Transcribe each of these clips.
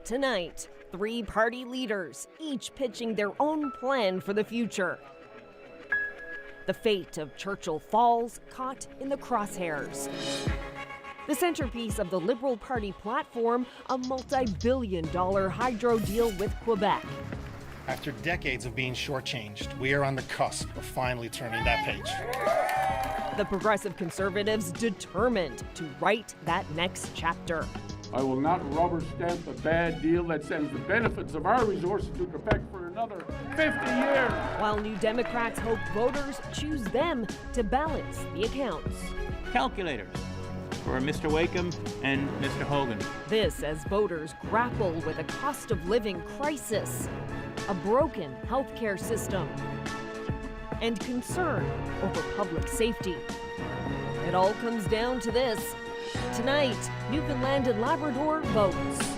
Tonight, three party leaders, each pitching their own plan for the future. The fate of Churchill Falls caught in the crosshairs. The centerpiece of the Liberal Party platform, a multi-billion-dollar hydro deal with Quebec. After decades of being shortchanged, we are on the cusp of finally turning that page. The Progressive Conservatives determined to write that next chapter. I will not rubber stamp a bad deal that sends the benefits of our resources to Quebec for another 50 years. While New Democrats hope voters choose them to balance the accounts. Calculators for Mr. Wakeham and Mr. Hogan. This as voters grapple with a cost of living crisis, a broken healthcare system, and concern over public safety. It all comes down to this. Tonight, Newfoundland and Labrador votes.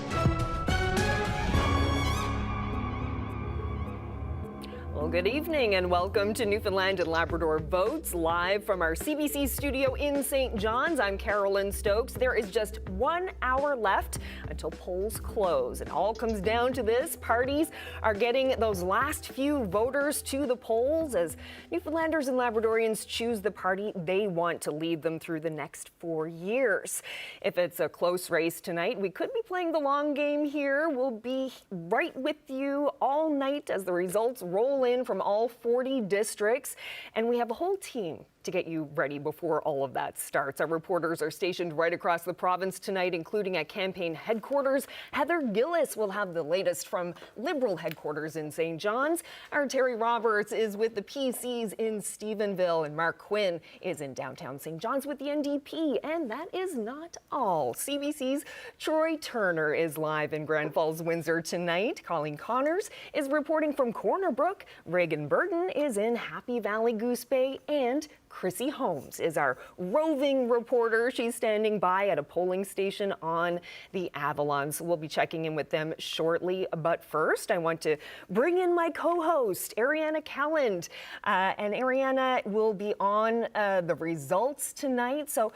Well, good evening and welcome to Newfoundland and Labrador Votes, live from our CBC studio in St. John's. I'm Carolyn Stokes. There is just 1 hour left until polls close. It all comes down to this. Parties are getting those last few voters to the polls as Newfoundlanders and Labradorians choose the party they want to lead them through the next 4 years. If it's a close race tonight, we could be playing the long game here. We'll be right with you all night as the results roll in from all 40 districts, and we have a whole team to get you ready before all of that starts. Our reporters are stationed right across the province tonight, including at campaign headquarters. Heather Gillis will have the latest from Liberal headquarters in St. John's. Our Terry Roberts is with the PCs in Stephenville, and Mark Quinn is in downtown St. John's with the NDP. And that is not all. CBC's Troy Turner is live in Grand Falls, Windsor tonight. Colleen Connors is reporting from Corner Brook. Reagan Burton is in Happy Valley Goose Bay, and Chrissy Holmes is our roving reporter. She's standing by at a polling station on the Avalon. So we'll be checking in with them shortly. But first, I want to bring in my co-host, Ariana Calland. And Ariana will be on the results tonight. So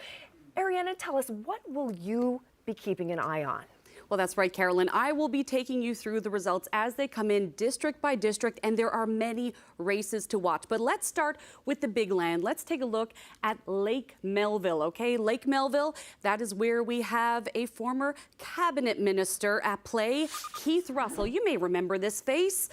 Ariana, tell us, what will you be keeping an eye on? Well, that's right, Carolyn. I will be taking you through the results as they come in district by district, and there are many races to watch. But let's start with the big land. Let's take a look at Lake Melville, okay? Lake Melville, that is where we have a former cabinet minister at play, Keith Russell. You may remember this face.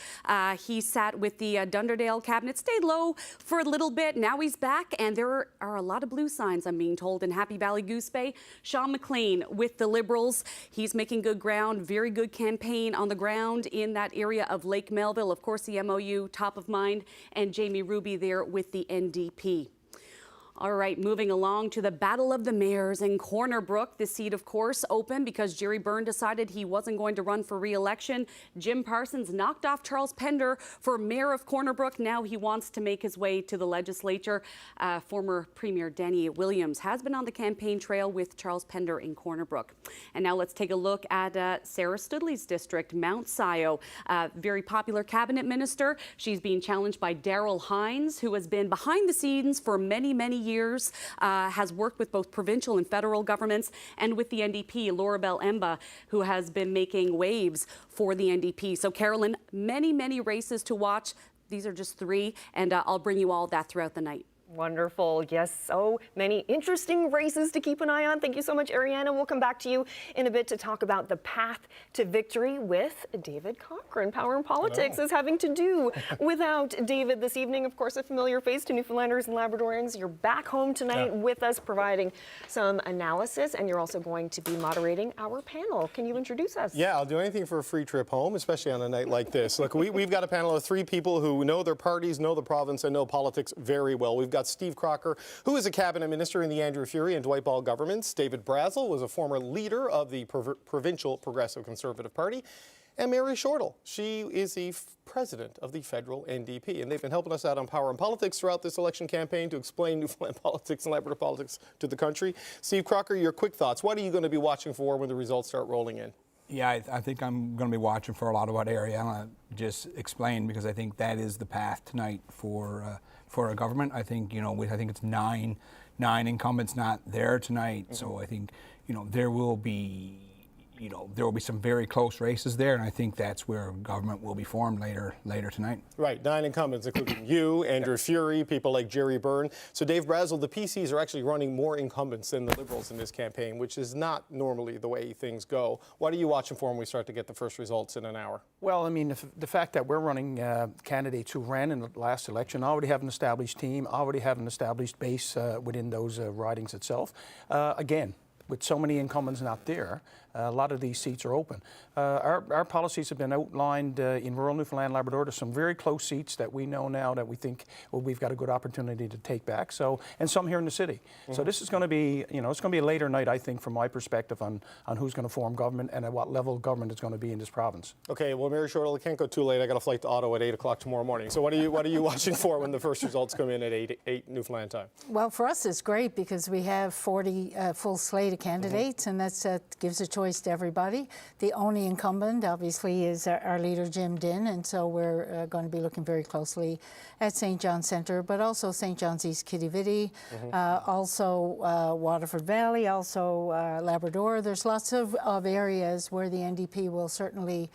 He sat with the Dunderdale cabinet, stayed low for a little bit. Now he's back, and there are a lot of blue signs, I'm being told, in Happy Valley Goose Bay. Sean McLean with the Liberals. He's making good ground, very good campaign on the ground in that area of Lake Melville. Of course, the MOU top of mind, and Jamie Ruby there with the NDP. All right, moving along to the Battle of the Mayors in Corner Brook. The seat, of course, open because Jerry Byrne decided he wasn't going to run for re-election. Jim Parsons knocked off Charles Pender for mayor of Corner Brook. Now he wants to make his way to the legislature. Former Premier Danny Williams has been on the campaign trail with Charles Pender in Corner Brook. And now let's take a look at Sarah Studley's district, Mount Scio. Very popular cabinet minister. She's being challenged by Daryl Hines, who has been behind the scenes for many, many years, has worked with both provincial and federal governments, and with the NDP, Laurabelle Emba, who has been making waves for the NDP. So, Carolyn, many, many races to watch. These are just three, and I'll bring you all that throughout the night. Wonderful. Yes, so many interesting races to keep an eye on. Thank you so much, Ariana. We'll come back to you in a bit to talk about the path to victory with David Cochrane. Power and Politics is having to do without David this evening. Of course, a familiar face to Newfoundlanders and Labradorians. You're back home tonight with us, providing some analysis, and you're also going to be moderating our panel. Can you introduce us? Yeah, I'll do anything for a free trip home, especially on a night like this. Look, we've got a panel of three people who know their parties, know the province, and know politics very well. We've got Steve Crocker, who is a cabinet minister in the Andrew Furey and Dwight Ball governments. David Brazel was a former leader of the provincial Progressive Conservative Party. And Mary Shortle, she is the president of the federal NDP. And they've been helping us out on Power and Politics throughout this election campaign to explain Newfoundland politics and Labrador politics to the country. Steve Crocker, your quick thoughts. What are you going to be watching for when the results start rolling in? Yeah, I think I'm going to be watching for a lot of what Ariana just explained, because I think that is the path tonight for a government. I think, I think it's nine incumbents not there tonight. Mm-hmm. So I think, there will be, you know, there will be some very close races there, and I think that's where government will be formed later tonight. Right, 9 incumbents, including you, Andrew Furey, people like Jerry Byrne. So Dave Brazel, the PCs are actually running more incumbents than the Liberals in this campaign, which is not normally the way things go. What are you watching for when we start to get the first results in an hour? Well, I mean, the fact that we're running candidates who ran in the last election already have an established team, already have an established base within those ridings itself. Again, with so many incumbents not there, a lot of these seats are open. Our policies have been outlined in rural Newfoundland, Labrador. There's some very close seats that we know now that we think, well, we've got a good opportunity to take back. So, and some here in the city. So this is going to be, you know, it's going to be a later night, I think, from my perspective on who's going to form government and at what level government is going to be in this province. Okay, well, Mary Shortall, I can't go too late. I got a flight to Ottawa at 8 o'clock tomorrow morning. So what are you watching for when the first results come in at 8 Newfoundland time? Well, for us, it's great because we have 40 full slate of candidates, and that gives a choice to everybody. The only incumbent, obviously, is our leader, Jim Dinn, and so we're going to be looking very closely at St. John's Centre, but also St. John's East Kitty-Vitty, also Waterford Valley, also Labrador. There's lots of areas where the NDP will certainly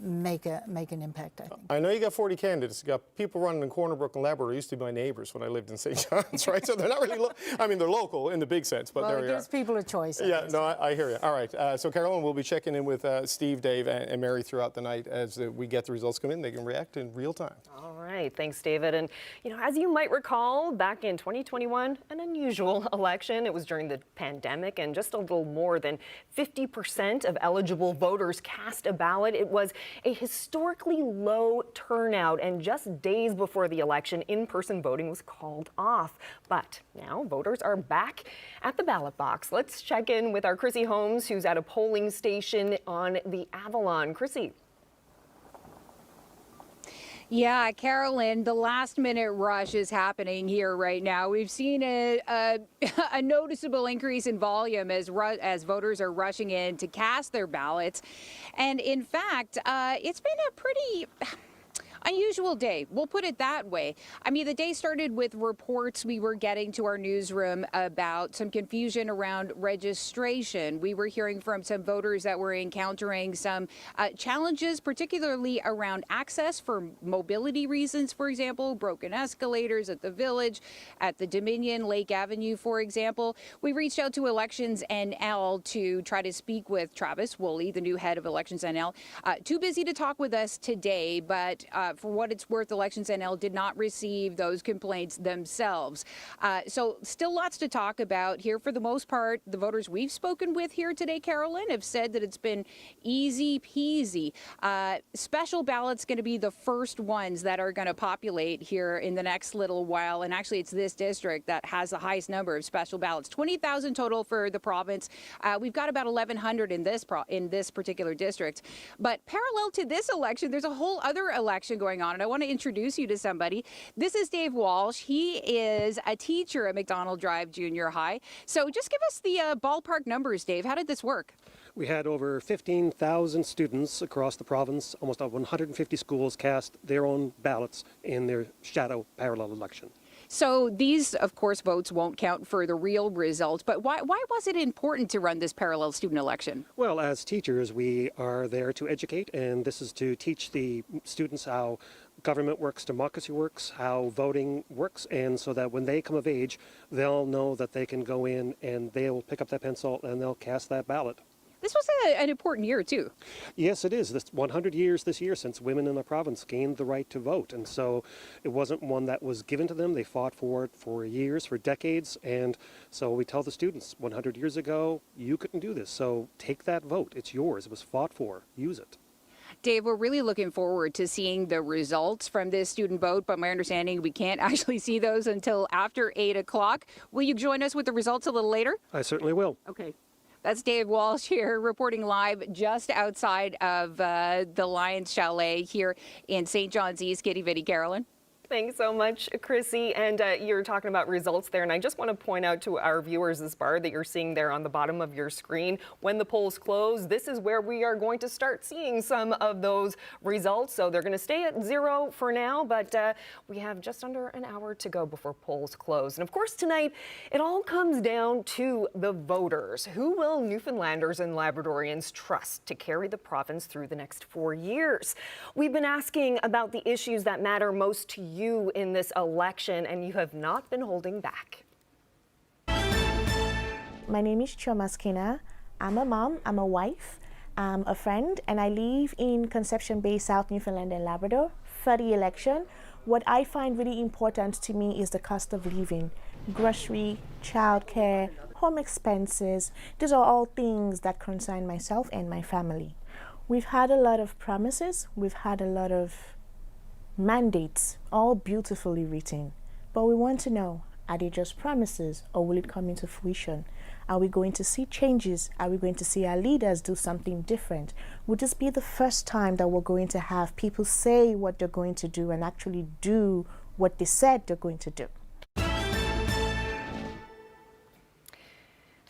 make an impact, I think. I know you got 40 candidates. You got people running in Corner Brook and Labrador. Used to be my neighbors when I lived in St. John's, right? So they're not really, I mean, they're local in the big sense, but well, there it you gives are. people a choice. Yeah, no, I hear you. All right, so Carolyn, we'll be checking in with Steve, Dave, and Mary throughout the night as we get the results come in. They can react in real time. All right, thanks, David. And, you know, as you might recall, back in 2021, an unusual election. It was during the pandemic, and just a little more than 50% of eligible voters cast a ballot. It was a historically low turnout, and just days before the election, in-person voting was called off. But now voters are back at the ballot box. Let's check in with our Chrissy Holmes, who's at a polling station on the Avalon. Chrissy. Yeah, Carolyn, the last-minute rush is happening here right now. We've seen a noticeable increase in volume as voters are rushing in to cast their ballots. And in fact, it's been a pretty unusual day. We'll put it that way. I mean, the day started with reports we were getting to our newsroom about some confusion around registration. We were hearing from some voters that were encountering some challenges, particularly around access for mobility reasons, for example, broken escalators at the Village, at the Dominion, Lake Avenue, for example. We reached out to Elections NL to try to speak with Travis Woolley, the new head of Elections NL. Too busy to talk with us today, but for what it's worth, Elections NL did not receive those complaints themselves. So still lots to talk about here. For the most part, the voters we've spoken with here today, Carolyn, have said that it's been easy peasy. Special ballots going to be the first ones that are going to populate here in the next little while. And actually, it's this district that has the highest number of special ballots, 20,000 total for the province. We've got about 1,100 in this particular district. But parallel to this election, there's a whole other election going on, and I want to introduce you to somebody. This is Dave Walsh. He is a teacher at McDonald Drive Junior High. So just give us the ballpark numbers, Dave. How did this work? We had over 15,000 students across the province. Almost 150 schools cast their own ballots in their shadow parallel election. So these, of course, votes won't count for the real result. But why was it important to run this parallel student election? Well, as teachers, we are there to educate, and this is to teach the students how government works, democracy works, how voting works, and so that when they come of age, they'll know that they can go in and they'll pick up that pencil and they'll cast that ballot. This was an important year, too. Yes, it is. This 100 years this year since women in the province gained the right to vote. And so it wasn't one that was given to them. They fought for it for years, for decades. And so we tell the students, 100 years ago, you couldn't do this. So take that vote. It's yours. It was fought for. Use it. Dave, we're really looking forward to seeing the results from this student vote, but my understanding we can't actually see those until after 8 o'clock. Will you join us with the results a little later? I certainly will. Okay. That's Dave Walsh here reporting live just outside of the Lions Chalet here in St. John's East, Kitty-Vitty. Carolyn? Thanks so much, Chrissy. And you're talking about results there. And I just want to point out to our viewers this bar that you're seeing there on the bottom of your screen. When the polls close, this is where we are going to start seeing some of those results. So they're going to stay at 0 for now, but we have just under an hour to go before polls close. And of course, tonight, it all comes down to the voters. Who will Newfoundlanders and Labradorians trust to carry the province through the next 4 years? We've been asking about the issues that matter most to you in this election, and you have not been holding back. My name is Chomaskina. I'm a mom, I'm a wife, I'm a friend, and I live in Conception Bay, South Newfoundland and Labrador. For the election, what I find really important to me is the cost of living. Grocery, childcare, home expenses, these are all things that concern myself and my family. We've had a lot of promises, we've had a lot of mandates, all beautifully written. But we want to know, are they just promises or will it come into fruition? Are we going to see changes? Are we going to see our leaders do something different? Would this be the first time that we're going to have people say what they're going to do and actually do what they said they're going to do?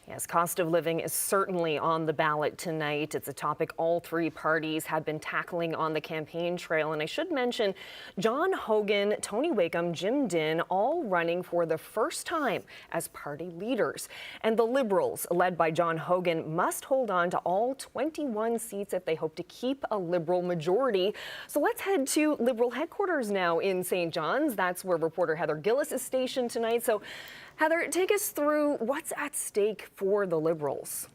Yes, cost of living is certainly on the ballot tonight. It's a topic all three parties have been tackling on the campaign trail. And I should mention John Hogan, Tony Wakeham, Jim Dinn, all running for the first time as party leaders. And the Liberals, led by John Hogan, must hold on to all 21 seats if they hope to keep a Liberal majority. So let's head to Liberal headquarters now in St. John's. That's where reporter Heather Gillis is stationed tonight. So Heather, take us through what's at stake for the Liberals.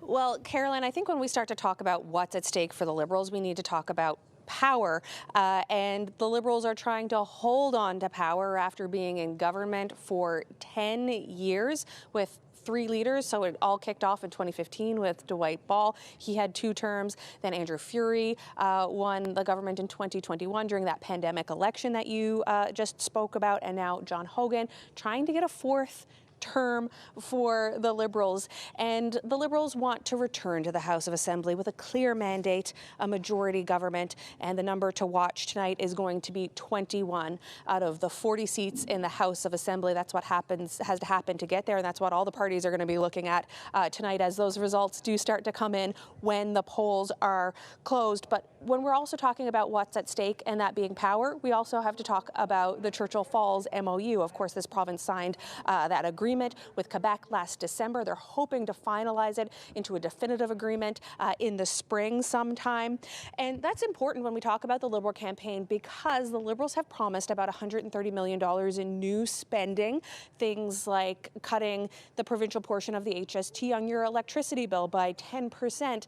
Well, Carolyn, I think when we start to talk about what's at stake for the Liberals, we need to talk about power, and the Liberals are trying to hold on to power after being in government for 10 years with 3 leaders. So it all kicked off in 2015 with Dwight Ball. He had 2 terms. Then Andrew Furey won the government in 2021 during that pandemic election that you just spoke about. And now John Hogan trying to get a 4th term for the Liberals. And the Liberals want to return to the House of Assembly with a clear mandate, a majority government, and the number to watch tonight is going to be 21 out of the 40 seats in the House of Assembly. That's what has to happen to get there, and that's what all the parties are going to be looking at tonight as those results do start to come in when the polls are closed. But when we're also talking about what's at stake, and that being power, we also have to talk about the Churchill Falls MOU. Of course, this province signed that agreement with Quebec last December. They're hoping to finalize it into a definitive agreement in the spring sometime. And that's important when we talk about the Liberal campaign because the Liberals have promised about $130 million in new spending, things like cutting the provincial portion of the HST on your electricity bill by 10%,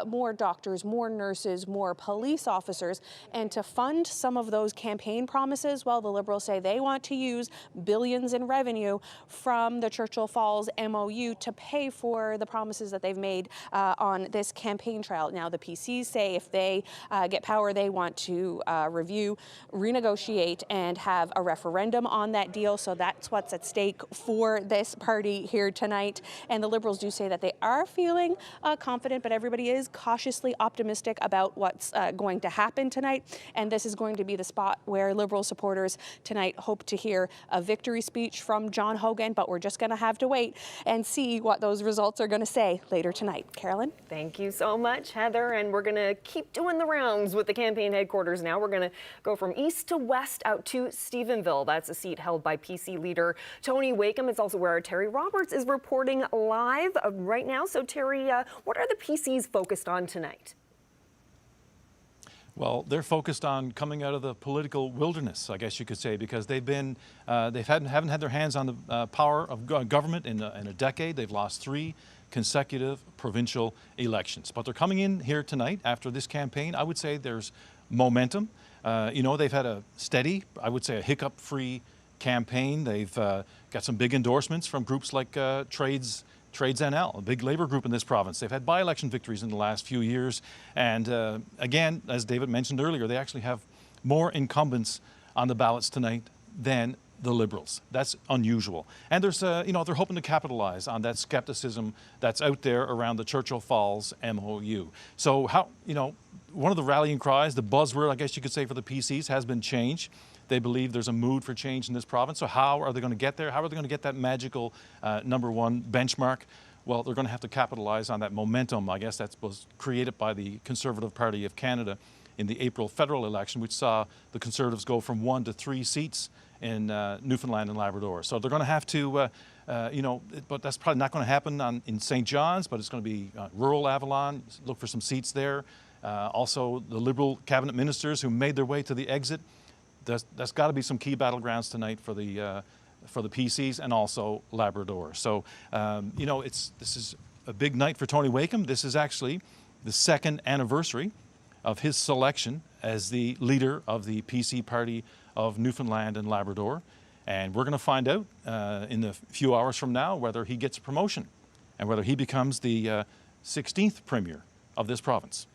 more doctors, more nurses, more police officers. And to fund some of those campaign promises, well, the Liberals say they want to use billions in revenue from the Churchill Falls MOU to pay for the promises that they've made on this campaign trail. Now, the PCs say if they get power, they want to review, renegotiate, and have a referendum on that deal. So that's what's at stake for this party here tonight. And the Liberals do say that they are feeling confident, but everybody is cautiously optimistic about what's going to happen tonight. And this is going to be the spot where Liberal supporters tonight hope to hear a victory speech from John Hogan, but we're just going to have to wait and see what those results are going to say later tonight. Carolyn? Thank you so much, Heather. And we're going to keep doing the rounds with the campaign headquarters now. We're going to go from east to west out to Stephenville. That's a seat held by PC leader Tony Wakeham. It's also where Terry Roberts is reporting live right now. So, Terry, what are the PCs focused on tonight? Well, they're focused on coming out of the political wilderness, I guess you could say, because haven't had their hands on the power of government in a decade. They've lost 3 consecutive provincial elections. But they're coming in here tonight after this campaign. I would say there's momentum. They've had a steady, I would say a hiccup-free campaign. They've got some big endorsements from groups like Trades NL, a big labor group in this province. They've had by-election victories in the last few years. And again, as David mentioned earlier, they actually have more incumbents on the ballots tonight than the Liberals. That's unusual. And there's, they're hoping to capitalize on that skepticism that's out there around the Churchill Falls MOU. So one of the rallying cries, the buzzword, I guess you could say, for the PCs has been change. They believe there's a mood for change in this province. So how are they going to get there? How are they going to get that magical #1 benchmark? Well, they're going to have to capitalize on that momentum, I guess, that was created by the Conservative Party of Canada in the April federal election, which saw the Conservatives go from 1 to 3 seats in Newfoundland and Labrador. So they're going to have to, but that's probably not going to happen in St. John's, but it's going to be rural Avalon, look for some seats there. Also, the Liberal cabinet ministers who made their way to the exit. That's got to be some key battlegrounds tonight for the PCs and also Labrador. So, this is a big night for Tony Wakeham. This is actually the 2nd anniversary of his selection as the leader of the PC party of Newfoundland and Labrador. And we're going to find out in a few hours from now whether he gets a promotion and whether he becomes the 16th premier of this province.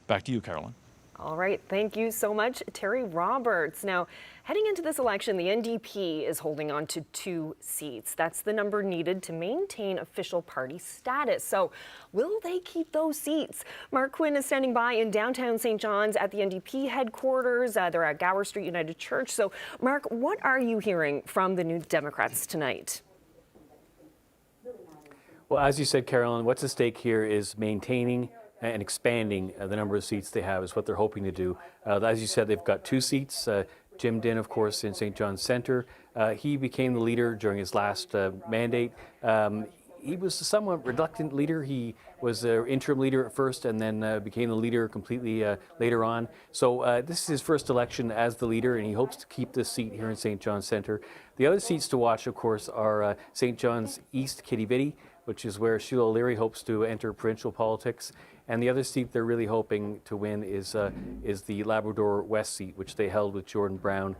Back to you, Carolyn. All right, thank you so much, Terry Roberts. Now, heading into this election, the NDP is holding on to 2 seats. That's the number needed to maintain official party status. So, will they keep those seats? Mark Quinn is standing by in downtown St. John's at the NDP headquarters. They're at Gower Street United Church. So, Mark, what are you hearing from the New Democrats tonight? Well, as you said, Carolyn, what's at stake here is maintaining and expanding the number of seats they have is what they're hoping to do. As you said, they've got 2 seats. Jim Dinn, of course, in St. John's Centre. He became the leader during his last mandate. He was a somewhat reluctant leader. He was the interim leader at first and then became the leader completely later on. So this is his first election as the leader, and he hopes to keep this seat here in St. John's Centre. The other seats to watch, of course, are St. John's East Kitty-Bitty, which is where Sheila O'Leary hopes to enter provincial politics. And the other seat they're really hoping to win is the Labrador West seat, which they held with Jordan Brown,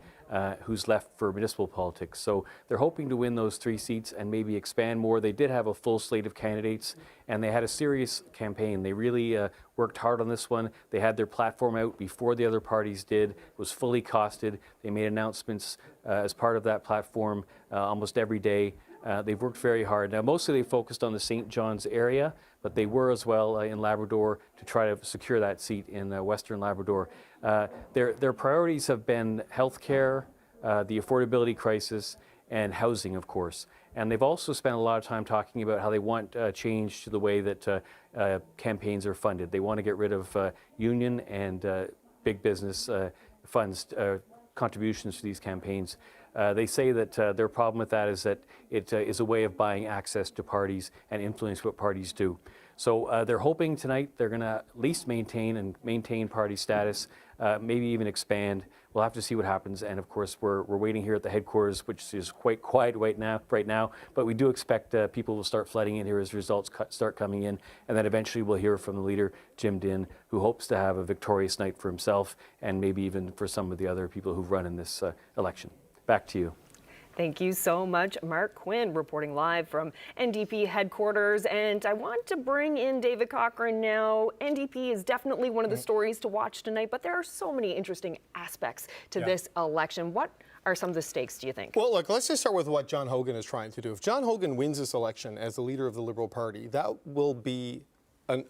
who's left for municipal politics. So they're hoping to win those 3 seats and maybe expand more. They did have a full slate of candidates, and they had a serious campaign. They really worked hard on this one. They had their platform out before the other parties did. It was fully costed. They made announcements as part of that platform almost every day. They've worked very hard. Now, mostly they focused on the St. John's area, but they were as well in Labrador to try to secure that seat in Western Labrador. Their priorities have been healthcare, the affordability crisis, and housing, of course. And they've also spent a lot of time talking about how they want change to the way that campaigns are funded. They want to get rid of union and big business funds, contributions to these campaigns. They say that their problem with that is that it is a way of buying access to parties and influence what parties do. So they're hoping tonight they're going to at least maintain party status, maybe even expand. We'll have to see what happens. And of course, we're waiting here at the headquarters, which is quite quiet right now. But we do expect people will start flooding in here as results start coming in. And then eventually we'll hear from the leader, Jim Dinn, who hopes to have a victorious night for himself and maybe even for some of the other people who've run in this election. Back to you. Thank you so much, Mark Quinn, reporting live from NDP headquarters. And I want to bring in David Cochran now. NDP is definitely one of the stories to watch tonight, but there are so many interesting aspects to this election. What are some of the stakes, do you think? Well, look, let's just start with what John Hogan is trying to do. If John Hogan wins this election as the leader of the Liberal Party, that will be an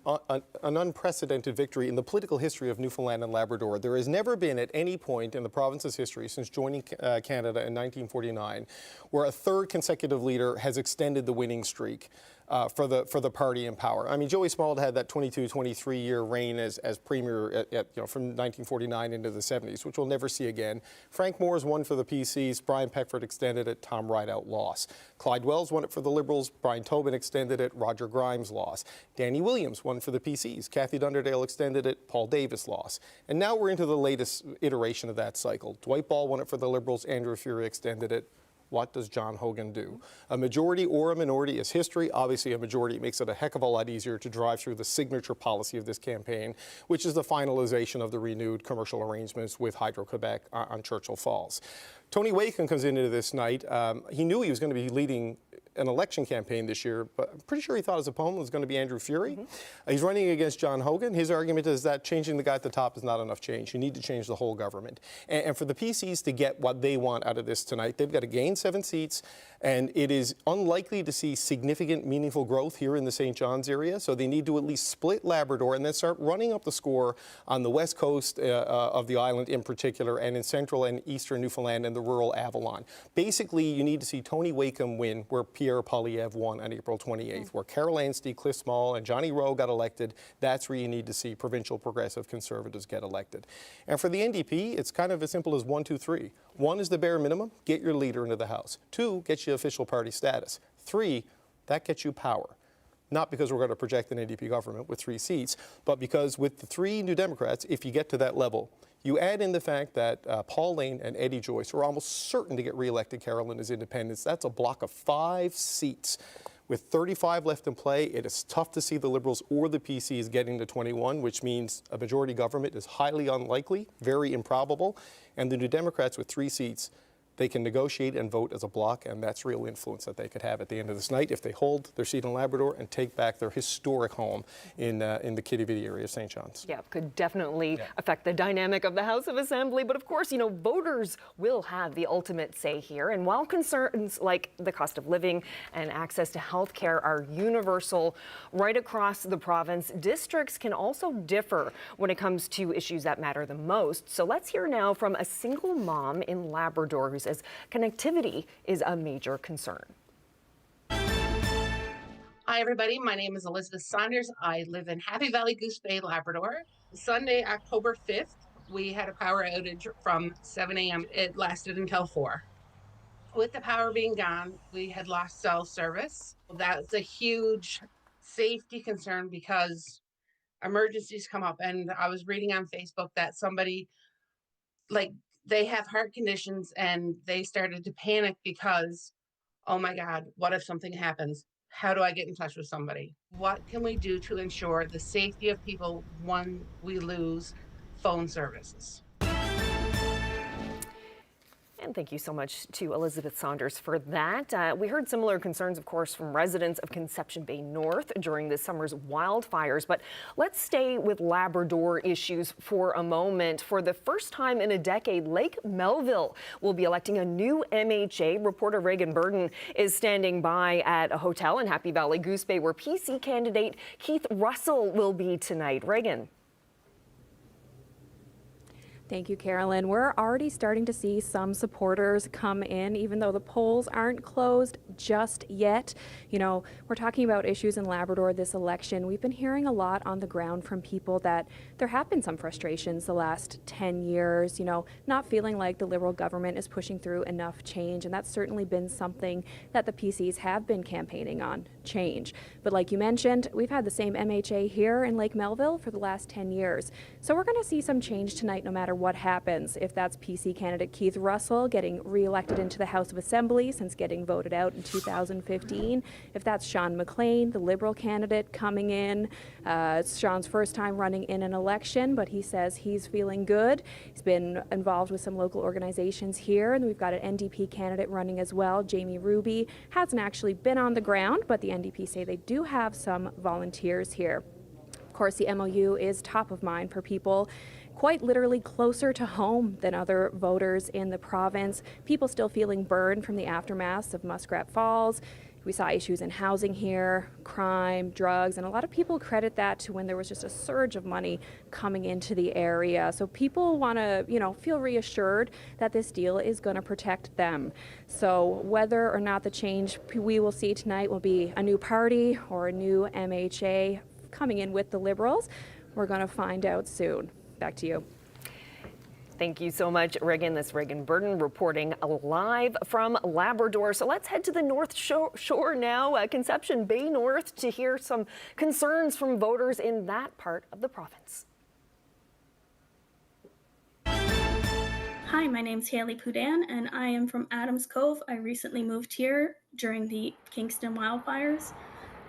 unprecedented victory in the political history of Newfoundland and Labrador. There has never been at any point in the province's history since joining Canada in 1949 where a 3rd consecutive leader has extended the winning streak for the party in power. I mean, Joey Smallwood had that 22-23 year reign as premier from 1949 into the 70s, which we'll never see again. Frank Moore's won for the PCs. Brian Peckford extended it. Tom Rideout lost. Clyde Wells won it for the Liberals. Brian Tobin extended it. Roger Grimes lost. Danny Williams won for the PCs. Kathy Dunderdale extended it. Paul Davis lost. And now we're into the latest iteration of that cycle. Dwight Ball won it for the Liberals. Andrew Furey extended it. What does John Hogan do? A majority or a minority is history. Obviously, a majority makes it a heck of a lot easier to drive through the signature policy of this campaign, which is the finalization of the renewed commercial arrangements with Hydro-Quebec on Churchill Falls. Tony Wakeham comes into this night. He knew he was going to be leading an election campaign this year, but I'm pretty sure he thought his opponent was going to be Andrew Furey. He's running against John Hogan. His argument is that changing the guy at the top is not enough change. You need to change the whole government. And for the PCs to get what they want out of this tonight, they've got to gain 7 seats, and it is unlikely to see significant, meaningful growth here in the St. John's area. So they need to at least split Labrador and then start running up the score on the west coast of the island in particular, and in central and eastern Newfoundland and the rural Avalon. Basically, you need to see Tony Wakeham win where Pierre Poilievre won on April 28th, where Carol Anstey, Cliff Small, and Johnny Rowe got elected. That's where you need to see provincial progressive conservatives get elected. And for the NDP, it's kind of as simple as 1, 2, 3. 1 is the bare minimum, get your leader into the House. 2, get you official party status. 3, that gets you power. Not because we're going to project an NDP government with 3 seats, but because with the 3 New Democrats, if you get to that level, you add in the fact that Paul Lane and Eddie Joyce are almost certain to get re-elected Carolyn as independents. That's a block of 5 seats. With 35 left in play, it is tough to see the Liberals or the PCs getting to 21, which means a majority government is highly unlikely, very improbable. And the New Democrats with 3 seats, they can negotiate and vote as a bloc, and that's real influence that they could have at the end of this night if they hold their seat in Labrador and take back their historic home in the Kitty-Vitty area of St. John's. Yeah, could definitely affect the dynamic of the House of Assembly. But of course, you know, voters will have the ultimate say here. And while concerns like the cost of living and access to health care are universal right across the province, districts can also differ when it comes to issues that matter the most. So let's hear now from a single mom in Labrador who says connectivity is a major concern. Hi, everybody. My name is Elizabeth Saunders. I live in Happy Valley, Goose Bay, Labrador. Sunday, October 5th, we had a power outage from 7 a.m. It lasted until 4. With the power being gone, we had lost cell service. That's a huge safety concern because emergencies come up. And I was reading on Facebook that somebody, they have heart conditions and they started to panic because, oh my God, what if something happens? How do I get in touch with somebody? What can we do to ensure the safety of people when we lose phone services? And thank you so much to Elizabeth Saunders for that. We heard similar concerns, of course, from residents of Conception Bay North during this summer's wildfires. But let's stay with Labrador issues for a moment. For the first time in a decade, Lake Melville will be electing a new MHA. Reporter Reagan Burden is standing by at a hotel in Happy Valley, Goose Bay, where PC candidate Keith Russell will be tonight. Reagan. Thank you, Carolyn. We're already starting to see some supporters come in, even though the polls aren't closed just yet. You know, we're talking about issues in Labrador this election. We've been hearing a lot on the ground from people that there have been some frustrations the last 10 years, you know, not feeling like the Liberal government is pushing through enough change. And that's certainly been something that the PCs have been campaigning on, change. But like you mentioned, we've had the same MHA here in Lake Melville for the last 10 years. So we're going to see some change tonight no matter what happens. If that's PC candidate Keith Russell getting re-elected into the House of Assembly since getting voted out in 2015, if that's Sean McLean, the Liberal candidate coming in, it's Sean's first time running in an election, but he says he's feeling good. He's been involved with some local organizations here, and we've got an NDP candidate running as well, Jamie Ruby. Hasn't actually been on the ground, but the NDP say they do have some volunteers here. Of course, the MOU is top of mind for people quite literally closer to home than other voters in the province. People still feeling burned from the aftermath of Muskrat Falls. We saw issues in housing here, crime, drugs, and a lot of people credit that to when there was just a surge of money coming into the area. So people want to, you know, feel reassured that this deal is going to protect them. So whether or not the change we will see tonight will be a new party or a new MHA coming in with the Liberals, we're going to find out soon. Back to you. Thank you so much, Reagan. This is Reagan Burden reporting live from Labrador. So let's head to the North Shore now, Conception Bay North, to hear some concerns from voters in that part of the province. Hi, my name's Haley Poudan, and I am from Adams Cove. I recently moved here during the Kingston wildfires.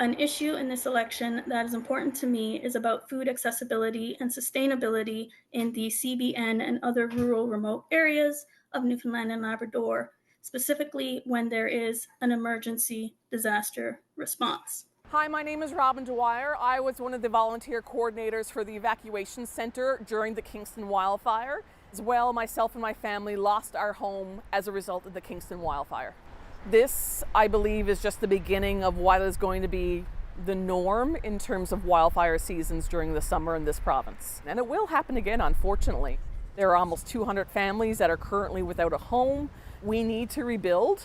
An issue in this election that is important to me is about food accessibility and sustainability in the CBN and other rural remote areas of Newfoundland and Labrador. specifically when there is an emergency disaster response. Hi, my name is Robin Dwyer. I was one of the volunteer coordinators for the evacuation center during the Kingston wildfire. As well, myself and my family lost our home as a result of the Kingston wildfire. This, I believe, is just the beginning of what is going to be the norm in terms of wildfire seasons during the summer in this province. And it will happen again, unfortunately. There are almost 200 families that are currently without a home. We need to rebuild.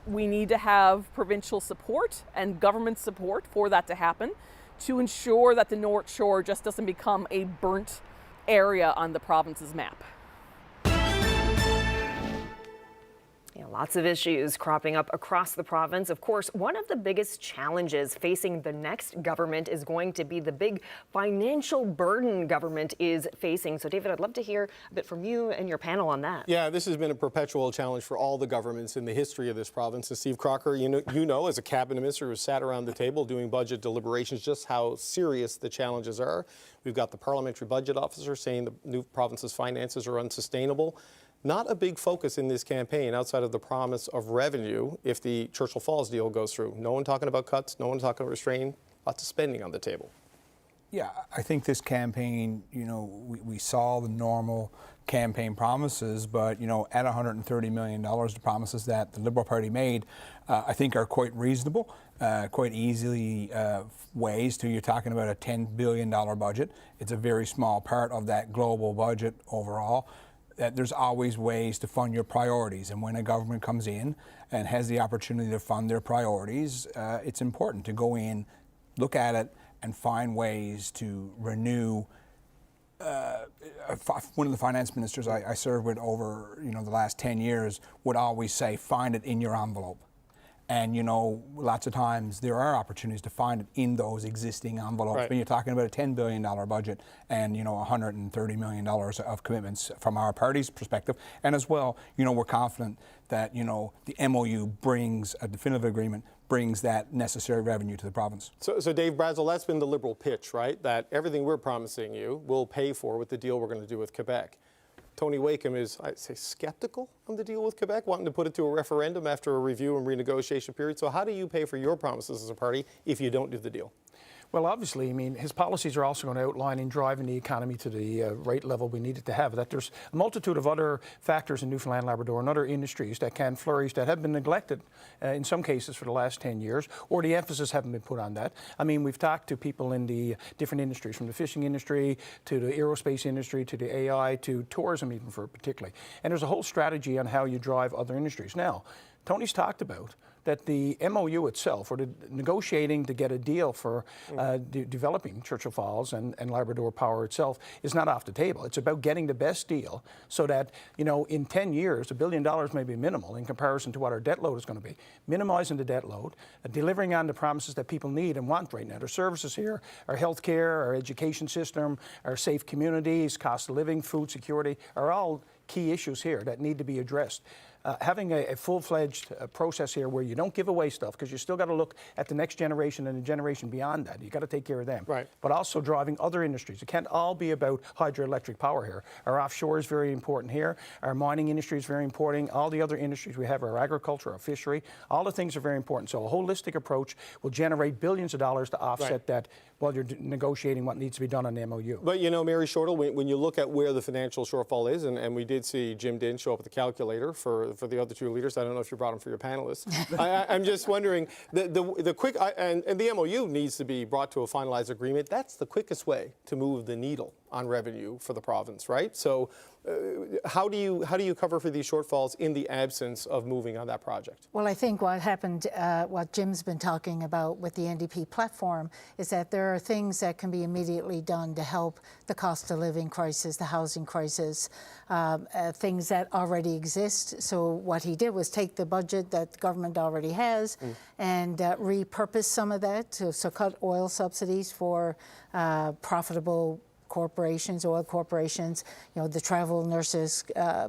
We need to have provincial support and government support for that to happen, to ensure that the North Shore just doesn't become a burnt area on the province's map. Lots of issues cropping up across the province. Of course, one of the biggest challenges facing the next government is going to be the big financial burden government is facing. So, David, I'd love to hear a bit from you and your panel on that. Yeah, this has been a perpetual challenge for all the governments in the history of this province. And Steve Crocker, you know, as a cabinet minister who sat around the table doing budget deliberations, just how serious the challenges are. We've got the parliamentary budget officer saying the new province's finances are unsustainable. Not a big focus in this campaign outside of the promise of revenue if the Churchill Falls deal goes through. No one talking about cuts, no one talking about restraint, lots of spending on the table. Yeah, I think this campaign, you know, we saw the normal campaign promises, but, you know, at $130 million, the promises that the Liberal Party made, I think are quite reasonable, quite easily ways to, you're talking about a $10 billion budget. It's a very small part of that global budget overall. That there's always ways to fund your priorities, and when a government comes in and has the opportunity to fund their priorities, it's important to go in, look at it, and find ways to renew. One of the finance ministers I served with over the last 10 years would always say, find it in your envelope. And, you know, lots of times there are opportunities to find it in those existing envelopes. Right. When you're talking about a $10 billion budget and, you know, $130 million of commitments from our party's perspective. And as well, you know, we're confident that, you know, the MOU brings a definitive agreement, brings that necessary revenue to the province. So Dave Brazel, that's been the Liberal pitch, right? That everything we're promising you, we'll pay for with the deal we're going to do with Quebec. Tony Wakeham is, I'd say, skeptical of the deal with Quebec, wanting to put it to a referendum after a review and renegotiation period. So how do you pay for your promises as a party if you don't do the deal? Well, obviously, I mean, his policies are also going to outline in driving the economy to the right level we need it to have. That there's a multitude of other factors in Newfoundland, Labrador, and other industries that can flourish that have been neglected in some cases for the last 10 years, or the emphasis haven't been put on that. I mean, we've talked to people in the different industries, from the fishing industry to the aerospace industry to the AI to tourism, even for particularly. And there's a whole strategy on how you drive other industries. Now, Tony's talked about that the MOU itself, or the negotiating to get a deal for developing Churchill Falls and Labrador Power itself, is not off the table. It's about getting the best deal so that, you know, in 10 years, $1 billion may be minimal in comparison to what our debt load is going to be. Minimizing the debt load, delivering on the promises that people need and want right now. Their services here, our healthcare, our education system, our safe communities, cost of living, food security, are all key issues here that need to be addressed. Having a full-fledged process here where you don't give away stuff, because you still got to look at the next generation and the generation beyond that. You got to take care of them. Right. But also driving other industries. It can't all be about hydroelectric power here. Our offshore is very important here. Our mining industry is very important. All the other industries we have, our agriculture, our fishery, all the things are very important. So a holistic approach will generate billions of dollars to offset that while you're negotiating what needs to be done on the MOU. But, you know, Mary Shortle, when you look at where the financial shortfall is, and we did see Jim Dinn show up at the calculator for the other two leaders. I don't know if you brought them for your panelists. I'm just wondering, the quick, and the MOU needs to be brought to a finalized agreement. That's the quickest way to move the needle on revenue for the province, right? So how do you cover for these shortfalls in the absence of moving on that project? Well, I think what happened, what Jim's been talking about with the NDP platform, is that there are things that can be immediately done to help the cost of living crisis, the housing crisis, things that already exist. So what he did was take the budget that the government already has and repurpose some of that, so cut oil subsidies for profitable corporations, oil corporations, you know, the travel nurses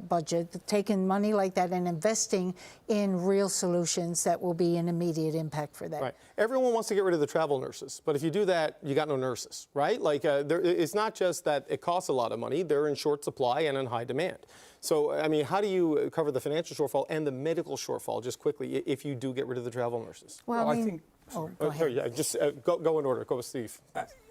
budget, taking money like that and investing in real solutions that will be an immediate impact for that. Right. Everyone wants to get rid of the travel nurses, but if you do that, you got no nurses, right? Like, it's not just that it costs a lot of money, they're in short supply and in high demand. So, I mean, how do you cover the financial shortfall and the medical shortfall, just quickly, if you do get rid of the travel nurses? Well, I think. Go ahead. Yeah, just go in order. Go with Steve.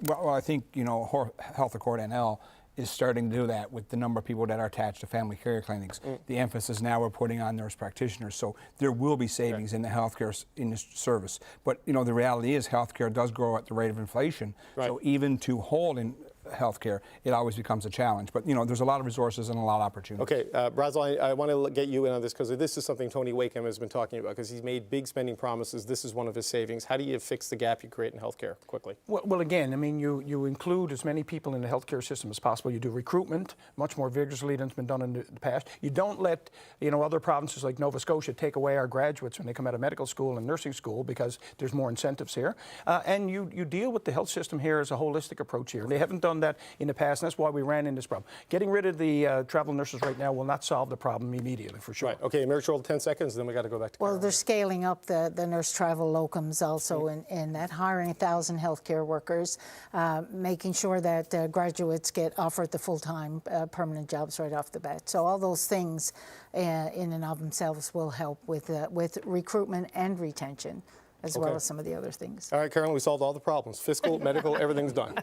Well, I think, you know, Health Accord NL is starting to do that with the number of people that are attached to family care clinics. The emphasis now we're putting on nurse practitioners. So there will be savings in the healthcare service. But, you know, the reality is healthcare does grow at the rate of inflation. So even to hold in healthcare, it always becomes a challenge. But, you know, there's a lot of resources and a lot of opportunity. Okay, Brazil, I want to get you in on this because this is something Tony Wakeham has been talking about because he's made big spending promises. This is one of his savings. How do you fix the gap you create in healthcare quickly? Well, again, I mean, you include as many people in the healthcare system as possible. You do recruitment much more vigorously than it's been done in the past. You don't let, you know, other provinces like Nova Scotia take away our graduates when they come out of medical school and nursing school because there's more incentives here. And you deal with the health system here as a holistic approach here. They haven't done that in the past, and that's why we ran into this problem. Getting rid of the travel nurses right now will not solve the problem immediately, for sure. Right. Okay, Mary Charles, 10 seconds, then we got to go back to Well, they're scaling up the nurse travel locums also in that, hiring 1,000 healthcare workers, making sure that graduates get offered the full-time permanent jobs right off the bat. So all those things in and of themselves will help with recruitment and retention, as well as some of the other things. All right, Carolyn, we solved all the problems. Fiscal, medical, everything's done.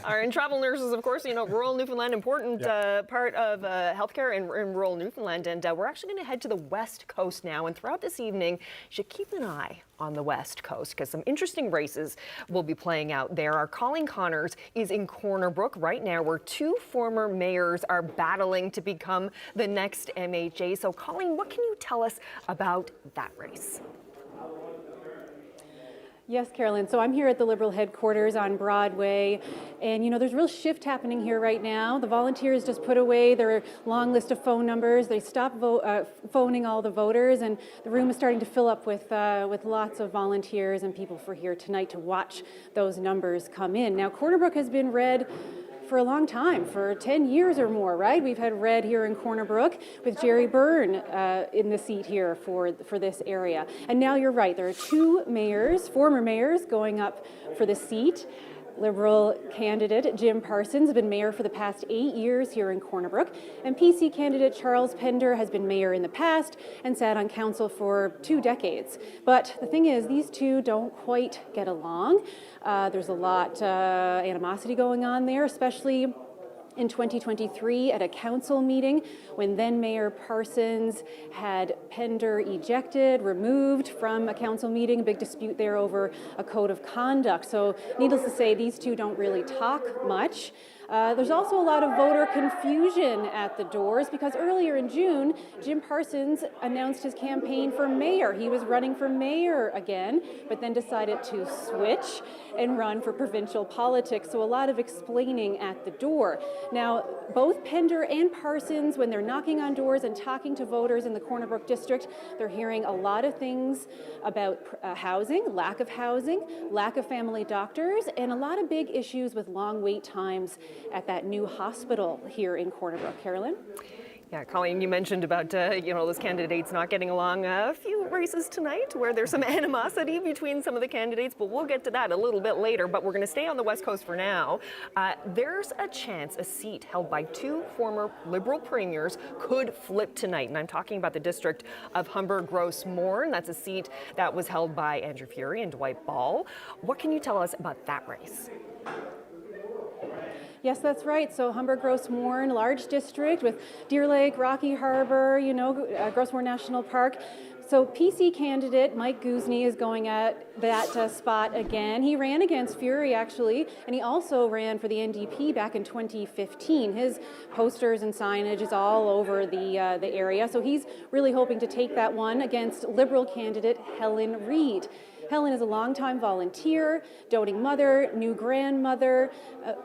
All right, and travel nurses, of course, you know, rural Newfoundland, important part of healthcare in rural Newfoundland. And we're actually going to head to the West Coast now. And throughout this evening, you should keep an eye on the West Coast because some interesting races will be playing out there. Our Colleen Connors is in Corner Brook right now, where two former mayors are battling to become the next MHA. So, Colleen, what can you tell us about that race? Yes, Carolyn. So I'm here at the Liberal headquarters on Broadway, and you know there's a real shift happening here right now. The volunteers just put away their long list of phone numbers. They stopped phoning all the voters, and the room is starting to fill up with lots of volunteers and people for here tonight to watch those numbers come in. Now, Corner Brook has been red for a long time, for 10 years or more, right? We've had red here in Corner Brook with Jerry Byrne in the seat here for this area. And now you're right, there are two mayors, former mayors, going up for the seat. Liberal candidate Jim Parsons has been mayor for the past 8 years here in Corner Brook, and PC candidate Charles Pender has been mayor in the past and sat on council for 2 decades. But the thing is, these two don't quite get along. There's a lot animosity going on there, especially in 2023 at a council meeting when then Mayor Parsons had Pender ejected, removed from a council meeting, a big dispute there over a code of conduct. So needless to say, these two don't really talk much. There's also a lot of voter confusion at the doors because earlier in June, Jim Parsons announced his campaign for mayor. He was running for mayor again, but then decided to switch and run for provincial politics. So a lot of explaining at the door. Now, both Pender and Parsons, when they're knocking on doors and talking to voters in the Corner Brook district, they're hearing a lot of things about housing, lack of family doctors, and a lot of big issues with long wait times at that new hospital here in Corner Brook. Carolyn? Yeah, Colleen, you mentioned about, those candidates not getting along. A few races tonight where there's some animosity between some of the candidates, but we'll get to that a little bit later. But we're going to stay on the West Coast for now. There's a chance a seat held by two former Liberal premiers could flip tonight. And I'm talking about the district of Humber-Gross-Mourne. That's a seat that was held by Andrew Furey and Dwight Ball. What can you tell us about that race? Yes, that's right. So Humber-Gross-Mourne, large district with Deer Lake, Rocky Harbor, Gross-Mourne National Park. So PC candidate Mike Guzny is going at that spot again. He ran against Furey, actually, and he also ran for the NDP back in 2015. His posters and signage is all over the area. So he's really hoping to take that one against Liberal candidate Helen Reid. Helen is a longtime volunteer, doting mother, new grandmother,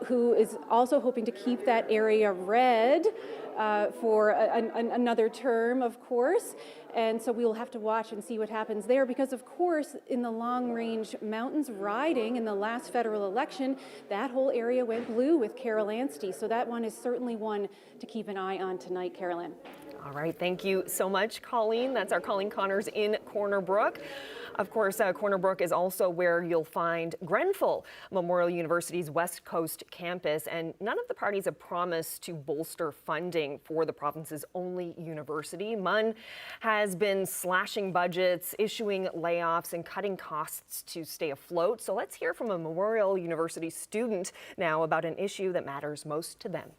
who is also hoping to keep that area red for another term, of course. And so we will have to watch and see what happens there because, of course, in the long-range mountains riding in the last federal election, that whole area went blue with Carol Anstey. So that one is certainly one to keep an eye on tonight, Carolyn. All right, thank you so much, Colleen. That's our Colleen Connors in Corner Brook. Of course, Corner Brook is also where you'll find Grenfell Memorial University's West Coast campus, and none of the parties have promised to bolster funding for the province's only university. MUN has been slashing budgets, issuing layoffs, and cutting costs to stay afloat. So let's hear from a Memorial University student now about an issue that matters most to them.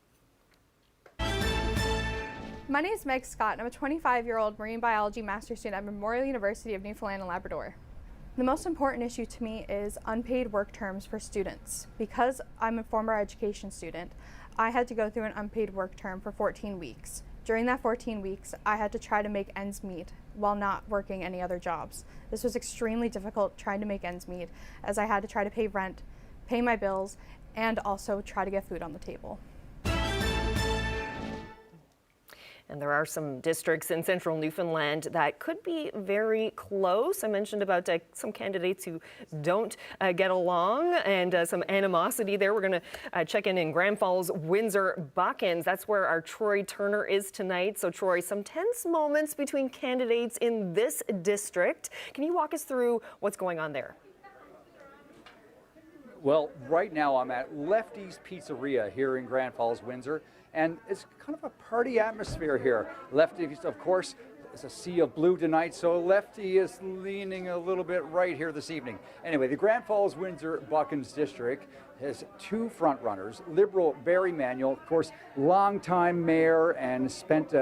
My name is Meg Scott, and I'm a 25-year-old marine biology master's student at Memorial University of Newfoundland and Labrador. The most important issue to me is unpaid work terms for students. Because I'm a former education student, I had to go through an unpaid work term for 14 weeks. During that 14 weeks, I had to try to make ends meet while not working any other jobs. This was extremely difficult trying to make ends meet, as I had to try to pay rent, pay my bills, and also try to get food on the table. And there are some districts in central Newfoundland that could be very close. I mentioned about some candidates who don't get along and some animosity there. We're going to check in Grand Falls, Windsor, Buckins. That's where our Troy Turner is tonight. So Troy, some tense moments between candidates in this district. Can you walk us through what's going on there? Well, right now I'm at Lefty's Pizzeria here in Grand Falls, Windsor, and it's kind of a party atmosphere here. Lefty's, of course, is a sea of blue tonight, so Lefty is leaning a little bit right here this evening. Anyway, the Grand Falls, Windsor, Buckins district has two front runners. Liberal Barry Manuel, of course, longtime mayor and spent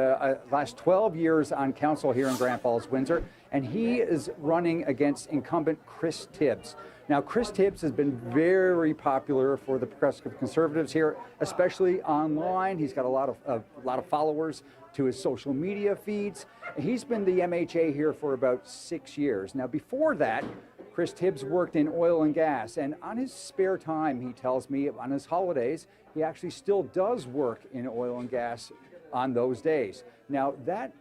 last 12 years on council here in Grand Falls, Windsor, and he is running against incumbent Chris Tibbs. Now, Chris Tibbs has been very popular for the Progressive Conservatives here, especially online. He's got a lot of followers to his social media feeds. He's been the MHA here for about 6 years. Now, before that, Chris Tibbs worked in oil and gas, and on his spare time, he tells me, on his holidays, he actually still does work in oil and gas on those days. Now, that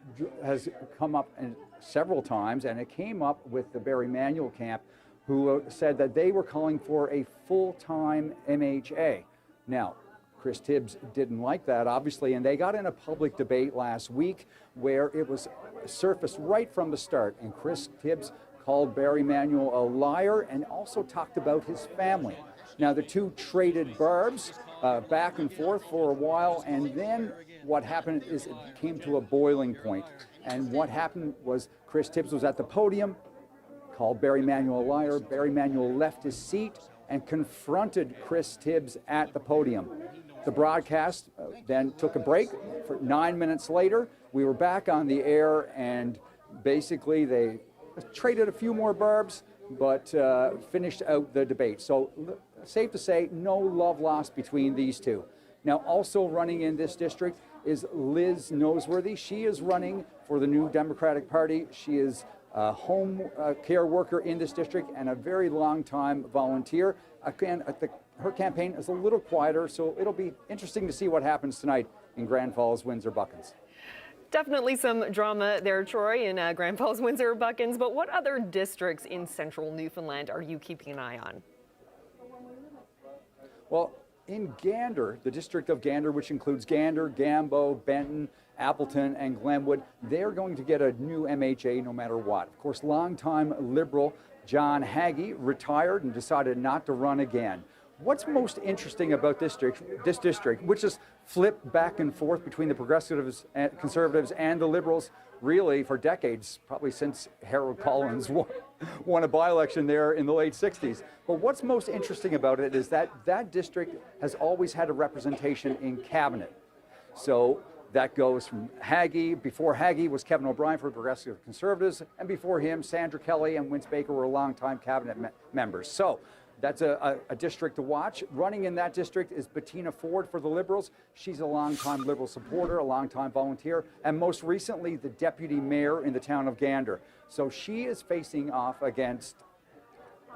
has come up several times, and it came up with the Barry Manuel camp, who said that they were calling for a full-time MHA. Now, Chris Tibbs didn't like that, obviously, and they got in a public debate last week where it was surfaced right from the start, and Chris Tibbs called Barry Manuel a liar and also talked about his family. Now, the two traded barbs back and forth for a while, and then what happened is it came to a boiling point. And what happened was Chris Tibbs was at the podium, called Barry Manuel a liar. Barry Manuel left his seat and confronted Chris Tibbs at the podium. The broadcast then took a break. For 9 minutes later, we were back on the air, and basically they traded a few more barbs, but finished out the debate. So safe to say, no love lost between these two. Now, also running in this district is Liz Noseworthy. She is running for the New Democratic Party. She is a home care worker in this district and a very long-time volunteer. Again, her campaign is a little quieter, so it'll be interesting to see what happens tonight in Grand Falls, Windsor, Buckins. Definitely some drama there, Troy, in Grand Falls, Windsor, Buckins. But what other districts in central Newfoundland are you keeping an eye on? Well, in Gander, the district of Gander, which includes Gander, Gambo, Benton, Appleton, and Glenwood, they're going to get a new MHA no matter what. Of course, longtime Liberal John Haggie retired and decided not to run again. What's most interesting about this district, which is flipped back and forth between the Progressives, and Conservatives, and the Liberals, really for decades, probably since Harold Collins won a by-election there in the late 60s. But what's most interesting about it is that that district has always had a representation in cabinet. So that goes from Haggie. Before Haggie was Kevin O'Brien for Progressive Conservatives, and before him, Sandra Kelly and Vince Baker were longtime cabinet members. So that's a district to watch. Running in that district is Bettina Ford for the Liberals. She's a longtime Liberal supporter, a longtime volunteer, and most recently the deputy mayor in the town of Gander. So she is facing off against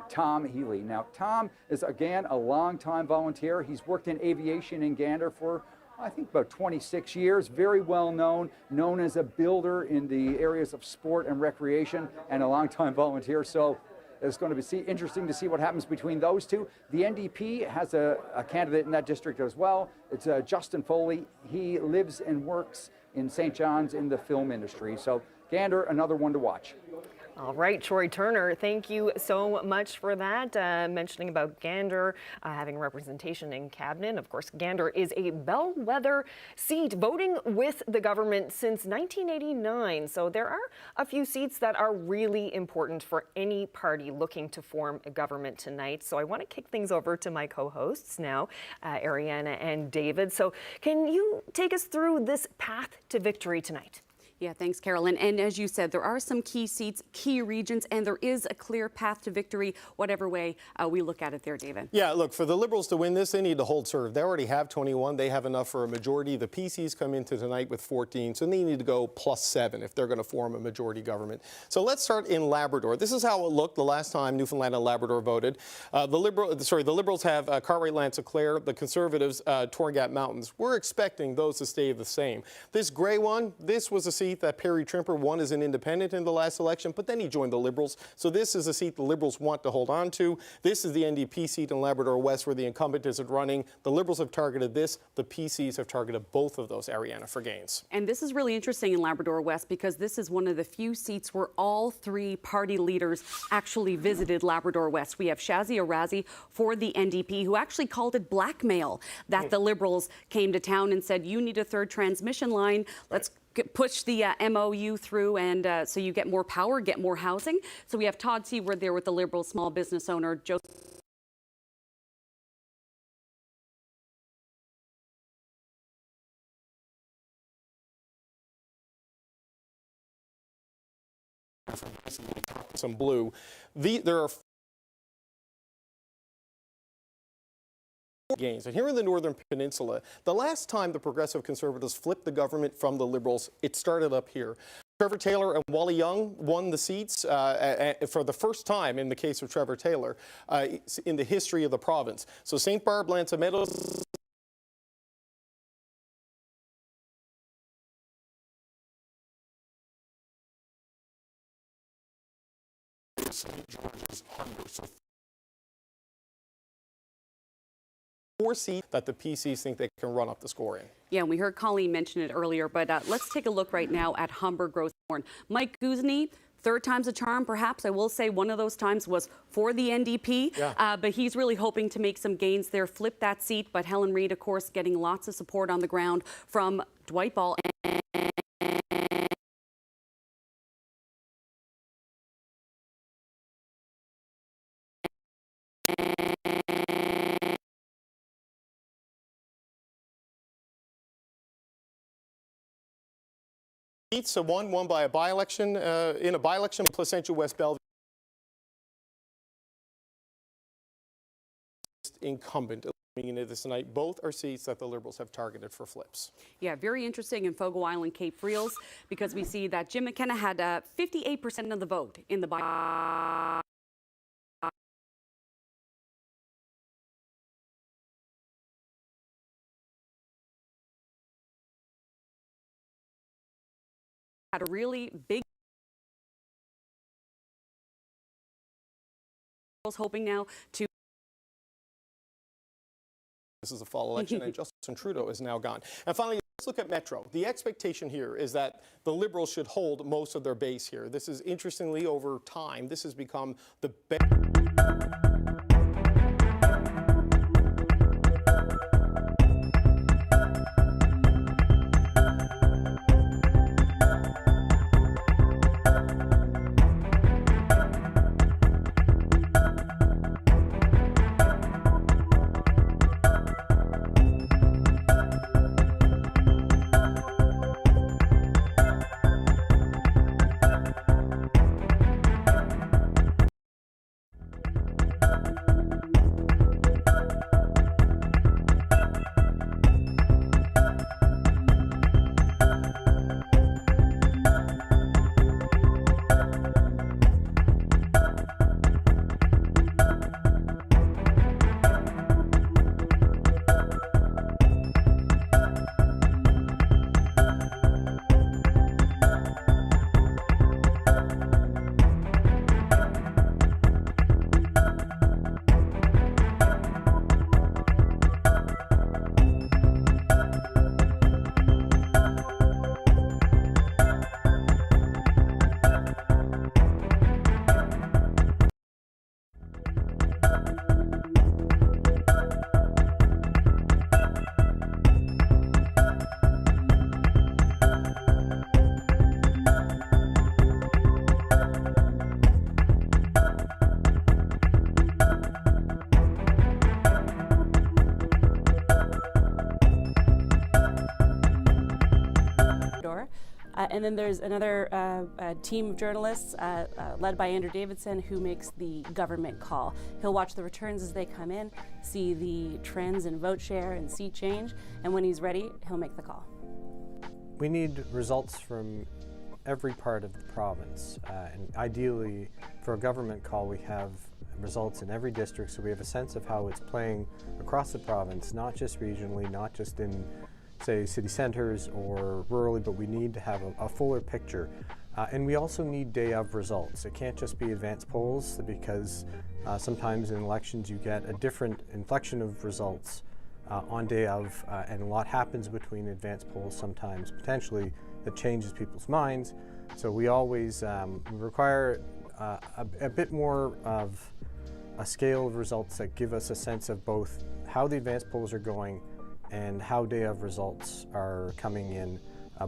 Tom Healy. Now, Tom is, again, a longtime volunteer. He's worked in aviation in Gander for, I think, about 26 years, very well known as a builder in the areas of sport and recreation, and a longtime volunteer. So It's going to be interesting to see what happens between those two. The NDP has a candidate in that district as well. It's Justin Foley. He lives and works in St. John's in the film industry. So Gander, another one to watch. All right, Troy Turner, thank you so much for that. Mentioning about Gander having representation in cabinet. Of course, Gander is a bellwether seat, voting with the government since 1989. So there are a few seats that are really important for any party looking to form a government tonight. So I want to kick things over to my co-hosts now, Ariana and David. So can you take us through this path to victory tonight? Yeah, thanks, Carolyn. And as you said, there are some key seats, key regions, and there is a clear path to victory, whatever way we look at it there, David. Yeah, look, for the Liberals to win this, they need to hold serve. They already have 21. They have enough for a majority. The PCs come into tonight with 14, so they need to go +7 if they're going to form a majority government. So let's start in Labrador. This is how it looked the last time Newfoundland and Labrador voted. The Liberals have Cartwright, Lanse-Claire. The Conservatives, Torngat Mountains. We're expecting those to stay the same. This gray one, this was a seat that Perry Trimper won as an independent in the last election, but then he joined the Liberals. So this is a seat the Liberals want to hold on to. This is the NDP seat in Labrador West where the incumbent isn't running. The Liberals have targeted this. The PCs have targeted both of those, Ariana, for gains. And this is really interesting in Labrador West because this is one of the few seats where all three party leaders actually visited Labrador West. We have Shazia Razi for the NDP, who actually called it blackmail that the Liberals came to town and said, you need a third transmission line. Let's push the MOU through, and so you get more power, get more housing. So we have Todd Seaward there with the Liberal small business owner, Joe. Some blue. There are gains. And here in the Northern Peninsula, the last time the Progressive Conservatives flipped the government from the Liberals, it started up here. Trevor Taylor and Wally Young won the seats for the first time in the case of Trevor Taylor in the history of the province. So St. Barb, Lanza Meadows, St. George's, Humber. 4 seats that the PCs think they can run up the score in. Yeah, and we heard Colleen mention it earlier, but let's take a look right now at Humber, Grosthorn. Mike Guzny, third time's a charm, perhaps. I will say one of those times was for the NDP, but he's really hoping to make some gains there, flip that seat. But Helen Reid, of course, getting lots of support on the ground from Dwight Ball seats, so one won by a by-election, in a by-election, Placentia West Bellevue. Incumbent into this tonight. Both are seats that the Liberals have targeted for flips. Yeah, very interesting in Fogo Island, Cape Friels, because we see that Jim McKenna had 58% of the vote in the by. Had a really big. Hoping now to. This is a fall election, and Justin Trudeau is now gone. And finally, let's look at Metro. The expectation here is that the Liberals should hold most of their base here. This is, interestingly, over time, this has become the best. And then there's another team of journalists led by Andrew Davidson who makes the government call. He'll watch the returns as they come in, see the trends in vote share and seat change, and when he's ready, he'll make the call. We need results from every part of the province, and ideally for a government call we have results in every district so we have a sense of how it's playing across the province, not just regionally, not just in, say, city centres or rurally, but we need to have a fuller picture. And we also need day of results. It can't just be advance polls because sometimes in elections you get a different inflection of results on day of, and a lot happens between advance polls sometimes, potentially, that changes people's minds. So we always require a bit more of a scale of results that give us a sense of both how the advance polls are going and how day of results are coming in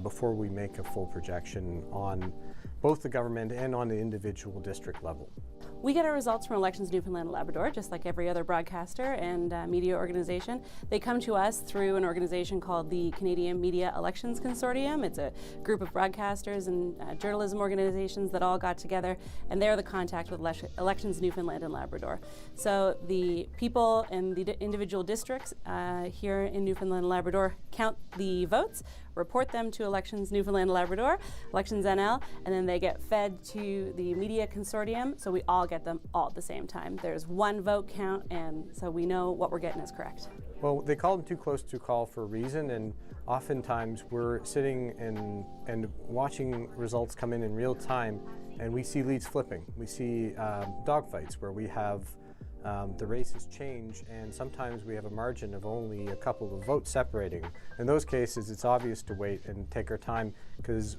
before we make a full projection on both the government and on the individual district level. We get our results from Elections Newfoundland and Labrador, just like every other broadcaster and media organization. They come to us through an organization called the Canadian Media Elections Consortium. It's a group of broadcasters and journalism organizations that all got together, and they're the contact with Elections Newfoundland and Labrador. So the people in the individual districts here in Newfoundland and Labrador count the votes, report them to Elections Newfoundland and Labrador, Elections NL, and then they get fed to the media consortium, so we all get them all at the same time. There's one vote count, and so we know what we're getting is correct. Well, they call them too close to call for a reason, and oftentimes we're sitting and watching results come in real time, and we see leads flipping. We see dogfights where we have the races change, and sometimes we have a margin of only a couple of votes separating. In those cases, it's obvious to wait and take our time because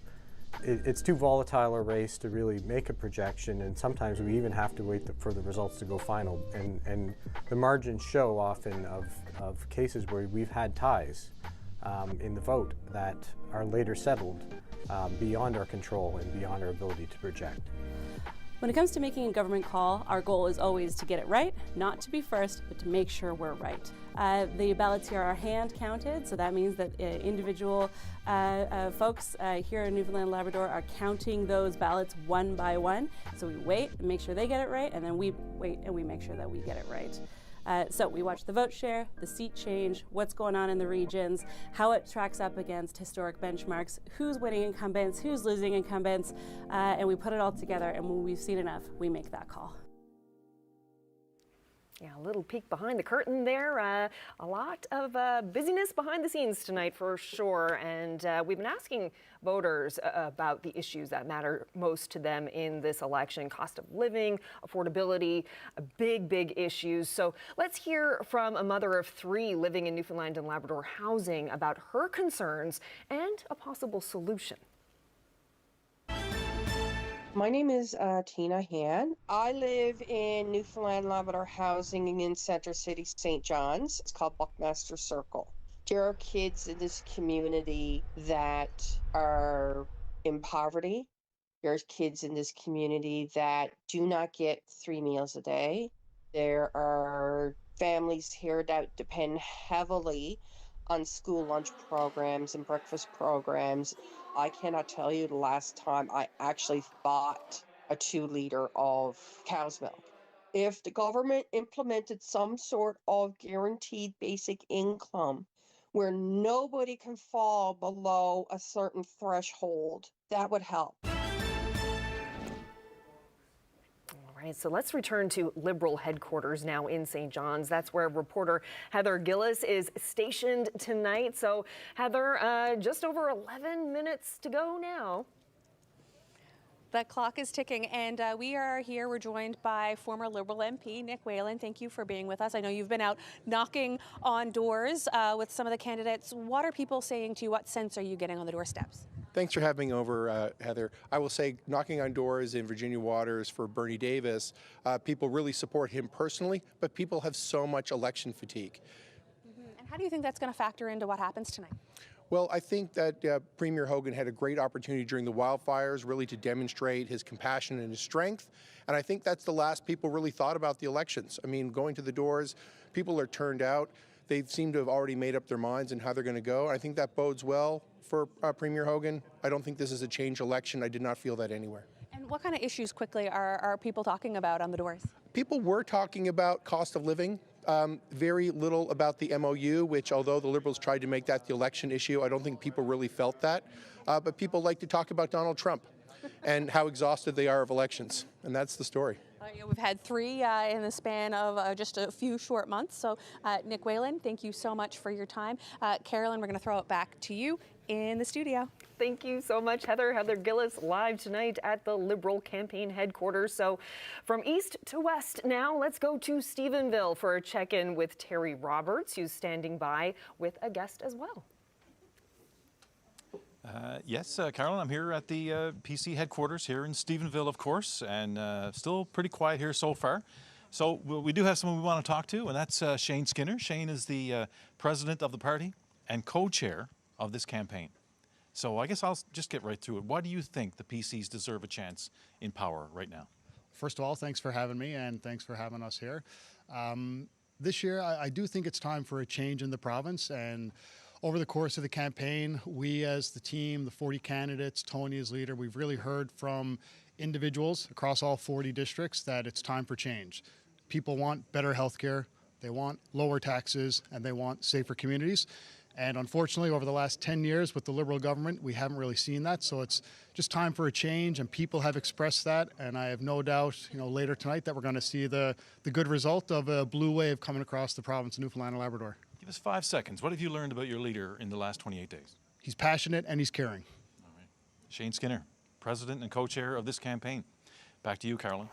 it's too volatile a race to really make a projection, and sometimes we even have to wait for the results to go final. And the margins show often of cases where we've had ties in the vote that are later settled beyond our control and beyond our ability to project. When it comes to making a government call, our goal is always to get it right, not to be first, but to make sure we're right. The ballots here are hand counted, so that means that individual folks here in Newfoundland and Labrador are counting those ballots one by one. So we wait and make sure they get it right, and then we wait and we make sure that we get it right. So we watch the vote share, the seat change, what's going on in the regions, how it tracks up against historic benchmarks, who's winning incumbents, who's losing incumbents, and we put it all together, and when we've seen enough, we make that call. Yeah, a little peek behind the curtain there. A lot of busyness behind the scenes tonight for sure. And we've been asking voters about the issues that matter most to them in this election. Cost of living, affordability, big issues. So let's hear from a mother of three living in Newfoundland and Labrador housing about her concerns and a possible solution. My name is Tina Han. I live in Newfoundland Labrador housing in Center City, St. John's. It's called Buckmaster Circle. There are kids in this community that are in poverty. There's kids in this community that do not get 3 meals a day. There are families here that depend heavily on school lunch programs and breakfast programs. I cannot tell you the last time I actually bought a 2-liter of cow's milk. If the government implemented some sort of guaranteed basic income where nobody can fall below a certain threshold, that would help. All right, so let's return to Liberal headquarters now in St. John's. That's where reporter Heather Gillis is stationed tonight. So Heather, just over 11 minutes to go now. The clock is ticking, and we are here. We're joined by former Liberal MP Nick Whalen. Thank you for being with us. I know you've been out knocking on doors with some of the candidates. What are people saying to you? What sense are you getting on the doorsteps? Thanks for having me over, Heather. I will say knocking on doors in Virginia Waters for Bernie Davis, people really support him personally, but people have so much election fatigue. And how do you think that's going to factor into what happens tonight? Well, I think that Premier Hogan had a great opportunity during the wildfires really to demonstrate his compassion and his strength. And I think that's the last people really thought about the elections. I mean, going to the doors, people are turned out. They seem to have already made up their minds on how they're going to go. I think that bodes well for Premier Hogan. I don't think this is a change election. I did not feel that anywhere. And what kind of issues quickly are people talking about on the doors? People were talking about cost of living. Very little about the MOU, which although the Liberals tried to make that the election issue, I don't think people really felt that. But people like to talk about Donald Trump and how exhausted they are of elections. And that's the story. We've had 3 in the span of just a few short months. So Nick Whalen, thank you so much for your time. Carolyn, we're going to throw it back to you in the studio. Thank you so much, Heather. Heather Gillis live tonight at the Liberal campaign headquarters. So from east to west now, let's go to Stephenville for a check-in with Terry Roberts, who's standing by with a guest as well. Yes, Carolyn, I'm here at the PC headquarters here in Stephenville, of course, and still pretty quiet here so far. So we do have someone we want to talk to, and that's Shane Skinner. Shane is the president of the party and co-chair of this campaign. So I guess I'll just get right to it. Why do you think the PCs deserve a chance in power right now? First of all, thanks for having me, and thanks for having us here. This year, I do think it's time for a change in the province, and over the course of the campaign, we as the team, the 40 candidates, Tony as leader, we've really heard from individuals across all 40 districts that it's time for change. People want better health care, they want lower taxes, and they want safer communities. And unfortunately, over the last 10 years with the Liberal government, we haven't really seen that. So it's just time for a change, and people have expressed that. And I have no doubt, later tonight that we're going to see the good result of a blue wave coming across the province of Newfoundland and Labrador. Give us 5 seconds. What have you learned about your leader in the last 28 days? He's passionate and he's caring. All right. Shane Skinner, president and co-chair of this campaign. Back to you, Carolyn.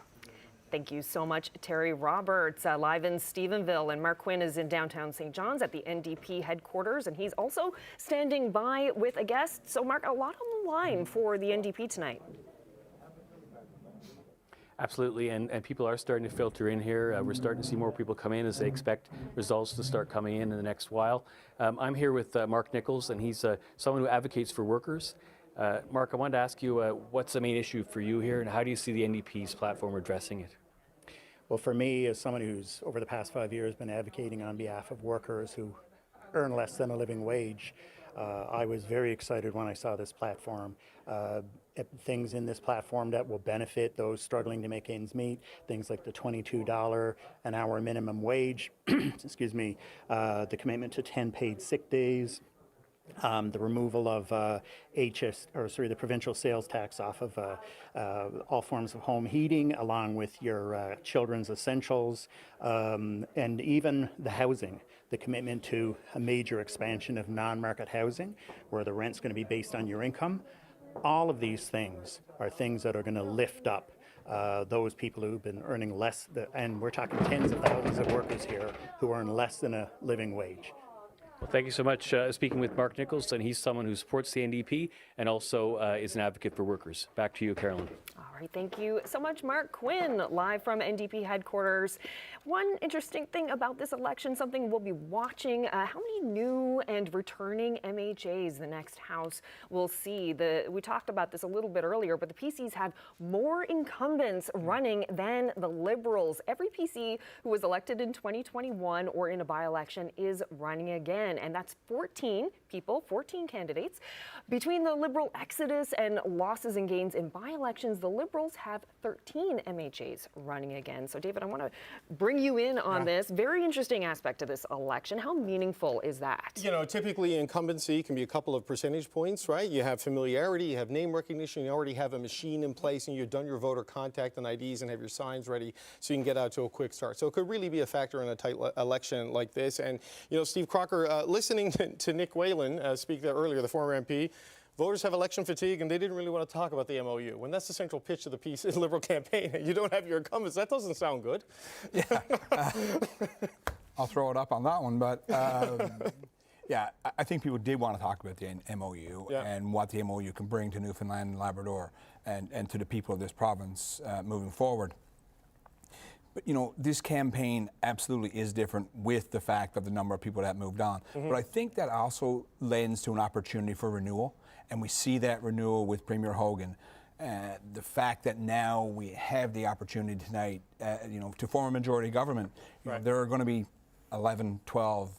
Thank you so much, Terry Roberts, live in Stephenville. And Mark Quinn is in downtown St. John's at the NDP headquarters, and he's also standing by with a guest. So, Mark, a lot on the line for the NDP tonight. Absolutely, and people are starting to filter in here. We're starting to see more people come in as they expect results to start coming in the next while. I'm here with Mark Nichols, and he's someone who advocates for workers. Mark, I wanted to ask you, what's the main issue for you here, and how do you see the NDP's platform addressing it? Well, for me, as someone who's over the past 5 years been advocating on behalf of workers who earn less than a living wage, I was very excited when I saw this platform. Things in this platform that will benefit those struggling to make ends meet, things like the $22 an hour minimum wage, excuse me, the commitment to 10 paid sick days, the removal of the provincial sales tax off of all forms of home heating, along with your children's essentials, and even the housing. The commitment to a major expansion of non-market housing, where the rent's going to be based on your income. All of these things are things that are going to lift up those people who've been earning less, and we're talking tens of thousands of workers here who earn less than a living wage. Well, thank you so much. Speaking with Mark Nichols, and he's someone who supports the NDP and also is an advocate for workers. Back to you, Carolyn. All right, thank you so much, Mark Quinn, live from NDP headquarters. One interesting thing about this election, something we'll be watching, how many new and returning MHAs the next House will see. We talked about this a little bit earlier, but the PCs have more incumbents running than the Liberals. Every PC who was elected in 2021 or in a by-election is running again. And that's 14 people, 14 candidates. Between the Liberal exodus and losses and gains in by-elections, the Liberals have 13 MHAs running again. So, David, I want to bring you in on this. Very interesting aspect of this election. How meaningful is that? Typically incumbency can be a couple of percentage points, right? You have familiarity, you have name recognition, you already have a machine in place, and you've done your voter contact and IDs and have your signs ready so you can get out to a quick start. So it could really be a factor in a tight election like this. And, Steve Crocker, listening to Nick Whalen speak there earlier, the former MP, voters have election fatigue and they didn't really want to talk about the MOU. When that's the central pitch of the Liberal campaign, you don't have your incumbents, that doesn't sound good. Yeah. I'll throw it up on that one, but yeah, I think people did want to talk about the MOU and what the MOU can bring to Newfoundland and Labrador and to the people of this province moving forward. But, this campaign absolutely is different with the fact of the number of people that moved on. But I think that also lends to an opportunity for renewal, and we see that renewal with Premier Hogan. The fact that now we have the opportunity tonight, to form a majority government, there are going to be 11, 12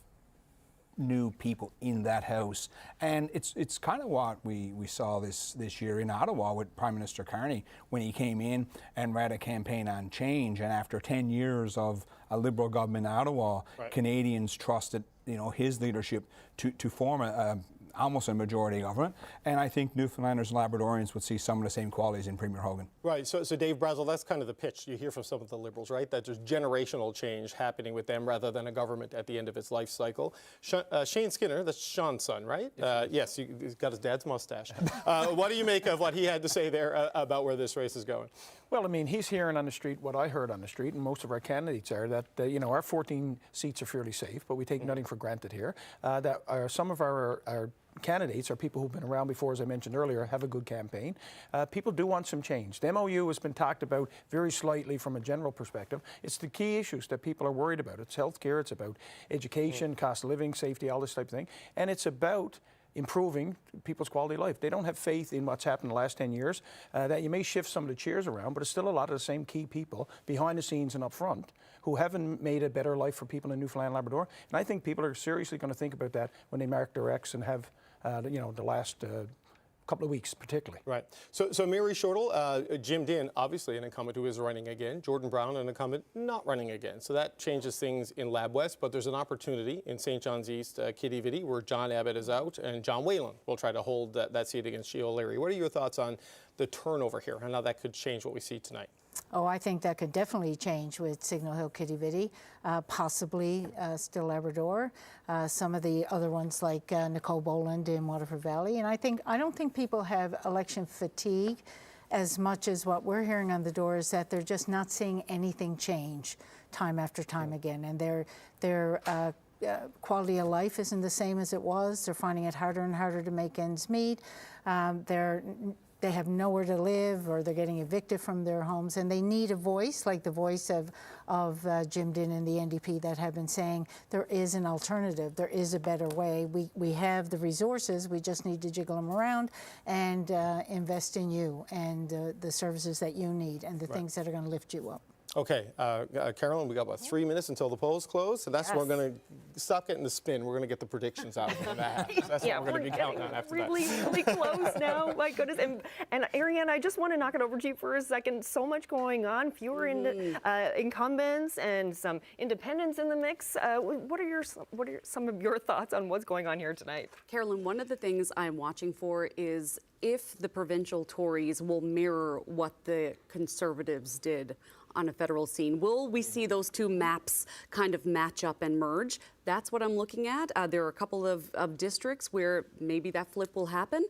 new people in that House. And it's kind of what we saw this year in Ottawa with Prime Minister Carney when he came in and ran a campaign on change. And after 10 years of a Liberal government in Ottawa, Canadians trusted his leadership to form almost a majority government, and I think Newfoundlanders and Labradorians would see some of the same qualities in Premier Hogan. Right, so Dave Brazel, that's kind of the pitch you hear from some of the Liberals, right? That there's generational change happening with them rather than a government at the end of its life cycle. Shane Skinner, that's Sean's son, right? Yes, he's got his dad's mustache. What do you make of what he had to say there about where this race is going? Well, I mean, he's hearing on the street what I heard on the street, and most of our candidates are that, our 14 seats are fairly safe, but we take nothing for granted here. That some of our candidates are people who've been around before, as I mentioned earlier, have a good campaign. People do want some change. The MOU has been talked about very slightly from a general perspective. It's the key issues that people are worried about. It's healthcare, it's about education, cost of living, safety, all this type of thing. And it's about improving people's quality of life. They don't have faith in what's happened in the last 10 years, that you may shift some of the chairs around, but it's still a lot of the same key people behind the scenes and up front who haven't made a better life for people in Newfoundland and Labrador. And I think people are seriously going to think about that when they mark their X and have, the last couple of weeks particularly. Right. So Mary Shortle, Jim Dinn, obviously an incumbent who is running again. Jordan Brown, an incumbent not running again. So that changes things in Lab West, but there's an opportunity in St. John's East, Kitty Vitty, where John Abbott is out, and John Whalen will try to hold that seat against Sheila O'Leary. What are your thoughts on the turnover here and how that could change what we see tonight? Oh, I think that could definitely change with Signal Hill, Kitty Vitty, possibly still Labrador, some of the other ones like Nicole Boland in Waterford Valley. And I don't think people have election fatigue as much as what we're hearing on the door is that they're just not seeing anything change time after time again. And their quality of life isn't the same as it was. They're finding it harder and harder to make ends meet. They have nowhere to live, or they're getting evicted from their homes, and they need a voice, like the voice of Jim Dinn and the NDP that have been saying there is an alternative, there is a better way. We have the resources, we just need to jiggle them around and invest in you and the services that you need and the things that are going to lift you up. Okay, Carolyn, we got about 3 minutes until the polls close, and that's when we're going to stop getting the spin. We're going to get the predictions out when that happens. That's what we're going to be counting on after really, that. Really close now. My goodness. And Ariane, I just want to knock it over to you for a second. So much going on. Fewer incumbents and some independents in the mix. What are some of your thoughts on what's going on here tonight? Carolyn, one of the things I'm watching for is if the provincial Tories will mirror what the Conservatives did on a federal scene. Will we see those two maps kind of match up and merge? That's what I'm looking at. There are a couple of districts where maybe that flip will happen.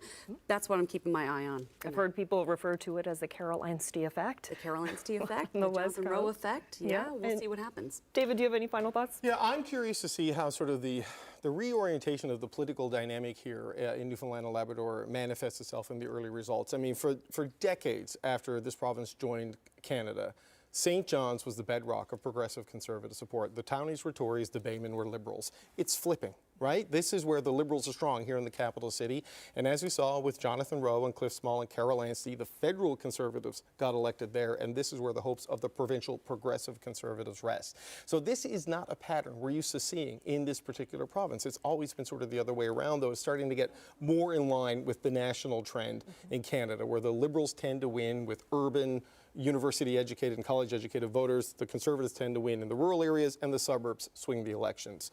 That's what I'm keeping my eye on. I've heard people refer to it as the Carol Anstey effect. The Carol Anstey effect, the Johnson Rowe effect. Yeah, we'll see what happens. David, do you have any final thoughts? Yeah, I'm curious to see how sort of the reorientation of the political dynamic here in Newfoundland and Labrador manifests itself in the early results. I mean, for decades after this province joined Canada, St. John's was the bedrock of progressive conservative support. The Townies were Tories, the Baymen were Liberals. It's flipping, right? This is where the Liberals are strong here in the capital city. And as we saw with Jonathan Rowe and Cliff Small and Carol Anstey, the federal Conservatives got elected there, and this is where the hopes of the provincial progressive Conservatives rest. So this is not a pattern we're used to seeing in this particular province. It's always been sort of the other way around, though. It's starting to get more in line with the national trend in Canada, where the Liberals tend to win with urban, university-educated and college-educated voters. The Conservatives tend to win in the rural areas, and the suburbs swing the elections.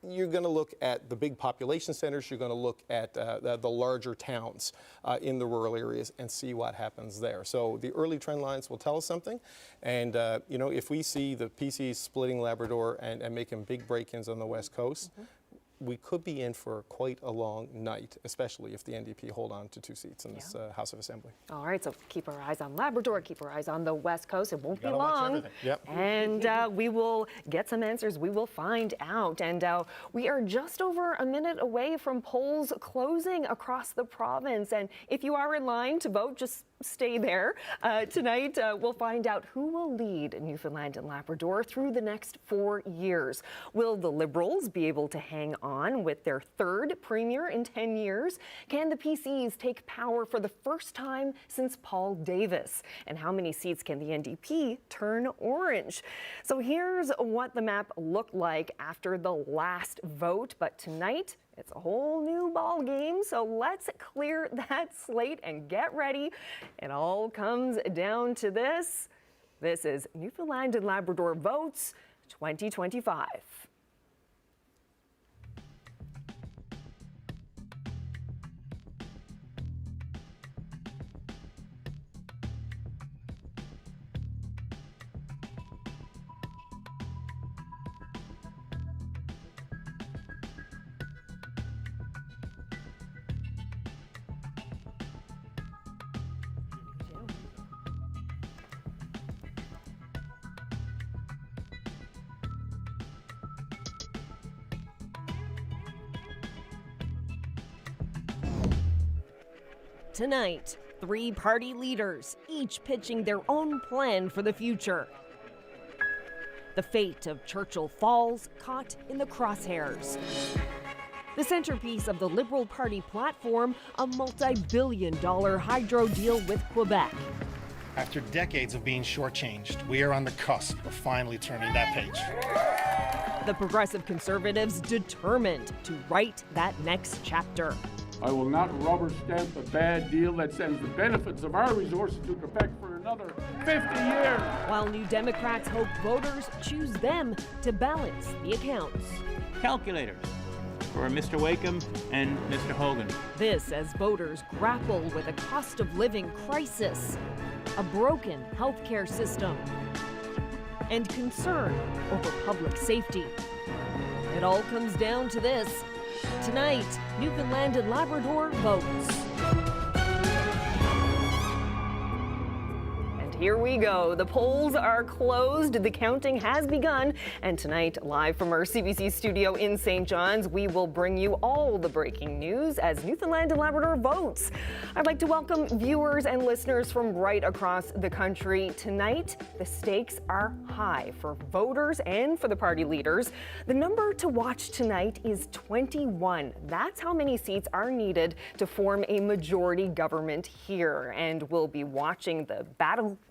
You're going to look at the big population centers. You're going to look at the larger towns in the rural areas and see what happens there. So the early trend lines will tell us something. And, if we see the PCs splitting Labrador and making big break-ins on the West Coast, we could be in for quite a long night, especially if the NDP hold on to 2 seats in this House of Assembly. All right, so keep our eyes on Labrador, keep our eyes on the West Coast. It won't be long. Watch everything. Yep. And we will get some answers. We will find out. And we are just over a minute away from polls closing across the province. And if you are in line to vote, just stay there. Tonight, we'll find out who will lead Newfoundland and Labrador through the next 4 years. Will the Liberals be able to hang on with their third premier in 10 years? Can the PCs take power for the first time since Paul Davis? And how many seats can the NDP turn orange? So here's what the map looked like after the last vote. But tonight, it's a whole new ball game, so let's clear that slate and get ready. It all comes down to this. This is Newfoundland and Labrador Votes 2025. Tonight, 3 party leaders, each pitching their own plan for the future. The fate of Churchill Falls caught in the crosshairs. The centerpiece of the Liberal Party platform, a multi-billion-dollar hydro deal with Quebec. After decades of being shortchanged, we are on the cusp of finally turning that page. The Progressive Conservatives determined to write that next chapter. I will not rubber stamp a bad deal that sends the benefits of our resources to Quebec for another 50 years. While New Democrats hope voters choose them to balance the accounts. Calculators for Mr. Wakeham and Mr. Hogan. This as voters grapple with a cost of living crisis, a broken healthcare system, and concern over public safety. It all comes down to this. Tonight, Newfoundland and Labrador votes. Here we go. The polls are closed. The counting has begun. And tonight, live from our CBC studio in St. John's, we will bring you all the breaking news as Newfoundland and Labrador votes. I'd like to welcome viewers and listeners from right across the country. Tonight, the stakes are high for voters and for the party leaders. The number to watch tonight is 21. That's how many seats are needed to form a majority government here. And we'll be watching the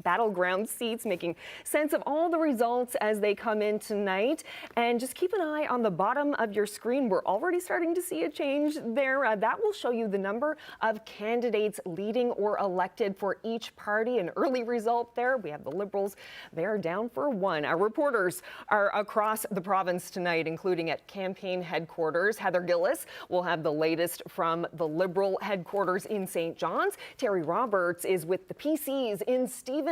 battleground seats, making sense of all the results as they come in tonight. And just keep an eye on the bottom of your screen. We're already starting to see a change there. That will show you the number of candidates leading or elected for each party. An early result there. We have the Liberals. They're down for 1. Our reporters are across the province tonight, including at campaign headquarters. Heather Gillis will have the latest from the Liberal headquarters in St. John's. Terry Roberts is with the PCs in Stephenville.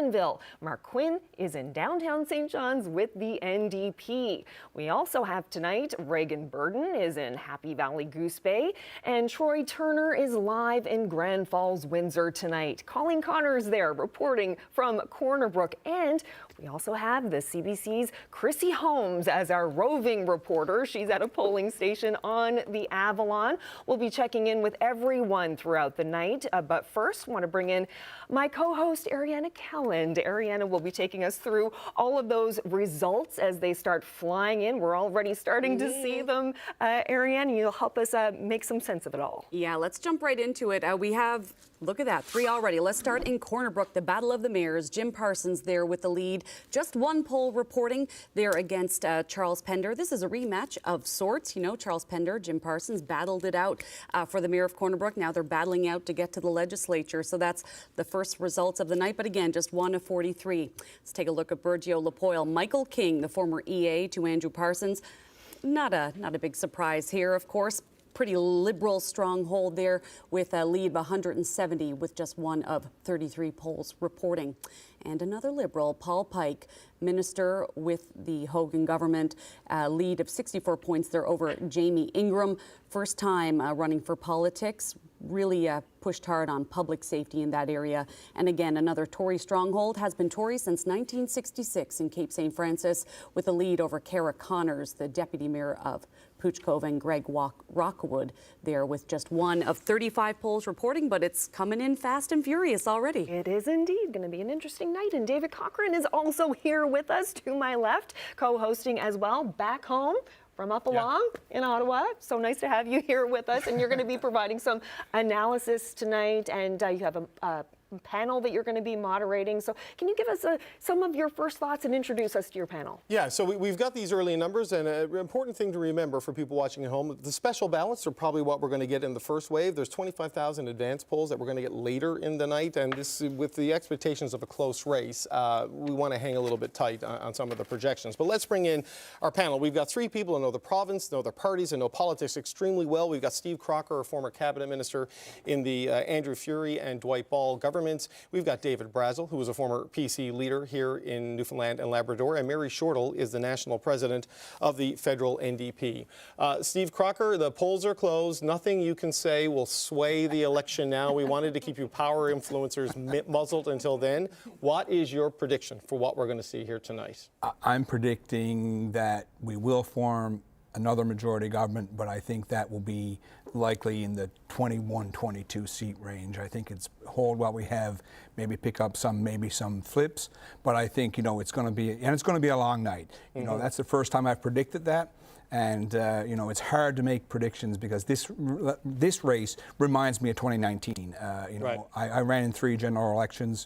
Mark Quinn is in downtown St. John's with the NDP. We also have tonight Reagan Burden is in Happy Valley Goose Bay, and Troy Turner is live in Grand Falls, Windsor tonight. Colleen Connors there reporting from Corner Brook, and we also have the CBC's Chrissy Holmes as our roving reporter. She's at a polling station on the Avalon. We'll be checking in with everyone throughout the night, but first want to bring in my co-host Ariana Kelland. Ariana will be taking us through all of those results as they start flying in. We're already starting to see them. Ariana, you'll help us make some sense of it all. Yeah, let's jump right into it. We have, look at that, 3 already. Let's start in Corner Brook, the Battle of the Mayors. Jim Parsons there with the lead. Just 1 poll reporting there against Charles Pender. This is a rematch of sorts. You know, Charles Pender, Jim Parsons battled it out for the mayor of Corner Brook. Now they're battling out to get to the legislature. So that's the first results of the night. But again, just 1 of 43. Let's take a look at Burgeo Lapoille. Michael King, the former EA to Andrew Parsons. Not a big surprise here, of course. Pretty Liberal stronghold there with a lead of 170 with just 1 of 33 polls reporting. And another Liberal, Paul Pike, minister with the Hogan government, lead of 64 points there over Jamie Ingram. First time running for politics, really pushed hard on public safety in that area. And again, another Tory stronghold, has been Tory since 1966 in Cape St. Francis with a lead over Cara Connors, the deputy mayor of Puchkova and Greg Rockwood there with just one of 35 polls reporting, but it's coming in fast and furious already. It is indeed going to be an interesting night, and David Cochran is also here with us to my left, co-hosting as well, back home from up along in Ottawa. So nice to have you here with us, and you're going to be providing some analysis tonight, and you have a panel that you're going to be moderating. So can you give us some of your first thoughts and introduce us to your panel? Yeah, so we've got these early numbers, and an important thing to remember for people watching at home, the special ballots are probably what we're going to get in the first wave. There's 25,000 advance polls that we're going to get later in the night, and this, with the expectations of a close race, we want to hang a little bit tight on some of the projections. But let's bring in our panel. We've got three people who know the province, know their parties, and know politics extremely well. We've got Steve Crocker, a former cabinet minister in the Andrew Furey and Dwight Ball governments. We've got David Brazel, who was a former PC leader here in Newfoundland and Labrador, and Mary Shortall is the national president of the federal NDP. Steve Crocker, the polls are closed. Nothing you can say will sway the election now. We wanted to keep you power influencers muzzled until then. What is your prediction for what we're going to see here tonight? I'm predicting that we will form another majority government, but I think that will be likely in the 21-22 seat range. I think it's hold what we have, maybe pick up some, maybe some flips, but I think, you know, it's going to be, and it's going to be a long night. You know, that's the first time I've predicted that. And, you know, it's hard to make predictions because this race reminds me of 2019. You know, I ran in 3 general elections.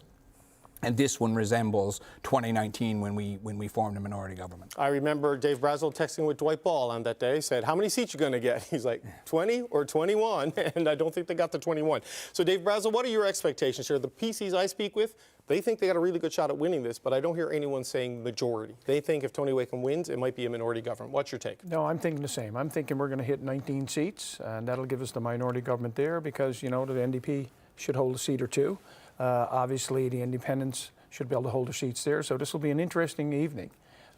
And this one resembles 2019 when we formed a minority government. I remember Dave Brazel texting with Dwight Ball on that day, said, how many seats you going to get? He's like, 20 or 21? And I don't think they got the 21. So Dave Brazel, what are your expectations here? The PCs I speak with, they think they got a really good shot at winning this, but I don't hear anyone saying majority. They think if Tony Wakeham wins, it might be a minority government. What's your take? No, I'm thinking the same. I'm thinking we're going to hit 19 seats, and that'll give us the minority government there because, you know, the NDP should hold a seat or two. Obviously, the independents should be able to hold their seats there, so this will be an interesting evening.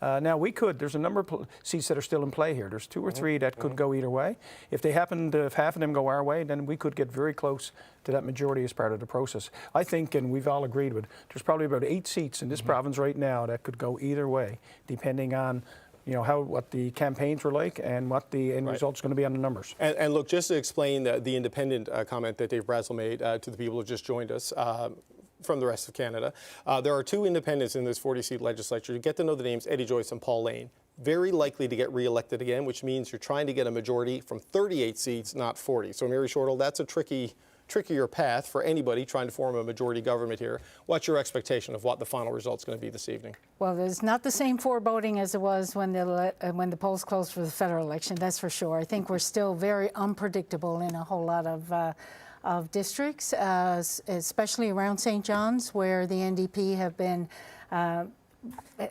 Now, there's a number of seats that are still in play here. There's 2 or 3 that could go either way. If they happen to, if half of them go our way, then we could get very close to that majority as part of the process. I think, and we've all agreed with, there's probably about 8 seats in this province right now that could go either way, depending on what the campaigns were like and what the end result's going to be on the numbers. And look, just to explain the independent comment that Dave Brazel made to the people who just joined us from the rest of Canada, there are 2 independents in this 40-seat legislature. You get to know the names Eddie Joyce and Paul Lane. Very likely to get re-elected again, which means you're trying to get a majority from 38 seats, not 40. So Mary Shortall, that's a trickier path for anybody trying to form a majority government here. What's your expectation of what the final result's going to be this evening? Well, there's not the same foreboding as it was when the polls closed for the federal election, that's for sure. I think we're still very unpredictable in a whole lot of districts, especially around St. John's, where the NDP have been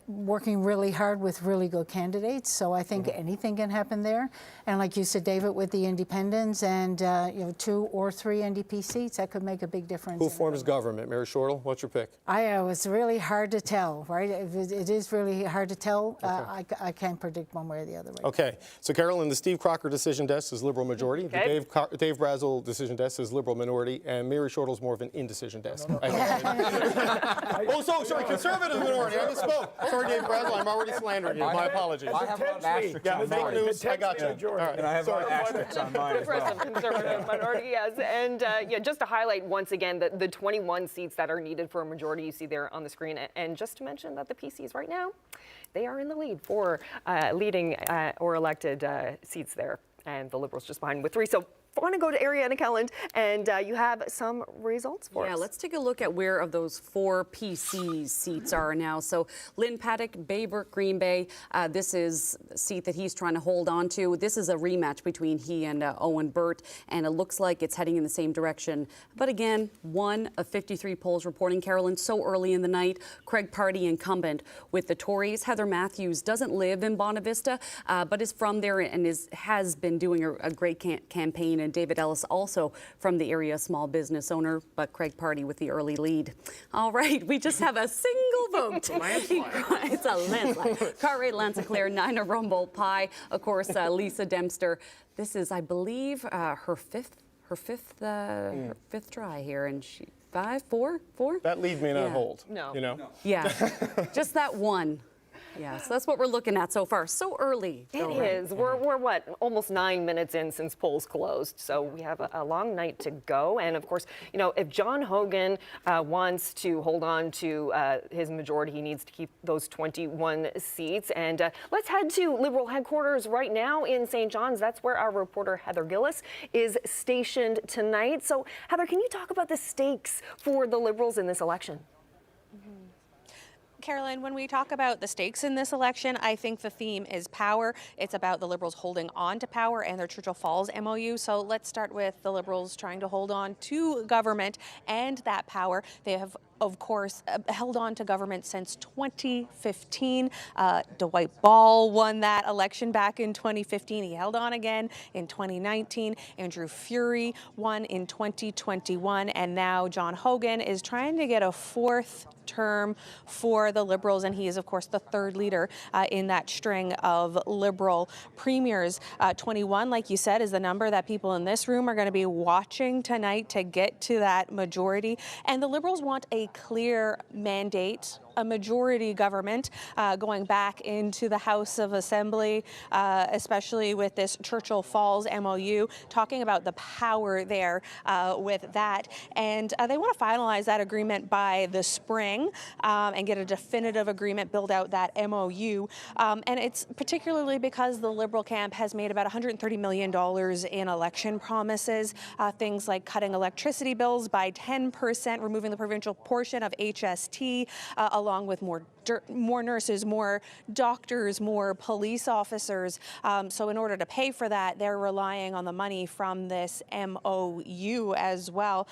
working really hard with really good candidates. So I think anything can happen there. And like you said, David, with the independents and 2 or 3 NDP seats, that could make a big difference. Who forms government? Mary Shortall, what's your pick? It's really hard to tell, right? It is really hard to tell. I can't predict one way or the other. Right Okay, so Carolyn, the Steve Crocker decision desk is Liberal majority. Okay. The Dave Brazel decision desk is Liberal minority, and Mary Shortall's more of an indecision desk. Sorry, Conservative minority. I misspoke. Sorry, Dave Brazel, I'm already slandering you. My apologies. I have an asterisk on fake mine. news. I got you. All right. And I have an asterisk on mine as well. Conservative minority, yes. And just to highlight once again the 21 seats that are needed for a majority you see there on the screen. And just to mention that the PCs right now, they are in the lead for leading or elected seats there. And the Liberals just behind with 3. So I want to go to Ariana Kelland, and you have some results for us. Yeah, let's take a look at where of those 4 PC seats are now. So Lynn Paddock, Baybrook, Green Bay, this is a seat that he's trying to hold on to. This is a rematch between he and Owen Burt, and it looks like it's heading in the same direction. But again, 1 of 53 polls reporting Carolyn so early in the night. Craig Party incumbent with the Tories. Heather Matthews doesn't live in Bonavista, but is from there and has been doing a great campaign. And David Ellis, also from the area, small business owner, but Craig Party with the early lead. All right, we just have a single vote. It's a landslide. Cartwright, Lanceclair, Nina Rumble, Pye, of course, Lisa Dempster. This is, I believe, her fifth try here, and she 5, 4. That lead may not hold. No. You know. Yeah, just that one. Yeah, so that's what we're looking at so far. So early. It is. We're what, almost 9 minutes in since polls closed, so we have a long night to go. And of course, you know, if John Hogan wants to hold on to his majority, he needs to keep those 21 seats. And let's head to Liberal headquarters right now in St. John's. That's where our reporter Heather Gillis is stationed tonight. So Heather, can you talk about the stakes for the Liberals in this election? Carolyn, when we talk about the stakes in this election, I think the theme is power. It's about the Liberals holding on to power and their Churchill Falls MOU. So let's start with the Liberals trying to hold on to government and that power. They have, of course, held on to government since 2015. Dwight Ball won that election back in 2015. He held on again in 2019. Andrew Furey won in 2021. And now John Hogan is trying to get a fourth term for the Liberals, and he is, of course, the third leader in that string of Liberal premiers. 21, like you said, is the number that people in this room are going to be watching tonight to get to that majority. And the Liberals want a clear mandate, a majority government going back into the House of Assembly, especially with this Churchill Falls MOU, talking about the power there with that. And they want to finalize that agreement by the spring and get a definitive agreement, build out that MOU. And it's particularly because the Liberal camp has made about $130 million in election promises, things like cutting electricity bills by 10%, removing the provincial portion of HST, along with more nurses, more doctors, more police officers. So in order to pay for that, they're relying on the money from this MOU as well.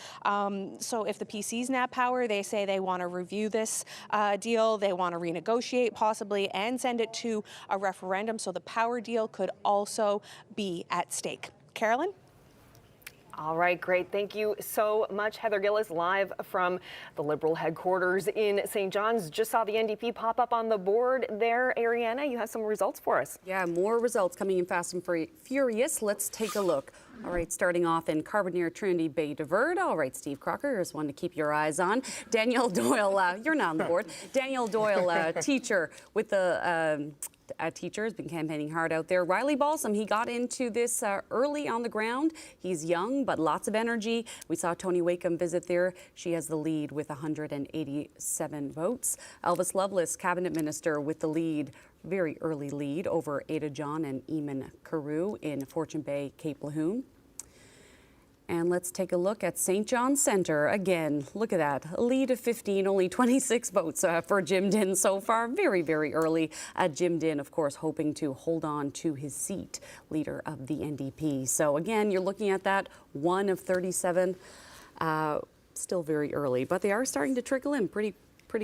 So if the PCs nab power, they say they want to review this deal, they want to renegotiate possibly and send it to a referendum. So the power deal could also be at stake. Carolyn? All right, great. Thank you so much, Heather Gillis, live from the Liberal headquarters in St. John's. Just saw the NDP pop up on the board there. Ariana, you have some results for us. Yeah, more results coming in fast and furious. Let's take a look. All right, starting off in Carbonear, Trinity Bay, Deverd. All right, Steve Crocker, here's one to keep your eyes on. Daniel Doyle, you're not on the board. Daniel Doyle, teacher with the teacher, has been campaigning hard out there. Riley Balsam, he got into this early on the ground. He's young, but lots of energy. We saw Tony Wakeham visit there. She has the lead with 187 votes. Elvis Lovelace, cabinet minister, with the lead, very early lead over Ada John and Eamon Carew in Fortune Bay, Cape Lejeune. And let's take a look at St. John's Centre. Again, look at that. A lead of 15, only 26 votes for Jim Dinn so far. Very, very early. Jim Dinn, of course, hoping to hold on to his seat, leader of the NDP. So again, you're looking at that 1 of 37. Still very early, but they are starting to trickle in pretty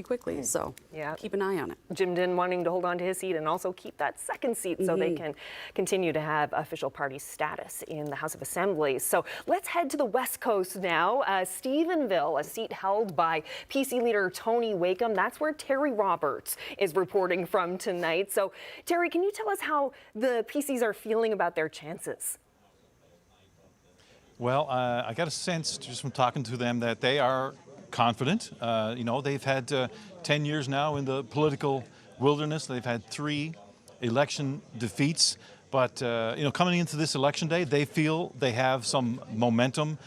quickly, so yeah, keep an eye on it. Jim Dinn wanting to hold on to his seat and also keep that second seat so they can continue to have official party status in the House of Assembly. So let's head to the West Coast now. Stephenville, a seat held by PC leader Tony Wakeham. That's where Terry Roberts is reporting from tonight. So Terry, can you tell us how the PCs are feeling about their chances? Well, I got a sense just from talking to them that they are confident. You know, they've had 10 years now in the political wilderness. They've had 3 election defeats. But, you know, coming into this election day, they feel they have some momentum.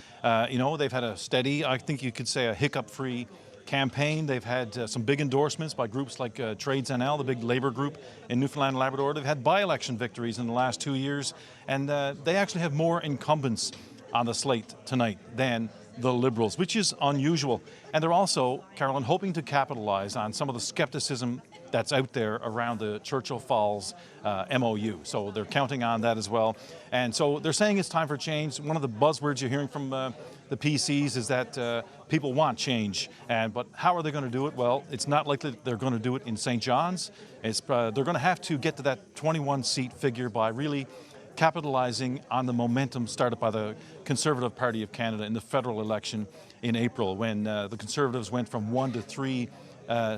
You know, they've had a steady, I think you could say, a hiccup-free campaign. They've had some big endorsements by groups like Trades NL, the big labor group in Newfoundland and Labrador. They've had by-election victories in the last 2 years. And they actually have more incumbents on the slate tonight than the Liberals, which is unusual. And they're also, Carolyn, hoping to capitalize on some of the skepticism that's out there around the Churchill Falls MOU. So they're counting on that as well. And so they're saying it's time for change. One of the buzzwords you're hearing from the PCs is that people want change. But how are they going to do it? Well, it's not likely they're going to do it in St. John's. They're going to have to get to that 21-seat figure by really capitalizing on the momentum started by the Conservative Party of Canada in the federal election in April, when the Conservatives went from 1 to 3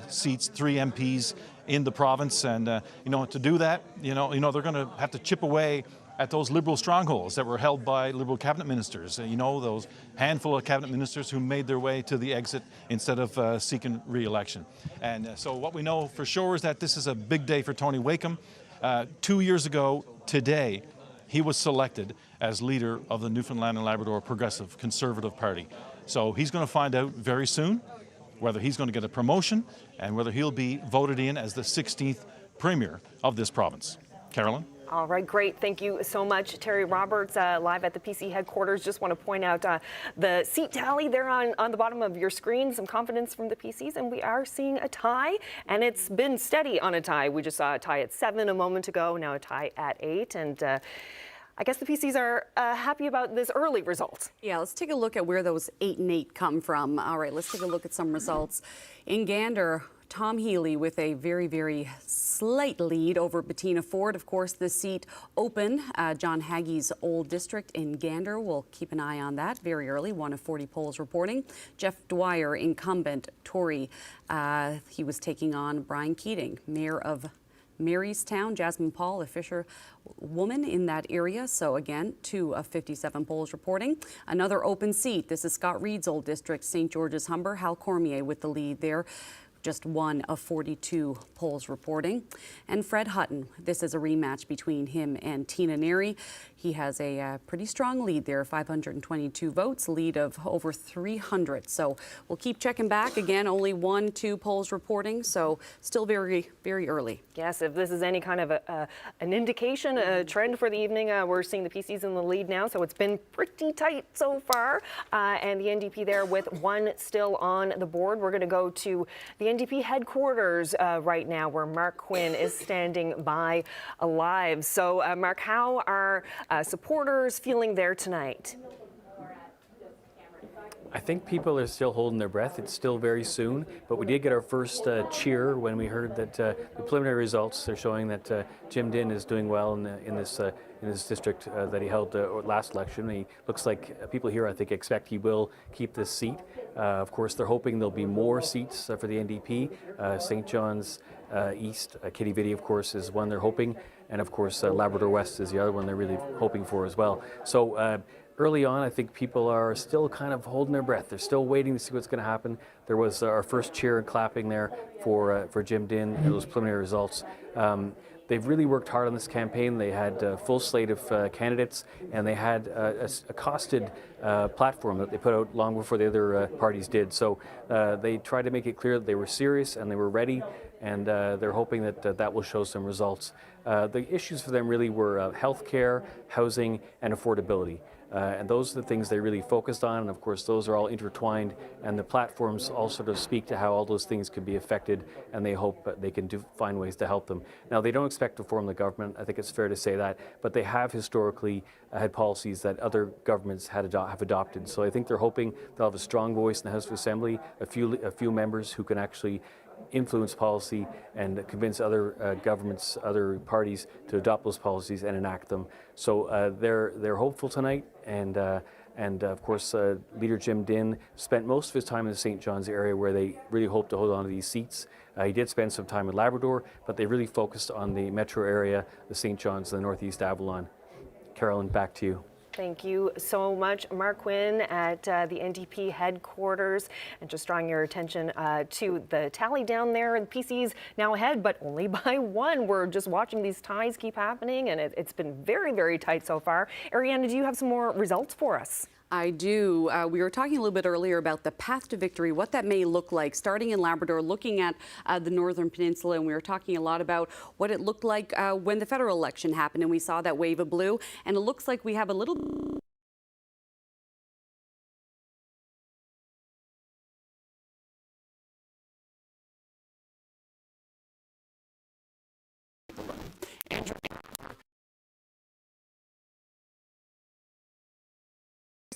seats, 3 MPs in the province. And you know, to do that, you know, they're going to have to chip away at those Liberal strongholds that were held by Liberal cabinet ministers. You know, those handful of cabinet ministers who made their way to the exit instead of seeking re-election. And so what we know for sure is that this is a big day for Tony Wakeham. 2 years ago today, he was selected as leader of the Newfoundland and Labrador Progressive Conservative Party. So he's going to find out very soon whether he's going to get a promotion and whether he'll be voted in as the 16th Premier of this province. Carolyn? All right, great. Thank you so much, Terry Roberts, live at the PC headquarters. Just want to point out the seat tally there on the bottom of your screen, some confidence from the PCs, and we are seeing a tie, and it's been steady on a tie. We just saw a tie at 7 a moment ago, now a tie at 8, and I guess the PCs are happy about this early result. Yeah, let's take a look at where those 8 and 8 come from. All right, let's take a look at some results. In Gander, Tom Healy with a very, very slight lead over Bettina Ford. Of course, the seat open, John Haggie's old district in Gander. We'll keep an eye on that very early, 1 of 40 polls reporting. Jeff Dwyer, incumbent Tory. He was taking on Brian Keating, mayor of Marystown. Jasmine Paul, a Fisher woman in that area. So again, 2 of 57 polls reporting. Another open seat. This is Scott Reed's old district, St. George's Humber. Hal Cormier with the lead there. Just 1 of 42 polls reporting. And Fred Hutton, this is a rematch between him and Tina Neri. He has a pretty strong lead there, 522 votes, lead of over 300. So we'll keep checking back. Again, only 1, 2 polls reporting, so still very, very early. Yes, if this is any kind of an indication, a trend for the evening, we're seeing the PCs in the lead now, so it's been pretty tight so far. And the NDP there with 1 still on the board. We're going to go to the NDP headquarters right now, where Mark Quinn is standing by live. So, Mark, how are supporters feeling there tonight? I think people are still holding their breath. It's still very soon, but we did get our first cheer when we heard that the preliminary results are showing that Jim Dinn is doing well in this district that he held last election. He looks like people here, I think, expect he will keep this seat. Of course, they're hoping there'll be more seats for the NDP. St. John's East, Kitty Vitty, of course, is one they're hoping, and of course, Labrador West is the other one they're really hoping for as well. So. Early on, I think people are still kind of holding their breath. They're still waiting to see what's going to happen. There was our first cheer and clapping there for Jim Dinn and those preliminary results. They've really worked hard on this campaign. They had a full slate of candidates, and they had a costed platform that they put out long before the other parties did. So they tried to make it clear that they were serious and they were ready, and they're hoping that that will show some results. The issues for them really were health care, housing, and affordability. And those are the things they really focused on, and of course those are all intertwined, and the platforms all sort of speak to how all those things could be affected, and they hope they can find ways to help them. Now, they don't expect to form the government, I think it's fair to say that, but they have historically had policies that other governments have adopted. So I think they're hoping they'll have a strong voice in the House of Assembly, a few members who can actually influence policy and convince other governments, other parties to adopt those policies and enact them. So they're hopeful tonight, and of course Leader Jim Dinn spent most of his time in the St. John's area, where they really hope to hold on to these seats. He did spend some time in Labrador, but they really focused on the metro area, the St. John's, and the Northeast Avalon. Carolyn, back to you. Thank you so much, Mark Quinn at the NDP headquarters. And just drawing your attention to the tally down there. The PC's now ahead, but only by 1. We're just watching these ties keep happening, and it's been very, very tight so far. Ariana, do you have some more results for us? I do. We were talking a little bit earlier about the path to victory, what that may look like, starting in Labrador, looking at the Northern Peninsula, and we were talking a lot about what it looked like when the federal election happened, and we saw that wave of blue, and it looks like we have a little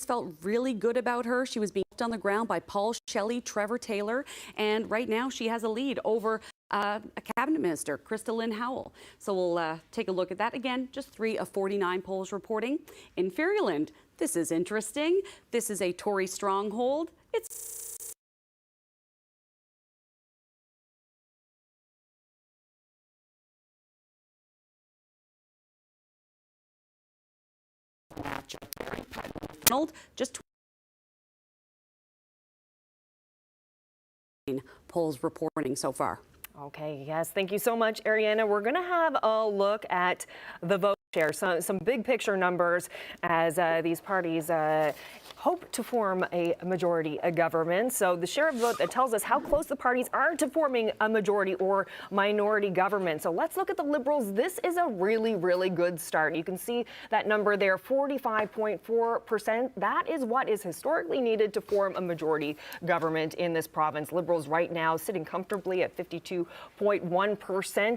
felt really good about her. She was being left on the ground by Paul Shelley, Trevor Taylor, and right now she has a lead over a cabinet minister, Krista Lynn Howell. So we'll take a look at that again. Just 3 of 49 polls reporting. In Fairyland, this is interesting. This is a Tory stronghold. It's Just polls reporting so far. Okay, yes, thank you so much, Ariana. We're going to have a look at the vote share, some big picture numbers as these parties hope to form a majority government. So the share of vote that tells us how close the parties are to forming a majority or minority government. So let's look at the Liberals. This is a really, really good start. You can see that number there, 45.4%. That is what is historically needed to form a majority government in this province. Liberals right now sitting comfortably at 52.1%.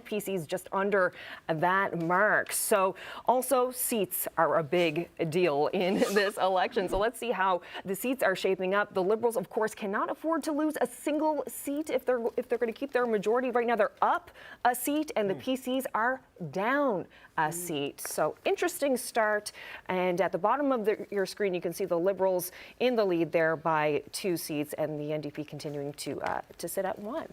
PC's just under that mark. So also seats are a big deal in this election. So let's see how the seats are shaping up. The Liberals, of course, cannot afford to lose a single seat if they're going to keep their majority. Right now, they're up a seat, and the PCs are down a seat. So interesting start. And at the bottom of your screen, you can see the Liberals in the lead there by 2 seats, and the NDP continuing to sit at 1.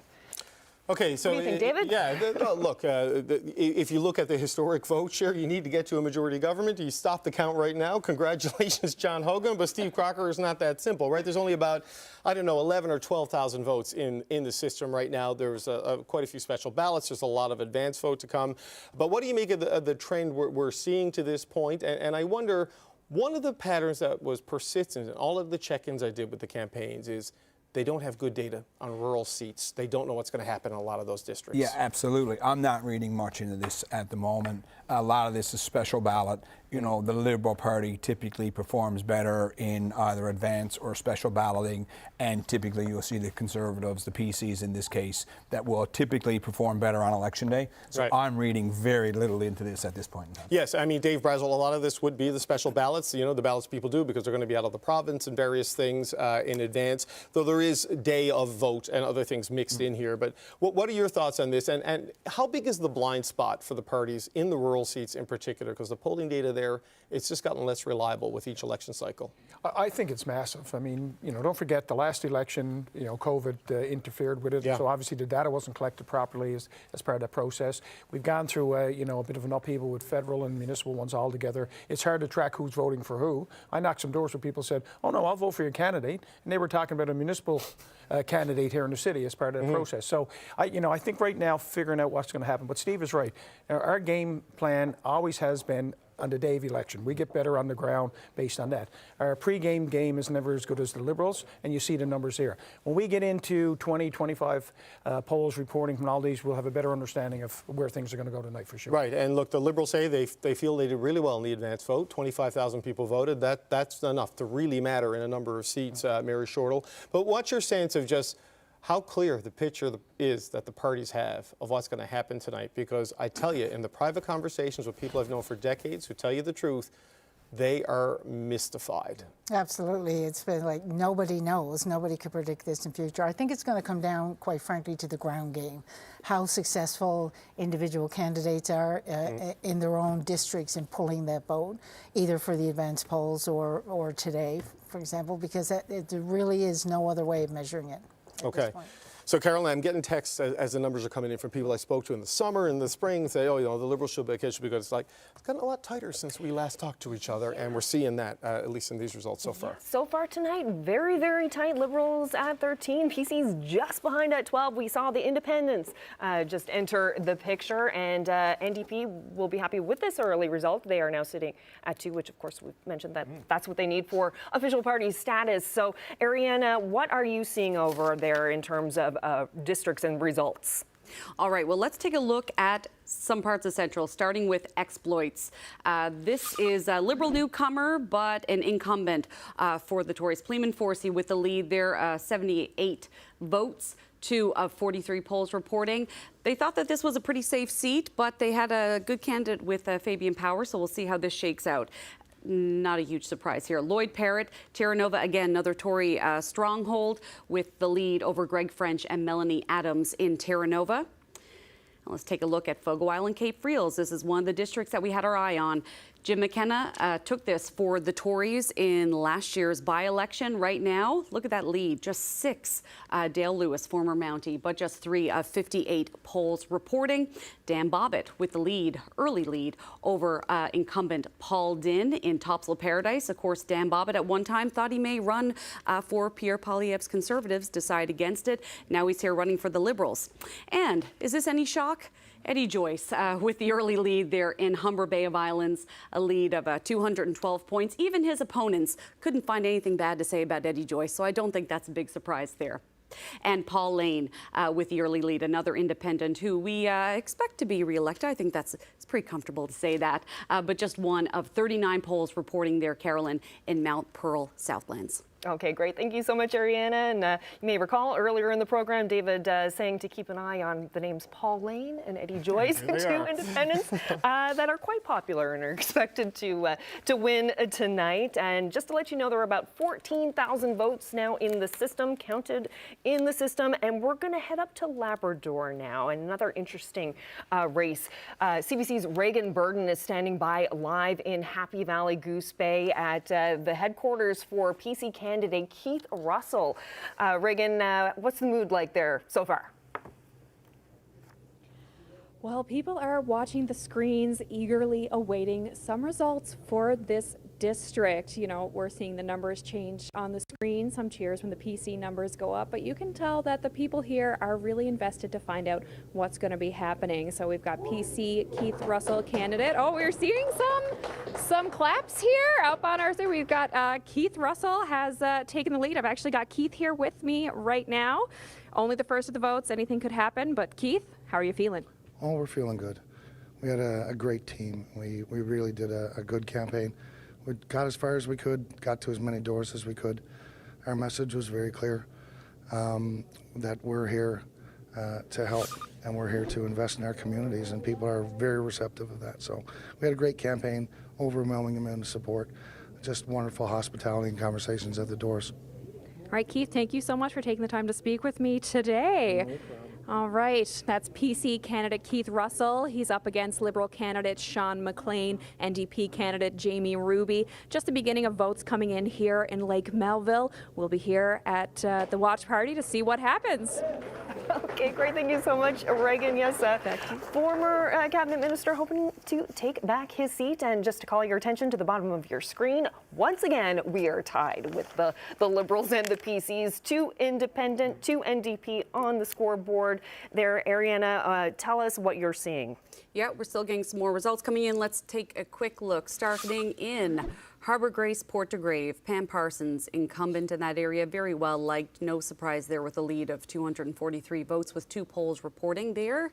Okay, so what do you think, David? Look, if you look at the historic vote share, you need to get to a majority government. You stop the count right now. Congratulations, John Hogan. But Steve Crocker is not that simple, right? There's only about, I don't know, 11 or 12,000 votes in the system right now. There's quite a few special ballots. There's a lot of advance vote to come. But what do you make of the trend we're seeing to this point? And I wonder, one of the patterns that was persistent in all of the check-ins I did with the campaigns is they don't have good data on rural seats. They don't know what's going to happen in a lot of those districts. Yeah, absolutely. I'm not reading much into this at the moment. A lot of this is special ballot. You know, the Liberal Party typically performs better in either advance or special balloting, and typically you'll see the Conservatives, the PCs in this case, that will typically perform better on Election Day. So Right. I'm reading very little into this at this point in time. Yes, I mean, Dave Brazel, a lot of this would be the special ballots, you know, the ballots people do because they're going to be out of the province and various things in advance, though there is day of vote and other things mixed in here. But what are your thoughts on this? And how big is the blind spot for the parties in the rural seats in particular? Because the polling data there, it's just gotten less reliable with each election cycle. I think it's massive. I mean, you know, don't forget the last election, you know, COVID interfered with it. Yeah. So obviously the data wasn't collected properly as part of that process. We've gone through, you know, a bit of an upheaval with federal and municipal ones all together. It's hard to track who's voting for who. I knocked some doors where people said, oh no, I'll vote for your candidate. And they were talking about a municipal candidate here in the city as part of the process. So, I think right now figuring out what's going to happen. But Steve is right. Our game plan always has been on the day of election. We get better on the ground based on that. Our pre-game game is never as good as the Liberals, and you see the numbers here. When we get into 20, 25 polls reporting from all these, we'll have a better understanding of where things are going to go tonight for sure. Right, and look, the Liberals say they feel they did really well in the advance vote. 25,000 people voted. That's enough to really matter in a number of seats, Mary Shortle. But what's your sense of just how clear the picture is that the parties have of what's going to happen tonight? Because I tell you, in the private conversations with people I've known for decades who tell you the truth, they are mystified. Absolutely. It's been like nobody knows. Nobody could predict this in future. I think it's going to come down, quite frankly, to the ground game. How successful individual candidates are in their own districts in pulling that vote, either for the advance polls or today, for example, because there really is no other way of measuring it. Okay. So, Carolyn, I'm getting texts as the numbers are coming in from people I spoke to in the summer and the spring say, oh, you know, the Liberals should be good. It's like, it's gotten a lot tighter since we last talked to each other, and we're seeing that, at least in these results so far. So far tonight, very, very tight. Liberals at 13, PC's just behind at 12. We saw the independents just enter the picture, and NDP will be happy with this early result. They are now sitting at 2, which, of course, we've mentioned that that's what they need for official party status. So, Ariana, what are you seeing over there in terms of districts and results? All right, well, let's take a look at some parts of Central, starting with exploits. This is a Liberal newcomer, but an incumbent for the Tories. Pleeman Forsey with the lead there, 78 votes. 2 of 43 polls reporting. They thought that this was a pretty safe seat, but they had a good candidate with Fabian Power, so we'll see how this shakes out. Not a huge surprise here. Lloyd Parrott, Terra Nova, again, another Tory stronghold with the lead over Greg French and Melanie Adams in Terra Nova. Now let's take a look at Fogo Island, Cape Friels. This is one of the districts that we had our eye on. Jim McKenna took this for the Tories in last year's by-election. Right now, look at that lead, just 6, Dale Lewis, former Mountie, but just 3 of 58 polls reporting. Dan Bobbitt with the lead, early lead, over incumbent Paul Dinn in Topsail Paradise. Of course, Dan Bobbitt at one time thought he may run for Pierre Poilievre's Conservatives, decide against it. Now he's here running for the Liberals. And is this any shock? Eddie Joyce with the early lead there in Humber Bay of Islands, a lead of 212 points. Even his opponents couldn't find anything bad to say about Eddie Joyce, so I don't think that's a big surprise there. And Paul Lane with the early lead, another independent who we expect to be re-elected. I think it's pretty comfortable to say that. But just one of 39 polls reporting there, Carolyn, in Mount Pearl, Southlands. Okay, great. Thank you so much, Ariana. And you may recall earlier in the program, David saying to keep an eye on the names Paul Lane and Eddie Joyce, 2 independents that are quite popular and are expected to win tonight. And just to let you know, there are about 14,000 votes now in the system, counted in the system. And we're going to head up to Labrador now, another interesting race. CBC's Reagan Burden is standing by live in Happy Valley Goose Bay at the headquarters for PC candidate Keith Russell. Reagan, what's the mood like there so far? Well, people are watching the screens, eagerly awaiting some results for this district. You know, we're seeing the numbers change on the screen, some cheers when the PC numbers go up, but you can tell that the people here are really invested to find out what's going to be happening. So we've got PC Keith Russell candidate. Oh, we're seeing some claps here up on our screen. We've got Keith Russell has taken the lead. I've actually got Keith here with me right now. Only the first of the votes. Anything could happen, but Keith, how are you feeling? Oh, we're feeling good. We had a great team. We really did a good campaign. We got as far as we could, got to as many doors as we could. Our message was very clear, that we're here to help and we're here to invest in our communities, and people are very receptive of that. So we had a great campaign, overwhelming amount of support, just wonderful hospitality and conversations at the doors. All right, Keith, thank you so much for taking the time to speak with me today. No problem. All right, that's PC candidate Keith Russell. He's up against Liberal candidate Sean McLean, NDP candidate Jamie Ruby. Just the beginning of votes coming in here in Lake Melville. We'll be here at the watch party to see what happens. Okay, great. Thank you so much, Reagan. Yes, former cabinet minister hoping to take back his seat. And just to call your attention to the bottom of your screen, once again, we are tied with the Liberals and the PCs. 2 independent, 2 NDP on the scoreboard there. Ariana, tell us what you're seeing. Yeah, we're still getting some more results coming in. Let's take a quick look. Starting in Harbour Grace, Port de Grave, Pam Parsons, incumbent in that area, very well liked. No surprise there with a lead of 243 votes with 2 polls reporting there.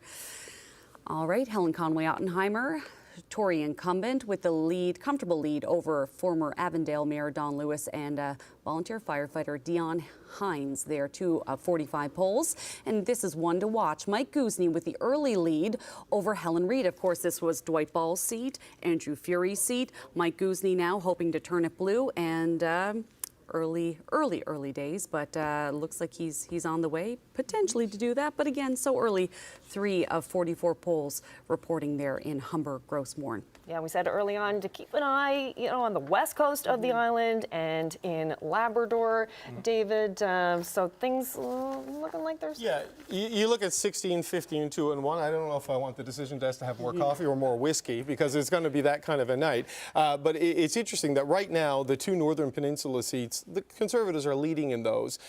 All right, Helen Conway Ottenheimer, Tory incumbent with the lead, comfortable lead over former Avondale Mayor Don Lewis and volunteer firefighter Dion Hines there, 2 of 45 polls. And this is one to watch. Mike Guzny with the early lead over Helen Reid. Of course, this was Dwight Ball's seat, Andrew Furey's seat. Mike Guzny now hoping to turn it blue, and early days, but looks like he's on the way potentially to do that. But again, so early, 3 of 44 polls reporting there in Humber, Grossmorn. Yeah, we said early on to keep an eye, on the west coast of the island and in Labrador, David. So things looking like there's... Yeah, you look at 16, 15, 2, and 1. I don't know if I want the decision desk to have more coffee or more whiskey, because it's going to be that kind of a night. But it's interesting that right now, the 2 Northern Peninsula seats, the Conservatives are leading in those.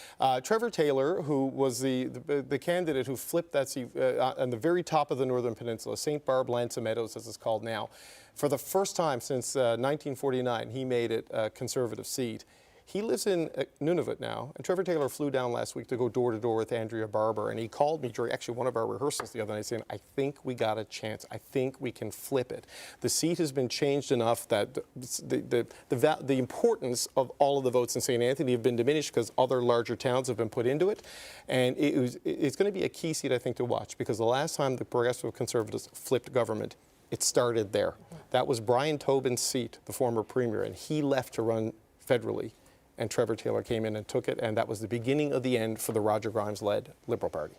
Trevor Taylor, who was the candidate who flipped that seat on the very top of the Northern Peninsula, St. Barb Lanza Meadows, as it's called now, for the first time since 1949, he made it a Conservative seat. He lives in Nunavut now, and Trevor Taylor flew down last week to go door to door with Andrea Barber, and he called me during actually one of our rehearsals the other night saying, I think we got a chance. I think we can flip it. The seat has been changed enough that the importance of all of the votes in St. Anthony have been diminished because other larger towns have been put into it, and it's going to be a key seat, I think, to watch, because the last time the Progressive Conservatives flipped government, it started there. That was Brian Tobin's seat, the former premier, and he left to run federally. And Trevor Taylor came in and took it, and that was the beginning of the end for the Roger Grimes-led Liberal Party.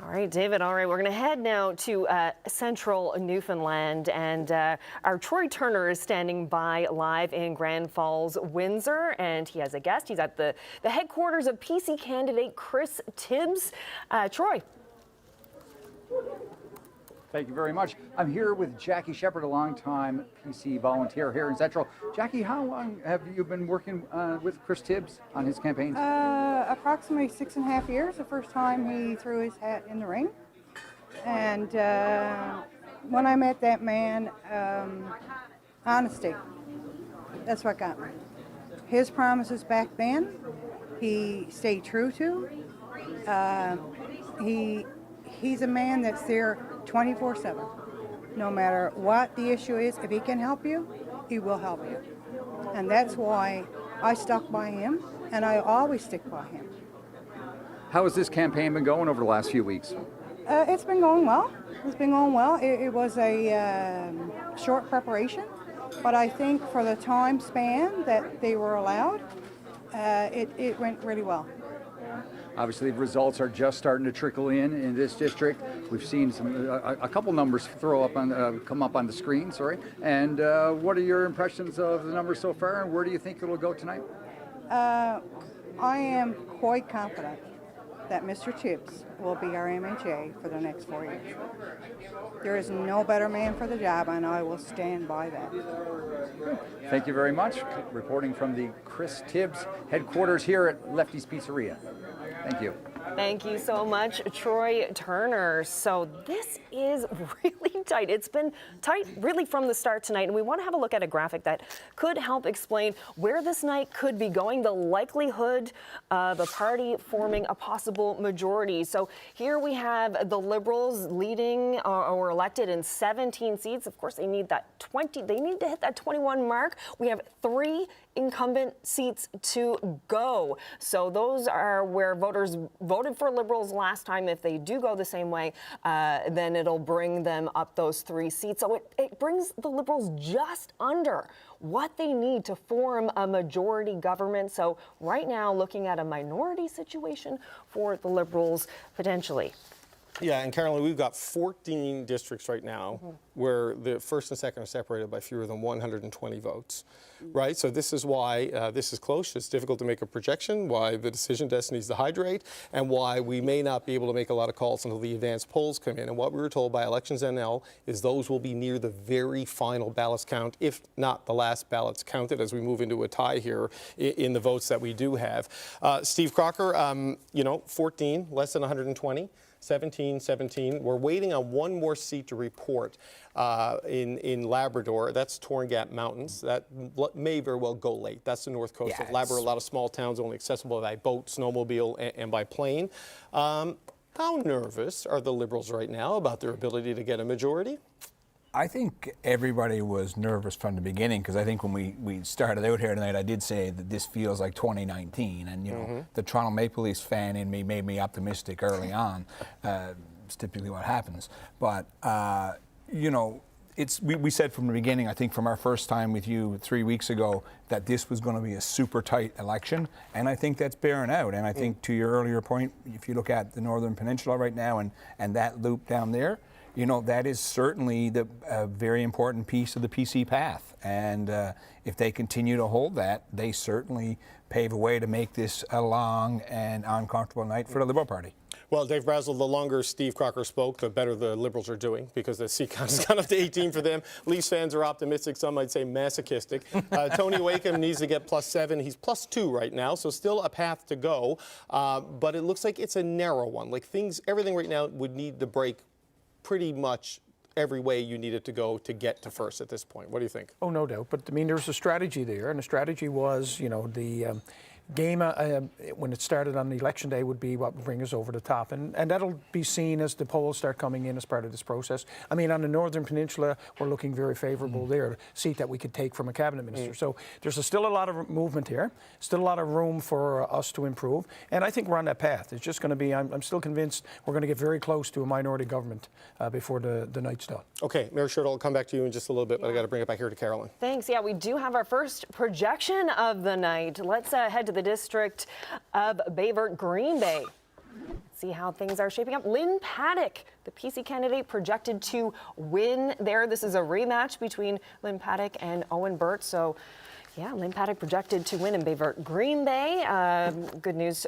All right, David. All right, we're going to head now to central Newfoundland, and our Troy Turner is standing by live in Grand Falls, Windsor, and he has a guest. He's at the headquarters of PC candidate Chris Tibbs. Troy. Thank you very much. I'm here with Jackie Shepherd, a longtime PC volunteer here in Central. Jackie, how long have you been working with Chris Tibbs on his campaign? Approximately 6.5 years. The first time he threw his hat in the ring. And when I met that man, honesty, that's what got me. His promises back then, he stayed true to. He's a man that's there 24/7. No matter what the issue is, if he can help you, he will help you. And that's why I stuck by him, and I always stick by him. How has this campaign been going over the last few weeks? It's been going well. It's been going well. It was a short preparation, but I think for the time span that they were allowed, it went really well. Obviously, the results are just starting to trickle in this district. We've seen a couple numbers come up on the screen. Sorry. And what are your impressions of the numbers so far, and where do you think it'll go tonight? I am quite confident that Mr. Tibbs will be our MHA for the next 4 years. There is no better man for the job, and I will stand by that. Thank you very much. Reporting from the Chris Tibbs headquarters here at Lefty's Pizzeria. Thank you. Thank you so much, Troy Turner. So this is really tight. It's been tight really from the start tonight, and we want to have a look at a graphic that could help explain where this night could be going, the likelihood of a party forming a possible majority. So here we have the Liberals leading or elected in 17 seats. Of course, they need that 20. They need to hit that 21 mark. We have 3 incumbent seats to go. So those are where voters voted for Liberals last time. If they do go the same way, then it'll bring them up those 3 seats. So it brings the Liberals just under what they need to form a majority government. So right now, looking at a minority situation for the Liberals potentially. Yeah, and Carolyn, we've got 14 districts right now where the first and second are separated by fewer than 120 votes, right? So this is why this is close. It's difficult to make a projection, why the decision destiny is to hydrate, and why we may not be able to make a lot of calls until the advanced polls come in. And what we were told by Elections NL is those will be near the very final ballots count, if not the last ballots counted, as we move into a tie here in the votes that we do have. Steve Crocker, 14, less than 120. 17. We're waiting on one more seat to report in Labrador. That's Torn Gap Mountains. That may very well go late. That's the north coast of Labrador. A lot of small towns only accessible by boat, snowmobile, and by plane. How nervous are the Liberals right now about their ability to get a majority? I think everybody was nervous from the beginning, because I think when we started out here tonight, I did say that this feels like 2019, and know the Toronto Maple Leafs fan in me made me optimistic early on. It's typically what happens, but we said from the beginning, I think from our first time with you 3 weeks ago, that this was going to be a super tight election, and I think that's bearing out. And I think to your earlier point, if you look at the Northern Peninsula right now and that loop down there, that is certainly a very important piece of the PC path. And if they continue to hold that, they certainly pave a way to make this a long and uncomfortable night for the Liberal Party. Well, Dave Brazel, the longer Steve Crocker spoke, the better the Liberals are doing, because the seat count has gone up to 18 for them. Leafs fans are optimistic, some might say masochistic. Tony Wakeham needs to get +7. He's +2 right now, so still a path to go. But it looks like it's a narrow one. Everything right now would need to break pretty much every way you need it to go to get to first at this point. What do you think? Oh, no doubt. But, there's a strategy there, and the strategy was, the game when it started on the election day would be what would bring us over the top, and that'll be seen as the polls start coming in as part of this process. On the Northern Peninsula, we're looking very favourable there, a seat that we could take from a cabinet minister. So there's still a lot of movement here, still a lot of room for us to improve, and I think we're on that path. It's just going to be, I'm still convinced we're going to get very close to a minority government before the night's done. Okay, Mayor Sherrill, I'll come back to you in just a little bit, but I got to bring it back here to Carolyn. Thanks. Yeah, we do have our first projection of the night. Let's head to the district of Bayvert Green Bay. See how things are shaping up. Lynn Paddock, the PC candidate projected to win there. This is a rematch between Lynn Paddock and Owen Burt. So, yeah, Lynn Paddock projected to win in Bayvert Green Bay. Good news,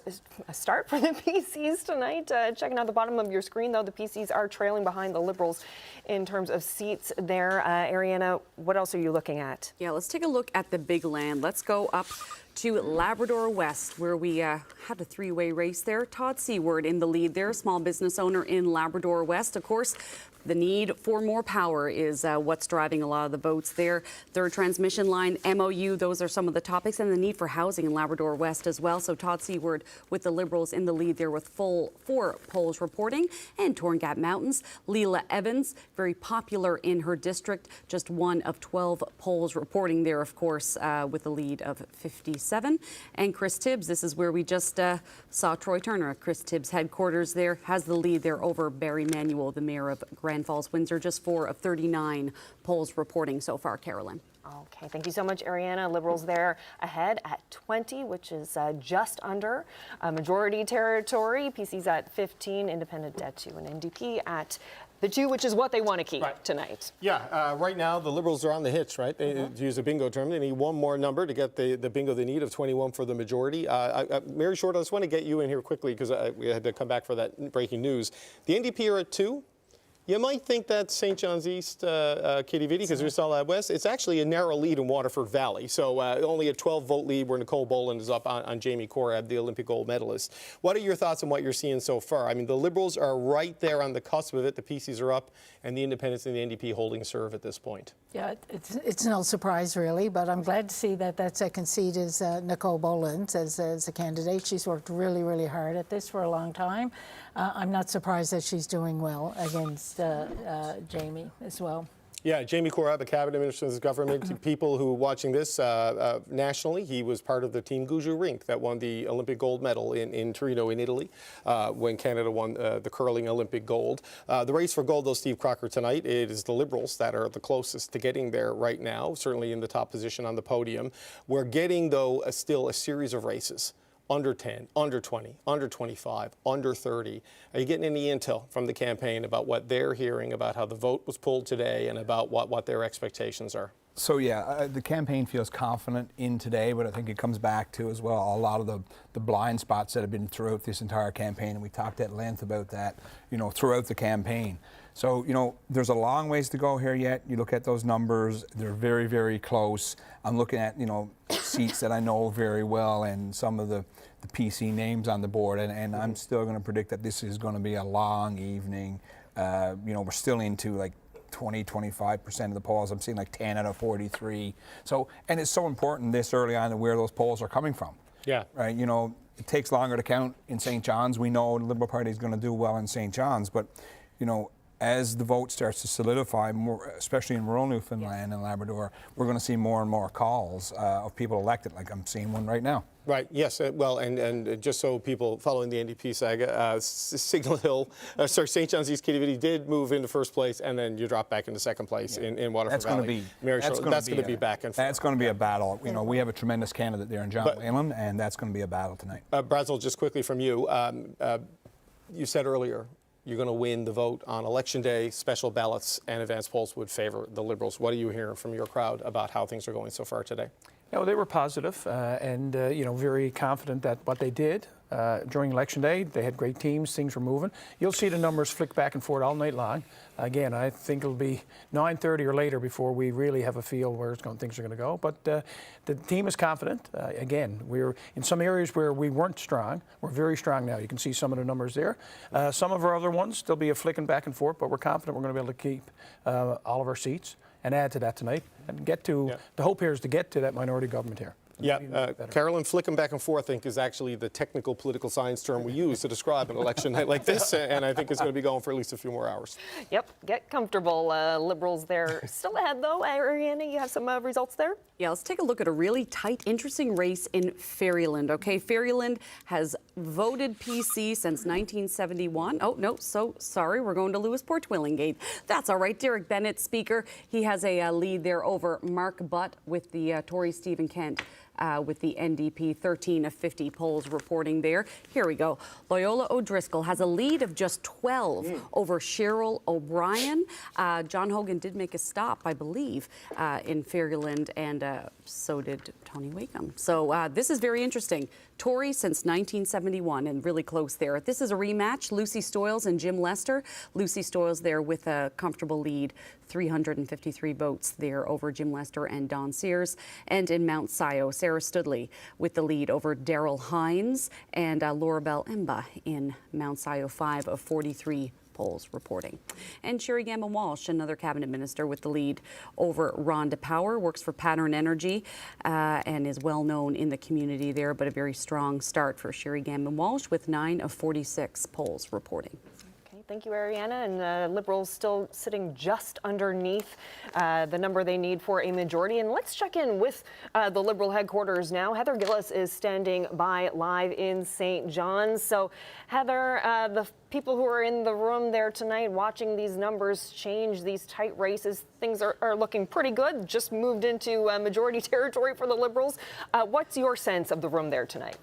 a start for the PCs tonight. Checking out the bottom of your screen, though, the PCs are trailing behind the Liberals in terms of seats there. Ariana, what else are you looking at? Yeah, let's take a look at the big land. Let's go up to Labrador West, where we had a three-way race there. Todd Seward in the lead there, small business owner in Labrador West. Of course, the need for more power is what's driving a lot of the votes there. Third transmission line, MOU, those are some of the topics, and the need for housing in Labrador West as well. So Todd Seward with the Liberals in the lead there with full 4 polls reporting. And Torn Gap Mountains, Leela Evans, very popular in her district, just one of 12 polls reporting there, of course, with a lead of 57. And Chris Tibbs, this is where we just saw Troy Turner at Chris Tibbs' headquarters there, has the lead there over Barry Manuel, the mayor of Grand Falls, Windsor, just 4 of 39 polls reporting so far, Carolyn. Okay, thank you so much, Ariana. Liberals there ahead at 20, which is just under majority territory. PC's at 15, Independent at 2, and NDP at the 2, which is what they want to keep tonight. Yeah, right now the Liberals are on the hitch, right? They to use a bingo term. They need one more number to get the bingo they need of 21 for the majority. Mary Short, I just want to get you in here quickly because we had to come back for that breaking news. The NDP are at 2. You might think that's St. John's East, Katie Vitti, because we saw that west. It's actually a narrow lead in Waterford Valley. So only a 12-vote lead where Nicole Boland is up on Jamie Korab, the Olympic gold medalist. What are your thoughts on what you're seeing so far? I mean, the Liberals are right there on the cusp of it. The PCs are up, and the Independents and the NDP holding serve at this point. Yeah, it's no surprise, really, but I'm glad to see that second seat is Nicole Boland as a candidate. She's worked really, really hard at this for a long time. I'm not surprised that she's doing well against Jamie as well. Yeah, Jamie Korab, a cabinet minister in his government. People who are watching this nationally, he was part of the Team Guju Rink that won the Olympic gold medal in Torino in Italy when Canada won the curling Olympic gold. The race for gold, though, Steve Crocker, tonight, it is the Liberals that are the closest to getting there right now, certainly in the top position on the podium. We're getting, though, still a series of races. Under 10, under 20, under 25, under 30. Are you getting any intel from the campaign about what they're hearing about how the vote was pulled today and about what their expectations are? So yeah, the campaign feels confident in today, but I think it comes back to as well a lot of the blind spots that have been throughout this entire campaign, and we talked at length about that, throughout the campaign. So, there's a long ways to go here yet. You look at those numbers, they're very, very close. I'm looking at, seats that I know very well and some of the PC names on the board, and I'm still going to predict that this is going to be a long evening. We're still into like 20-25% of the polls. I'm seeing like 10 out of 43. So, and it's so important this early on where those polls are coming from. Yeah. Right. It takes longer to count in St. John's. We know the Liberal Party is going to do well in St. John's, but as the vote starts to solidify more, especially in rural Newfoundland and Labrador, we're going to see more and more calls of people elected, like I'm seeing one right now. Right, yes, well, and just so people following the NDP saga, Signal Hill, St. John's East, Katie Vitti did move into first place, and then you drop back into second place in Waterford Valley. That's going to be back and forth. That's going to be a battle. We have a tremendous candidate there in John Whalen, and that's going to be a battle tonight. Brazel, just quickly from you, you said earlier, you're going to win the vote on Election Day. Special ballots and advance polls would favor the Liberals. What are you hearing from your crowd about how things are going so far today? They were positive and very confident that what they did during Election Day, they had great teams, things were moving. You'll see the numbers flick back and forth all night long. Again, I think it'll be 9:30 or later before we really have a feel where things are going to go. But the team is confident. Again, we're in some areas where we weren't strong. We're very strong now. You can see some of the numbers there. Some of our other ones, there'll be a flicking back and forth, but we're confident we're going to be able to keep all of our seats and add to that tonight and get to, the hope here is to get to that minority government here. Yeah, Carolyn, flicking back and forth, I think, is actually the technical political science term we use to describe an election night like this, and I think it's going to be going for at least a few more hours. Yep, get comfortable. Liberals there still ahead, though. Ariana, you have some results there? Yeah, let's take a look at a really tight, interesting race in Ferryland. Okay, Ferryland has voted PC since 1971. Oh, no, so sorry, we're going to Lewisport Twillingate. That's all right. Derek Bennett, Speaker, he has a lead there over Mark Butt with the Tory Stephen Kent with the NDP. 13 of 50 polls reporting there. Here we go. Loyola O'Driscoll has a lead of just 12 over Cheryl O'Brien. John Hogan did make a stop, I believe, in Fairyland, and so did Tony Wakeham. So this is very interesting. Tory since 1971 and really close there. This is a rematch. Lucy Stoyles and Jim Lester. Lucy Stoyles there with a comfortable lead, 353 votes there over Jim Lester and Don Sears. And in Mount Scio, Sarah Studley with the lead over Daryl Hines and Laura Bell Emba in Mount Scio, 5 of 43 polls reporting. And Sherry Gambon Walsh, another cabinet minister, with the lead over Rhonda Power, works for Pattern Energy and is well known in the community there, but a very strong start for Sherry Gambon Walsh with 9 of 46 polls reporting. Thank you, Ariana. And Liberals still sitting just underneath the number they need for a majority. And let's check in with the Liberal headquarters now. Heather Gillis is standing by live in St. John's. So, Heather, the people who are in the room there tonight watching these numbers change, these tight races, things are looking pretty good. Just moved into majority territory for the Liberals. What's your sense of the room there tonight?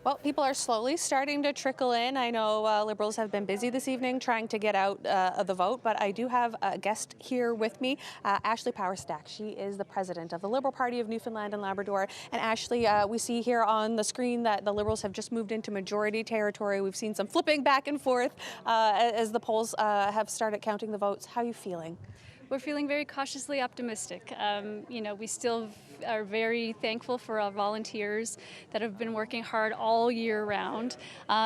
Well, people are slowly starting to trickle in. I know Liberals have been busy this evening trying to get out of the vote, but I do have a guest here with me, Ashley Powerstack. She is the president of the Liberal Party of Newfoundland and Labrador. And Ashley, we see here on the screen that the Liberals have just moved into majority territory. We've seen some flipping back and forth as the polls have started counting the votes. How are you feeling? We're feeling very cautiously optimistic. We still are very thankful for our volunteers that have been working hard all year round.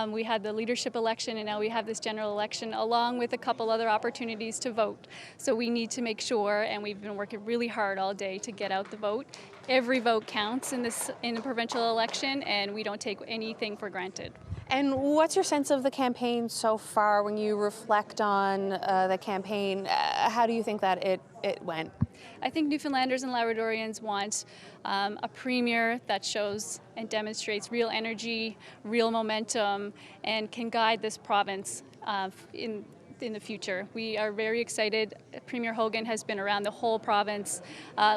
We had the leadership election and now we have this general election along with a couple other opportunities to vote. So we need to make sure, and we've been working really hard all day to get out the vote. Every vote counts in the provincial election, and we don't take anything for granted. And what's your sense of the campaign so far when you reflect on the campaign? How do you think that it went? I think Newfoundlanders and Labradorians want a premier that shows and demonstrates real energy, real momentum, and can guide this province in the future. We are very excited. Premier Hogan has been around the whole province,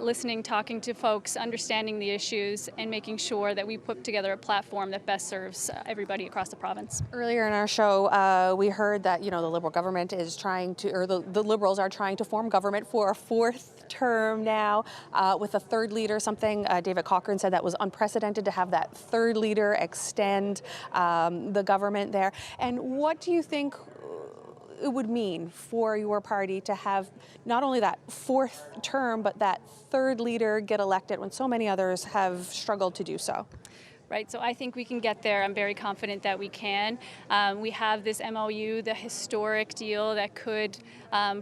listening, talking to folks, understanding the issues, and making sure that we put together a platform that best serves everybody across the province. Earlier in our show, we heard that the Liberal government is trying to, or the Liberals are trying to form government for a fourth term now with a third leader, something David Cochrane said that was unprecedented to have that third leader extend the government there. And what do you think it would mean for your party to have not only that fourth term, but that third leader get elected when so many others have struggled to do so? Right, so I think we can get there. I'm very confident that we can. We have this MOU, the historic deal that could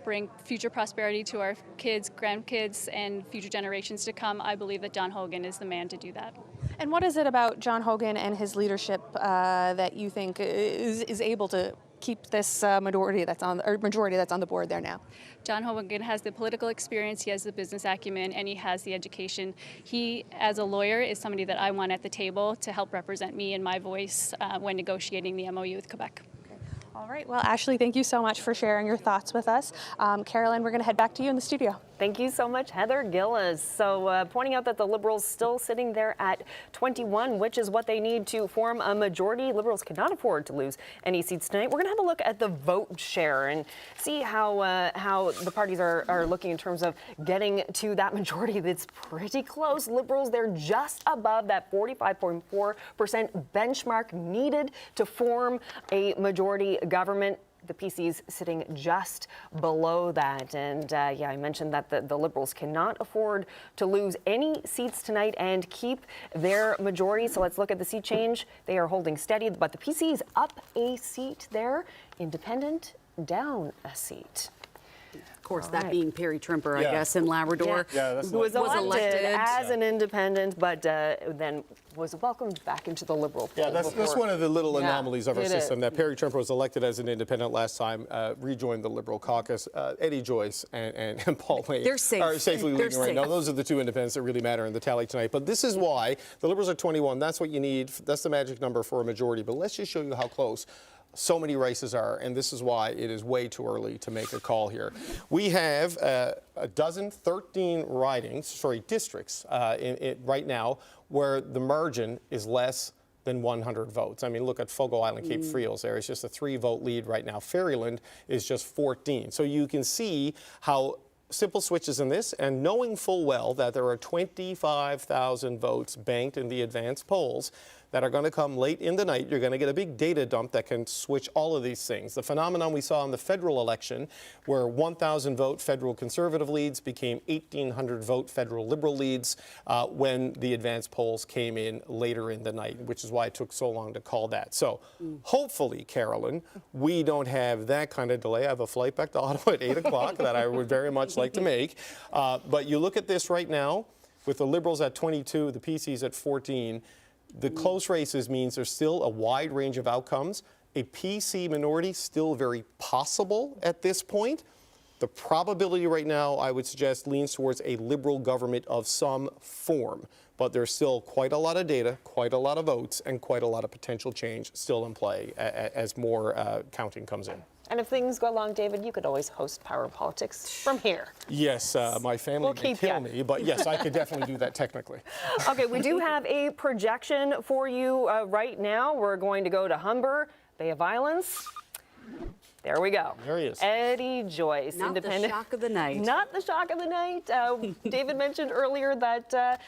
bring future prosperity to our kids, grandkids, and future generations to come. I believe that John Hogan is the man to do that. And what is it about John Hogan and his leadership that you think is able to keep this majority that's on the board there now? John Hogan has the political experience, he has the business acumen, and he has the education. He, as a lawyer, is somebody that I want at the table to help represent me and my voice when negotiating the MOU with Quebec. All right, well, Ashley, thank you so much for sharing your thoughts with us. Carolyn, we're going to head back to you in the studio. Thank you so much, Heather Gillis. So pointing out that the Liberals still sitting there at 21, which is what they need to form a majority. Liberals cannot afford to lose any seats tonight. We're going to have a look at the vote share and see how the parties are looking in terms of getting to that majority that's pretty close. Liberals, they're just above that 45.4% benchmark needed to form a majority government. The PC's sitting just below that. And yeah, I mentioned that the Liberals cannot afford to lose any seats tonight and keep their majority. So let's look at the seat change. They are holding steady, but the PC's up a seat there. Independent down a seat. Of course, that being Perry Trimper, I guess, in Labrador, who was elected as an independent, but then was welcomed back into the Liberal fold. Yeah, that's one of the little anomalies of our system, that Perry Trimper was elected as an independent last time, rejoined the Liberal caucus. Eddie Joyce and Paul Lane are safely leading right now. Those are the two independents that really matter in the tally tonight. But this is why the Liberals are 21. That's what you need. That's the magic number for a majority. But let's just show you how close so many races are, and this is why it is way too early to make a call here. We have 13 districts right now where the margin is less than 100 votes. I mean, look at Fogo Island, Cape Friels there. It's just a 3-vote lead right now. Ferryland is just 14. So you can see how simple switches in this, and knowing full well that there are 25,000 votes banked in the advanced polls that are going to come late in the night. You're going to get a big data dump that can switch all of these things. The phenomenon we saw in the federal election, where 1,000 vote federal conservative leads became 1,800 vote federal liberal leads when the advanced polls came in later in the night, which is why it took so long to call that. So hopefully, Carolyn, we don't have that kind of delay. I have a flight back to Ottawa at 8 o'clock that I would very much like to make. But you look at this right now, with the Liberals at 22, the PCs at 14, the close races means there's still a wide range of outcomes. A PC minority still very possible at this point. The probability right now, I would suggest, leans towards a Liberal government of some form. But there's still quite a lot of data, quite a lot of votes, and quite a lot of potential change still in play as more counting comes in. And if things go along, David, you could always host Power Politics from here. Yes, my family may kill me, but yes, I could definitely do that technically. Okay, we do have a projection for you right now. We're going to go to Humber, Bay of Islands. There we go. There he is. Eddie Joyce, Not independent. the shock of the night. Not the shock of the night. David mentioned earlier that,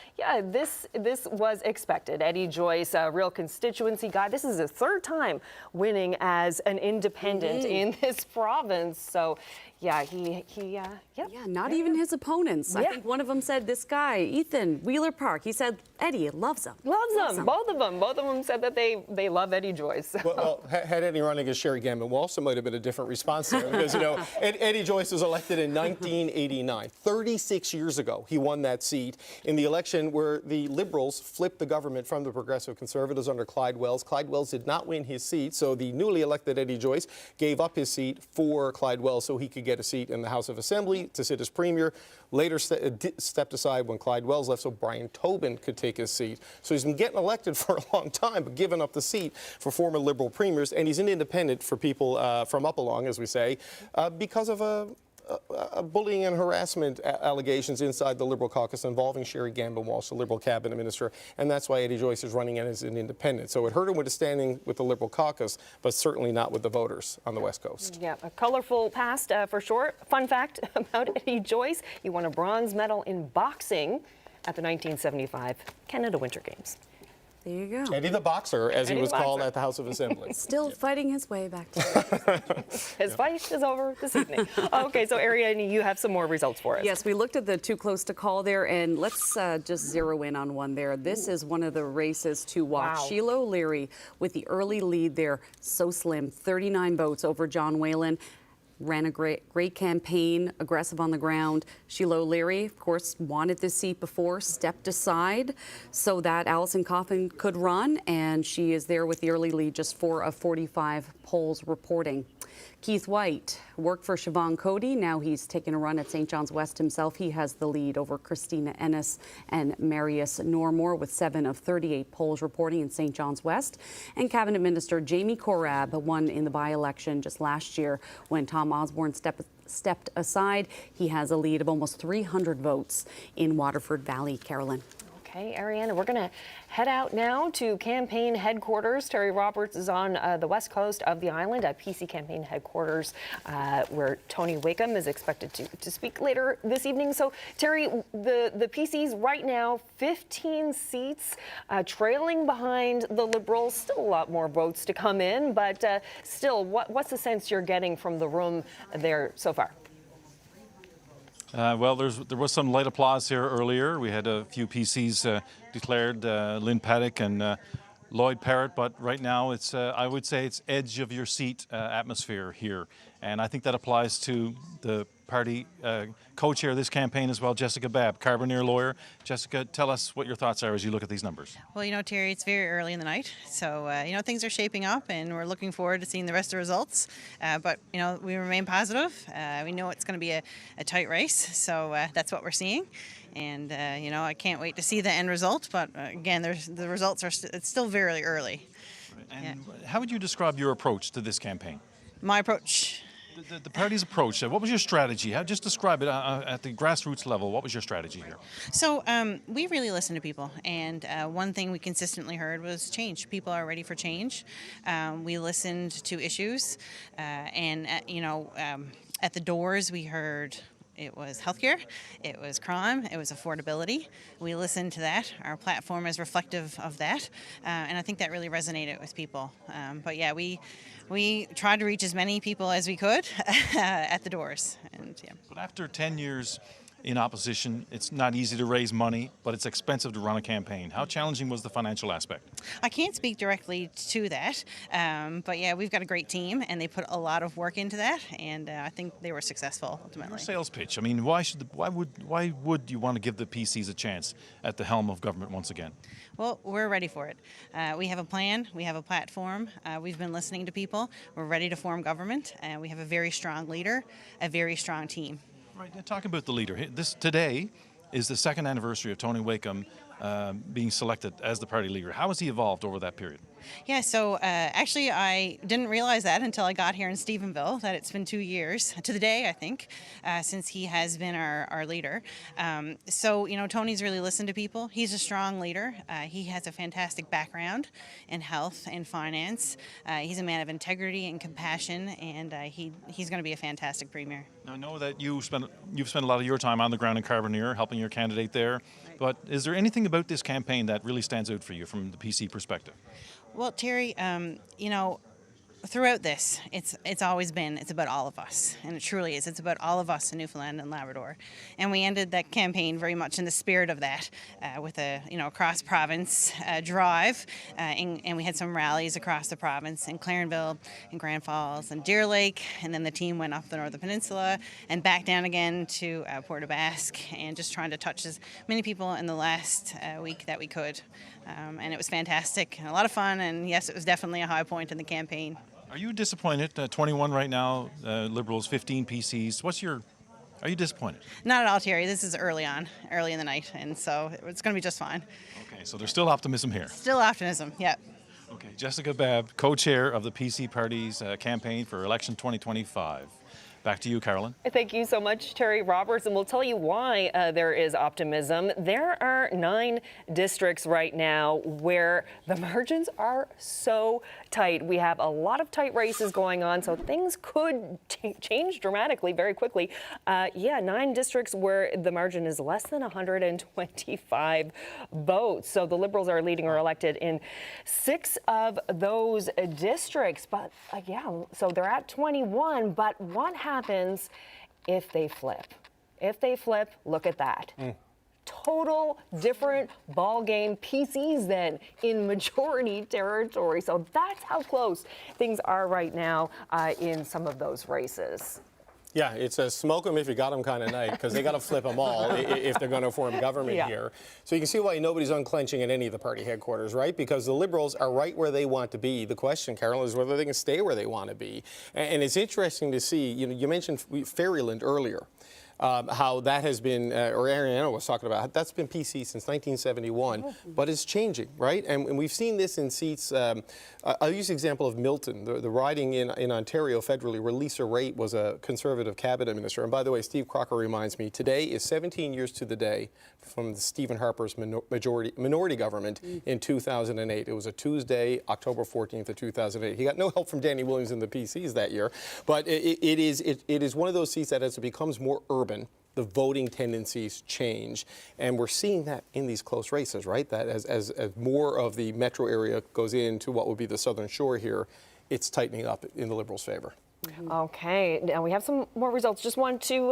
this was expected. Eddie Joyce, a real constituency guy. This is his third time winning as an independent in this province. So, yeah, not even his opponents. I think one of them said, this guy, Ethan, Wheeler Park, he said, Eddie loves him. Loves him. Both of them said that they love Eddie Joyce. Well, had Eddie running against Sherry Gambin-Walsh, it might have been a different response there. Because, Eddie Joyce was elected in 1989. 36 years ago, he won that seat in the election where the Liberals flipped the government from the Progressive Conservatives under Clyde Wells. Clyde Wells did not win his seat, so the newly elected Eddie Joyce gave up his seat for Clyde Wells so he could get a seat in the House of Assembly to sit as Premier. Later stepped aside when Clyde Wells left so Brian Tobin could take his seat. So he's been getting elected for a long time, but giving up the seat for former Liberal premiers, and he's an independent for people from up along, as we say, because of bullying and harassment allegations inside the Liberal caucus involving Sherry Gambin-Walsh, the Liberal cabinet minister, and that's why Eddie Joyce is running in as an independent. So it hurt him with his standing with the Liberal caucus, but certainly not with the voters on the West Coast. Yeah, a colorful past for sure. Fun fact about Eddie Joyce, he won a bronze medal in boxing at the 1975 Canada Winter Games. There you go. Eddie the Boxer, as he was called at the House of Assembly. Still fighting his way back to His fight is over this evening. Okay, so Ariane, you have some more results for us. Yes, we looked at the too close to call there, and let's just zero in on one there. This is one of the races to watch. Wow. Sheila O'Leary with the early lead there, so slim, 39 votes over John Whalen. Ran a great campaign, aggressive on the ground. Sheila O'Leary, of course, wanted this seat before, stepped aside so that Alison Coffin could run, and she is there with the early lead, just 4 of 45 polls reporting. Keith White worked for Siobhan Cody. Now he's taken a run at St. John's West himself. He has the lead over Christina Ennis and Marius Normore with 7 of 38 polls reporting in St. John's West. And Cabinet Minister Jamie Korab won in the by-election just last year when Tom Osborne stepped aside. He has a lead of almost 300 votes in Waterford Valley. Carolyn. Okay, Ariane, we're going to head out now to campaign headquarters. Terry Roberts is on the west coast of the island at PC campaign headquarters, where Tony Wakeham is expected to speak later this evening. So, Terry, the PCs right now, 15 seats, trailing behind the Liberals. Still a lot more votes to come in, but still, what's the sense you're getting from the room there so far? Well, there was some light applause here earlier. We had a few PCs declared, Lynn Paddock and Lloyd Parrott, but right now it's, I would say it's edge of your seat atmosphere here. And I think that applies to the party co-chair of this campaign as well, Jessica Babb, Carboneer lawyer. Jessica, tell us what your thoughts are as you look at these numbers. Well, Terry, it's very early in the night, so, things are shaping up and we're looking forward to seeing the rest of the results. But, we remain positive. We know it's going to be a tight race, so that's what we're seeing. And, I can't wait to see the end result, but again, the results it's still very early. And how would you describe your approach to this campaign? My approach. The party's approach. What was your strategy? Just describe it at the grassroots level. What was your strategy here? So we really listen to people, and one thing we consistently heard was change. People are ready for change. We listened to issues, and at the doors we heard. It was healthcare, it was crime, it was affordability. We listened to that. Our platform is reflective of that, and I think that really resonated with people. But yeah, we tried to reach as many people as we could at the doors. And yeah. But after 10 years in opposition, it's not easy to raise money, but it's expensive to run a campaign. How challenging was the financial aspect? I can't speak directly to that, but yeah, we've got a great team, and they put a lot of work into that, and I think they were successful ultimately. Your sales pitch. I mean, why would you want to give the PCs a chance at the helm of government once again? Well, we're ready for it. We have a plan. We have a platform. We've been listening to people. We're ready to form government, and we have a very strong leader, a very strong team. Right. Now, talk about the leader. Today is the second anniversary of Tony Wakeham being selected as the party leader. How has he evolved over that period? Yeah, so actually I didn't realize that until I got here in Stephenville, that it's been 2 years, to the day I think, since he has been our leader. So, Tony's really listened to people. He's a strong leader. He has a fantastic background in health and finance. He's a man of integrity and compassion, and he's going to be a fantastic premier. Now, I know that you've spent a lot of your time on the ground in Carbonear, helping your candidate there, but is there anything about this campaign that really stands out for you from the PC perspective? Well, Terry, throughout this, it's always been, it's about all of us, and it truly is. It's about all of us in Newfoundland and Labrador, and we ended that campaign very much in the spirit of that, with a cross-province drive, and we had some rallies across the province in Clarenville, and Grand Falls, and Deer Lake, and then the team went up the Northern Peninsula and back down again to Port aux Basques, and just trying to touch as many people in the last week that we could, and it was fantastic, and a lot of fun, and yes, it was definitely a high point in the campaign. Are you disappointed? 21 right now, Liberals, 15 PCs. Are you disappointed? Not at all, Terry. This is early in the night, and so it's going to be just fine. Okay, so there's still optimism here. Still optimism, yeah. Okay, Jessica Babb, co-chair of the PC Party's campaign for election 2025. Back to you, Carolyn. Thank you so much, Terry Roberts. And we'll tell you why there is optimism. There are 9 districts right now where the margins are so tight. We have a lot of tight races going on, so things could change dramatically very quickly. 9 districts where the margin is less than 125 votes. So the Liberals are leading or elected in 6 of those districts. But so they're at 21. But what happens if they flip? If they flip, look at that. Total different ball game. PCs then in majority territory. So that's how close things are right now in some of those races. Yeah, it's a smoke them if you got them kind of night, because they got to flip them all if they're going to form government here. So you can see why nobody's unclenching at any of the party headquarters, right? Because the Liberals are right where they want to be. The question, Carol, is whether they can stay where they want to be. And it's interesting to see, you mentioned Fairyland earlier. How that has been, or Ariana was talking about, that's been PC since 1971, but it's changing, right? And we've seen this in seats. I'll use the example of Milton, the riding in Ontario federally, where Lisa Raitt was a Conservative cabinet minister. And by the way, Steve Crocker reminds me, today is 17 years to the day from Stephen Harper's minority government in 2008. It was a Tuesday, October 14th of 2008. He got no help from Danny Williams in the PCs that year, but it is one of those seats that as it becomes more urban, the voting tendencies change, and we're seeing that in these close races, right? That as more of the metro area goes into what would be the southern shore here, it's tightening up in the Liberals' favor. Okay, now we have some more results. Just want to,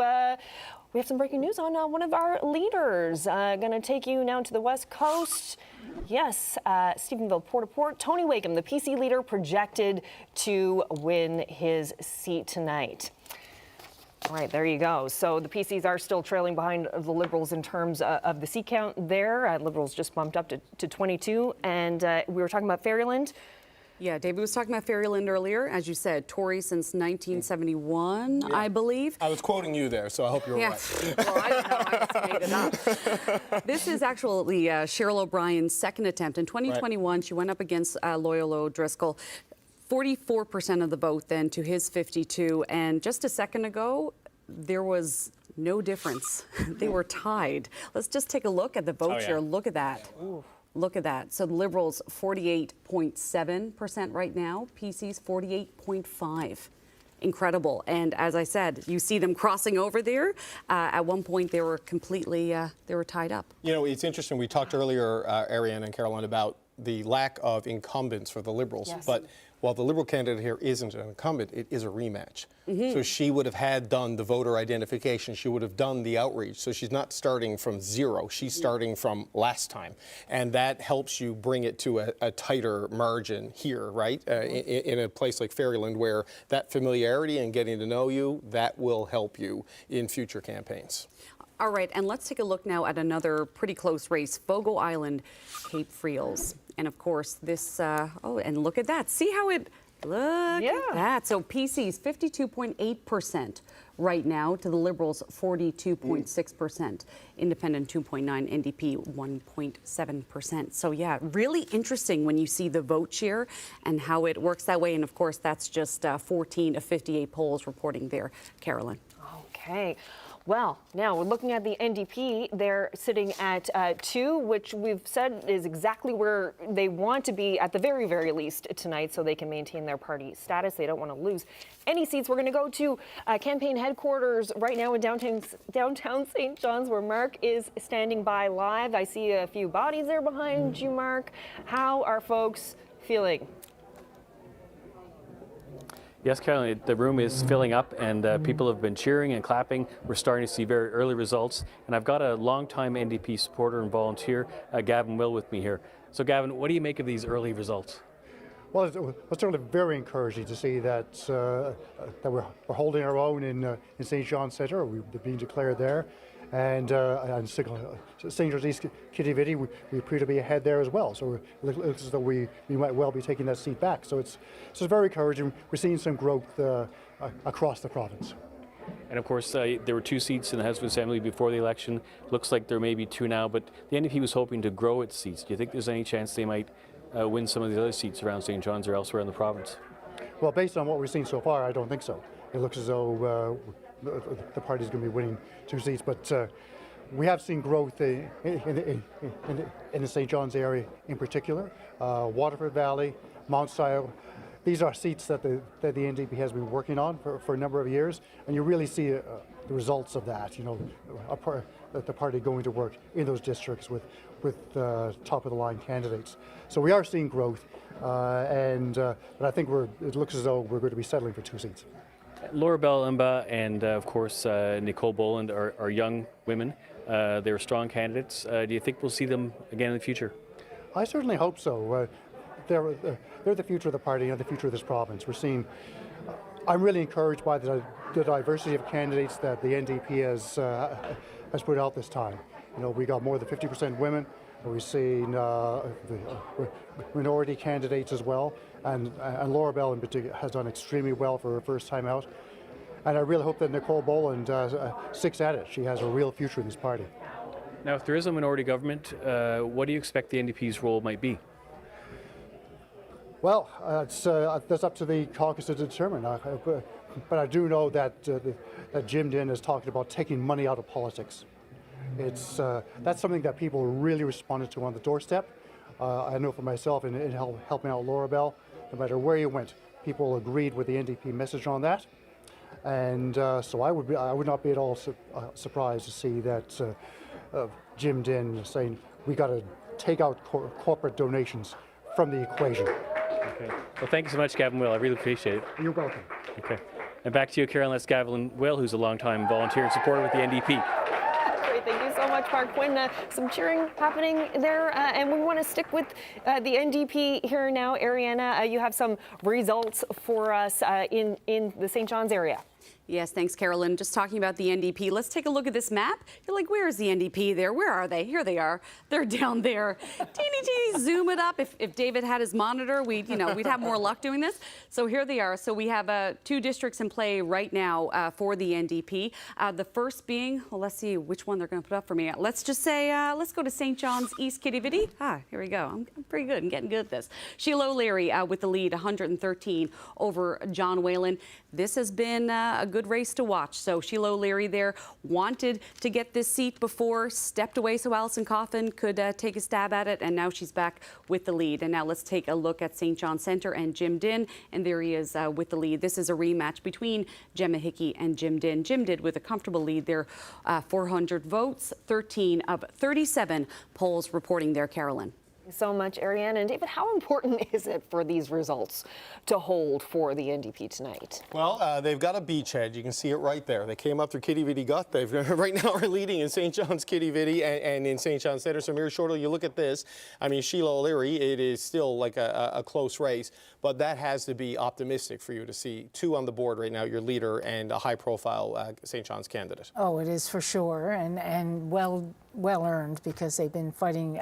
we have some breaking news on one of our leaders. Going to take you now to the West Coast. Yes, Stephenville, Port-au-Port. Tony Wakeham, the PC leader, projected to win his seat tonight. All right, there you go. So the PCs are still trailing behind the Liberals in terms of the seat count there. Liberals just bumped up to 22. And we were talking about Fairyland. Yeah, David was talking about Fairyland earlier. As you said, Tory since 1971, I believe. I was quoting you there, so I hope you're right. Well, I don't know. I just made it up. This is actually Cheryl O'Brien's second attempt. In 2021, she went up against Loyola O'Driscoll. 44% of the vote then to his 52. And just a second ago, there was no difference. They were tied. Let's just take a look at the vote share. Look at that. Look at that. So the Liberals 48.7% right now. PC's 48.5%. Incredible. And as I said, you see them crossing over there. At one point, they were completely they were tied up. You know, it's interesting. We talked earlier, Ariane and Caroline, about the lack of incumbents for the Liberals. Yes. But while the Liberal candidate here isn't an incumbent, it is a rematch. So she would have done the voter identification. She would have done the outreach. So she's not starting from zero. She's starting from last time. And that helps you bring it to a tighter margin here, right? In a place like Fairyland, where that familiarity and getting to know you, that will help you in future campaigns. All right, and let's take a look now at another pretty close race, Fogo Island, Cape Friels. And of course, this, oh, and look at that. See how it, look at that. So PC's 52.8% right now to the Liberals 42.6%. Independent 2.9%, NDP 1.7%. So yeah, really interesting when you see the vote share and how it works that way. And of course, that's just 14 of 58 polls reporting there. Carolyn. Okay. Well, now we're looking at the NDP. They're sitting at 2, which we've said is exactly where they want to be at the very, very least tonight, so they can maintain their party status. They don't want to lose any seats. We're going to go to campaign headquarters right now in downtown St. John's, where Mark is standing by live. I see a few bodies there behind you, Mark. How are folks feeling? Yes, Caroline, the room is filling up and people have been cheering and clapping. We're starting to see very early results. And I've got a longtime NDP supporter and volunteer, Gavin Will, with me here. So Gavin, what do you make of these early results? Well, it's certainly very encouraging to see that that we're holding our own in St. John's Centre. We've been declared there. And St. John's East Kitty Vitty, we appear to be ahead there as well. So it looks as though we might well be taking that seat back. So it's very encouraging. We're seeing some growth across the province. And of course, there were 2 seats in the House of Assembly before the election. Looks like there may be 2 now, but the NDP was hoping to grow its seats. Do you think there's any chance they might win some of the other seats around St. John's or elsewhere in the province? Well, based on what we've seen so far, I don't think so. It looks as though the party's going to be winning 2 seats, but we have seen growth in the St. John's area in particular. Waterford Valley, Mount Sion, these are seats that the NDP has been working on for a number of years, and you really see the results of that. You know, the party going to work in those districts with top of the line candidates. So we are seeing growth, but I think it looks as though we're going to be settling for 2 seats. Laura Bell Imba and, of course, Nicole Boland are young women. They're strong candidates. Do you think we'll see them again in the future? I certainly hope so. They're the future of the party and the future of this province. We're seeing. I'm really encouraged by the diversity of candidates that the NDP has put out this time. You know, we got more than 50% women. We've seen minority candidates as well, and Laura Bell in particular has done extremely well for her first time out. And I really hope that Nicole Boland sticks at it. She has a real future in this party. Now, if there is a minority government, what do you expect the NDP's role might be? Well, that's up to the caucus to determine. But I do know that Jim Dinn is talking about taking money out of politics. That's something that people really responded to on the doorstep. I know for myself in helping out Laura Bell, no matter where you went, people agreed with the NDP message on that. And so I would not be at all surprised to see that Jim Dinn saying we got to take out corporate donations from the equation. Okay. Well, thank you so much, Gavin Will. I really appreciate it. You're welcome. Okay. And back to you, Carolyn. That's Gavin Will, who's a longtime volunteer and supporter with the NDP. Great, thank you so much, Mark Quinn. Some cheering happening there, and we want to stick with the NDP here now. Ariana, you have some results for us in the St. John's area. Yes, thanks, Carolyn. Just talking about the NDP, let's take a look at this map. You're like, where is the NDP there? Where are they? Here they are. They're down there. Teeny, zoom it up. If David had his monitor, we'd have more luck doing this. So here they are. So we have 2 districts in play right now for the NDP. The first being, well, let's see which one they're going to put up for me. Let's just say, let's go to St. John's East Kitty-Vitty. Here we go. I'm pretty good. I'm getting good at this. Sheila O'Leary with the lead, 113 over John Whalen. This has been a good race to watch. So Sheila O'Leary there wanted to get this seat before, stepped away so Alison Coffin could take a stab at it, and now she's back with the lead. And now let's take a look at St. John Centre and Jim Dinn, and there he is with the lead. This is a rematch between Gemma Hickey and Jim Dinn. Jim Dinn with a comfortable lead there, 400 votes, 13 of 37 polls reporting there, Carolyn. So much, Ariane. And David, how important is it for these results to hold for the NDP tonight? Well, they've got a beachhead. You can see it right there. They came up through Kitty-Vitty Govt. They right now are leading in St. John's Kitty-Vitty and in St. John's Centre. So Mary Shortle, you look at this. I mean, Sheila O'Leary, it is still like a close race, but that has to be optimistic for you to see 2 on the board right now, your leader and a high-profile St. John's candidate. Oh, it is for sure, and well earned, because they've been fighting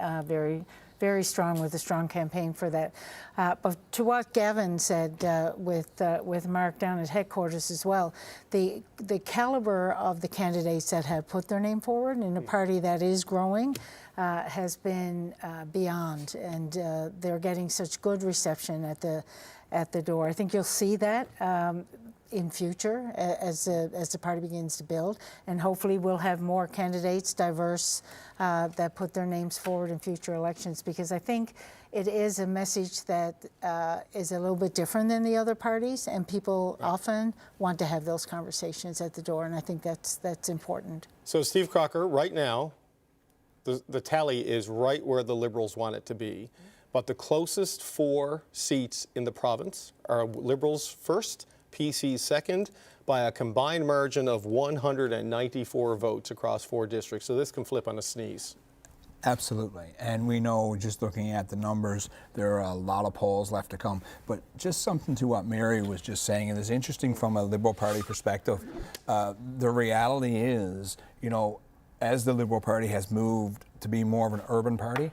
very strong with a strong campaign for that. But to what Gavin said with Mark down at headquarters as well, the caliber of the candidates that have put their name forward in a party that is growing has been beyond, and they're getting such good reception at the door. I think you'll see that in future as the party begins to build, and hopefully we'll have more candidates, diverse, that put their names forward in future elections, because I think it is a message that is a little bit different than the other parties, and people often want to have those conversations at the door, and I think that's important. So Steve Crocker, right now, the tally is right where the Liberals want it to be, but the closest 4 seats in the province are Liberals first, PC second, by a combined margin of 194 votes across 4 districts. So this can flip on a sneeze. Absolutely. And we know, just looking at the numbers, there are a lot of polls left to come. But just something to what Mary was just saying, and it's interesting from a Liberal Party perspective. The reality is, as the Liberal Party has moved to be more of an urban party,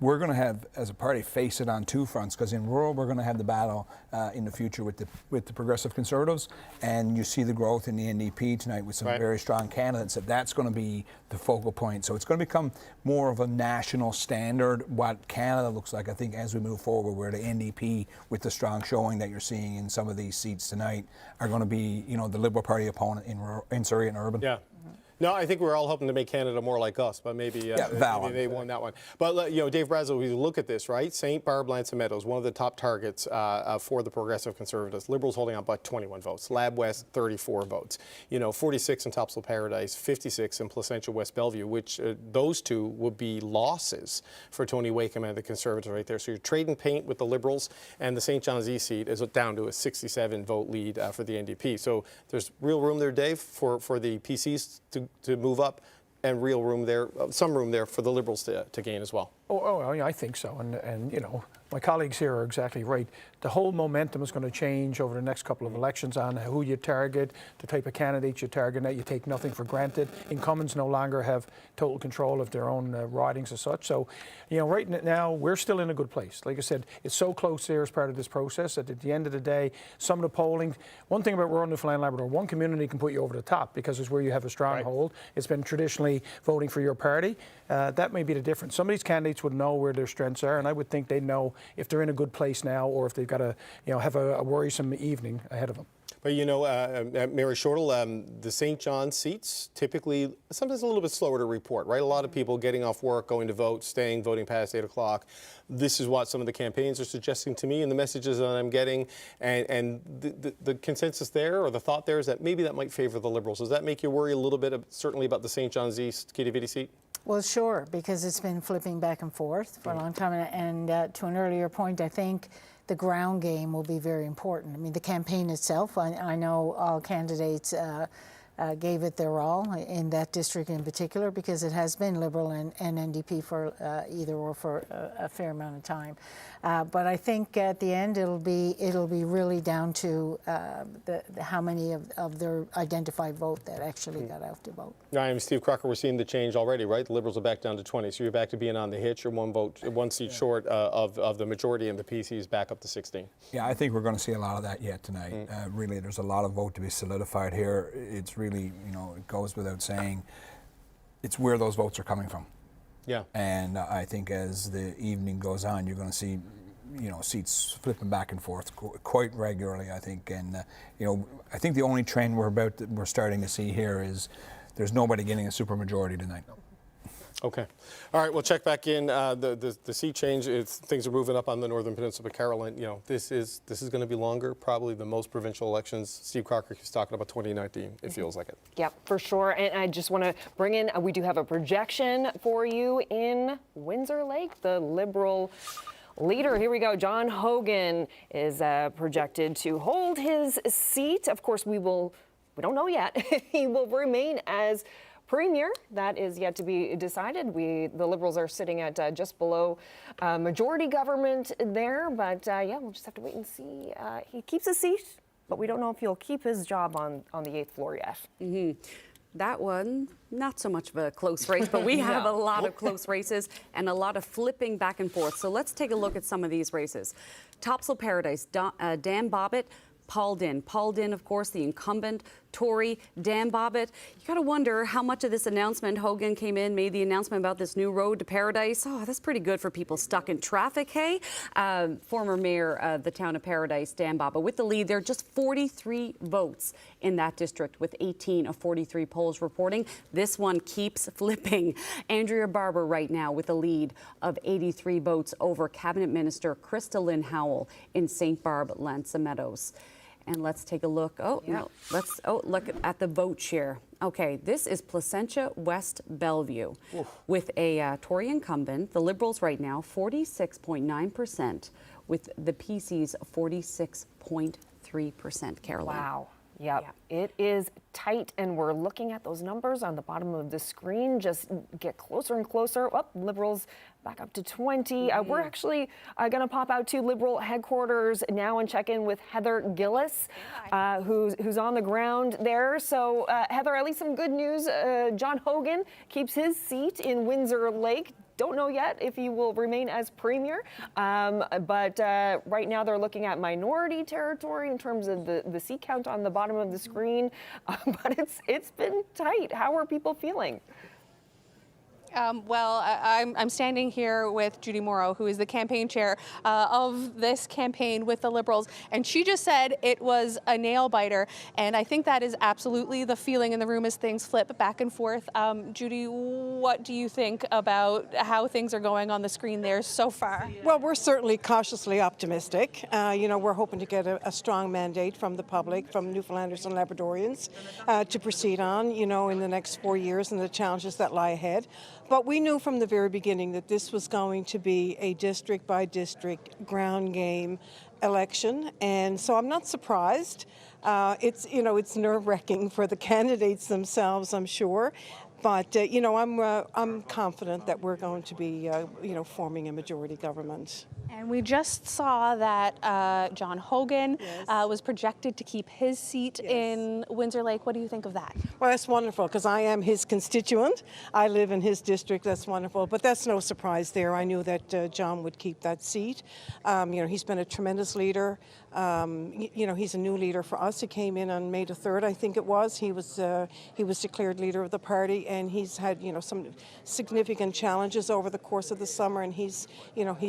we're going to have, as a party, face it on 2 fronts, because in rural we're going to have the battle in the future with the Progressive Conservatives, and you see the growth in the NDP tonight with some very strong candidates. That's going to be the focal point. So it's going to become more of a national standard what Canada looks like, I think, as we move forward, where the NDP, with the strong showing that you're seeing in some of these seats tonight, are going to be, the Liberal Party opponent in Surrey and urban. Yeah. No, I think we're all hoping to make Canada more like us, but maybe they won that one. But Dave Brazel, we look at this, right? St. Barb, Lansing Meadows, one of the top targets for the Progressive Conservatives. Liberals holding out by 21 votes. Lab West, 34 votes. 46 in Topsail Paradise, 56 in Placentia West Bellevue, which those 2 would be losses for Tony Wakeham and the Conservatives right there. So you're trading paint with the Liberals, and the St. John's East seat is down to a 67 vote lead for the NDP. So there's real room there, Dave, for the PCs to move up, and real room there, some room there for the Liberals to gain as well. I think so. And my colleagues here are exactly right. The whole momentum is going to change over the next couple of elections on who you target, the type of candidates you target. That you take nothing for granted. Incumbents no longer have total control of their own ridings as such. So, right now we're still in a good place. Like I said, it's so close there as part of this process that at the end of the day, some of the polling, one thing about rural Newfoundland Labrador, one community can put you over the top because it's where you have a stronghold. It's been traditionally voting for your party. That may be the difference. Some of these candidates would know where their strengths are, and I would think they'd know if they're in a good place now or if they've got to, have a worrisome evening ahead of them. But Mary Shortle, the St. John seats typically sometimes a little bit slower to report, right? A lot of people getting off work, going to vote, staying, voting past 8 o'clock. This is what some of the campaigns are suggesting to me and the messages that I'm getting. And the consensus there, or the thought there, is that maybe that might favor the Liberals. Does that make you worry a little bit, certainly about the St. John's East Kitty-Vitty seat? Well, sure, because it's been flipping back and forth for a long time. And to an earlier point, I think the ground game will be very important. I mean, the campaign itself, I know all candidates gave it their all in that district in particular, because it has been Liberal and NDP for either or for a fair amount of time. But I think at the end it'll be really down to how many of their identified vote that actually got out to vote. I'm Steve Crocker. We're seeing the change already, right? The Liberals are back down to 20, so you're back to being on the hitch. You're one seat short of the majority, and the PC is back up to 16. Yeah, I think we're going to see a lot of that yet tonight. Really, there's a lot of vote to be solidified here. It's really, it goes without saying, it's where those votes are coming from. Yeah. And I think as the evening goes on, you're going to see, seats flipping back and forth quite regularly, I think. And, I think the only trend we're starting to see here is there's nobody getting a supermajority tonight. Okay. All right, we'll check back in. The seat change, things are moving up on the Northern Peninsula. But Carolyn, this is going to be longer, probably the most provincial elections. Steve Crocker keeps talking about 2019. It feels like it. Yep, for sure. And I just want to bring in, we do have a projection for you in Windsor Lake. The Liberal leader, here we go, John Hogan is projected to hold his seat. Of course, we don't know yet. He will remain as Premier. That is yet to be decided. The Liberals are sitting at just below majority government there, but yeah, we'll just have to wait and see. He keeps his seat, but we don't know if he'll keep his job on the 8th floor yet. That one, not so much of a close race, but we have a lot of close races and a lot of flipping back and forth. So let's take a look at some of these races. Topsail Paradise, Dan Bobbitt, Paul Dinn. Paul Dinn, of course, the incumbent Tory. Dan Bobbitt, you got to wonder how much of this announcement, Hogan came in, made the announcement about this new road to Paradise. Oh, that's pretty good for people stuck in traffic, hey? Former mayor of the town of Paradise, Dan Bobbitt, with the lead there, just 43 votes in that district, with 18 of 43 polls reporting. This one keeps flipping. Andrea Barber right now with a lead of 83 votes over Cabinet Minister Krista Lynn Howell in St. Barb, Lanza Meadows. And let's take a look. Look at the vote share. Okay, this is Placentia West Bellevue. With a Tory incumbent, the Liberals right now 46.9%, with the PCs 46.3%. Caroline. Wow. Yep. It is tight, and we're looking at those numbers on the bottom of the screen just get closer and closer. Liberals back up to 20. We're actually going to pop out to Liberal headquarters now and check in with Heather Gillis, who's on the ground there. So, Heather, at least some good news. John Hogan keeps his seat in Windsor Lake. Don't know yet if he will remain as Premier, but right now they're looking at minority territory in terms of the seat count on the bottom of the screen. But it's been tight. How are people feeling? Well, I'm standing here with Judy Morrow, who is the campaign chair of this campaign with the Liberals, and she just said it was a nail biter, and I think that is absolutely the feeling in the room as things flip back and forth. Judy, what do you think about how things are going on the screen there so far? Well, we're certainly cautiously optimistic. We're hoping to get a strong mandate from the public, from Newfoundlanders and Labradorians, to proceed on, in the next 4 years and the challenges that lie ahead. But we knew from the very beginning that this was going to be a district-by-district ground game election, and so I'm not surprised. It's nerve-wracking for the candidates themselves, I'm sure. But, I'm confident that we're going to be, forming a majority government. And we just saw that John Hogan was projected to keep his seat in Windsor Lake. What do you think of that? Well, that's wonderful, because I am his constituent. I live in his district. That's wonderful. But that's no surprise there. I knew that John would keep that seat. He's been a tremendous leader. He's a new leader for us. He came in on May the 3rd, I think it was. He was declared leader of the party, and he's had, some significant challenges over the course of the summer, and he's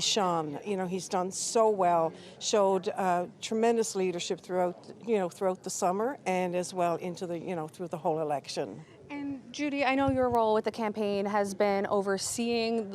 shone. He's done so well, showed tremendous leadership throughout the summer and as well into through the whole election. And Judy, I know your role with the campaign has been overseeing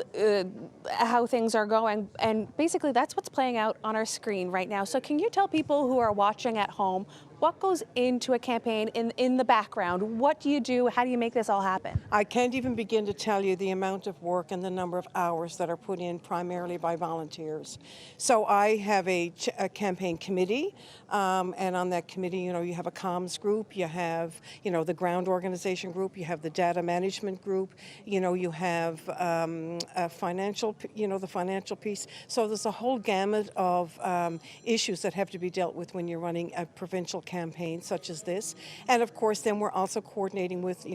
how things are going, and basically that's what's playing out on our screen right now. So can you tell people who are watching at home What goes into a campaign in the background? What do you do? How do you make this all happen? I can't even begin to tell you the amount of work and the number of hours that are put in primarily by volunteers. So I have a campaign committee, and on that committee, you have a comms group, you have, the ground organization group, you have the data management group, you have a financial, the financial piece. So there's a whole gamut of issues that have to be dealt with when you're running a provincial campaign such as this. And of course, then we're also coordinating with,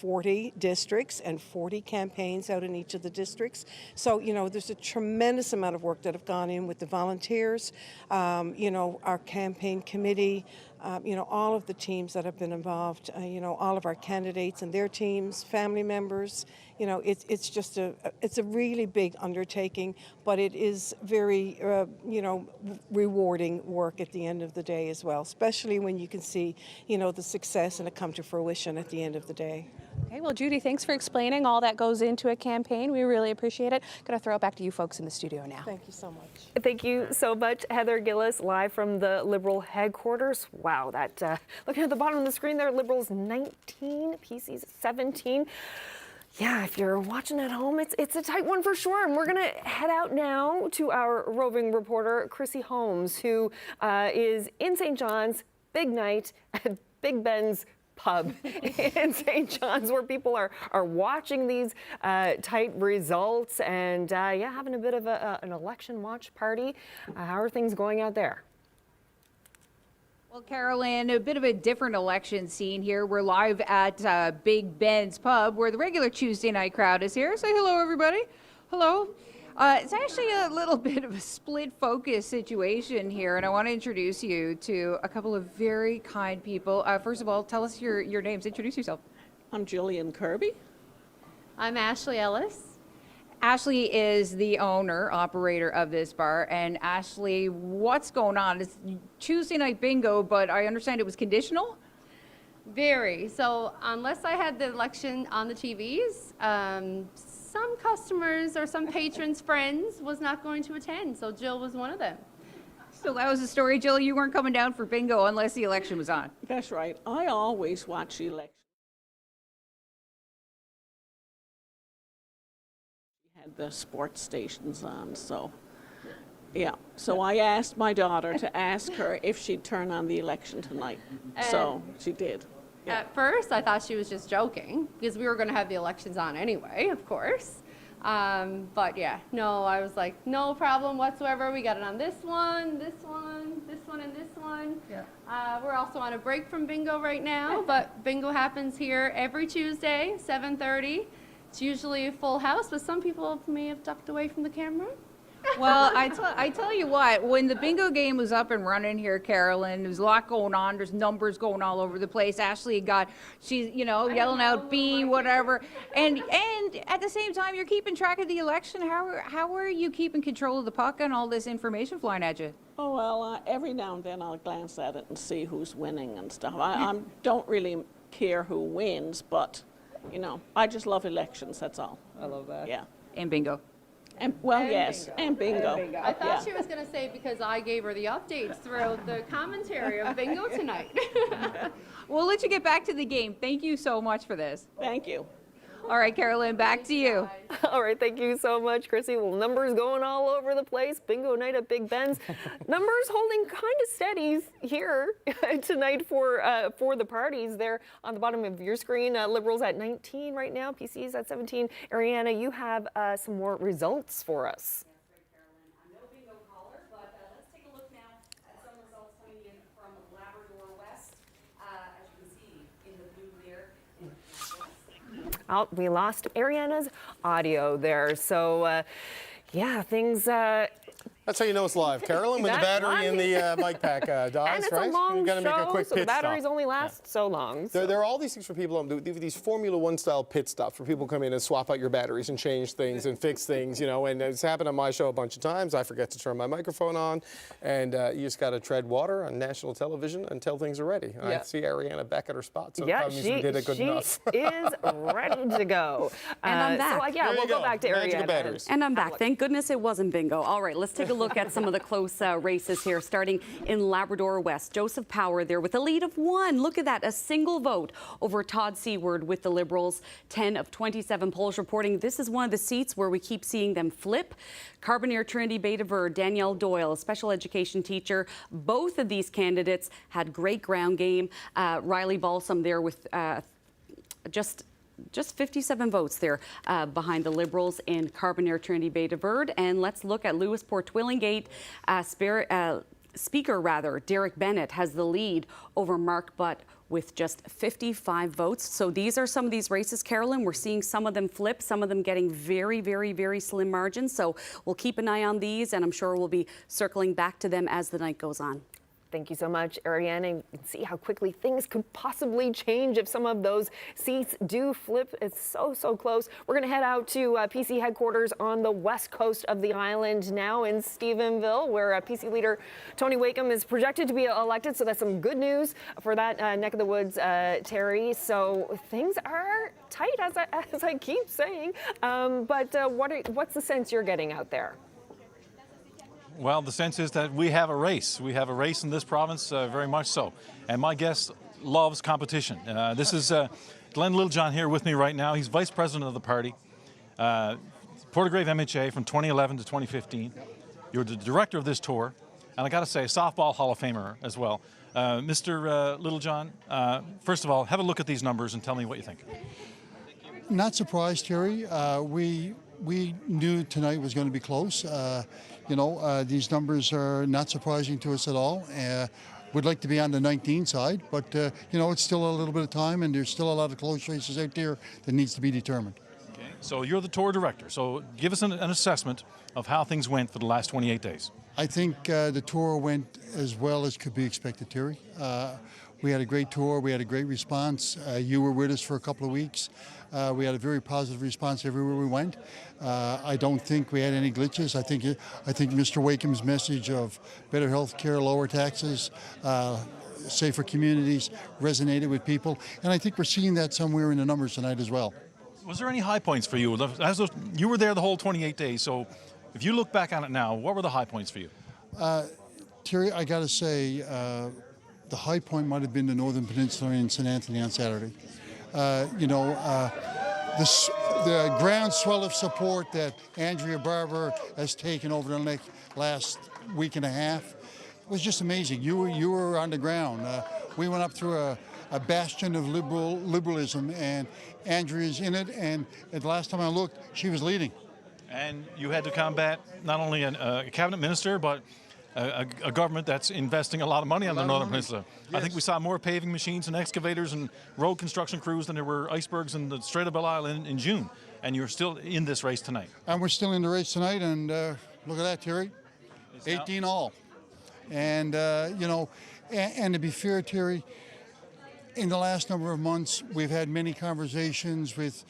40 districts and 40 campaigns out in each of the districts. So, there's a tremendous amount of work that have gone in with the volunteers, our campaign committee, all of the teams that have been involved, all of our candidates and their teams, family members. It's just it's a really big undertaking, but it is very, rewarding work at the end of the day as well, especially when you can see, the success and it come to fruition at the end of the day. Okay, well, Judy, thanks for explaining all that goes into a campaign. We really appreciate it. Going to throw it back to you folks in the studio now. Thank you so much. Thank you so much, Heather Gillis, live from the Liberal headquarters. Wow, that looking at the bottom of the screen there, Liberals 19, PCs 17. Yeah, if you're watching at home, it's a tight one for sure. And we're going to head out now to our roving reporter, Chrissy Holmes, who is in St. John's, big night at Big Ben's pub in St. John's, where people are watching these tight results and having a bit of an election watch party. How are things going out there? Well, Carolyn, a bit of a different election scene here. We're live at Big Ben's pub, where the regular Tuesday night crowd is here. Say hello, everybody. Hello. It's actually a little bit of a split focus situation here, and I want to introduce you to a couple of very kind people. First of all, tell us your names. Introduce yourself. I'm Jillian Kirby. I'm Ashley Ellis. Ashley is the owner, operator of this bar. And Ashley, what's going on? It's Tuesday night bingo, but I understand it was conditional? Very. So unless I had the election on the TVs, some customers or some patrons' friends was not going to attend. So Jill was one of them. So that was the story, Jill. You weren't coming down for bingo unless the election was on. That's right. I always watch the election. Had the sports stations on, so yeah. So I asked my daughter to ask her if she'd turn on the election tonight. So she did. Yeah. At first, I thought she was just joking because we were going to have the elections on anyway, of course. But yeah, no, I was like, no problem whatsoever. We got it on this one, this one, this one, and this one. Yeah. We're also on a break from bingo right now, but bingo happens here every Tuesday, 7:30. It's usually a full house, but some people may have ducked away from the camera. Well, I tell you what, when the bingo game was up and running here, Carolyn, there's a lot going on. There's numbers going all over the place. Ashley she's yelling out B, whatever. And at the same time, you're keeping track of the election. How are you keeping control of the puck and all this information flying at you? Oh, well, every now and then I'll glance at it and see who's winning and stuff. I don't really care who wins, but, I just love elections, that's all. I love that. Yeah. And bingo. And yes, bingo. And bingo. I thought she was going to say because I gave her the updates throughout the commentary of bingo tonight. We'll let you get back to the game. Thank you so much for this. Thank you. All right, Carolyn, back to you. All right, thank you so much, Chrissy. Well, numbers going all over the place. Bingo night at Big Ben's. Numbers holding kind of steady here tonight for the parties. There on the bottom of your screen, Liberals at 19 right now, PCs at 17. Ariana, you have some more results for us. Oh, we lost Ariana's audio there. So, yeah, things. That's how you know it's live, Carolyn, when the battery in the mic pack dies, and it's right? a long you got to make a quick so pit the batteries stop. only last so long. So. There are all these things for people. These Formula One style pit stops where people come in and swap out your batteries and change things and fix things, And it's happened on my show a bunch of times. I forget to turn my microphone on, and you just got to tread water on national television until things are ready. Yeah. I see Ariana back at her spot, so yeah, she did it good enough. is ready to go. And I'm back. So, we'll go back to Ariana. And I'm back. Thank goodness it wasn't bingo. All right, let's take a look at some of the close races here, starting in Labrador West. Joseph Power there with a lead of 1. Look at that, a single vote over Todd Seward with the Liberals. 10 of 27 polls reporting this is one of the seats where we keep seeing them flip. Carbonear Trinity Bay de Verde, Danielle Doyle, a special education teacher. Both of these candidates had great ground game. Riley Balsam there with just 57 votes there behind the Liberals in Carbonear Trinity Bay de Verde. And let's look at Lewisport Twillingate. Speaker Derek Bennett has the lead over Mark Butt with just 55 votes. So these are some of these races, Carolyn. We're seeing some of them flip, some of them getting very, very, very slim margins. So we'll keep an eye on these, and I'm sure we'll be circling back to them as the night goes on. Thank you so much, Ariane. And you can see how quickly things could possibly change if some of those seats do flip. It's so close. We're going to head out to PC headquarters on the west coast of the island now in Stephenville, where PC leader Tony Wakeham is projected to be elected. So that's some good news for that neck of the woods, Terry. So things are tight, as I keep saying. What's the sense you're getting out there? Well, the sense is that we have a race. We have a race in this province, very much so. And my guest loves competition. This is Glenn Littlejohn here with me right now. He's vice president of the party, Portagrave MHA from 2011 to 2015. You're the director of this tour, and I got to say, a softball Hall of Famer as well. Mr. Littlejohn, first of all, have a look at these numbers and tell me what you think. Not surprised, Terry. We knew tonight was going to be close. These numbers are not surprising to us at all. We'd like to be on the 19 side, but it's still a little bit of time, and there's still a lot of close races out there that needs to be determined. Okay. So you're the tour director. So give us an assessment of how things went for the last 28 days. I think the tour went as well as could be expected, Terry. We had a great tour. We had a great response. You were with us for a couple of weeks. We had a very positive response everywhere we went. I don't think we had any glitches. I think Mr. Wakeham's message of better health care, lower taxes, safer communities resonated with people. And I think we're seeing that somewhere in the numbers tonight as well. Was there any high points for you? You were there the whole 28 days, so if you look back on it now, what were the high points for you? Terry, I got to say, the high point might have been the Northern Peninsula in St. Anthony on Saturday. The groundswell of support that Andrea Barber has taken over the last week and a half was just amazing. You were on the ground. We went up through a bastion of liberalism, and Andrea's in it. And the last time I looked, she was leading. And you had to combat not only a cabinet minister, but a government that's investing a lot of money on the Northern Peninsula. Yes. I think we saw more paving machines and excavators and road construction crews than there were icebergs in the Strait of Belle Isle in June. And you're still in this race tonight. And we're still in the race tonight. And look at that, Terry. 18 all. And, and to be fair, Terry, in the last number of months, we've had many conversations with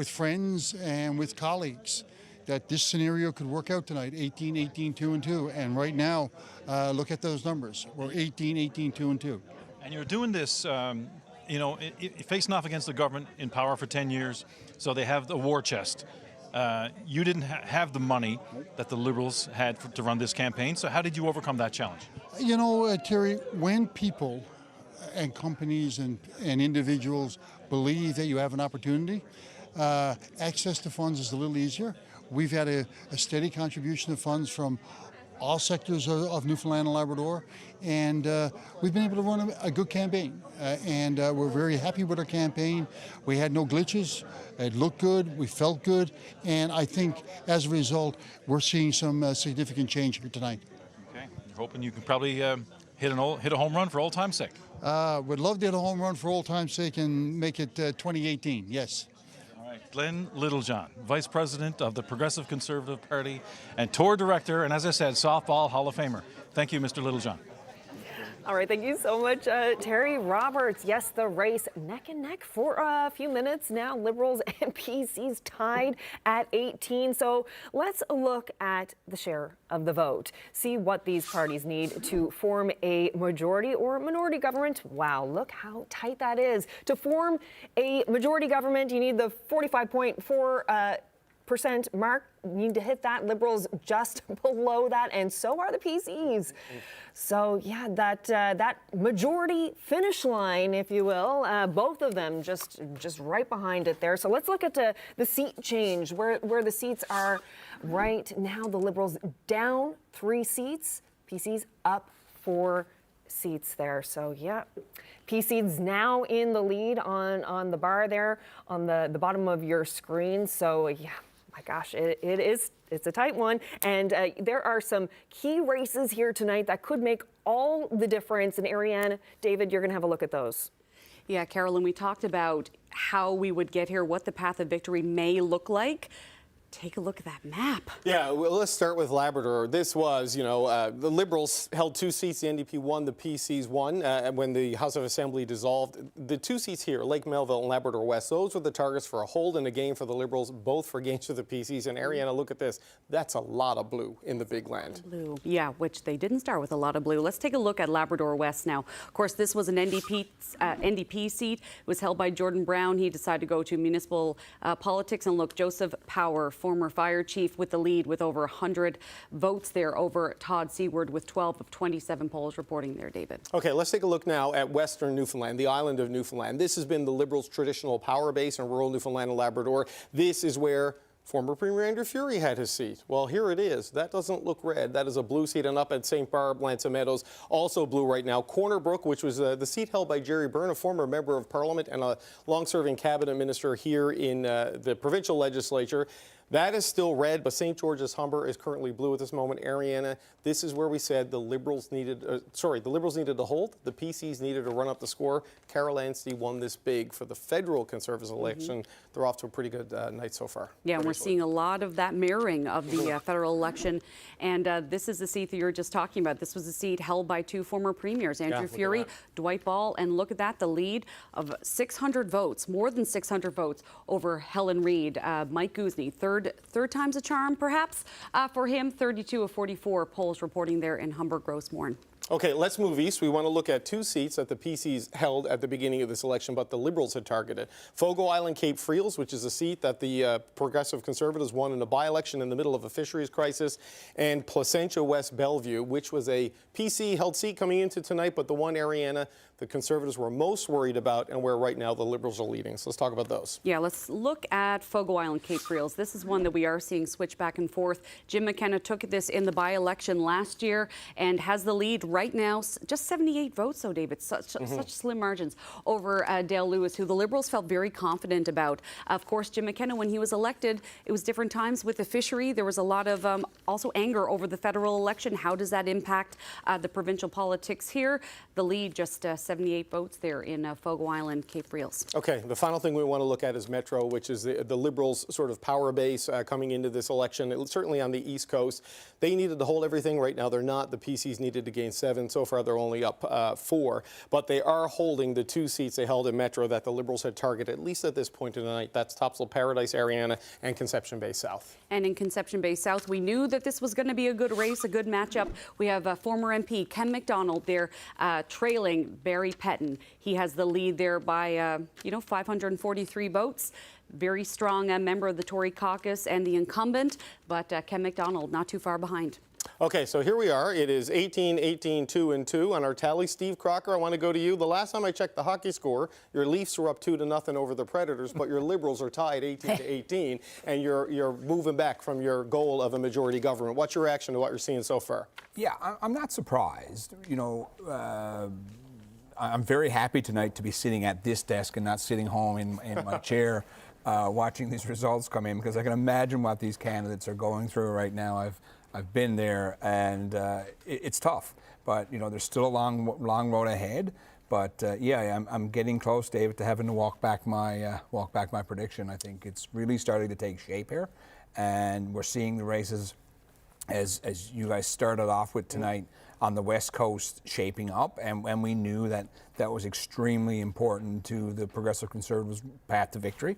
friends and with colleagues that this scenario could work out tonight, 18, 18, 2 and 2. And right now, look at those numbers. We're 18, 18, 2 and 2. And you're doing this, facing off against the government in power for 10 years, so they have the war chest. You didn't have the money that the Liberals had to run this campaign, so how did you overcome that challenge? Terry, when people and companies and individuals believe that you have an opportunity, access to funds is a little easier. We've had a steady contribution of funds from all sectors of Newfoundland and Labrador, and we've been able to run a good campaign, and we're very happy with our campaign. We had no glitches. It looked good. We felt good, and I think as a result, we're seeing some significant change here tonight. Okay, you're hoping you can probably hit a home run for old time's sake. Would love to hit a home run for old time's sake and make it 2018. Yes. Glenn Littlejohn, Vice President of the Progressive Conservative Party and Tour Director, and as I said, Softball Hall of Famer. Thank you, Mr. Littlejohn. All right, thank you so much, Terry Roberts. Yes, the race neck and neck for a few minutes now. Liberals and PCs tied at 18. So let's look at the share of the vote. See what these parties need to form a majority or minority government. Wow, look how tight that is. To form a majority government, you need the 45.4 mark. Need to hit that. Liberals just below that, and so are the PCs. So yeah, that majority finish line, if you will, both of them just right behind it there. So let's look at the seat change, where the seats are right now. The Liberals down 3 seats, PCs up 4 seats there. So yeah, PC's now in the lead on the bar there on the bottom of your screen. So yeah. My gosh, it's a tight one. And there are some key races here tonight that could make all the difference. And Ariane, David, you're going to have a look at those. Yeah, Carolyn, we talked about how we would get here, what the path of victory may look like. Take a look at that map. Yeah, well, let's start with Labrador. This was, the Liberals held 2 seats, the NDP won, the PCs won when the House of Assembly dissolved. The 2 seats here, Lake Melville and Labrador West, those were the targets for a hold and a gain for the Liberals, both for gains for the PCs. And Ariana, look at this. That's a lot of blue in the big land. Blue, yeah, which they didn't start with a lot of blue. Let's take a look at Labrador West now. Of course, this was an NDP seat. It was held by Jordan Brown. He decided to go to municipal politics. And look, Joseph Power, former fire chief, with the lead with over 100 votes there over Todd Seward with 12 of 27 polls reporting there, David. Okay, let's take a look now at Western Newfoundland, the island of Newfoundland. This has been the Liberals' traditional power base in rural Newfoundland and Labrador. This is where former Premier Andrew Furey had his seat. Well, here it is. That doesn't look red. That is a blue seat. And up at St. Barb, Lanza Meadows, also blue right now. Corner Brook, which was the seat held by Jerry Byrne, a former member of Parliament and a long-serving cabinet minister here in the provincial legislature. That is still red, but St. George's Humber is currently blue at this moment. Ariana, this is where we said the Liberals needed to hold. The PCs needed to run up the score. Carol Anstey won this big for the federal Conservatives election. They're off to a pretty good night so far. Yeah, we're seeing a lot of that mirroring of the federal election. And this is the seat that you were just talking about. This was a seat held by 2 former premiers, Andrew Furey, Dwight Ball. And look at that, the lead of 600 votes, more than 600 votes over Helen Reid. Mike Guzny, third time's a charm, perhaps, for him. 32 of 44 polls reporting there in Humber-Gross-Morn. Okay, let's move east. We want to look at 2 seats that the PCs held at the beginning of this election, but the Liberals had targeted. Fogo Island Cape Friels, which is a seat that the Progressive Conservatives won in a by-election in the middle of a fisheries crisis, and Placentia West Bellevue, which was a PC-held seat coming into tonight, but the one, Ariana, the Conservatives were most worried about and where right now the Liberals are leading. So let's talk about those. Yeah, let's look at Fogo Island Cape Friels. This is one that we are seeing switch back and forth. Jim McKenna took this in the by-election last year and has the lead right now. Just 78 votes, though, David. Such slim margins over Dale Lewis, who the Liberals felt very confident about. Of course, Jim McKenna, when he was elected, it was different times with the fishery. There was a lot of also anger over the federal election. How does that impact the provincial politics here? The lead, just 78 votes there in Fogo Island, Cape Friels. Okay, the final thing we want to look at is Metro, which is the Liberals' sort of power base coming into this election. Certainly on the East Coast. They needed to hold everything. Right now they're not. The PCs needed to gain 7. So far they're only up 4. But they are holding the 2 seats they held in Metro that the Liberals had targeted, at least at this point in the night. That's Topsail Paradise, Ariana, and Conception Bay South. And in Conception Bay South, we knew that this was going to be a good race, a good matchup. We have former MP Ken McDonald there trailing Barry Pettin. He has the lead there by, 543 votes. Very strong member of the Tory caucus and the incumbent, but Ken McDonald not too far behind. Okay, so here we are. It is 18-18, 2-2 on our tally. Steve Crocker, I want to go to you. The last time I checked the hockey score, your Leafs were up 2-0 over the Predators, but your Liberals are tied 18-18, and you're moving back from your goal of a majority government. What's your reaction to what you're seeing so far? Yeah, I'm not surprised. I'm very happy tonight to be sitting at this desk and not sitting home in my chair watching these results come in, because I can imagine what these candidates are going through right now. I've been there, and it's tough. But there's still a long road ahead. But I'm getting close, David, to having to walk back my prediction. I think it's really starting to take shape here, and we're seeing the races as you guys started off with tonight on the West Coast shaping up, and we knew that was extremely important to the Progressive Conservatives' path to victory.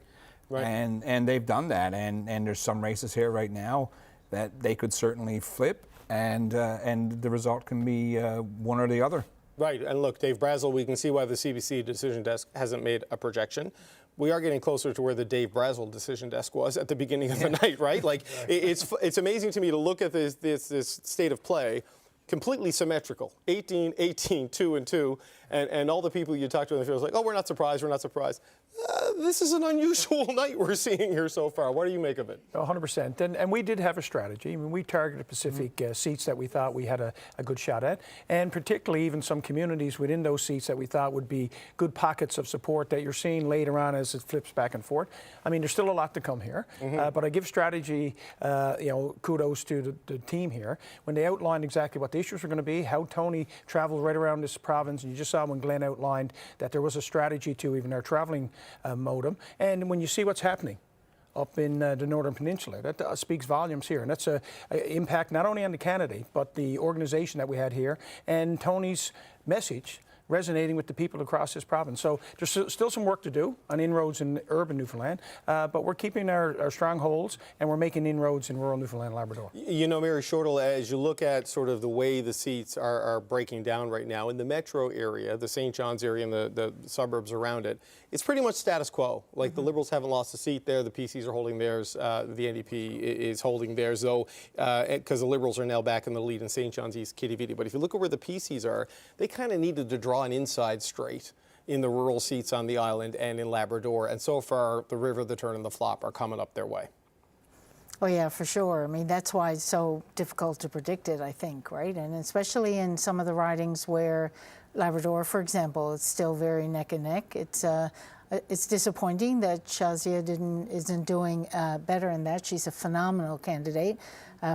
Right. And they've done that, and there's some races here right now that they could certainly flip, and the result can be one or the other. Right, and look, Dave Brazel, we can see why the CBC decision desk hasn't made a projection. We are getting closer to where the Dave Brazel decision desk was at the beginning of the night, right? Like, it's amazing to me to look at this state of play, completely symmetrical, 18, 18, 2 and 2, and all the people you talk to in the field is like, oh, we're not surprised, we're not surprised. This is an unusual night we're seeing here so far. What do you make of it? 100%. And we did have a strategy. I mean, we targeted Pacific seats that we thought we had a good shot at, and particularly even some communities within those seats that we thought would be good pockets of support that you're seeing later on as it flips back and forth. I mean, there's still a lot to come here, but I give strategy, kudos to the team here. When they outlined exactly what the issues were going to be, how Tony traveled right around this province, and you just saw when Glenn outlined that there was a strategy to even our traveling modem. And when you see what's happening up in the Northern Peninsula, that speaks volumes here. And that's an impact not only on the candidate, but the organization that we had here, and Tony's message resonating with the people across this province. So there's still some work to do on inroads in urban Newfoundland, but we're keeping our strongholds, and we're making inroads in rural Newfoundland and Labrador. You know, Mary Shortle, as you look at sort of the way the seats are breaking down right now, in the metro area, the St. John's area and the suburbs around it, it's pretty much status quo. Like the Liberals haven't lost a seat there, the PCs are holding theirs, the NDP is holding theirs, though, because the Liberals are now back in the lead in St. John's East, Kitty-Vitty. But if you look at where the PCs are, they kind of needed to draw an inside straight in the rural seats on the island and in Labrador, and so far the River, the Turn and the Flop are coming up their way. Oh yeah, for sure. I mean, that's why it's so difficult to predict it, I think, right? And especially in some of the ridings where Labrador, for example, it's still very neck and neck. It's disappointing that Shazia isn't doing better in that. She's a phenomenal candidate.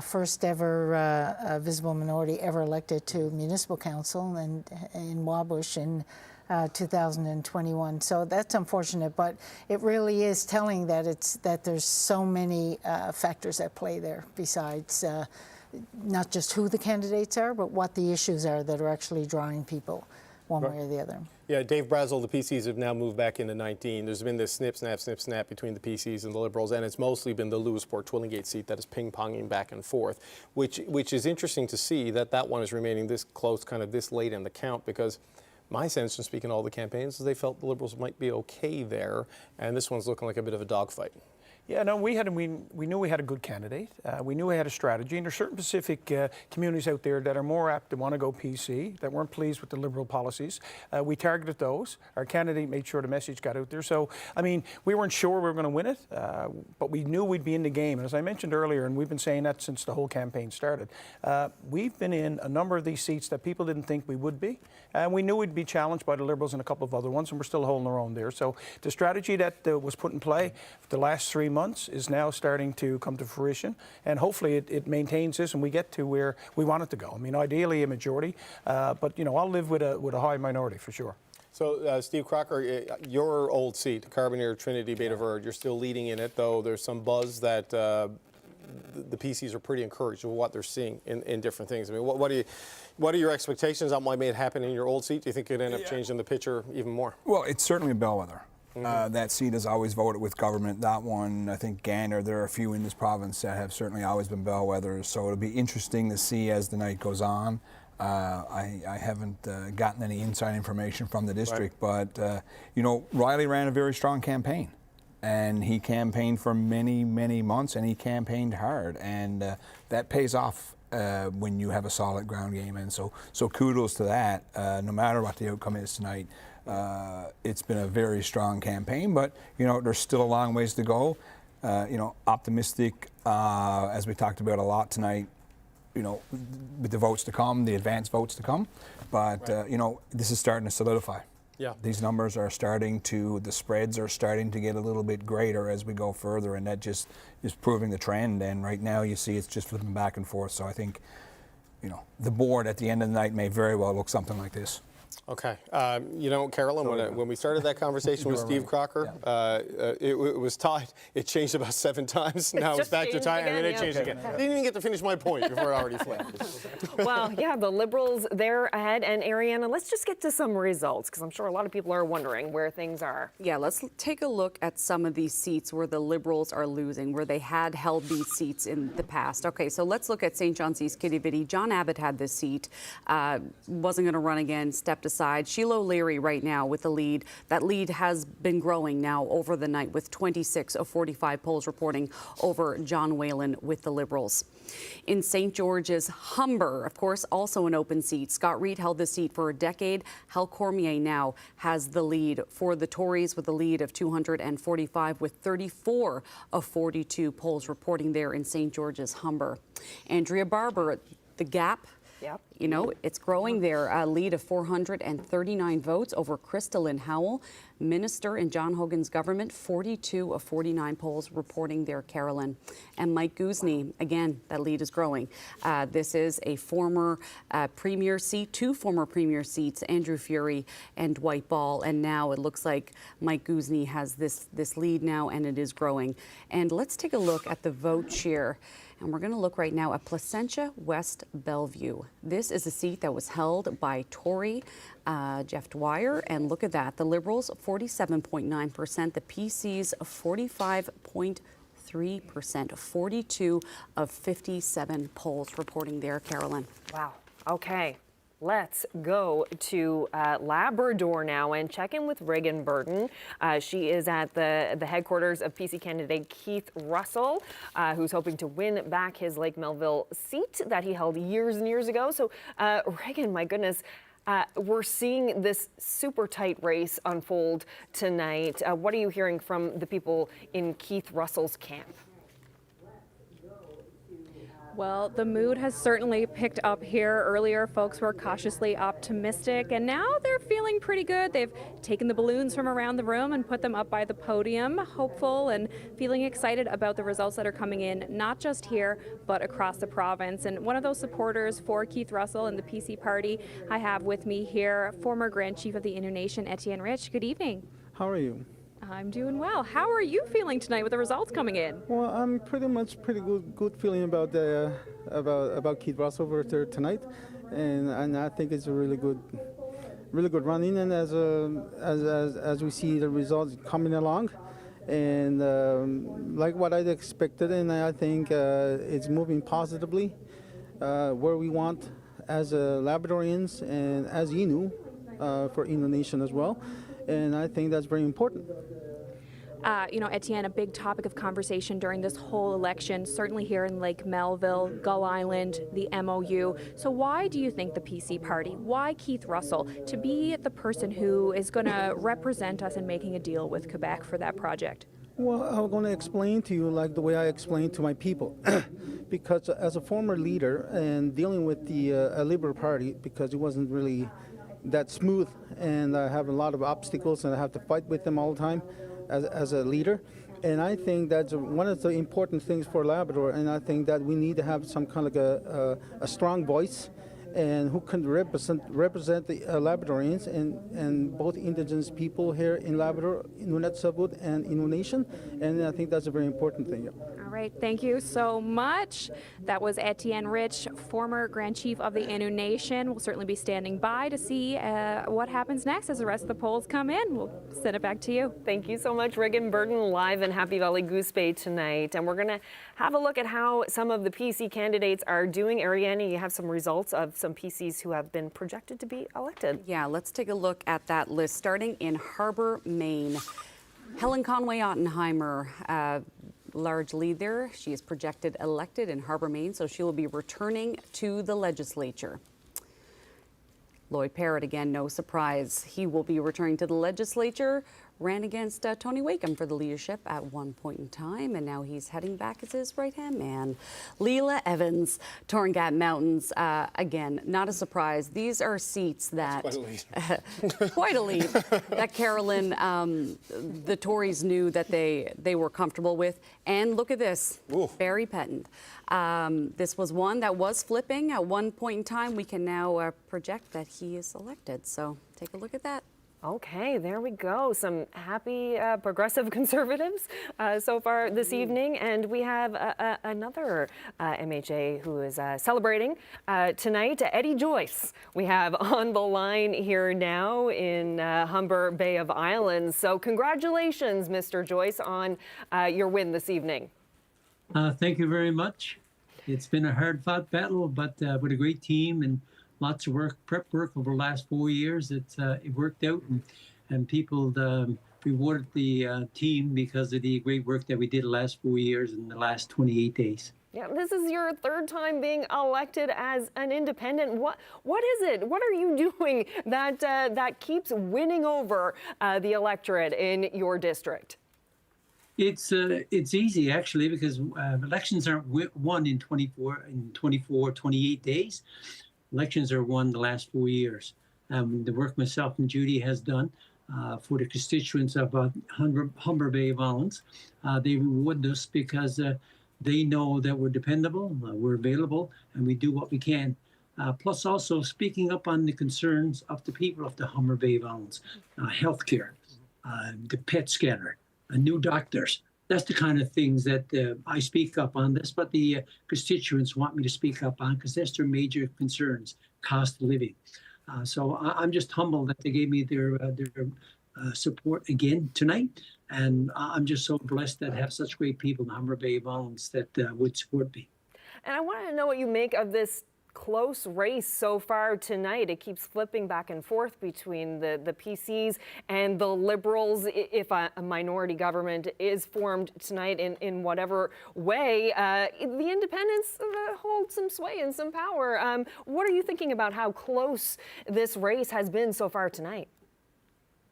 First ever visible minority ever elected to municipal council in Wabush in 2021. So that's unfortunate, but it really is telling that there's so many factors at play there besides not just who the candidates are, but what the issues are that are actually drawing people one way or the other. Yeah, Dave Brazel, the PCs have now moved back into 19. There's been this snip, snap between the PCs and the Liberals, and it's mostly been the Lewisporte-Twillingate seat that is ping-ponging back and forth, which is interesting to see that one is remaining this close, kind of this late in the count, because my sense from speaking to all the campaigns is they felt the Liberals might be okay there, and this one's looking like a bit of a dogfight. Yeah, no, we knew we had a good candidate. We knew we had a strategy, and there's certain Pacific communities out there that are more apt to want to go PC, that weren't pleased with the Liberal policies. We targeted those. Our candidate made sure the message got out there. So, I mean, we weren't sure we were going to win it, but we knew we'd be in the game. And as I mentioned earlier, and we've been saying that since the whole campaign started, we've been in a number of these seats that people didn't think we would be. And we knew we'd be challenged by the Liberals and a couple of other ones, and we're still holding our own there. So the strategy that was put in play for the last 3 months is now starting to come to fruition, and hopefully it maintains this and we get to where we want it to go. I mean, ideally a majority, but you know, I'll live with a high minority for sure. So, Steve Crocker, your old seat, Carbonear, Trinity, Beta Verde, you're still leading in it, though there's some buzz that the PCs are pretty encouraged with what they're seeing in different things. I mean, what are your expectations on what may happen in your old seat? Do you think it end up changing the picture even more? Well, it's certainly a bellwether. That seat has always voted with government. That one, I think Gander, there are a few in this province that have certainly always been bellwethers. So it'll be interesting to see as the night goes on. I haven't gotten any inside information from the district, but you know, Riley ran a very strong campaign, and he campaigned for many, many months, and he campaigned hard, and that pays off when you have a solid ground game. And so kudos to that. No matter what the outcome is tonight. It's been a very strong campaign, but you know, there's still a long ways to go. You know, optimistic, as we talked about a lot tonight, you know, with the votes to come, the advanced votes to come, but you know, this is starting to solidify. Yeah. These numbers are starting to, the spreads are starting to get a little bit greater as we go further, and that just is proving the trend, and right now you see it's just flipping back and forth. So I think, you know, the board at the end of the night may very well look something like this. Okay. You know, Carolyn, when we started that conversation with Steve Crocker, it was tied. It changed about 7 times. Now it's back to tie, and then it changed again. I didn't even get to finish my point before it already flipped. Well, yeah, the Liberals, they're ahead. And Ariana, let's just get to some results, because I'm sure a lot of people are wondering where things are. Yeah, let's take a look at some of these seats where the Liberals are losing, where they had held these seats in the past. Okay, so let's look at St. John's East Kitty-Bitty. John Abbott had this seat, wasn't going to run again, stepped aside. Sheila O'Leary right now with the lead. That lead has been growing now over the night, with 26 of 45 polls reporting over John Whalen with the Liberals. In St. George's, Humber, of course, also an open seat. Scott Reed held the seat for a decade. Hal Cormier now has the lead for the Tories with a lead of 245, with 34 of 42 polls reporting there in St. George's, Humber. Andrea Barber, the Gap. Yep. You know, it's growing there. A lead of 439 votes over Crystalyn Howell, minister in John Hogan's government. 42 of 49 polls reporting there, Carolyn. And Mike Guzny, again, that lead is growing. This is a former premier seat, 2 former premier seats, Andrew Furey and Dwight Ball. And now it looks like Mike Guzny has this lead now, and it is growing. And let's take a look at the vote share. And we're going to look right now at Placentia West Bellevue. This is a seat that was held by Tory Jeff Dwyer. And look at that. The Liberals, 47.9%. The PCs, 45.3%. 42 of 57 polls reporting there, Carolyn. Wow. Okay. Let's go to Labrador now and check in with Regan Burton. She is at the headquarters of PC candidate Keith Russell, who's hoping to win back his Lake Melville seat that he held years and years ago. So, Regan, my goodness, we're seeing this super tight race unfold tonight. What are you hearing from the people in Keith Russell's camp? Well, the mood has certainly picked up here. Earlier, folks were cautiously optimistic, and now they're feeling pretty good. They've taken the balloons from around the room and put them up by the podium, hopeful and feeling excited about the results that are coming in, not just here, but across the province. And one of those supporters for Keith Russell and the PC party I have with me here, former Grand Chief of the Innu Nation, Etienne Rich. Good evening. How are you? I'm doing well. How are you feeling tonight with the results coming in? Well, I'm pretty good feeling about Keith Russell over there tonight, and I think it's a really good run-in. And as we see the results coming along, and like what I'd expected, and I think it's moving positively where we want as Labradorians and as Innu for Innu Nation as well. And I think that's very important. You know, Etienne, a big topic of conversation during this whole election, certainly here in Lake Melville, Gull Island, the MOU. So why do you think the PC party, why Keith Russell, to be the person who is going to represent us in making a deal with Quebec for that project? Well, I'm going to explain to you like the way I explain to my people. Because as a former leader and dealing with the Liberal Party, because it wasn't really that smooth, and I have a lot of obstacles, and I have to fight with them all the time as a leader. And I think that's one of the important things for Labrador, and I think that we need to have some kind of a strong voice, and who can represent the Labradorians and both Indigenous people here in Labrador, Nunavut and Innu Nation, and I think that's a very important thing. All right, thank you so much. That was Etienne Rich, former Grand Chief of the Innu Nation. We'll certainly be standing by to see what happens next as the rest of the polls come in. We'll send it back to you. Thank you so much, Regan Burton, live in Happy Valley Goose Bay tonight. And we're going to have a look at how some of the PC candidates are doing. Ariane, you have some results of some PCs who have been projected to be elected. Yeah, let's take a look at that list, starting in Harbour, Maine. Helen Conway Ottenheimer, large lead there. She is projected elected in Harbour, Maine, so she will be returning to the legislature. Lloyd Parrott, again, no surprise. He will be returning to the legislature. ran against Tony Wakeham for the leadership at one point in time, and now he's heading back as his right-hand man. Leela Evans, Torngat Mountains, again, not a surprise. These are seats that... That's quite a lead. Quite a lead that Carolyn, the Tories knew that they were comfortable with. And look at this, Barry Petton. This was one that was flipping at one point in time. We can now project that he is elected. So take a look at that. Okay, there we go. Some happy progressive conservatives so far this evening. And we have another MHA who is celebrating tonight, Eddie Joyce. We have on the line here now in Humber Bay of Islands. So congratulations, Mr. Joyce, on your win this evening. Thank you very much. It's been a hard-fought battle, but with a great team and lots of work, prep work over the last 4 years. It worked out, and people rewarded the team because of the great work that we did the last 4 years and the last 28 days. Yeah, this is your third time being elected as an independent. What is it? What are you doing that keeps winning over the electorate in your district? It's easy actually, because elections aren't won in 28 days. Elections are won the last 4 years. The work myself and Judy has done for the constituents of Humber Bay of Islands, they reward us because they know that we're dependable, we're available, and we do what we can. Plus also speaking up on the concerns of the people of the Humber Bay of Islands, healthcare, the PET scanner, new doctors. That's the kind of things that I speak up on. That's what the constituents want me to speak up on, because that's their major concerns, cost of living. So I'm just humbled that they gave me their support again tonight. And I'm just so blessed that I have such great people in the Humber Bay of Islands that would support me. And I want to know what you make of this close race so far tonight. It keeps flipping back and forth between the PCs and the Liberals. If a minority government is formed tonight in whatever way, the independents hold some sway and some power. What are you thinking about how close this race has been so far tonight?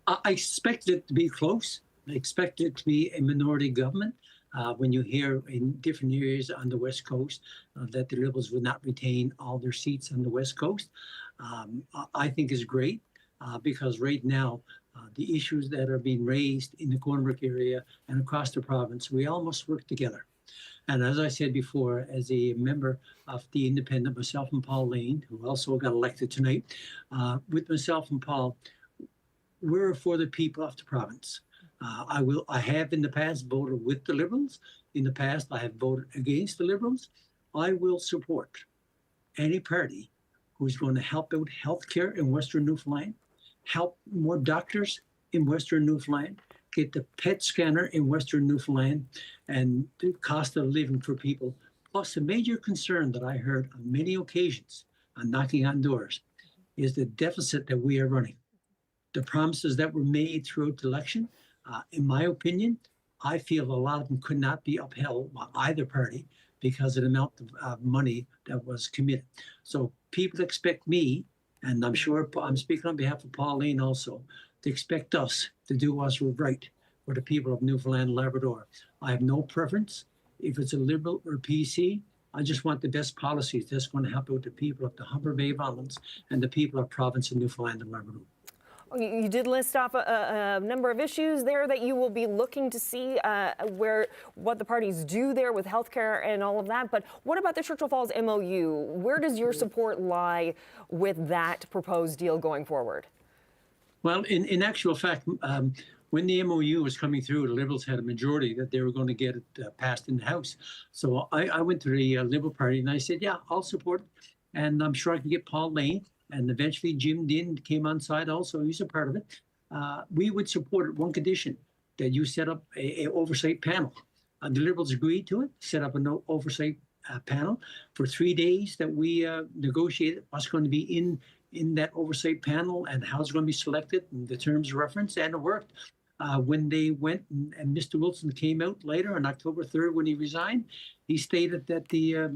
I expect it to be close. I expect it to be a minority government. When you hear in different areas on the West Coast that the Liberals would not retain all their seats on the West Coast, I think is great because right now the issues that are being raised in the Cornbrook area and across the province, we all must work together. And as I said before, as a member of the Independent, myself and Paul Lane, who also got elected tonight, with myself and Paul, we're for the people of the province. I have in the past voted with the Liberals. In the past, I have voted against the Liberals. I will support any party who's going to help out healthcare in Western Newfoundland, help more doctors in Western Newfoundland, get the PET scanner in Western Newfoundland, and the cost of living for people. Plus, a major concern that I heard on many occasions on knocking on doors is the deficit that we are running. The promises that were made throughout the election, in my opinion, I feel a lot of them could not be upheld by either party because of the amount of money that was committed. So people expect me, and I'm sure I'm speaking on behalf of Pauline also, to expect us to do what's right for the people of Newfoundland and Labrador. I have no preference if it's a Liberal or PC. I just want the best policies that's going to help out the people of the Humber Bay of Islands and the people of the province of Newfoundland and Labrador. You did list off a number of issues there that you will be looking to see what the parties do there with healthcare and all of that. But what about the Churchill Falls MOU? Where does your support lie with that proposed deal going forward? Well, in actual fact, when the MOU was coming through, the Liberals had a majority that they were going to get it passed in the House. So I went to the Liberal Party and I said, yeah, I'll support it. And I'm sure I can get Paul Lane. And eventually Jim Dinn came on side also. He's a part of it. We would support it one condition, that you set up a oversight panel. The Liberals agreed to it, set up an oversight panel for 3 days that we negotiated what's going to be in that oversight panel and how it's going to be selected and the terms of reference, and it worked. When they went and Mr. Wilson came out later on October 3rd when he resigned, he stated that the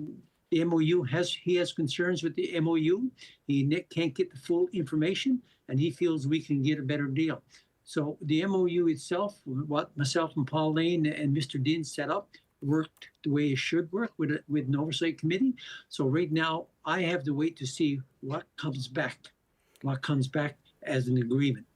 MOU he has concerns with the MOU. He can't get the full information, and he feels we can get a better deal. So the MOU itself, what myself and Paul Lane and Mr. Dean set up, worked the way it should work with an oversight committee. So right now, I have to wait to see what comes back as an agreement.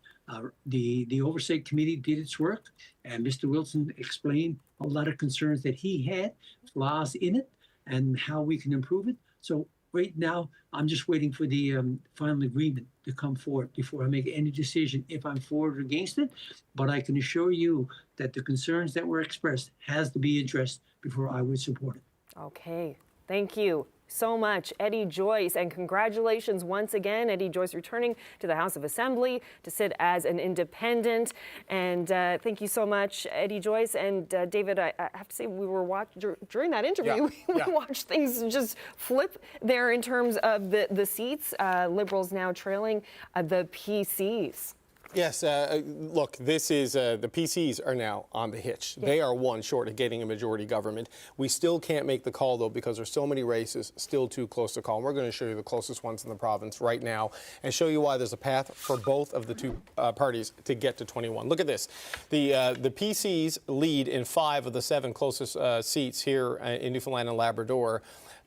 The oversight committee did its work, and Mr. Wilson explained a lot of concerns that he had, flaws in it, and how we can improve it. So right now, I'm just waiting for the final agreement to come forward before I make any decision if I'm for or against it. But I can assure you that the concerns that were expressed has to be addressed before I would support it. Okay, thank you so much, Eddie Joyce, and congratulations once again, Eddie Joyce, returning to the House of Assembly to sit as an independent. And thank you so much, Eddie Joyce. And David, I have to say, we were during that interview, we watched things just flip there in terms of the seats. Liberals now trailing the PCs. Yes, look, this is, the PCs are now on the hitch. They are one short of getting a majority government. We still can't make the call, though, because there's so many races still too close to call. And we're going to show you the closest ones in the province right now and show you why there's a path for both of the two parties to get to 21. Look at this. The PCs lead in 5 of the 7 closest seats here in Newfoundland and Labrador.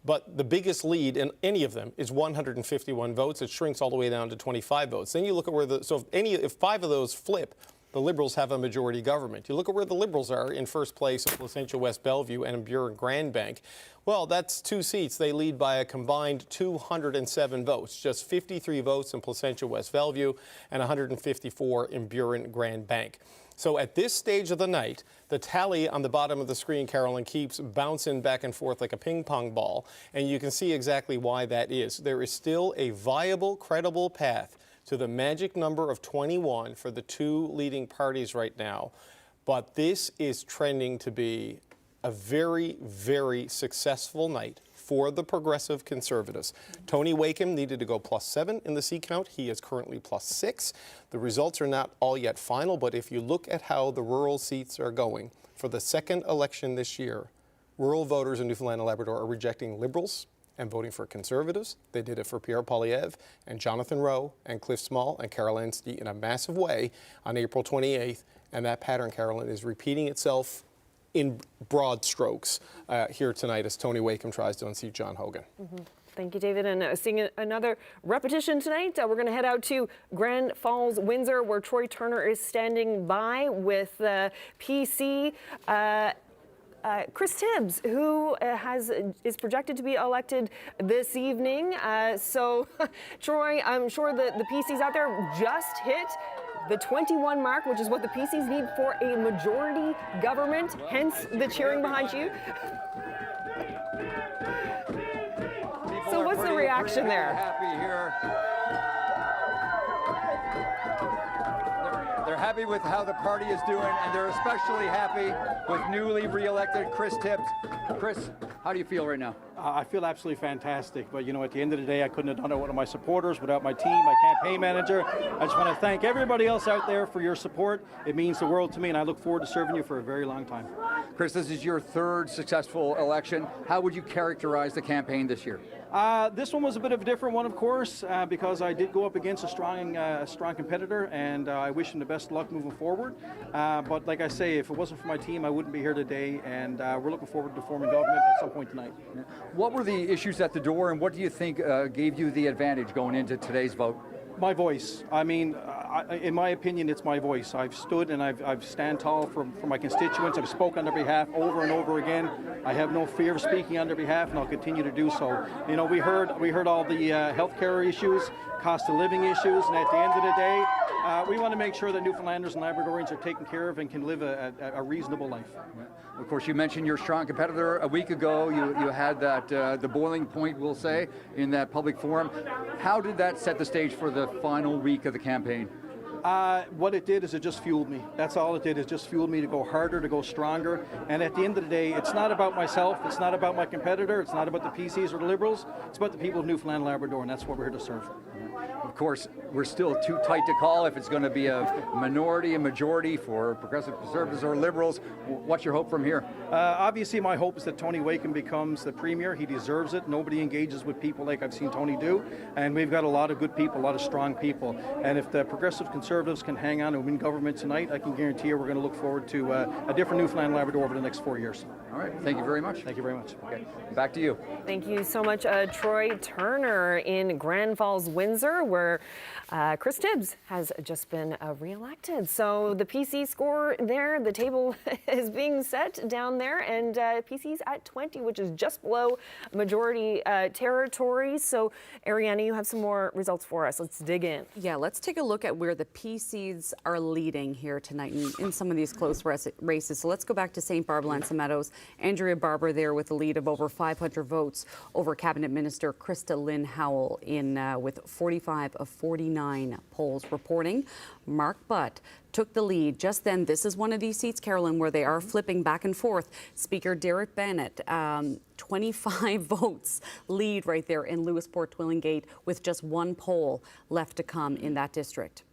But the biggest lead in any of them is 151 votes. It shrinks all the way down to 25 votes. Then you look at where if 5 of those flip, the Liberals have a majority government. You look at where the Liberals are in first place of Placentia West Bellevue and Buren Grand Bank. Well, that's 2 seats. They lead by a combined 207 votes, just 53 votes in Placentia West Bellevue and 154 in Buren Grand Bank. So at this stage of the night, the tally on the bottom of the screen, Carolyn, keeps bouncing back and forth like a ping pong ball, and you can see exactly why that is. There is still a viable, credible path to the magic number of 21 for the 2 leading parties right now, but this is trending to be a very, very successful night for the Progressive Conservatives. Tony Wakeham needed to go +7 in the seat count. He is currently +6. The results are not all yet final, but if you look at how the rural seats are going for the second election this year, rural voters in Newfoundland and Labrador are rejecting Liberals and voting for Conservatives. They did it for Pierre Poilievre and Jonathan Rowe and Cliff Small and Carol Anstey in a massive way on April 28th. And that pattern, Carolyn, is repeating itself in broad strokes here tonight as Tony Wakeham tries to unseat John Hogan. Thank you, David. And seeing another repetition tonight, we're going to head out to Grand Falls, Windsor, where Troy Turner is standing by with PC. Chris Tibbs, who is projected to be elected this evening. So, Troy, I'm sure the PCs out there just hit the 21 mark, which is what the PCs need for a majority government, hence the cheering behind you. So what's the reaction there? Happy here. They're happy with how the party is doing, and they're especially happy with newly re-elected Chris Tibbs. Chris, how do you feel right now? I feel absolutely fantastic, but you know, at the end of the day, I couldn't have done it without my supporters, without my team, my campaign manager. I just want to thank everybody else out there for your support. It means the world to me, and I look forward to serving you for a very long time. Chris, this is your 3rd successful election. How would you characterize the campaign this year? This one was a bit of a different one, of course, because I did go up against a strong competitor, and I wish him the best luck moving forward. But like I say, if it wasn't for my team, I wouldn't be here today, and we're looking forward to forming government at some point tonight. What were the issues at the door, and what do you think gave you the advantage going into today's vote? My voice. I mean, in my opinion, it's my voice. I've stood and I've stand tall for my constituents. I've spoken on their behalf over and over again. I have no fear of speaking on their behalf, and I'll continue to do so. You know, we heard all the healthcare issues, cost of living issues, and at the end of the day, we want to make sure that Newfoundlanders and Labradorians are taken care of and can live a reasonable life. Of course, you mentioned your strong competitor. A week ago, you had that the boiling point, we'll say, in that public forum. How did that set the stage for the final week of the campaign? What it did is it just fueled me. That's all it did, is just fueled me to go harder, to go stronger. And at the end of the day, it's not about myself, it's not about my competitor, it's not about the PCs or the Liberals, it's about the people of Newfoundland and Labrador, and that's what we're here to serve. Of course, we're still too tight to call if it's going to be a minority, a majority for Progressive Conservatives or Liberals. What's your hope from here? Obviously, my hope is that Tony Wakem becomes the Premier. He deserves it. Nobody engages with people like I've seen Tony do. And we've got a lot of good people, a lot of strong people. And if the Progressive Conservatives can hang on and win government tonight, I can guarantee you we're going to look forward to a different Newfoundland Labrador over the next 4 years. All right. Thank you very much. Thank you very much. Okay. Back to you. Thank you so much, Troy Turner in Grand Falls, Windsor, where Chris Tibbs has just been re-elected. So the PC score there, the table is being set down there, and PC's at 20, which is just below majority territory. So Ariana, you have some more results for us. Let's dig in. Yeah, let's take a look at where the PCs are leading here tonight in some of these close races. So let's go back to St. Barbara, Lanson Meadows. Andrea Barber there with a lead of over 500 votes over Cabinet Minister Krista Lynn Howell with 45 of 49 polls reporting. Mark Butt took the lead. Just then, this is one of these seats, Carolyn, where they are flipping back and forth. Speaker Derek Bennett, 25 votes lead right there in Lewisport Twillingate with just one poll left to come in that district.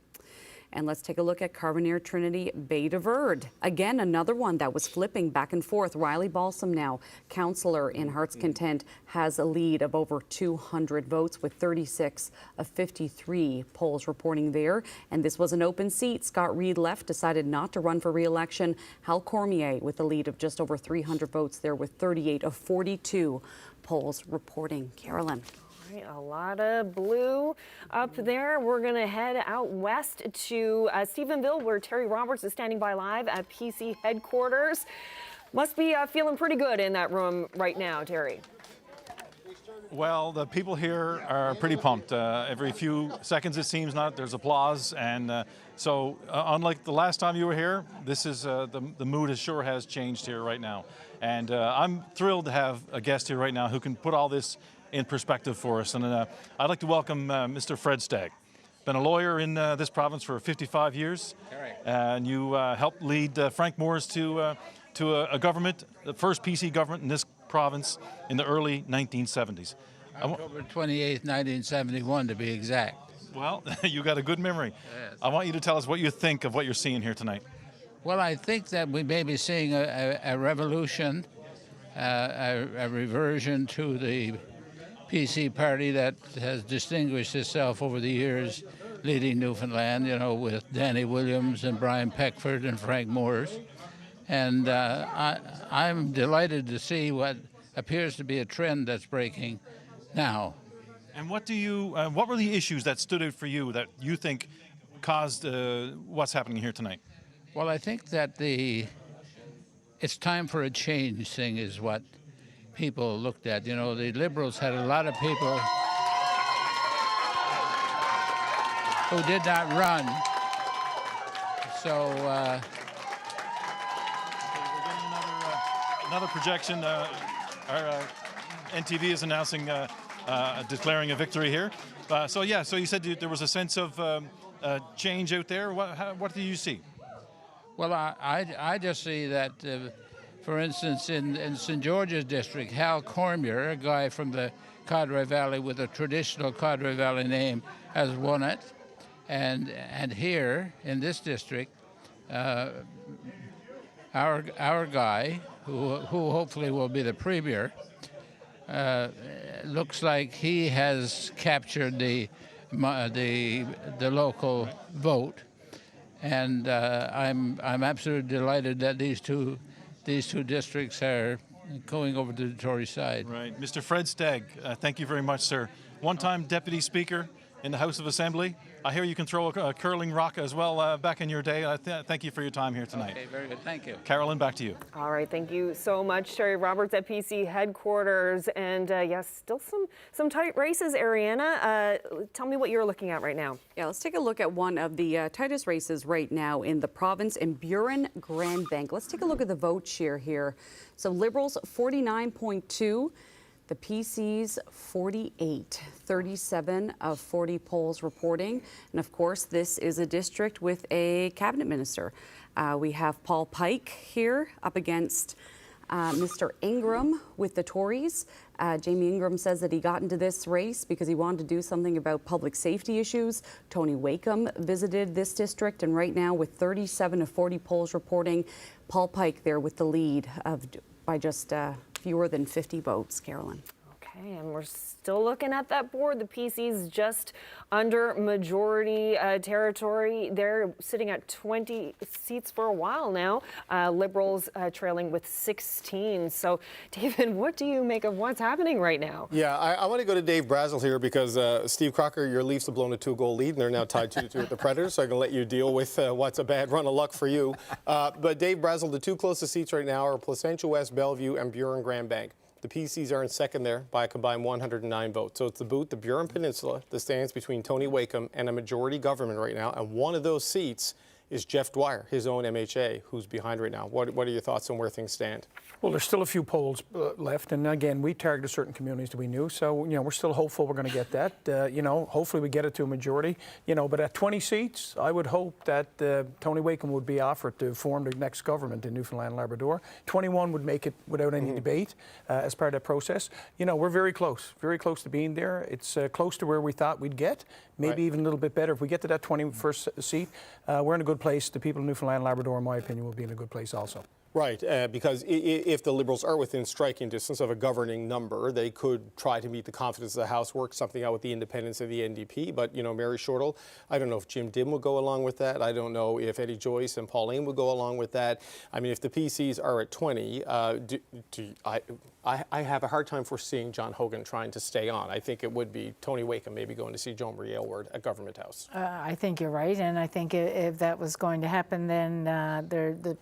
And let's take a look at Carbonear Trinity Bay de Verde. Again, another one that was flipping back and forth. Riley Balsam now, councillor in Heart's Content, has a lead of over 200 votes with 36 of 53 polls reporting there. And this was an open seat. Scott Reed left, decided not to run for re-election. Hal Cormier with a lead of just over 300 votes there with 38 of 42 polls reporting. Carolyn. A lot of blue up there. We're going to head out west to Stephenville, where Terry Roberts is standing by live at PC headquarters. Must be feeling pretty good in that room right now, Terry. Well, the people here are pretty pumped. Every few seconds, it seems, there's applause. And so unlike the last time you were here, this is the mood sure has changed here right now. And I'm thrilled to have a guest here right now who can put all this in perspective for us. And I'd like to welcome Mr. Fred Stagg. Been a lawyer in this province for 55 years. And you helped lead Frank Moores to a government, the first PC government in this province in the early 1970s. October 28th, 1971 to be exact. Well, you got a good memory. Yes. I want you to tell us what you think of what you're seeing here tonight. Well, I think that we may be seeing a revolution, a reversion to the PC party that has distinguished itself over the years leading Newfoundland, with Danny Williams and Brian Peckford and Frank Moores. And I'm delighted to see what appears to be a trend that's breaking now. And what were the issues that stood out for you that you think caused what's happening here tonight? Well, I think that it's time for a change thing is what people looked at. The Liberals had a lot of people who did not run. So we're getting another projection. Our NTV is announcing declaring a victory here. So you said there was a sense of change out there. What do you see? Well, I just see that, for instance, in St. George's district, Hal Cormier, a guy from the Cadre Valley with a traditional Cadre Valley name, has won it. And here in this district, our guy, who hopefully will be the Premier, looks like he has captured the local vote. And I'm absolutely delighted that these two districts are going over to the Tory side. Right. Mr. Fred Stagg, thank you very much, sir. One-time Deputy Speaker in the House of Assembly. I hear you can throw a curling rock as well back in your day. Thank you for your time here tonight. Okay, very good. Thank you. Carolyn, back to you. All right, thank you so much, Terry Roberts at PC headquarters. And yes, still some tight races, Ariana. Tell me what you're looking at right now. Yeah, let's take a look at one of the tightest races right now in the province in Buren Grand Bank. Let's take a look at the vote share here. So Liberals 49.2. The PC's 48, 37 of 40 polls reporting. And of course, this is a district with a cabinet minister. We have Paul Pike here up against Mr. Ingram with the Tories. Jamie Ingram says that he got into this race because he wanted to do something about public safety issues. Tony Wakeham visited this district, and right now with 37 of 40 polls reporting, Paul Pike there with the lead by just fewer than 50 votes, Carolyn. Okay, and we're still looking at that board. The PC's just under majority territory. They're sitting at 20 seats for a while now. Liberals trailing with 16. So, David, what do you make of what's happening right now? Yeah, I want to go to Dave Brazel here because Steve Crocker, your Leafs have blown a 2-goal lead and they're now tied 2-2 with the Predators. So I can let you deal with what's a bad run of luck for you. But Dave Brazel, the two closest seats right now are Placentia West, Bellevue, and Buren Grand Bank. The PCs are in second there by a combined 109 votes. So it's the Buren Peninsula that stands between Tony Wakeham and a majority government right now. And one of those seats is Jeff Dwyer, his own MHA, who's behind right now. What are your thoughts on where things stand? Well, there's still a few polls left, and again, we targeted certain communities that we knew, so we're still hopeful we're going to get that. Hopefully we get it to a majority. But at 20 seats, I would hope that Tony Wakeham would be offered to form the next government in Newfoundland and Labrador. 21 would make it without any debate as part of that process. We're very close to being there. It's close to where we thought we'd get, maybe even a little bit better. If we get to that 21st seat, we're in a good place. The people of Newfoundland and Labrador, in my opinion, will be in a good place also. Right, because if the Liberals are within striking distance of a governing number, they could try to meet the confidence of the House, work something out with the independents of the NDP. But, Mary Shortall, I don't know if Jim Dim would go along with that. I don't know if Eddie Joyce and Pauline would go along with that. I mean, if the PCs are at 20, I have a hard time foreseeing John Hogan trying to stay on. I think it would be Tony Wakeham maybe going to see Joan Marie Aylward at Government House. I think you're right, and I think if that was going to happen, then the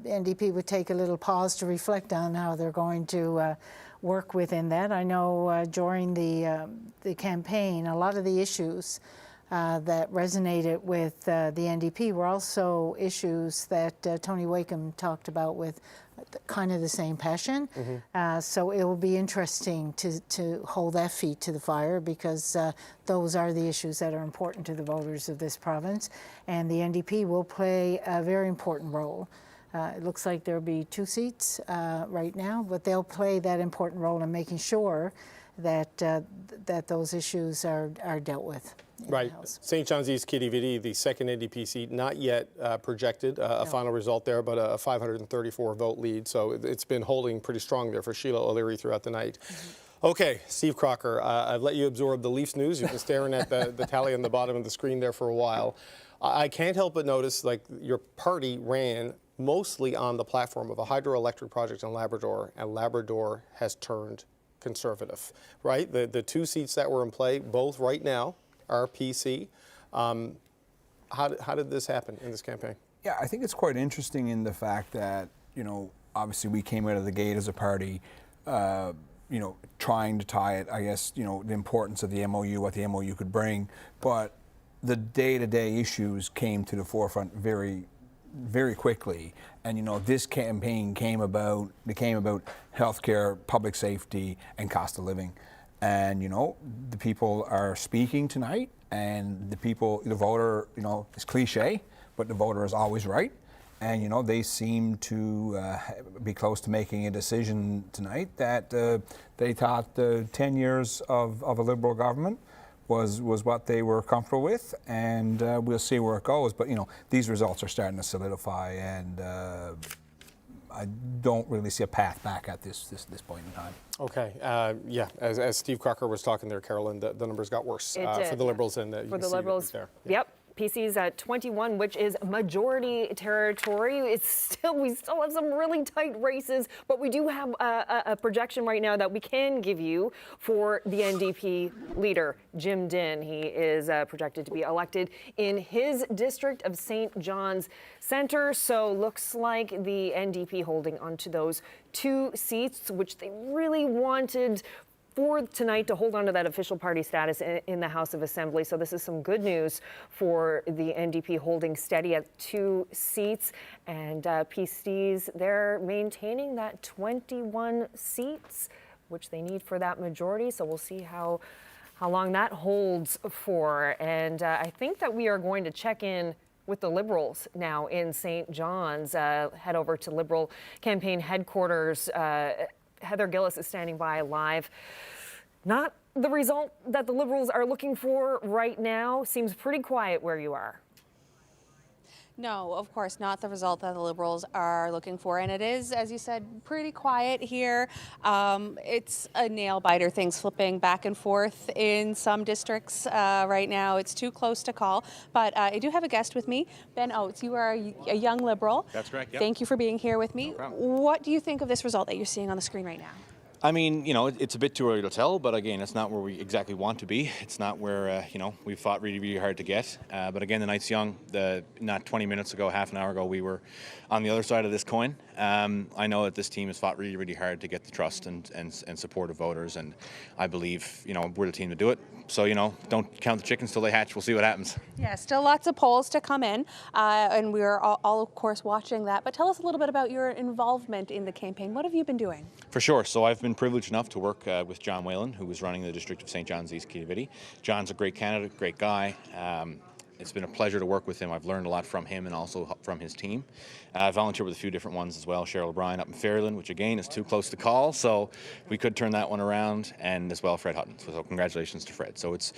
NDP would take a little pause to reflect on how they're going to work within that. I know during the campaign, a lot of the issues that resonated with the NDP were also issues that Tony Wakeham talked about with kind of the same passion. So it will be interesting to hold that feet to the fire because those are the issues that are important to the voters of this province. And the NDP will play a very important role. It looks like there'll be 2 seats right now, but they'll play that important role in making sure that that those issues are dealt with. Right. St. John's East Kitty Vidi, the second NDP seat, not yet projected a final result there, but a 534 vote lead. So it's been holding pretty strong there for Sheila O'Leary throughout the night. Okay, Steve Crocker, I've let you absorb the Leafs news. You've been staring at the tally on the bottom of the screen there for a while. I can't help but notice, like, your party ran mostly on the platform of a hydroelectric project in Labrador, and Labrador has turned conservative, right? The 2 seats that were in play, both right now, are PC. How did this happen in this campaign? Yeah, I think it's quite interesting in the fact that, obviously we came out of the gate as a party, trying to tie it, I guess, the importance of the MOU, what the MOU could bring, but the day-to-day issues came to the forefront very, very quickly. And, this campaign came about healthcare, public safety, and cost of living. And, the people are speaking tonight, and the voter, it's cliche, but the voter is always right. And, they seem to be close to making a decision tonight that they thought 10 years of a Liberal government was what they were comfortable with, and we'll see where it goes. But, these results are starting to solidify, and I don't really see a path back at this point in time. Okay, yeah, as Steve Crocker was talking there, Carolyn, the numbers got worse for the Liberals, and for the Liberals there. Yep. PC's at 21, which is majority territory. We still have some really tight races, but we do have a projection right now that we can give you for the NDP leader, Jim Dinn. He is projected to be elected in his district of St. John's Centre. So looks like the NDP holding onto those 2 seats, which they really wanted for tonight to hold on to that official party status in the House of Assembly. So this is some good news for the NDP holding steady at 2 seats. And PCs, they're maintaining that 21 seats, which they need for that majority. So we'll see how long that holds for. And I think that we are going to check in with the Liberals now in St. John's. Head over to Liberal campaign headquarters. Heather Gillis is standing by live. Not the result that the Liberals are looking for right now. Seems pretty quiet where you are. No, of course, not the result that the Liberals are looking for. And it is, as you said, pretty quiet here. It's a nail biter, things flipping back and forth in some districts right now. It's too close to call. But I do have a guest with me, Ben Oates. You are a young Liberal. That's correct, yep. Thank you for being here with me. No problem. What do you think of this result that you're seeing on the screen right now? I mean, you know, it's a bit too early to tell, but again, it's not where we exactly want to be. It's not where, you know, we've fought really, really hard to get. But again, the night's young. Not 20 minutes ago, half an hour ago, we were on the other side of this coin. I know that this team has fought really, really hard to get the trust and support of voters, and I believe, you know, we're the team to do it. So, you know, don't count the chickens till they hatch. We'll see what happens. Yeah, still lots of polls to come in, and we're all, of course, watching that. But tell us a little bit about your involvement in the campaign. What have you been doing? For sure. So I've been privileged enough to work with John Whalen, who was running the district of St. John's East Kitivity. John's a great candidate, great guy. It's been a pleasure to work with him. I've learned a lot from him and also from his team. I volunteered with a few different ones as well. Cheryl O'Brien up in Fairland, which again is too close to call, so we could turn that one around, and as well Fred Hutton. So congratulations to Fred. So it's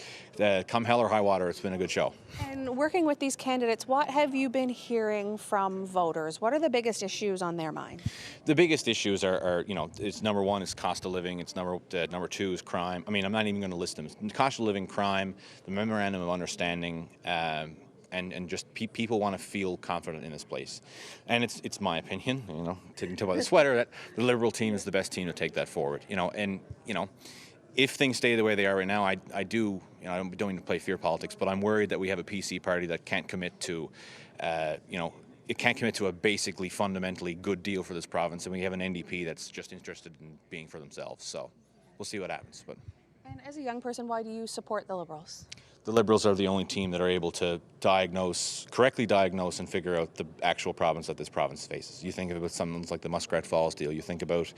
come hell or high water, it's been a good show. And working with these candidates, what have you been hearing from voters? What are the biggest issues on their mind? The biggest issues are you know, it's number one is cost of living. It's number two is crime. I mean, I'm not even going to list them. It's cost of living, crime, the memorandum of understanding. And just people want to feel confident in this place. And it's my opinion, you know, to talk about the sweater, that the Liberal team is the best team to take that forward. You know, and, you know, if things stay the way they are right now, I don't mean to play fear politics, but I'm worried that we have a PC party that can't commit to, you know, it can't commit to a basically fundamentally good deal for this province, and we have an NDP that's just interested in being for themselves. So we'll see what happens. But. And as a young person, why do you support the Liberals? The Liberals are the only team that are able to correctly diagnose and figure out the actual problems that this province faces. You think about something like the Muskrat Falls deal, you think about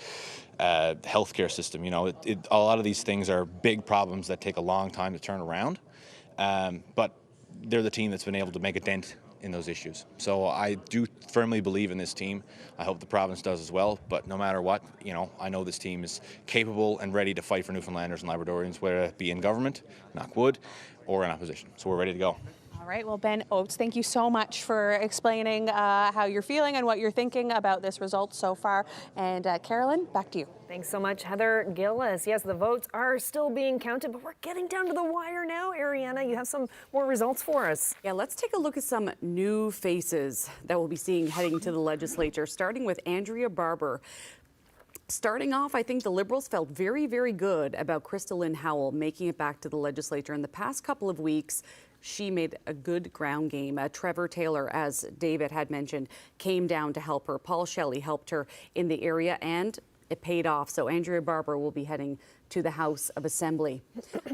the healthcare system, you know, a lot of these things are big problems that take a long time to turn around, but they're the team that's been able to make a dent in those issues. So I do firmly believe in this team. I hope the province does as well, but no matter what, you know, I know this team is capable and ready to fight for Newfoundlanders and Labradorians, whether it be in government, knock wood, or in opposition. So we're ready to go. All right, well, Ben Oates, thank you so much for explaining how you're feeling and what you're thinking about this result so far. And Carolyn, back to you. Thanks so much, Heather Gillis. Yes, the votes are still being counted, but we're getting down to the wire now. Ariana, you have some more results for us. Yeah, let's take a look at some new faces that we'll be seeing heading to the legislature, starting with Andrea Barber. Starting off, I think the Liberals felt very, very good about Crystalline Howell making it back to the legislature. In the past couple of weeks, she made a good ground game. Trevor Taylor, as David had mentioned, came down to help her. Paul Shelley helped her in the area, and it paid off. So Andrea Barber will be heading to the House of Assembly.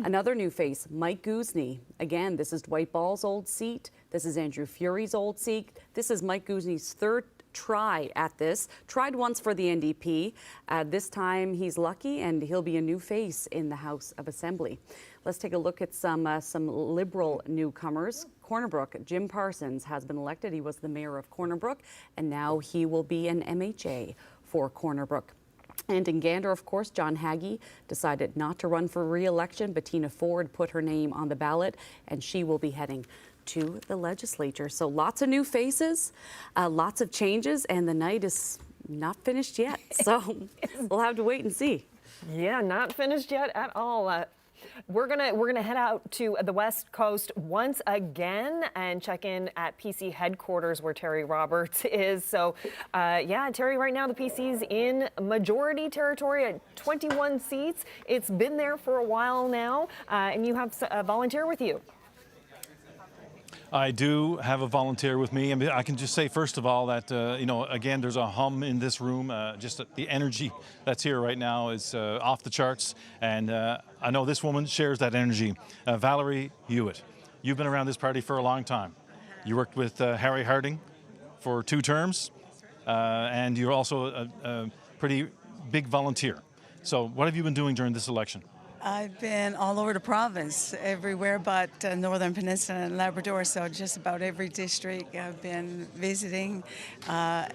Another new face, Mike Guzny. Again, this is Dwight Ball's old seat. This is Andrew Furey's old seat. This is Mike Guzny's third try at this. Tried once for the NDP. This time he's lucky and he'll be a new face in the House of Assembly. Let's take a look at some Liberal newcomers. Corner Brook, Jim Parsons has been elected. He was the mayor of Corner Brook, and now he will be an MHA for Corner Brook. And in Gander, of course, John Hagee decided not to run for re-election. Bettina Ford put her name on the ballot, and she will be heading to the legislature. So lots of new faces, lots of changes, and the night is not finished yet. So we'll have to wait and see. Yeah, not finished yet at all. We're gonna head out to the West Coast once again and check in at PC headquarters where Terry Roberts is. So, yeah, Terry, right now the PC's in majority territory at 21 seats. It's been there for a while now, and you have a volunteer with you. I do have a volunteer with me. I mean, I can just say, first of all, that, you know, again, there's a hum in this room. Just the energy that's here right now is off the charts. And I know this woman shares that energy. Valerie Hewitt, you've been around this party for a long time. You worked with Harry Harding for 2 terms, and you're also a pretty big volunteer. So what have you been doing during this election? I've been all over the province, everywhere but Northern Peninsula and Labrador, so just about every district I've been visiting. Well,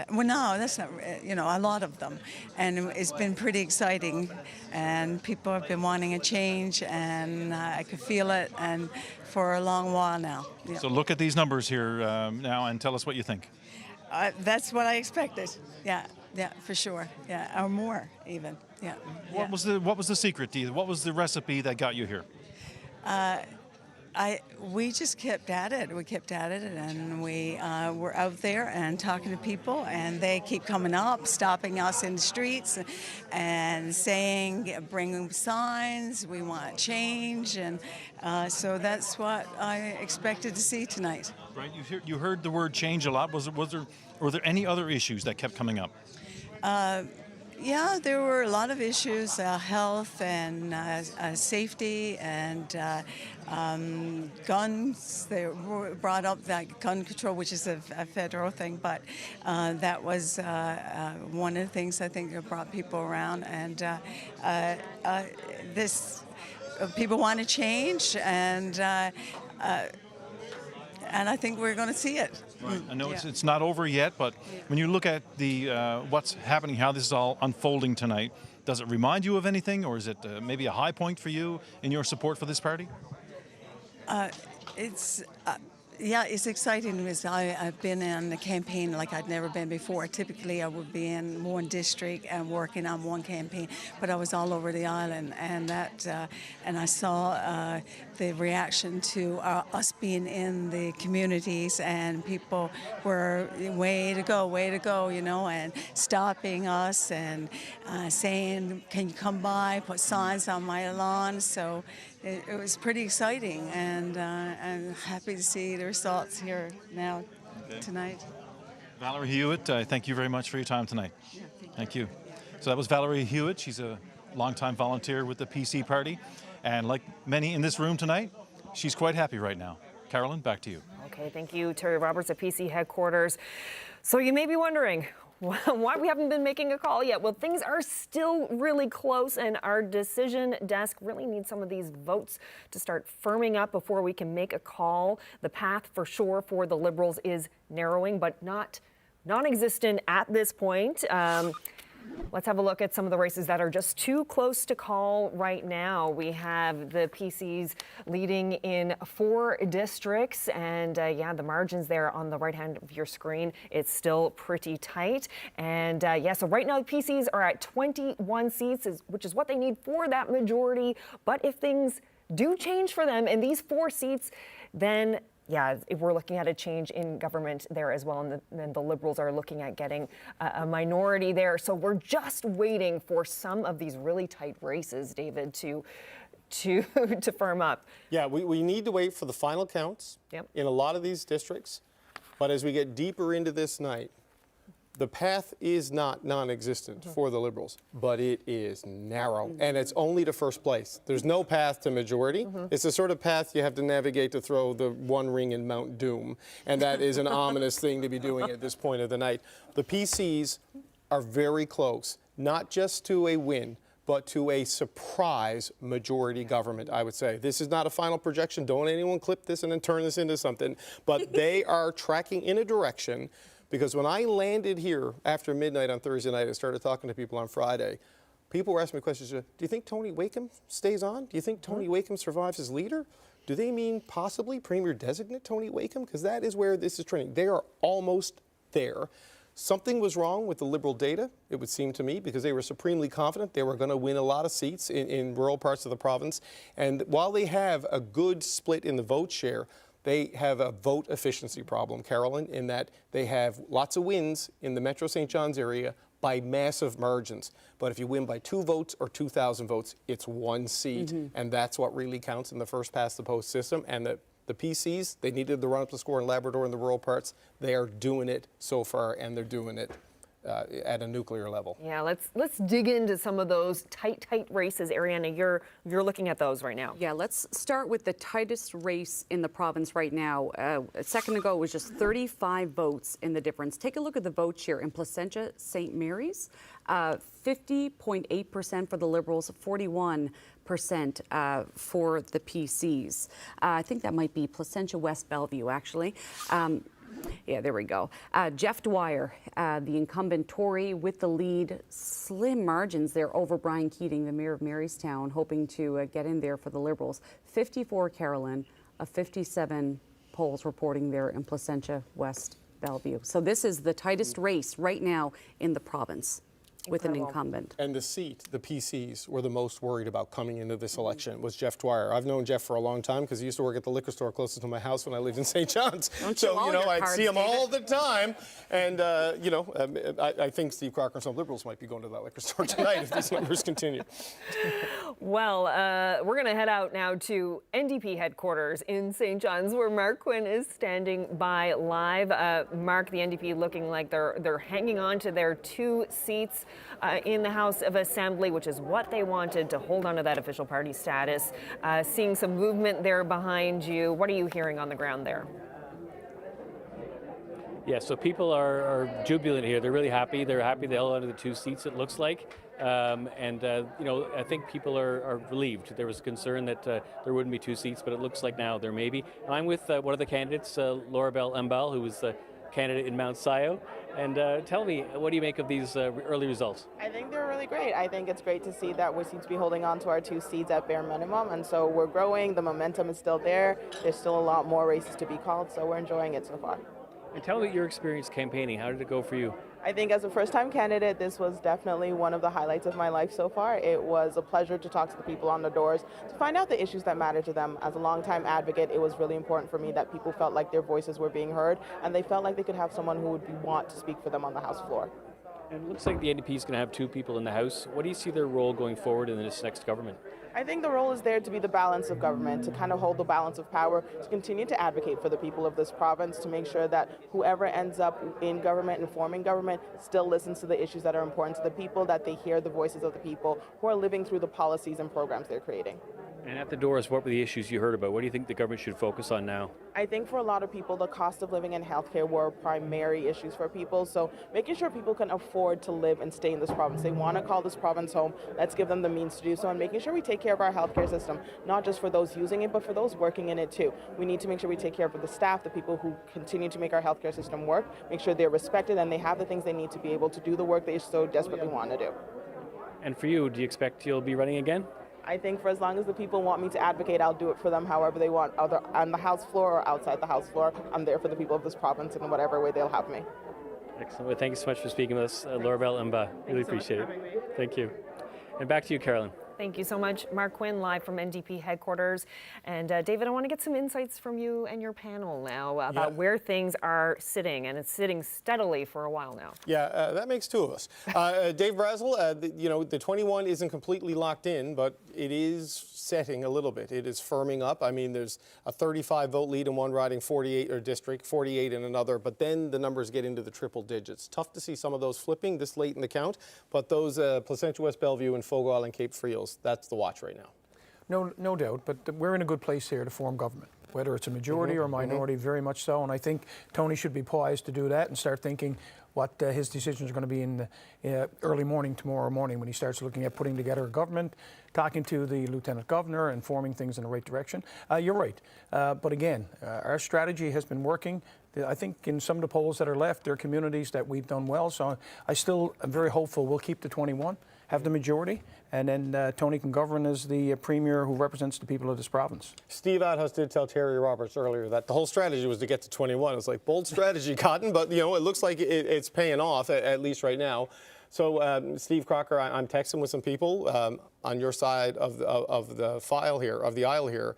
no, that's not, a lot of them. And it's been pretty exciting, and people have been wanting a change, and I could feel it, and for a long while now. Yeah. So look at these numbers here now and tell us what you think. That's what I expected. Yeah, for sure. Yeah, or more even. Yeah. What was the secret, Dee? What was the recipe that got you here? We just kept at it. We kept at it, and we were out there and talking to people, and they keep coming up, stopping us in the streets, and saying, bringing signs, we want change, and so that's what I expected to see tonight. Right. You heard the word change a lot. Were there any other issues that kept coming up? Yeah, there were a lot of issues, health and safety and guns. They were brought up, that gun control, which is a federal thing, but that was one of the things I think that brought people around. And people want to change, and I think we're going to see it. Right. I know it's not over yet, but when you look at the what's happening, how this is all unfolding tonight, does it remind you of anything, or is it maybe a high point for you in your support for this party? It's exciting because I've been in the campaign like I'd never been before. Typically, I would be in one district and working on one campaign, but I was all over the island, and I saw the reaction to us being in the communities, and people were way to go, and stopping us and saying, "Can you come by? Put signs on my lawn." So it was pretty exciting, and I'm happy to see the results here now tonight. Valerie Hewitt, thank you very much for your time tonight. Yeah, thank you. So that was Valerie Hewitt. She's a longtime volunteer with the PC party, and like many in this room tonight, she's quite happy right now. Carolyn, back to you. Okay, thank you, Terry Roberts at PC headquarters. So you may be wondering why we haven't been making a call yet. Well, things are still really close, and our decision desk really needs some of these votes to start firming up before we can make a call. The path for sure for the Liberals is narrowing, but not non-existent at this point. Let's have a look at some of the races that are just too close to call right now. We have the PCs leading in 4 districts, and the margins there on the right hand of your screen, it's still pretty tight. And so right now the PCs are at 21 seats, which is what they need for that majority. But if things do change for them in these 4 seats, then if we're looking at a change in government there as well, and then the Liberals are looking at getting a minority there. So we're just waiting for some of these really tight races, David, to firm up. Yeah, we need to wait for the final counts in a lot of these districts. But as we get deeper into this night, the path is not non-existent for the Liberals, but it is narrow, and it's only to first place. There's no path to majority. It's the sort of path you have to navigate to throw the one ring in Mount Doom, and that is an ominous thing to be doing at this point of the night. The PCs are very close, not just to a win, but to a surprise majority government, I would say. This is not a final projection. Don't anyone clip this and then turn this into something, but they are tracking in a direction. Because when I landed here after midnight on Thursday night and started talking to people on Friday, people were asking me questions. Do you think Tony Wakeham stays on? Do you think Tony Wakeham survives as leader? Do they mean possibly Premier Designate Tony Wakeham? Because that is where this is trending. They are almost there. Something was wrong with the Liberal data, it would seem to me, because they were supremely confident they were going to win a lot of seats in rural parts of the province. And while they have a good split in the vote share, they have a vote efficiency problem, Carolyn, in that they have lots of wins in the Metro St. John's area by massive margins. But if you win by 2 votes or 2,000 votes, it's 1 seat. And that's what really counts in the first past the post system. And the PCs, they needed the run up to score in Labrador in the rural parts. They are doing it so far, and they're doing it at a nuclear level. Yeah, let's dig into some of those tight races. Ariana, you're looking at those right now. Yeah, let's start with the tightest race in the province right now. A second ago, it was just 35 votes in the difference. Take a look at the votes here in Placentia, St. Mary's. 50.8% for the Liberals, 41% for the PCs. I think that might be Placentia West Bellevue, actually. Yeah, there we go. Jeff Dwyer, the incumbent Tory, with the lead. Slim margins there over Brian Keating, the mayor of Marystown, hoping to get in there for the Liberals. 54 Carolyn, 57 polls reporting there in Placentia West Bellevue. So this is the tightest race right now in the province. With an incumbent. And the seat the PCs were the most worried about coming into this election was Jeff Dwyer. I've known Jeff for a long time because he used to work at the liquor store closest to my house when I lived in St. John's. So, I'd see him all the time. And, I think Steve Crocker and some Liberals might be going to that liquor store tonight if these numbers continue. Well, we're going to head out now to NDP headquarters in St. John's, where Mark Quinn is standing by live. Mark, the NDP looking like they're hanging on to their 2 seats in the House of Assembly, which is what they wanted to hold on to that official party status. Seeing some movement there behind you. What are you hearing on the ground there? Yeah, so people are jubilant here. They're really happy. They're happy they held on to the 2 seats, it looks like. I think people are relieved. There was concern that there wouldn't be 2 seats, but it looks like now there may be. And I'm with one of the candidates, Laura Bell Embal, who was the candidate in Mount Scio. And tell me, what do you make of these early results? I think they're really great. I think it's great to see that we seem to be holding on to our 2 seats at bare minimum. And so we're growing. The momentum is still there. There's still a lot more races to be called. So we're enjoying it so far. And tell me your experience campaigning. How did it go for you? I think as a first-time candidate, this was definitely one of the highlights of my life so far. It was a pleasure to talk to the people on the doors, to find out the issues that matter to them. As a longtime advocate, it was really important for me that people felt like their voices were being heard, and they felt like they could have someone who would want to speak for them on the House floor. And it looks like the NDP is going to have 2 people in the House. What do you see their role going forward in this next government? I think the role is there to be the balance of government, to kind of hold the balance of power, to continue to advocate for the people of this province, to make sure that whoever ends up in government and forming government still listens to the issues that are important to the people, that they hear the voices of the people who are living through the policies and programs they're creating. And at the doors, what were the issues you heard about? What do you think the government should focus on now? I think for a lot of people, the cost of living and healthcare were primary issues for people. So making sure people can afford to live and stay in this province. They want to call this province home. Let's give them the means to do so, and making sure we take care of our healthcare system, not just for those using it, but for those working in it too. We need to make sure we take care of the staff, the people who continue to make our healthcare system work, make sure they're respected and they have the things they need to be able to do the work they so desperately want to do. And for you, do you expect you'll be running again? I think for as long as the people want me to advocate, I'll do it for them however they want, either on the House floor or outside the House floor. I'm there for the people of this province in whatever way they'll have me. Excellent. Well, thank you so much for speaking with us, Laura Bell Emba. Really appreciate it. Thank you. And back to you, Carolyn. Thank you so much. Mark Quinn, live from NDP headquarters. And David, I want to get some insights from you and your panel now about where things are sitting, and it's sitting steadily for a while now. Yeah, that makes 2 of us. Dave Brazel, the 21 isn't completely locked in, but it is setting a little bit. It is firming up. I mean, there's a 35-vote lead in one riding, 48 or district, 48 in another, but then the numbers get into the triple digits. Tough to see some of those flipping this late in the count, but those Placentia West Bellevue and Fogo Island Cape Friels, that's the watch right now. No doubt, but we're in a good place here to form government, whether it's a majority or minority, very much so. And I think Tony should be poised to do that and start thinking what his decisions are going to be in the early morning tomorrow morning when he starts looking at putting together a government, talking to the Lieutenant Governor and forming things in the right direction. You're right. But again, our strategy has been working. I think in some of the polls that are left, there are communities that we've done well. So I still am very hopeful we'll keep the 21, have the majority, and then Tony can govern as the premier who represents the people of this province. Steve Outhouse did tell Terry Roberts earlier that the whole strategy was to get to 21. It was like, bold strategy, Cotton, but it looks like it's paying off, at least right now. So, Steve Crocker, I'm texting with some people on your side of the file here, of the aisle here.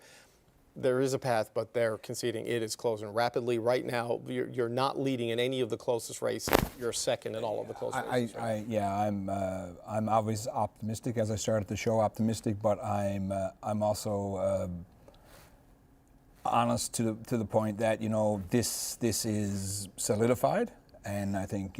There is a path, but they're conceding it is closing rapidly. Right now, you're not leading in any of the closest races. You're second in all of the closest races. I'm always optimistic, as I started the show, optimistic, but I'm also honest to the point that this is solidified, and I think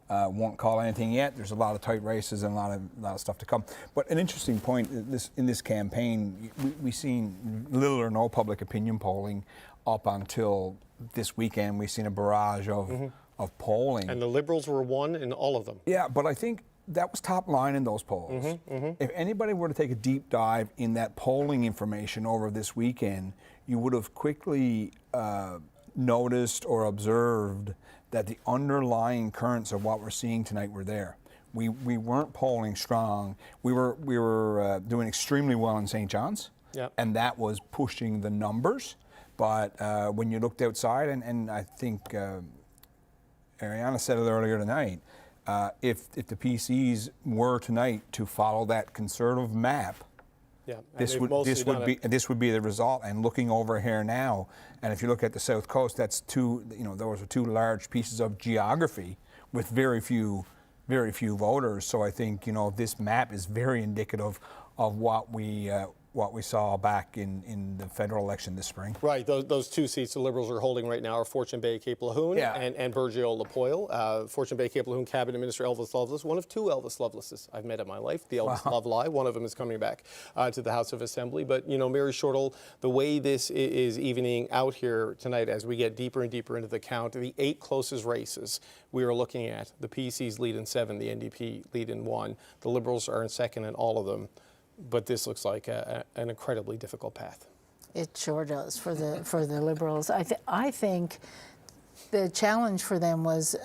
Won't call anything yet. There's a lot of tight races and a lot of stuff to come. But an interesting point in this campaign, we've seen little or no public opinion polling up until this weekend. We've seen a barrage of polling. And the Liberals were one in all of them. Yeah, but I think that was top line in those polls. If anybody were to take a deep dive in that polling information over this weekend, you would have quickly noticed or observed that the underlying currents of what we're seeing tonight were there. We weren't polling strong. We were doing extremely well in St. John's, and that was pushing the numbers. But when you looked outside, and I think Ariana said it earlier tonight, if the PCs were tonight to follow that conservative map, this would be the result. And looking over here now, and if you look at the South Coast, that's those are two large pieces of geography with very few voters. So I think this map is very indicative of what we saw back in the federal election this spring. Right, those two seats the Liberals are holding right now are Fortune Bay Cape Lejeune and Burgeo Lapoille. Fortune Bay Cape Lejeune Cabinet Minister Elvis Lovelace, one of two Elvis Lovelaces I've met in my life. The Elvis Lovelai, one of them is coming back to the House of Assembly. But Mary Shortall, the way this is evening out here tonight as we get deeper and deeper into the count, the 8 closest races we are looking at, the PCs lead in 7, the NDP lead in 1. The Liberals are in second in all of them. But this looks like an incredibly difficult path. It sure does for the Liberals. I think the challenge for them was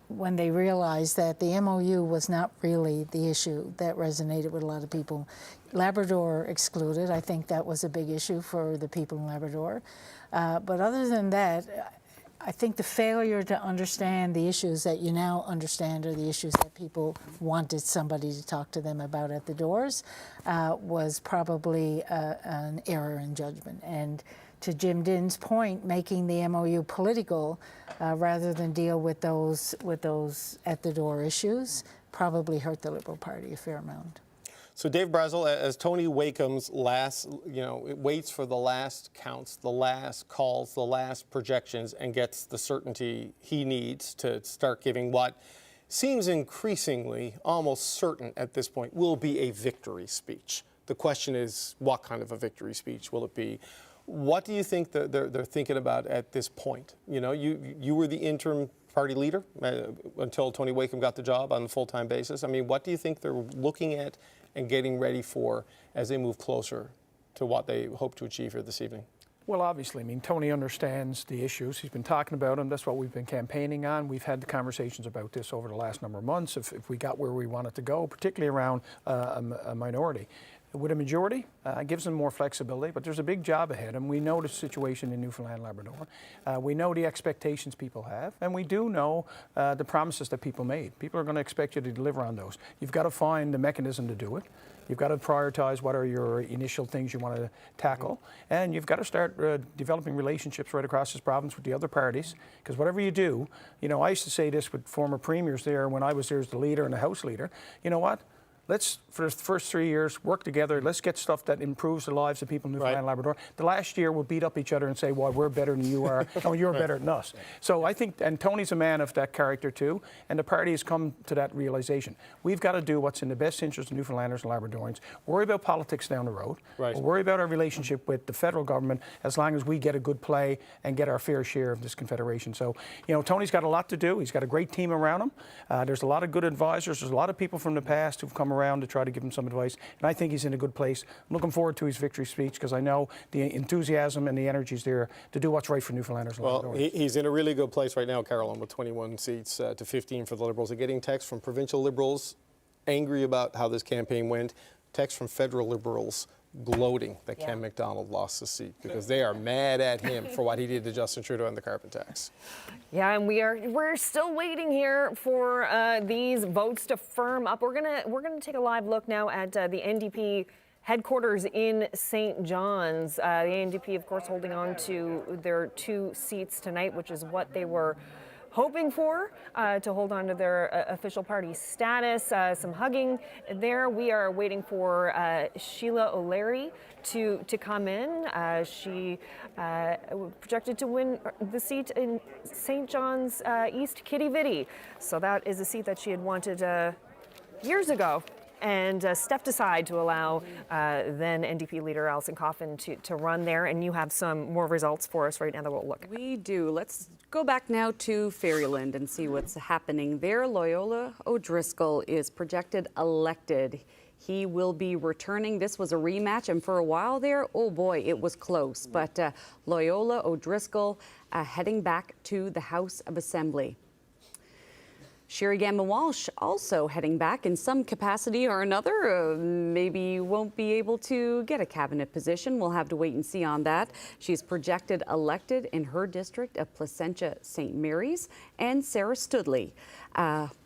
when they realized that the MOU was not really the issue that resonated with a lot of people. Labrador excluded. I think that was a big issue for the people in Labrador. But other than that, I think the failure to understand the issues that you now understand are the issues that people wanted somebody to talk to them about at the doors was probably an error in judgment. And to Jim Dinn's point, making the MOU political rather than deal with those at the door issues probably hurt the Liberal Party a fair amount. So Dave Brazel, as Tony Wakeham's last, waits for the last counts, the last calls, the last projections, and gets the certainty he needs to start giving what seems increasingly almost certain at this point will be a victory speech. The question is, what kind of a victory speech will it be? What do you think they're thinking about at this point? You were the interim party leader until Tony Wakeham got the job on a full-time basis. I mean, what do you think they're looking at and getting ready for as they move closer to what they hope to achieve here this evening? Well, obviously, Tony understands the issues. He's been talking about them. That's what we've been campaigning on. We've had the conversations about this over the last number of months if we got where we wanted to go, particularly around a minority. With a majority, it gives them more flexibility, but there's a big job ahead, and we know the situation in Newfoundland, Labrador. We know the expectations people have, and we do know the promises that people made. People are going to expect you to deliver on those. You've got to find the mechanism to do it. You've got to prioritize what are your initial things you want to tackle, and you've got to start developing relationships right across this province with the other parties, because whatever you do, I used to say this with former premiers there when I was there as the leader and the House leader, you know what? Let's, for the first 3 years, work together. Let's get stuff that improves the lives of people in Newfoundland and Labrador. The last year, we'll beat up each other and say, well, we're better than you are. No, you're better than us. So I think, and Tony's a man of that character too, and the party has come to that realization. We've got to do what's in the best interest of Newfoundlanders and Labradorians. Worry about politics down the road. We'll worry about our relationship with the federal government as long as we get a good play and get our fair share of this confederation. So, Tony's got a lot to do. He's got a great team around him. There's a lot of good advisors. There's a lot of people from the past who've come around to try to give him some advice, and I think he's in a good place. I'm looking forward to his victory speech because I know the enthusiasm and the energy is there to do what's right for Newfoundlanders. Well, he's in a really good place right now, Carolyn, with 21 seats to 15 for the Liberals. They're getting texts from provincial Liberals angry about how this campaign went, texts from federal Liberals gloating that Ken McDonald lost the seat because they are mad at him for what he did to Justin Trudeau and the carbon tax. Yeah, and we're still waiting here for these votes to firm up. We're gonna take a live look now at the NDP headquarters in St. John's. The NDP, of course, holding on to their 2 seats tonight, which is what they were hoping for to hold on to their official party status. Some hugging there. We are waiting for Sheila O'Leary to come in. She projected to win the seat in St. John's East Kitty Vitty. So that is a seat that she had wanted years ago, and stepped aside to allow then NDP leader Alison Coffin to run there. And you have some more results for us right now that we'll look at. We do. Let's go back now to Fairyland and see what's happening there. Loyola O'Driscoll is projected elected. He will be returning. This was a rematch, and for a while there, oh boy, it was close. But Loyola O'Driscoll heading back to the House of Assembly. Sherry Gambon-Walsh also heading back in some capacity or another. Maybe won't be able to get a cabinet position. We'll have to wait and see on that. She's projected elected in her district of Placentia St. Mary's, and Sarah Studley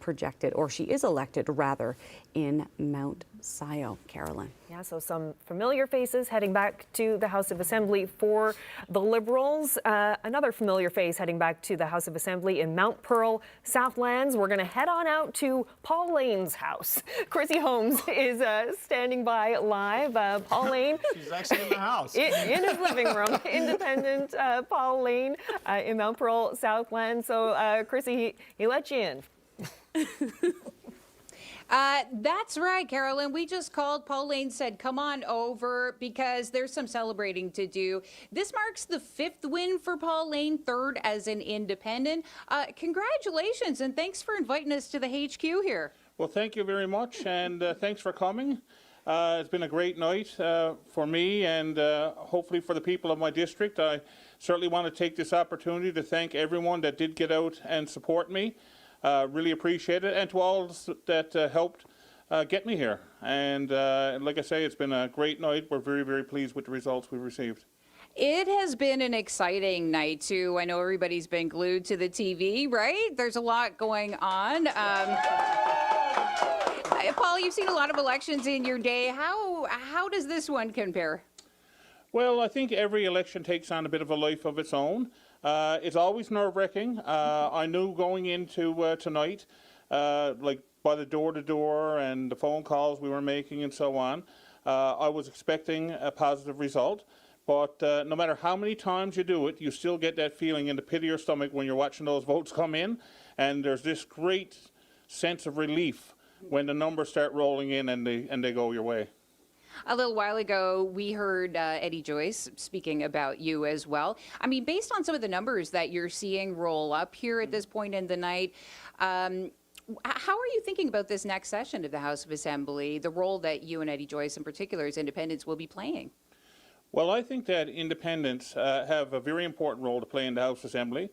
projected, or she is elected rather, in Mount Scio. Carolyn. Yeah, so some familiar faces heading back to the House of Assembly for the Liberals. Another familiar face heading back to the House of Assembly in Mount Pearl, Southlands. We're going to head on out to Paul Lane's house. Chrissy Holmes is standing by live. Paul Lane. She's actually in the house. In his living room. Independent Paul Lane in Mount Pearl, Southlands. So, Chrissy, he let you in. That's right, Carolyn. We just called. Paul Lane said, come on over because there's some celebrating to do. This marks the 5th win for Paul Lane, 3rd as an independent. Congratulations, and thanks for inviting us to the HQ here. Well, thank you very much, and thanks for coming. It's been a great night for me and hopefully for the people of my district. I certainly want to take this opportunity to thank everyone that did get out and support me. Really appreciate it, and to all that helped get me here. And like I say, it's been a great night. We're very, very pleased with the results we've received. It has been an exciting night, too. I know everybody's been glued to the TV, right? There's a lot going on. Paul, you've seen a lot of elections in your day. How does this one compare? Well, I think every election takes on a bit of a life of its own. It's always nerve-wracking. I knew going into tonight, like by the door-to-door and the phone calls we were making and so on, I was expecting a positive result. But no matter how many times you do it, you still get that feeling in the pit of your stomach when you're watching those votes come in. And there's this great sense of relief when the numbers start rolling in and they go your way. A little while ago, we heard Eddie Joyce speaking about you as well. I mean, based on some of the numbers that you're seeing roll up here at this point in the night, how are you thinking about this next session of the House of Assembly, the role that you and Eddie Joyce in particular as independents will be playing? Well, I think that independents have a very important role to play in the House Assembly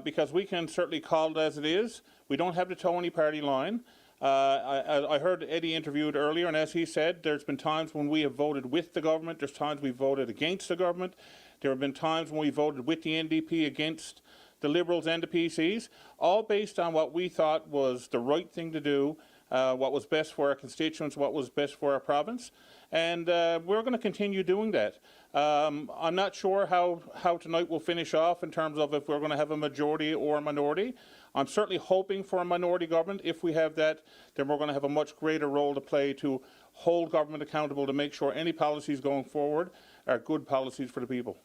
because we can certainly call it as it is. We don't have to toe any party line. I heard Eddie interviewed earlier, and as he said, there's been times when we have voted with the government, there's times we voted against the government, there have been times when we voted with the NDP against the Liberals and the PCs, all based on what we thought was the right thing to do, what was best for our constituents, what was best for our province, and we're going to continue doing that. I'm not sure how tonight will finish off in terms of if we're going to have a majority or a minority. I'm certainly hoping for a minority government. If we have that, then we're going to have a much greater role to play to hold government accountable to make sure any policies going forward are good policies for the people.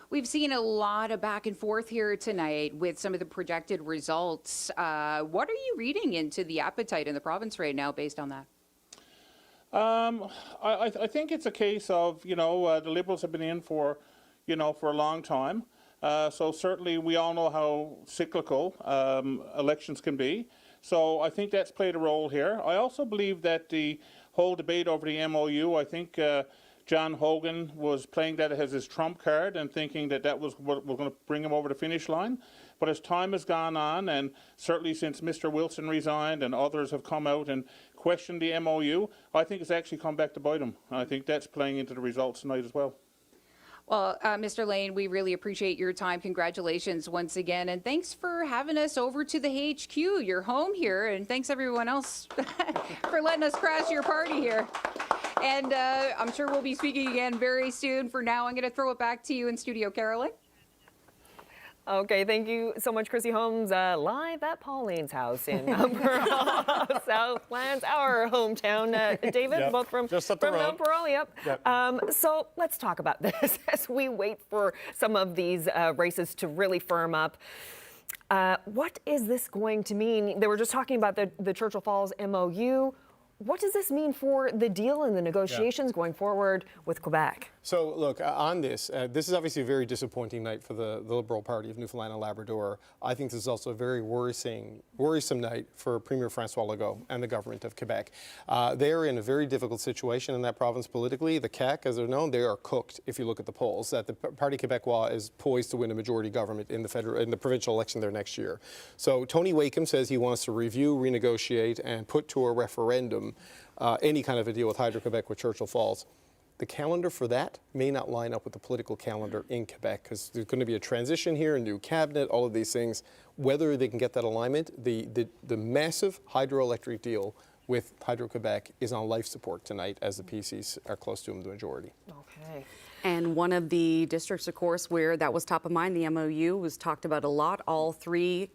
We've seen a lot of back and forth here tonight with some of the projected results. What are you reading into the appetite in the province right now based on that? I think it's a case of, the Liberals have been in for a long time. So certainly we all know how cyclical elections can be. So I think that's played a role here. I also believe that the whole debate over the MOU, I think John Hogan was playing that as his trump card and thinking that that was what was going to bring him over the finish line. But as time has gone on, and certainly since Mr. Wilson resigned and others have come out and questioned the MOU, I think it's actually come back to bite him. I think that's playing into the results tonight as well. Well, Mr. Lane, we really appreciate your time. Congratulations once again. And thanks for having us over to the HQ, your home here. And thanks everyone else for letting us crash your party here. And I'm sure we'll be speaking again very soon. For now, I'm going to throw it back to you in studio, Carolyn. Okay, thank you so much, Chrissy Holmes, live at Pauline's house in Pearl, Southlands, our hometown. David, Yep. both from Just up the road. Mount Pearl, yep. So let's talk about this as we wait for some of these races to really firm up. What is this going to mean? They were just talking about the Churchill Falls MOU. What does this mean for the deal and the negotiations going forward with Quebec? So, look, on this, this is obviously a very disappointing night for the Liberal Party of Newfoundland and Labrador. I think this is also a very worrisome night for Premier Francois Legault and the government of Quebec. They are in a very difficult situation in that province politically. The CAQ, as they're known, they are cooked if you look at the polls. That the Parti Québécois is poised to win a majority government in the provincial election there next year. So Tony Wakeham says he wants to review, renegotiate, and put to a referendum any kind of a deal with Hydro-Quebec with Churchill Falls. The calendar for that may not line up with the political calendar in Quebec because there's going to be a transition here, a new cabinet, all of these things. Whether they can get that alignment, the massive hydroelectric deal with Hydro-Quebec is on life support tonight as the PCs are close to the majority. Okay. And one of the districts, of course, where that was top of mind, the MOU was talked about a lot. All three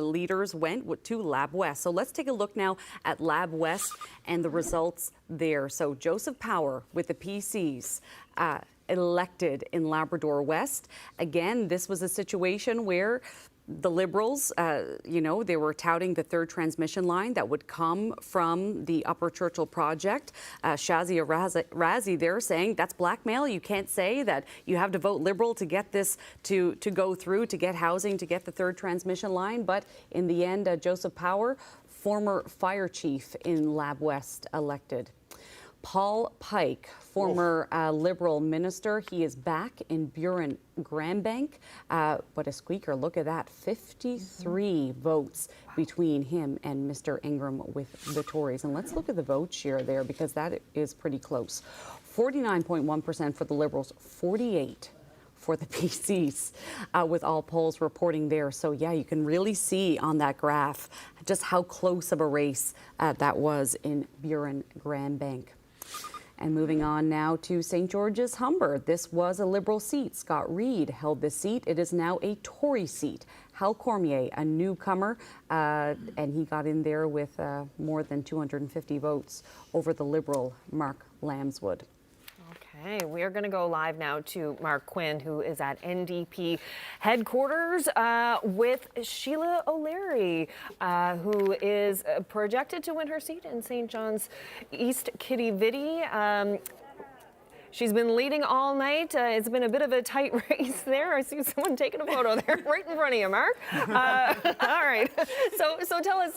leaders went to Lab West. So let's take a look now at Lab West and the results there. So Joseph Power with the PCs elected in Labrador West. Again, this was a situation where the Liberals, they were touting the third transmission line that would come from the Upper Churchill project. Shazia Razi there saying that's blackmail. You can't say that you have to vote Liberal to get this to go through, to get housing, to get the third transmission line. But in the end, Joseph Power, former fire chief in Lab West, elected. Paul Pike, former Liberal minister, he is back in Buren-Granbank. But a squeaker, look at that, 53 votes between him and Mr. Ingram with the Tories. And let's look at the vote share there because that is pretty close. 49.1% for the Liberals, 48% for the PCs, with all polls reporting there. So yeah, you can really see on that graph just how close of a race that was in Buren-Granbank. And moving on now to St. George's Humber. This was a Liberal seat. Scott Reid held this seat. It is now a Tory seat. Hal Cormier, a newcomer, and he got in there with more than 250 votes over the Liberal Mark Lambswood. Okay, we are going to go live now to Mark Quinn, who is at NDP headquarters with Sheila O'Leary, who is projected to win her seat in St. John's East Kitty-Vitty. She's been leading all night. It's been a bit of a tight race there. I see someone taking a photo there right in front of you, Mark. All right. So tell us,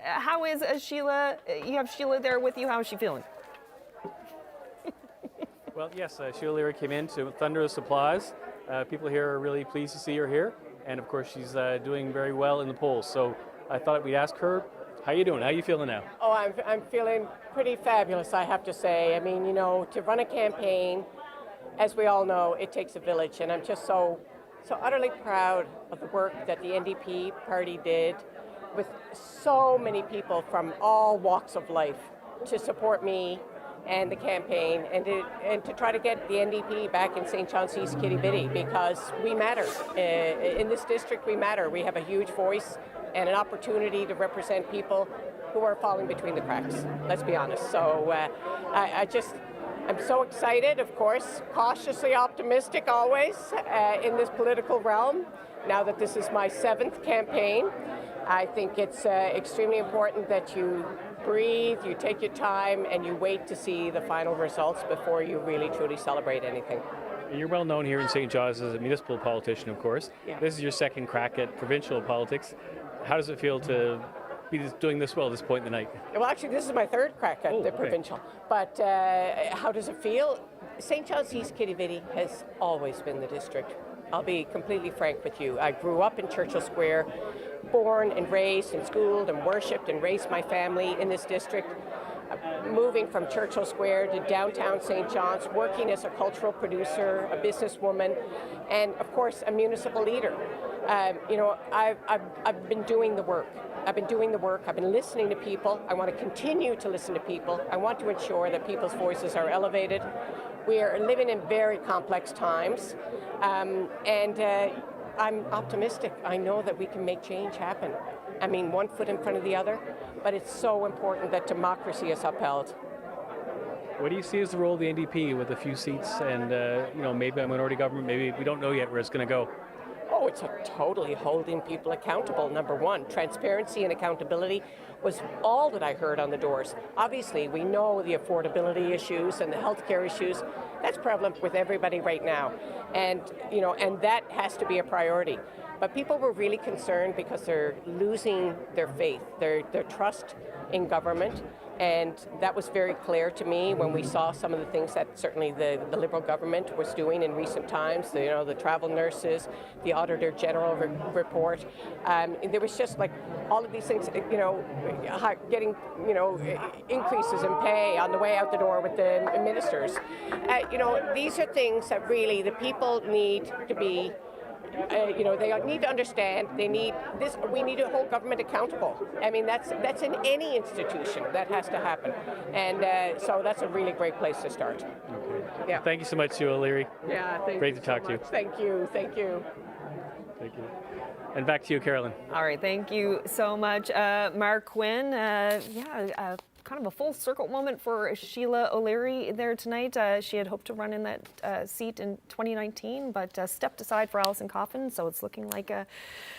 how is Sheila? You have Sheila there with you. How is she feeling? Well, yes, Sheila O'Leary came in to thunderous applause. People here are really pleased to see her here. And of course, she's doing very well in the polls. So I thought we'd ask her, how you doing? How you feeling now? Oh, I'm feeling pretty fabulous, I have to say. I mean, to run a campaign, as we all know, it takes a village. And I'm just so utterly proud of the work that the NDP party did with so many people from all walks of life to support me and the campaign, and to try to get the NDP back in St. John's East Kitty-Vitty, because we matter. In this district, we matter. We have a huge voice and an opportunity to represent people who are falling between the cracks, let's be honest. So I'm so excited, of course, cautiously optimistic always in this political realm. Now that this is my 7th campaign, I think it's extremely important that you breathe, you take your time, and you wait to see the final results before you really truly celebrate anything. You're well known here in St. John's as a municipal politician, of course. Yeah. This is your second crack at provincial politics. How does it feel to be doing this well at this point in the night? Well, actually, this is my 3rd crack at the provincial. But how does it feel? St. John's East Kitty-Vitty has always been the district. I'll be completely frank with you. I grew up in Churchill Square, born and raised and schooled and worshipped and raised my family in this district. Moving from Churchill Square to downtown St. John's, working as a cultural producer, a businesswoman, and of course a municipal leader. I've been doing the work. I've been listening to people. I want to continue to listen to people. I want to ensure that people's voices are elevated. We are living in very complex times, and I'm optimistic. I know that we can make change happen. I mean, one foot in front of the other, but it's so important that democracy is upheld. What do you see as the role of the NDP with a few seats and, maybe a minority government? Maybe we don't know yet where it's going to go. Oh, it's totally holding people accountable, number one. Transparency and accountability was all that I heard on the doors. Obviously, we know the affordability issues and the healthcare issues. That's prevalent with everybody right now. And, and that has to be a priority. But people were really concerned because they're losing their faith, their trust in government. And that was very clear to me when we saw some of the things that certainly the Liberal government was doing in recent times, the travel nurses, the Auditor General report. There was just like all of these things, getting, increases in pay on the way out the door with the ministers. These are things that really the people need to be they need to understand. They need this. We need to hold government accountable. I mean, that's in any institution that has to happen, and so that's a really great place to start. Okay. Yeah. Thank you so much, Sue O'Leary. Yeah. Great to talk to you. Thank you. Thank you. Thank you. And back to you, Carolyn. All right, thank you so much, Mark Quinn. Kind of a full circle moment for Sheila O'Leary there tonight. She had hoped to run in that seat in 2019, but stepped aside for Alison Coffin, so it's looking like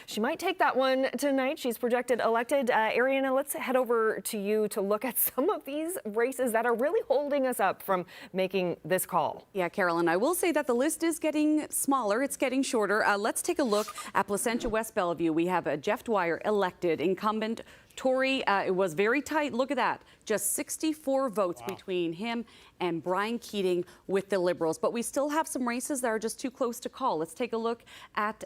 she might take that one tonight. She's projected elected. Ariana, let's head over to you to look at some of these races that are really holding us up from making this call. Yeah, Carolyn, I will say that the list is getting smaller. It's getting shorter. Let's take a look at Placentia West Bellevue. We have Jeff Dwyer, elected incumbent Tory. It was very tight. Look at that. Just 64 votes between him and Brian Keating with the Liberals. But we still have some races that are just too close to call. Let's take a look at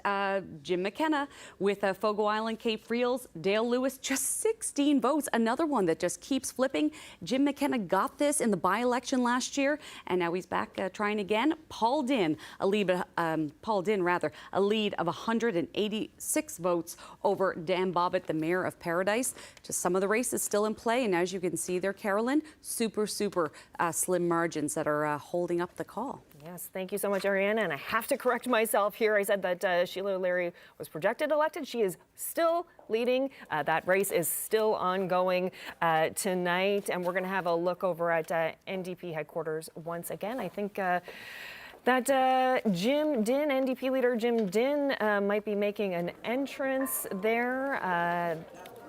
Jim McKenna with Fogo Island, Cape Friels, Dale Lewis, just 16 votes. Another one that just keeps flipping. Jim McKenna got this in the by-election last year, and now he's back trying again. Paul Dinn, a lead of 186 votes over Dan Bobbitt, the mayor of Paradise. Just some of the races still in play, and as you can see there, Carolyn, super slim margins that are holding up the call. Yes, thank you so much, Ariana. And I have to correct myself here. I said that Sheila O'Leary was projected elected. She is still leading. That race is still ongoing tonight. And we're going to have a look over at NDP headquarters once again. I think that Jim Dinn, NDP leader Jim Dinn, might be making an entrance there.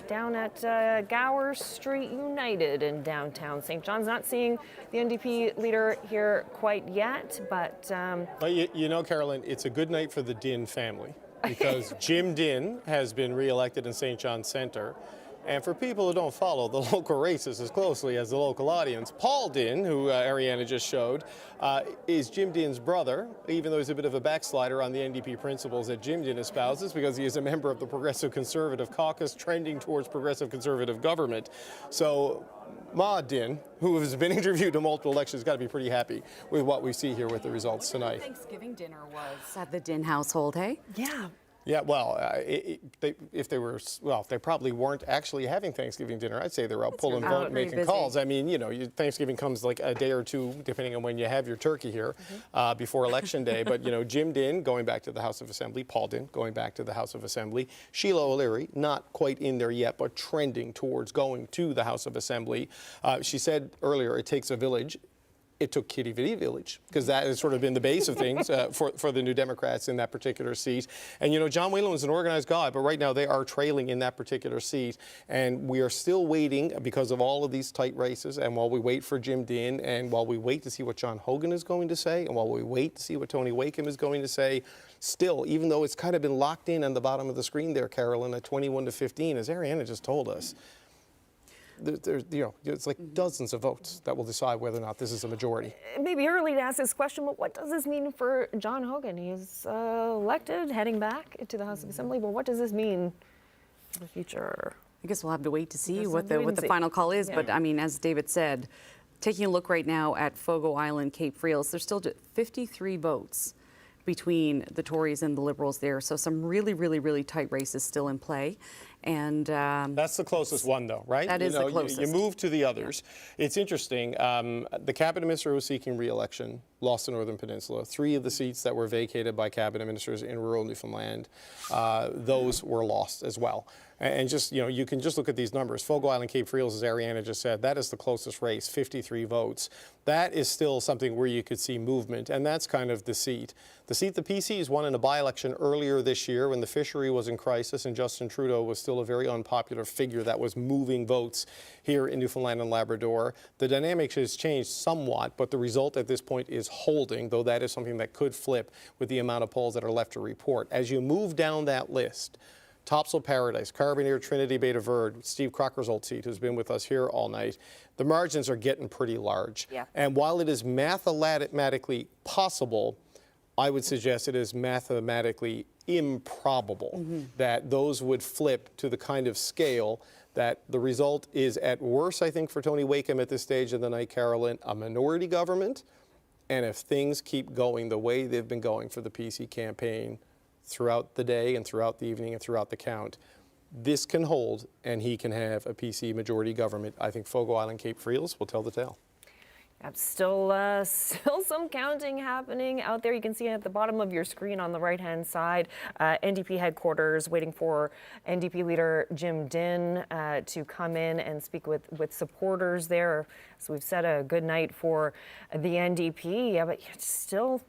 Down at Gower Street United in downtown St. John's. Not seeing the NDP leader here quite yet, but... Well, Carolyn, it's a good night for the Dinn family because Jim Dinn has been re-elected in St. John's Centre. And for people who don't follow the local races as closely as the local audience, Paul Dinn, who Ariana just showed, is Jim Dinn's brother, even though he's a bit of a backslider on the NDP principles that Jim Dinn espouses because he is a member of the Progressive Conservative Caucus trending towards Progressive Conservative government. So Ma Dinn, who has been interviewed in multiple elections, has got to be pretty happy with what we see here with the results tonight. Thanksgiving dinner was at the Dinn household, hey? Yeah. Yeah, well, if they probably weren't actually having Thanksgiving dinner. I'd say they're out pulling vote, making calls. I mean, Thanksgiving comes like a day or two, depending on when you have your turkey here before Election Day. But, Jim Dinn going back to the House of Assembly, Paul Dinn going back to the House of Assembly, Sheila O'Leary not quite in there yet, but trending towards going to the House of Assembly. She said earlier, it takes a village. It took Kitty Vitty Village, because that has sort of been the base of things for the New Democrats in that particular seat. And, John Whelan is an organized guy, but right now they are trailing in that particular seat. And we are still waiting because of all of these tight races. And while we wait for Jim Dinn, and while we wait to see what John Hogan is going to say, and while we wait to see what Tony Wakeham is going to say, still, even though it's kind of been locked in on the bottom of the screen there, Carolyn, at 21-15, as Ariana just told us, it's like dozens of votes that will decide whether or not this is a majority. It may be early to ask this question, but what does this mean for John Hogan? He's elected, heading back into the House of Assembly. But what does this mean for the future? I guess we'll have to wait to see what the final call is. Yeah. But I mean, as David said, taking a look right now at Fogo Island, Cape Friels, there's still 53 votes between the Tories and the Liberals there. So some really tight races still in play. And that's the closest one, though, right? That is the closest. You move to the others. It's interesting. The cabinet minister who was seeking re-election lost the Northern Peninsula. 3 of the seats that were vacated by cabinet ministers in rural Newfoundland, those were lost as well. And just, you can just look at these numbers. Fogo Island, Cape Friels, as Ariana just said, that is the closest race, 53 votes. That is still something where you could see movement, and that's kind of the seat. The seat the PCs won in a by-election earlier this year when the fishery was in crisis and Justin Trudeau was still a very unpopular figure that was moving votes here in Newfoundland and Labrador. The dynamics has changed somewhat, but the result at this point is holding, though that is something that could flip with the amount of polls that are left to report. As you move down that list, Topsail Paradise, Carbonear, Trinity, Beta Verde, Steve Crocker's old seat, who's been with us here all night, the margins are getting pretty large. Yeah. And while it is mathematically possible, I would suggest it is mathematically improbable that those would flip to the kind of scale that the result is, at worst, I think, for Tony Wakeham at this stage of the night, Carolyn, a minority government. And if things keep going the way they've been going for the PC campaign, throughout the day and throughout the evening and throughout the count, this can hold and he can have a PC majority government. I think Fogo Island, Cape Friels will tell the tale. Yep, still some counting happening out there. You can see at the bottom of your screen on the right-hand side, NDP headquarters waiting for NDP leader Jim Dinn to come in and speak with supporters there. So we've said a good night for the NDP, yeah, but it's still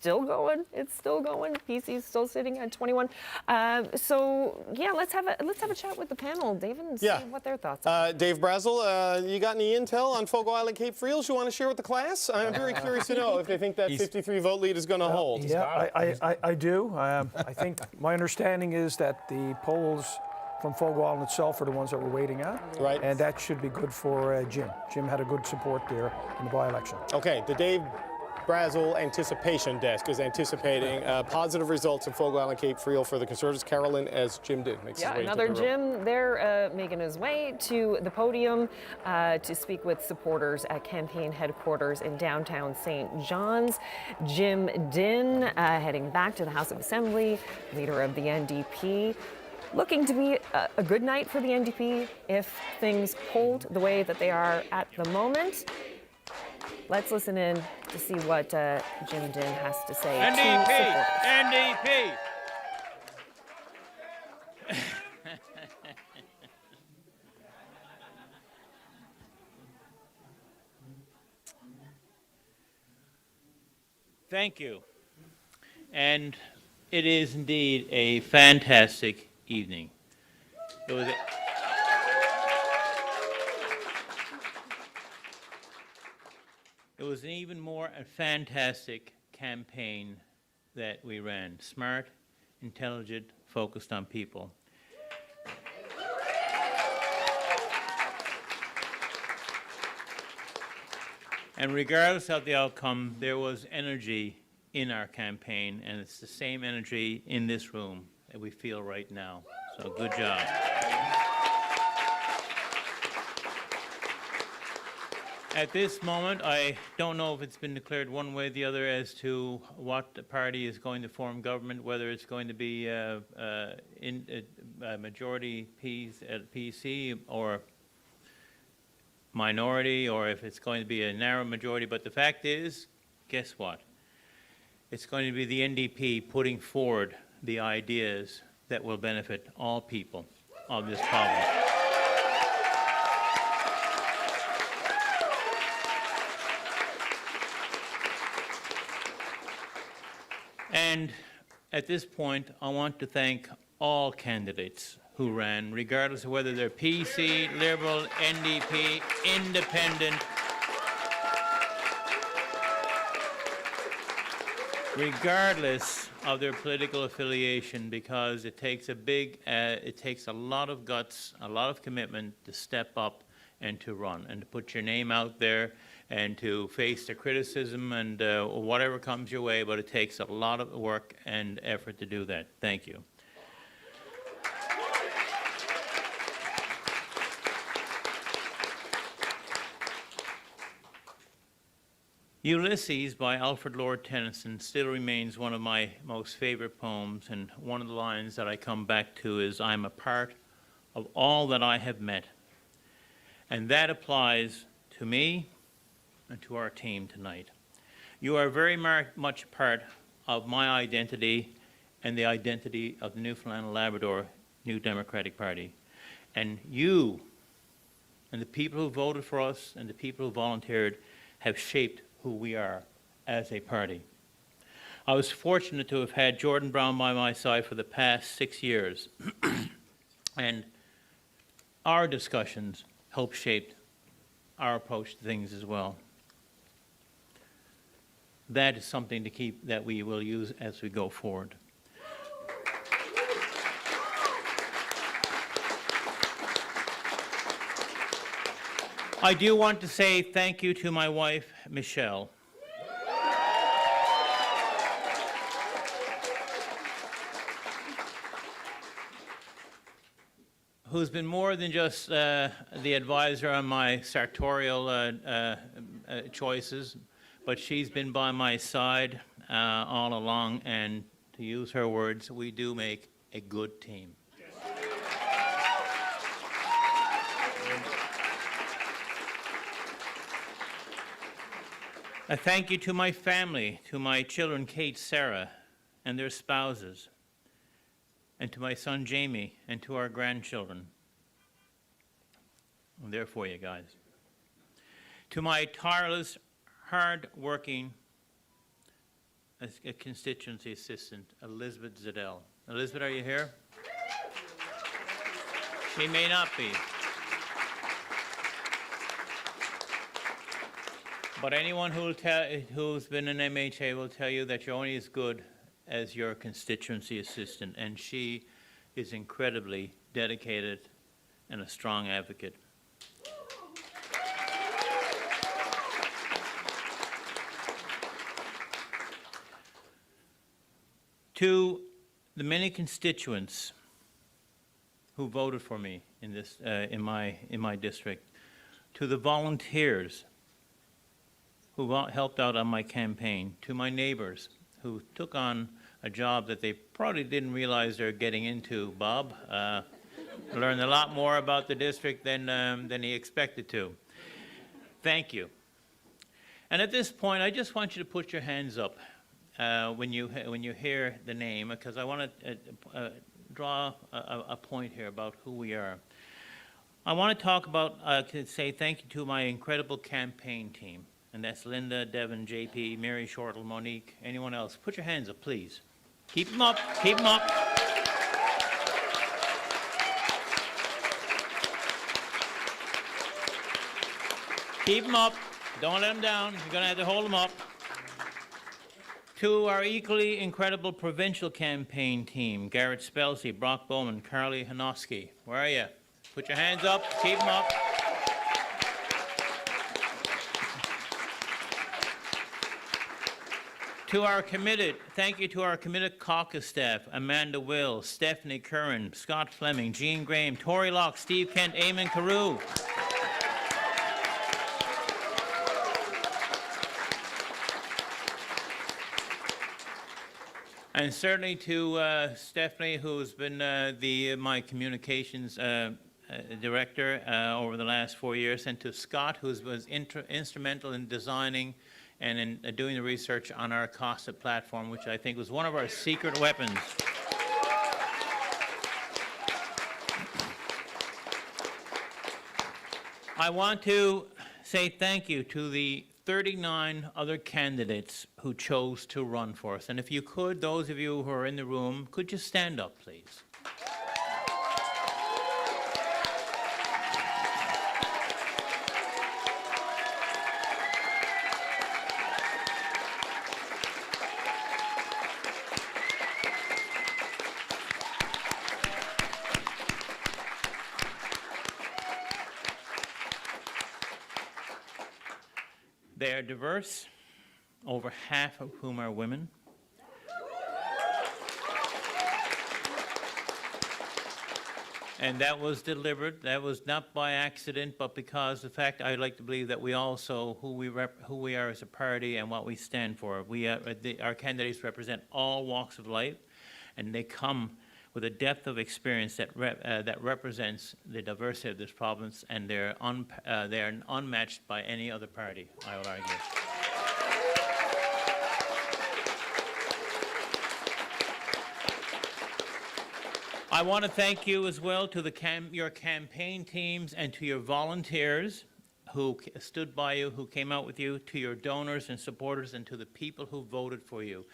going. It's still going. PC is still sitting at 21. So yeah, let's have a chat with the panel, David, and see what their thoughts are. Dave Brazel, you got any intel on Fogo Island, Cape Friels you want to share with the class? I'm very curious to know if they think that 53 vote lead is going to hold. Yeah, I do. I think my understanding is that the polls from Fogo Island itself are the ones that we're waiting at. Right. And that should be good for Jim. Jim had a good support there in the by-election. Okay, the Dave Brazel anticipation desk is anticipating positive results in Fogo Island, Cape Friels for the Conservatives. Carolyn, as Jim did, makes his way another to the room. Jim there making his way to the podium to speak with supporters at campaign headquarters in downtown St. John's. Jim Dinn heading back to the House of Assembly, leader of the NDP. Looking to be a good night for the NDP if things hold the way that they are at the moment. Let's listen in to see what Jim Dinn has to say. NDP! NDP! Thank you. And it is indeed a fantastic evening. It was an even more fantastic campaign that we ran. Smart, intelligent, focused on people. And regardless of the outcome, there was energy in our campaign, and it's the same energy in this room that we feel right now. So good job. At this moment, I don't know if it's been declared one way or the other as to what the party is going to form government, whether it's going to be a majority PC or minority, or if it's going to be a narrow majority. But the fact is, guess what? It's going to be the NDP putting forward the ideas that will benefit all people of this province. And at this point, I want to thank all candidates who ran, regardless of whether they're PC, Liberal, NDP, Independent, regardless of their political affiliation, because it takes a lot of guts, a lot of commitment to step up and to run and to put your name out there and to face the criticism and whatever comes your way, but it takes a lot of work and effort to do that. Thank you. Ulysses by Alfred Lord Tennyson still remains one of my most favorite poems, and one of the lines that I come back to is, "I'm a part of all that I have met." And that applies to me and to our team tonight. You are very much a part of my identity and the identity of the Newfoundland and Labrador New Democratic Party. And you and the people who voted for us and the people who volunteered have shaped who we are as a party. I was fortunate to have had Jordan Brown by my side for the past 6 years, and our discussions helped shape our approach to things as well. That is something to keep, that we will use as we go forward. I do want to say thank you to my wife, Michelle. Who's been more than just the advisor on my sartorial choices, but she's been by my side all along, and to use her words, we do make a good team. A thank you to my family, to my children, Kate, Sarah, and their spouses, and to my son, Jamie, and to our grandchildren. I'm there for you guys. To my tireless, hard-working constituency assistant, Elizabeth Zedell. Elizabeth, are you here? She may not be. But anyone who's been in MHA will tell you that you're only as good as your constituency assistant, and she is incredibly dedicated and a strong advocate. To the many constituents who voted for me in this in my district, to the volunteers who helped out on my campaign, to my neighbors who took on a job that they probably didn't realize they're getting into. Bob learned a lot more about the district than he expected to. Thank you. And at this point, I just want you to put your hands up when you hear the name, because I want to draw a point here about who we are. I want to talk about, say thank you to my incredible campaign team. And that's Linda, Devin, JP, Mary Shortle, Monique, anyone else. Put your hands up, please. Keep them up, keep them up. Keep them up, don't let them down. You're gonna have to hold them up. To our equally incredible provincial campaign team, Garrett Spelsey, Brock Bowman, Carly Hanoski. Where are you? Put your hands up, keep them up. Thank you to our committed caucus staff, Amanda Will, Stephanie Curran, Scott Fleming, Jean Graham, Tori Locke, Steve Kent, Eamon Carew. And certainly to Stephanie, who's been my communications director over the last 4 years, and to Scott, who was instrumental in designing and in doing the research on our COSTA platform, which I think was one of our secret weapons. I want to say thank you to the 39 other candidates who chose to run for us. And if you could, those of you who are in the room, could you stand up, please? They are diverse, over half of whom are women. And that was deliberate. That was not by accident, but because the fact I'd like to believe that we also who we are as a party and what we stand for. Our candidates represent all walks of life, and they come with a depth of experience that represents the diversity of this province, and they're unmatched by any other party, I would argue. I want to thank you as well to your campaign teams and to your volunteers who stood by you, who came out with you, to your donors and supporters, and to the people who voted for you.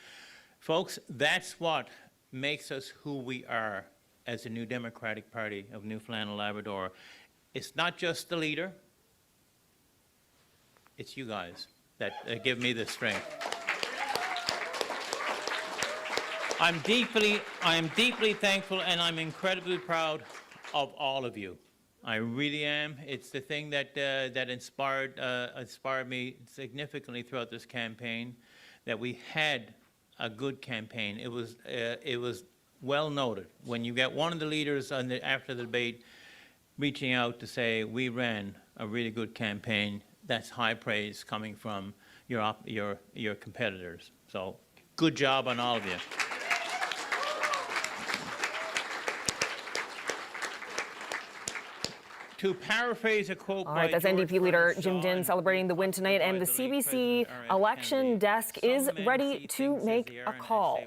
Folks, that's what makes us who we are as the New Democratic Party of Newfoundland and Labrador. It's not just the leader, it's you guys that give me the strength. I am deeply thankful, and I'm incredibly proud of all of you. I really am. It's the thing that inspired me significantly throughout this campaign, that we had a good campaign. It was well noted. When you get one of the leaders after the debate reaching out to say we ran a really good campaign, that's high praise coming from your competitors. So good job on all of you. To paraphrase a quote All right, that's NDP leader Jim Dinn celebrating the win tonight, and the CBC election desk is ready to make a call.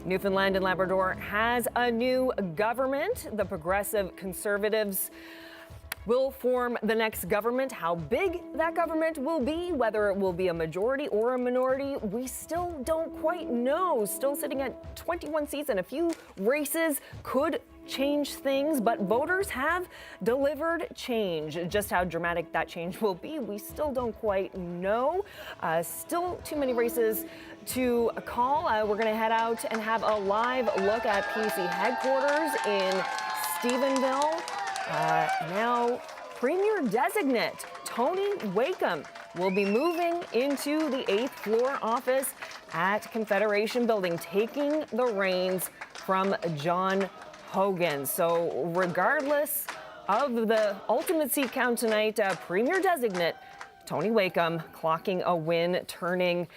Newfoundland and Labrador has a new government. The Progressive Conservatives will form the next government. How big that government will be, whether it will be a majority or a minority, we still don't quite know. Still sitting at 21 seats, and a few races could change things, but voters have delivered change. Just how dramatic that change will be, we still don't quite know. Still too many races to call. We're going to head out and have a live look at PC headquarters in Stephenville. Now, Premier Designate Tony Wakeham will be moving into the 8th floor office at Confederation Building, taking the reins from John Hogan. So regardless of the ultimate seat count tonight, Premier Designate Tony Wakeham clocking a win, turning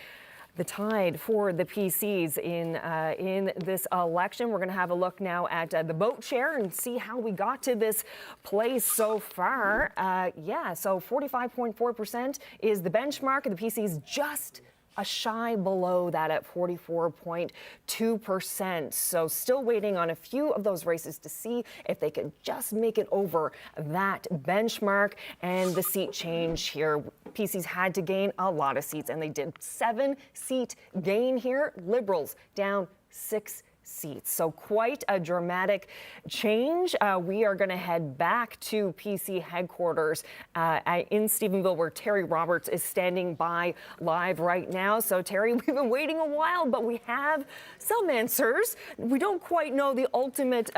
the tide for the PCs in this election. We're going to have a look now at the vote share and see how we got to this place so far. So 45.4% is the benchmark, and the PCs just a shy below that at 44.2%. So still waiting on a few of those races to see if they can just make it over that benchmark. And the seat change here, PCs had to gain a lot of seats, and they did. 7-seat gain here. Liberals down 6 seats. So quite a dramatic change. We are going to head back to PC headquarters in Stephenville, where Terry Roberts is standing by live right now. So Terry, we've been waiting a while, but we have some answers. We don't quite know the ultimate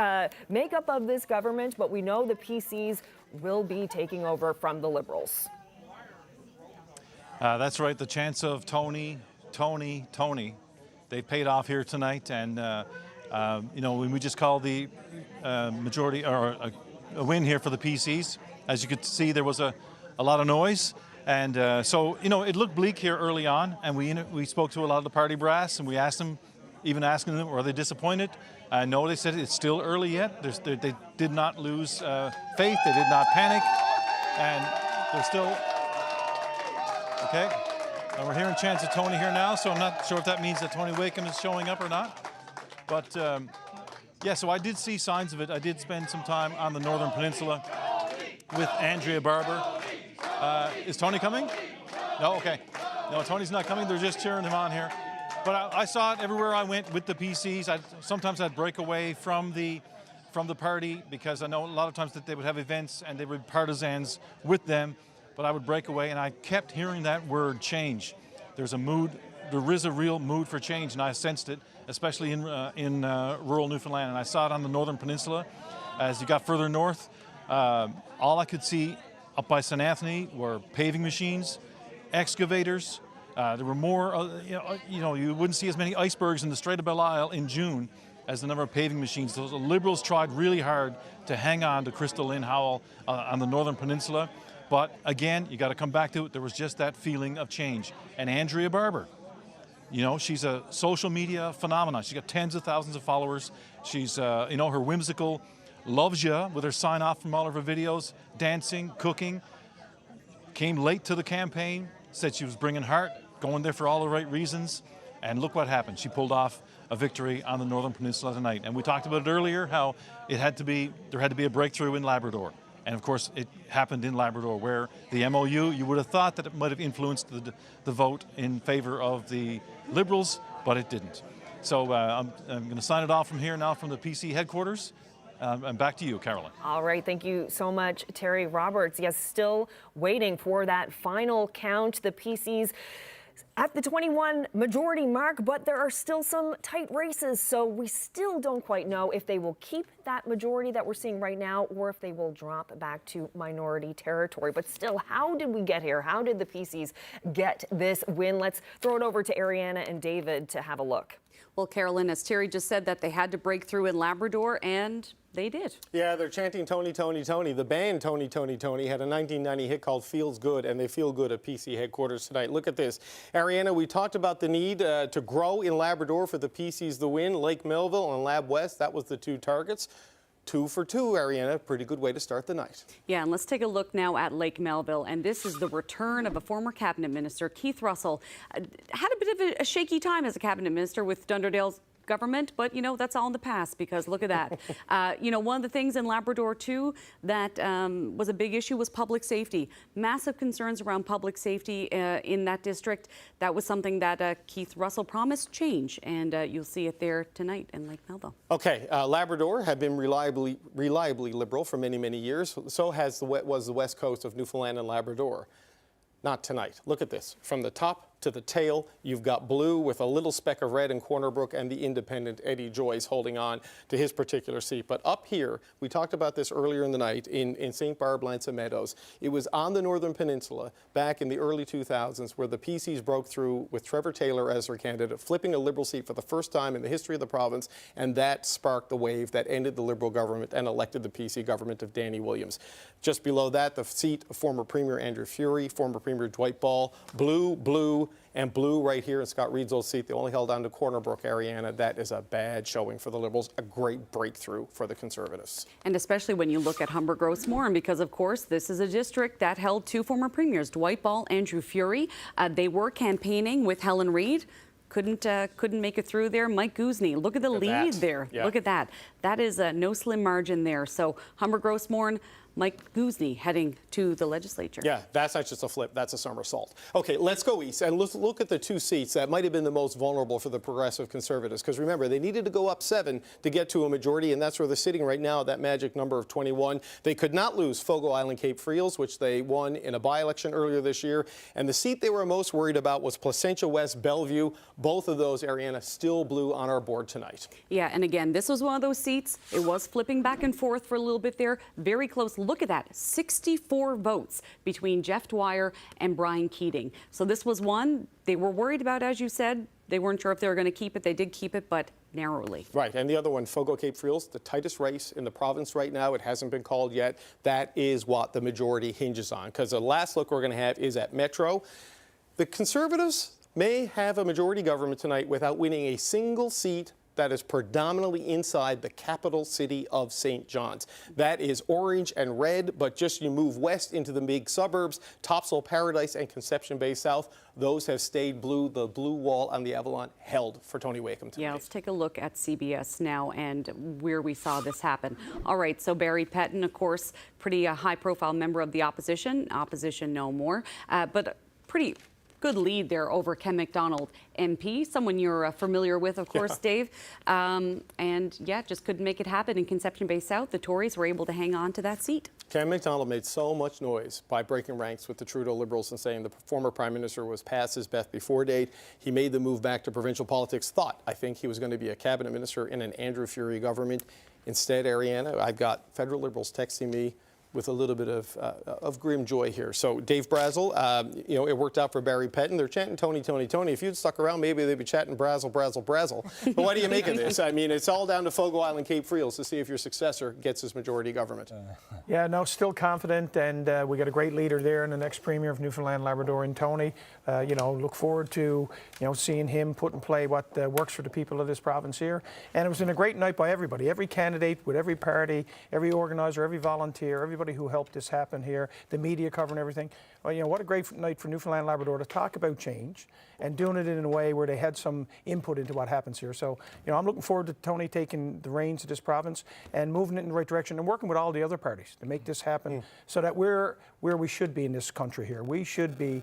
makeup of this government, but we know the PCs will be taking over from the Liberals. That's right. The chance of Tony. They paid off here tonight, and when we just called the majority or a win here for the PCs, as you could see, there was a lot of noise, and so it looked bleak here early on, and we spoke to a lot of the party brass, and we asked them, even asking them, were they disappointed? No, they said it's still early yet. They did not lose faith. They did not panic, and they're still okay. And we're hearing chants of Tony here now, so I'm not sure if that means that Tony Wakeham is showing up or not. But, so I did see signs of it. I did spend some time on the Northern Peninsula with Andrea Barber. Is Tony coming? No? Okay. No, Tony's not coming. They're just cheering him on here. But I saw it everywhere I went with the PCs. Sometimes I'd break away from the party, because I know a lot of times that they would have events and they would be partisans with them. But I would break away, and I kept hearing that word, change. There's a mood, there is a real mood for change, and I sensed it, especially in rural Newfoundland. And I saw it on the Northern Peninsula. As you got further north, all I could see up by St. Anthony were paving machines, excavators, There were more, you wouldn't see as many icebergs in the Strait of Belle Isle in June as the number of paving machines. So the Liberals tried really hard to hang on to Crystal Lynn Howell on the Northern Peninsula. But again, you got to come back to it. There was just that feeling of change. And Andrea Barber, she's a social media phenomenon. She's got tens of thousands of followers. She's, her whimsical loves ya with her sign off from all of her videos, dancing, cooking. Came late to the campaign, said she was bringing heart, going there for all the right reasons. And look what happened. She pulled off a victory on the Northern Peninsula tonight. And we talked about it earlier, how there had to be a breakthrough in Labrador. And of course, it happened in Labrador, where the MOU, you would have thought that it might have influenced the vote in favor of the Liberals, but it didn't. So I'm going to sign it off from here now from the PC headquarters. And back to you, Carolyn. All right, thank you so much, Terry Roberts. Yes, still waiting for that final count. The PCs at the 21 majority mark, but there are still some tight races, so we still don't quite know if they will keep that majority that we're seeing right now or if they will drop back to minority territory. But still, how did we get here? How did the PCs get this win? Let's throw it over to Ariana and David to have a look. Well, Carolyn, as Terry just said, that they had to break through in Labrador, and they did. Yeah, they're chanting Tony, Tony, Tony. The band Tony, Tony, Tony had a 1990 hit called Feels Good, and they feel good at PC headquarters tonight. Look at this. Ariana, we talked about the need to grow in Labrador for the PCs to win. Lake Melville and Lab West, that was the two targets. 2 for 2, Ariana. Pretty good way to start the night. Yeah, and let's take a look now at Lake Melville. And this is the return of a former cabinet minister, Keith Russell. Had a bit of a shaky time as a cabinet minister with Dunderdale's government, but that's all in the past, because look at that. One of the things in Labrador too that was a big issue was public safety. Massive concerns around public safety in that district. That was something that Keith Russell promised change, and you'll see it there tonight in Lake Melville. Okay, Labrador have been reliably Liberal for many, many years. So was the west coast of Newfoundland and Labrador. Not tonight. Look at this. From the top to the tail, you've got blue with a little speck of red in Corner Brook, and the independent Eddie Joyce holding on to his particular seat. But up here, we talked about this earlier in the night in St. Barb, Lanza Meadows. It was on the Northern Peninsula back in the early 2000s where the PCs broke through with Trevor Taylor as their candidate, flipping a Liberal seat for the first time in the history of the province, and that sparked the wave that ended the Liberal government and elected the PC government of Danny Williams. Just below that, the seat of former Premier Andrew Furey, former Premier Dwight Ball, blue, and blue right here in Scott Reed's old seat. They only held on to Corner Brook, Ariana. That is a bad showing for the Liberals, a great breakthrough for the Conservatives. And especially when you look at Humber Gross Moran, because of course this is a district that held two former premiers, Dwight Ball, Andrew Furey. They were campaigning with Helen Reid. Couldn't make it through there. Mike Guzny, look at the lead there. Yeah. Look at that. That is no slim margin there. So Humber Gross Moran, Mike Guzny heading to the legislature. Yeah, that's not just a flip, that's a somersault. Okay, let's go east and let's look at the two seats that might have been the most vulnerable for the Progressive Conservatives, because remember, they needed to go up 7 to get to a majority, and that's where they're sitting right now, that magic number of 21. They could not lose Fogo Island Cape Friels, which they won in a by-election earlier this year, and the seat they were most worried about was Placentia West Bellevue. Both of those, Ariana, still blue on our board tonight. Yeah, and again, this was one of those seats. It was flipping back and forth for a little bit there. Very close. Look at that, 64 votes between Jeff Dwyer and Brian Keating. So this was one they were worried about, as you said. They weren't sure if they were going to keep it. They did keep it, but narrowly. Right, and the other one, Fogo Cape Friels, the tightest race in the province right now. It hasn't been called yet. That is what the majority hinges on, because the last look we're going to have is at Metro. The Conservatives may have a majority government tonight without winning a single seat that is predominantly inside the capital city of St. John's. That is orange and red, but just you move west into the big suburbs, Topsail Paradise and Conception Bay South, those have stayed blue. The blue wall on the Avalon held for Tony Wakeham tonight. Yeah, let's take a look at CBS now and where we saw this happen. All right, so Barry Pettin, of course, pretty high-profile member of the opposition no more, but pretty good lead there over Ken McDonald, MP, someone you're familiar with, of course, yeah. Dave. And yeah, just couldn't make it happen in Conception Bay South. The Tories were able to hang on to that seat. Ken McDonald made so much noise by breaking ranks with the Trudeau Liberals and saying the former Prime Minister was past his best before date. He made the move back to provincial politics, I think he was going to be a cabinet minister in an Andrew Furey government. Instead, Ariana, I've got federal Liberals texting me, with a little bit of grim joy here. So Dave Brazel, you know, it worked out for Barry Pettin. They're chanting Tony, Tony, Tony. If you'd stuck around, maybe they'd be chanting Brazel, Brazel, Brazel. But what do you make of this? I mean, it's all down to Fogo Island, Cape Friels to see if your successor gets his majority government. Yeah, no, still confident, and we got a great leader there in the next Premier of Newfoundland Labrador in Tony. You know, look forward to, you know, seeing him put in play what works for the people of this province here. And it was a great night by everybody, every candidate with every party, every organizer, every volunteer, everybody who helped this happen here, the media covering everything. Well, you know, what a great night for Newfoundland Labrador to talk about change and doing it in a way where they had some input into what happens here. So, you know, I'm looking forward to Tony taking the reins of this province and moving it in the right direction and working with all the other parties to make this happen so that we're where we should be in this country here. We should be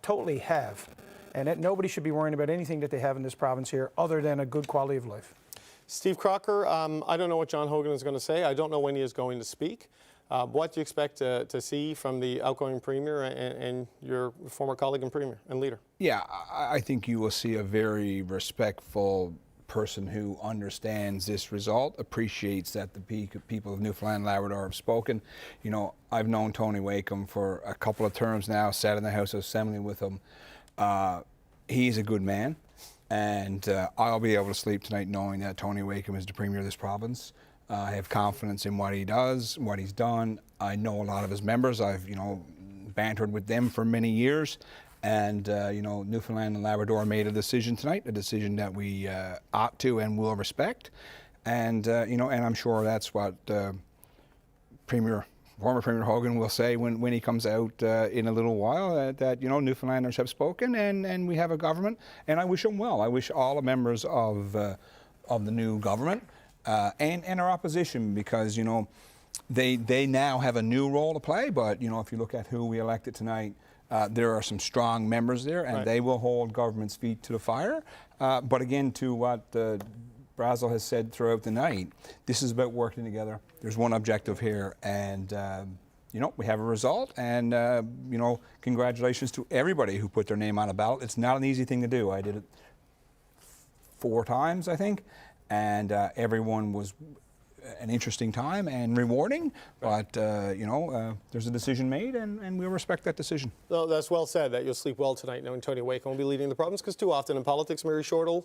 totally have, and that nobody should be worrying about anything that they have in this province here other than a good quality of life. Steve Crocker, I don't know what John Hogan is going to say. I don't know when he is going to speak. What do you expect to see from the outgoing Premier and your former colleague and Premier and leader? Yeah, I think you will see a very respectful person who understands this result, appreciates that the people of Newfoundland and Labrador have spoken. You know, I've known Tony Wakeham for a couple of terms now, sat in the House of Assembly with him. He's a good man, and I'll be able to sleep tonight knowing that Tony Wakeham is the Premier of this province. I have confidence in what he does, what he's done. I know a lot of his members. I've, you know, bantered with them for many years. And, you know, Newfoundland and Labrador made a decision tonight, a decision that we ought to and will respect. And, you know, and I'm sure that's what former Premier Hogan will say when he comes out in a little while, that, you know, Newfoundlanders have spoken and we have a government. And I wish him well. I wish all the members of the new government and our opposition, because, you know, they now have a new role to play. But, you know, if you look at who we elected tonight, there are some strong members there, and they will hold government's feet to the fire. But again, to what Brazel has said throughout the night, this is about working together. There's one objective here, and you know, we have a result. And you know, congratulations to everybody who put their name on a ballot. It's not an easy thing to do. I did it 4 times, I think, and everyone was an interesting time and rewarding, but you know, there's a decision made, and we'll respect that decision. No, that's well said, that you'll sleep well tonight knowing Tony Wakeham will be leading the province, because too often in politics, Mary Shortall,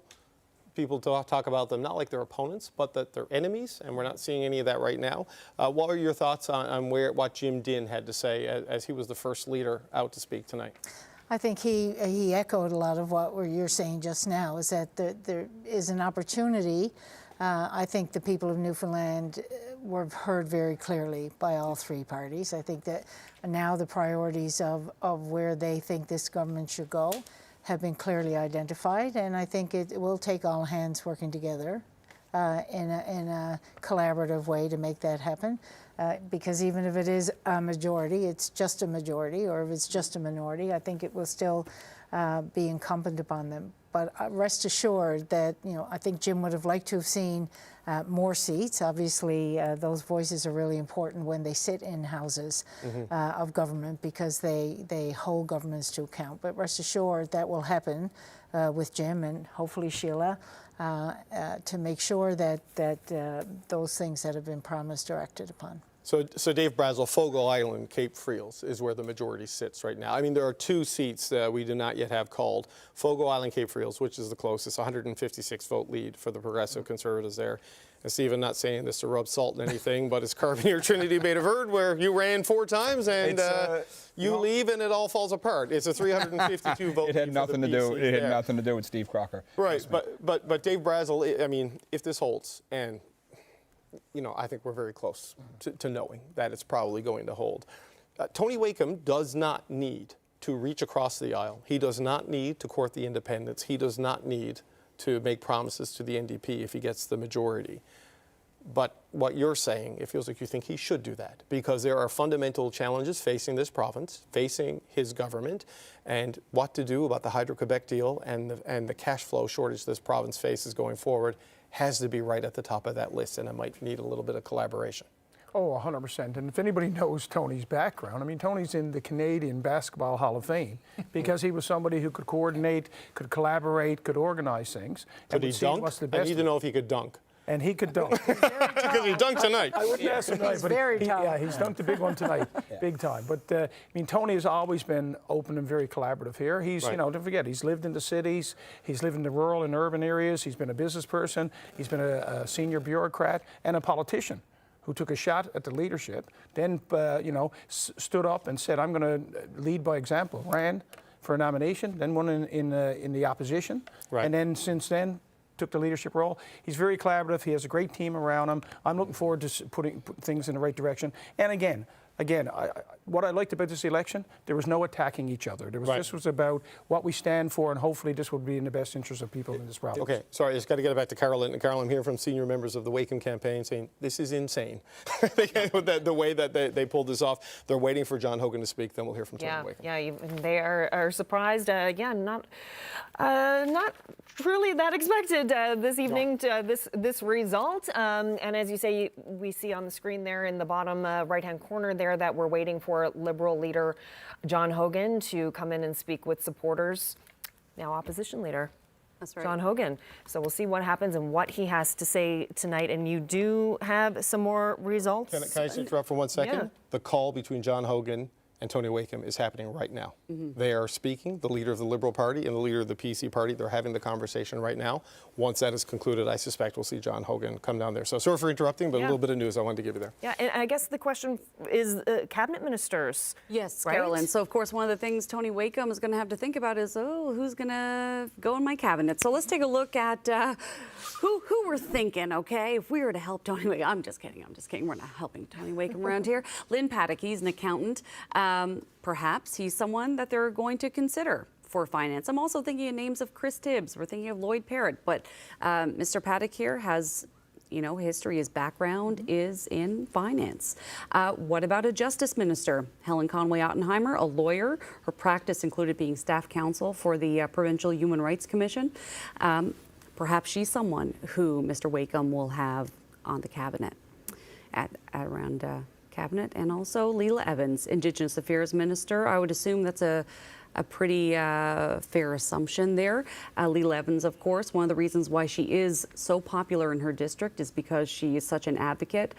people talk about them not like they're opponents, but that they're enemies, and we're not seeing any of that right now. What are your thoughts on what Jim Dinn had to say as he was the first leader out to speak tonight? I think he echoed a lot of what you're saying just now, is that there is an opportunity. I think the people of Newfoundland were heard very clearly by all 3 parties. I think that now the priorities of where they think this government should go have been clearly identified, and I think it will take all hands working together in a collaborative way to make that happen. Because even if it is a majority, it's just a majority, or if it's just a minority, I think it will still be incumbent upon them. But rest assured that, you know, I think Jim would have liked to have seen more seats. Obviously, those voices are really important when they sit in houses of government, because they hold governments to account. But rest assured that will happen with Jim and hopefully Sheila to make sure that those things that have been promised are acted upon. So Dave Brazel, Fogo Island, Cape Friels is where the majority sits right now. I mean, there are 2 seats that we do not yet have called. Fogo Island, Cape Friels, which is the closest, 156 vote lead for the Progressive Conservatives there. And Stephen, not saying this to rub salt in anything, but it's Carboneer Trinity Bay of Verde, where you ran 4 times and you leave and it all falls apart. It's a 352 vote. It had nothing to do. It had nothing to do with Steve Crocker. Right, but Dave Brazel, I mean, if this holds, and you know, I think we're very close to knowing that it's probably going to hold. Tony Wakeham does not need to reach across the aisle. He does not need to court the independents. He does not need to make promises to the NDP if he gets the majority. But what you're saying, it feels like you think he should do that, because there are fundamental challenges facing this province, facing his government, and what to do about the Hydro-Quebec deal and the cash flow shortage this province faces going forward has to be right at the top of that list, and it might need a little bit of collaboration. Oh, 100%. And if anybody knows Tony's background, I mean, Tony's in the Canadian Basketball Hall of Fame because he was somebody who could coordinate, could collaborate, could organize things. Could he dunk? I need to know if he could dunk. and he could dunk. Because he dunked tonight. I wouldn't ask him tonight, He's but very tall. yeah, he's dunked a big one tonight, big time. But I mean, Tony has always been open and very collaborative here. He's, you know, don't forget, he's lived in the cities, he's lived in the rural and urban areas, he's been a business person, he's been a senior bureaucrat and a politician who took a shot at the leadership, then, you know, stood up and said, I'm going to lead by example, ran for a nomination, then won in the opposition, and then since then, took the leadership role. He's very collaborative. He has a great team around him. I'm looking forward to putting things in the right direction. And again, what I liked about this election, there was no attacking each other. This was about what we stand for, and hopefully this will be in the best interest of people in this province. Okay, sorry, I just got to get it back to Carolyn. And Carolyn, I'm hearing from senior members of the Wakeham campaign saying this is insane. The way that they pulled this off. They're waiting for John Hogan to speak. Then we'll hear from Tony Wakeham. Yeah, they are surprised. Not truly that expected this evening. This result, and as you say, we see on the screen there in the bottom right-hand corner there that we're waiting for Liberal leader John Hogan to come in and speak with supporters. Now opposition leader. That's right. John Hogan. So we'll see what happens and what he has to say tonight. And you do have some more results. Can I just interrupt for 1 second? Yeah. The call between John Hogan and Tony Wakeham is happening right now. They are speaking, the leader of the Liberal Party and the leader of the PC Party. They're having the conversation right now. Once that is concluded, I suspect we'll see John Hogan come down there. So sorry for interrupting, but a little bit of news I wanted to give you there. Yeah, and I guess the question is cabinet ministers. Yes, right? Carolyn. So, of course, one of the things Tony Wakeham is going to have to think about is, who's going to go in my cabinet? So let's take a look at who we're thinking, okay? If we were to help Tony Wakeham, I'm just kidding. We're not helping Tony Wakeham around here. Lynn Paddock, he's an accountant. Perhaps he's someone that they're going to consider for finance. I'm also thinking of names of Chris Tibbs. We're thinking of Lloyd Parrott. But Mr. Paddock here has, you know, history. His background is in finance. What about a justice minister? Helen Conway Ottenheimer, a lawyer. Her practice included being staff counsel for the Provincial Human Rights Commission. Perhaps she's someone who Mr. Wakeham will have on the cabinet around cabinet. And also Leela Evans, Indigenous Affairs Minister. I would assume that's a pretty fair assumption there. Leela Evans, of course, one of the reasons why she is so popular in her district is because she is such an advocate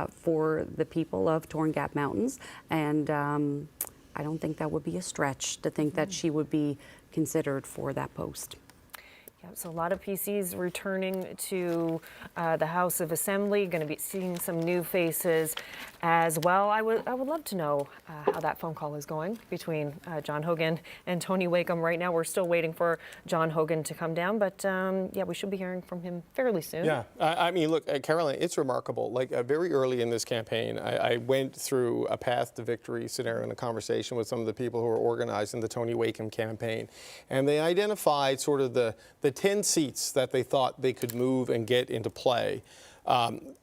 for the people of Torn Gap Mountains. And I don't think that would be a stretch to think that she would be considered for that post. Yeah, so a lot of PCs returning to the House of Assembly. Going to be seeing some new faces as well. I would love to know how that phone call is going between John Hogan and Tony Wakeham. Right now, we're still waiting for John Hogan to come down, but yeah, we should be hearing from him fairly soon. Yeah, I mean, look, Caroline, it's remarkable. Like very early in this campaign, I went through a path to victory scenario in a conversation with some of the people who are organizing the Tony Wakeham campaign, and they identified sort of the 10 seats that they thought they could move and get into play.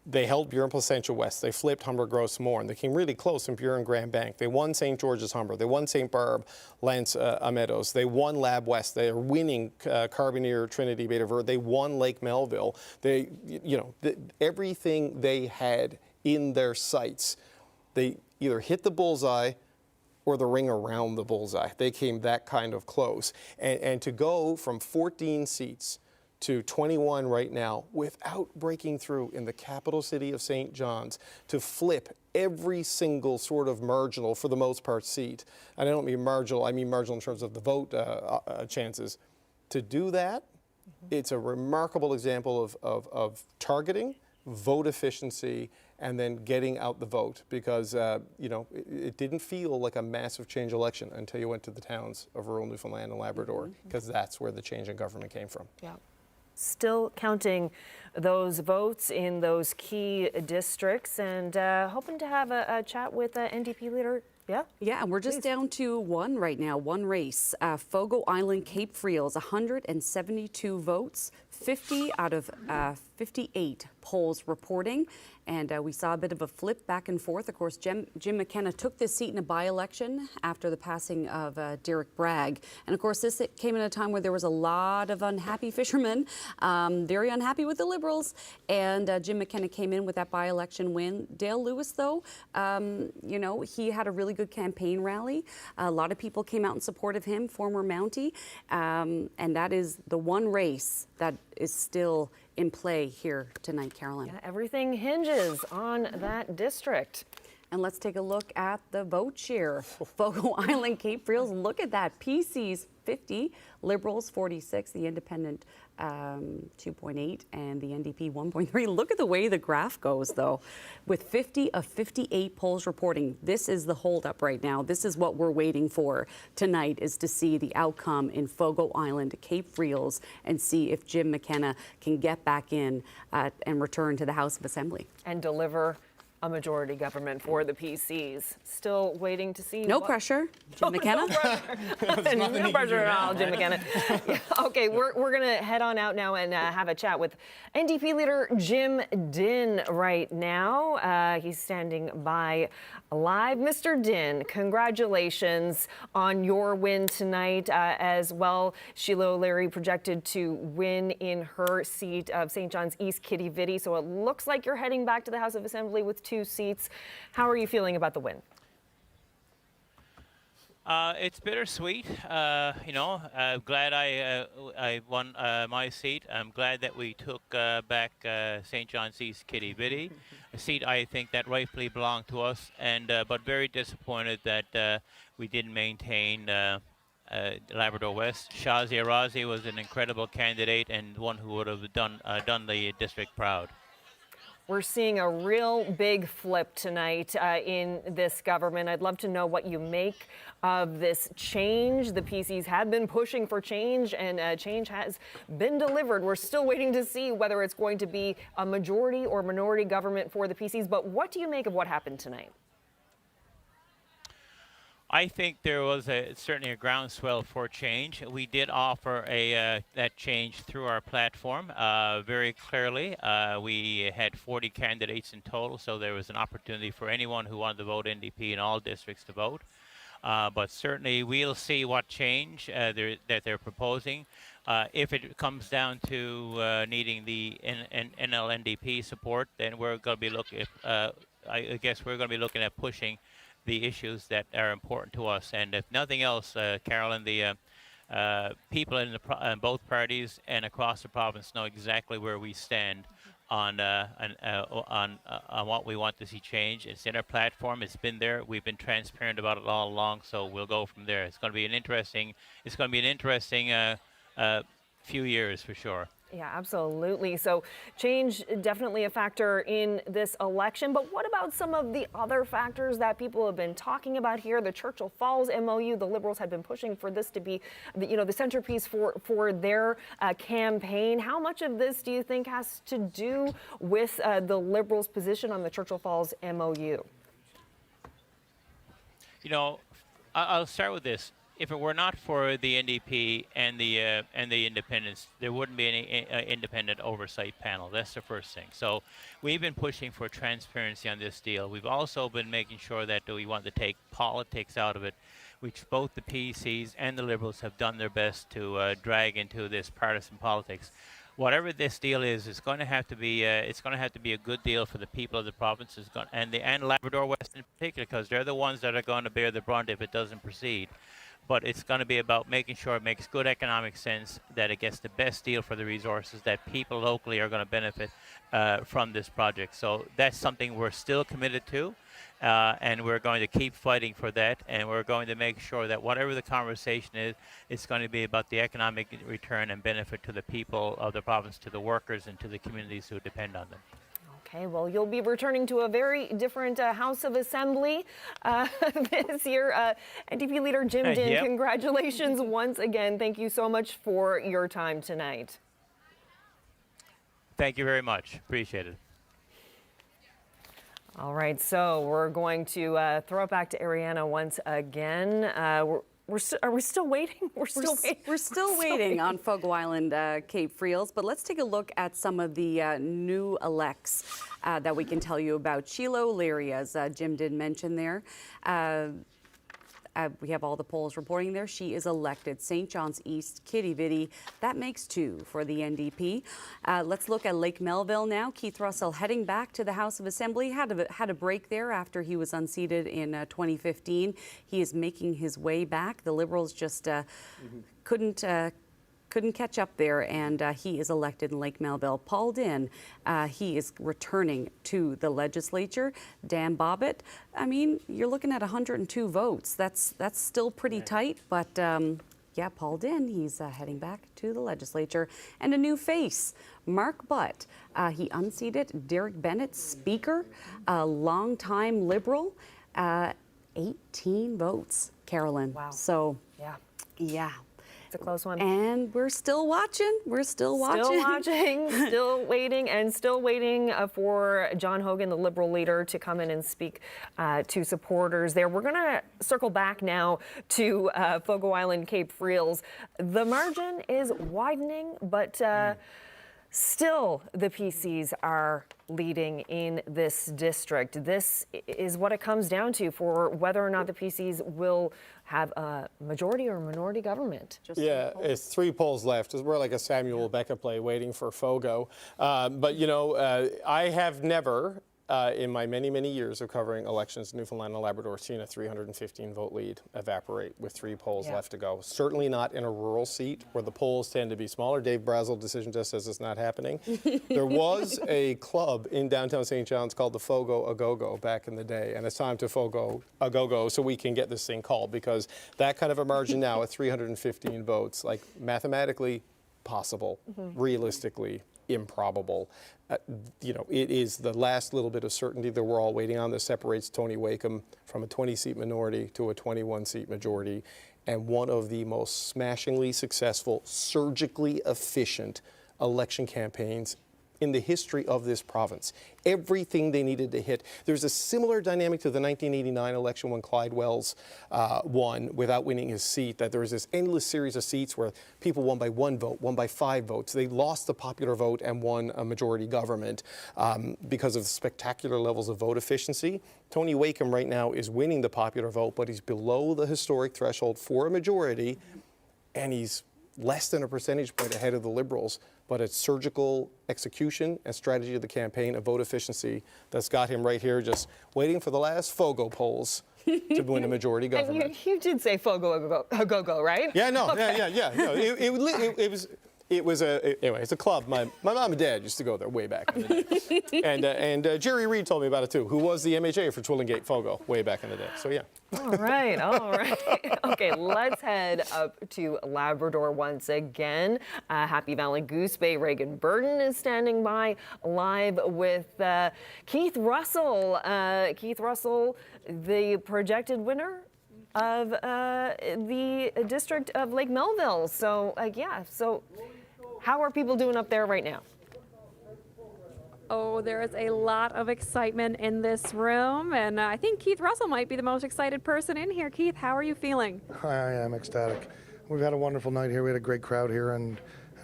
They held Burin Placentia West. They flipped Humber Gross Moore. They came really close in Burin Grand Bank. They won St. George's Humber. They won St. Barb Lance Meadows. They won Lab West. They are winning Carbonear Trinity Beta Verde. They won Lake Melville. They, you know, everything they had in their sights, they either hit the bullseye or the ring around the bullseye. They came that kind of close. And to go from 14 seats to 21 right now without breaking through in the capital city of St. John's, to flip every single sort of marginal, for the most part, seat, and I don't mean marginal, I mean marginal in terms of the vote chances, to do that, it's a remarkable example of targeting, vote efficiency, and then getting out the vote, because you know, it didn't feel like a massive change election until you went to the towns of rural Newfoundland and Labrador, because that's where the change in government came from. Yeah. Still counting those votes in those key districts, and hoping to have a chat with NDP leader. Yeah, and we're just down to one right now, one race. Fogo Island Cape Friels, 172 votes, 50 out of 58 polls reporting. And we saw a bit of a flip back and forth. Of course, Jim McKenna took this seat in a by-election after the passing of Derek Bragg. And of course, this came at a time where there was a lot of unhappy fishermen, very unhappy with the Liberals. And Jim McKenna came in with that by-election win. Dale Lewis, though, you know, he had a really good campaign rally. A lot of people came out in support of him, former Mountie. And that is the one race that is still in play here tonight, Carolyn. Yeah, everything hinges on that district. And let's take a look at the vote share. Fogo Island, Cape Friels, look at that. PC's 50, Liberals 46, the Independent 2.8, and the NDP 1.3. Look at the way the graph goes, though. With 50 of 58 polls reporting, this is the holdup right now. This is what we're waiting for tonight, is to see the outcome in Fogo Island, Cape Friels, and see if Jim McKenna can get back in and return to the House of Assembly. And deliver a majority government for the PCs. Still waiting to see. No pressure, Jim McKenna. No pressure at all, Jim McKenna. Yeah, okay, we're going to head on out now and have a chat with NDP leader Jim Dinh right now. He's standing by live. Mr. Dinh, congratulations on your win tonight as well. Sheila O'Leary projected to win in her seat of St. John's East Kitty Vitty, so it looks like you're heading back to the House of Assembly with 2 seats. How are you feeling about the win? It's bittersweet. Glad I won my seat. I'm glad that we took back St. John's East Kitty Vitty, a seat I think that rightfully belonged to us, and but very disappointed that we didn't maintain Labrador West. Shazia Razi was an incredible candidate and one who would have done the district proud. We're seeing a real big flip tonight in this government. I'd love to know what you make of this change. The PCs have been pushing for change, and change has been delivered. We're still waiting to see whether it's going to be a majority or minority government for the PCs. But what do you make of what happened tonight? I think there was certainly a groundswell for change. We did offer that change through our platform very clearly. We had 40 candidates in total, so there was an opportunity for anyone who wanted to vote NDP in all districts to vote. But certainly we'll see what change that they're proposing. If it comes down to needing the NLNDP support, then we're going to be looking. I guess we're going to be looking at pushing the issues that are important to us. And if nothing else, Carolyn, the people in both parties and across the province know exactly where we stand on what we want to see change. It's in our platform. It's been there. We've been transparent about it all along. So we'll go from there. It's going to be an interesting. It's going to be an interesting few years for sure. Yeah, absolutely. So change definitely a factor in this election. But what about some of the other factors that people have been talking about here? The Churchill Falls MOU, the Liberals had been pushing for this to be, the centerpiece for their campaign. How much of this do you think has to do with the Liberals' position on the Churchill Falls MOU? I'll start with this. If it were not for the NDP and the independents, there wouldn't be any independent oversight panel. That's the first thing. So we've been pushing for transparency on this deal. We've also been making sure that we want to take politics out of it, which both the PCs and the Liberals have done their best to drag into this partisan politics. Whatever this deal is, it's going to have to be a good deal for the people of the province, and Labrador West in particular, because they're the ones that are going to bear the brunt if it doesn't proceed. But it's going to be about making sure it makes good economic sense, that it gets the best deal for the resources, that people locally are going to benefit from this project. So that's something we're still committed to, and we're going to keep fighting for that, and we're going to make sure that whatever the conversation is, it's going to be about the economic return and benefit to the people of the province, to the workers, and to the communities who depend on them. Okay, well, you'll be returning to a very different House of Assembly this year. NDP leader Jim Dinh, Yep. Congratulations once again. Thank you so much for your time tonight. Thank you very much. Appreciate it. All right, so we're going to throw it back to Ariana once again. Are we still waiting? We're still waiting on Fogo Island, Cape Friels, but let's take a look at some of the new elects that we can tell you about. Sheila O'Leary, as Jim did mention there. We have all the polls reporting there. She is elected. St. John's East, Kitty Vitty. That makes 2 for the NDP. Let's look at Lake Melville now. Keith Russell heading back to the House of Assembly. Had a break there after he was unseated in 2015. He is making his way back. The Liberals just couldn't couldn't catch up there, and he is elected in Lake Melville. Paul Dinn, he is returning to the legislature. Dan Bobbitt, I mean, you're looking at 102 votes. That's still pretty tight, but yeah, Paul Dinn, he's heading back to the legislature. And a new face, Mark Butt. He unseated Derek Bennett, Speaker, a longtime Liberal. 18 votes, Carolyn. Wow. So, yeah. It's a close one. And we're still watching. We're still watching. Still watching, still waiting, and still waiting for John Hogan, the Liberal leader, to come in and speak to supporters there. We're going to circle back now to Fogo Island, Cape Friels. The margin is widening, but still the PCs are leading in this district. This is what it comes down to for whether or not the PCs will have a majority or minority government. Yeah, it's 3 polls left. We're like a Samuel Beckett play waiting for Fogo. But, you know, I have never, in my many, many years of covering elections in Newfoundland and Labrador, seen a 315-vote lead evaporate with 3 polls left to go. Certainly not in a rural seat where the polls tend to be smaller. Dave Brazel decision just says it's not happening. There was a club in downtown St. John's called the Fogo A-Go-Go back in the day, and it's time to Fogo A-Go-Go so we can get this thing called, because that kind of a margin now at 315 votes, like mathematically possible, realistically improbable. You know, it is the last little bit of certainty that we're all waiting on that separates Tony Wakeham from a 20-seat minority to a 21-seat majority, and one of the most smashingly successful, surgically efficient election campaigns in the history of this province. Everything they needed to hit. There's a similar dynamic to the 1989 election when Clyde Wells won without winning his seat, that there was this endless series of seats where people won by 1 vote, won by 5 votes. They lost the popular vote and won a majority government because of the spectacular levels of vote efficiency. Tony Wakeham right now is winning the popular vote, but he's below the historic threshold for a majority, and he's less than a percentage point ahead of the Liberals, but it's surgical execution and strategy of the campaign of vote efficiency that's got him right here just waiting for the last Fogo polls to win a majority government. And you did say Fogo A-Go-Go, right? Yeah, no, Okay. yeah. No, anyway, it's a club. My mom and dad used to go there way back in the day. and Jerry Reed told me about it too, who was the MHA for Twillingate Fogo way back in the day. So yeah. All right. Okay, let's head up to Labrador once again. Happy Valley Goose Bay, Reagan Burden is standing by live with Keith Russell. Keith Russell, the projected winner of the district of Lake Melville. So so how are people doing up there right now? Oh, there is a lot of excitement in this room, and I think Keith Russell might be the most excited person in here. Keith, how are you feeling? I am ecstatic. We've had a wonderful night here. We had a great crowd here, and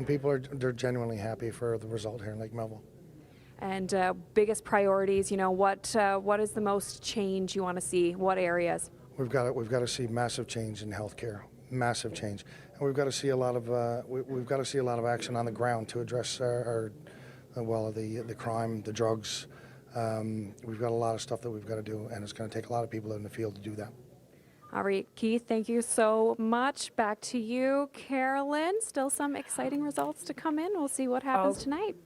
people they're genuinely happy for the result here in Lake Melville. And biggest priorities, you know, what is the most change you want to see? What areas? We've got to see massive change in healthcare, massive change, and we've got to see a lot of action on the ground to address the crime, the drugs. We've got a lot of stuff that we've got to do, and it's going to take a lot of people in the field to do that. All right, Keith, thank you so much. Back to you, Carolyn. Still some exciting results to come in. We'll see what happens tonight.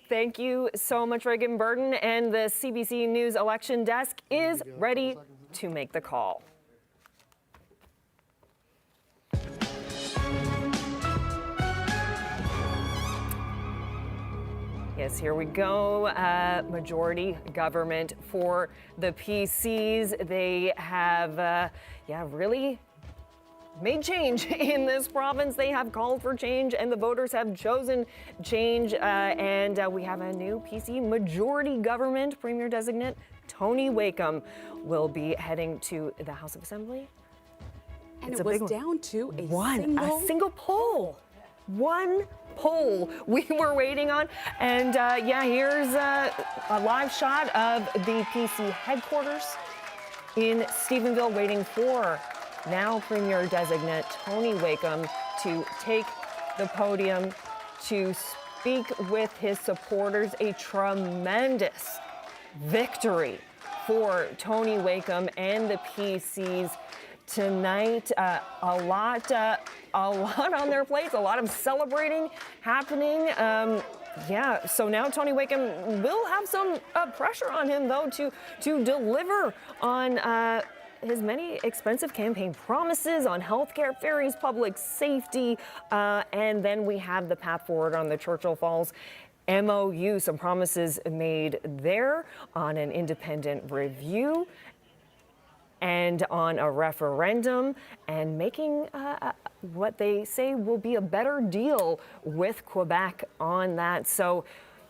Thank you so much, Reagan Burden. And the CBC News election desk is ready to make the call. Yes, here we go. Majority government for the PCs. They have, really made change in this province. They have called for change, and the voters have chosen change. And we have a new PC majority government. Premier designate Tony Wakeham will be heading to the House of Assembly. And it was down to a single poll. One poll we were waiting on. And here's a live shot of the PC headquarters in Stephenville, waiting for now Premier designate Tony Wakeham to take the podium to speak with his supporters. A tremendous victory for Tony Wakeham and the PCs tonight. A lot on their plates, a lot of celebrating happening. Yeah, so now Tony Wakeham will have some pressure on him, though, to deliver on his many expensive campaign promises on healthcare, ferries, public safety, and then we have the path forward on the Churchill Falls MOU, some promises made there on an independent review and on a referendum, and making what they say will be a better deal with Quebec on that. So,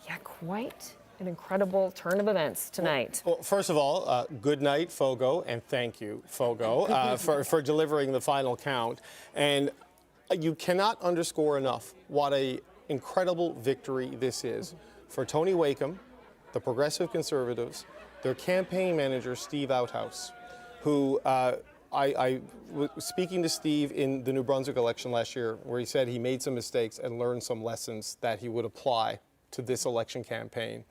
yeah, quite an incredible turn of events tonight. Well, first of all, good night, Fogo, and thank you, Fogo, for delivering the final count. And you cannot underscore enough what a incredible victory this is for Tony Wakeham, the Progressive Conservatives, their campaign manager, Steve Outhouse, who I was speaking to Steve in the New Brunswick election last year, where he said he made some mistakes and learned some lessons that he would apply to this election campaign.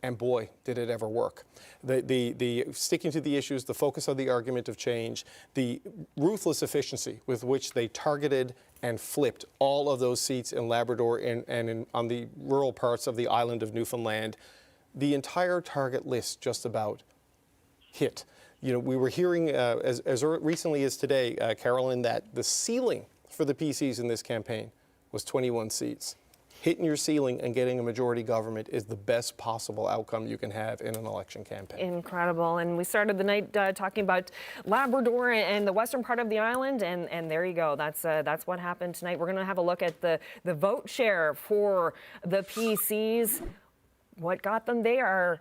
And boy, did it ever work. The sticking to the issues, the focus on the argument of change, the ruthless efficiency with which they targeted and flipped all of those seats in Labrador and on the rural parts of the island of Newfoundland, the entire target list just about hit. You know, we were hearing as recently as today, Carolyn, that the ceiling for the PCs in this campaign was 21 seats. Hitting your ceiling and getting a majority government is the best possible outcome you can have in an election campaign. Incredible. And we started the night talking about Labrador and the western part of the island, and there you go. That's what happened tonight. We're going to have a look at the vote share for the PCs. What got them there?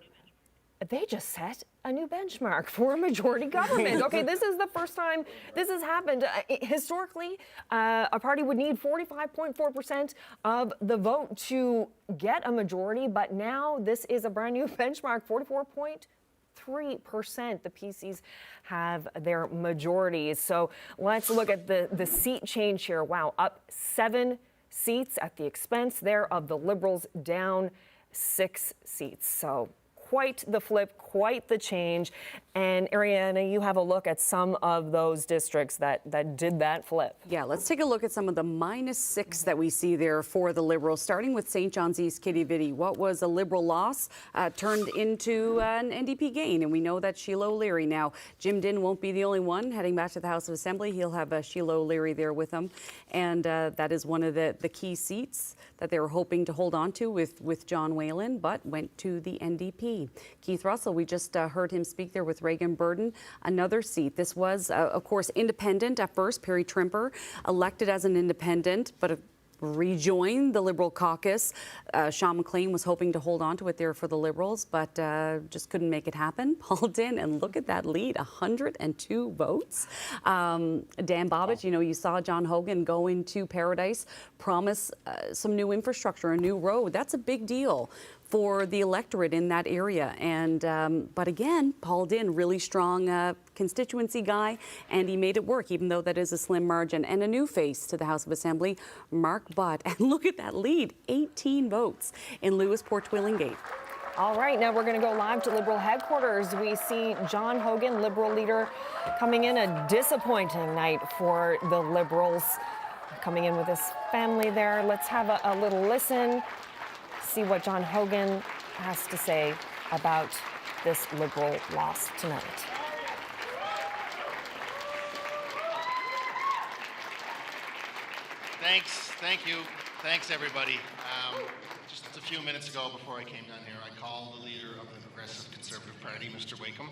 They just set a new benchmark for a majority government. Okay, this is the first time this has happened. Historically, a party would need 45.4% of the vote to get a majority, but now this is a brand new benchmark, 44.3%. The PCs have their majorities. So let's look at the seat change here. Wow, up 7 seats at the expense there of the Liberals, down 6 seats. So quite the flip, quite the change. And Ariana, you have a look at some of those districts that did that flip. Yeah, let's take a look at some of the -6 that we see there for the Liberals, starting with St. John's East, Kitty Vitty. What was a Liberal loss turned into an NDP gain. And we know that Sheila O'Leary now. Jim Dinn won't be the only one heading back to the House of Assembly. He'll have Sheila O'Leary there with him. And that is one of the key seats that they were hoping to hold on to with John Whalen, but went to the NDP. Keith Russell, we just heard him speak there with Reagan Burden, another seat. This was, of course, independent at first. Perry Trimper elected as an independent, but rejoined the Liberal caucus. Sean McLean was hoping to hold on to it there for the Liberals, but just couldn't make it happen. Paul Dinn, and look at that lead, 102 votes. Dan Bobbage, you know, you saw John Hogan go into Paradise, promise some new infrastructure, a new road. That's a big deal for the electorate in that area. And but again, Paul Dinn, really strong constituency guy, and he made it work, even though that is a slim margin. And a new face to the House of Assembly, Mark Butt. And look at that lead, 18 votes in Lewisporte Twillingate. All right, now we're going to go live to Liberal headquarters. We see John Hogan, Liberal leader, coming in a disappointing night for the Liberals, coming in with his family there. Let's have a little listen, see what John Hogan has to say about this Liberal loss tonight. Thank you. Thanks, everybody. Just a few minutes ago, before I came down here, I called the leader of the Progressive Conservative Party, Mr. Wakeham,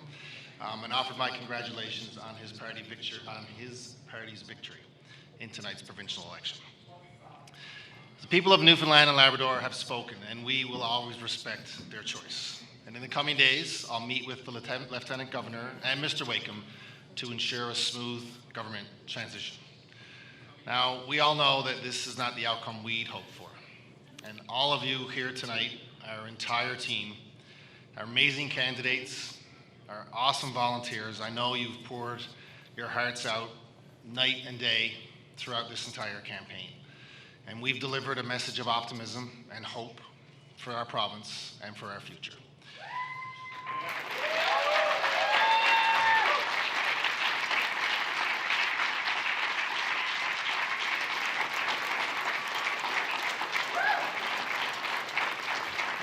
and offered my congratulations on his party's victory in tonight's provincial election. The people of Newfoundland and Labrador have spoken, and we will always respect their choice. And in the coming days, I'll meet with the Lieutenant Governor and Mr. Wakeham to ensure a smooth government transition. Now, we all know that this is not the outcome we'd hoped for. And all of you here tonight, our entire team, our amazing candidates, our awesome volunteers, I know you've poured your hearts out night and day throughout this entire campaign. And we've delivered a message of optimism and hope for our province and for our future.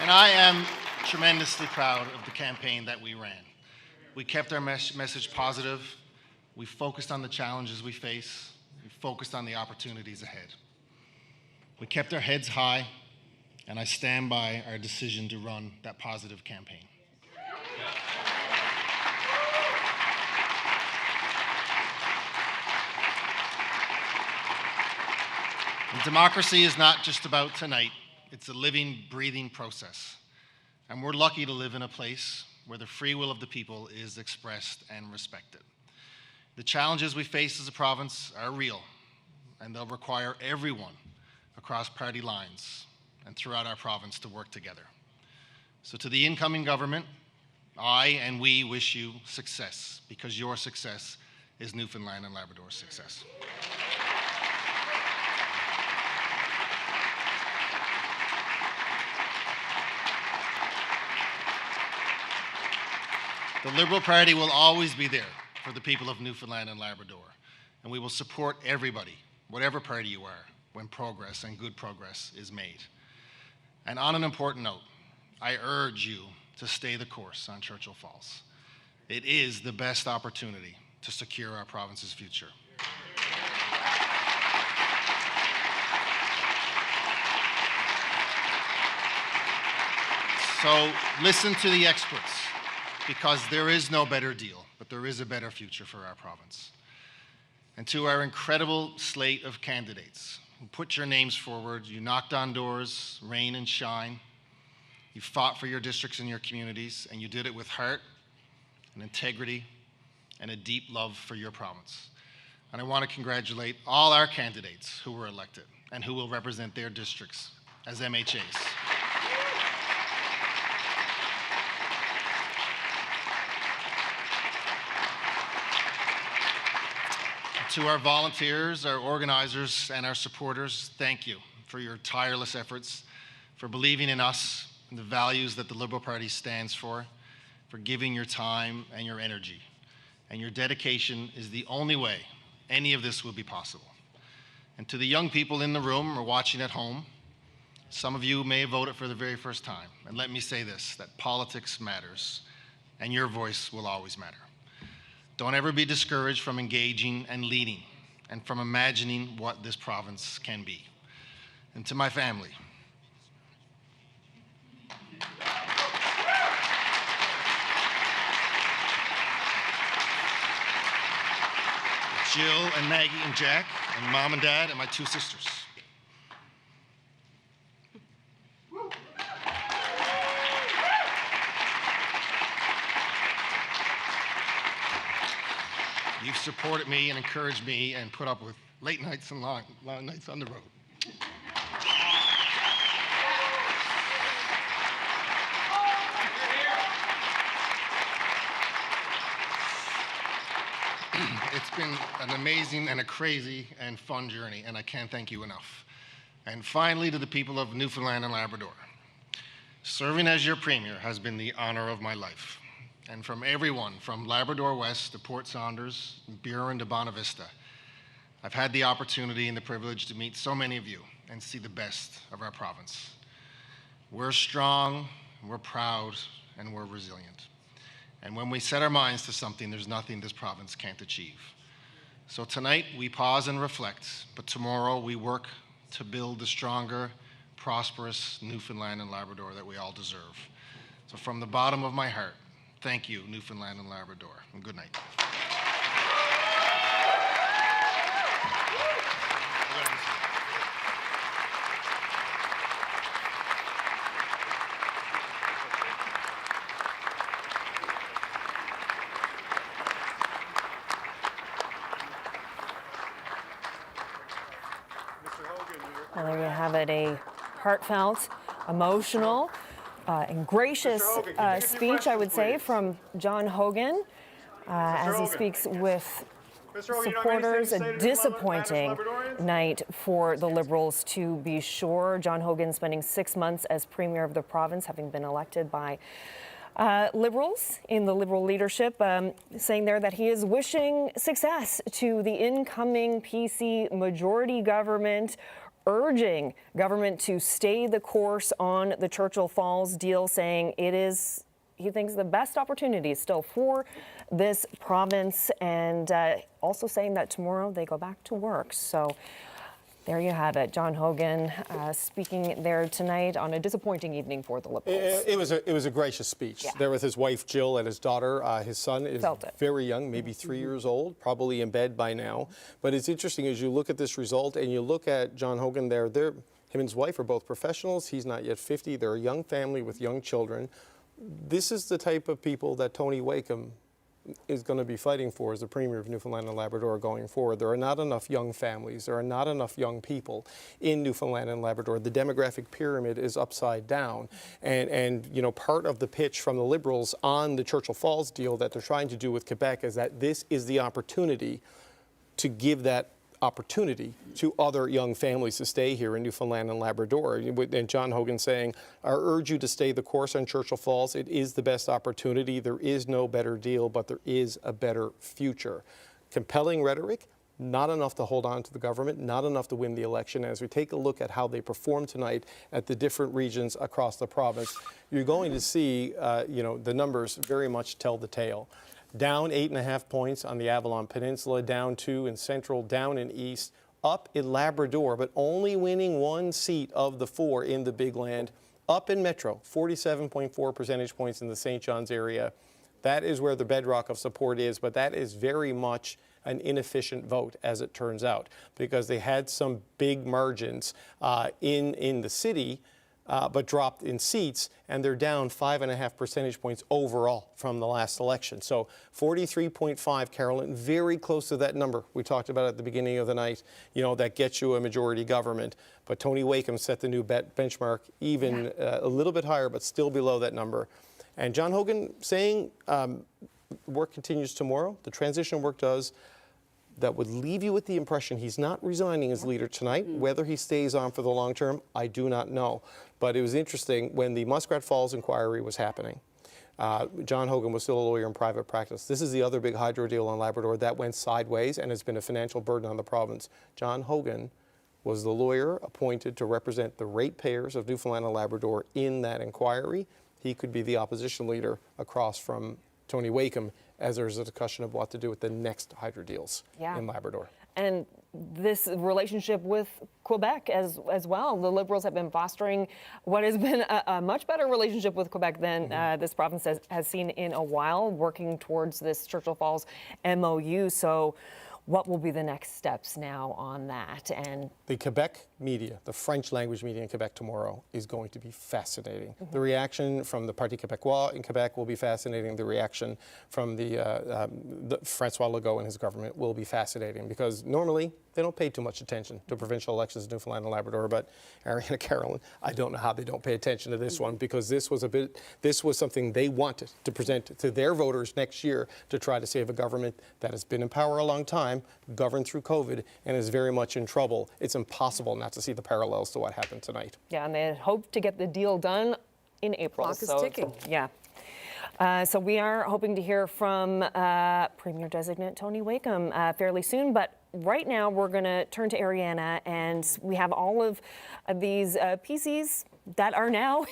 And I am tremendously proud of the campaign that we ran. We kept our message positive. We focused on the challenges we face. We focused on the opportunities ahead. We kept our heads high, and I stand by our decision to run that positive campaign. And democracy is not just about tonight. It's a living, breathing process. And we're lucky to live in a place where the free will of the people is expressed and respected. The challenges we face as a province are real, and they'll require everyone across party lines and throughout our province to work together. So to the incoming government, I and we wish you success, because your success is Newfoundland and Labrador's success. The Liberal Party will always be there for the people of Newfoundland and Labrador, and we will support everybody, whatever party you are, when progress and good progress is made. And on an important note, I urge you to stay the course on Churchill Falls. It is the best opportunity to secure our province's future. So listen to the experts, because there is no better deal, but there is a better future for our province. And to our incredible slate of candidates who put your names forward, you knocked on doors, rain and shine, you fought for your districts and your communities, and you did it with heart and integrity and a deep love for your province. And I want to congratulate all our candidates who were elected and who will represent their districts as MHAs. To our volunteers, our organizers, and our supporters, thank you for your tireless efforts, for believing in us and the values that the Liberal Party stands for giving your time and your energy. And your dedication is the only way any of this will be possible. And to the young people in the room or watching at home, some of you may have voted for the very first time. And let me say this, that politics matters, and your voice will always matter. Don't ever be discouraged from engaging and leading and from imagining what this province can be. And to my family, Jill and Maggie and Jack and Mom and Dad and my two sisters. You've supported me and encouraged me and put up with late nights and long nights on the road. It's been an amazing and a crazy and fun journey, and I can't thank you enough. And finally, to the people of Newfoundland and Labrador, serving as your premier has been the honor of my life. And from everyone from Labrador West to Port Saunders, Burin to Bonavista, I've had the opportunity and the privilege to meet so many of you and see the best of our province. We're strong, we're proud, and we're resilient. And when we set our minds to something, there's nothing this province can't achieve. So tonight we pause and reflect, but tomorrow we work to build the stronger, prosperous Newfoundland and Labrador that we all deserve. So from the bottom of my heart, thank you, Newfoundland and Labrador, and good night. Well, there you have it, a heartfelt, emotional, and gracious speech, I would say, from John Hogan as he speaks with supporters. A disappointing night for the Liberals, to be sure. John Hogan spending 6 months as Premier of the province, having been elected by Liberals in the Liberal leadership, saying there that he is wishing success to the incoming PC majority government, urging government to stay the course on the Churchill Falls deal, saying he thinks the best opportunity is still for this province, and also saying that tomorrow they go back to work. So there you have it. John Hogan speaking there tonight on a disappointing evening for the Liberals. It was a gracious speech. There with his wife Jill and his daughter. His son is very young, maybe 3 years old, probably in bed by now. But it's interesting as you look at this result and you look at John Hogan there. Him and his wife are both professionals. He's not yet 50. They're a young family with young children. This is the type of people that Tony Wakeham is going to be fighting for as the Premier of Newfoundland and Labrador going forward. There are not enough young families. There are not enough young people in Newfoundland and Labrador. The demographic pyramid is upside down. And you know, part of the pitch from the Liberals on the Churchill Falls deal that they're trying to do with Quebec is that this is the opportunity to give that opportunity to other young families to stay here in Newfoundland and Labrador. And John Hogan saying, I urge you to stay the course on Churchill Falls. It is the best opportunity. There is no better deal, but there is a better future. Compelling rhetoric, not enough to hold on to the government, not enough to win the election. As we take a look at how they perform tonight at the different regions across the province, you're going to see, you know, the numbers very much tell the tale. Down 8.5 points on the Avalon Peninsula, down 2 in Central, down in East, up in Labrador, but only winning 1 seat of the 4 in the Big Land. Up in Metro, 47.4 percentage points in the St. John's area. That is where the bedrock of support is, but that is very much an inefficient vote, as it turns out, because they had some big margins in the city, but dropped in seats, and they're down 5.5 percentage points overall from the last election. So 43.5, Carolyn, very close to that number we talked about at the beginning of the night, you know, that gets you a majority government. But Tony Wakeham set the new benchmark even a little bit higher, but still below that number. And John Hogan saying work continues tomorrow. The transition work does. That would leave you with the impression he's not resigning as leader tonight. Whether he stays on for the long term, I do not know. But it was interesting when the Muskrat Falls inquiry was happening. John Hogan was still a lawyer in private practice. This is the other big hydro deal on Labrador that went sideways and has been a financial burden on the province. John Hogan was the lawyer appointed to represent the ratepayers of Newfoundland and Labrador in that inquiry. He could be the opposition leader across from Tony Wakeham as there's a discussion of what to do with the next hydro deals in Labrador. And this relationship with Quebec as well. The Liberals have been fostering what has been a much better relationship with Quebec than this province has seen in a while, working towards this Churchill Falls MOU. So what will be the next steps now on that? And the Quebec media, the French language media in Quebec tomorrow is going to be fascinating. The reaction from the Parti Québécois in Quebec will be fascinating. The reaction from the François Legault and his government will be fascinating, because normally they don't pay too much attention to provincial elections in Newfoundland and Labrador. But Ariana, Carolyn, I don't know how they don't pay attention to this one, because this was something they wanted to present to their voters next year to try to save a government that has been in power a long time, governed through COVID, and is very much in trouble. It's impossible not to see the parallels to what happened tonight. Yeah, and they hope to get the deal done in April. Clock is ticking. Yeah. So we are hoping to hear from Premier Designate Tony Wakeham fairly soon. But right now we're going to turn to Ariana, and we have all of these PCs that are now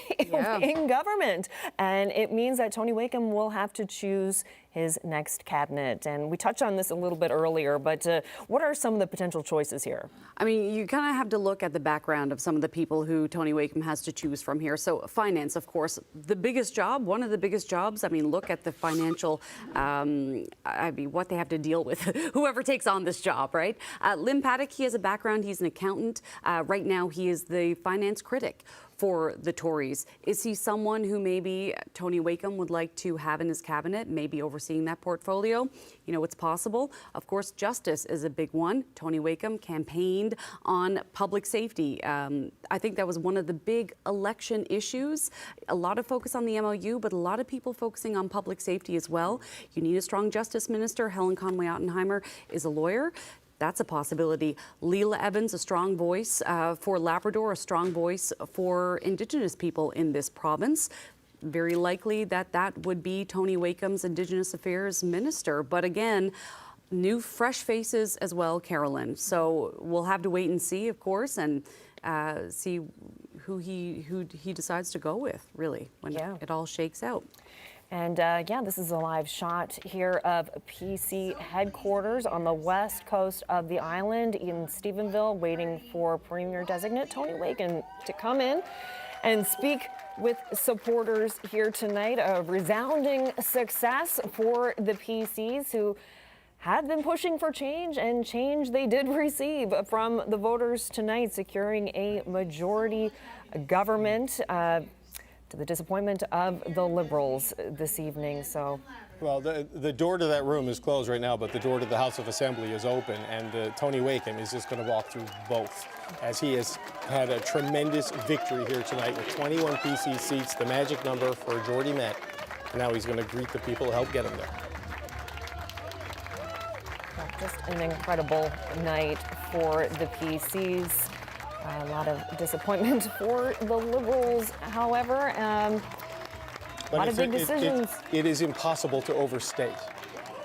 in government. And it means that Tony Wakeham will have to choose his next cabinet. And we touched on this a little bit earlier, but what are some of the potential choices here? I mean, you kind of have to look at the background of some of the people who Tony Wakeham has to choose from here. So finance, of course, the biggest job, one of the biggest jobs. I mean, look at the financial, what they have to deal with, whoever takes on this job, right? Lim Paddock, he has a background. He's an accountant. Right now, he is the finance critic for the Tories. Is he someone who maybe Tony Wakeham would like to have in his cabinet, maybe overseeing that portfolio? You know, it's possible. Of course, justice is a big one. Tony Wakeham campaigned on public safety. I think that was one of the big election issues. A lot of focus on the MOU, but a lot of people focusing on public safety as well. You need a strong justice minister. Helen Conway-Ottenheimer is a lawyer. That's a possibility. Leela Evans, a strong voice for Labrador, a strong voice for Indigenous people in this province. Very likely that would be Tony Wakeham's Indigenous Affairs Minister. But again, new fresh faces as well, Carolyn. So we'll have to wait and see, of course, and see who he decides to go with, really, when it all shakes out. And yeah, this is a live shot here of PC headquarters on the west coast of the island in Stephenville, waiting for Premier Designate Tony Wakem to come in and speak with supporters here tonight. A resounding success for the PCs, who had been pushing for change, and change they did receive from the voters tonight, securing a majority government, to the disappointment of the Liberals this evening. So, well, the door to that room is closed right now, but the door to the House of Assembly is open, and Tony Wakem is just going to walk through both, as he has had a tremendous victory here tonight with 21 PC seats, the magic number for Jordy Met. Now he's going to greet the people to help get him there. Just an incredible night for the PCs. A lot of disappointment for the Liberals, however. A lot of big decisions. It is impossible to overstate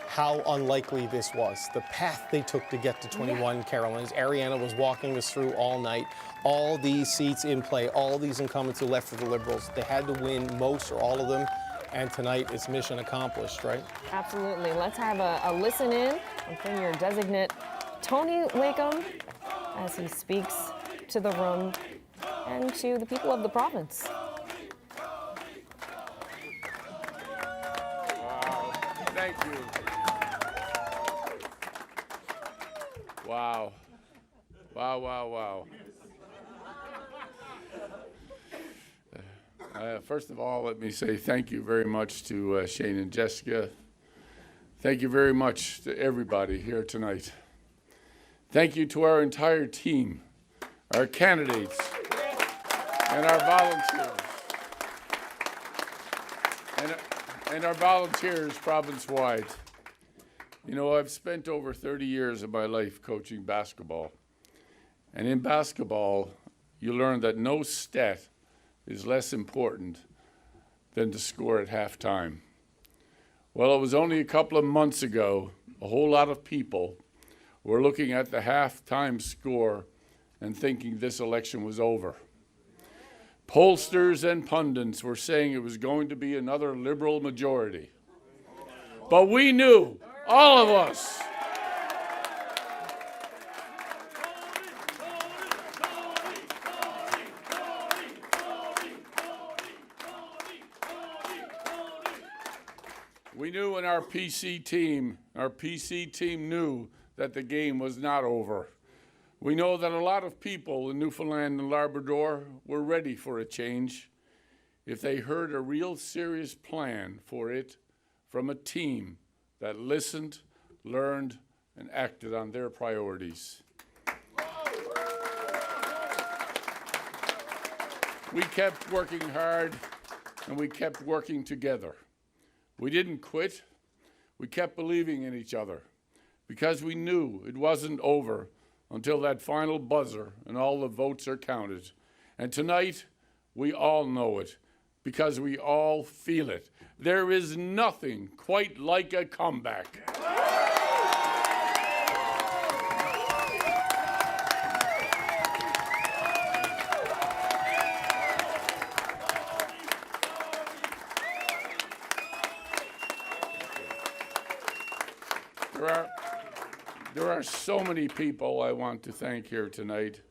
how unlikely this was. The path they took to get to 21, Carolyn, as Ariana was walking us through all night, all these seats in play, all these incumbents who left for the Liberals, they had to win most or all of them. And tonight, it's mission accomplished, right? Absolutely. Let's have a listen in on Premier Designate Tony Wakem as he speaks to the room and to the people of the province. Wow. Thank you. Wow. Wow, wow, wow. First of all, let me say thank you very much to Shane and Jessica. Thank you very much to everybody here tonight. Thank you to our entire team, our candidates, and our volunteers. And our volunteers province-wide. You know, I've spent over 30 years of my life coaching basketball. And in basketball, you learn that no stat is less important than to score at halftime. Well, it was only a couple of months ago, a whole lot of people were looking at the halftime score and thinking this election was over. Pollsters and pundits were saying it was going to be another Liberal majority. But we knew, all of us, we knew, and our PC team knew that the game was not over. We know that a lot of people in Newfoundland and Labrador were ready for a change if they heard a real serious plan for it from a team that listened, learned, and acted on their priorities. We kept working hard, and we kept working together. We didn't quit. We kept believing in each other because we knew it wasn't over until that final buzzer and all the votes are counted. And tonight, we all know it because we all feel it. There is nothing quite like a comeback. There are so many people I want to thank here tonight,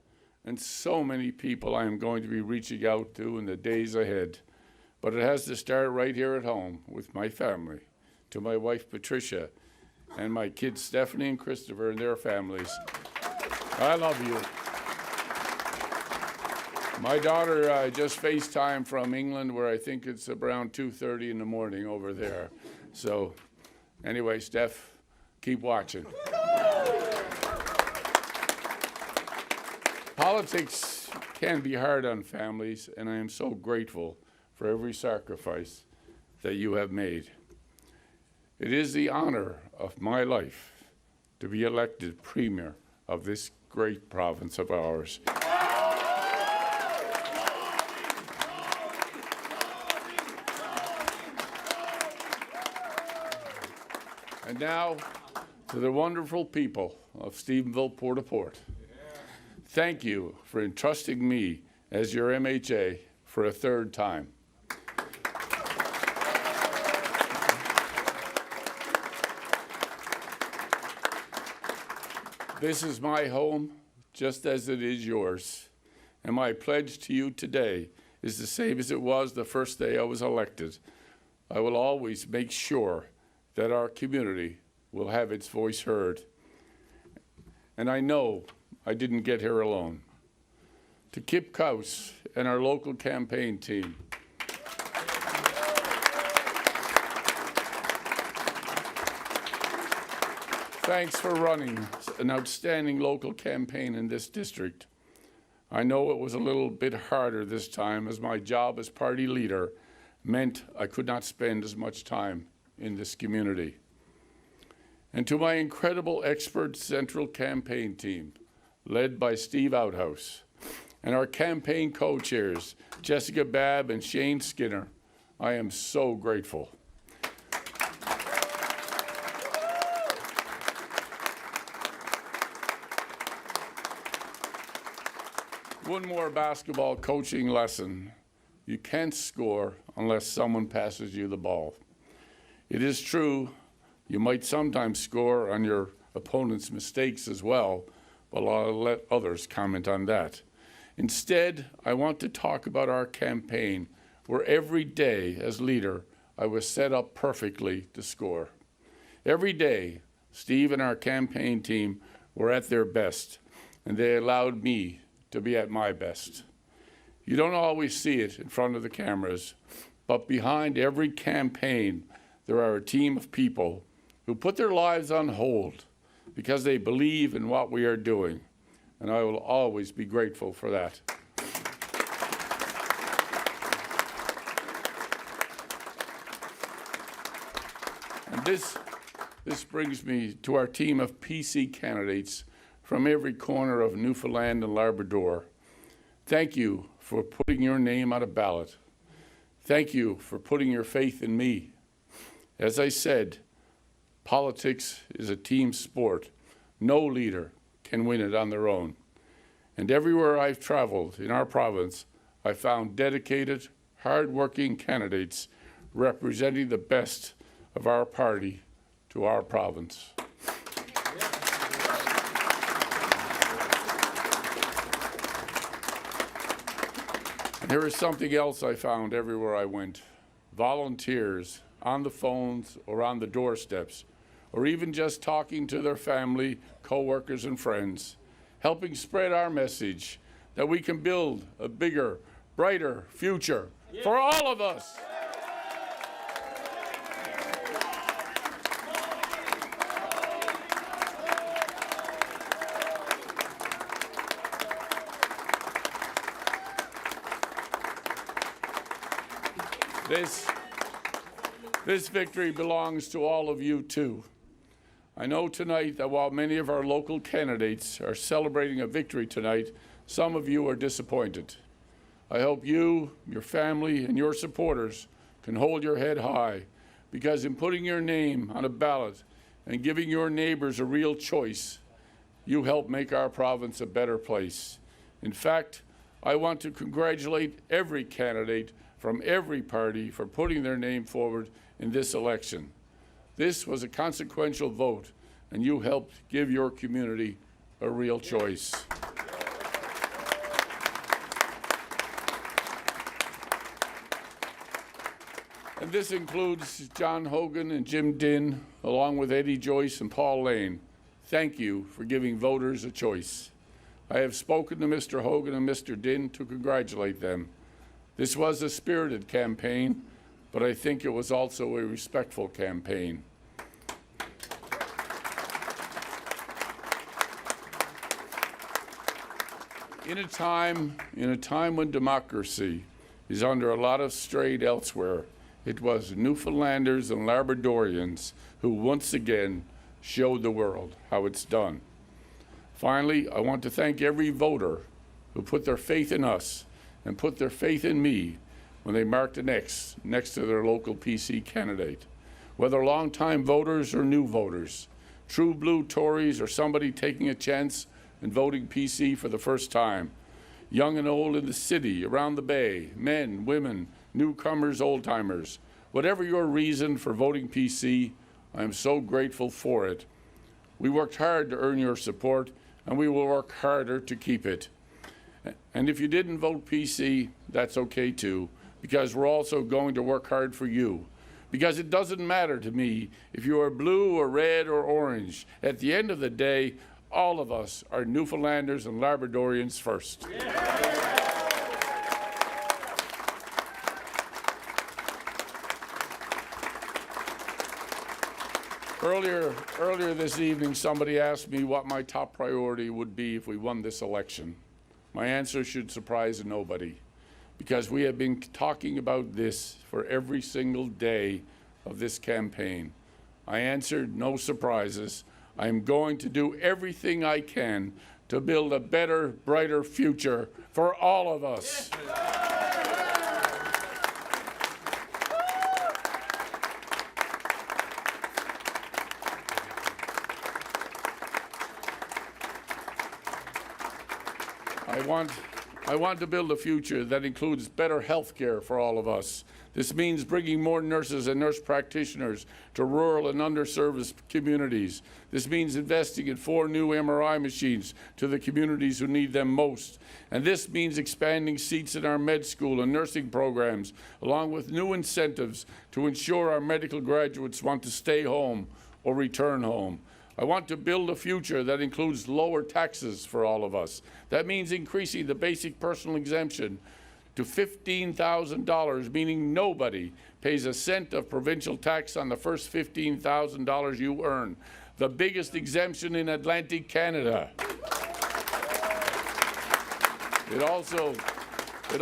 and so many people I am going to be reaching out to in the days ahead. But it has to start right here at home with my family, to my wife Patricia, and my kids Stephanie and Christopher and their families. I love you. My daughter just FaceTimed from England, where I think it's around 2:30 in the morning over there. So anyway, Steph, keep watching. Politics can be hard on families, and I am so grateful for every sacrifice that you have made. It is the honor of my life to be elected Premier of this great province of ours. And now, to the wonderful people of Stephenville, Port-au-Port. Thank you for entrusting me as your MHA for a third time. This is my home, just as it is yours. And my pledge to you today is the same as it was the first day I was elected. I will always make sure that our community will have its voice heard. And I know I didn't get here alone. To Kip Kaus and our local campaign team, thanks for running an outstanding local campaign in this district. I know it was a little bit harder this time, as my job as party leader meant I could not spend as much time in this community. And to my incredible expert central campaign team, led by Steve Outhouse, and our campaign co-chairs, Jessica Babb and Shane Skinner, I am so grateful. One more basketball coaching lesson. You can't score unless someone passes you the ball. It is true, you might sometimes score on your opponent's mistakes as well, but I'll let others comment on that. Instead, I want to talk about our campaign, where every day as leader, I was set up perfectly to score. Every day, Steve and our campaign team were at their best, and they allowed me to be at my best. You don't always see it in front of the cameras, but behind every campaign, there are a team of people who put their lives on hold because they believe in what we are doing, and I will always be grateful for that. And this brings me to our team of PC candidates from every corner of Newfoundland and Labrador. Thank you for putting your name on a ballot. Thank you for putting your faith in me. As I said, politics is a team sport. No leader can win it on their own. And everywhere I've traveled in our province, I found dedicated, hard-working candidates representing the best of our party to our province. And here is something else I found everywhere I went. Volunteers on the phones or on the doorsteps, or even just talking to their family, co-workers, and friends, helping spread our message that we can build a bigger, brighter future for all of us. This victory belongs to all of you, too. I know tonight that while many of our local candidates are celebrating a victory tonight, some of you are disappointed. I hope you, your family, and your supporters can hold your head high, because in putting your name on a ballot and giving your neighbors a real choice, you help make our province a better place. In fact, I want to congratulate every candidate from every party for putting their name forward in this election. This was a consequential vote, and you helped give your community a real choice. And this includes John Hogan and Jim Dinn, along with Eddie Joyce and Paul Lane. Thank you for giving voters a choice. I have spoken to Mr. Hogan and Mr. Dinn to congratulate them. This was a spirited campaign, but I think it was also a respectful campaign. In a time when democracy is under a lot of strain elsewhere, it was Newfoundlanders and Labradorians who once again showed the world how it's done. Finally, I want to thank every voter who put their faith in us and put their faith in me when they marked an X next to their local PC candidate. Whether longtime voters or new voters, true blue Tories, or somebody taking a chance and voting PC for the first time. Young and old in the city, around the bay, men, women, newcomers, old-timers. Whatever your reason for voting PC, I am so grateful for it. We worked hard to earn your support, and we will work harder to keep it. And if you didn't vote PC, that's okay too, because we're also going to work hard for you. Because it doesn't matter to me if you are blue or red or orange. At the end of the day, all of us are Newfoundlanders and Labradorians first. Earlier this evening, somebody asked me what my top priority would be if we won this election. My answer should surprise nobody, because we have been talking about this for every single day of this campaign. I answered, no surprises. I am going to do everything I can to build a better, brighter future for all of us. I want to build a future that includes better health care for all of us. This means bringing more nurses and nurse practitioners to rural and underserved communities. This means investing in 4 new MRI machines to the communities who need them most. And this means expanding seats in our med school and nursing programs, along with new incentives to ensure our medical graduates want to stay home or return home. I want to build a future that includes lower taxes for all of us. That means increasing the basic personal exemption to $15,000, meaning nobody pays a cent of provincial tax on the first $15,000 you earn. The biggest exemption in Atlantic Canada. It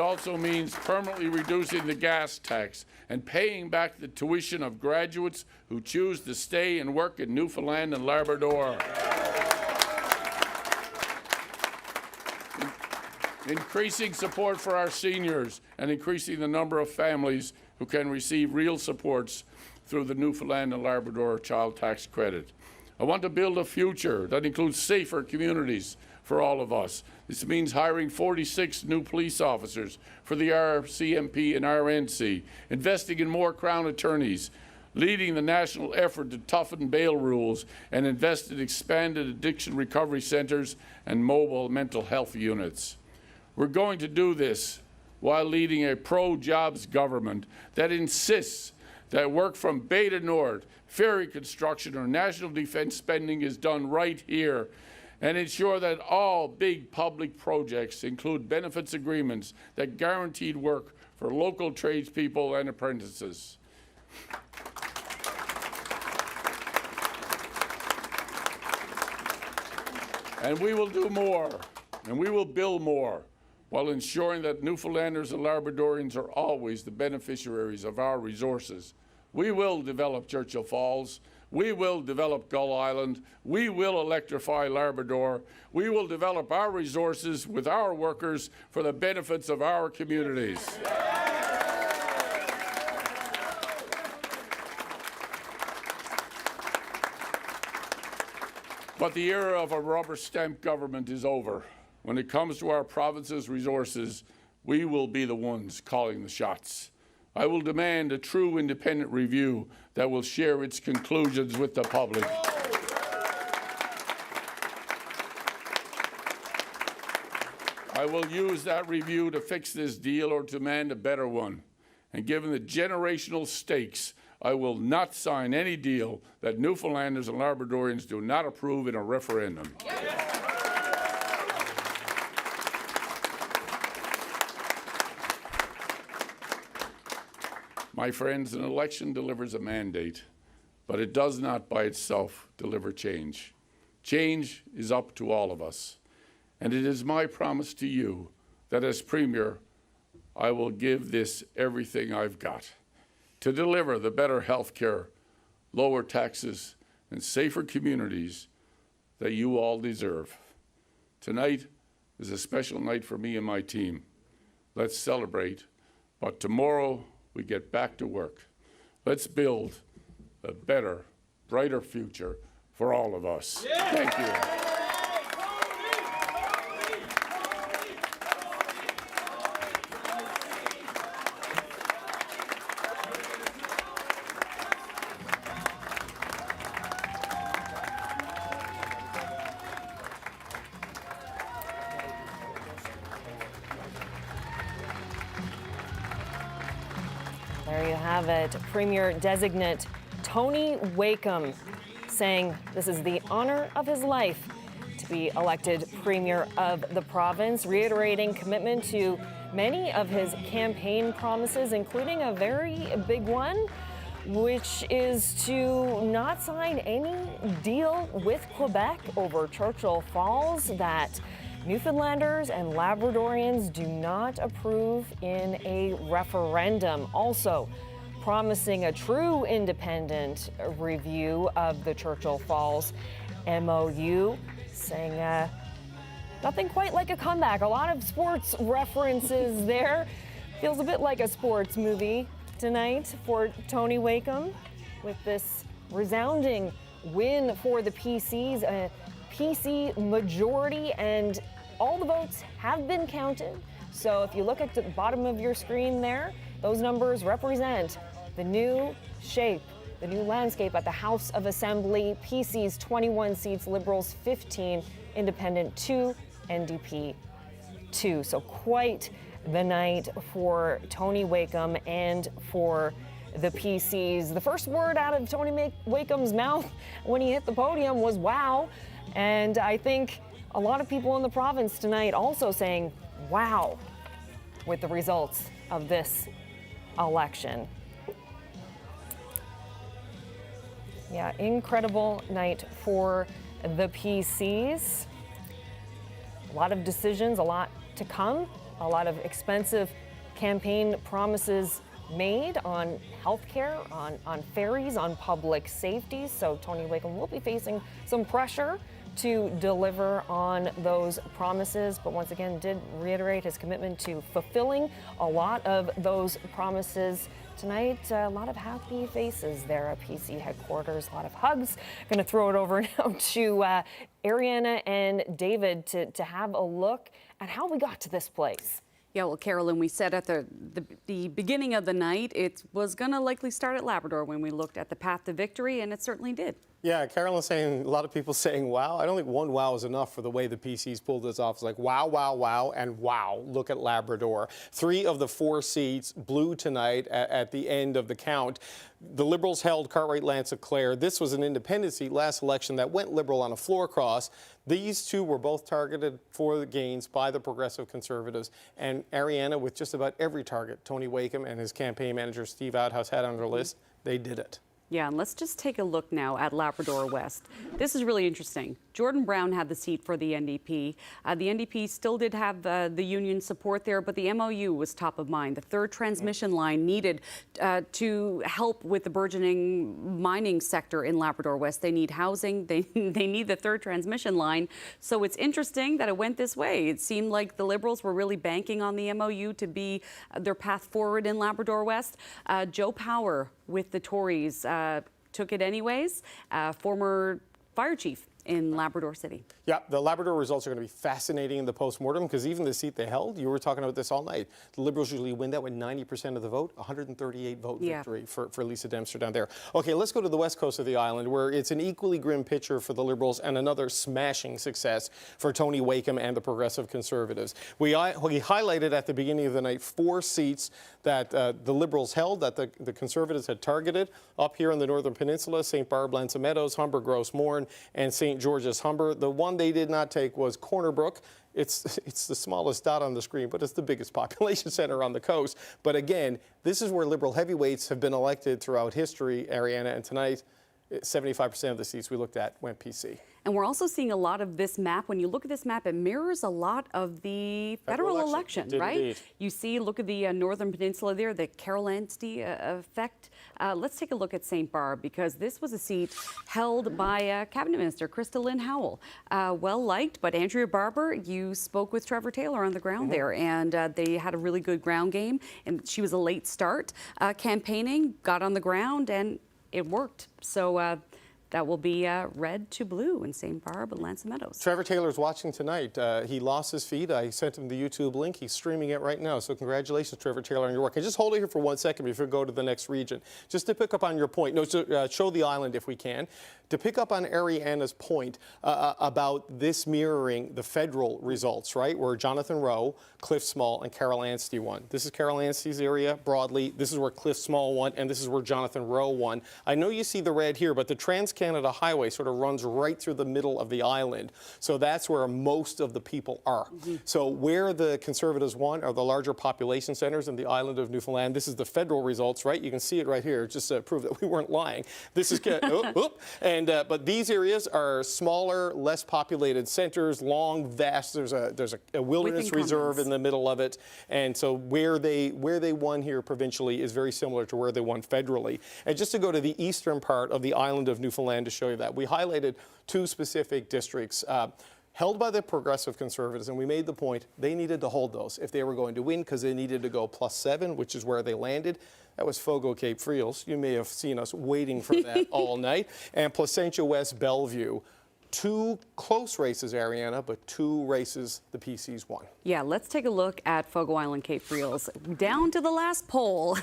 also means permanently reducing the gas tax and paying back the tuition of graduates who choose to stay and work in Newfoundland and Labrador. Increasing support for our seniors and increasing the number of families who can receive real supports through the Newfoundland and Labrador Child Tax Credit. I want to build a future that includes safer communities for all of us. This means hiring 46 new police officers for the RCMP and RNC, investing in more Crown attorneys, leading the national effort to toughen bail rules, and invest in expanded addiction recovery centers and mobile mental health units. We're going to do this while leading a pro-jobs government that insists that work from Bay to North, ferry construction, or national defense spending is done right here, and ensure that all big public projects include benefits agreements that guaranteed work for local tradespeople and apprentices. And we will do more, and we will build more, while ensuring that Newfoundlanders and Labradorians are always the beneficiaries of our resources. We will develop Churchill Falls. We will develop Gull Island. We will electrify Labrador. We will develop our resources with our workers for the benefits of our communities. But the era of a rubber stamp government is over. When it comes to our province's resources, we will be the ones calling the shots. I will demand a true independent review that will share its conclusions with the public. I will use that review to fix this deal or to demand a better one. And given the generational stakes, I will not sign any deal that Newfoundlanders and Labradorians do not approve in a referendum. My friends, an election delivers a mandate, but it does not by itself deliver change. Change is up to all of us. And it is my promise to you that as Premier, I will give this everything I've got to deliver the better health care, lower taxes, and safer communities that you all deserve. Tonight is a special night for me and my team. Let's celebrate, but tomorrow we get back to work. Let's build a better, brighter future for for all of us. Thank you. There you have it. Premier designate Tony Wakeham saying this is the honor of his life to be elected Premier of the province, reiterating commitment to many of his campaign promises, including a very big one, which is to not sign any deal with Quebec over Churchill Falls that Newfoundlanders and Labradorians do not approve in a referendum. Also, promising a true independent review of the Churchill Falls MOU, saying nothing quite like a comeback. A lot of sports references there. Feels a bit like a sports movie tonight for Tony Wakeham with this resounding win for the PCs, a PC majority, and all the votes have been counted. So if you look at the bottom of your screen there, those numbers represent the new shape, the new landscape at the House of Assembly. PC's 21 seats, Liberals 15, Independent 2, NDP 2. So quite the night for Tony Wakeham and for the PCs. The first word out of Tony Wakeham's mouth when he hit the podium was wow. And I think a lot of people in the province tonight also saying wow with the results of this election. Yeah, incredible night for the PCs. A lot of decisions, a lot to come, a lot of expensive campaign promises made on healthcare, on ferries, on public safety. So Tony Wakeham will be facing some pressure to deliver on those promises, but once again did reiterate his commitment to fulfilling a lot of those promises. Tonight, a lot of happy faces there at PC headquarters, a lot of hugs. Going to throw it over now to Ariana and David to have a look at how we got to this place. Yeah, well, Carolyn, we said at the beginning of the night it was going to likely start at Labrador when we looked at the path to victory, and it certainly did. Yeah, Carolyn's saying, a lot of people saying wow. I don't think one wow is enough for the way the PCs pulled this off. It's like wow, wow, wow, and wow. Look at Labrador. 3 of the 4 seats blew tonight at the end of the count. The Liberals held Cartwright, Lance Clare. This was an independent seat last election that went Liberal on a floor cross. These two were both targeted for the gains by the Progressive Conservatives. And Ariana, with just about every target Tony Wakeham and his campaign manager Steve Outhouse had on their list, they did it. Yeah, and let's just take a look now at Labrador West. This is really interesting. Jordan Brown had the seat for the NDP. The NDP still did have the union support there, but the MOU was top of mind. The third transmission line needed to help with the burgeoning mining sector in Labrador West. They need housing. They need the third transmission line. So it's interesting that it went this way. It seemed like the Liberals were really banking on the MOU to be their path forward in Labrador West. Joe Power with the Tories took it anyways, former fire chief in Labrador City. Yeah, the Labrador results are going to be fascinating in the postmortem because even the seat they held, you were talking about this all night, the Liberals usually win that with 90% of the vote, 138 vote victory for Lisa Dempster down there. Okay, let's go to the west coast of the island where it's an equally grim picture for the Liberals and another smashing success for Tony Wakeham and the Progressive Conservatives. We highlighted at the beginning of the night 4 seats that the Liberals held that the Conservatives had targeted up here in the Northern Peninsula, St. Barb, Lanza Meadows, Humber, Grosse Moorne, and St. George's Humber. The one they did not take was Corner Brook. It's the smallest dot on the screen, but it's the biggest population center on the coast. But again, this is where Liberal heavyweights have been elected throughout history, Ariana, and tonight 75% of the seats we looked at went PC. And we're also seeing a lot of this map. When you look at this map, it mirrors a lot of the federal election, right? Indeed. You see, look at the Northern Peninsula there, the Carol Anstey effect. Let's take a look at St. Barb because this was a seat held by Cabinet Minister Krista Lynn Howell. Well liked, but Andrea Barber, you spoke with Trevor Taylor on the ground there, and they had a really good ground game, and she was a late start campaigning, got on the ground, and it worked. So that will be red to blue in St. Barb and L'Anse Meadows. Trevor Taylor's watching tonight. He lost his feed. I sent him the YouTube link. He's streaming it right now. So congratulations, Trevor Taylor, on your work. And just hold it here for 1 second before we go to the next region. Just to pick up on your point, show the island if we can. To pick up on Ariana's point about this mirroring the federal results, right, where Jonathan Rowe, Cliff Small, and Carol Anstey won. This is Carol Anstey's area broadly. This is where Cliff Small won, and this is where Jonathan Rowe won. I know you see the red here, but the Trans-Canada Highway sort of runs right through the middle of the island. So that's where most of the people are. So where the Conservatives won are the larger population centers in the island of Newfoundland. This is the federal results, right? You can see it right here, just to prove that we weren't lying. This is, but these areas are smaller, less populated centers, long, vast. There's a wilderness reserve in the middle of it, and so where they won here provincially is very similar to where they won federally. And just to go to the eastern part of the island of Newfoundland to show you that, we highlighted two specific districts held by the Progressive Conservatives, and we made the point they needed to hold those if they were going to win, because they needed to go +7, which is where they landed. That was Fogo Cape Friels. You may have seen us waiting for that all night. And Placentia West Bellevue. Two close races, Ariana, but two races the PCs won. Yeah, let's take a look at Fogo Island Cape Friels. Down to the last poll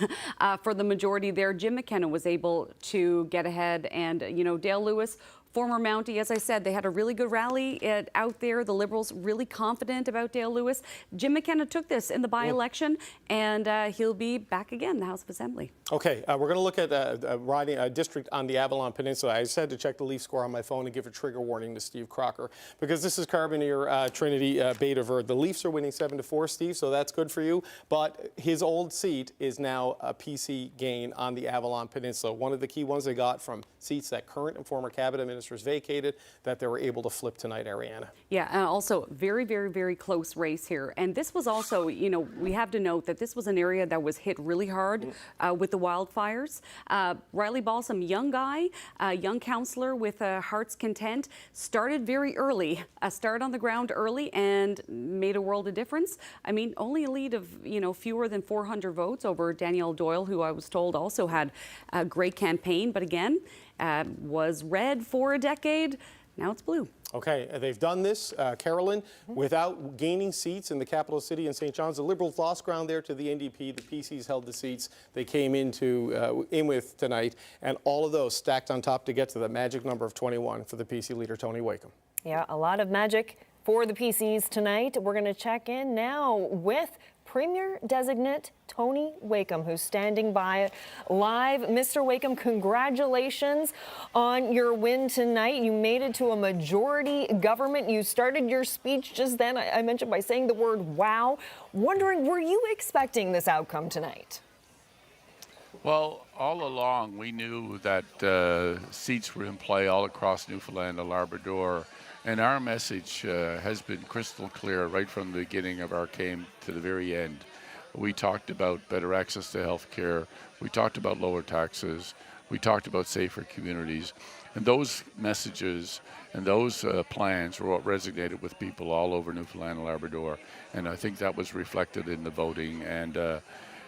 for the majority there, Jim McKenna was able to get ahead, and, Dale Lewis, former Mountie, as I said, they had a really good rally out there. The Liberals really confident about Dale Lewis. Jim McKenna took this in the by-election, and he'll be back again in the House of Assembly. Okay, we're going to look at a district on the Avalon Peninsula. I just had to check the Leaf score on my phone and give a trigger warning to Steve Crocker, because this is Carbonear Trinity Beta Verde. The Leafs are winning 7-4, Steve, so that's good for you. But his old seat is now a PC gain on the Avalon Peninsula. One of the key ones they got from seats that current and former cabinet ministers vacated that they were able to flip tonight, Ariana. Yeah, and also very, very, very close race here. And this was also, we have to note that this was an area that was hit really hard with the wildfires. Riley Balsam, young guy, young councillor with Heart's Content, started very early, started on the ground early and made a world of difference. I mean, only a lead of, fewer than 400 votes over Danielle Doyle, who I was told also had a great campaign, but again, was red for a decade. Now it's blue. Okay, they've done this, Carolyn, without gaining seats in the capital city in St. John's. The Liberals lost ground there to the NDP. The PCs held the seats they came in with tonight, and all of those stacked on top to get to the magic number of 21 for the PC leader, Tony Wakeham. Yeah, a lot of magic for the PCs tonight. We're going to check in now with Premier-designate Tony Wakeham, who's standing by live. Mr. Wakeham, congratulations on your win tonight. You made it to a majority government. You started your speech just then, I mentioned, by saying the word wow. Wondering, were you expecting this outcome tonight? Well, all along we knew that seats were in play all across Newfoundland and Labrador. And our message has been crystal clear right from the beginning of our campaign to the very end. We talked about better access to health care. We talked about lower taxes. We talked about safer communities. And those messages and those plans were what resonated with people all over Newfoundland and Labrador. And I think that was reflected in the voting. And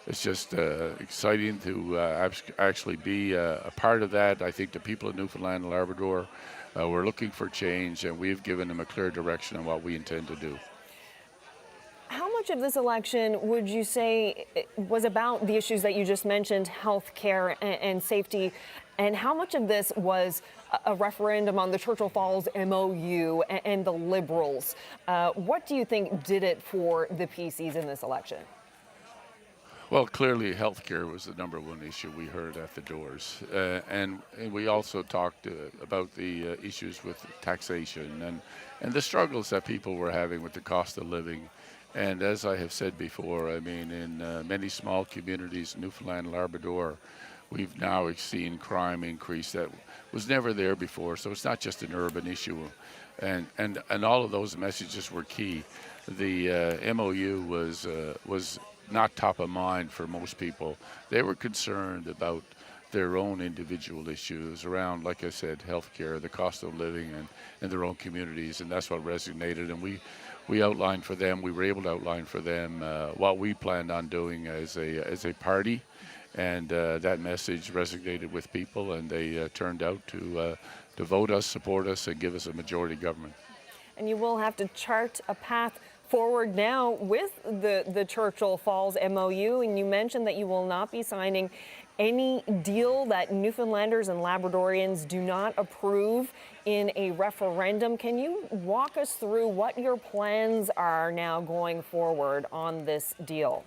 it's just exciting to actually be a part of that. I think the people of Newfoundland and Labrador, we're looking for change, and we've given them a clear direction on what we intend to do. How much of this election would you say was about the issues that you just mentioned, health care and safety, and how much of this was a referendum on the Churchill Falls MOU and the Liberals? What do you think did it for the PCs in this election? Well, clearly healthcare was the number one issue we heard at the doors. And we also talked about the issues with taxation and the struggles that people were having with the cost of living. And as I have said before, I mean, in many small communities, Newfoundland and Labrador, we've now seen crime increase that was never there before. So it's not just an urban issue. And all of those messages were key. The MOU was not top of mind for most people. They were concerned about their own individual issues around, like I said, healthcare, the cost of living, and their own communities, and that's what resonated. And we outlined for them, we were able to outline for them what we planned on doing as a party, And that message resonated with people, and they turned out to vote us, support us, and give us a majority government. And you will have to chart a path forward now with the Churchill Falls MOU. And you mentioned that you will not be signing any deal that Newfoundlanders and Labradorians do not approve in a referendum. Can you walk us through what your plans are now going forward on this deal?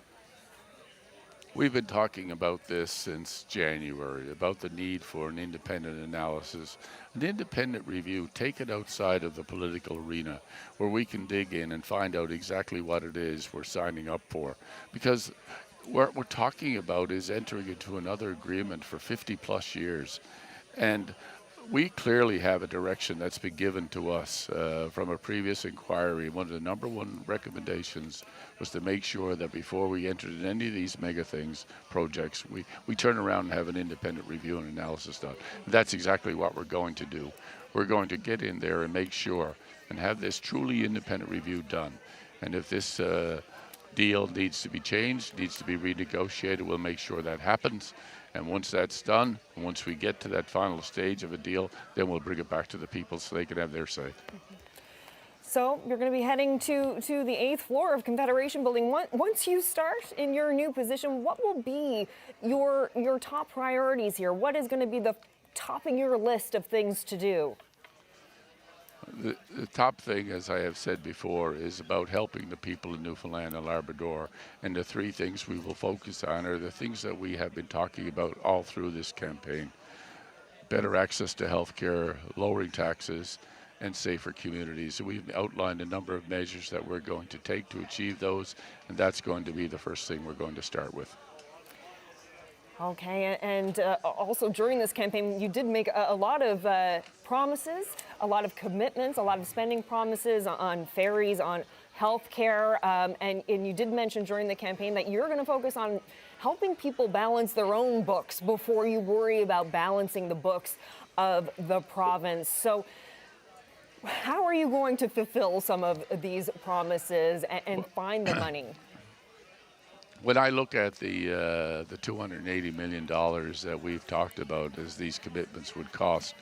We've been talking about this since January, about the need for an independent analysis, an independent review, take it outside of the political arena, where we can dig in and find out exactly what it is we're signing up for. Because what we're talking about is entering into another agreement for 50 plus years. And we clearly have a direction that's been given to us from a previous inquiry. One of the number one recommendations was to make sure that before we entered in any of these mega things, projects, we turn around and have an independent review and analysis done. That's exactly what we're going to do. We're going to get in there and make sure and have this truly independent review done. And if this deal needs to be changed, needs to be renegotiated, we'll make sure that happens. And once that's done, once we get to that final stage of a deal, then we'll bring it back to the people so they can have their say. So you're going to be heading to the 8th floor of Confederation Building. Once you start in your new position, what will be your top priorities here? What is going to be the top of your list of things to do? The top thing, as I have said before, is about helping the people in Newfoundland and Labrador. And the three things we will focus on are the things that we have been talking about all through this campaign. Better access to health care, lowering taxes, and safer communities. We've outlined a number of measures that we're going to take to achieve those, and that's going to be the first thing we're going to start with. Okay, and also during this campaign, you did make a lot of promises, a lot of commitments, a lot of spending promises on ferries, on health care, and you did mention during the campaign that you're going to focus on helping people balance their own books before you worry about balancing the books of the province. So how are you going to fulfill some of these promises and find the money? When I look at the $280 million that we've talked about as these commitments would cost,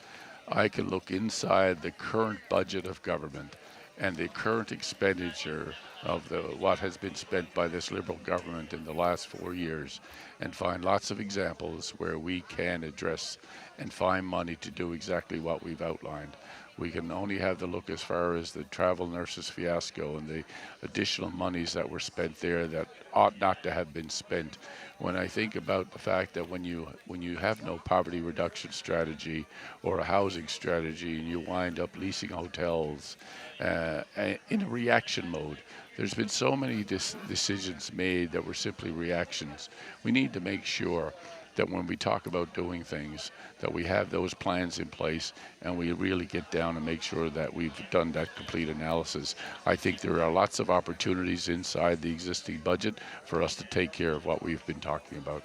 I can look inside the current budget of government and the current expenditure of what has been spent by this Liberal government in the last 4 years and find lots of examples where we can address and find money to do exactly what we've outlined. We can only have the look as far as the travel nurses fiasco and the additional monies that were spent there that ought not to have been spent. When I think about the fact that when you have no poverty reduction strategy or a housing strategy and you wind up leasing hotels in a reaction mode, there's been so many decisions made that were simply reactions. We need to make sure that when we talk about doing things, that we have those plans in place and we really get down and make sure that we've done that complete analysis. I think there are lots of opportunities inside the existing budget for us to take care of what we've been talking about.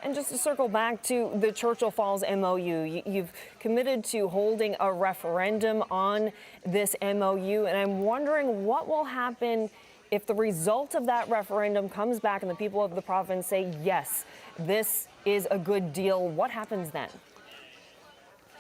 And just to circle back to the Churchill Falls MOU, you've committed to holding a referendum on this MOU, and I'm wondering what will happen if the result of that referendum comes back and the people of the province say, yes, this is a good deal. What happens then?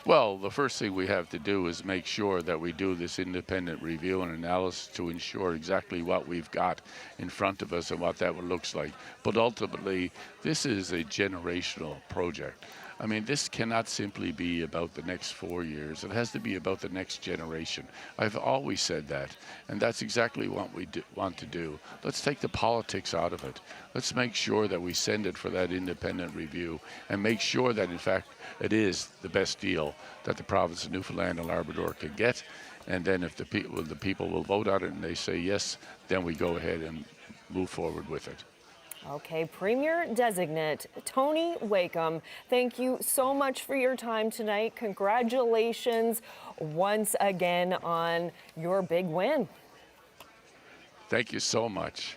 Well, the first thing we have to do is make sure that we do this independent review and analysis to ensure exactly what we've got in front of us and what that looks like. But ultimately, this is a generational project. I mean, this cannot simply be about the next 4 years. It has to be about the next generation. I've always said that, and that's exactly what we want to do. Let's take the politics out of it. Let's make sure that we send it for that independent review and make sure that, in fact, it is the best deal that the province of Newfoundland and Labrador can get. And then if the people will vote on it and they say yes, then we go ahead and move forward with it. Okay, Premier Designate Tony Wakeham, thank you so much for your time tonight. Congratulations once again on your big win. Thank you so much.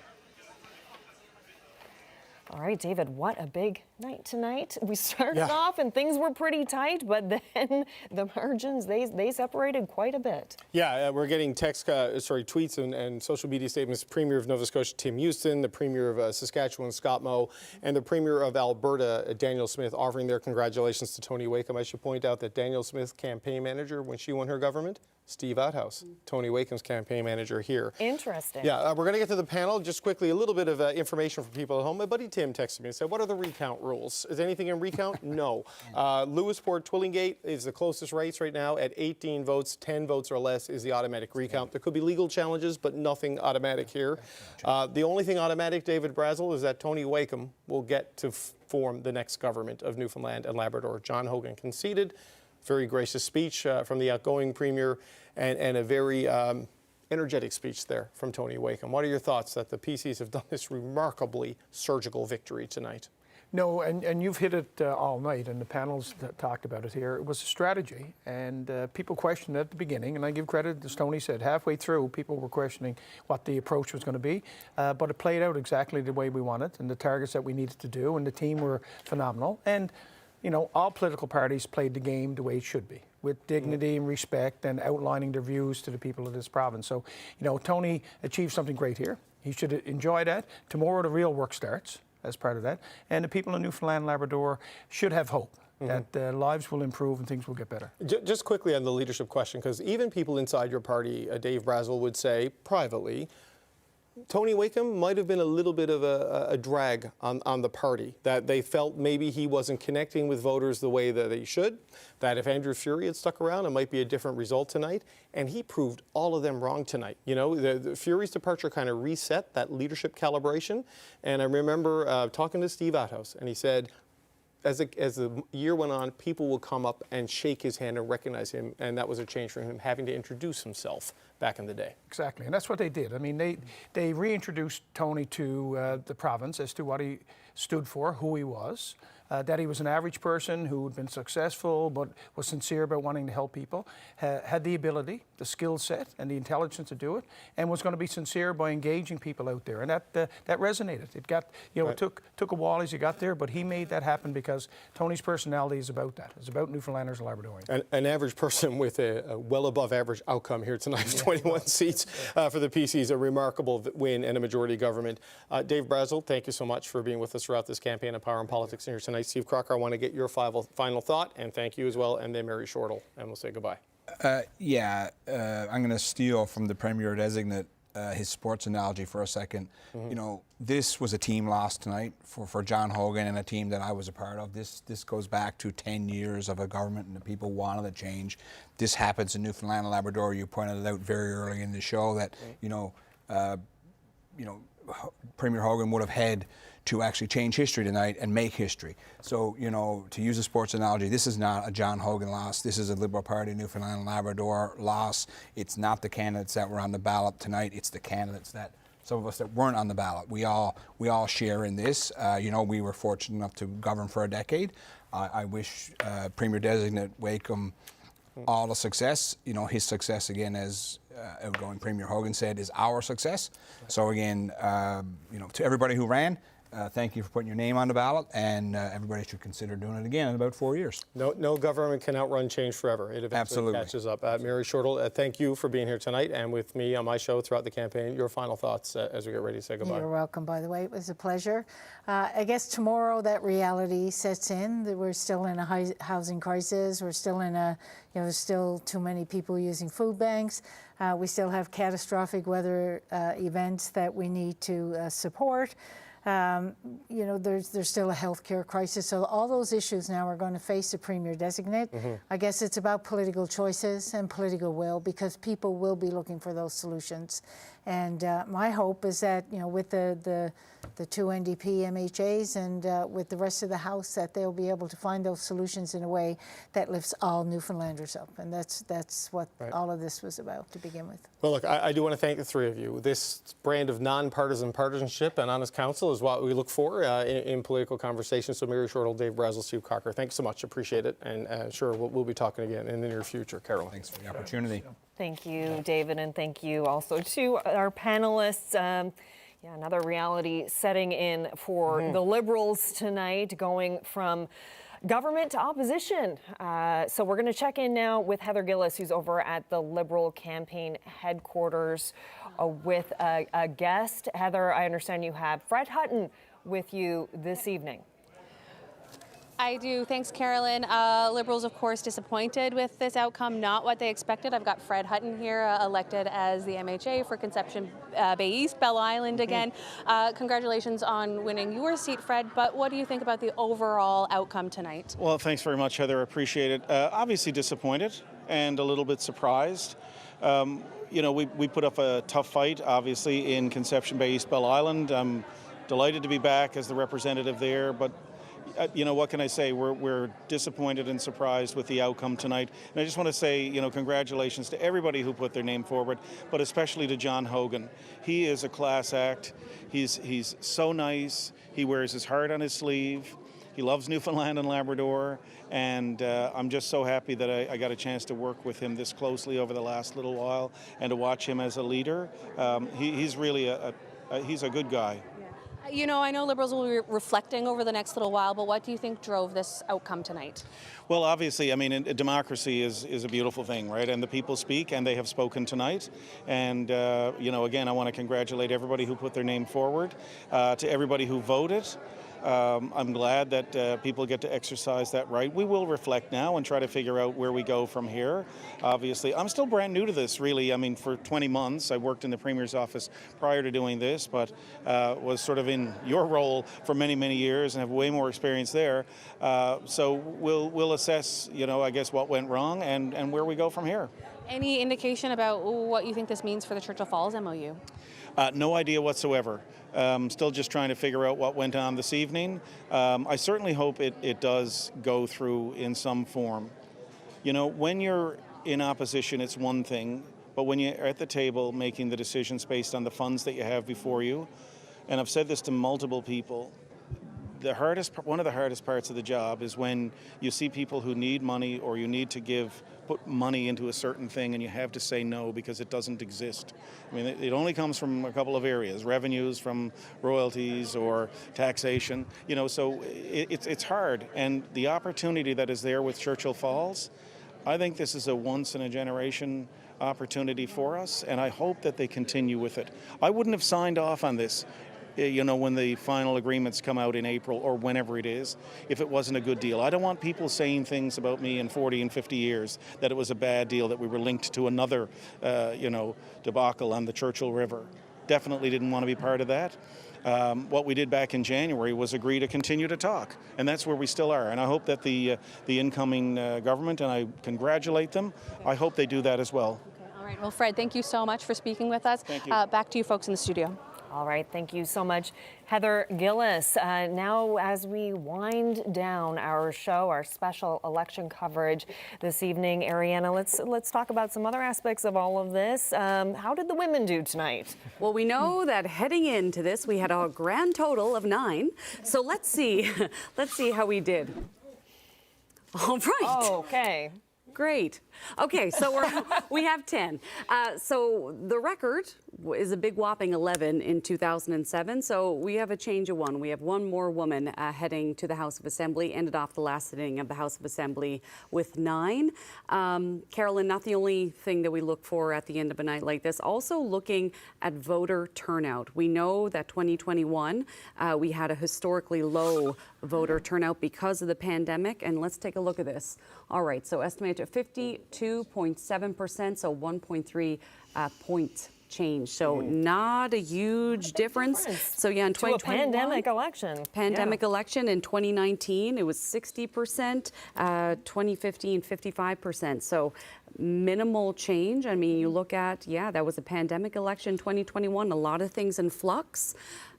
All right, David, what a big Night tonight, we started Yeah. off and things were pretty tight, but then the margins, they separated quite a bit. Yeah, we're getting tweets and social media statements. Premier of Nova Scotia, Tim Houston, the Premier of Saskatchewan, Scott Moe, and the Premier of Alberta, Danielle Smith, offering their congratulations to Tony Wakeham. I should point out that Danielle Smith's campaign manager, when she won her government, Steve Outhouse, Tony Wakeham's campaign manager here. Interesting. Yeah, we're going to get to the panel. Just quickly, a little bit of information for people at home. My buddy Tim texted me and said, what are the recount rules? Is anything in recount? No. Lewisport, Twillingate is the closest race right now at 18 votes. 10 votes or less is the automatic recount. There could be legal challenges, but nothing automatic here. The only thing automatic, David Brazel, is that Tony Wakeham will get to form the next government of Newfoundland and Labrador. John Hogan conceded. Very gracious speech from the outgoing Premier and a very energetic speech there from Tony Wakeham. What are your thoughts that the PCs have done this remarkably surgical victory tonight? No, and you've hit it all night, and the panels that talked about it here. It was a strategy, and people questioned it at the beginning, and I give credit, as Tony said, halfway through, people were questioning what the approach was going to be, but it played out exactly the way we wanted, and the targets that we needed to do, and the team were phenomenal. And you know, all political parties played the game the way it should be, with dignity and respect and outlining their views to the people of this province. So, you know, Tony achieved something great here. He should enjoy that. Tomorrow the real work starts as part of that. And the people of Newfoundland and Labrador should have hope that lives will improve and things will get better. Just quickly on the leadership question, because even people inside your party, Dave Brazel would say privately, Tony Wakeham might have been a little bit of a drag on the party, that they felt maybe he wasn't connecting with voters the way that he should, that if Andrew Furey had stuck around, it might be a different result tonight. And he proved all of them wrong tonight. You know, the Furey's departure kind of reset that leadership calibration. And I remember talking to Steve Outhouse, and he said, as the year went on, people will come up and shake his hand and recognize him, and that was a change for him, having to introduce himself back in the day. Exactly, and that's what they did. I mean, they reintroduced Tony to the province as to what he stood for, who he was, that he was an average person who had been successful but was sincere about wanting to help people, had the ability, the skill set, and the intelligence to do it, and was going to be sincere by engaging people out there. And that resonated. It got, you know, it took a while as he got there, but he made that happen because Tony's personality is about that. It's about Newfoundlanders and Labradorians. An average person with a well above average outcome here tonight, 21 seats for the PCs, a remarkable win and a majority government. Dave Brazel, thank you so much for being with us throughout this campaign of Power and Politics here tonight. Steve Crocker, I want to get your final thought, and thank you as well, and then Mary Shortle, and we'll say goodbye. I'm going to steal from the Premier-designate his sports analogy for a second. You know, this was a team loss tonight for John Hogan and a team that I was a part of. This goes back to 10 years of a government and the people wanted a change. This happens in Newfoundland and Labrador. You pointed it out very early in the show that, Premier Hogan would have had to actually change history tonight and make history. So, you know, to use a sports analogy, this is not a John Hogan loss. This is a Liberal Party Newfoundland and Labrador loss. It's not the candidates that were on the ballot tonight. It's the candidates that, some of us that weren't on the ballot. We all share in this. We were fortunate enough to govern for a decade. I wish Premier-designate Wakeham all the success. You know, his success, again, as outgoing Premier Hogan said, is our success. So again, to everybody who ran, thank you for putting your name on the ballot, and everybody should consider doing it again in about 4 years. No government can outrun change forever. It eventually catches up. Mary Shortle, thank you for being here tonight and with me on my show throughout the campaign. Your final thoughts as we get ready to say goodbye. You're welcome, by the way. It was a pleasure. I guess tomorrow that reality sets in, that we're still in a housing crisis. We're still in there's still too many people using food banks. We still have catastrophic weather events that we need to support. There's still a healthcare crisis. So all those issues now are going to face the Premier-designate. I guess it's about political choices and political will, because people will be looking for those solutions. And my hope is that, with the two NDP MHAs and with the rest of the House, that they'll be able to find those solutions in a way that lifts all Newfoundlanders up. And that's what all of this was about to begin with. Well, look, I do want to thank the three of you. This brand of nonpartisan partisanship and honest counsel is what we look for in political conversations. So Mary Shortle, Dave Brazel, Steve Crocker, thanks so much. Appreciate it. And sure, we'll be talking again in the near future. Carol. Thanks for the opportunity. Thank you, David, and thank you also to our panelists. Yeah, another reality setting in for the Liberals tonight, going from government to opposition. So we're going to check in now with Heather Gillis, who's over at the Liberal campaign headquarters with a guest. Heather, I understand you have Fred Hutton with you this evening. I do. Thanks, Carolyn. Liberals, of course, disappointed with this outcome, not what they expected. I've got Fred Hutton here, elected as the MHA for Conception Bay East, Bell Island again. Congratulations on winning your seat, Fred, but what do you think about the overall outcome tonight? Well, thanks very much, Heather. Appreciate it. Obviously disappointed and a little bit surprised. You know, we put up a tough fight, obviously, in Conception Bay East, Bell Island. I'm delighted to be back as the representative there, but you know, what can I say? We're disappointed and surprised with the outcome tonight. And I just want to say, you know, congratulations to everybody who put their name forward, but especially to John Hogan. He is a class act. He's so nice. He wears his heart on his sleeve. He loves Newfoundland and Labrador, and I'm just so happy that I got a chance to work with him this closely over the last little while and to watch him as a leader. He's really he's a good guy. You know, I know Liberals will be reflecting over the next little while, but what do you think drove this outcome tonight? Well, obviously, I mean, democracy is a beautiful thing, right? And the people speak, and they have spoken tonight. And, you know, again, I want to congratulate everybody who put their name forward, to everybody who voted. I'm glad that people get to exercise that right. We will reflect now and try to figure out where we go from here. Obviously, I'm still brand new to this, really. I mean, for 20 months, I worked in the Premier's office prior to doing this, but was sort of in your role for many, many years and have way more experience there. So we'll assess, you know, I guess what went wrong and where we go from here. Any indication about what you think this means for the Churchill Falls MOU? No idea whatsoever. Still just trying to figure out what went on this evening. I certainly hope it does go through in some form. You know, when you're in opposition, it's one thing, but when you're at the table making the decisions based on the funds that you have before you, and I've said this to multiple people, one of the hardest parts of the job is when you see people who need money or you need to put money into a certain thing and you have to say no because it doesn't exist. I mean, it only comes from a couple of areas, revenues from royalties or taxation, you know, so it's hard. And the opportunity that is there with Churchill Falls, I think this is a once-in-a-generation opportunity for us, and I hope that they continue with it. I wouldn't have signed off on this, you know, when the final agreements come out in April or whenever it is, if it wasn't a good deal. I don't want people saying things about me in 40 and 50 years that it was a bad deal, that we were linked to another, you know, debacle on the Churchill River. Definitely didn't want to be part of that. What we did back in January was agree to continue to talk, and that's where we still are. And I hope that the incoming government, and I congratulate them, I hope they do that as well. Okay. All right. Well, Fred, thank you so much for speaking with us. Thank you. Back to you folks in the studio. All right, thank you so much, Heather Gillis. Now, as we wind down our show, our special election coverage this evening, Ariana, let's talk about some other aspects of all of this. How did the women do tonight? Well, we know that heading into this, we had a grand total of 9. So let's see how we did. All right. Oh, okay. Great. Okay, so we have 10. So the record is a big whopping 11 in 2007. So we have a change of 1. We have 1 more woman heading to the House of Assembly. Ended off the last sitting of the House of Assembly with 9. Carolyn, not the only thing that we look for at the end of a night like this. Also looking at voter turnout. We know that 2021 we had a historically low voter turnout because of the pandemic. And let's take a look at this. All right, so estimated at 52.7%, so 1.3 point change. So not a huge difference. So yeah, in 2021, pandemic election in 2019, it was 60%, 2015, 55%. So minimal change. I mean, you look at, that was a pandemic election, 2021, a lot of things in flux.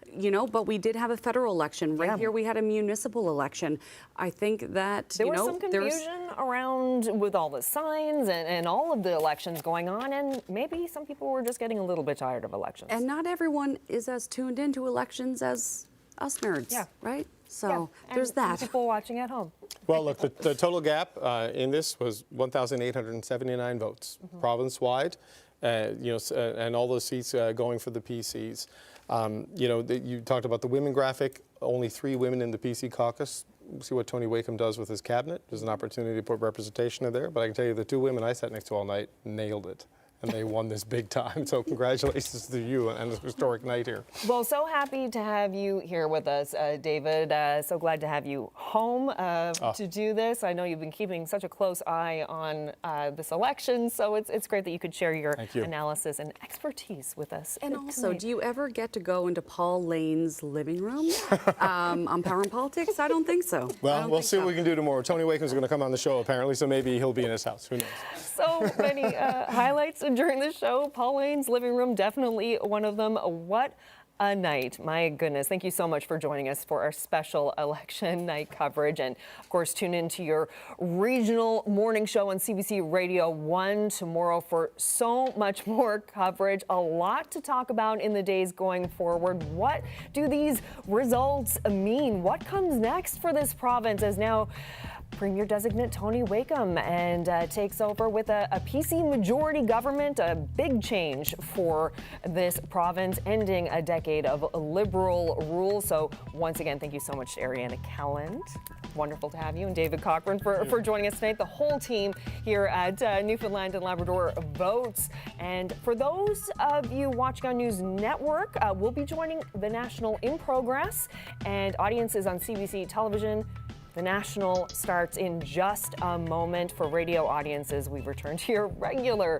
You know, but we did have a federal election. Right here we had a municipal election. I think that, there was some confusion around with all the signs and all of the elections going on, and maybe some people were just getting a little bit tired of elections. And not everyone is as tuned into elections as us nerds, right? So there's that. People watching at home. Well, look, the total gap in this was 1,879 votes, province-wide. and all those seats going for the PCs. You talked about the women graphic, only 3 women in the PC caucus. We'll see what Tony Wakeham does with his cabinet. There's an opportunity to put representation in there, but I can tell you the 2 women I sat next to all night nailed it. And they won this big time. So congratulations to you and a historic night here. Well, so happy to have you here with us, David. So glad to have you home to do this. I know you've been keeping such a close eye on this election, so it's great that you could share your analysis and expertise with us. And also, do you ever get to go into Paul Lane's living room on Power and Politics? I don't think so. Well, we'll see what we can do tomorrow. Tony Wakeham's going to come on the show, apparently, so maybe he'll be in his house. Who knows? So many highlights during the show. Paul Lane's living room, definitely one of them. What a night. My goodness. Thank you so much for joining us for our special election night coverage. And of course, tune in to your regional morning show on CBC Radio 1 tomorrow for so much more coverage. A lot to talk about in the days going forward. What do these results mean? What comes next for this province as now Premier designate Tony Wakeham and takes over with a PC majority government, a big change for this province, ending a decade of Liberal rule. So once again, thank you so much to Ariana Calland. Wonderful to have you, and David Cochran for joining us tonight. The whole team here at Newfoundland and Labrador Votes. And for those of you watching on News Network, we'll be joining the National in progress, and audiences on CBC television. The National starts in just a moment. For radio audiences, we return to your regular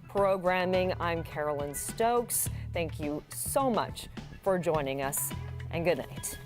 programming. I'm Carolyn Stokes. Thank you so much for joining us, and good night.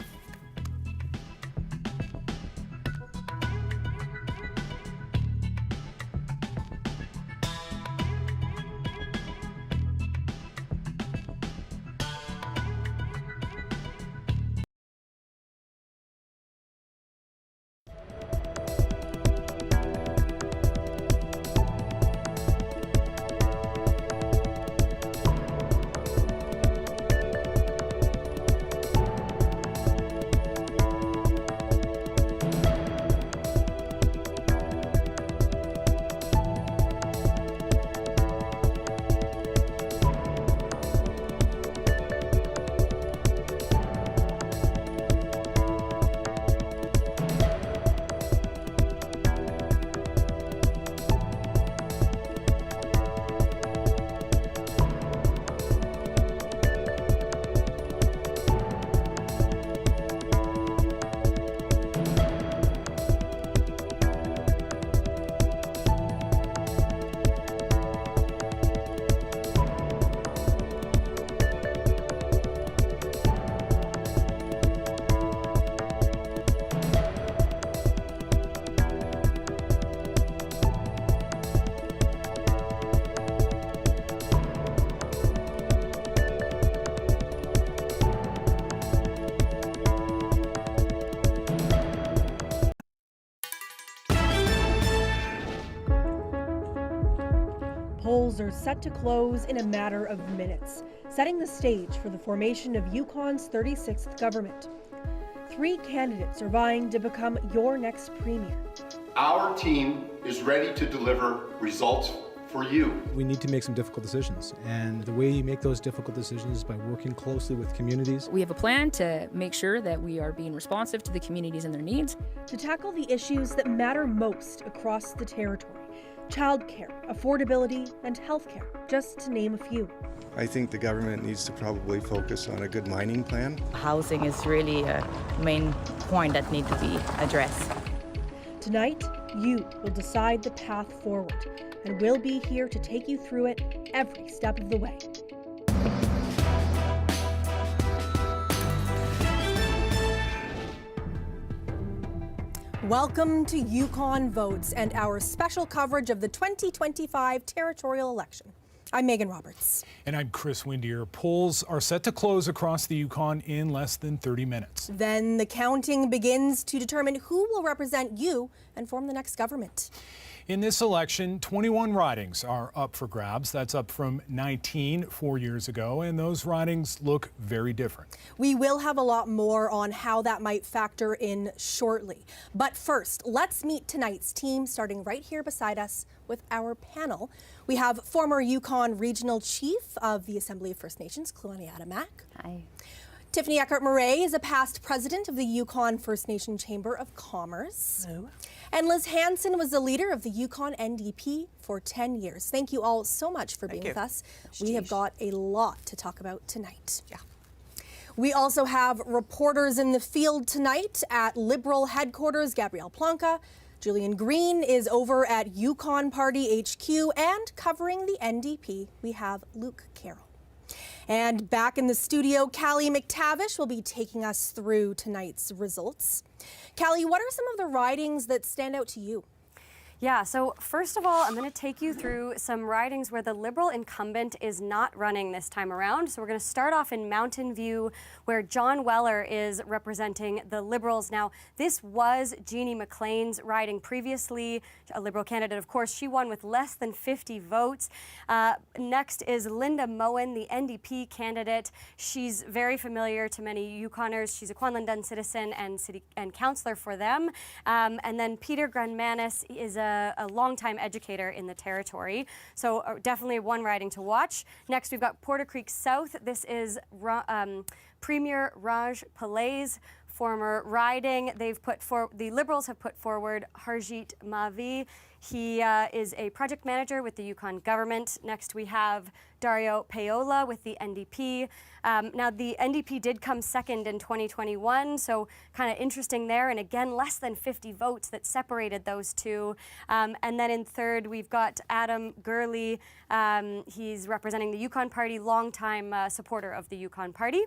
Polls are set to close in a matter of minutes, setting the stage for the formation of Yukon's 36th government. 3 candidates are vying to become your next premier. Our team is ready to deliver results for you. We need to make some difficult decisions, and the way you make those difficult decisions is by working closely with communities. We have a plan to make sure that we are being responsive to the communities and their needs. To tackle the issues that matter most across the territory: childcare, affordability, and healthcare, just to name a few. I think the government needs to probably focus on a good mining plan. Housing is really a main point that needs to be addressed. Tonight, you will decide the path forward, and we'll be here to take you through it every step of the way. Welcome to Yukon Votes and our special coverage of the 2025 territorial election. I'm Megan Roberts. And I'm Chris Windier. Polls are set to close across the Yukon in less than 30 minutes. Then the counting begins to determine who will represent you and form the next government. In this election, 21 ridings are up for grabs. That's up from 19 4 years ago, and those ridings look very different. We will have a lot more on how that might factor in shortly. But first, let's meet tonight's team, starting right here beside us with our panel. We have former Yukon Regional Chief of the Assembly of First Nations, Kluani Adamak. Hi. Tiffany Eckert-Murray is a past president of the Yukon First Nation Chamber of Commerce. Hello. And Liz Hansen was the leader of the Yukon NDP for 10 years. Thank you all so much for being with us. We have got a lot to talk about tonight. Yeah. We also have reporters in the field tonight at Liberal headquarters. Gabrielle Plonka, Julian Green is over at Yukon Party HQ, and covering the NDP, we have Luke Carroll. And back in the studio, Callie McTavish will be taking us through tonight's results. Callie, what are some of the ridings that stand out to you? Yeah, so first of all, I'm going to take you through some ridings where the Liberal incumbent is not running this time around. So we're going to start off in Mountain View, where John Weller is representing the Liberals. Now, this was Jeannie McLean's riding previously, a Liberal candidate, of course. She won with less than 50 votes. Next is Linda Moen, the NDP candidate. She's very familiar to many Yukoners. She's a Kwanlin-Dunn citizen and city and councillor for them. And then Peter Grandmanis is a longtime educator in the territory. So definitely one riding to watch. Next, we've got Porter Creek South. This is Premier Raj Palai's former riding. The Liberals have put forward Harjit Mavi. He is a project manager with the Yukon government. Next, we have Dario Paola with the NDP. Now, the NDP did come second in 2021, so kind of interesting there. And again, less than 50 votes that separated those two. And then in third, we've got Adam Gurley. He's representing the Yukon Party, longtime supporter of the Yukon Party.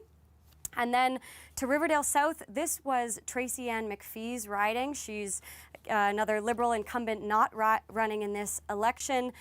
And then to Riverdale South, this was Tracy Ann McPhee's riding. She's another Liberal incumbent not running in this election.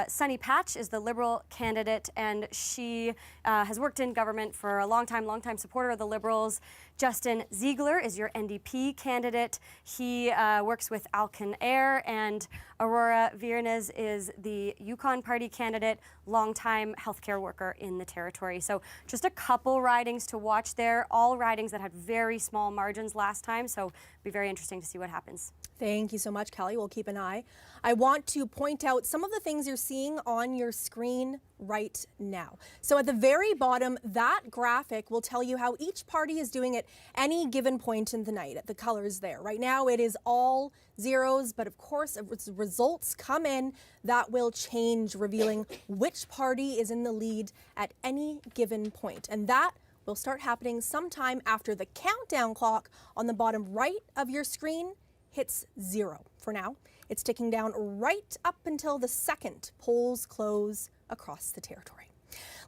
Sunny Patch is the Liberal candidate, and she has worked in government for a long time supporter of the Liberals. Justin Ziegler is your NDP candidate. He works with Alcan Air, and Aurora Viernes is the Yukon Party candidate, longtime healthcare worker in the territory. So just a couple ridings to watch there, all ridings that had very small margins last time, so it'll be very interesting to see what happens. Thank you so much, Kelly. We'll keep an eye. I want to point out some of the things you're seeing on your screen right now. So at the very bottom, that graphic will tell you how each party is doing at any given point in the night. The colors there. Right now, it is all zeros, but of course, as results come in, that will change, revealing which party is in the lead at any given point. And that will start happening sometime after the countdown clock on the bottom right of your screen hits 0. For now, it's ticking down right up until the second polls close across the territory.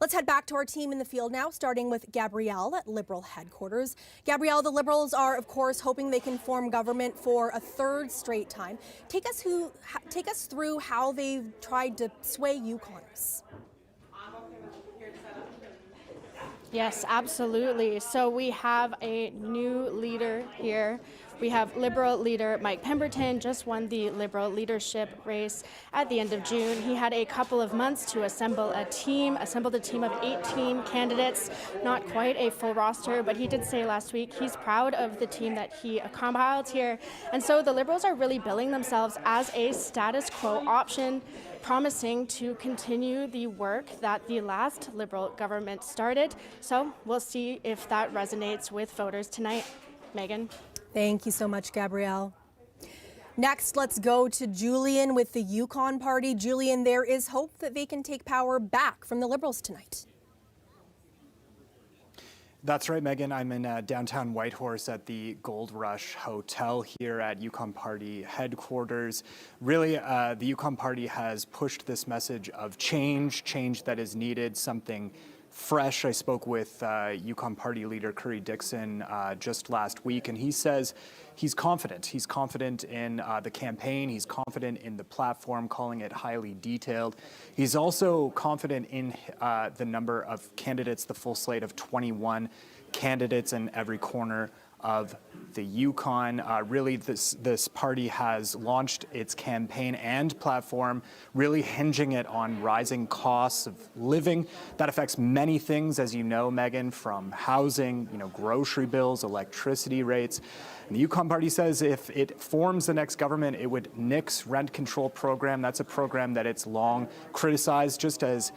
Let's head back to our team in the field now, starting with Gabrielle at Liberal headquarters. Gabrielle, the Liberals are, of course, hoping they can form government for a third straight time. Take us through how they've tried to sway Yukoners. Yes, absolutely. So we have a new leader here. We have Liberal leader Mike Pemberton, just won the Liberal leadership race at the end of June. He had a couple of months to assembled a team of 18 candidates, not quite a full roster, but he did say last week he's proud of the team that he compiled here. And so the Liberals are really billing themselves as a status quo option, promising to continue the work that the last Liberal government started. So we'll see if that resonates with voters tonight. Megan. Thank you so much, Gabrielle. Next, let's go to Julian with the Yukon Party. Julian, there is hope that they can take power back from the Liberals tonight. That's right, Megan. I'm in downtown Whitehorse at the Gold Rush Hotel here at Yukon Party headquarters. Really, the Yukon Party has pushed this message of change that is needed, something fresh. I spoke with Yukon Party leader Curry Dixon just last week, and he says he's confident. He's confident in the campaign. He's confident in the platform, calling it highly detailed. He's also confident in the number of candidates, the full slate of 21 candidates in every corner of the Yukon. Really, this party has launched its campaign and platform, really hinging it on rising costs of living. That affects many things, as you know, Megan, from housing, grocery bills, electricity rates. And the Yukon Party says if it forms the next government, it would nix rent control program. That's a program that it's long criticized just as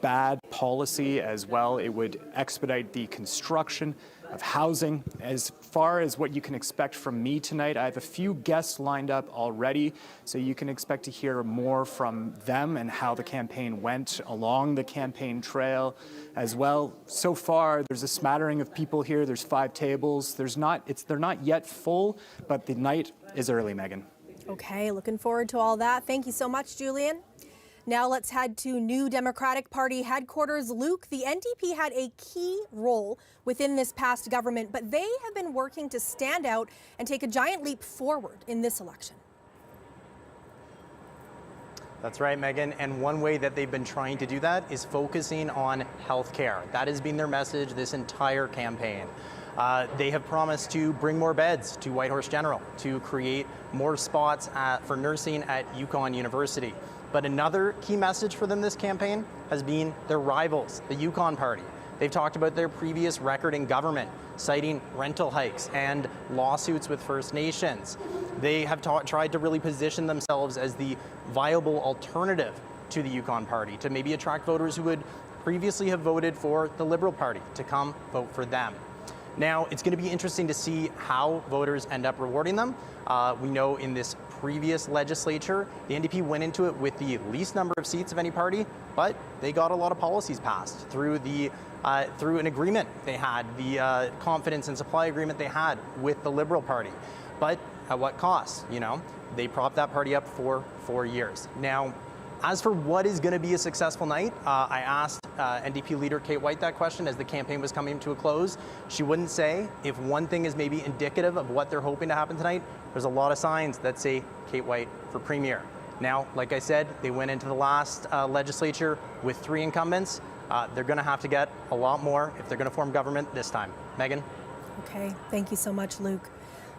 bad policy as well. It would expedite the construction of housing. As far as what you can expect from me tonight, I have a few guests lined up already, so you can expect to hear more from them and how the campaign went along the campaign trail as well. So far, there's a smattering of people here. There's 5 tables. They're not yet full, but the night is early, Megan. Okay, looking forward to all that. Thank you so much, Julian. Now let's head to New Democratic Party headquarters. Luke, the NDP had a key role within this past government, but they have been working to stand out and take a giant leap forward in this election. That's right, Megan. And one way that they've been trying to do that is focusing on healthcare. That has been their message this entire campaign. They have promised to bring more beds to Whitehorse General, to create more spots for nursing at Yukon University. But another key message for them this campaign has been their rivals, the Yukon Party. They've talked about their previous record in government, citing rental hikes and lawsuits with First Nations. They have tried to really position themselves as the viable alternative to the Yukon Party, to maybe attract voters who would previously have voted for the Liberal Party to come vote for them. Now, it's going to be interesting to see how voters end up rewarding them. We know in this previous legislature, the NDP went into it with the least number of seats of any party, but they got a lot of policies passed through an agreement they had, the confidence and supply agreement they had with the Liberal Party. But at what cost? They propped that party up for 4 years. Now, as for what is going to be a successful night, I asked NDP leader Kate White that question as the campaign was coming to a close. She wouldn't say. If one thing is maybe indicative of what they're hoping to happen tonight, there's a lot of signs that say Kate White for premier. Now, like I said, they went into the last legislature with 3 incumbents. They're going to have to get a lot more if they're going to form government this time. Megan? Okay, thank you so much, Luke.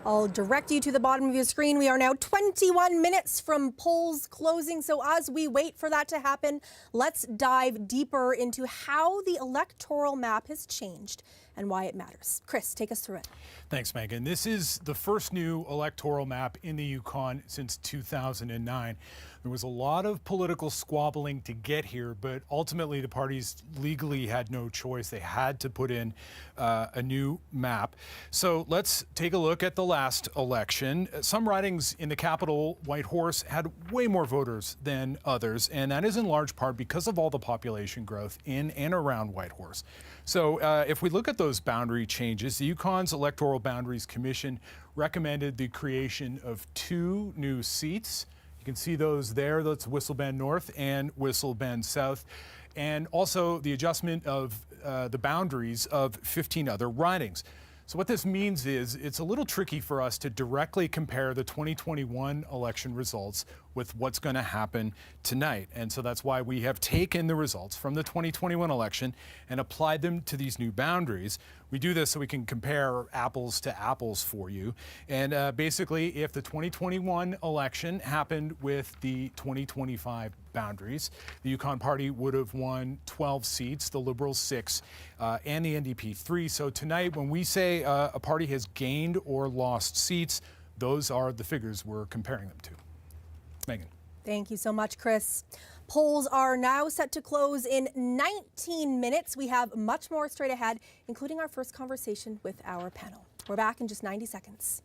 I'll direct you to the bottom of your screen. We are now 21 minutes from polls closing. So as we wait for that to happen, let's dive deeper into how the electoral map has changed and why it matters. Chris, take us through it. Thanks, Megan. This is the first new electoral map in the Yukon since 2009. There was a lot of political squabbling to get here, but ultimately the parties legally had no choice. They had to put in a new map. So let's take a look at the last election. Some ridings in the capital, Whitehorse, had way more voters than others, and that is in large part because of all the population growth in and around Whitehorse. So if we look at those boundary changes, the Yukon's Electoral Boundaries Commission recommended the creation of 2 new seats. You can see those there. That's Whistle Bend North and Whistle Bend South. And also the adjustment of the boundaries of 15 other ridings. So what this means is it's a little tricky for us to directly compare the 2021 election results with what's going to happen tonight. And so that's why we have taken the results from the 2021 election and applied them to these new boundaries. We do this so we can compare apples to apples for you. And basically, if the 2021 election happened with the 2025 boundaries, the Yukon Party would have won 12 seats, the Liberals 6, and the NDP 3. So tonight, when we say a party has gained or lost seats, those are the figures we're comparing them to. Megan. Thank you so much, Chris. Polls are now set to close in 19 minutes. We have much more straight ahead, including our first conversation with our panel. We're back in just 90 seconds.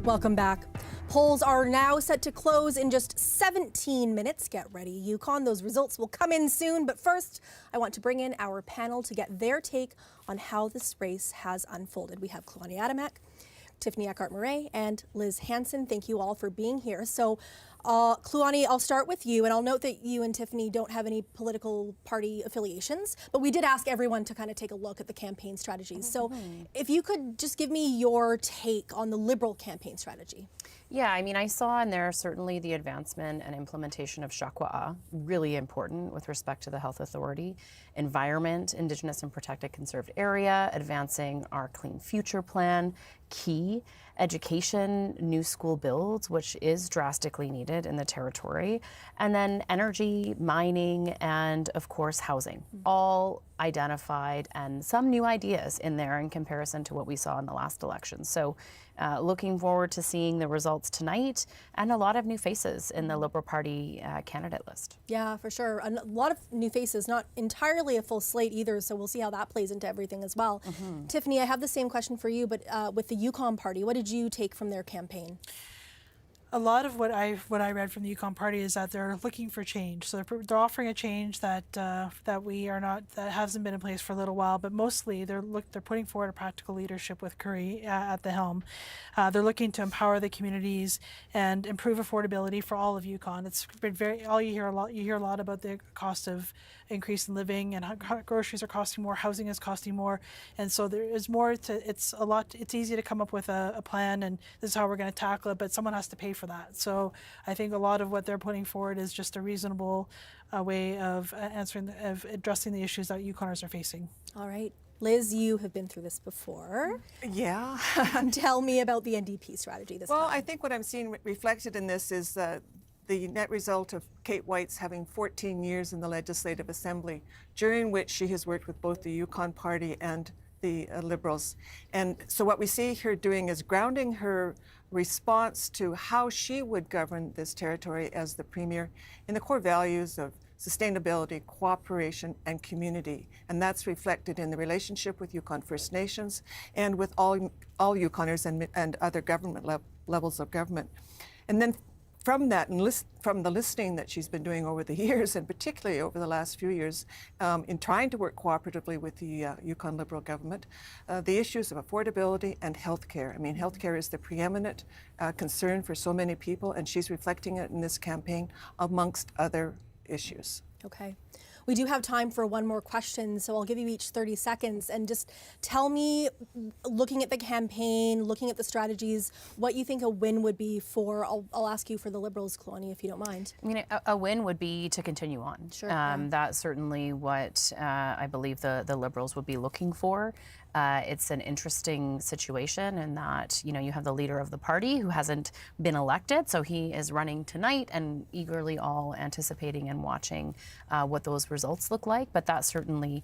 Welcome back. Polls are now set to close in just 17 minutes. Get ready, Yukon. Those results will come in soon. But first, I want to bring in our panel to get their take on how this race has unfolded. We have Kluani Adamek, Tiffany Eckhart-Murray, and Liz Hansen. Thank you all for being here. So, Kluani, I'll start with you, and I'll note that you and Tiffany don't have any political party affiliations, but we did ask everyone to kind of take a look at the campaign strategies. So if you could just give me your take on the Liberal campaign strategy. Yeah, I mean, I saw in there certainly the advancement and implementation of Shakwa'a, really important with respect to the health authority, environment, Indigenous and protected conserved area, advancing our Clean Future plan, key, education, new school builds, which is drastically needed in the territory, and then energy, mining, and of course housing, all identified, and some new ideas in there in comparison to what we saw in the last election. So looking forward to seeing the results tonight, and a lot of new faces in the Liberal Party candidate list. Yeah, for sure. A lot of new faces, not entirely a full slate either, so we'll see how that plays into everything as well. Tiffany, I have the same question for you, but with the Yukon Party, what did you take from their campaign? A lot of what I read from the Yukon Party is that they're looking for change. So they're offering a change that that hasn't been in place for a little while. But mostly they're putting forward a practical leadership with Curry at the helm. They're looking to empower the communities and improve affordability for all of Yukon. It's been you hear a lot about the cost of increase in living, and groceries are costing more, housing is costing more, and so there is more to. It's easy to come up with a plan, and this is how we're going to tackle it, but someone has to pay for that. So I think a lot of what they're putting forward is just a reasonable way of addressing the issues that Yukoners are facing. All right. Liz, you have been through this before. Yeah. Tell me about the NDP strategy this time. Well, I think what I'm seeing reflected in this is the net result of Kate White's having 14 years in the Legislative Assembly, during which she has worked with both the Yukon Party and the Liberals. And so what we see her doing is grounding her response to how she would govern this territory as the Premier in the core values of sustainability, cooperation, and community. And that's reflected in the relationship with Yukon First Nations and with all Yukoners and other government levels of government. And then from that, and from the listening that she's been doing over the years, and particularly over the last few years, in trying to work cooperatively with the Yukon Liberal government, the issues of affordability and healthcare. I mean, healthcare is the preeminent concern for so many people, and she's reflecting it in this campaign amongst other issues. Okay. We do have time for one more question, so I'll give you each 30 seconds and just tell me, looking at the campaign, looking at the strategies, what you think a win would be for, I'll ask you for the Liberals, Kluani, if you don't mind. I mean, a win would be to continue on. Sure. That's certainly what I believe the Liberals would be looking for. It's an interesting situation in that, you have the leader of the party who hasn't been elected, so he is running tonight and eagerly all anticipating and watching what those results look like. But that certainly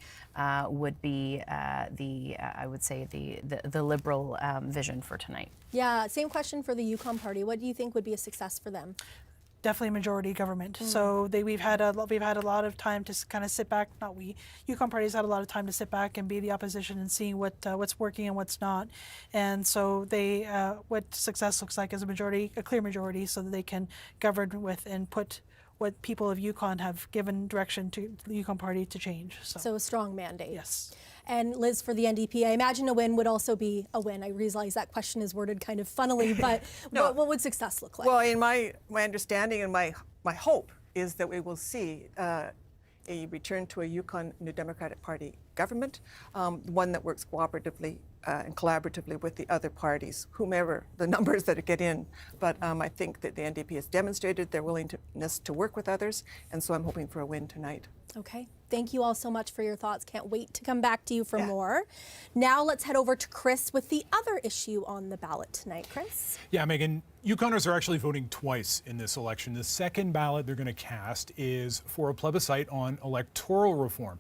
would be I would say the Liberal vision for tonight. Yeah, same question for the Yukon Party. What do you think would be a success for them? Definitely majority government. So we've had a lot of time to kind of sit back. Yukon Party's had a lot of time to sit back and be the opposition and seeing what's working and what's not. And so what success looks like is a clear majority, so that they can govern with and put what people of Yukon have given direction to the Yukon Party to change. So a strong mandate. Yes. And Liz, for the NDP, I imagine a win would also be a win. I realize that question is worded kind of funnily, but no. What would success look like? Well, in my understanding and my hope is that we will see a return to a Yukon New Democratic Party government, one that works cooperatively and collaboratively with the other parties, whomever the numbers that get in. But I think that the NDP has demonstrated their willingness to work with others, and so I'm hoping for a win tonight. Okay. Thank you all so much for your thoughts. Can't wait to come back to you for more. Now let's head over to Chris with the other issue on the ballot tonight. Chris? Yeah, Megan, Yukoners are actually voting twice in this election. The second ballot they're going to cast is for a plebiscite on electoral reform.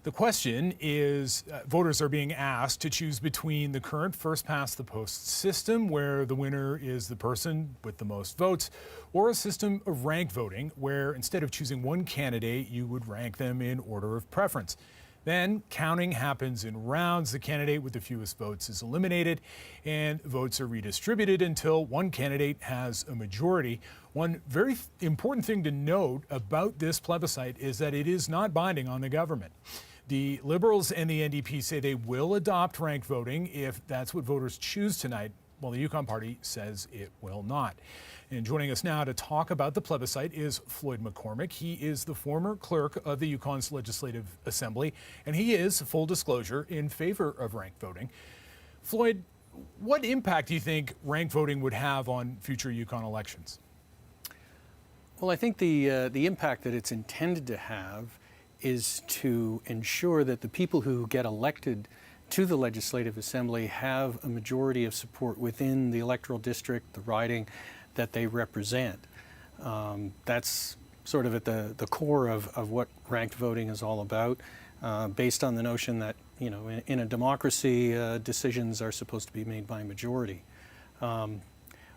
The question is, voters are being asked to choose between the current first-past-the-post system, where the winner is the person with the most votes, or a system of rank voting, where instead of choosing one candidate, you would rank them in order of preference. Then counting happens in rounds. The candidate with the fewest votes is eliminated, and votes are redistributed until one candidate has a majority. One very important thing to note about this plebiscite is that it is not binding on the government. The Liberals and the NDP say they will adopt ranked voting if that's what voters choose tonight, while the Yukon Party says it will not. And joining us now to talk about the plebiscite is Floyd McCormick. He is the former clerk of the Yukon's Legislative Assembly, and he is, full disclosure, in favor of ranked voting. Floyd, what impact do you think ranked voting would have on future Yukon elections? Well, I think the impact that it's intended to have is to ensure that the people who get elected to the Legislative Assembly have a majority of support within the electoral district, the riding that they represent. That's sort of at the core of what ranked voting is all about, based on the notion that, you know, in a democracy, decisions are supposed to be made by majority.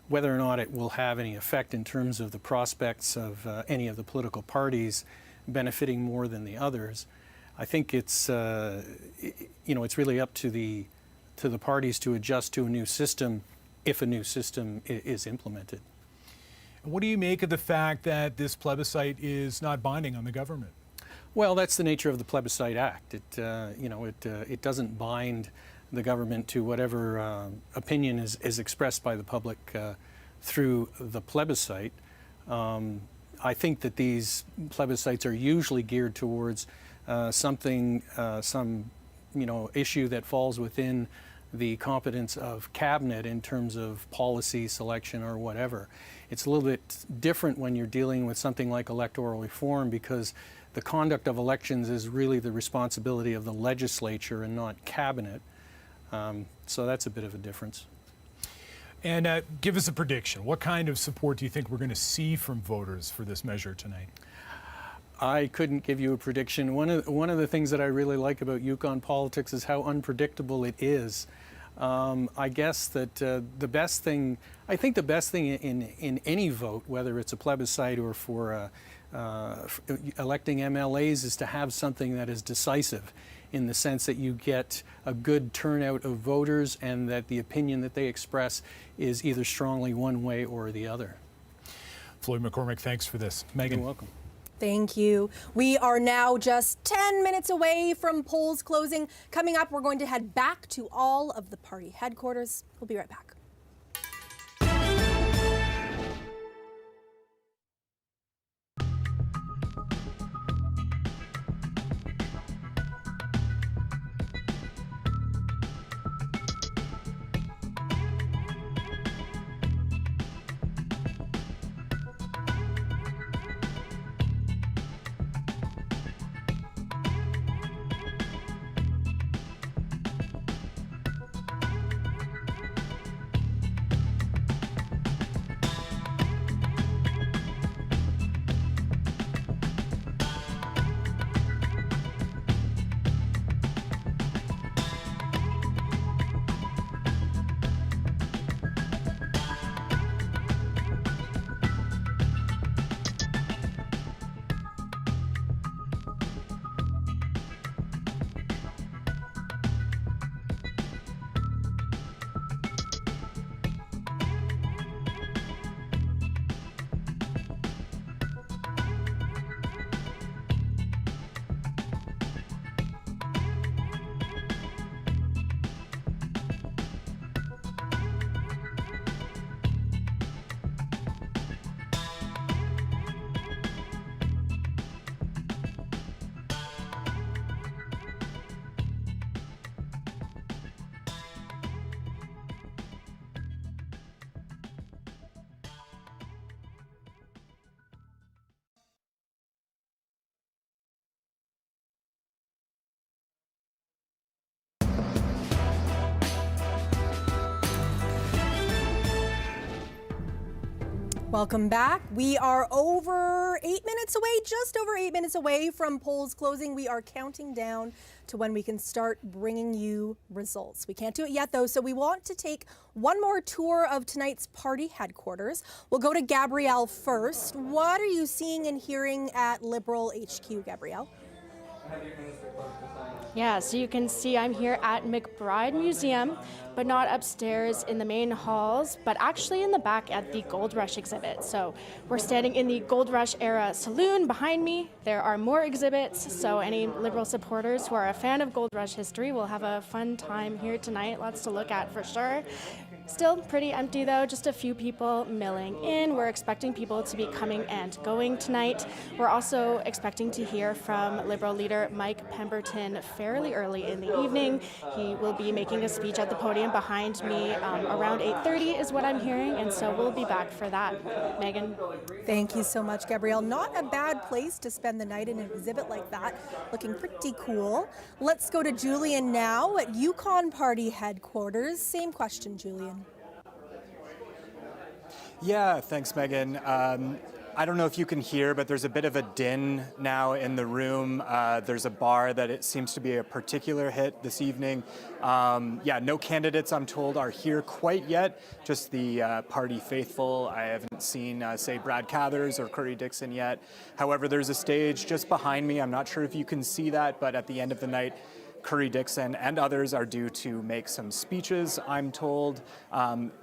Whether or not it will have any effect in terms of the prospects of any of the political parties benefiting more than the others, I think it's it's really up to the parties to adjust to a new system if a new system is implemented. What do you make of the fact that this plebiscite is not binding on the government? Well, that's the nature of the Plebiscite Act. It doesn't bind the government to whatever opinion is expressed by the public through the plebiscite. I think that these plebiscites are usually geared towards some issue that falls within the competence of cabinet in terms of policy selection or whatever. It's a little bit different when you're dealing with something like electoral reform, because the conduct of elections is really the responsibility of the legislature and not cabinet. So that's a bit of a difference. And give us a prediction. What kind of support do you think we're going to see from voters for this measure tonight? I couldn't give you a prediction. One of the things that I really like about Yukon politics is how unpredictable it is. I guess that the best thing in any vote, whether it's a plebiscite or for electing MLAs, is to have something that is decisive, in the sense that you get a good turnout of voters and that the opinion that they express is either strongly one way or the other. Floyd McCormick, thanks for this. Megan. You're welcome. Thank you. We are now just 10 minutes away from polls closing. Coming up, we're going to head back to all of the party headquarters. We'll be right back. Welcome back. We are over 8 minutes away, just over 8 minutes away from polls closing. We are counting down to when we can start bringing you results. We can't do it yet, though, so we want to take one more tour of tonight's party headquarters. We'll go to Gabrielle first. What are you seeing and hearing at Liberal HQ, Gabrielle? Yeah, so you can see I'm here at McBride Museum, but not upstairs in the main halls, but actually in the back at the Gold Rush exhibit. So we're standing in the Gold Rush era saloon behind me. There are more exhibits, so any Liberal supporters who are a fan of Gold Rush history will have a fun time here tonight. Lots to look at for sure. Still pretty empty though, just a few people milling in. We're expecting people to be coming and going tonight. We're also expecting to hear from Liberal leader Mike Pemberton fairly early in the evening. He will be making a speech at the podium behind me around 8:30 is what I'm hearing, and so we'll be back for that. Megan. Thank you so much, Gabrielle. Not a bad place to spend the night in an exhibit like that. Looking pretty cool. Let's go to Julian now at Yukon Party headquarters. Same question, Julian. Yeah, thanks, Megan. I don't know if you can hear, but there's a bit of a din now in the room. There's a bar that it seems to be a particular hit this evening. Yeah, no candidates, I'm told, are here quite yet. Just the party faithful. I haven't seen, say, Brad Cathers or Curry Dixon yet. However, there's a stage just behind me. I'm not sure if you can see that, but at the end of the night, Curry Dixon and others are due to make some speeches, I'm told.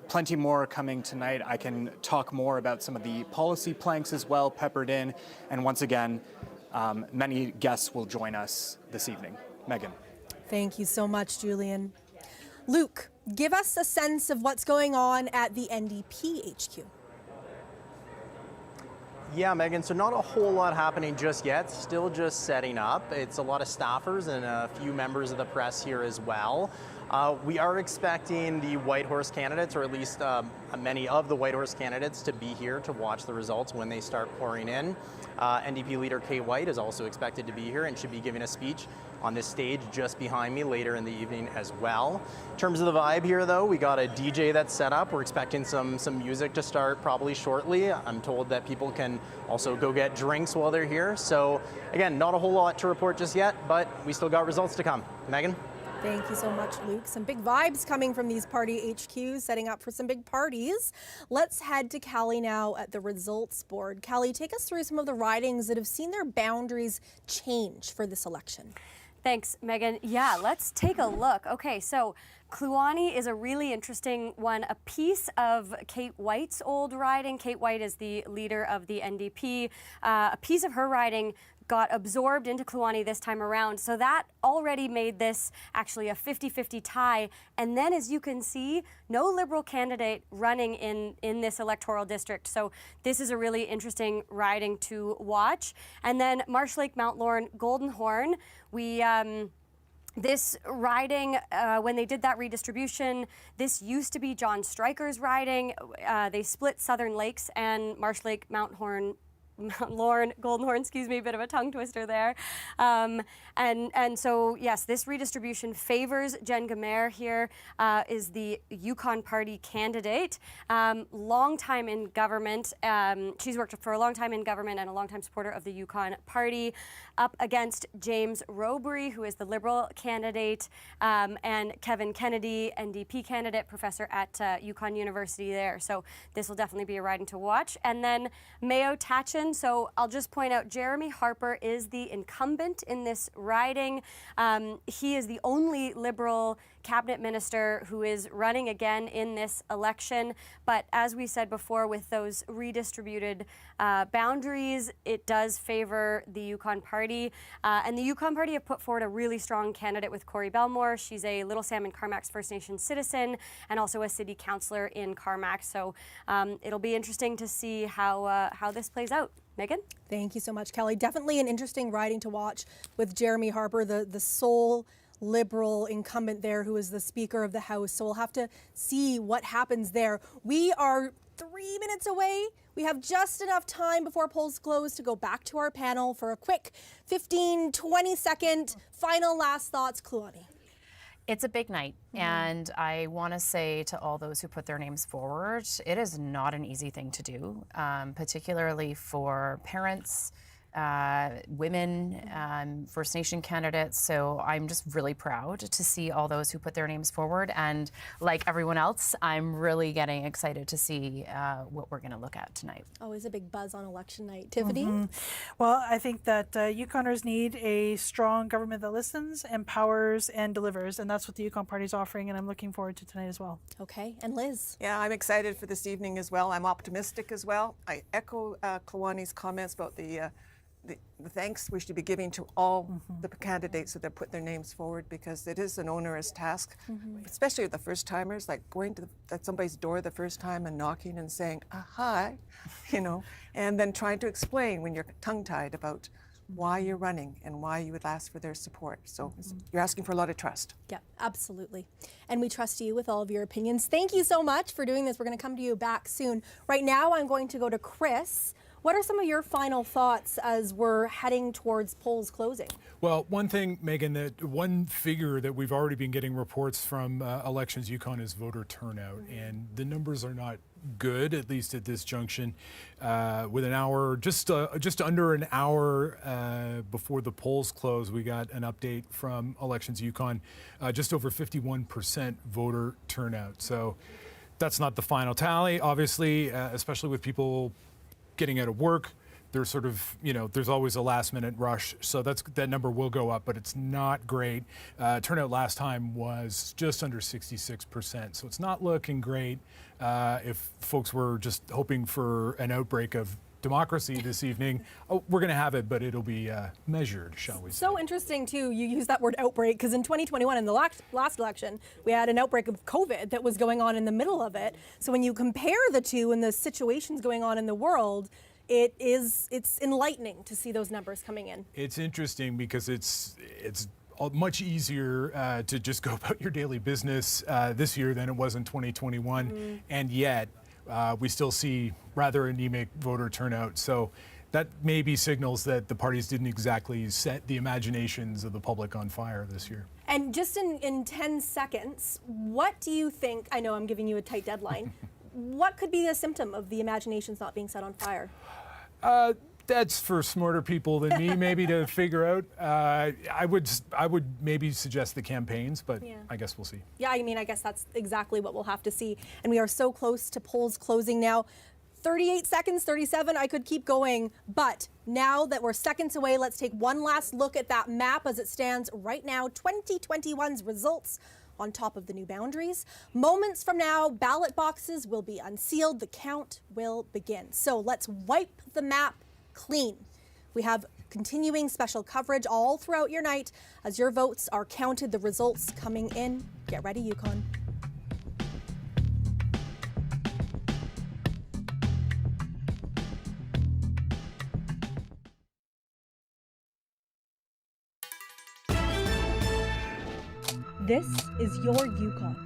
Plenty more coming tonight. I can talk more about some of the policy planks as well, peppered in. And once again, many guests will join us this evening. Megan. Thank you so much, Julian. Luke, give us a sense of what's going on at the NDP HQ. Yeah, Megan, so not a whole lot happening just yet, still just setting up. It's a lot of staffers and a few members of the press here as well. We are expecting the Whitehorse candidates, or at least many of the Whitehorse candidates, to be here to watch the results when they start pouring in. NDP leader Kate White is also expected to be here and should be giving a speech on this stage just behind me later in the evening as well. In terms of the vibe here though, we got a DJ that's set up. We're expecting some music to start probably shortly. I'm told that people can also go get drinks while they're here. So again, not a whole lot to report just yet, but we still got results to come. Megan? Thank you so much, Luke. Some big vibes coming from these party HQs, setting up for some big parties. Let's head to Callie now at the results board. Callie, take us through some of the ridings that have seen their boundaries change for this election. Thanks, Megan. Yeah, let's take a look. Okay, so Kluane is a really interesting one, a piece of Kate White's old riding. Kate White is the leader of the NDP. A piece of her riding got absorbed into Kluane this time around. So that already made this actually a 50-50 tie. And then, as you can see, no Liberal candidate running in this electoral district. So this is a really interesting riding to watch. And then Marsh Lake, Mount Lorne, Golden Horn, this riding, when they did that redistribution, this used to be John Stryker's riding. They split Southern Lakes and Marsh Lake, Mount Lorne, Golden Horn, excuse me, a bit of a tongue twister there. And so, yes, this redistribution favors Jen Gamer here, is the Yukon Party candidate. Long time in government. She's worked for a long time in government and a long time supporter of the Yukon Party, up against James Robury, who is the Liberal candidate, and Kevin Kennedy, NDP candidate, professor at Yukon University there. So this will definitely be a riding to watch. And then Mayo Tachin. So I'll just point out Jeremy Harper is the incumbent in this riding. He is the only Liberal cabinet minister who is running again in this election. But as we said before, with those redistributed boundaries, it does favor the Yukon Party. And the Yukon Party have put forward a really strong candidate with Corey Belmore. She's a Little Salmon Carmacks First Nation citizen and also a city councillor in Carmacks. So it'll be interesting to see how this plays out. Megan? Thank you so much, Kelly. Definitely an interesting riding to watch with Jeremy Harper, the sole Liberal incumbent there who is the Speaker of the House. So we'll have to see what happens there. We are 3 minutes away. We have just enough time before polls close to go back to our panel for a quick 15, 20-second final last thoughts. Kluane. It's a big night, and I want to say to all those who put their names forward, it is not an easy thing to do, particularly for parents, women, First Nation candidates. So I'm just really proud to see all those who put their names forward. And like everyone else, I'm really getting excited to see what we're going to look at tonight. Always a big buzz on election night. Tiffany? Well, I think that Yukoners need a strong government that listens, empowers, and delivers. And that's what the Yukon Party is offering. And I'm looking forward to tonight as well. Okay. And Liz? Yeah, I'm excited for this evening as well. I'm optimistic as well. I echo Klawani's comments about the thanks we should be giving to all the candidates that have put their names forward, because it is an onerous task, especially with the first timers, like going to at somebody's door the first time and knocking and saying, hi, and then trying to explain when you're tongue-tied about why you're running and why you would ask for their support. So you're asking for a lot of trust. Yeah, absolutely. And we trust you with all of your opinions. Thank you so much for doing this. We're going to come to you back soon. Right now, I'm going to go to Chris. What are some of your final thoughts as we're heading towards polls closing? Well, one thing, Megan, that one figure that we've already been getting reports from Elections Yukon is voter turnout, and the numbers are not good, at least at this junction. With an hour, just under an hour before the polls close, we got an update from Elections Yukon, just over 51% voter turnout. So that's not the final tally, obviously, especially with people getting out of work. There's sort of, there's always a last minute rush. So that number will go up, but it's not great. Turnout last time was just under 66%. So it's not looking great. If folks were just hoping for an outbreak of democracy this evening, we're going to have it, but it'll be measured, shall we say. So interesting, too, you use that word outbreak, because in 2021, in the last election, we had an outbreak of COVID that was going on in the middle of it. So when you compare the two and the situations going on in the world, it's enlightening to see those numbers coming in. It's interesting because it's much easier to just go about your daily business this year than it was in 2021, and yet we still see rather anemic voter turnout. So that maybe signals that the parties didn't exactly set the imaginations of the public on fire this year. And just in 10 seconds, what do you think, I know I'm giving you a tight deadline, what could be a symptom of the imaginations not being set on fire? That's for smarter people than me, maybe, to figure out. I would maybe suggest the campaigns, but I guess we'll see. Yeah, I mean, I guess that's exactly what we'll have to see. And we are so close to polls closing now. 38 seconds, 37, I could keep going. But now that we're seconds away, let's take one last look at that map as it stands right now. 2021's results on top of the new boundaries. Moments from now, ballot boxes will be unsealed. The count will begin. So let's wipe the map clean. We have continuing special coverage all throughout your night as your votes are counted, the results coming in. Get ready, Yukon. This is your Yukon,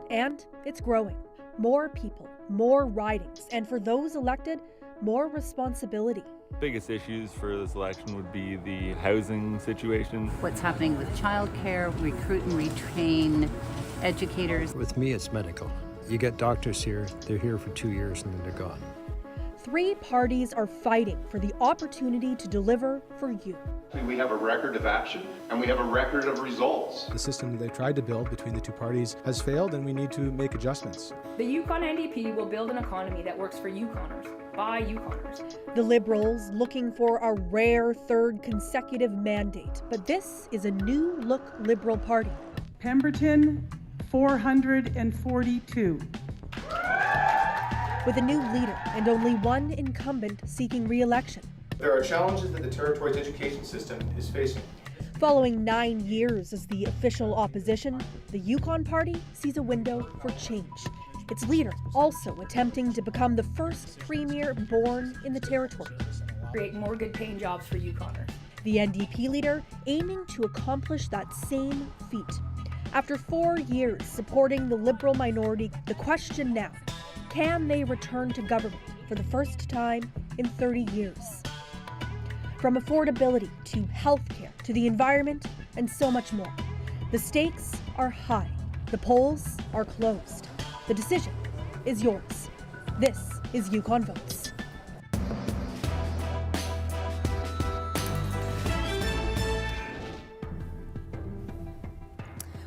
and it's growing. More people, more ridings, and for those elected, more responsibility. Biggest issues for this election would be the housing situation. What's happening with childcare, recruit and retrain educators. With me, it's medical. You get doctors here, they're here for 2 years and then they're gone. Three parties are fighting for the opportunity to deliver for you. We have a record of action and we have a record of results. The system they tried to build between the two parties has failed, and we need to make adjustments. The Yukon NDP will build an economy that works for Yukoners, by Yukoners. The Liberals looking for a rare third consecutive mandate, but this is a new look Liberal Party. Pemberton, 442. With a new leader and only one incumbent seeking re-election. There are challenges that the territory's education system is facing. Following 9 years as the official opposition, the Yukon Party sees a window for change. Its leader also attempting to become the first premier born in the territory. Create more good paying jobs for Yukoners. The NDP leader aiming to accomplish that same feat. After 4 years supporting the Liberal minority, the question now, can they return to government for the first time in 30 years? From affordability to healthcare to the environment and so much more. The stakes are high. The polls are closed. The decision is yours. This is Yukon Votes.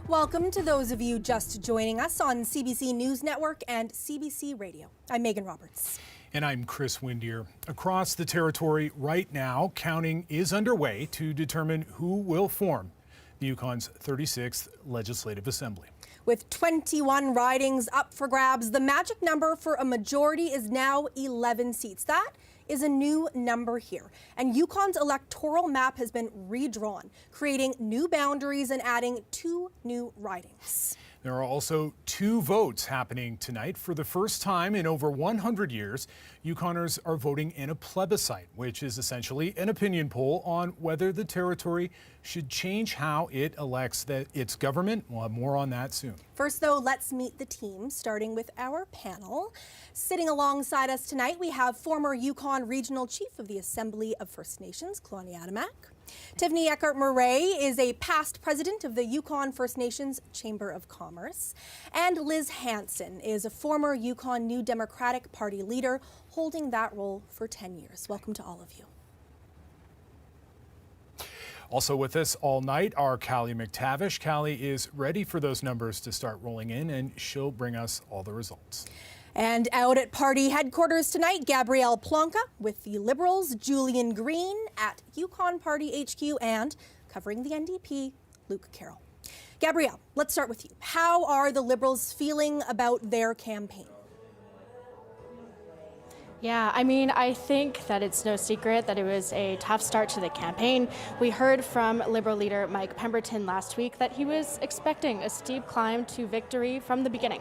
Welcome to those of you just joining us on CBC News Network and CBC Radio. I'm Megan Roberts. And I'm Chris Windier. Across the territory right now, counting is underway to determine who will form the Yukon's 36th Legislative Assembly. With 21 ridings up for grabs, the magic number for a majority is now 11 seats. That is a new number here. And Yukon's electoral map has been redrawn, creating new boundaries and adding 2 new ridings. There are also 2 votes happening tonight. For the first time in over 100 years, Yukoners are voting in a plebiscite, which is essentially an opinion poll on whether the territory should change how it elects its government. We'll have more on that soon. First, though, let's meet the team, starting with our panel. Sitting alongside us tonight, we have former Yukon Regional Chief of the Assembly of First Nations, Kalani Adamak. Tiffany Eckert-Murray is a past president of the Yukon First Nations Chamber of Commerce. And Liz Hanson is a former Yukon New Democratic Party leader, holding that role for 10 years. Welcome to all of you. Also with us all night are Callie McTavish. Callie is ready for those numbers to start rolling in, and she'll bring us all the results. And out at party headquarters tonight, Gabrielle Plonka with the Liberals, Julian Green at Yukon Party HQ, and covering the NDP, Luke Carroll. Gabrielle, let's start with you. How are the Liberals feeling about their campaign? Yeah, I mean, I think that it's no secret that it was a tough start to the campaign. We heard from Liberal leader Mike Pemberton last week that he was expecting a steep climb to victory from the beginning.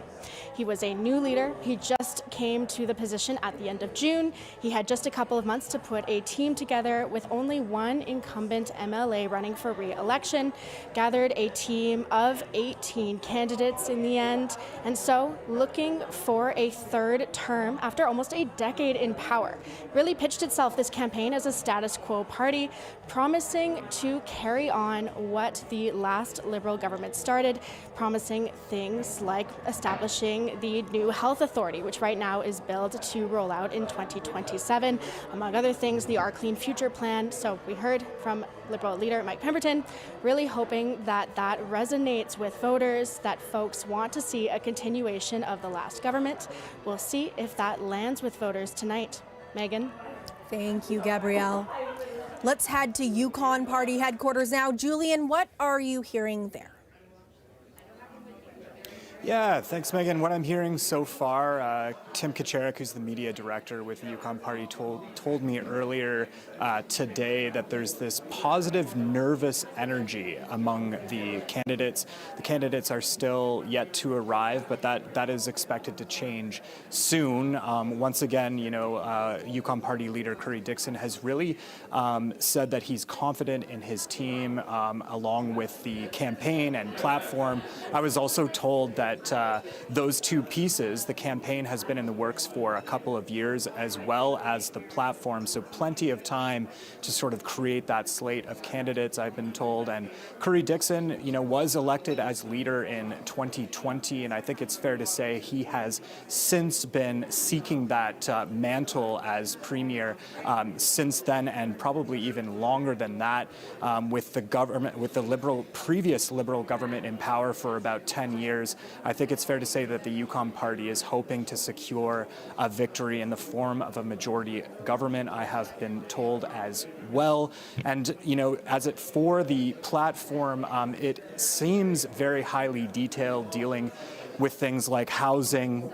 He was a new leader. He just came to the position at the end of June. He had just a couple of months to put a team together with only one incumbent MLA running for re-election, gathered a team of 18 candidates in the end, and so looking for a third term after almost a decade in power. Really pitched itself this campaign as a status quo party, promising to carry on what the last Liberal government started, promising things like establishing the new health authority, which right now is billed to roll out in 2027. Among other things, the Our Clean Future plan. So we heard from Liberal leader Mike Pemberton, really hoping that that resonates with voters, that folks want to see a continuation of the last government. We'll see if that lands with voters tonight. Megan? Thank you, Gabrielle. Let's head to Yukon Party headquarters now. Julian, what are you hearing there? Yeah, thanks, Megan. What I'm hearing so far, Tim Kacharik, who's the media director with the Yukon Party, told me earlier today that there's this positive, nervous energy among the candidates. The candidates are still yet to arrive, but that is expected to change soon. Once again, Yukon Party leader Curry Dixon has really said that he's confident in his team, along with the campaign and platform. I was also told that those 2 pieces, the campaign has been in the works for a couple of years, as well as the platform, so plenty of time to sort of create that slate of candidates, I've been told. And Curry Dixon, was elected as leader in 2020, and I think it's fair to say he has since been seeking that mantle as premier since then, and probably even longer than that, with the government, with the previous Liberal government in power for about 10 years. I think it's fair to say that the Yukon Party is hoping to secure a victory in the form of a majority government, I have been told as well. And, as it for the platform, it seems very highly detailed, dealing with things like housing,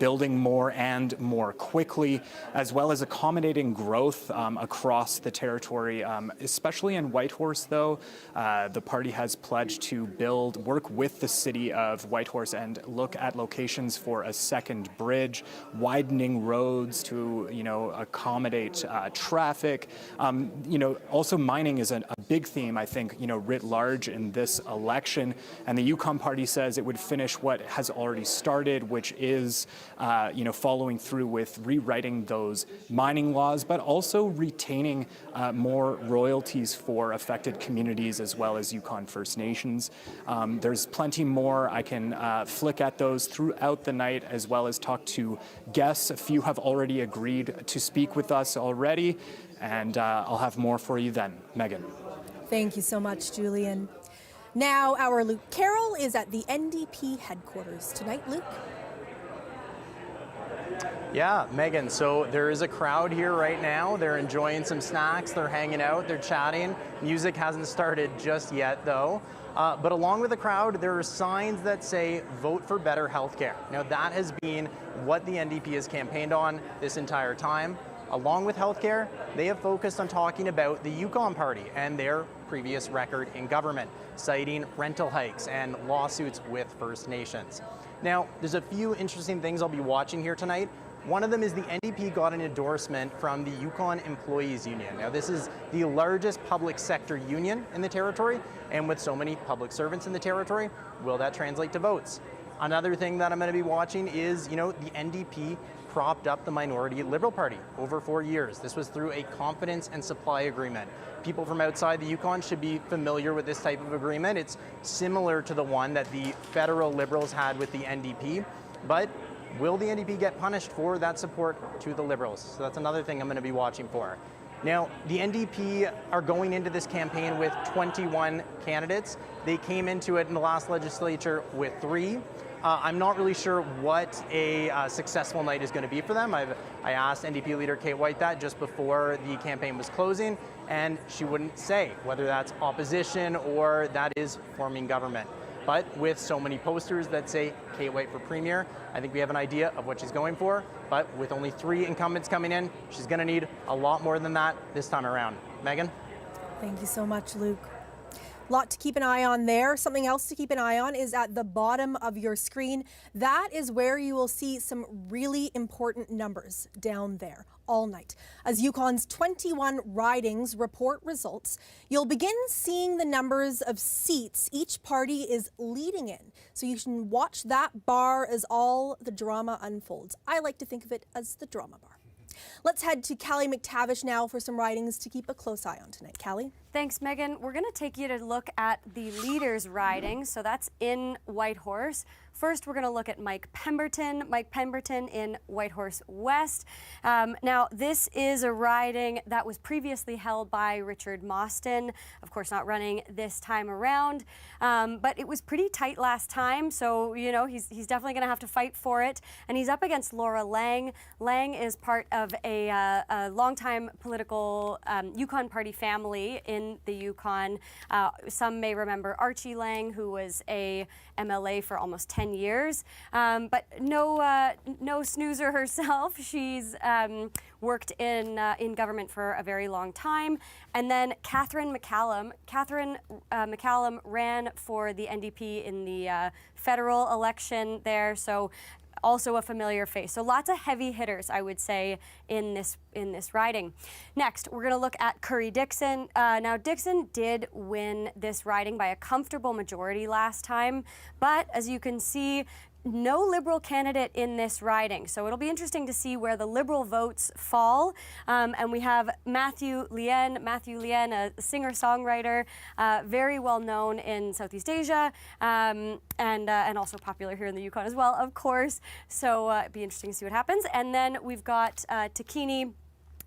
building more and more quickly, as well as accommodating growth across the territory, especially in Whitehorse, though. The party has pledged to work with the city of Whitehorse and look at locations for a second bridge, widening roads to, accommodate traffic. Also mining is a big theme, I think, writ large in this election. And the Yukon Party says it would finish what has already started, which is, following through with rewriting those mining laws, but also retaining more royalties for affected communities as well as Yukon First Nations. There's plenty more. I can flick at those throughout the night, as well as talk to guests. A few have already agreed to speak with us already, and I'll have more for you then. Megan. Thank you so much, Julian. Now, our Luke Carroll is at the NDP headquarters tonight. Luke? Yeah, Megan, so there is a crowd here right now. They're enjoying some snacks, they're hanging out, they're chatting. Music hasn't started just yet, though. But along with the crowd, there are signs that say, vote for better healthcare. Now, that has been what the NDP has campaigned on this entire time. Along with healthcare, they have focused on talking about the Yukon Party and their previous record in government, citing rental hikes and lawsuits with First Nations. Now, there's a few interesting things I'll be watching here tonight. One of them is the NDP got an endorsement from the Yukon Employees Union. Now, this is the largest public sector union in the territory, and with so many public servants in the territory, will that translate to votes? Another thing that I'm going to be watching is, the NDP propped up the minority Liberal Party over 4 years. This was through a confidence and supply agreement. People from outside the Yukon should be familiar with this type of agreement. It's similar to the one that the federal Liberals had with the NDP, but will the NDP get punished for that support to the Liberals? So that's another thing I'm going to be watching for. Now, the NDP are going into this campaign with 21 candidates. They came into it in the last legislature with 3. I'm not really sure what a successful night is going to be for them. I asked NDP leader Kate White that just before the campaign was closing, and she wouldn't say whether that's opposition or that is forming government. But with so many posters that say Kate White for Premier, I think we have an idea of what she's going for. But with only 3 incumbents coming in, she's going to need a lot more than that this time around. Megan? Thank you so much, Luke. Lot to keep an eye on there. Something else to keep an eye on is at the bottom of your screen. That is where you will see some really important numbers down there all night. As Yukon's 21 ridings report results, you'll begin seeing the numbers of seats each party is leading in. So you can watch that bar as all the drama unfolds. I like to think of it as the drama bar. Let's head to Callie McTavish now for some ridings to keep a close eye on tonight. Callie? Thanks, Megan. We're going to take you to look at the leaders' riding. So that's in Whitehorse. First, we're going to look at Mike Pemberton. Mike Pemberton in Whitehorse West. Now, this is a riding that was previously held by Richard Mostyn. Of course, not running this time around. But it was pretty tight last time, so, he's definitely going to have to fight for it. And he's up against Laura Lang. Lang is part of a longtime political Yukon Party family in the Yukon. Some may remember Archie Lang, who was a MLA for almost 10 years, but no snoozer herself. She's worked in government for a very long time. And then Catherine McCallum. Catherine McCallum ran for the NDP in the federal election there, so also a familiar face. So lots of heavy hitters, I would say, in this riding. Next, we're going to look at Curry Dixon. Now, Dixon did win this riding by a comfortable majority last time, but as you can see, no Liberal candidate in this riding. So it'll be interesting to see where the Liberal votes fall. And we have Matthew Lien, a singer-songwriter, very well known in Southeast Asia, and also popular here in the Yukon as well, of course. So it'd be interesting to see what happens. And then we've got Takini,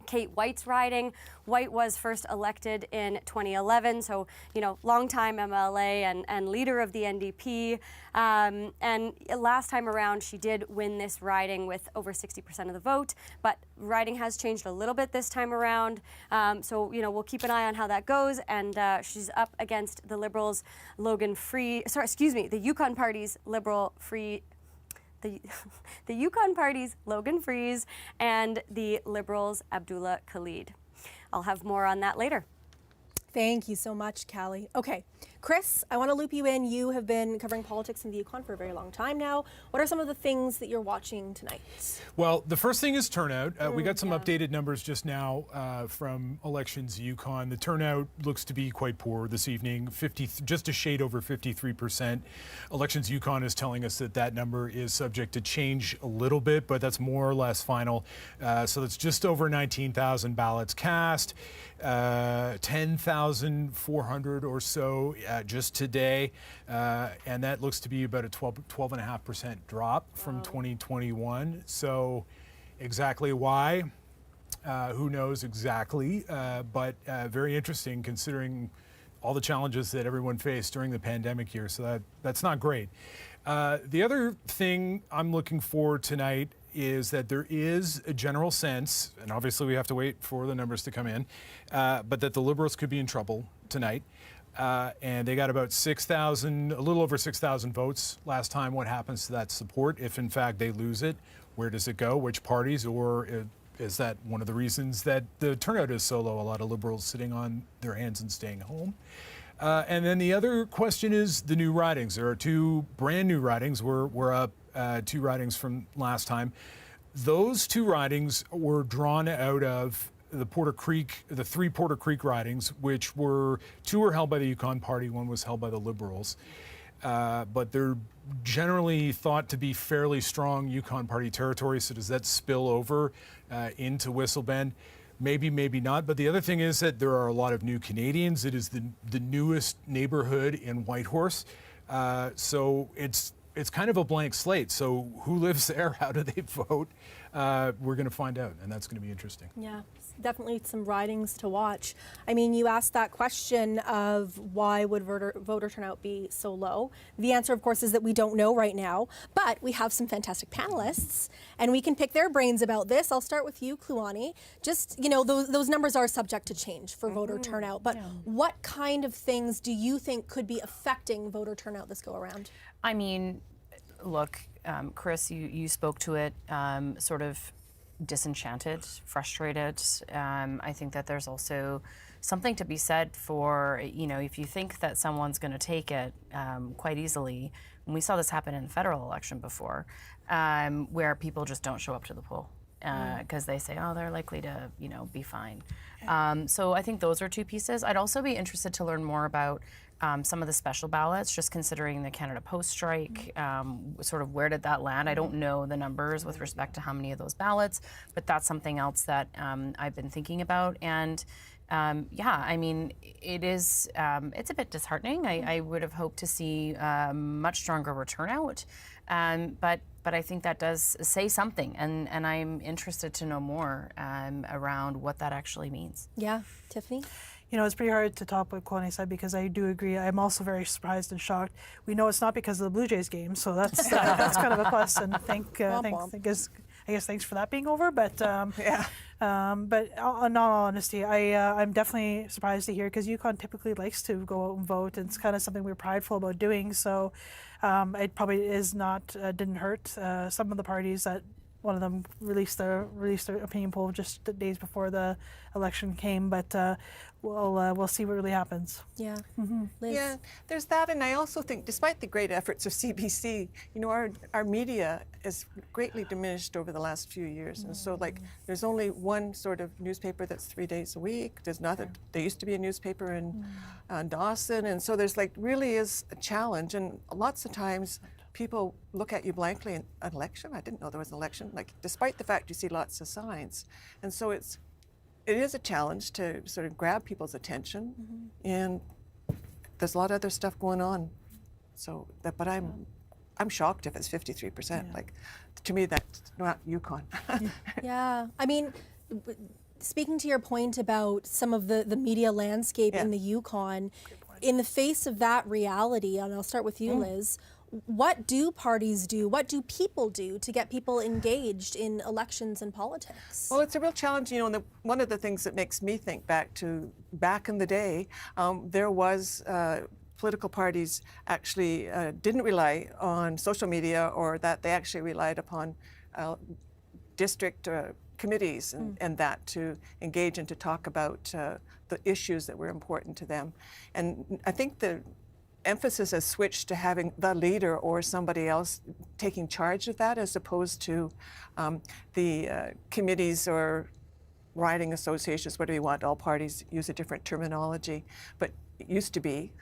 Kate White's riding. White was first elected in 2011, so, longtime MLA and leader of the NDP. And last time around, she did win this riding with over 60% of the vote, but riding has changed a little bit this time around. So, we'll keep an eye on how that goes. And she's up against the Liberals' the Yukon Party's Liberal Free. The Yukon Party's Logan Freeze and the Liberals' Abdullah Khalid. I'll have more on that later. Thank you so much, Callie. Okay, Chris, I want to loop you in. You have been covering politics in the Yukon for a very long time now. What are some of the things that you're watching tonight? Well, the first thing is turnout. We got some updated numbers just now from Elections Yukon. The turnout looks to be quite poor this evening, just a shade over 53%. Elections Yukon is telling us that number is subject to change a little bit, but that's more or less final. So that's just over 19,000 ballots cast, 10,400 or so just today, and that looks to be about a 12.5% drop from 2021. So exactly why, who knows exactly, but very interesting considering all the challenges that everyone faced during the pandemic year. So that's not great. The other thing I'm looking for tonight is that there is a general sense, and obviously we have to wait for the numbers to come in, but that the Liberals could be in trouble tonight. And they got about 6,000, a little over 6,000 votes last time. What happens to that support if in fact they lose it? Where does it go? Which parties? Or is that one of the reasons that the turnout is so low? A lot of Liberals sitting on their hands and staying home. And then the other question is the new ridings. There are 2 brand new ridings. We're up 2 ridings from last time. Those 2 ridings were drawn out of the 3 Porter Creek ridings, which were 2 were held by the Yukon Party, 1 was held by the Liberals. But they're generally thought to be fairly strong Yukon Party territory. So does that spill over into Whistle Bend? Maybe, maybe not. But the other thing is that there are a lot of new Canadians. It is the newest neighborhood in Whitehorse. So it's kind of a blank slate. So who lives there? How do they vote? We're going to find out, and that's going to be interesting. Yeah, definitely some ridings to watch. I mean, you asked that question of why would voter turnout be so low? The answer, of course, is that we don't know right now, but we have some fantastic panelists, and we can pick their brains about this. I'll start with you, Kluani. Just, you know, those numbers are subject to change for voter turnout, but what kind of things do you think could be affecting voter turnout this go around? I mean, look, Chris, you spoke to it, sort of disenchanted, frustrated. I think that there's also something to be said for, you know, if you think that someone's going to take it quite easily. And we saw this happen in the federal election before, where people just don't show up to the poll because they say, oh, they're likely to, you know, be fine. So I think those are 2 pieces. I'd also be interested to learn more about some of the special ballots, just considering the Canada Post strike, sort of where did that land? I don't know the numbers with respect to how many of those ballots, but that's something else that I've been thinking about. And yeah, I mean, it's a bit disheartening. I would have hoped to see much stronger turnout, but I think that does say something, and I'm interested to know more around what that actually means. Yeah, Tiffany? You know, it's pretty hard to top what Kwani said because I do agree. I'm also very surprised and shocked. We know it's not because of the Blue Jays game, so that's kind of a plus. And I guess thanks for that being over. But but in all honesty, I'm definitely surprised to hear because Yukon typically likes to go out and vote. And it's kind of something we're prideful about doing. So it probably didn't hurt some of the parties that. One of them released their opinion poll just days before the election came, but we'll see what really happens. Yeah. Liz? Yeah, there's that, and I also think, despite the great efforts of CBC, you know, our media is greatly diminished over the last few years, and so like there's only one sort of newspaper that's 3 days a week. There's nothing. There used to be a newspaper in Dawson, and so there's like really is a challenge, and lots of times. People look at you blankly in an election. I didn't know there was an election. Like, despite the fact you see lots of signs, and so it is a challenge to sort of grab people's attention. And there's a lot of other stuff going on. So, but I'm shocked if it's 53%. Like, to me, that's not Yukon. Yeah, I mean. Speaking to your point about some of the media landscape in the Yukon, in the face of that reality, and I'll start with you, Liz. What do parties do? What do people do to get people engaged in elections and politics? Well, it's a real challenge, you know, and one of the things that makes me think back in the day, there was political parties actually didn't rely on social media, or that they actually relied upon district committees and that to engage and to talk about the issues that were important to them. And I think the emphasis has switched to having the leader or somebody else taking charge of that, as opposed to the committees or riding associations, whatever you want. All parties use a different terminology, but it used to be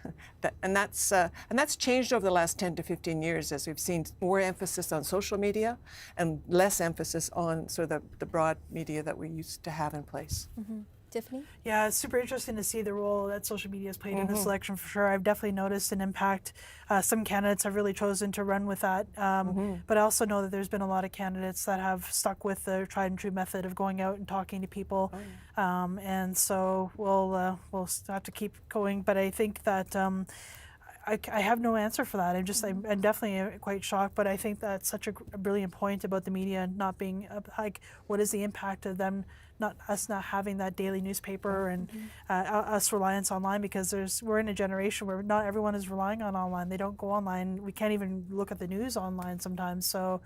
that, and that's changed over the last 10 to 15 years as we've seen more emphasis on social media and less emphasis on sort of the broad media that we used to have in place. Tiffany? Yeah, it's super interesting to see the role that social media has played in this election for sure. I've definitely noticed an impact. Some candidates have really chosen to run with that, but I also know that there's been a lot of candidates that have stuck with the tried and true method of going out and talking to people, and so we'll have to keep going. But I think that I have no answer for that. I'm definitely quite shocked, but I think that's such a brilliant point about the media not being like, what is the impact of them not having that daily newspaper and us reliance online, because we're in a generation where not everyone is relying on online. They don't go online. We can't even look at the news online sometimes. So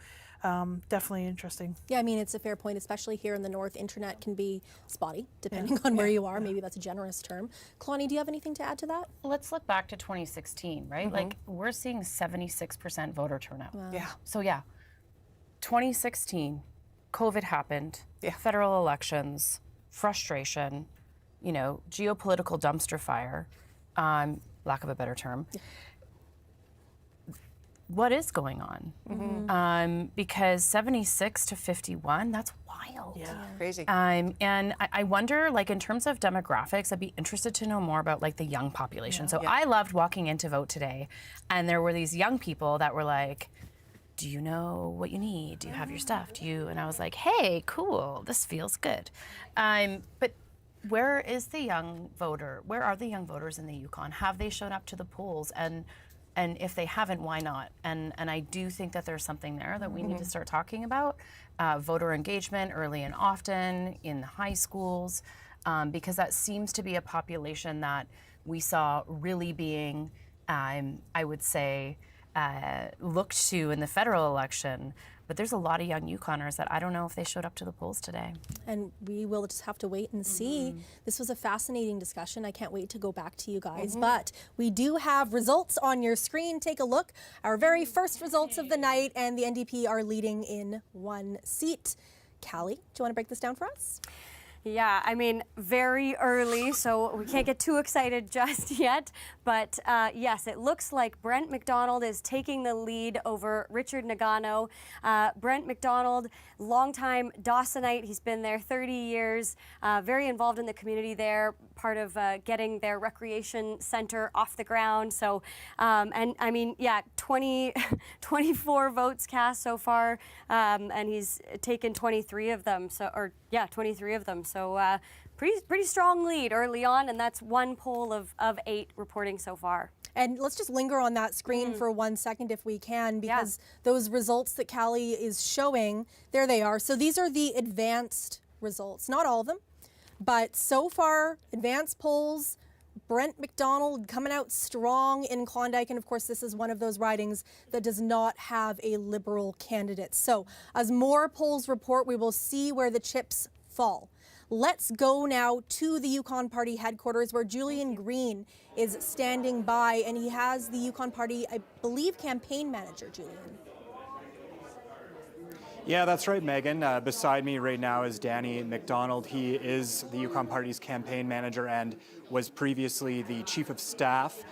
definitely interesting. Yeah, I mean, it's a fair point, especially here in the North. Internet can be spotty, depending on where you are. Maybe that's a generous term. Kalani, do you have anything to add to that? Let's look back to 2016, right? Like, we're seeing 76% voter turnout. Wow. Yeah. So, 2016, COVID happened, federal elections, frustration, geopolitical dumpster fire, lack of a better term. What is going on? Because 76 to 51, that's wild. Yeah, crazy. And I wonder, like, in terms of demographics, I'd be interested to know more about, like, the young population. So I loved walking in to vote today, and there were these young people that were like, do you know what you need? Do you have your stuff? And I was like, hey, cool, this feels good. But where is the young voter? Where are the young voters in the Yukon? Have they shown up to the polls? And if they haven't, why not? And I do think that there's something there that we need to start talking about. Voter engagement early and often in high schools, because that seems to be a population that we saw really being, I would say, looked to in the federal election. But there's a lot of young Yukoners that I don't know if they showed up to the polls today. And we will just have to wait and see. This was a fascinating discussion. I can't wait to go back to you guys. But we do have results on your screen. Take a look. Our very first results of the night, and the NDP are leading in 1 seat. Callie, do you want to break this down for us? Yeah, I mean, very early, so we can't get too excited just yet. But yes, it looks like Brent McDonald is taking the lead over Richard Nagano. Brent McDonald, longtime Dawsonite. He's been there 30 years, very involved in the community there, part of getting their recreation center off the ground. So, and I mean, 24 votes cast so far, and he's taken 23 of them. 23 of them. So pretty strong lead early on, and that's one poll of 8 reporting so far. And let's just linger on that screen for 1 second if we can, because those results that Callie is showing, there they are. So these are the advanced results, not all of them, but so far, advanced polls, Brent McDonald coming out strong in Klondike, and of course this is one of those ridings that does not have a Liberal candidate. So as more polls report, we will see where the chips fall. Let's go now to the Yukon Party headquarters, where Julian Green is standing by, and he has the Yukon Party, I believe, campaign manager. Julian. Yeah, that's right, Megan. Beside me right now is Danny McDonald. He is the Yukon Party's campaign manager and was previously the chief of staff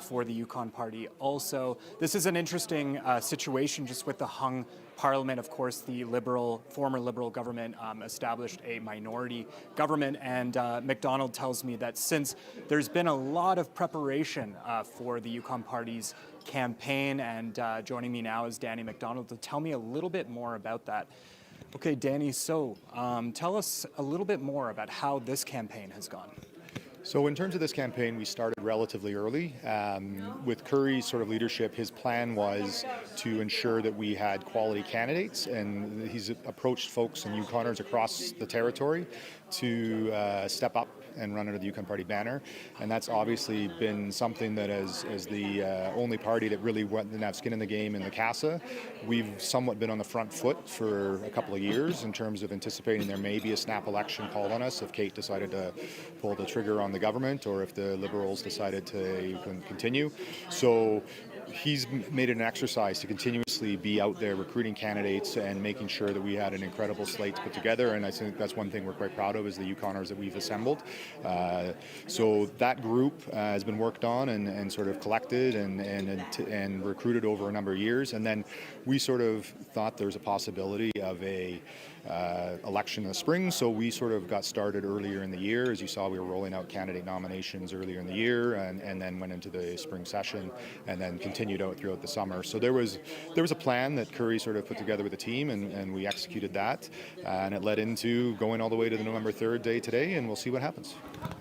for the Yukon Party also. This is an interesting situation just with the hung Parliament. Of course, the former Liberal government established a minority government, and McDonald tells me that since there's been a lot of preparation for the Yukon Party's campaign, and joining me now is Danny McDonald to tell me a little bit more about that. Okay, Danny, so tell us a little bit more about how this campaign has gone. So in terms of this campaign, we started relatively early. With Curry's sort of leadership, his plan was to ensure that we had quality candidates, and he's approached folks and Yukoners across the territory to step up and run under the Yukon Party banner. And that's obviously been something that as the only party that really didn't have skin in the game in the CASA, we've somewhat been on the front foot for a couple of years in terms of anticipating there may be a snap election called on us if Kate decided to pull the trigger on the government or if the Liberals decided to continue. So he's made it an exercise to continuously be out there recruiting candidates and making sure that we had an incredible slate to put together, and I think that's one thing we're quite proud of is the Yukoners that we've assembled. So that group has been worked on and sort of collected and recruited over a number of years, and then we sort of thought there was a possibility of a election in the spring, so we sort of got started earlier in the year. As you saw, we were rolling out candidate nominations earlier in the year, and then went into the spring session, and then continued out throughout the summer. So there was a plan that Curry sort of put together with the team, and we executed that, and it led into going all the way to the November 3rd day today, and we'll see what happens.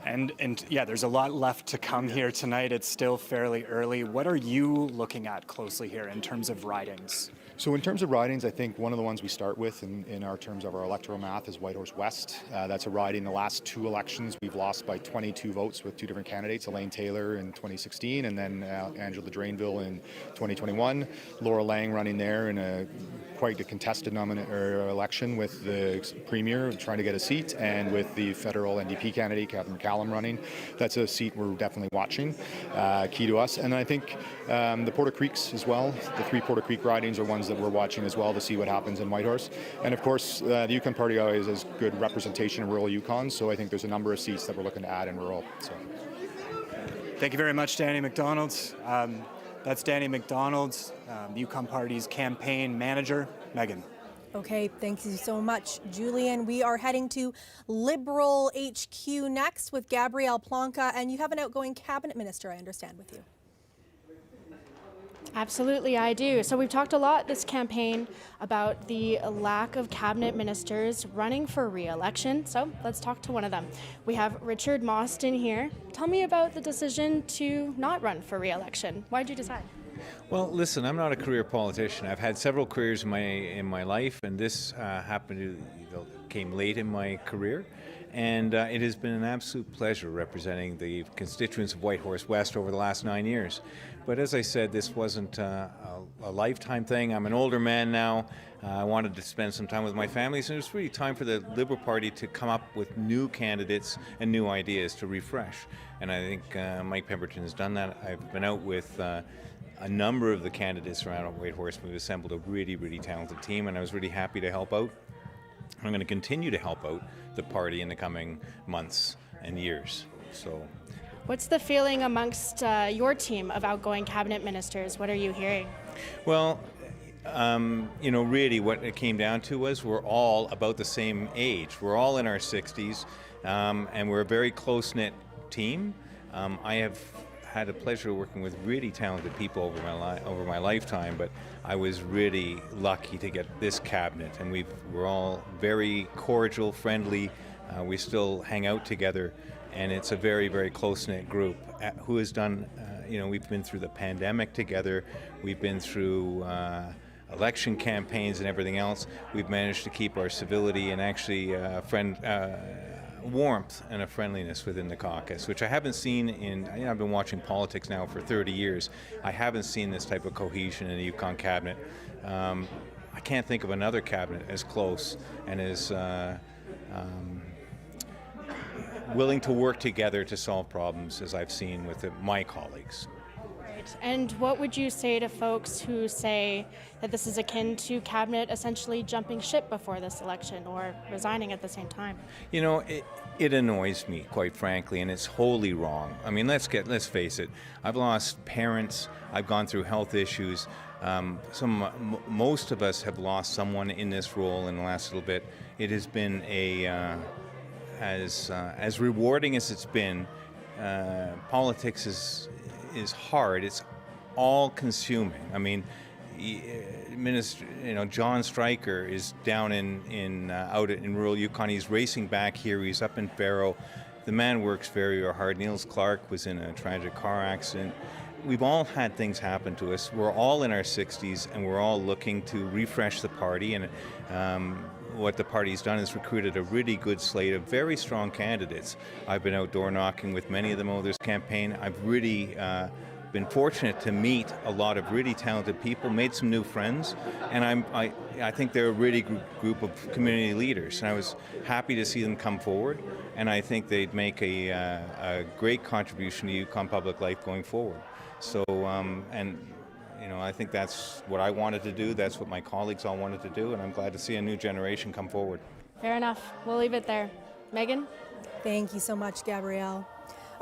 And yeah, there's a lot left to come here tonight. It's still fairly early. What are you looking at closely here in terms of ridings? So in terms of ridings, I think one of the ones we start with in our terms of our electoral math is Whitehorse West. That's a riding. The last 2 elections, we've lost by 22 votes with 2 different candidates, Elaine Taylor in 2016 and then Angela Drainville in 2021. Laura Lang running there in quite a contested election with the Premier trying to get a seat, and with the federal NDP candidate, Catherine McCallum, running. That's a seat we're definitely watching, key to us. And I think the Porter Creeks as well, the 3 Porter Creek ridings are ones that we're watching as well to see what happens in Whitehorse. And of course, the Yukon Party always has good representation in rural Yukon, so I think there's a number of seats that we're looking to add in rural. So. Thank you very much, Danny McDonald. That's Danny McDonald, the Yukon Party's campaign manager. Megan. Okay, thank you so much, Julian. We are heading to Liberal HQ next with Gabrielle Plonka, and you have an outgoing cabinet minister, I understand, with you. Absolutely, I do. So we've talked a lot this campaign about the lack of cabinet ministers running for re-election. So let's talk to one of them. We have Richard Mostyn here. Tell me about the decision to not run for re-election. Why did you decide? Well, listen, I'm not a career politician. I've had several careers in my life, and this came late in my career. And it has been an absolute pleasure representing the constituents of Whitehorse West over the last 9 years. But as I said, this wasn't a lifetime thing. I'm an older man now. I wanted to spend some time with my family, so it was really time for the Liberal Party to come up with new candidates and new ideas to refresh. And I think Mike Pemberton has done that. I've been out with a number of the candidates around at Whitehorse. We've assembled a really, really talented team, and I was really happy to help out. I'm going to continue to help out the party in the coming months and years. So, what's the feeling amongst your team of outgoing cabinet ministers? What are you hearing? Well, really what it came down to was we're all about the same age. We're all in our 60s, and we're a very close-knit team. I have had the pleasure of working with really talented people over my lifetime, but I was really lucky to get this cabinet, and we're all very cordial, friendly. We still hang out together, and it's a very, very close-knit group who has done, we've been through the pandemic together, we've been through election campaigns and everything else. We've managed to keep our civility and actually warmth and a friendliness within the caucus, which I haven't seen I've been watching politics now for 30 years. I haven't seen this type of cohesion in the Yukon cabinet. I can't think of another cabinet as close and as willing to work together to solve problems as I've seen with my colleagues. Right. And what would you say to folks who say that this is akin to cabinet essentially jumping ship before this election or resigning at the same time? It annoys me, quite frankly, and it's wholly wrong. I mean, let's face it. I've lost parents. I've gone through health issues. Most of us have lost someone in this role in the last little bit. It has been as rewarding as it's been. Politics is hard. It's all-consuming. I mean, John Stryker is down out in rural Yukon. He's racing back here. He's up in Faro. The man works very hard. Niels Clark was in a tragic car accident. We've all had things happen to us. We're all in our 60s, and we're all looking to refresh the party. And what the party's done is recruited a really good slate of very strong candidates. I've been out door knocking with many of them over this campaign. I've really been fortunate to meet a lot of really talented people, made some new friends, and I think they're a really group of community leaders. And I was happy to see them come forward, and I think they'd make a great contribution to Yukon public life going forward. So, I think that's what I wanted to do. That's what my colleagues all wanted to do, and I'm glad to see a new generation come forward. Fair enough. We'll leave it there. Megan? Thank you so much, Gabrielle.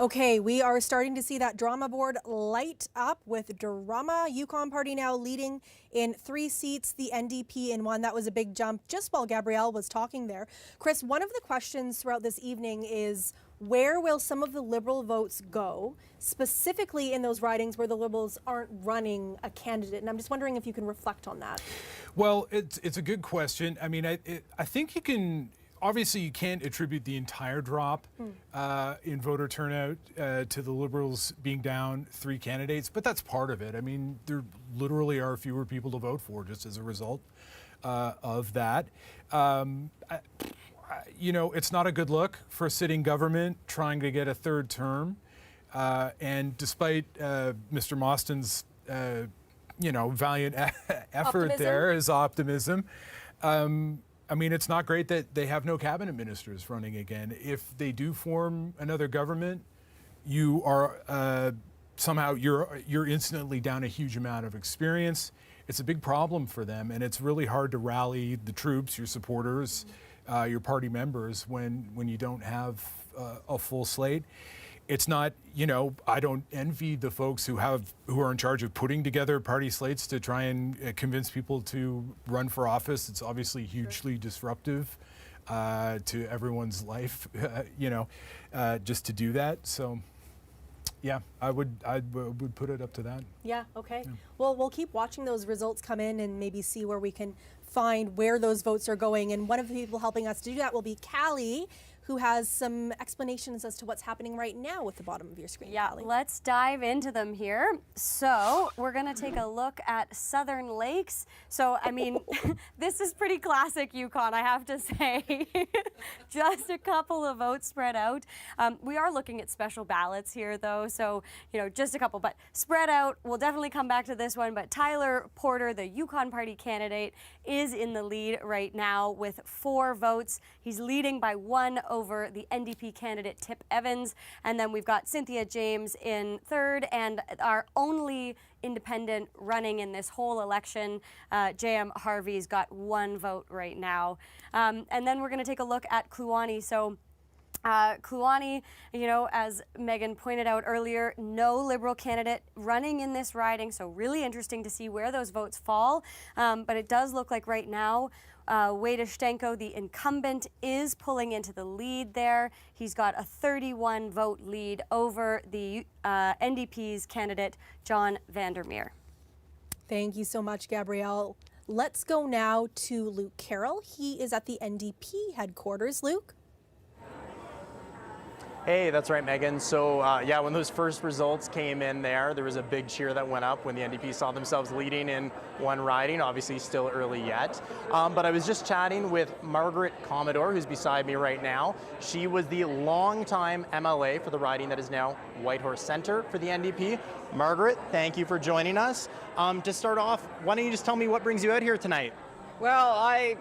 Okay, we are starting to see that drama board light up with drama. Yukon Party now leading in 3 seats, the NDP in 1. That was a big jump just while Gabrielle was talking there. Chris, one of the questions throughout this evening is where will some of the Liberal votes go, specifically in those ridings where the Liberals aren't running a candidate? And I'm just wondering if you can reflect on that. Well, it's a good question. I mean, I think you can. Obviously, you can't attribute the entire drop in voter turnout to the Liberals being down 3 candidates, but that's part of it. I mean, there literally are fewer people to vote for just as a result of that. You know, it's not a good look for a sitting government trying to get a 3rd term. And despite Mr. Mostyn's, valiant effort there, his optimism, I mean, it's not great that they have no cabinet ministers running again. If they do form another government, you are somehow you're instantly down a huge amount of experience. It's a big problem for them, and it's really hard to rally the troops, your supporters, your party members when you don't have a full slate. It's not, I don't envy the folks who are in charge of putting together party slates to try and convince people to run for office. It's obviously hugely disruptive to everyone's life, just to do that. So, yeah, I would put it up to that. Yeah, okay. Yeah. Well, we'll keep watching those results come in and maybe see where we can find where those votes are going. And one of the people helping us do that will be Callie, who has some explanations as to what's happening right now with the bottom of your screen. Yeah, Callie. Let's dive into them here. So we're gonna take a look at Southern Lakes. So, I mean, this is pretty classic Yukon, I have to say. Just a couple of votes spread out. We are looking at special ballots here though, so, just a couple, but spread out. We'll definitely come back to this one, but Tyler Porter, the Yukon Party candidate, is in the lead right now with 4 votes. He's leading by 1 over the NDP candidate Tip Evans, and then we've got Cynthia James in 3rd, and our only independent running in this whole election, J.M. Harvey's got 1 vote right now. And then we're going to take a look at Kluane. So Kluane, as Megan pointed out earlier, no Liberal candidate running in this riding, so really interesting to see where those votes fall. But it does look like right now, Wade Ushtenko, the incumbent, is pulling into the lead there. He's got a 31-vote lead over the NDP's candidate, John Vandermeer. Thank you so much, Gabrielle. Let's go now to Luke Carroll. He is at the NDP headquarters. Luke? Hey, that's right, Megan. So, when those first results came in there was a big cheer that went up when the NDP saw themselves leading in 1 riding. Obviously, still early yet. But I was just chatting with Margaret Commodore, who's beside me right now. She was the longtime MLA for the riding that is now Whitehorse Centre for the NDP. Margaret, thank you for joining us. To start off, why don't you just tell me what brings you out here tonight? Well, I've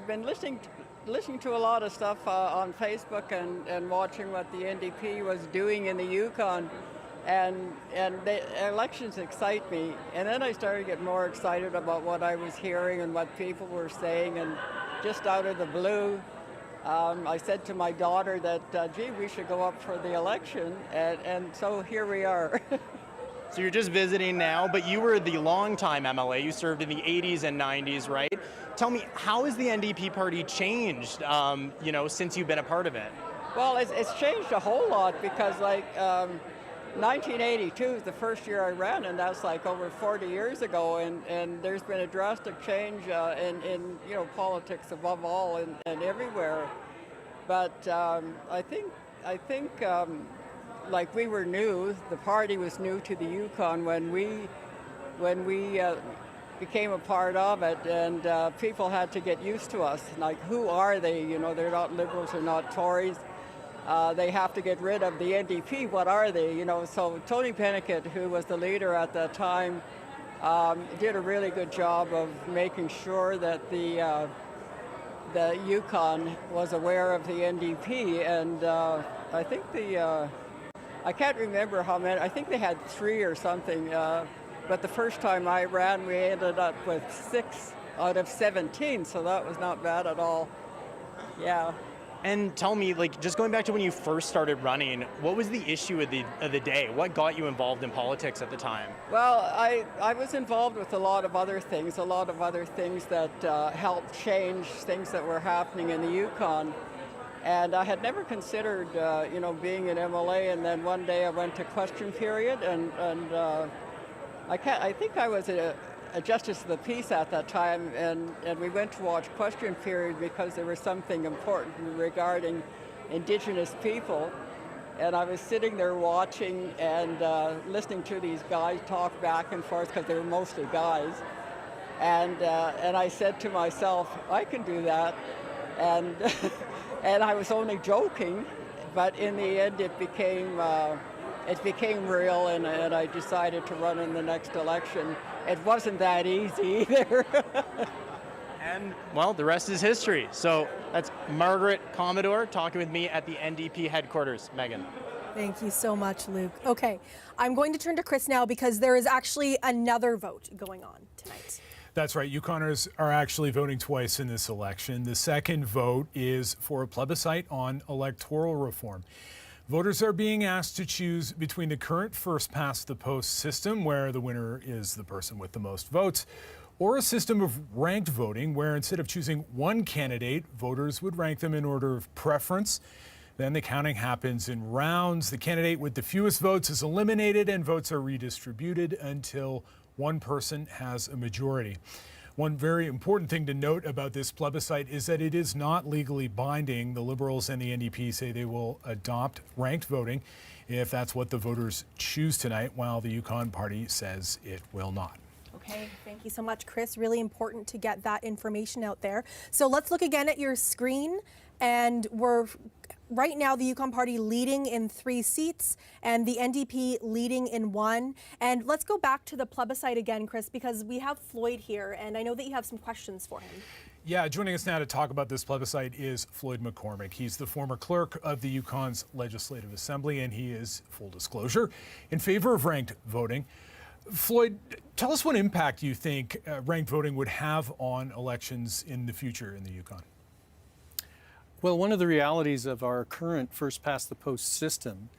been listening to a lot of stuff on Facebook and watching what the NDP was doing in the Yukon, and the elections excite me. And then I started to get more excited about what I was hearing and what people were saying, and just out of the blue, I said to my daughter that, gee, we should go up for the election, and so here we are. So you're just visiting now, but you were the longtime MLA. You served in the 80s and 90s, right? Tell me, how has the NDP party changed, since you've been a part of it? Well, it's changed a whole lot because, 1982 is the first year I ran, and that's over 40 years ago, and there's been a drastic change in politics above all and everywhere. But I think we were new. The party was new to the Yukon when we became a part of it, and people had to get used to us. Who are they? They're not Liberals, they're not Tories. They have to get rid of the NDP. What are they? So Tony Pennicott, who was the leader at that time, did a really good job of making sure that the Yukon was aware of the NDP, and I think I can't remember how many. I think they had 3 or something. But the first time I ran, we ended up with 6 out of 17, so that was not bad at all. Yeah. And tell me, like, just going back to when you first started running, what was the issue of the day? What got you involved in politics at the time? Well, I was involved with a lot of other things that helped change things that were happening in the Yukon. And I had never considered, being an MLA. And then one day I went to question period, and I think I was a Justice of the Peace at that time, and we went to watch question period because there was something important regarding Indigenous people. And I was sitting there watching and listening to these guys talk back and forth, because they were mostly guys. And I said to myself, I can do that. And and I was only joking, but in the end it became real, and I decided to run in the next election. It wasn't that easy either. And, well, the rest is history. So that's Margaret Commodore talking with me at the NDP headquarters. Megan. Thank you so much, Luke. Okay, I'm going to turn to Chris now, because there is actually another vote going on tonight. That's right. Yukoners are actually voting twice in this election. The second vote is for a plebiscite on electoral reform. Voters are being asked to choose between the current first-past-the-post system, where the winner is the person with the most votes, or a system of ranked voting, where instead of choosing one candidate, voters would rank them in order of preference. Then the counting happens in rounds. The candidate with the fewest votes is eliminated, and votes are redistributed until one person has a majority. One very important thing to note about this plebiscite is that it is not legally binding. The Liberals and the NDP say they will adopt ranked voting if that's what the voters choose tonight, while the Yukon Party says it will not. Okay, thank you so much, Chris. Really important to get that information out there. So let's look again at your screen, and we're right now the Yukon Party leading in 3 seats and the NDP leading in 1. And let's go back to the plebiscite again, Chris, because we have Floyd here, and I know that you have some questions for him. Yeah, joining us now to talk about this plebiscite is Floyd McCormick. He's the former clerk of the Yukon's Legislative Assembly, and he is, full disclosure, in favor of ranked voting. Floyd, tell us what impact you think ranked voting would have on elections in the future in the Yukon. Well, one of the realities of our current first-past-the-post system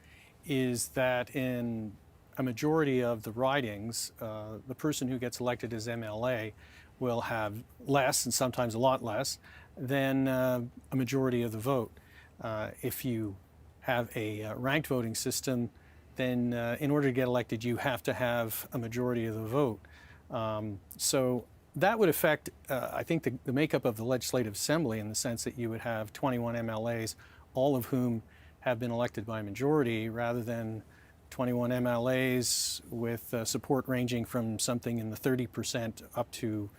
is that in a majority of the ridings, the person who gets elected as MLA will have less, and sometimes a lot less, than a majority of the vote. If you have a ranked voting system, then in order to get elected, you have to have a majority of the vote. So that would affect, I think, the makeup of the Legislative Assembly, in the sense that you would have 21 MLAs, all of whom have been elected by majority, rather than 21 MLAs with support ranging from something in the 30% up to,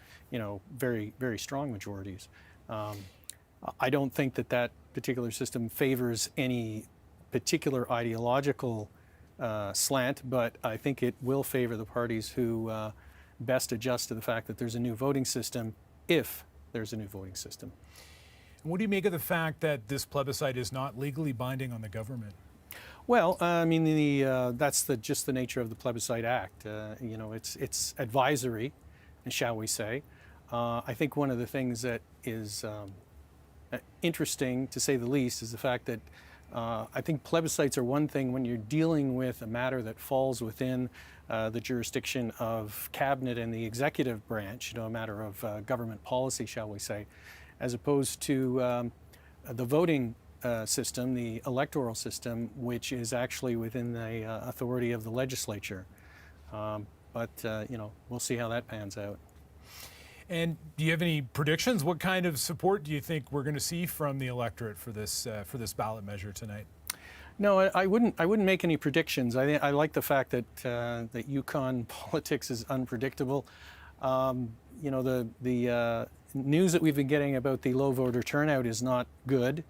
very, very strong majorities. I don't think that particular system favors any particular ideological slant, but I think it will favor the parties who best adjust to the fact that there's a new voting system, if there's a new voting system. And what do you make of the fact that this plebiscite is not legally binding on the government? Well, I mean, that's just the nature of the Plebiscite Act. It's advisory, shall we say. I think one of the things that is interesting, to say the least, is the fact that I think plebiscites are one thing when you're dealing with a matter that falls within the jurisdiction of cabinet and the executive branch, a matter of government policy, shall we say, as opposed to the voting system, the electoral system, which is actually within the authority of the legislature. But we'll see how that pans out. And do you have any predictions? What kind of support do you think we're going to see from the electorate for this ballot measure tonight? No, I wouldn't make any predictions. I like the fact that that Yukon politics is unpredictable. The news that we've been getting about the low voter turnout is not good,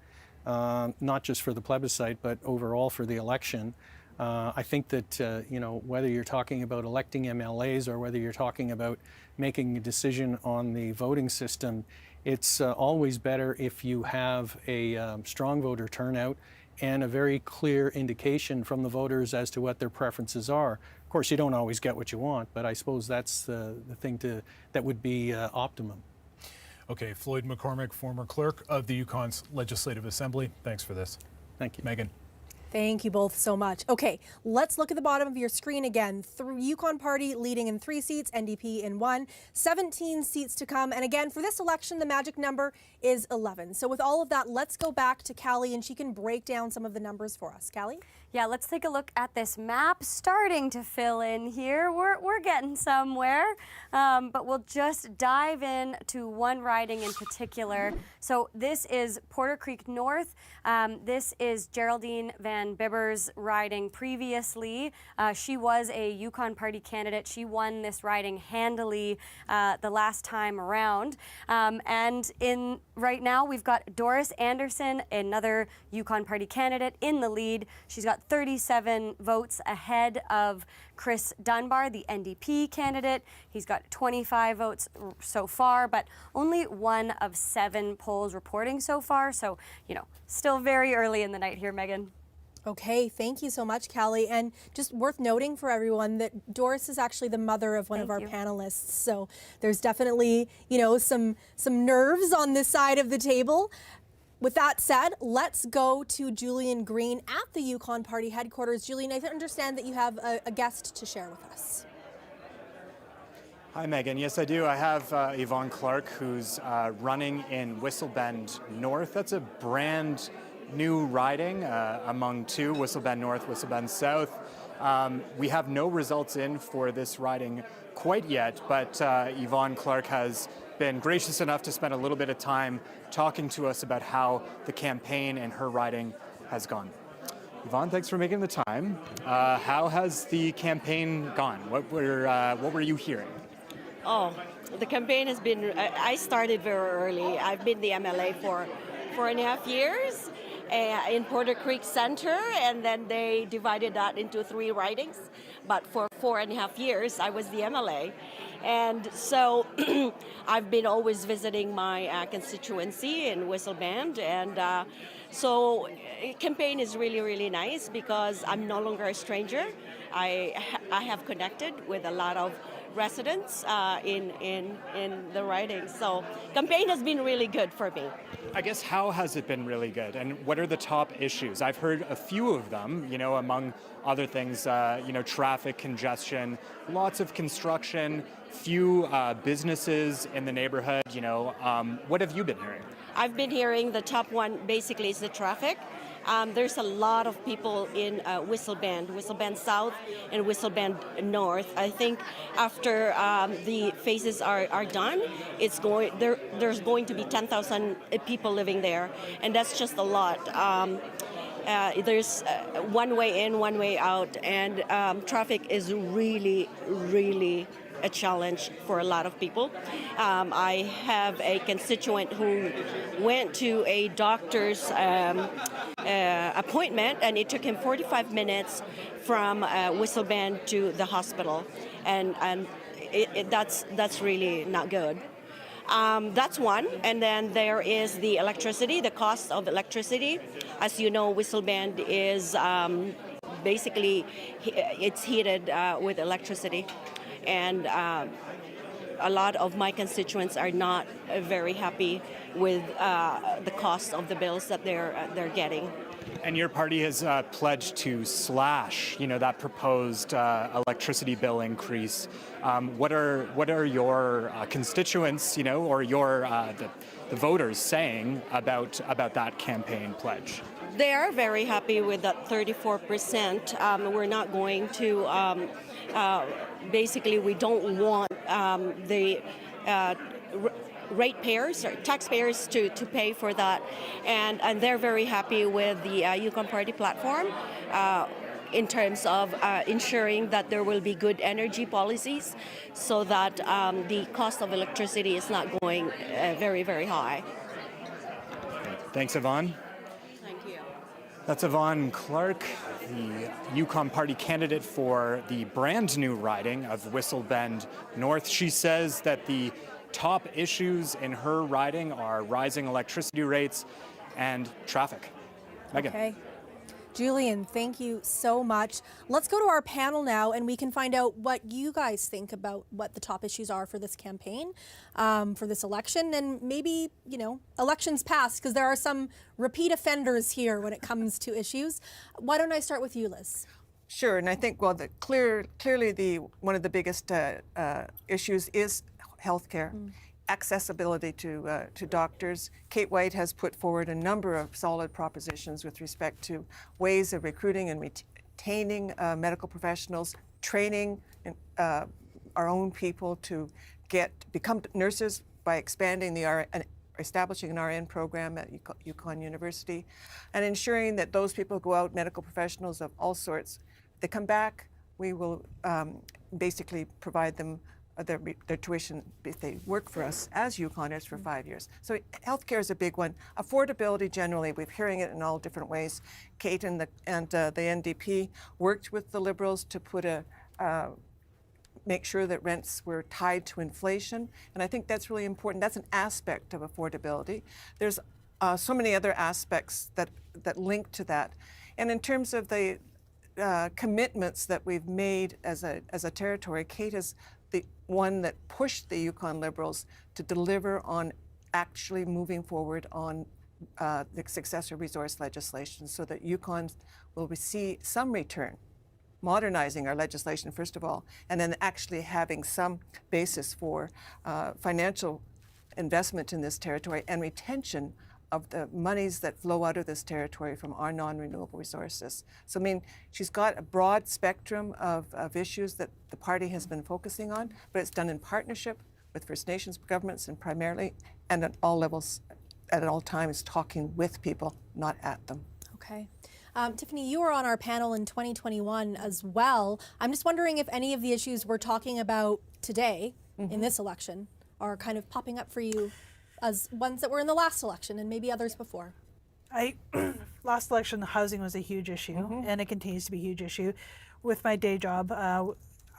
not just for the plebiscite, but overall for the election. I think that whether you're talking about electing MLAs or whether you're talking about making a decision on the voting system, it's always better if you have a strong voter turnout and a very clear indication from the voters as to what their preferences are. Of course, you don't always get what you want, but I suppose that's the thing that would be optimum. Okay, Floyd McCormick, former clerk of the Yukon's Legislative Assembly. Thanks for this. Thank you. Megan. Thank you both so much. Okay, let's look at the bottom of your screen again. Yukon Party leading in 3 seats, NDP in 1, 17 seats to come. And again, for this election, the magic number is 11. So with all of that, let's go back to Callie and she can break down some of the numbers for us. Callie? Yeah, let's take a look at this map. Starting to fill in here. We're getting somewhere, but we'll just dive in to one riding in particular. So this is Porter Creek North. This is Geraldine Van Bibber's riding previously. She was a Yukon Party candidate. She won this riding handily the last time around. And right now we've got Doris Anderson, another Yukon Party candidate, in the lead. She's got 37 votes ahead of Chris Dunbar, the NDP candidate. He's got 25 votes so far, but only 1 of 7 polls reporting so far. So, you know, still very early in the night here, Megan. Okay, thank you so much, Callie. And just worth noting for everyone that Doris is actually the mother of one of our panelists. So there's definitely, you know, some nerves on this side of the table. With that said, let's go to Julian Green at the Yukon Party headquarters. Julian, I understand that you have a guest to share with us. Hi, Megan. Yes, I do. I have Yvonne Clark, who's running in Whistle Bend North. That's a brand new riding among 2, Whistle Bend North, Whistle Bend South. We have no results in for this riding quite yet, but Yvonne Clark has been gracious enough to spend a little bit of time talking to us about how the campaign and her riding has gone. Yvonne, thanks for making the time. How has the campaign gone? What were you hearing? Oh, the campaign has been, I started very early. I've been the MLA for 4.5 years in Porter Creek Center, and then they divided that into 3 ridings. But for 4.5 years, I was the MLA. And so I've been always visiting my constituency in Whistle Bend. And so campaign is really, really nice because I'm no longer a stranger. I have connected with a lot of residents in the riding. So campaign has been really good for me. I guess how has it been really good, and what are the top issues? I've heard a few of them, you know, among other things, you know, traffic congestion, lots of construction, few businesses in the neighborhood, you know. What have you been hearing? I've been hearing the top one basically is the traffic. There's a lot of people in Whistle Bend South and Whistle Bend North. I think after the phases are done, there's going to be 10,000 people living there, and that's just a lot. There's one way in, one way out, and traffic is really, really a challenge for a lot of people. I have a constituent who went to a doctor's appointment, and it took him 45 minutes from Whistle Bend to the hospital, and that's really not good. That's one, and then there is the electricity, the cost of electricity. As you know, Whistle Bend is basically it's heated with electricity. And a lot of my constituents are not very happy with the cost of the bills that they're getting. And your party has pledged to slash, you know, that proposed electricity bill increase. What are your constituents, you know, or your the voters saying about that campaign pledge? They are very happy with that 34%. We're not going to. Basically, we don't want the ratepayers or taxpayers to pay for that, and they're very happy with the Yukon Party platform in terms of ensuring that there will be good energy policies so that the cost of electricity is not going very, very high. Thanks, Yvonne. Thank you. That's Yvonne Clark, the Yukon Party candidate for the brand new riding of Whistle Bend North. She says that the top issues in her riding are rising electricity rates and traffic. Megan. Okay. Julian, thank you so much. Let's go to our panel now, and we can find out what you guys think about what the top issues are for this campaign, for this election, and maybe, you know, elections past, because there are some repeat offenders here when it comes to issues. Why don't I start with you, Liz? Sure, and I think, well, clearly one of the biggest issues is healthcare. Accessibility to doctors. Kate White has put forward a number of solid propositions with respect to ways of recruiting and retaining medical professionals, training our own people to become nurses by expanding establishing an RN program at Yukon University, and ensuring that those people who go out, medical professionals of all sorts, they come back, we will basically provide them their tuition if they work for us as Yukoners for 5 years. So healthcare is a big one. Affordability generally, we're hearing it in all different ways. Kate and the NDP worked with the Liberals to put make sure that rents were tied to inflation, and I think that's really important. That's an aspect of affordability. There's so many other aspects that link to that. And in terms of the commitments that we've made as a territory, Kate is the one that pushed the Yukon Liberals to deliver on actually moving forward on the successor resource legislation so that Yukon will see some return, modernizing our legislation first of all, and then actually having some basis for financial investment in this territory and retention of the monies that flow out of this territory from our non-renewable resources. So, I mean, she's got a broad spectrum of issues that the party has been focusing on, but it's done in partnership with First Nations governments and primarily, and at all levels, at all times, talking with people, not at them. Okay. Tiffany, you were on our panel in 2021 as well. I'm just wondering if any of the issues we're talking about today in this election are kind of popping up for you as ones that were in the last election and maybe others before. Last election, housing was a huge issue, and it continues to be a huge issue. With my day job,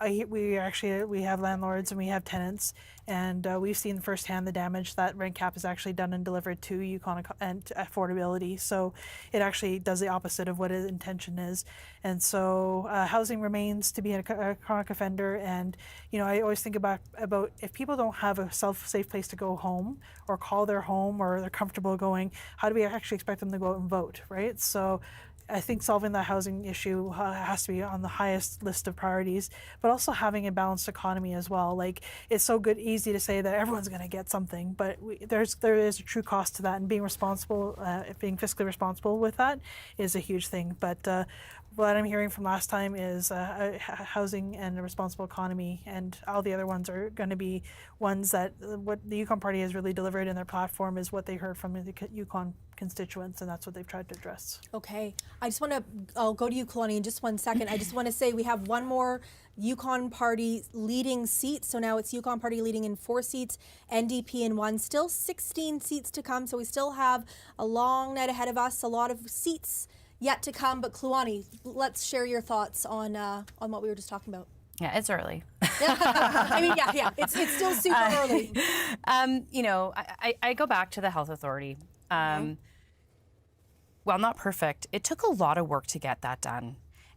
we have landlords and we have tenants, and we've seen firsthand the damage that rent cap has actually done and delivered to Yukon and affordability. So it actually does the opposite of what its intention is. And so housing remains to be a chronic offender. And you know, I always think about if people don't have a safe place to go home or call their home or they're comfortable going, how do we actually expect them to go out and vote, right? So I think solving that housing issue has to be on the highest list of priorities, but also having a balanced economy as well. Like, it's so easy to say that everyone's going to get something, but there is a true cost to that, and being responsible, being fiscally responsible with that is a huge thing. But what I'm hearing from last time is housing and a responsible economy, and all the other ones are going to be ones that what the Yukon Party has really delivered in their platform is what they heard from the Yukon constituents, and that's what they've tried to address. Okay, I'll go to you, Kalani, in just 1 second. I just want to say we have one more Yukon Party leading seat, so now it's Yukon Party leading in 4 seats, NDP in 1, still 16 seats to come, so we still have a long night ahead of us, a lot of seats yet to come. But Kluani, let's share your thoughts on what we were just talking about. Yeah, it's early. I mean, yeah, it's still super early. You know, I go back to the health authority. Well, not perfect. It took a lot of work to get that done.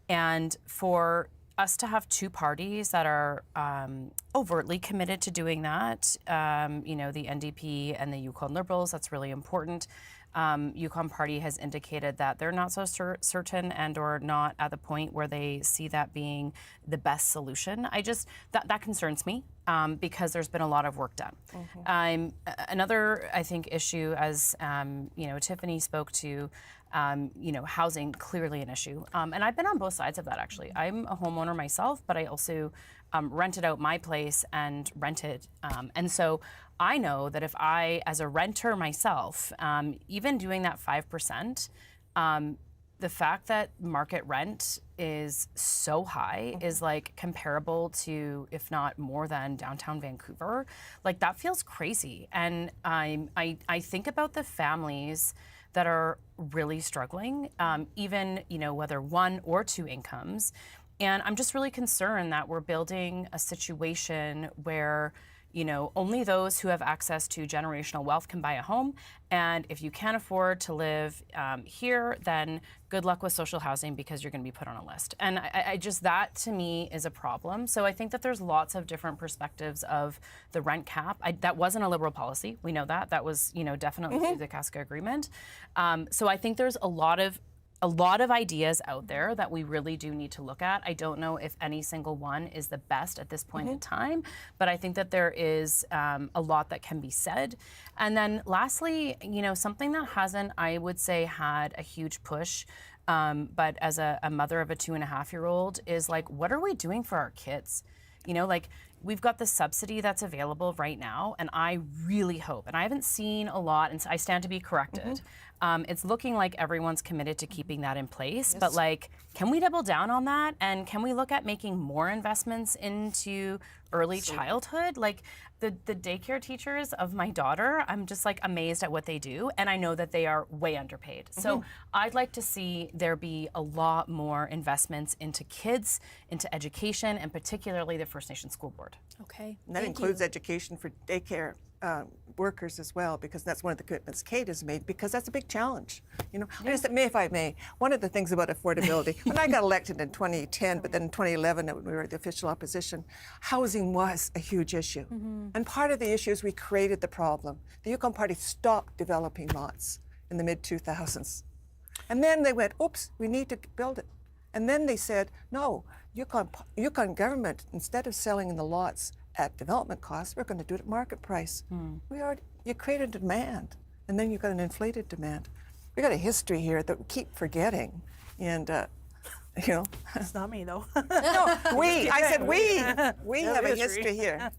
And for us to have 2 parties that are overtly committed to doing that, you know, the NDP and the Yukon Liberals, that's really important. Yukon Party has indicated that they're not so certain and or not at the point where they see that being the best solution. That concerns me because there's been a lot of work done. Another, I think, issue, as you know, Tiffany spoke to, you know, housing, clearly an issue. And I've been on both sides of that, actually. I'm a homeowner myself, but I also rented out my place and rented. And so I know that if I, as a renter myself, even doing that 5%, the fact that market rent is so high is like comparable to, if not more than, downtown Vancouver. Like, that feels crazy. And I think about the families that are really struggling, even, you know, whether 1 or 2 incomes. And I'm just really concerned that we're building a situation where, you know, only those who have access to generational wealth can buy a home. And if you can't afford to live here, then good luck with social housing because you're going to be put on a list. And I just, that to me is a problem. So I think that there's lots of different perspectives of the rent cap. That wasn't a Liberal policy. We know that. That was, you know, definitely through the Casca Agreement. So I think there's a lot of ideas out there that we really do need to look at. I don't know if any single one is the best at this point in time, but I think that there is a lot that can be said. And then lastly, you know, something that hasn't, I would say, had a huge push, but as a mother of a 2.5-year-old is like, what are we doing for our kids? You know, like, we've got the subsidy that's available right now, and I really hope, and I haven't seen a lot, and I stand to be corrected, it's looking like everyone's committed to keeping that in place, but like, can we double down on that? And can we look at making more investments into early childhood? Like, the daycare teachers of my daughter, I'm just like amazed at what they do, and I know that they are way underpaid. So I'd like to see there be a lot more investments into kids, into education, and particularly the First Nation School Board. Okay. And that includes education for daycare workers as well, because that's one of the commitments Kate has made, because that's a big challenge. You know, if I may, one of the things about affordability, when I got elected in 2010, but then in 2011, when we were the official opposition, housing was a huge issue. And part of the issue is we created the problem. The Yukon Party stopped developing lots in the mid-2000s. And then they went, oops, we need to build it. And then they said, no, Yukon government, instead of selling in the lots at development costs, we're going to do it at market price. You created a demand, and then you've got an inflated demand. We got a history here that we keep forgetting, and you know. It's not me though. No, we. I said we. We have a history here.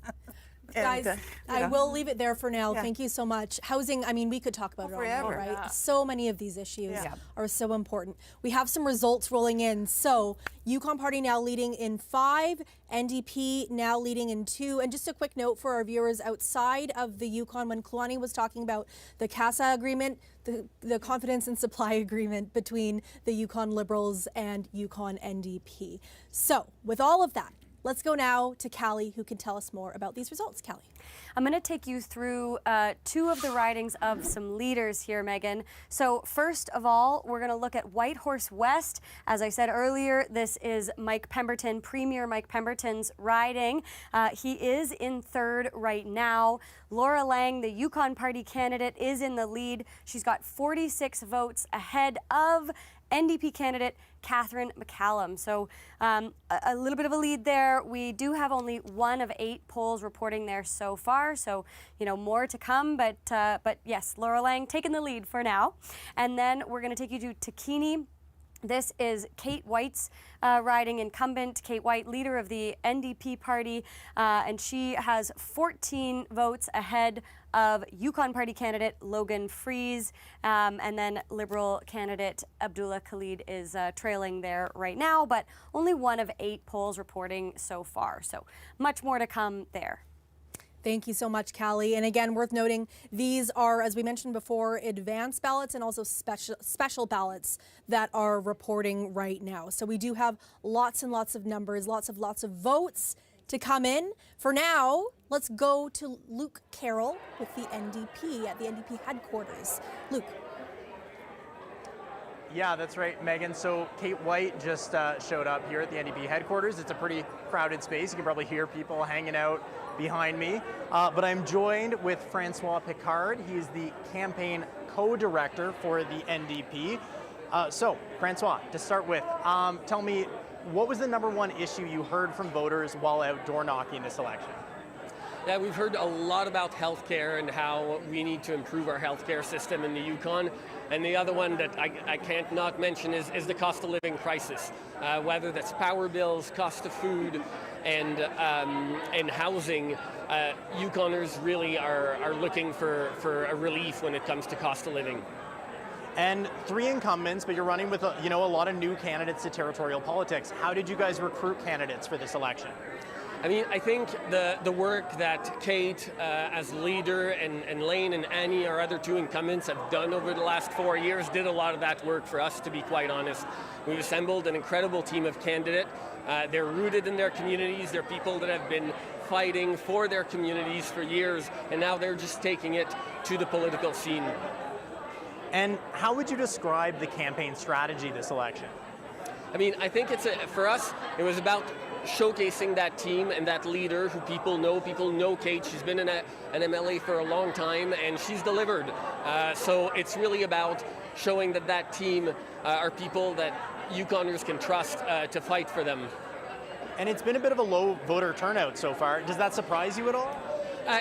Guys, I will leave it there for now. Yeah. Thank you so much. Housing, I mean, we could talk about it all night, forever. right? Yeah. So many of these issues are so important. We have some results rolling in. So, Yukon Party now leading in 5, NDP now leading in 2. And just a quick note for our viewers outside of the Yukon, when Kluani was talking about the CASA agreement, the confidence and supply agreement between the Yukon Liberals and Yukon NDP. So, with all of that, let's go now to Callie, who can tell us more about these results. Callie. I'm going to take you through 2 of the ridings of some leaders here, Megan. So first of all, we're going to look at Whitehorse West. As I said earlier, this is Mike Pemberton, Premier Mike Pemberton's riding. He is in 3rd right now. Laura Lang, the Yukon Party candidate, is in the lead. She's got 46 votes ahead of NDP candidate Catherine McCallum. So a little bit of a lead there. We do have only 1 of 8 polls reporting there so far, so you know, more to come. But yes, Laura Lang taking the lead for now. And then we're going to take you to Takini. This is Kate White's riding, incumbent Kate White, leader of the NDP party, and she has 14 votes ahead of Yukon Party candidate Logan Freeze, and then Liberal candidate Abdullah Khalid is trailing there right now, but only 1 of 8 polls reporting so far, so much more to come there. Thank you so much, Callie. And again, worth noting, these are, as we mentioned before, advanced ballots and also special ballots that are reporting right now. So we do have lots and lots of numbers, lots of votes to come in. For now, let's go to Luke Carroll with the NDP at the NDP headquarters. Luke. Yeah, that's right, Megan. So Kate White just showed up here at the NDP headquarters. It's a pretty crowded space. You can probably hear people hanging out behind me. But I'm joined with Francois Picard. He's the campaign co-director for the NDP. So, Francois, to start with, tell me, what was the #1 issue you heard from voters while out door knocking this election? Yeah, we've heard a lot about healthcare and how we need to improve our healthcare system in the Yukon. And the other one that I can't not mention is the cost of living crisis, whether that's power bills, cost of food, and housing. Yukoners really are looking for a relief when it comes to cost of living. And 3 incumbents, but you're running with a lot of new candidates to territorial politics. How did you guys recruit candidates for this election? I mean, I think the work that Kate as leader and Lane and Annie, our other 2 incumbents, have done over the last 4 years did a lot of that work for us, to be quite honest. We've assembled an incredible team of candidates. They're rooted in their communities. They're people that have been fighting for their communities for years, and now they're just taking it to the political scene. And how would you describe the campaign strategy this election? I mean, I think for us, it was about showcasing that team and that leader who people know. People know Kate. She's been an MLA for a long time, and she's delivered. So it's really about showing that team are people that Yukoners can trust to fight for them. And it's been a bit of a low voter turnout so far. Does that surprise you at all?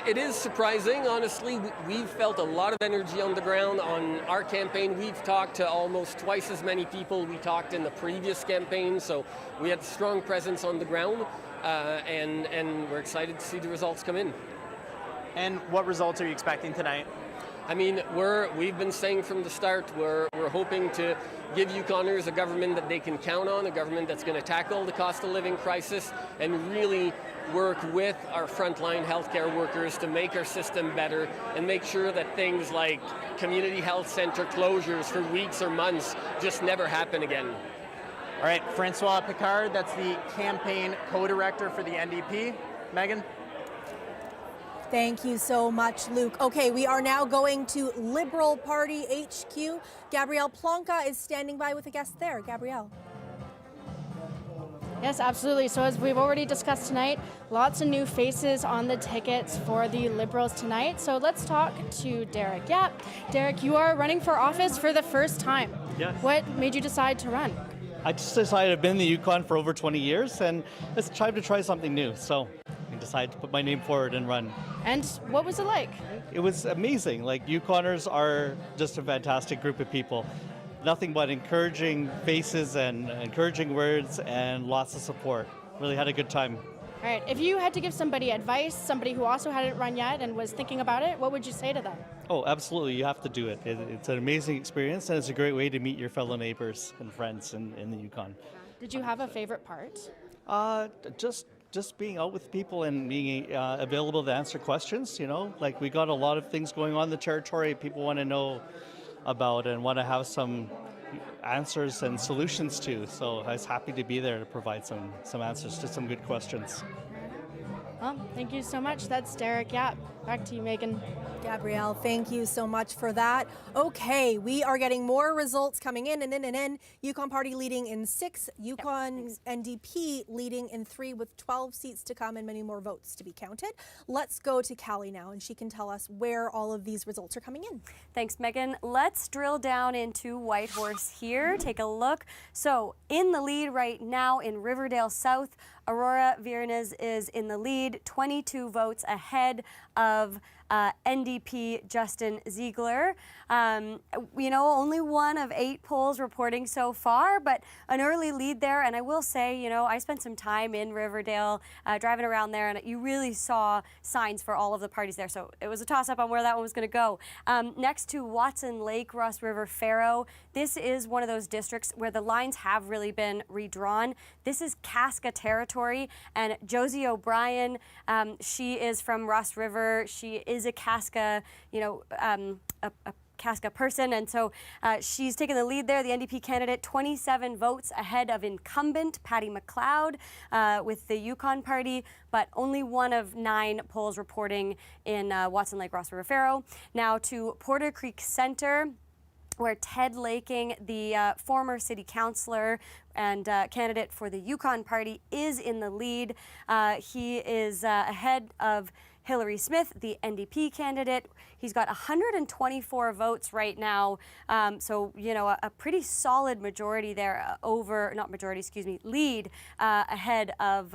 It is surprising, honestly. We've felt a lot of energy on the ground on our campaign. We've talked to almost twice as many people we talked in the previous campaign, so we had strong presence on the ground, and we're excited to see the results come in. And what results are you expecting tonight? I mean, we've been saying from the start, we're hoping to give Yukoners a government that they can count on, a government that's going to tackle the cost of living crisis and really work with our frontline healthcare workers to make our system better and make sure that things like community health center closures for weeks or months just never happen again. All right, Francois Picard, that's the campaign co-director for the NDP. Megan? Thank you so much, Luke. Okay, we are now going to Liberal Party HQ. Gabrielle Plonka is standing by with a guest there. Gabrielle. Yes, absolutely. So as we've already discussed tonight, lots of new faces on the tickets for the Liberals tonight. So let's talk to Derek Yap. Derek, you are running for office for the first time. Yes. What made you decide to run? I just decided I've been in the Yukon for over 20 years and it's time to try something new. So I decided to put my name forward and run. And what was it like? It was amazing. Like, Yukoners are just a fantastic group of people. Nothing but encouraging faces and encouraging words and lots of support. Really had a good time. All right, if you had to give somebody advice, somebody who also hadn't run yet and was thinking about it, what would you say to them? Oh, absolutely. You have to do it. It's an amazing experience and it's a great way to meet your fellow neighbors and friends in the Yukon. Did you have a favorite part? Just being out with people and being available to answer questions, you know. Like, we got a lot of things going on in the territory people want to know about and want to have some answers and solutions to. So I was happy to be there to provide some answers to some good questions. Well, thank you so much. That's Derek Yap. Back to you, Megan. Gabrielle, thank you so much for that. Okay, we are getting more results coming in and in and in. Yukon Party leading in 6, Yukon NDP leading in 3 with 12 seats to come and many more votes to be counted. Let's go to Callie now and she can tell us where all of these results are coming in. Thanks, Megan. Let's drill down into Whitehorse here. Take a look. So in the lead right now in Riverdale South, Aurora Viernez is in the lead, 22 votes ahead of NDP Justin Ziegler. You know, only one of 8 polls reporting so far, but an early lead there. And I will say, you know, I spent some time in Riverdale driving around there, and you really saw signs for all of the parties there. So it was a toss-up on where that one was going to go. Next to Watson Lake, Ross River, Faro. This is one of those districts where the lines have really been redrawn. This is Casca territory, and Josie O'Brien, she is from Ross River. She is a Casca, you know, a Casca person, and so she's taken the lead there. The NDP candidate, 27 votes ahead of incumbent Patty McLeod with the Yukon Party, but only one of 9 polls reporting in Watson Lake, Ross River, Faro. Now to Porter Creek Center, where Ted Laking, the former city councillor and candidate for the Yukon Party, is in the lead. He is ahead of Hillary Smith, the NDP candidate. He's got 124 votes right now. So, you know, a pretty solid majority there lead ahead of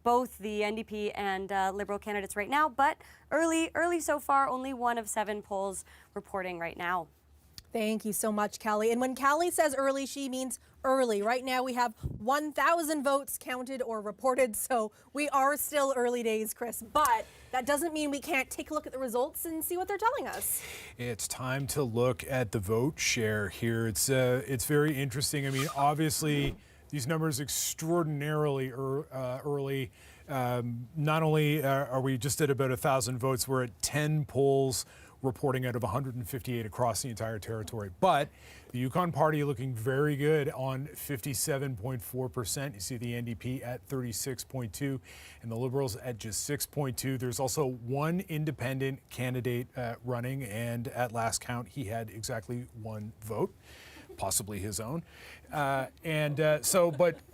both the NDP and Liberal candidates right now. But early so far, only one of 7 polls reporting right now. Thank you so much, Callie. And when Callie says early, she means early. Right now we have 1,000 votes counted or reported, so we are still early days, Chris. But that doesn't mean we can't take a look at the results and see what they're telling us. It's time to look at the vote share here. It's very interesting. I mean, obviously, these numbers extraordinarily early. Not only are we just at about 1,000 votes, we're at 10 polls reporting out of 158 across the entire territory. But the Yukon Party looking very good on 57.4%. You see the NDP at 36.2 and the Liberals at just 6.2. There's also one independent candidate running, and at last count, he had exactly one vote, possibly his own. But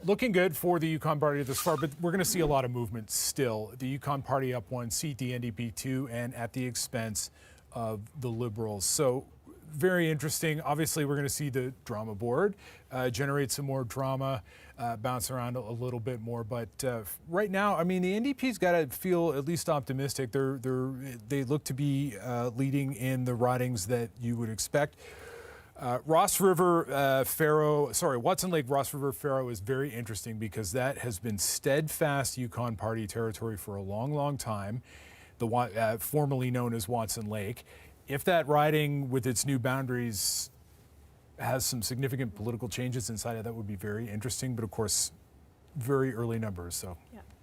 looking good for the Yukon Party this far, but we're going to see a lot of movement still. The Yukon Party up one seat, the NDP two, and at the expense of the Liberals. So very interesting. Obviously, we're going to see the drama board generate some more drama, bounce around a little bit more. But right now, I mean, the NDP's got to feel at least optimistic. They look to be leading in the ridings that you would expect. Watson Lake, Ross River, Faro is very interesting because that has been steadfast Yukon Party territory for a long, long time, formerly known as Watson Lake. If that riding with its new boundaries has some significant political changes inside it, that would be very interesting, but of course, very early numbers, so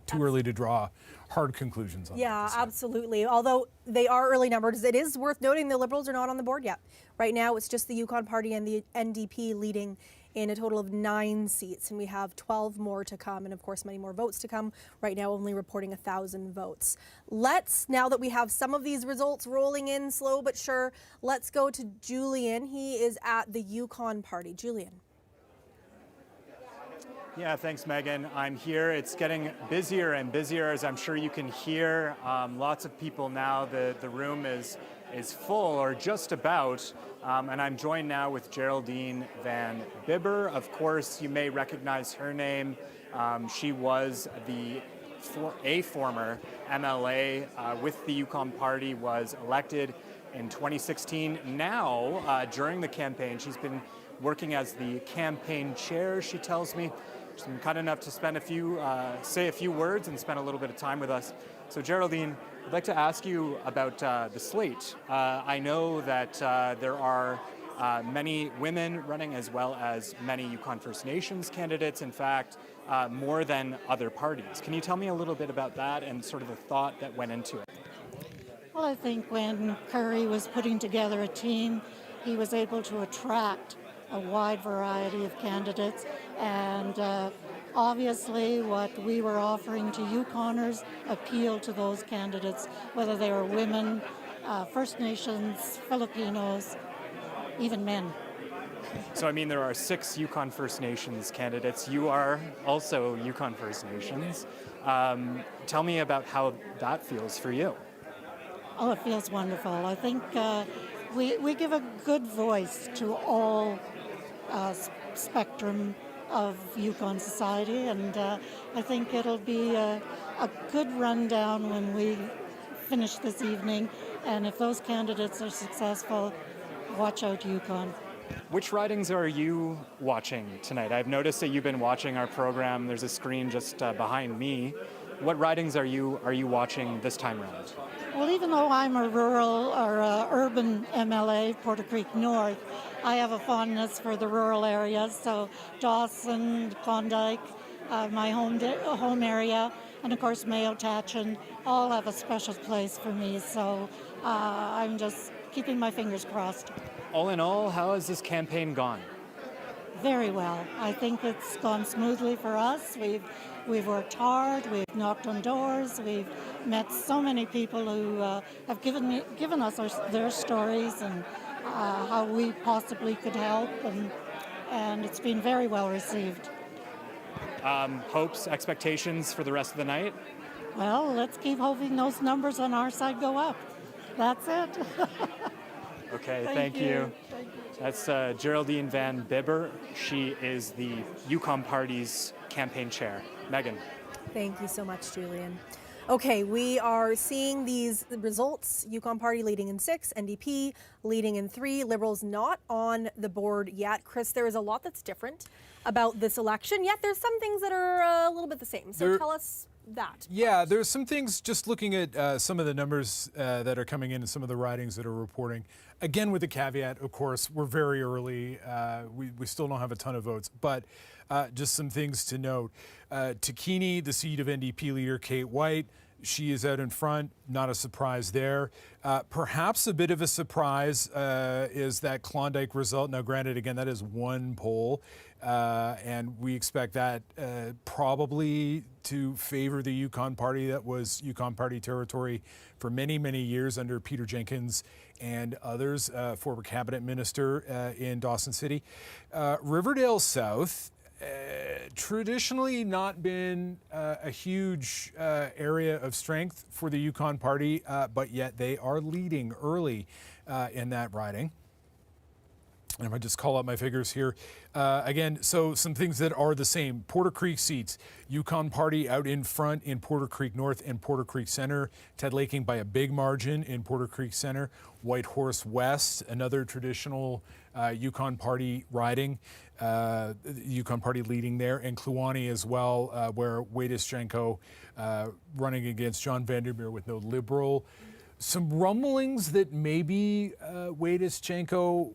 too early to draw hard conclusions on that. Yeah, absolutely. Although they are early numbers, it is worth noting the Liberals are not on the board yet. Right now, it's just the Yukon Party and the NDP leading in a total of 9 seats, and we have 12 more to come, and of course, many more votes to come. Right now, only reporting 1,000 votes. Now that we have some of these results rolling in, slow but sure, let's go to Julian. He is at the Yukon Party. Julian. Yeah, thanks, Megan. I'm here. It's getting busier and busier, as I'm sure you can hear. Lots of people now. The room is full, or just about. And I'm joined now with Geraldine Van Bibber. Of course, you may recognize her name. She was a former MLA with the Yukon Party, was elected in 2016. Now, during the campaign, she's been working as the campaign chair, she tells me. She's been kind enough to say a few words and spend a little bit of time with us. So Geraldine, I'd like to ask you about the slate. I know that there are many women running, as well as many Yukon First Nations candidates, in fact, more than other parties. Can you tell me a little bit about that and sort of the thought that went into it? Well, I think when Curry was putting together a team, he was able to attract a wide variety of candidates, and obviously what we were offering to Yukoners appealed to those candidates, whether they were women, First Nations, Filipinos, even men. So, I mean, there are 6 Yukon First Nations candidates. You are also Yukon First Nations. Tell me about how that feels for you. Oh, it feels wonderful. I think we give a good voice to all spectrum of Yukon society, and I think it'll be a good rundown when we finish this evening, and if those candidates are successful, watch out Yukon. Which ridings are you watching tonight? I've noticed that you've been watching our program. There's a screen just behind me. What ridings are you watching this time around? Well, even though I'm a rural or urban MLA, Porter Creek North, I have a fondness for the rural areas. So Dawson, Klondike, my home area, and of course Mayo Tachin, all have a special place for me. So I'm just keeping my fingers crossed. All in all, how has this campaign gone? Very well. I think it's gone smoothly for us. We've worked hard. We've knocked on doors. We've met so many people who have given us their stories and how we possibly could help, and it's been very well received. Hopes, expectations for the rest of the night? Well, let's keep hoping those numbers on our side go up. That's it. Okay, thank you. That's Geraldine Van Bibber. She is the Yukon Party's campaign chair. Megan. Thank you so much, Julian. Okay, we are seeing these results. Yukon Party leading in 6, NDP leading in 3, Liberals not on the board yet. Chris, there is a lot that's different about this election, yet there's some things that are a little bit the same. So tell us that. Yeah, there's some things, just looking at some of the numbers that are coming in and some of the ridings that are reporting. Again, with the caveat, of course, we're very early. We still don't have a ton of votes, but just some things to note. Takini, the seat of NDP leader Kate White, She is out in front, not a surprise there. Perhaps a bit of a surprise is that Klondike result. Now, granted, again, that is one poll, and we expect that probably to favor the Yukon Party. That was Yukon Party territory for many, many years under Peter Jenkins and others, former cabinet minister in Dawson City. Riverdale South, traditionally not been a huge area of strength for the Yukon Party, but yet they are leading early in that riding. And if I just call out my figures here, again, so some things that are the same. Porter Creek seats, Yukon Party out in front in Porter Creek North and Porter Creek Center. Ted Laking by a big margin in Porter Creek Center. Whitehorse West, another traditional Yukon Party riding. Yukon Party leading there, and Kluane as well, where Wade Ischenko running against John Vandermeer with no Liberal. Some rumblings that maybe Wade Ischenko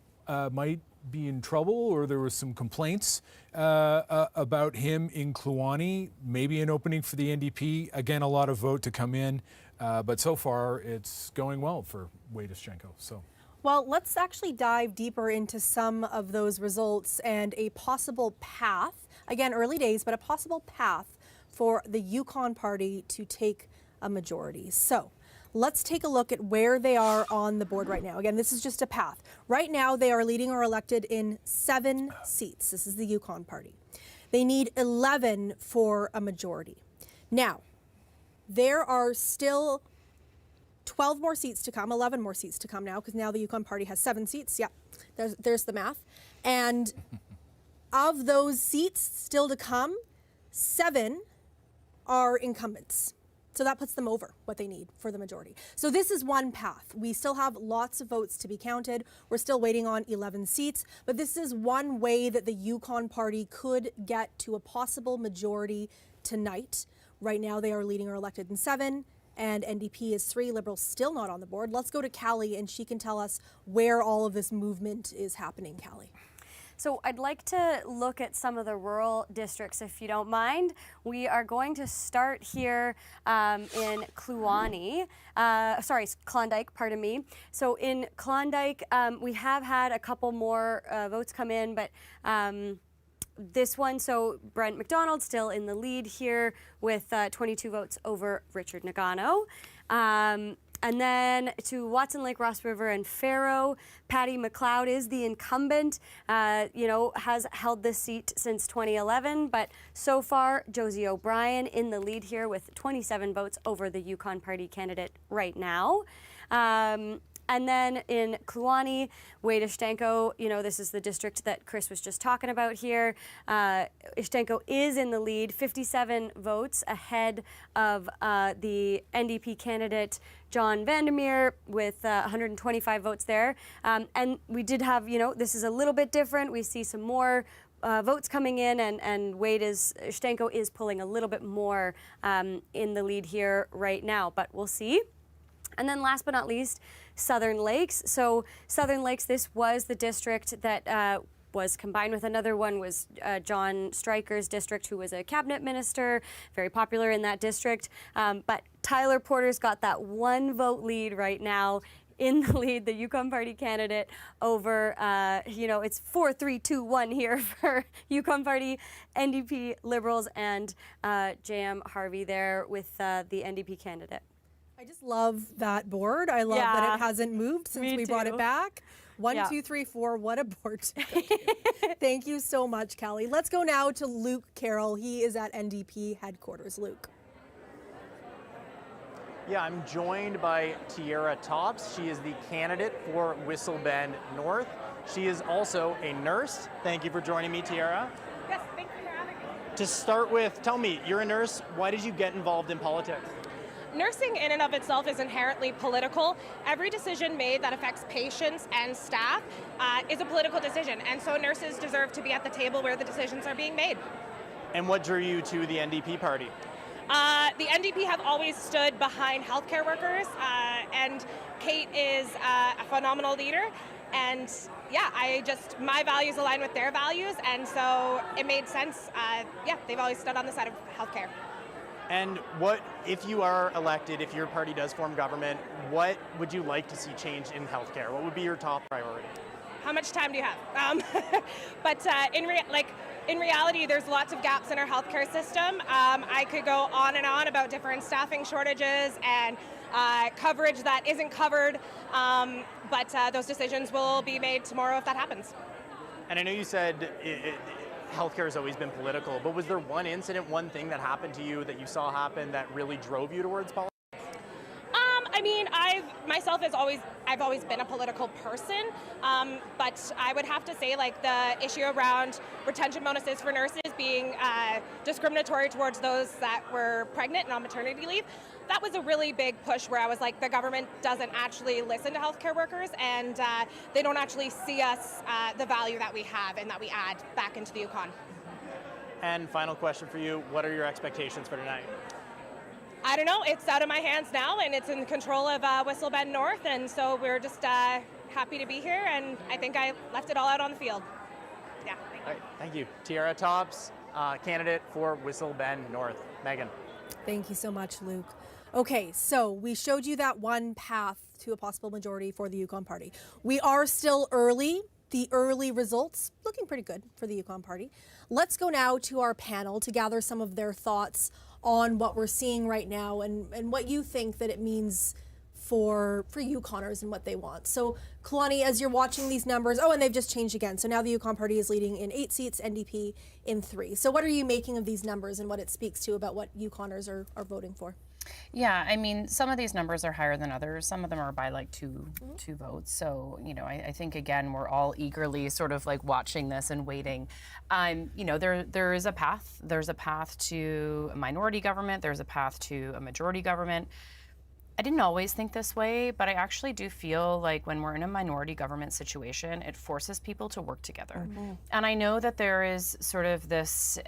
might be in trouble, or there was some complaints about him in Kluane. Maybe an opening for the NDP. Again, a lot of vote to come in, but so far it's going well for Wade Ischenko. So. Well, let's actually dive deeper into some of those results and a possible path, again, early days, but a possible path for the Yukon Party to take a majority. So let's take a look at where they are on the board right now. Again, this is just a path. Right now, they are leading or elected in 7 seats. This is the Yukon Party. They need 11 for a majority. Now, there are still 12 more seats to come, 11 more seats to come now, because now the Yukon Party has 7 seats. Yeah, there's the math. And of those seats still to come, 7 are incumbents. So that puts them over what they need for the majority. So this is one path. We still have lots of votes to be counted. We're still waiting on 11 seats, but this is one way that the Yukon Party could get to a possible majority tonight. Right now they are leading or elected in 7. And NDP is 3, Liberals still not on the board. Let's go to Callie, and she can tell us where all of this movement is happening. Callie. So I'd like to look at some of the rural districts, if you don't mind. We are going to start here in Klondike, pardon me. So in Klondike, we have had a couple more votes come in, but this one, so Brent McDonald still in the lead here with 22 votes over Richard Nagano. And then to Watson Lake, Ross River, and Faro, Patty McLeod is the incumbent, has held this seat since 2011, but so far Josie O'Brien in the lead here with 27 votes over the Yukon Party candidate right now. And then in Kluane, Wade Ischenko, this is the district that Chris was just talking about here. Ischenko is in the lead, 57 votes ahead of the NDP candidate John Vandermeer with 125 votes there. And we did have, this is a little bit different. We see some more votes coming in, and Ischenko is pulling a little bit more in the lead here right now, but we'll see. And then last but not least, Southern Lakes. So Southern Lakes, this was the district that was combined with another one, was John Stryker's district, who was a cabinet minister, very popular in that district. But Tyler Porter's got that 1 vote lead right now. In the lead, the Yukon Party candidate over, it's 4-3-2-1 here for Yukon Party, NDP, Liberals, and J.M. Harvey there with the NDP candidate. I just love that board. I love that it hasn't moved since we brought it back. 1, 2, 3, 4. What a board. Thank you so much, Callie. Let's go now to Luke Carroll. He is at NDP headquarters. Luke. Yeah, I'm joined by Tiara Tops. She is the candidate for Whistle Bend North. She is also a nurse. Thank you for joining me, Tiara. Yes, thank you for having me. To start with, tell me, you're a nurse. Why did you get involved in politics? Nursing in and of itself is inherently political. Every decision made that affects patients and staff is a political decision, and so nurses deserve to be at the table where the decisions are being made. And what drew you to the NDP party? The NDP have always stood behind healthcare workers, and Kate is a phenomenal leader, and my values align with their values, and so it made sense. They've always stood on the side of healthcare. And what, if you are elected, if your party does form government, what would you like to see change in healthcare? What would be your top priority? How much time do you have? But in reality, there's lots of gaps in our healthcare system. I could go on and on about different staffing shortages and coverage that isn't covered, but those decisions will be made tomorrow if that happens. And I know you said healthcare has always been political, but was there one incident, one thing that happened to you that you saw happen that really drove you towards politics? I mean, I've always been a political person, but I would have to say, like, the issue around retention bonuses for nurses being discriminatory towards those that were pregnant and on maternity leave, that was a really big push where I was like, the government doesn't actually listen to healthcare workers, and they don't actually see us the value that we have and that we add back into the Yukon. And final question for you, what are your expectations for tonight? I don't know, it's out of my hands now, and it's in control of Whistle Bend North, and so we're just happy to be here, and I think I left it all out on the field. Yeah. All right, thank you. Tiara Tops, candidate for Whistle Bend North. Megan. Thank you so much, Luke. Okay, so we showed you that one path to a possible majority for the Yukon Party. We are still early. The early results looking pretty good for the Yukon Party. Let's go now to our panel to gather some of their thoughts on what we're seeing right now and what you think that it means for Yukoners and what they want. So, Kalani, as you're watching these numbers, and they've just changed again. So now the Yukon Party is leading in 8 seats, NDP in 3. So what are you making of these numbers and what it speaks to about what Yukoners are voting for? Yeah, I mean, some of these numbers are higher than others. Some of them are by like two votes. So, I think, again, we're all eagerly sort of like watching this and waiting. There is a path. There's a path to a minority government. There's a path to a majority government. I didn't always think this way, but I actually do feel like when we're in a minority government situation, it forces people to work together. Mm-hmm. And I know that there is sort of this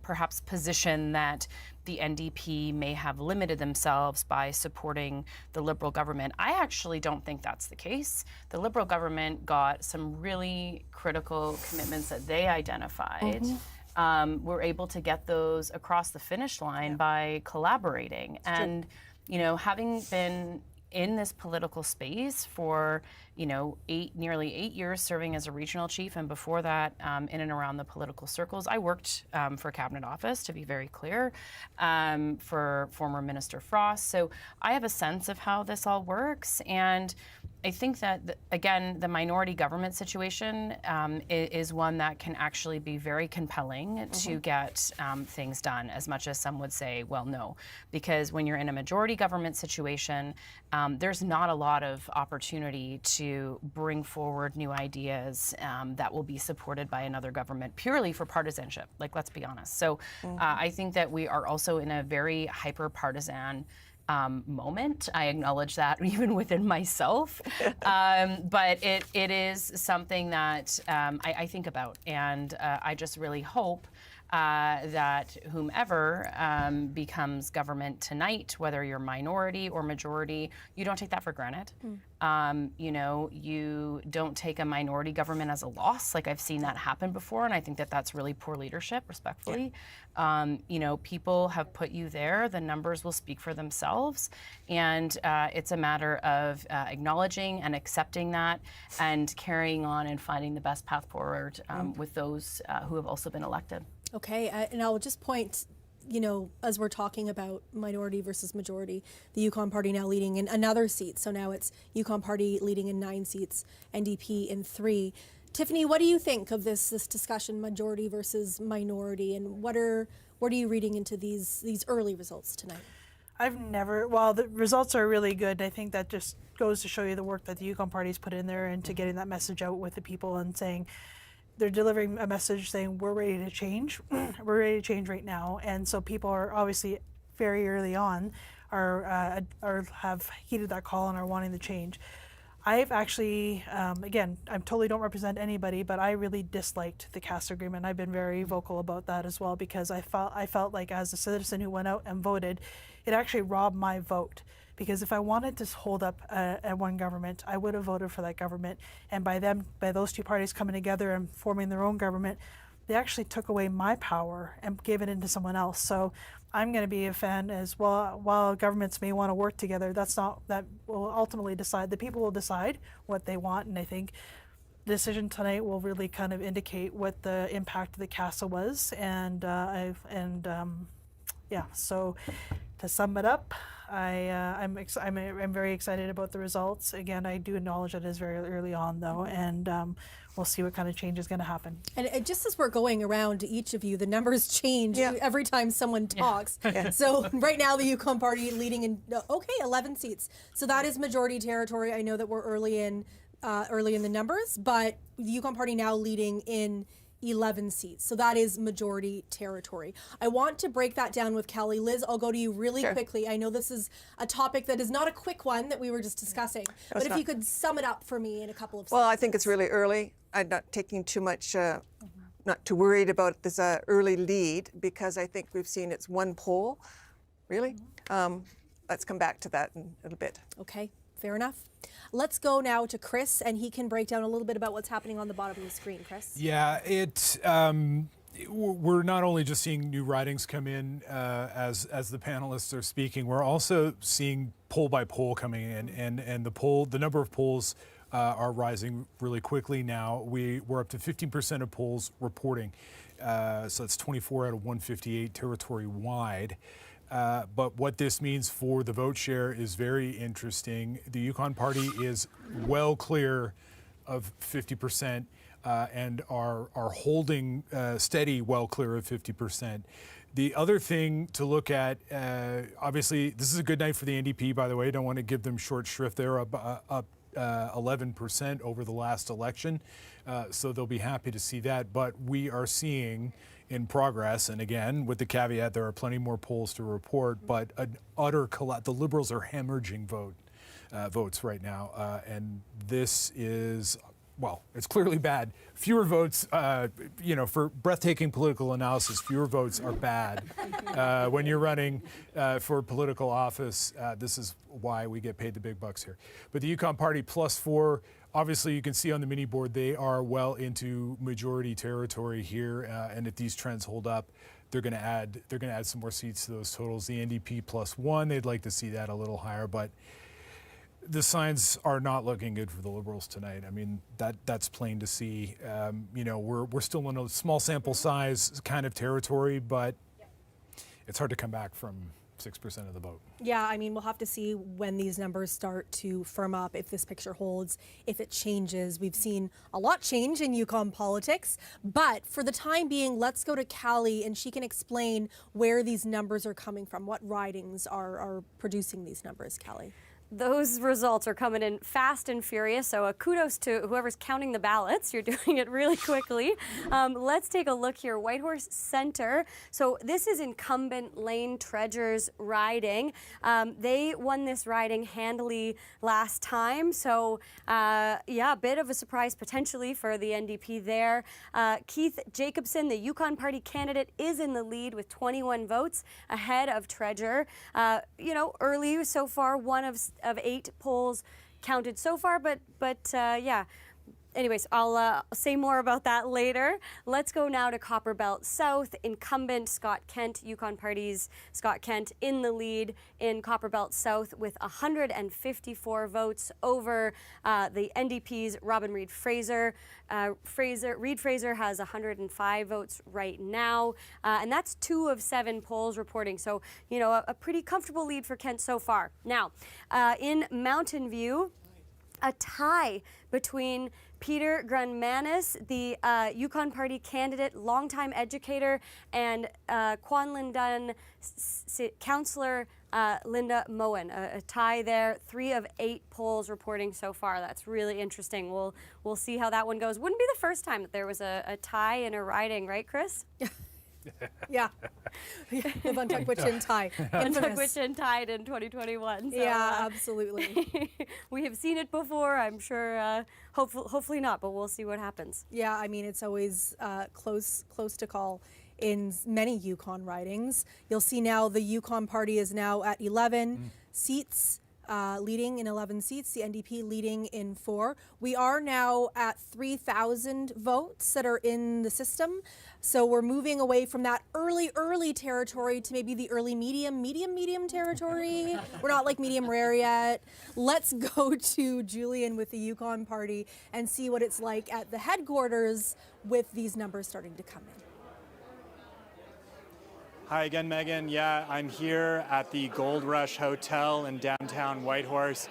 perhaps position that the NDP may have limited themselves by supporting the Liberal government. I actually don't think that's the case. The Liberal government got some really critical commitments that they identified. Mm-hmm. We're able to get those across the finish line by collaborating. It's and true. Having been in this political space for, nearly 8 years serving as a regional chief, and before that, in and around the political circles, I worked for cabinet office, to be very clear, for former Minister Frost. So I have a sense of how this all works, and I think that, again, the minority government situation is one that can actually be very compelling to get things done, as much as some would say, well, no. Because when you're in a majority government situation, there's not a lot of opportunity to bring forward new ideas that will be supported by another government purely for partisanship. Like, let's be honest. So I think that we are also in a very hyper-partisan moment. I acknowledge that even within myself, but it is something that I think about, and I just really hope that whomever becomes government tonight, whether you're minority or majority, you don't take that for granted. You don't take a minority government as a loss. Like, I've seen that happen before, and I think that that's really poor leadership, respectfully. Yeah. People have put you there. The numbers will speak for themselves, and it's a matter of acknowledging and accepting that and carrying on and finding the best path forward with those who have also been elected. Okay, and I'll just point, as we're talking about minority versus majority, the Yukon Party now leading in another seat. So now it's Yukon Party leading in 9 seats, NDP in 3. Tiffany, what do you think of this discussion, majority versus minority, and what are you reading into these early results tonight? The results are really good. I think that just goes to show you the work that the Yukon Party's put in there into getting that message out with the people and saying, they're delivering a message saying we're ready to change. We're ready to change right now, and so people are obviously very early on have heeded that call and are wanting the change. I've actually, again, I totally don't represent anybody, but I really disliked the CAST agreement. I've been very vocal about that as well, because I felt like, as a citizen who went out and voted, it actually robbed my vote. Because if I wanted to hold up a one government, I would have voted for that government. And by those two parties coming together and forming their own government, they actually took away my power and gave it into someone else. So I'm going to be a fan as well. While governments may want to work together, that will ultimately decide. The people will decide what they want, and I think the decision tonight will really kind of indicate what the impact of the CASA was. And yeah. So to sum it up, I'm very excited about the results. Again, I do acknowledge that it is very early on, though, and we'll see what kind of change is going to happen. And just as we're going around to each of you, the numbers change every time someone talks. So right now, the Yukon Party leading in 11 seats. So that is majority territory. I know that we're early in the numbers, but the Yukon Party now leading in 11 seats. So that is majority territory. I want to break that down with Kelly. Liz, I'll go to you really quickly. I know this is a topic that is not a quick one that we were just discussing, but if you could sum it up for me in a couple of sentences. Well, I think it's really early. I'm not taking too much, not too worried about this early lead, because I think we've seen it's one poll, really. Let's come back to that in a little bit. Okay, fair enough. Let's go now to Chris, and he can break down a little bit about what's happening on the bottom of the screen. Chris? Yeah, we're not only just seeing new ridings come in as the panelists are speaking, we're also seeing poll by poll coming in, and the number of polls are rising really quickly now. We're up to 15% of polls reporting, so that's 24 out of 158 territory-wide. But what this means for the vote share is very interesting. The Yukon Party is well clear of 50% and are holding steady well clear of 50%. The other thing to look at, obviously, this is a good night for the NDP, by the way. Don't want to give them short shrift. They're up 11% over the last election, so they'll be happy to see that. But we are seeing in progress, and again, with the caveat, there are plenty more polls to report, but an utter collapse. The Liberals are hemorrhaging votes right now, and this is, well, it's clearly bad. Fewer votes, for breathtaking political analysis, fewer votes are bad. When you're running for political office, this is why we get paid the big bucks here. But the Yukon Party +4, obviously you can see on the mini board, they are well into majority territory here, and if these trends hold up, they're going to add some more seats to those totals. The NDP +1, they'd like to see that a little higher, but the signs are not looking good for the Liberals tonight. I mean, that's plain to see. We're still in a small sample size kind of territory, but it's hard to come back from 6% of the vote. Yeah, I mean, we'll have to see when these numbers start to firm up, if this picture holds, if it changes. We've seen a lot change in Yukon politics, but for the time being, let's go to Callie, and she can explain where these numbers are coming from, what ridings are producing these numbers, Callie. Those results are coming in fast and furious, so kudos to whoever's counting the ballots. You're doing it really quickly. Let's take a look here. Whitehorse Centre. So this is incumbent Lane Treasure's riding. They won this riding handily last time, so a bit of a surprise potentially for the NDP there. Keith Jacobson, the Yukon Party candidate, is in the lead with 21 votes ahead of Treasure. Early so far, one of 8 polls counted so far, but anyways, I'll say more about that later. Let's go now to Copperbelt South. Incumbent Scott Kent, Yukon Party's Scott Kent, in the lead in Copperbelt South with 154 votes over the NDP's Robin Reid Fraser. Reid Fraser has 105 votes right now, and that's 2 of 7 polls reporting. So, a pretty comfortable lead for Kent so far. Now, in Mountain View, a tie between Peter Grunmanis, the Yukon Party candidate, longtime educator, and Kwanlin Councillor Linda Moen. A tie there, 3 of 8 polls reporting so far. That's really interesting. We'll see how that one goes. Wouldn't be the first time that there was a tie in a riding, right, Chris? Yeah. The Untitled tie. Untitled tied in 2021. So, yeah, absolutely. We have seen it before. I'm sure, hopefully not, but we'll see what happens. Yeah, I mean, it's always close to call in many Yukon ridings. You'll see now the Yukon Party is now at 11 seats. leading in 11 seats, the NDP leading in 4. We are now at 3,000 votes that are in the system. So we're moving away from that early territory to maybe the early medium territory. We're not like medium rare yet. Let's go to Julian with the Yukon Party and see what it's like at the headquarters with these numbers starting to come in. Hi again, Megan. Yeah, I'm here at the Gold Rush Hotel in downtown Whitehorse.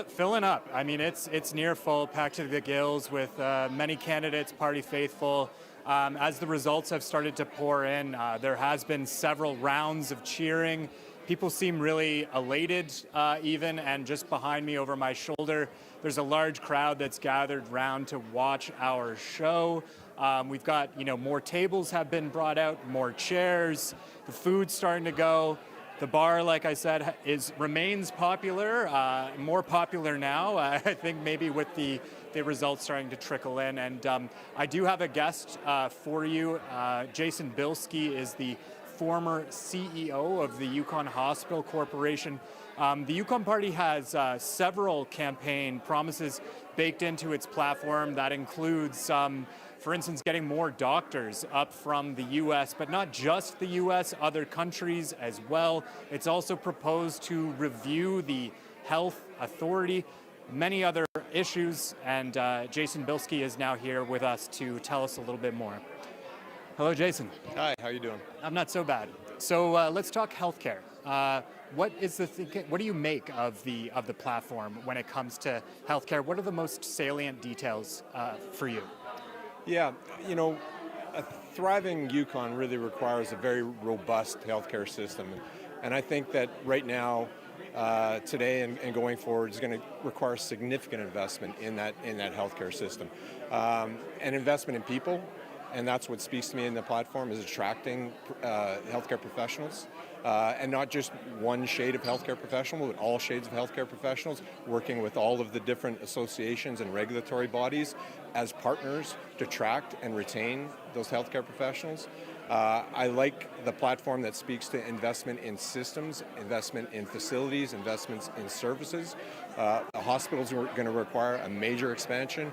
Filling up. I mean, it's near full, packed to the gills with many candidates, party faithful. As the results have started to pour in, there has been several rounds of cheering. People seem really elated even, and just behind me over my shoulder, there's a large crowd that's gathered round to watch our show. We've got, more tables have been brought out, more chairs, the food's starting to go. The bar, like I said, remains popular, more popular now, I think maybe with the results starting to trickle in. And I do have a guest for you. Jason Bilski is the former CEO of the Yukon Hospital Corporation. The Yukon Party has several campaign promises baked into its platform. That includes, for instance, getting more doctors up from the U.S., but not just the U.S., other countries as well. It's also proposed to review the health authority, many other issues, and Jason Bilski is now here with us to tell us a little bit more. Hello, Jason. Hi, how are you doing? I'm not so bad. So let's talk healthcare. What do you make of the platform when it comes to healthcare? What are the most salient details for you? Yeah, a thriving Yukon really requires a very robust healthcare system, and I think that right now, today and going forward, is going to require significant investment in that healthcare system, and investment in people. And that's what speaks to me in the platform, is attracting healthcare professionals, and not just one shade of healthcare professional, but all shades of healthcare professionals, working with all of the different associations and regulatory bodies as partners to attract and retain those healthcare professionals. I like the platform that speaks to investment in systems, investment in facilities, investments in services. The hospitals are going to require a major expansion.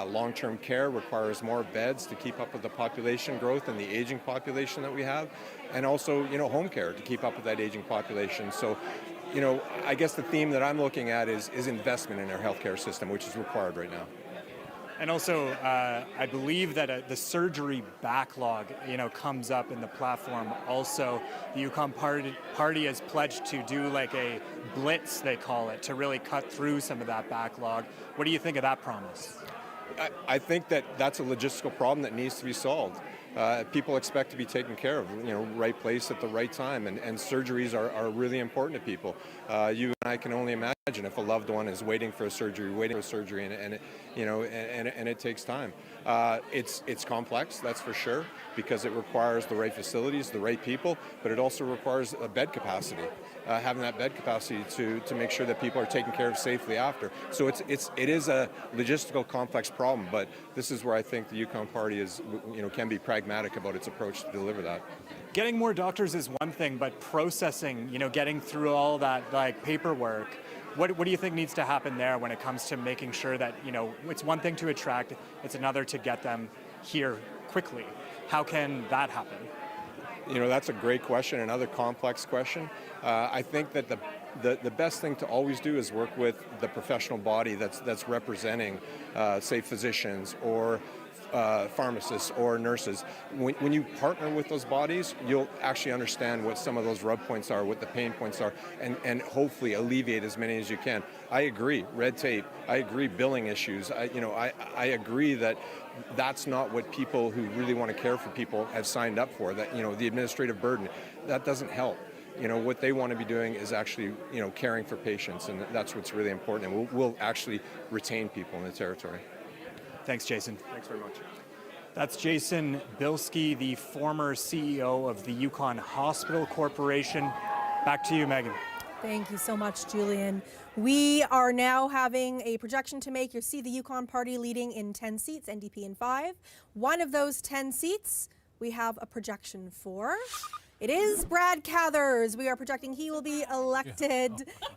Long-term care requires more beds to keep up with the population growth and the aging population that we have, and also, home care to keep up with that aging population. So, I guess the theme that I'm looking at is investment in our healthcare system, which is required right now. And also, I believe that the surgery backlog, comes up in the platform. Also, the Yukon Party has pledged to do like a blitz, they call it, to really cut through some of that backlog. What do you think of that promise? I think that that's a logistical problem that needs to be solved. People expect to be taken care of, right place at the right time, and surgeries are really important to people. You and I can only imagine if a loved one is waiting for a surgery, and it takes time. It's complex, that's for sure, because it requires the right facilities, the right people, but it also requires a bed capacity. Having that bed capacity to make sure that people are taken care of safely after. So it is a logistical complex problem, but this is where I think the Yukon Party can be pragmatic about its approach to deliver that. Getting more doctors is one thing, but processing, getting through all that paperwork, what do you think needs to happen there when it comes to making sure that, it's one thing to attract, it's another to get them here quickly? How can that happen? That's a great question, another complex question. I think that the best thing to always do is work with the professional body that's representing, say, physicians or pharmacists or nurses. When you partner with those bodies, you'll actually understand what some of those rub points are, what the pain points are, and hopefully alleviate as many as you can. I agree, red tape. I agree, billing issues. I agree that that's not what people who really want to care for people have signed up for. That the administrative burden, that doesn't help. What they want to be doing is actually caring for patients, and that's what's really important. And we'll actually retain people in the territory. Thanks, Jason. Thanks very much. That's Jason Bilski, the former CEO of the Yukon Hospital Corporation. Back to you, Megan. Thank you so much, Julian. We are now having a projection to make. You see the Yukon Party leading in 10 seats, NDP in 5. One of those 10 seats we have a projection for. It is Brad Cathers. We are projecting he will be elected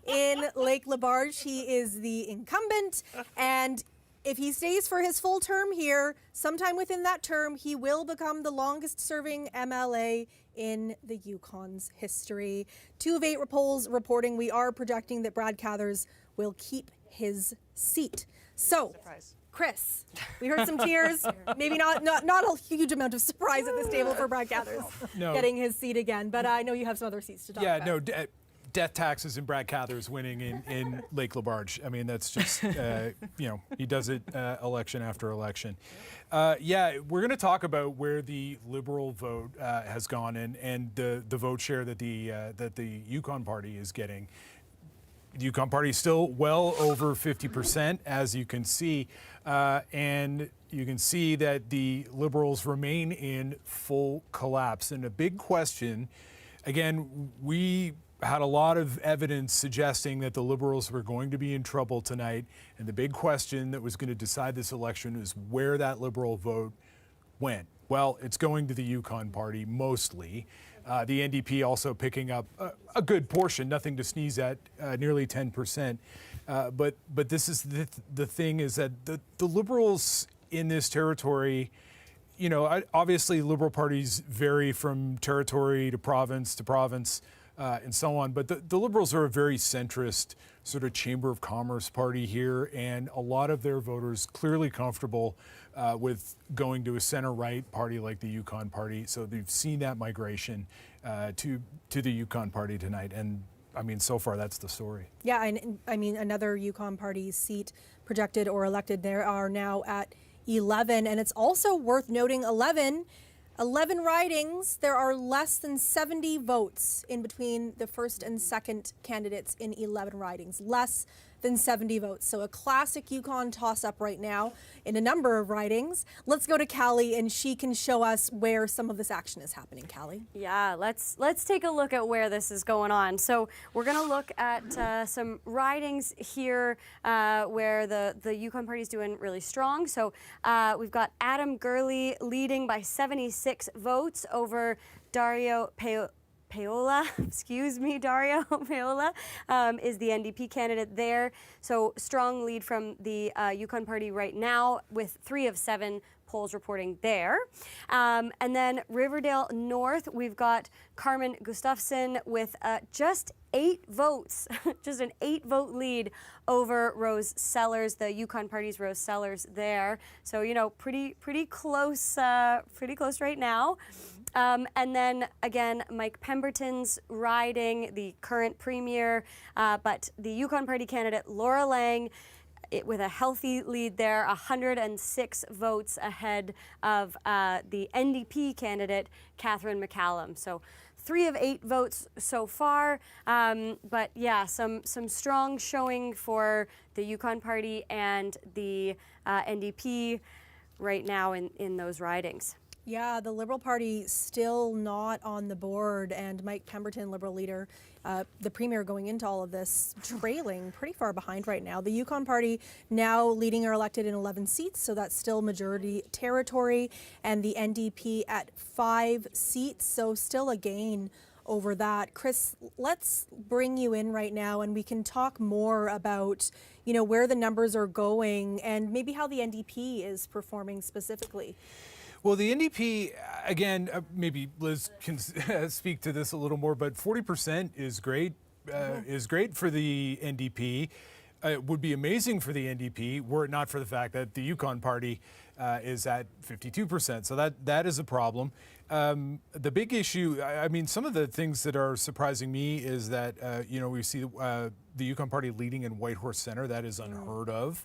in Lake Labarge. He is the incumbent, and if he stays for his full term here, sometime within that term, he will become the longest serving MLA in the Yukon's history. 2 of 8 polls reporting we are projecting that Brad Cathers will keep his seat. So, Chris, we heard some tears. Maybe not a huge amount of surprise at this table for Brad Cathers getting his seat again, but I know you have some other seats to talk about. Yeah, no, death taxes and Brad Cathers winning in Lake Labarge. I mean, that's just, he does it election after election. We're going to talk about where the Liberal vote has gone and the vote share that the Yukon Party is getting. The Yukon Party is still well over 50%, as you can see, and you can see that the Liberals remain in full collapse. And a big question, again, we had a lot of evidence suggesting that the Liberals were going to be in trouble tonight, and the big question that was going to decide this election is where that Liberal vote went. Well, it's going to the Yukon Party mostly. The NDP also picking up a good portion, nothing to sneeze at, nearly 10%. But this is the thing is that the Liberals in this territory, obviously Liberal parties vary from territory to province, and so on. But the Liberals are a very centrist sort of Chamber of Commerce party here, and a lot of their voters clearly comfortable with going to a center-right party like the Yukon Party. So they've seen that migration to the Yukon Party tonight. And I mean, so far, that's the story. Yeah, and I mean, another Yukon Party seat projected or elected there are now at 11. And it's also worth noting 11 ridings, there are less than 70 votes in between the first and second candidates in 11 ridings. Less than 70 votes. So a classic Yukon toss-up right now in a number of ridings. Let's go to Callie, and she can show us where some of this action is happening. Callie? Yeah, let's take a look at where this is going on. So we're going to look at some ridings here where the Yukon Party is doing really strong. So we've got Adam Gurley leading by 76 votes over Dario Paola, Dario Paola is the NDP candidate there. So strong lead from the Yukon Party right now with 3 of 7 polls reporting there. And then Riverdale North, we've got Carmen Gustafson with just 8 votes, just an 8-vote lead over Rose Sellers, the Yukon Party's Rose Sellers there. So, pretty close right now. And then again, Mike Pemberton's riding, the current premier, but the Yukon Party candidate Laura Lang, with a healthy lead there, 106 votes ahead of the NDP candidate Catherine McCallum. So 3 of 8 votes so far, but yeah, some strong showing for the Yukon Party and the NDP right now in those ridings. Yeah, the Liberal Party still not on the board, and Mike Pemberton, Liberal leader, the premier going into all of this, trailing pretty far behind right now. The Yukon Party now leading or elected in 11 seats, so that's still majority territory, and the NDP at 5 seats, so still a gain over that. Chris, let's bring you in right now, and we can talk more about, where the numbers are going and maybe how the NDP is performing specifically. Well, the NDP, again, maybe Liz can speak to this a little more, but 40% is great for the NDP. It would be amazing for the NDP were it not for the fact that the Yukon Party is at 52%. So that is a problem. The big issue, I mean, some of the things that are surprising me is that, we see the Yukon Party leading in Whitehorse Centre. That is unheard of.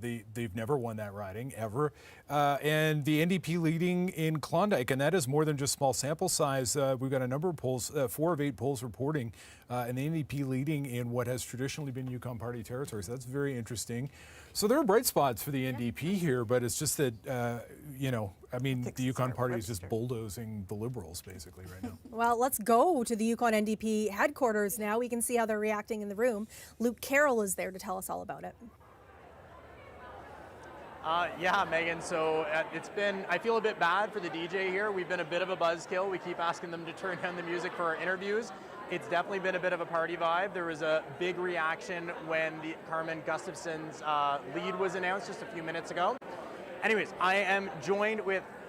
They've never won that riding, ever. And the NDP leading in Klondike, and that is more than just small sample size. We've got a number of polls, 4 of 8 polls reporting, and the NDP leading in what has traditionally been Yukon Party territory. So that's very interesting. So there are bright spots for the NDP here, but it's just that, the Yukon Party is just bulldozing the Liberals basically right now. Well, let's go to the Yukon NDP headquarters now. We can see how they're reacting in the room. Luke Carroll is there to tell us all about it. Yeah, Megan, so I feel a bit bad for the DJ here. We've been a bit of a buzzkill. We keep asking them to turn down the music for our interviews. It's definitely been a bit of a party vibe. There was a big reaction when the Carmen Gustafson's lead was announced just a few minutes ago. Anyways, I am joined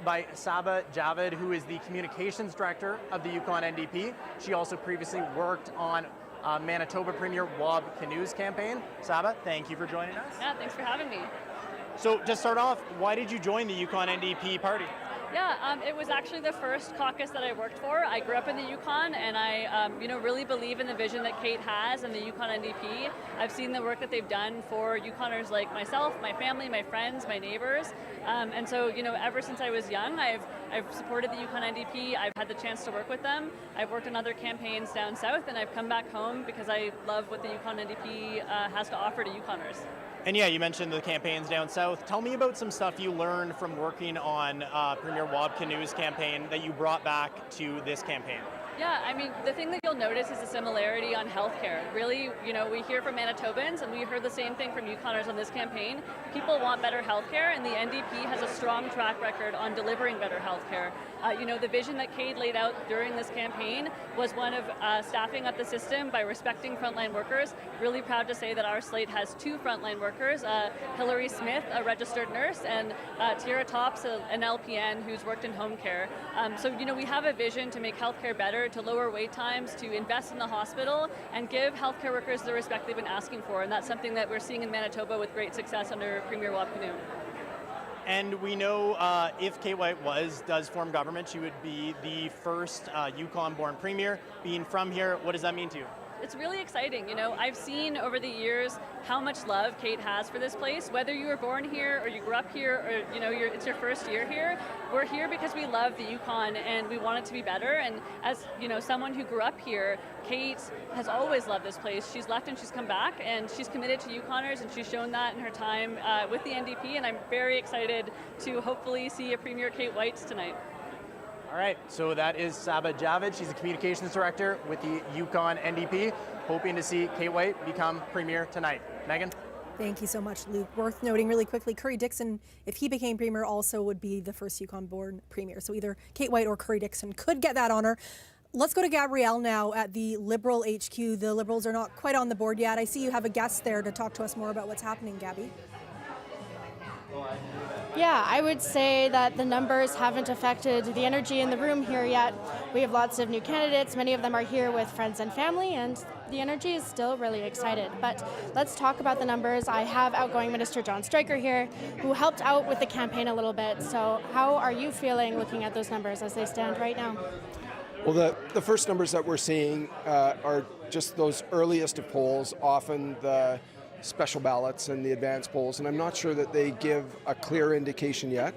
by Saba Javed, who is the communications director of the Yukon NDP. She also previously worked on Manitoba Premier Wab Kinu's campaign. Saba, thank you for joining us. Yeah, thanks for having me. So to start off, why did you join the Yukon NDP party? Yeah, it was actually the first caucus that I worked for. I grew up in the Yukon, and I really believe in the vision that Kate has and the Yukon NDP. I've seen the work that they've done for Yukoners like myself, my family, my friends, my neighbors. And so, ever since I was young, I've supported the Yukon NDP. I've had the chance to work with them. I've worked on other campaigns down south, and I've come back home because I love what the Yukon NDP has to offer to Yukoners. And yeah, you mentioned the campaigns down south. Tell me about some stuff you learned from working on Premier Wab Kinu's campaign that you brought back to this campaign. Yeah, I mean, the thing that you'll notice is the similarity on healthcare. Really, we hear from Manitobans, and we heard the same thing from Yukoners on this campaign. People want better healthcare, and the NDP has a strong track record on delivering better healthcare. The vision that Kate laid out during this campaign was one of staffing up the system by respecting frontline workers. Really proud to say that our slate has 2 frontline workers, Hillary Smith, a registered nurse, and Tira Tops, an LPN who's worked in home care. So we have a vision to make healthcare better, to lower wait times, to invest in the hospital, and give healthcare workers the respect they've been asking for. And that's something that we're seeing in Manitoba with great success under Premier Wab Kinu. And we know if Kate White does form government, she would be the first Yukon-born premier. Being from here, what does that mean to you? It's really exciting. I've seen over the years how much love Kate has for this place. Whether you were born here or you grew up here or it's your first year here, we're here because we love the Yukon and we want it to be better. And as someone who grew up here, Kate has always loved this place. She's left and she's come back, and she's committed to Yukoners, and she's shown that in her time with the NDP. And I'm very excited to hopefully see a Premier Kate White tonight. All right, so that is Saba Javed. She's the communications director with the Yukon NDP, hoping to see Kate White become premier tonight. Megan? Thank you so much, Luke. Worth noting really quickly, Curry Dixon, if he became premier, also would be the first Yukon-born premier. So either Kate White or Curry Dixon could get that honor. Let's go to Gabrielle now at the Liberal HQ. The Liberals are not quite on the board yet. I see you have a guest there to talk to us more about what's happening, Gabby. Yeah, I would say that the numbers haven't affected the energy in the room here yet. We have lots of new candidates. Many of them are here with friends and family, and the energy is still really excited. But let's talk about the numbers. I have outgoing Minister John Stryker here, who helped out with the campaign a little bit. So how are you feeling looking at those numbers as they stand right now? Well, the first numbers that we're seeing are just those earliest of polls, often the special ballots and the advanced polls, and I'm not sure that they give a clear indication yet.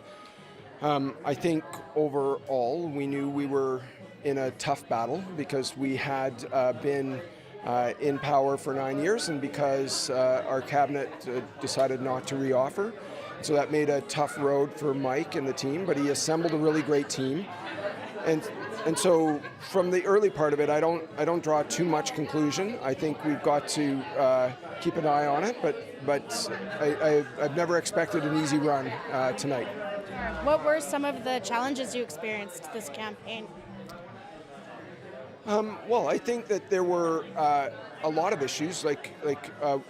I think overall we knew we were in a tough battle because we had been in power for 9 years, and because our cabinet decided not to reoffer. So that made a tough road for Mike and the team, but he assembled a really great team. And so from the early part of it, I don't draw too much conclusion. I think we've got to keep an eye on it, but I've never expected an easy run tonight. What were some of the challenges you experienced this campaign? Well, I think that there were a lot of issues. Like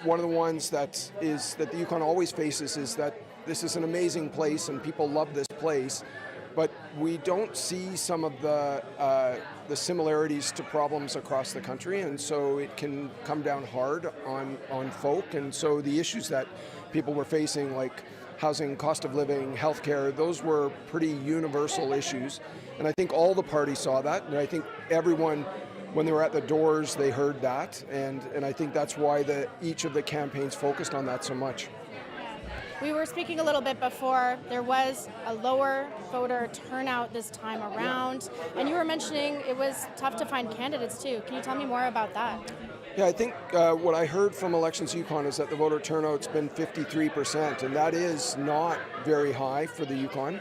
one of the ones that the Yukon always faces is that this is an amazing place and people love this place. But we don't see some of the similarities to problems across the country, and so it can come down hard on folk. And so the issues that people were facing, like housing, cost of living, healthcare, those were pretty universal issues. And I think all the parties saw that, and I think everyone, when they were at the doors, they heard that, and I think that's why each of the campaigns focused on that so much. We were speaking a little bit before. There was a lower voter turnout this time around, and you were mentioning it was tough to find candidates too. Can you tell me more about that? Yeah, I think what I heard from Elections Yukon is that the voter turnout's been 53%, and that is not very high for the Yukon.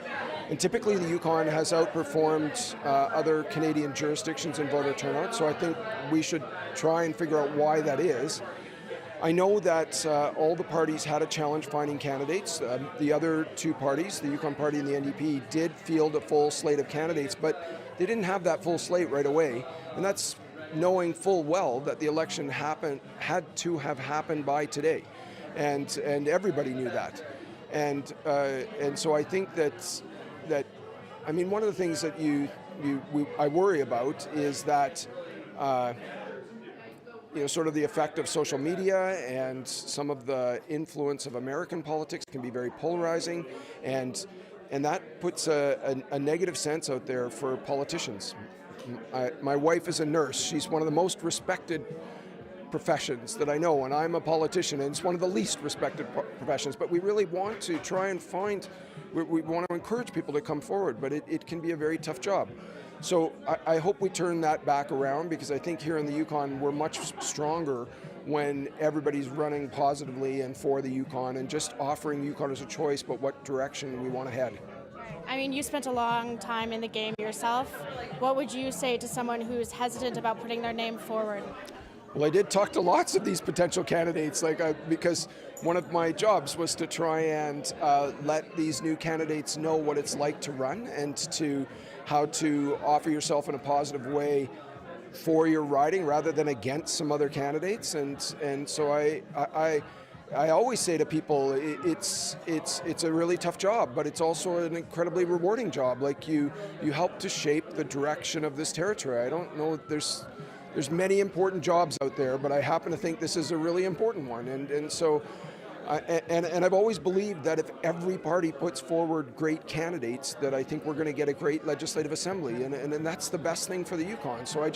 And typically the Yukon has outperformed other Canadian jurisdictions in voter turnout, so I think we should try and figure out why that is. I know that all the parties had a challenge finding candidates. The other two parties, the Yukon Party and the NDP, did field a full slate of candidates, but they didn't have that full slate right away. And that's knowing full well that the election had to have happened by today. And everybody knew that. And so I think that I mean, one of the things that I worry about is that sort of the effect of social media and some of the influence of American politics can be very polarizing, and that puts a negative sense out there for politicians. My wife is a nurse. She's one of the most respected professions that I know, and I'm a politician, and it's one of the least respected professions, but we really want to try and we want to encourage people to come forward, but it can be a very tough job. So I hope we turn that back around, because I think here in the Yukon we're much stronger when everybody's running positively and for the Yukon and just offering Yukoners a choice about what direction we want to head. I mean, you spent a long time in the game yourself. What would you say to someone who's hesitant about putting their name forward? Well, I did talk to lots of these potential candidates, because one of my jobs was to try and let these new candidates know what it's like to run and to how to offer yourself in a positive way for your riding rather than against some other candidates. And so I always say to people, it's a really tough job, but it's also an incredibly rewarding job. Like you help to shape the direction of this territory. I don't know if there's many important jobs out there, but I happen to think this is a really important one. And so I've always believed that if every party puts forward great candidates, that I think we're going to get a great legislative assembly, and that's the best thing for the Yukon. So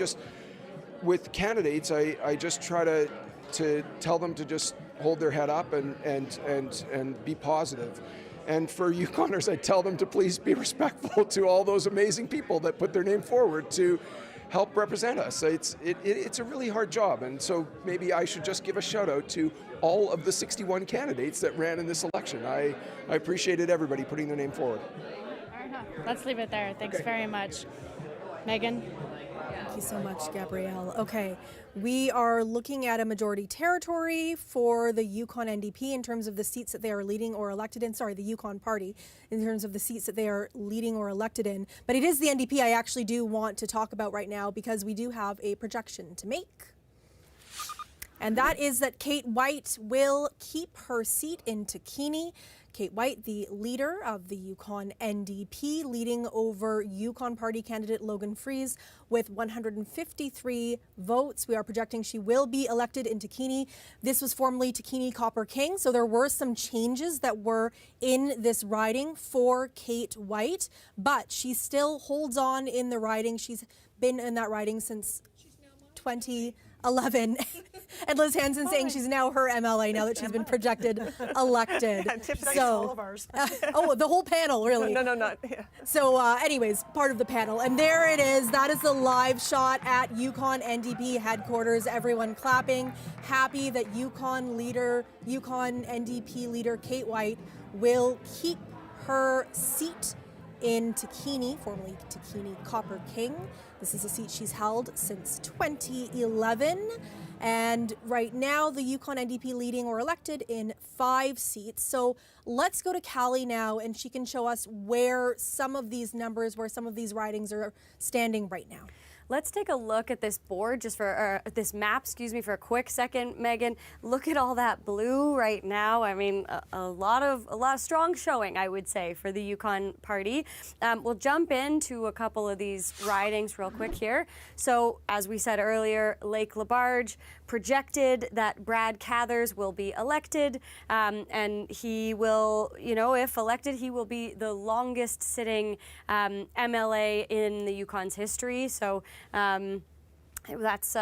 with candidates, I just try to tell them to just hold their head up and be positive. And for Yukoners, I tell them to please be respectful to all those amazing people that put their name forward to help represent us. It's a really hard job, and so maybe I should just give a shout out to all of the 61 candidates that ran in this election. I appreciated everybody putting their name forward. Fair enough. Let's leave it there. Thanks very much. Megan? Thank you so much, Gabrielle. Okay, we are looking at a majority territory for the Yukon NDP in terms of the seats that they are leading or elected in. Sorry, the Yukon Party in terms of the seats that they are leading or elected in. But it is the NDP I actually do want to talk about right now, because we do have a projection to make. And that is that Kate White will keep her seat in Takini. Kate White, the leader of the Yukon NDP, leading over Yukon Party candidate Logan Freese with 153 votes. We are projecting she will be elected in Takini. This was formerly Takini Copper King, so there were some changes that were in this riding for Kate White, but she still holds on in the riding. She's been in that riding since 2011. And Liz Hansen saying she's now her MLA now that she's been projected elected. So all of ours. Oh, the whole panel, really? No, not. Yeah. So anyways, part of the panel. And there it is. That is the live shot at Yukon NDP headquarters. Everyone clapping, happy that Yukon NDP leader Kate White will keep her seat in Takini, formerly Takini Copper King. This is a seat she's held since 2011. And right now, the Yukon NDP leading or elected in 5 seats. So let's go to Callie now, and she can show us where some of these numbers, where some of these ridings are standing right now. Let's take a look at this board, this map, for a quick second, Megan. Look at all that blue right now. I mean, a lot of strong showing, I would say, for the Yukon Party. We'll jump into a couple of these ridings real quick here. So, as we said earlier, Lake Labarge projected that Brad Cathers will be elected, and he will, if elected, he will be the longest sitting MLA in the Yukon's history. So that's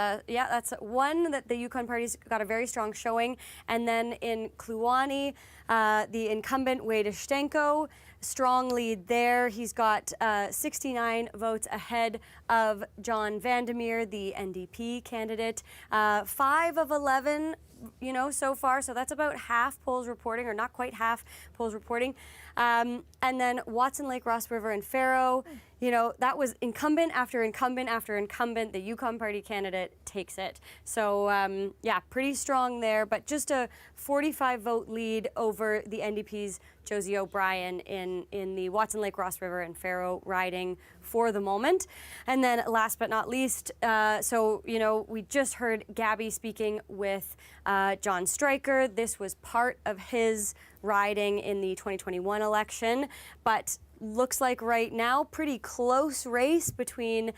one that the Yukon Party's got a very strong showing. And then in Kluane, the incumbent Wade Ishtenko, strong lead there. He's got 69 votes ahead of John Vandermeer, the NDP candidate. 5 of 11 you know, so far. So that's about half polls reporting, or not quite half polls reporting. And then Watson Lake, Ross River, and Faro, you know, that was incumbent after incumbent after incumbent. The Yukon Party candidate takes it. So yeah, pretty strong there, but just a 45-vote lead over the NDP's Josie O'Brien in the Watson Lake, Ross River, and Faro riding for the moment. And then last but not least, so, you know, we just heard Gabby speaking with John Stryker. This was part of his riding in the 2021 election, but looks like right now pretty close race between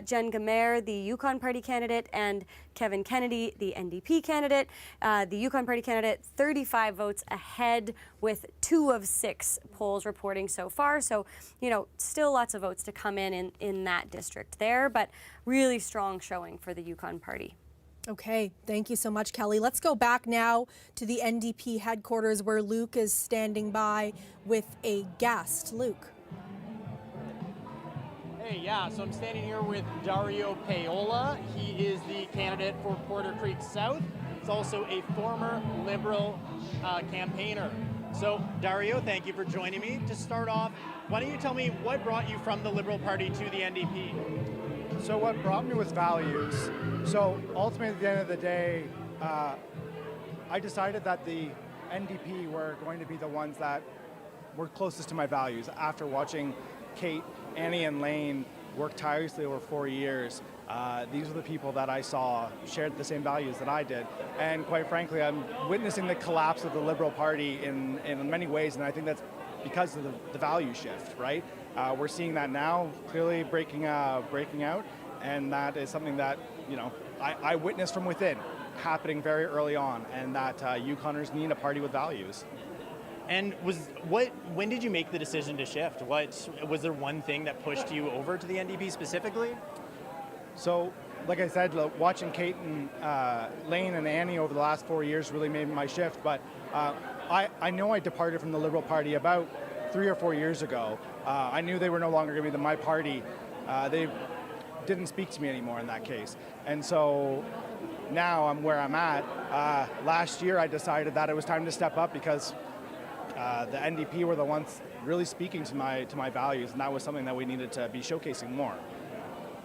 Jen Gamer, the Yukon Party candidate, and Kevin Kennedy, the NDP candidate. The Yukon Party candidate 35 votes ahead with 2 of 6 polls reporting so far. So, you know, still lots of votes to come in that district there, but really strong showing for the Yukon Party. Okay, thank you so much, Kelly. Let's go back now to the NDP headquarters where Luke is standing by with a guest. Luke. Hey, yeah, so I'm standing here with Dario Paola. He is the candidate for Porter Creek South. He's also a former Liberal campaigner. So, Dario, thank you for joining me. To start off, why don't you tell me what brought you from the Liberal Party to the NDP? So what brought me was values. So ultimately, at the end of the day, I decided that the NDP were going to be the ones that were closest to my values. After watching Kate, Annie, and Lane work tirelessly over 4 years, these are the people that I saw shared the same values that I did. And quite frankly, I'm witnessing the collapse of the Liberal Party in many ways, and I think that's because of the value shift, right? We're seeing that now, clearly breaking out, and that is something that, you know, I witnessed from within, happening very early on, and that Yukoners need a party with values. And when did you make the decision to shift? Was there one thing that pushed you over to the NDP specifically? So, like I said, watching Kate and Lane and Annie over the last 4 years really made my shift, but I know I departed from the Liberal Party about 3 or 4 years ago. I knew they were no longer going to be my party. They didn't speak to me anymore in that case. And so now I'm where I'm at. Last year I decided that it was time to step up because the NDP were the ones really speaking to my values, and that was something that we needed to be showcasing more.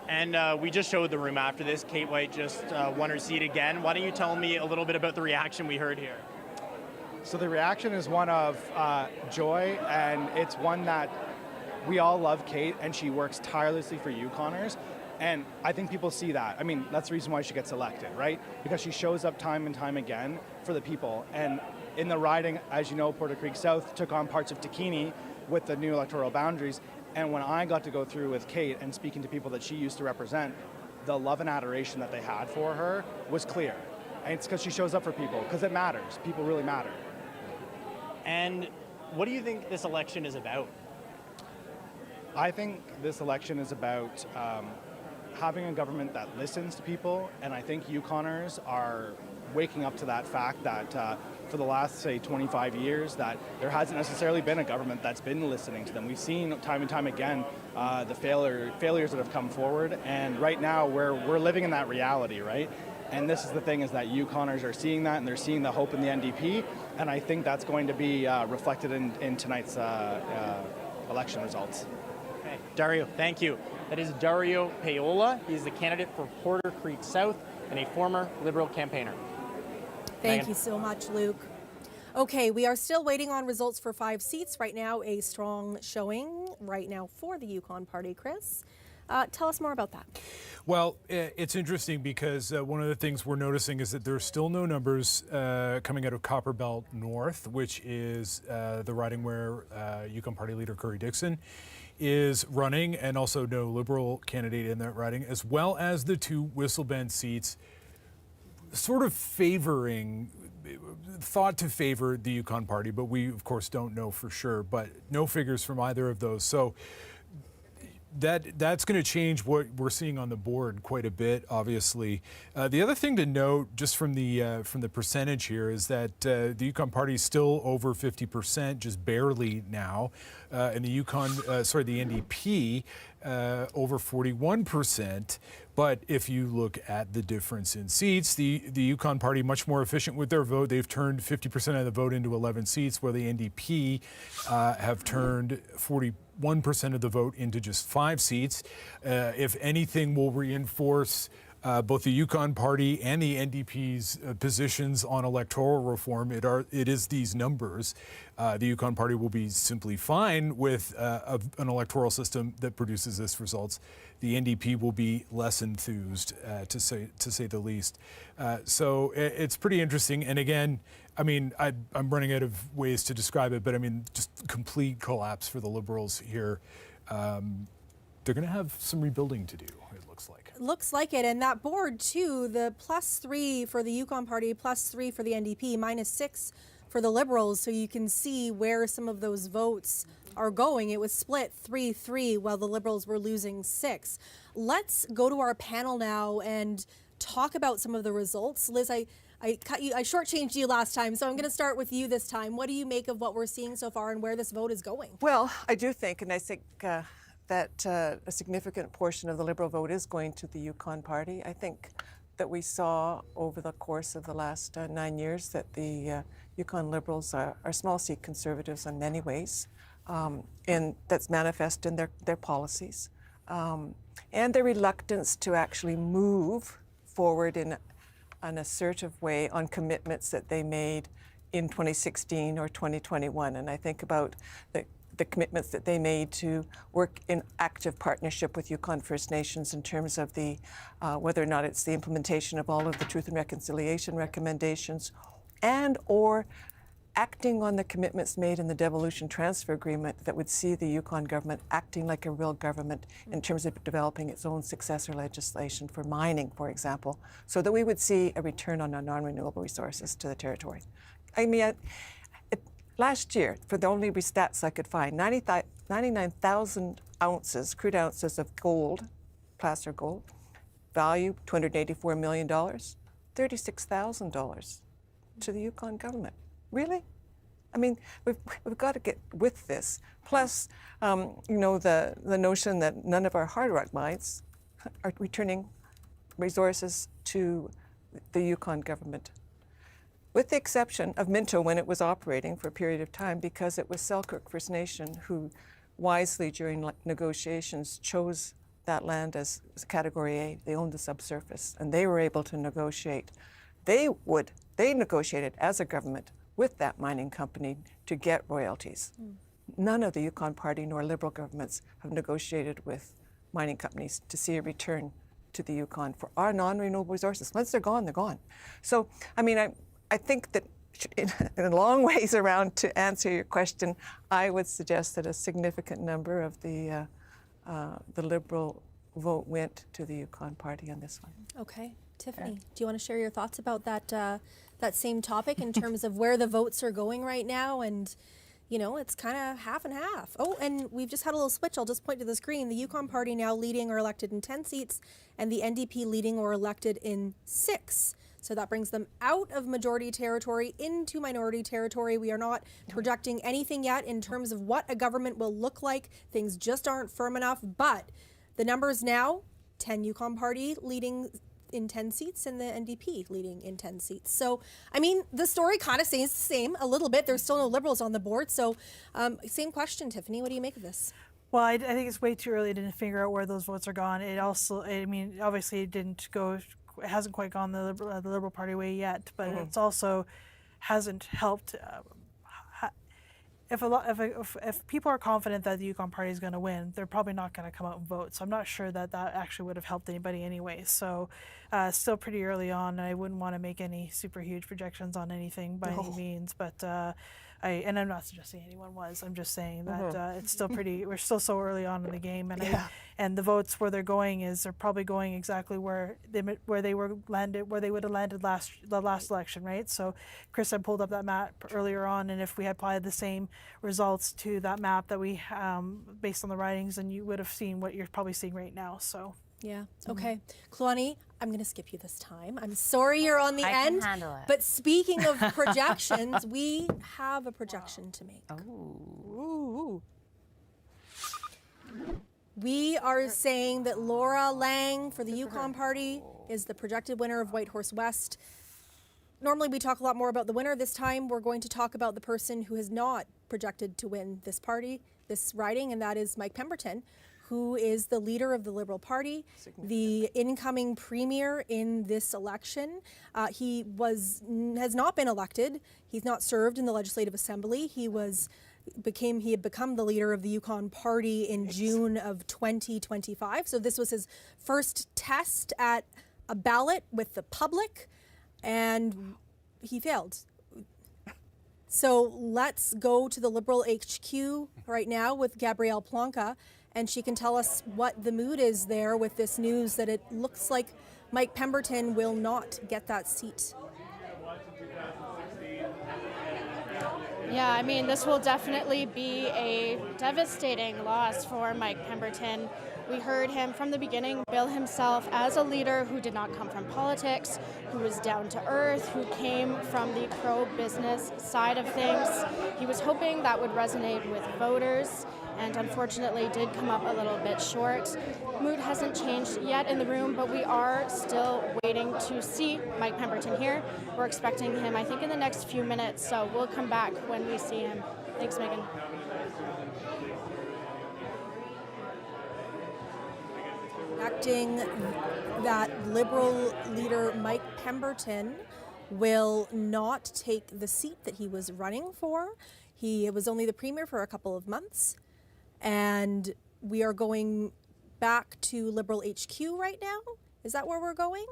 And we just showed the room after this. Kate White just won her seat again. Why don't you tell me a little bit about the reaction we heard here? So the reaction is one of joy, and it's one that we all love Kate, and she works tirelessly for Yukoners. And I think people see that. I mean, that's the reason why she gets elected, right? Because she shows up time and time again for the people. And in the riding, as you know, Porter Creek South took on parts of Takini with the new electoral boundaries. And when I got to go through with Kate and speaking to people that she used to represent, the love and adoration that they had for her was clear. And it's because she shows up for people, because it matters. People really matter. And what do you think this election is about? I think this election is about having a government that listens to people, and I think Yukoners are waking up to that fact that for the last, say, 25 years, that there hasn't necessarily been a government that's been listening to them. We've seen time and time again the failures that have come forward, and right now we're living in that reality, right? And this is the thing, is that Yukoners are seeing that, and they're seeing the hope in the NDP, and I think that's going to be reflected in tonight's election results. Okay. Dario, thank you. That is Dario Paola. He's the candidate for Porter Creek South and a former Liberal campaigner. Thank you so much, Luke. Okay, we are still waiting on results for 5 seats. Right now, a strong showing right now for the Yukon Party. Chris, tell us more about that. Well, it's interesting because one of the things we're noticing is that there are still no numbers coming out of Copperbelt North, which is the riding where Yukon Party leader Curry Dixon is running, and also no Liberal candidate in that riding, as well as the 2 Whistlebend seats sort of thought to favor the Yukon Party, but we of course don't know for sure, but no figures from either of those. So that's going to change what we're seeing on the board quite a bit, obviously. The other thing to note, just from the percentage here, is that the Yukon Party is still over 50%, just barely now, and the NDP over 41%. But if you look at the difference in seats, the Yukon Party much more efficient with their vote. They've turned 50% of the vote into 11 seats, while the NDP have turned 41% of the vote into just 5 seats. If anything, will reinforce both the Yukon Party and the NDP's positions on electoral reform. It is these numbers. The Yukon Party will be simply fine with an electoral system that produces this results. The NDP will be less enthused, to say the least. So it's pretty interesting. And again, I mean, I'm running out of ways to describe it, but I mean, just complete collapse for the Liberals here. They're going to have some rebuilding to do, it looks like. Looks like it. And that board, too, the +3 for the Yukon Party, +3 for the NDP, -6 for the Liberals. So you can see where some of those votes are going. It was split 3-3 while the Liberals were losing 6. Let's go to our panel now and talk about some of the results. Liz, I shortchanged you last time, so I'm going to start with you this time. What do you make of what we're seeing so far and where this vote is going? Well, I do think, and I think that a significant portion of the Liberal vote is going to the Yukon Party. I think that we saw over the course of the last 9 years that the Yukon Liberals are small seat Conservatives in many ways, and that's manifest in their policies and their reluctance to actually move forward in an assertive way on commitments that they made in 2016 or 2021. And I think about the commitments that they made to work in active partnership with Yukon First Nations in terms of the whether or not it's the implementation of all of the Truth and Reconciliation recommendations, and or acting on the commitments made in the Devolution Transfer Agreement that would see the Yukon government acting like a real government in terms of developing its own successor legislation for mining, for example, so that we would see a return on our non-renewable resources to the territory. I mean, last year, for the only stats I could find, 99,000 ounces, crude ounces of gold, placer gold, value $284 million, $36,000 to the Yukon government. Really? I mean, we've got to get with this. Plus, you know, the notion that none of our hard rock mines are returning resources to the Yukon government, with the exception of Minto when it was operating for a period of time, because it was Selkirk First Nation who wisely during negotiations chose that land as Category A. They owned the subsurface, and they were able to negotiate. They negotiated as a government with that mining company to get royalties. None of the Yukon Party nor Liberal governments have negotiated with mining companies to see a return to the Yukon for our non-renewable resources. Once they're gone, they're gone. So, I mean, I think that in a long ways around to answer your question, I would suggest that a significant number of the Liberal vote went to the Yukon Party on this one. Okay. Tiffany, do you want to share your thoughts about that same topic in terms of where the votes are going right now? And, you know, it's kind of half and half. Oh, and we've just had a little switch. I'll just point to the screen. The Yukon Party now leading or elected in 10 seats, and the NDP leading or elected in 6. So that brings them out of majority territory into minority territory. We are not projecting anything yet in terms of what a government will look like. Things just aren't firm enough. But the numbers now, 10 Yukon Party leading in 10 seats and the NDP leading in 10 seats. So, I mean, the story kind of stays the same a little bit. There's still no Liberals on the board. So, same question, Tiffany. What do you make of this? Well, I think it's way too early to figure out where those votes are gone. It also, I mean, obviously it didn't go, it hasn't quite gone the Liberal Party way yet, but it's also hasn't helped. If people are confident that the Yukon Party is going to win, they're probably not going to come out and vote. So I'm not sure that actually would have helped anybody anyway. So still pretty early on. I wouldn't want to make any super huge projections on anything by any means. But and I'm not suggesting anyone was. I'm just saying that it's still pretty. We're still so early on in the game, and the votes where they're going are probably going exactly where they would have landed the last election, right? So, Chris had pulled up that map earlier on, and if we had applied the same results to that map that we based on the ridings, then you would have seen what you're probably seeing right now. So. Yeah. Okay. Kluani, I'm going to skip you this time. I'm sorry you're on the end. Can handle it. But speaking of projections, we have a projection to make. Oh. We are saying that Laura Lang for the Yukon Party is the projected winner of Whitehorse West. Normally we talk a lot more about the winner. This time we're going to talk about the person who has not projected to win this riding, and that is Mike Pemberton, who is the leader of the Liberal Party, the incoming premier in this election. He has not been elected. He's not served in the Legislative Assembly. He had become the leader of the Yukon Party in June of 2025. So this was his first test at a ballot with the public, and he failed. So let's go to the Liberal HQ right now with Gabrielle Plonka, and she can tell us what the mood is there with this news that it looks like Mike Pemberton will not get that seat. Yeah, I mean, this will definitely be a devastating loss for Mike Pemberton. We heard him from the beginning bill himself as a leader who did not come from politics, who was down to earth, who came from the pro-business side of things. He was hoping that would resonate with voters, and unfortunately did come up a little bit short. Mood hasn't changed yet in the room, but we are still waiting to see Mike Pemberton here. We're expecting him, I think, in the next few minutes, so we'll come back when we see him. Thanks, Megan. Acting that Liberal leader Mike Pemberton will not take the seat that he was running for. He was only the premier for a couple of months. And we are going back to Liberal HQ right now? Is that where we're going?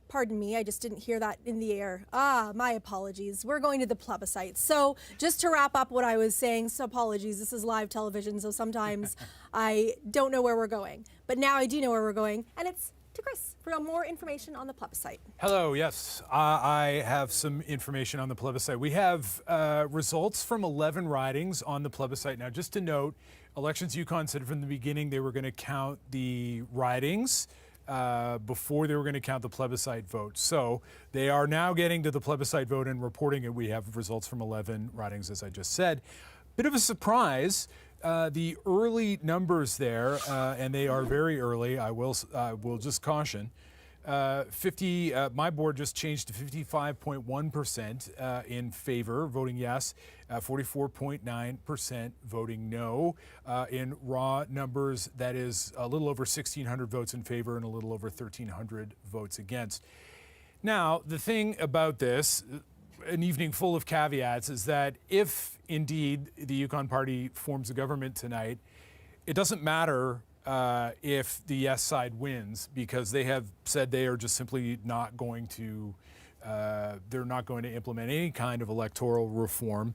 Pardon me, I just didn't hear that in the air. My apologies. We're going to the plebiscite. So just to wrap up what I was saying, so apologies, this is live television, so sometimes I don't know where we're going. But now I do know where we're going, and it's to Chris for more information on the plebiscite. Hello, yes, I have some information on the plebiscite. We have results from 11 ridings on the plebiscite. Now, just to note, Elections Yukon said from the beginning they were going to count the ridings before they were going to count the plebiscite vote. So they are now getting to the plebiscite vote and reporting it. We have results from 11 ridings, as I just said. Bit of a surprise. The early numbers there, and they are very early, I will just caution, my board just changed to 55.1% in favor, voting yes, 44.9% voting no. In raw numbers, that is a little over 1,600 votes in favor and a little over 1,300 votes against. Now, the thing about this, an evening full of caveats, is that if indeed the Yukon Party forms a government tonight, it doesn't matter if the yes side wins, because they have said they are just simply not going to implement any kind of electoral reform,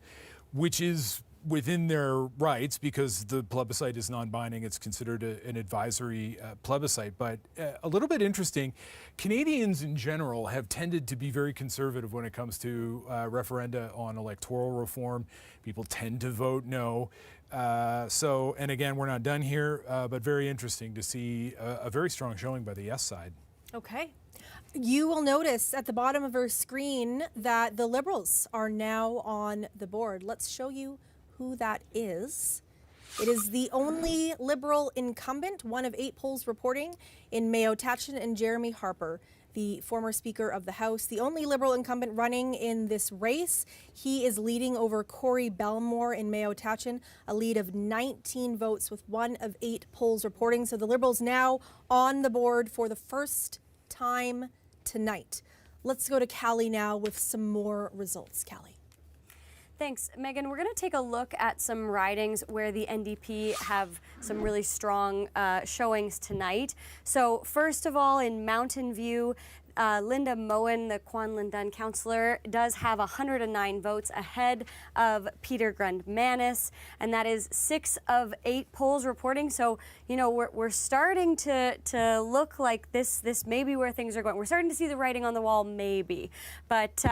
which is within their rights because the plebiscite is non-binding. It's considered an advisory plebiscite. But a little bit interesting, Canadians in general have tended to be very conservative when it comes to referenda on electoral reform. People tend to vote no. And again, we're not done here, but very interesting to see a very strong showing by the yes side. Okay. You will notice at the bottom of our screen that the Liberals are now on the board. Let's show you who that is. It is the only Liberal incumbent, one of 8 polls reporting, in Mayo Tatchin and Jeremy Harper, the former Speaker of the House, the only Liberal incumbent running in this race. He is leading over Corey Belmore in Mayo Tatchin, a lead of 19 votes with 1 of 8 polls reporting. So the Liberals now on the board for the first time tonight. Let's go to Callie now with some more results. Callie. Thanks, Megan. We're going to take a look at some ridings where the NDP have some really strong showings tonight. So first of all, in Mountain View, Linda Moen, the Kwanlin Dunn councillor, does have 109 votes ahead of Peter Grundmanis, and that is 6 of 8 polls reporting. So, you know, we're starting to look like this may be where things are going. We're starting to see the writing on the wall, maybe. But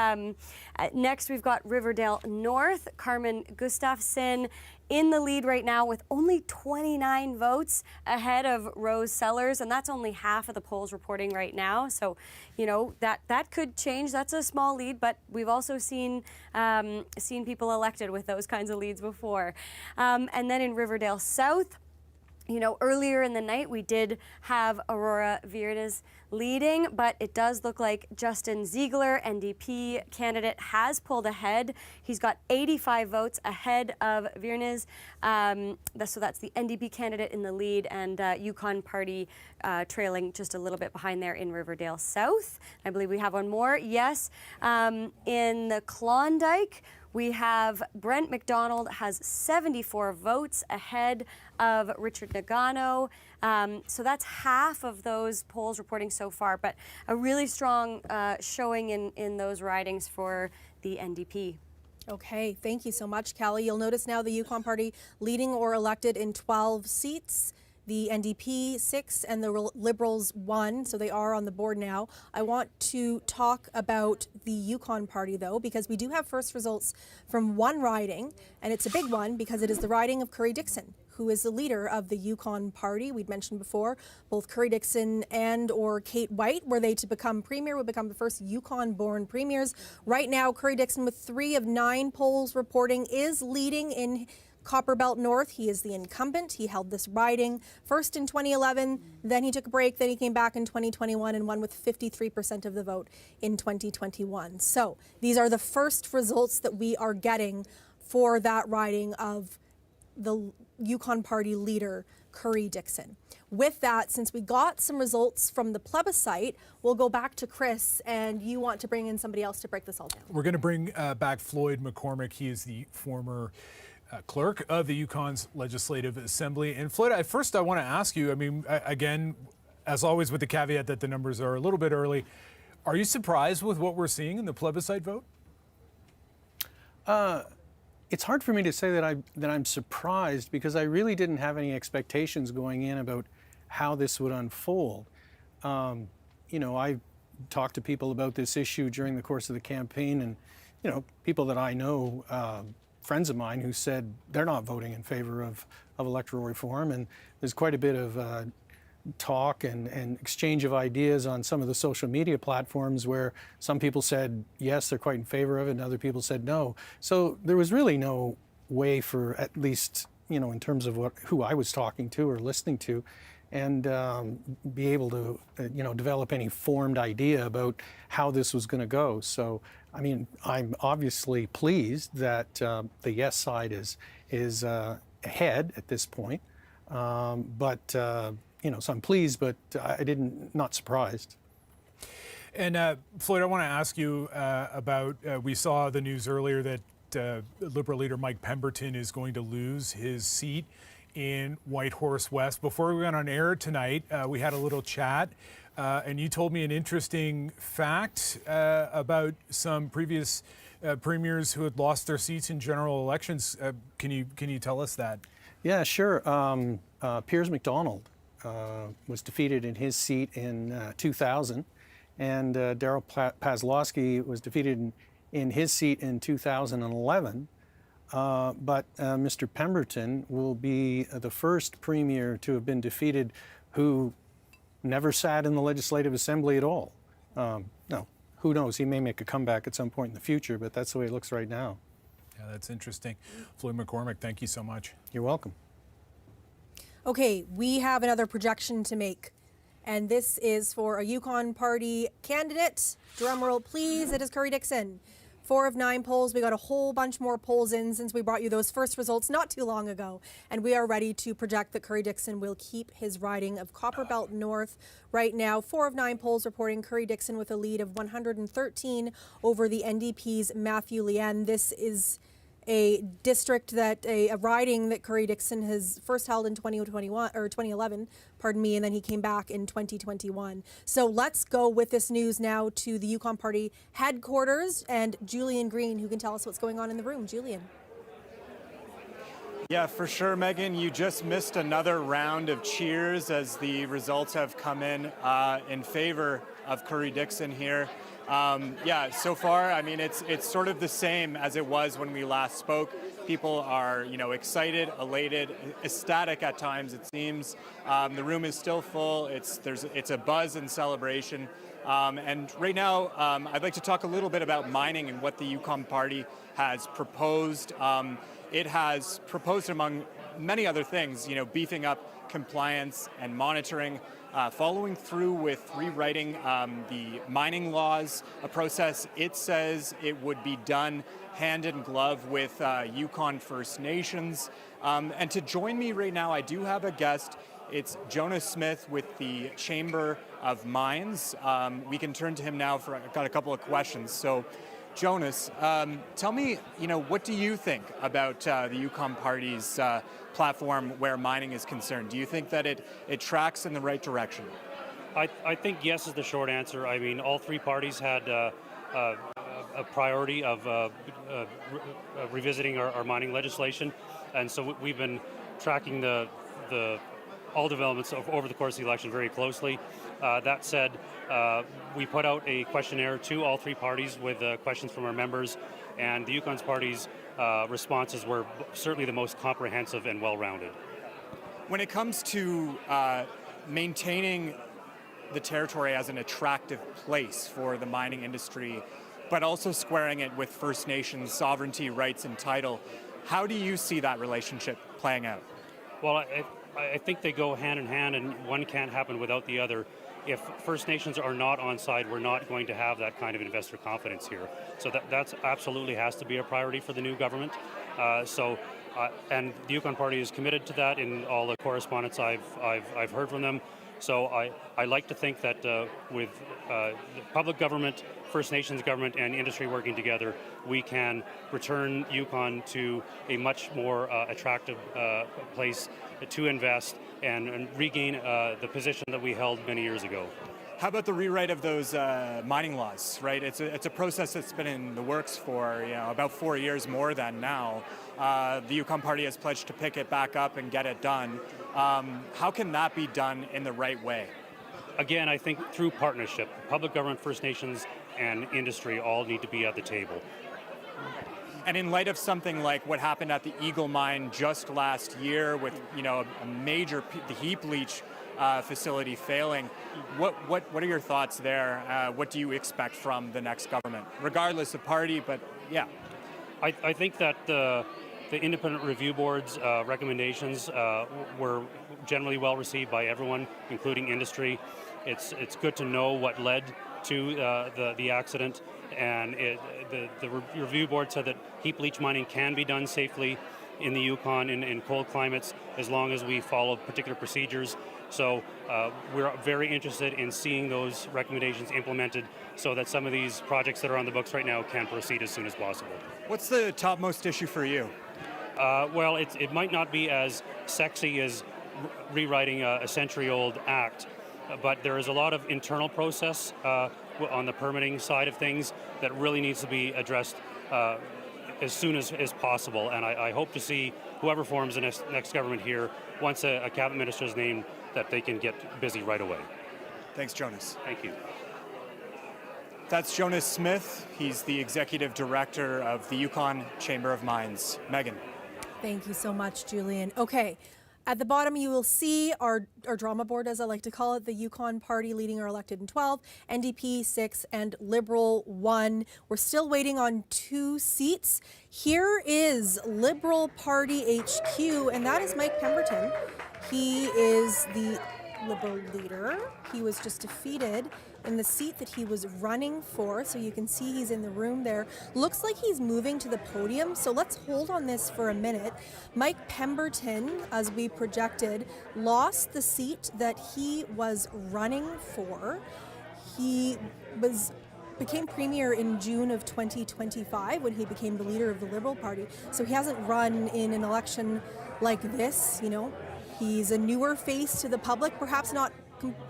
next we've got Riverdale North. Carmen Gustafson in the lead right now with only 29 votes ahead of Rose Sellers, and that's only half of the polls reporting right now. So, you know, that could change. That's a small lead, but we've also seen people elected with those kinds of leads before. And then in Riverdale South, you know, earlier in the night we did have Aurora Virnes leading, but it does look like Justin Ziegler, NDP candidate, has pulled ahead. He's got 85 votes ahead of Virnes. So that's the NDP candidate in the lead, and Yukon Party trailing just a little bit behind there in Riverdale South. I believe we have one more. Yes. In the Klondike, we have Brent McDonald has 74 votes ahead of Richard Nagano. So that's half of those polls reporting so far, but a really strong showing in those ridings for the NDP. Okay, thank you so much, Kelly. You'll notice now the Yukon Party leading or elected in 12 seats. The NDP 6 and the Liberals 1, so they are on the board now. I want to talk about the Yukon Party, though, because we do have first results from one riding, and it's a big one because it is the riding of Curry Dixon, who is the leader of the Yukon Party. We'd mentioned before, both Curry Dixon and or Kate White, were they to become premier, would become the first Yukon-born premiers. Right now, Curry Dixon, with 3 of 9 polls reporting, is leading in Copperbelt North. He is the incumbent. He held this riding first in 2011, then he took a break, then he came back in 2021 and won with 53% of the vote in 2021. So these are the first results that we are getting for that riding of the Yukon Party leader, Curry Dixon. With that, since we got some results from the plebiscite, we'll go back to Chris, and you want to bring in somebody else to break this all down. We're going to bring back Floyd McCormick. He is the former clerk of the Yukon's Legislative Assembly. And Floyd, first I want to ask you, I mean, again, as always with the caveat that the numbers are a little bit early, are you surprised with what we're seeing in the plebiscite vote? It's hard for me to say that I'm surprised, because I really didn't have any expectations going in about how this would unfold. You know, I talked to people about this issue during the course of the campaign, and, you know, people that I know, friends of mine who said they're not voting in favor of electoral reform, and there's quite a bit of talk and exchange of ideas on some of the social media platforms where some people said yes, they're quite in favor of it, and other people said no. So there was really no way for, at least, you know, in terms of who I was talking to or listening to, and be able to, you know, develop any formed idea about how this was going to go. So, I mean, I'm obviously pleased that the yes side is ahead at this point, but you know, so I'm pleased, but not surprised. And Floyd, I want to ask you about, we saw the news earlier that Liberal leader Mike Pemberton is going to lose his seat in Whitehorse West. Before we went on air tonight, we had a little chat, and you told me an interesting fact about some previous premiers who had lost their seats in general elections. Can you tell us that? Yeah, sure. Piers MacDonald was defeated in his seat in 2000, and Darryl Pazlowski was defeated in his seat in 2011. But Mr. Pemberton will be the first premier to have been defeated who never sat in the Legislative Assembly at all. No, who knows? He may make a comeback at some point in the future, but that's the way it looks right now. Yeah, that's interesting. Floyd McCormick, thank you so much. You're welcome. Okay, we have another projection to make, and this is for a Yukon Party candidate. Drumroll, please. It is Curry Dixon. 4 of 9 polls. We got a whole bunch more polls in since we brought you those first results not too long ago. And we are ready to project that Curry Dixon will keep his riding of Copperbelt North. Right now, 4 of 9 polls reporting Curry Dixon with a lead of 113 over the NDP's Matthew Lien. This is a district that a riding that Curry Dixon has first held in 2011, pardon me, and then he came back in 2021. So let's go with this news now to the Yukon Party headquarters and Julian Green, who can tell us what's going on in the room. Julian. Yeah, for sure, Megan. You just missed another round of cheers as the results have come in favor of Curry Dixon here. Yeah, so far, I mean, it's sort of the same as it was when we last spoke. People are, excited, elated, ecstatic at times, it seems. The room is still full. It's a buzz and celebration. And right now, I'd like to talk a little bit about mining and what the Yukon Party has proposed. It has proposed, among many other things, beefing up compliance and monitoring, following through with rewriting the mining laws, a process it says it would be done hand in glove with Yukon First Nations. And to join me right now, I do have a guest. It's Jonas Smith with the Chamber of Mines. We can turn to him now I've got a couple of questions. So, Jonas, tell me, what do you think about the Yukon Party's platform where mining is concerned? Do you think that it tracks in the right direction? I think yes is the short answer. I mean, all three parties had a priority of revisiting our mining legislation, and so we've been tracking all developments over the course of the election very closely. That said, we put out a questionnaire to all three parties with questions from our members, and the Yukon Party's responses were certainly the most comprehensive and well-rounded. When it comes to maintaining the territory as an attractive place for the mining industry, but also squaring it with First Nations sovereignty, rights, and title, how do you see that relationship playing out? Well, I think they go hand in hand, and one can't happen without the other. If First Nations are not on side, we're not going to have that kind of investor confidence here. So that's absolutely has to be a priority for the new government. And the Yukon Party is committed to that in all the correspondence I've heard from them. So I like to think that with the public government, First Nations government, and industry working together, we can return Yukon to a much more attractive place to invest and regain the position that we held many years ago. How about the rewrite of those mining laws, right? It's a process that's been in the works for about 4 years more than now. The Yukon Party has pledged to pick it back up and get it done. How can that be done in the right way? Again, I think through partnership. Public government, First Nations, and industry all need to be at the table. And in light of something like what happened at the Eagle Mine just last year with a major the heap leach facility failing, what are your thoughts there? What do you expect from the next government, regardless of party? But yeah, I think that the independent review board's recommendations were generally well received by everyone, including industry. It's good to know what led to the accident, and the review board said that heap leach mining can be done safely in the Yukon in cold climates as long as we follow particular procedures. So we're very interested in seeing those recommendations implemented so that some of these projects that are on the books right now can proceed as soon as possible. What's the topmost issue for you? Well, it might not be as sexy as rewriting a century-old act, but there is a lot of internal process on the permitting side of things that really needs to be addressed as soon as possible. And I hope to see whoever forms the next government here, once a cabinet minister is named, that they can get busy right away. Thanks, Jonas. Thank you. That's Jonas Smith. He's the executive director of the Yukon Chamber of Mines. Megan. Thank you so much, Julian. Okay. At the bottom, you will see our drama board, as I like to call it, the Yukon Party leading are elected in 12, NDP 6, and Liberal 1. We're still waiting on 2 seats. Here is Liberal Party HQ, and that is Mike Pemberton. He is the Liberal leader. He was just defeated in the seat that he was running for. So you can see he's in the room there. Looks like he's moving to the podium. So let's hold on this for a minute. Mike Pemberton, as we projected, lost the seat that he was running for. He was became premier in June of 2025 when he became the leader of the Liberal Party. So he hasn't run in an election like this, you know. He's a newer face to the public, perhaps not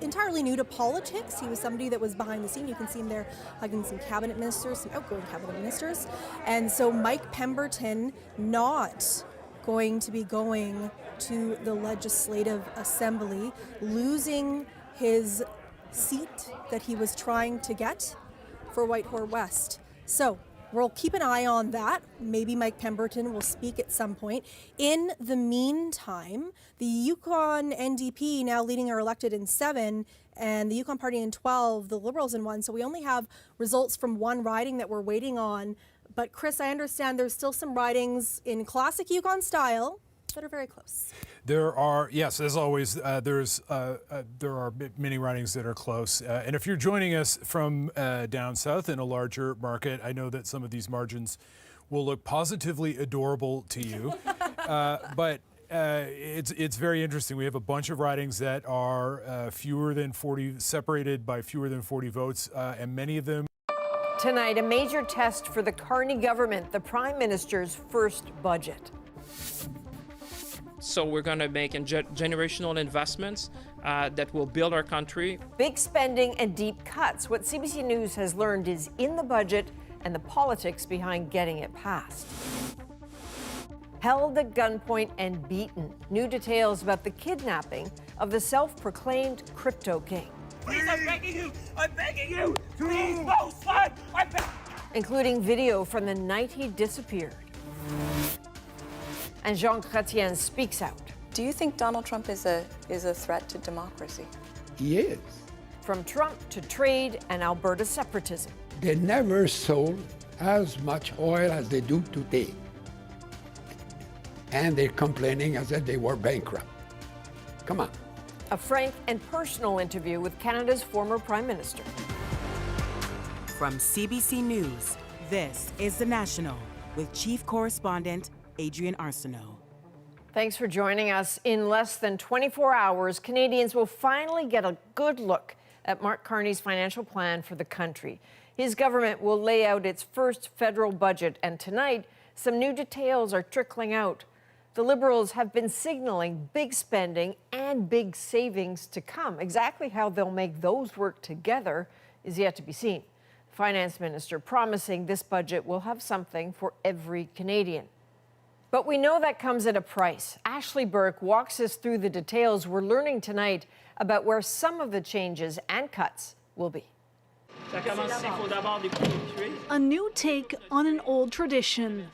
entirely new to politics. He was somebody that was behind the scene. You can see him there hugging some cabinet ministers, some outgoing cabinet ministers. And so Mike Pemberton not going to be going to the Legislative Assembly, losing his seat that he was trying to get for Whitehorse West. So we'll keep an eye on that. Maybe Mike Pemberton will speak at some point. In the meantime, the Yukon NDP now leading are elected in 7, and the Yukon Party in 12, the Liberals in 1. So we only have results from one riding that we're waiting on. But Chris, I understand there's still some ridings in classic Yukon style that are very close. There are, yes, as always, there are many ridings that are close. And if you're joining us from down south in a larger market, I know that some of these margins will look positively adorable to you. But it's very interesting. We have a bunch of ridings that are fewer than 40, separated by fewer than 40 votes, and many of them. Tonight, a major test for the Carney government, the Prime Minister's first budget. So we're going to make generational investments that will build our country. Big spending and deep cuts. What CBC News has learned is in the budget and the politics behind getting it passed. Held at gunpoint and beaten. New details about the kidnapping of the self-proclaimed crypto king. Please, I'm begging you, please, no, son, I'm begging. Including video from the night he disappeared. And Jean Chrétien speaks out. Do you think Donald Trump is a threat to democracy? He is. From Trump to trade and Alberta separatism. They never sold as much oil as they do today. And they're complaining as if they were bankrupt. Come on. A frank and personal interview with Canada's former Prime Minister. From CBC News, this is The National with Chief Correspondent Adrienne Arsenault. Thanks for joining us. In less than 24 hours, Canadians will finally get a good look at Mark Carney's financial plan for the country. His government will lay out its first federal budget, and tonight, some new details are trickling out. The Liberals have been signaling big spending and big savings to come. Exactly how they'll make those work together is yet to be seen. The Finance Minister promising this budget will have something for every Canadian. But we know that comes at a price. Ashley Burke walks us through the details. We're learning tonight about where some of the changes and cuts will be. A new take on an old tradition.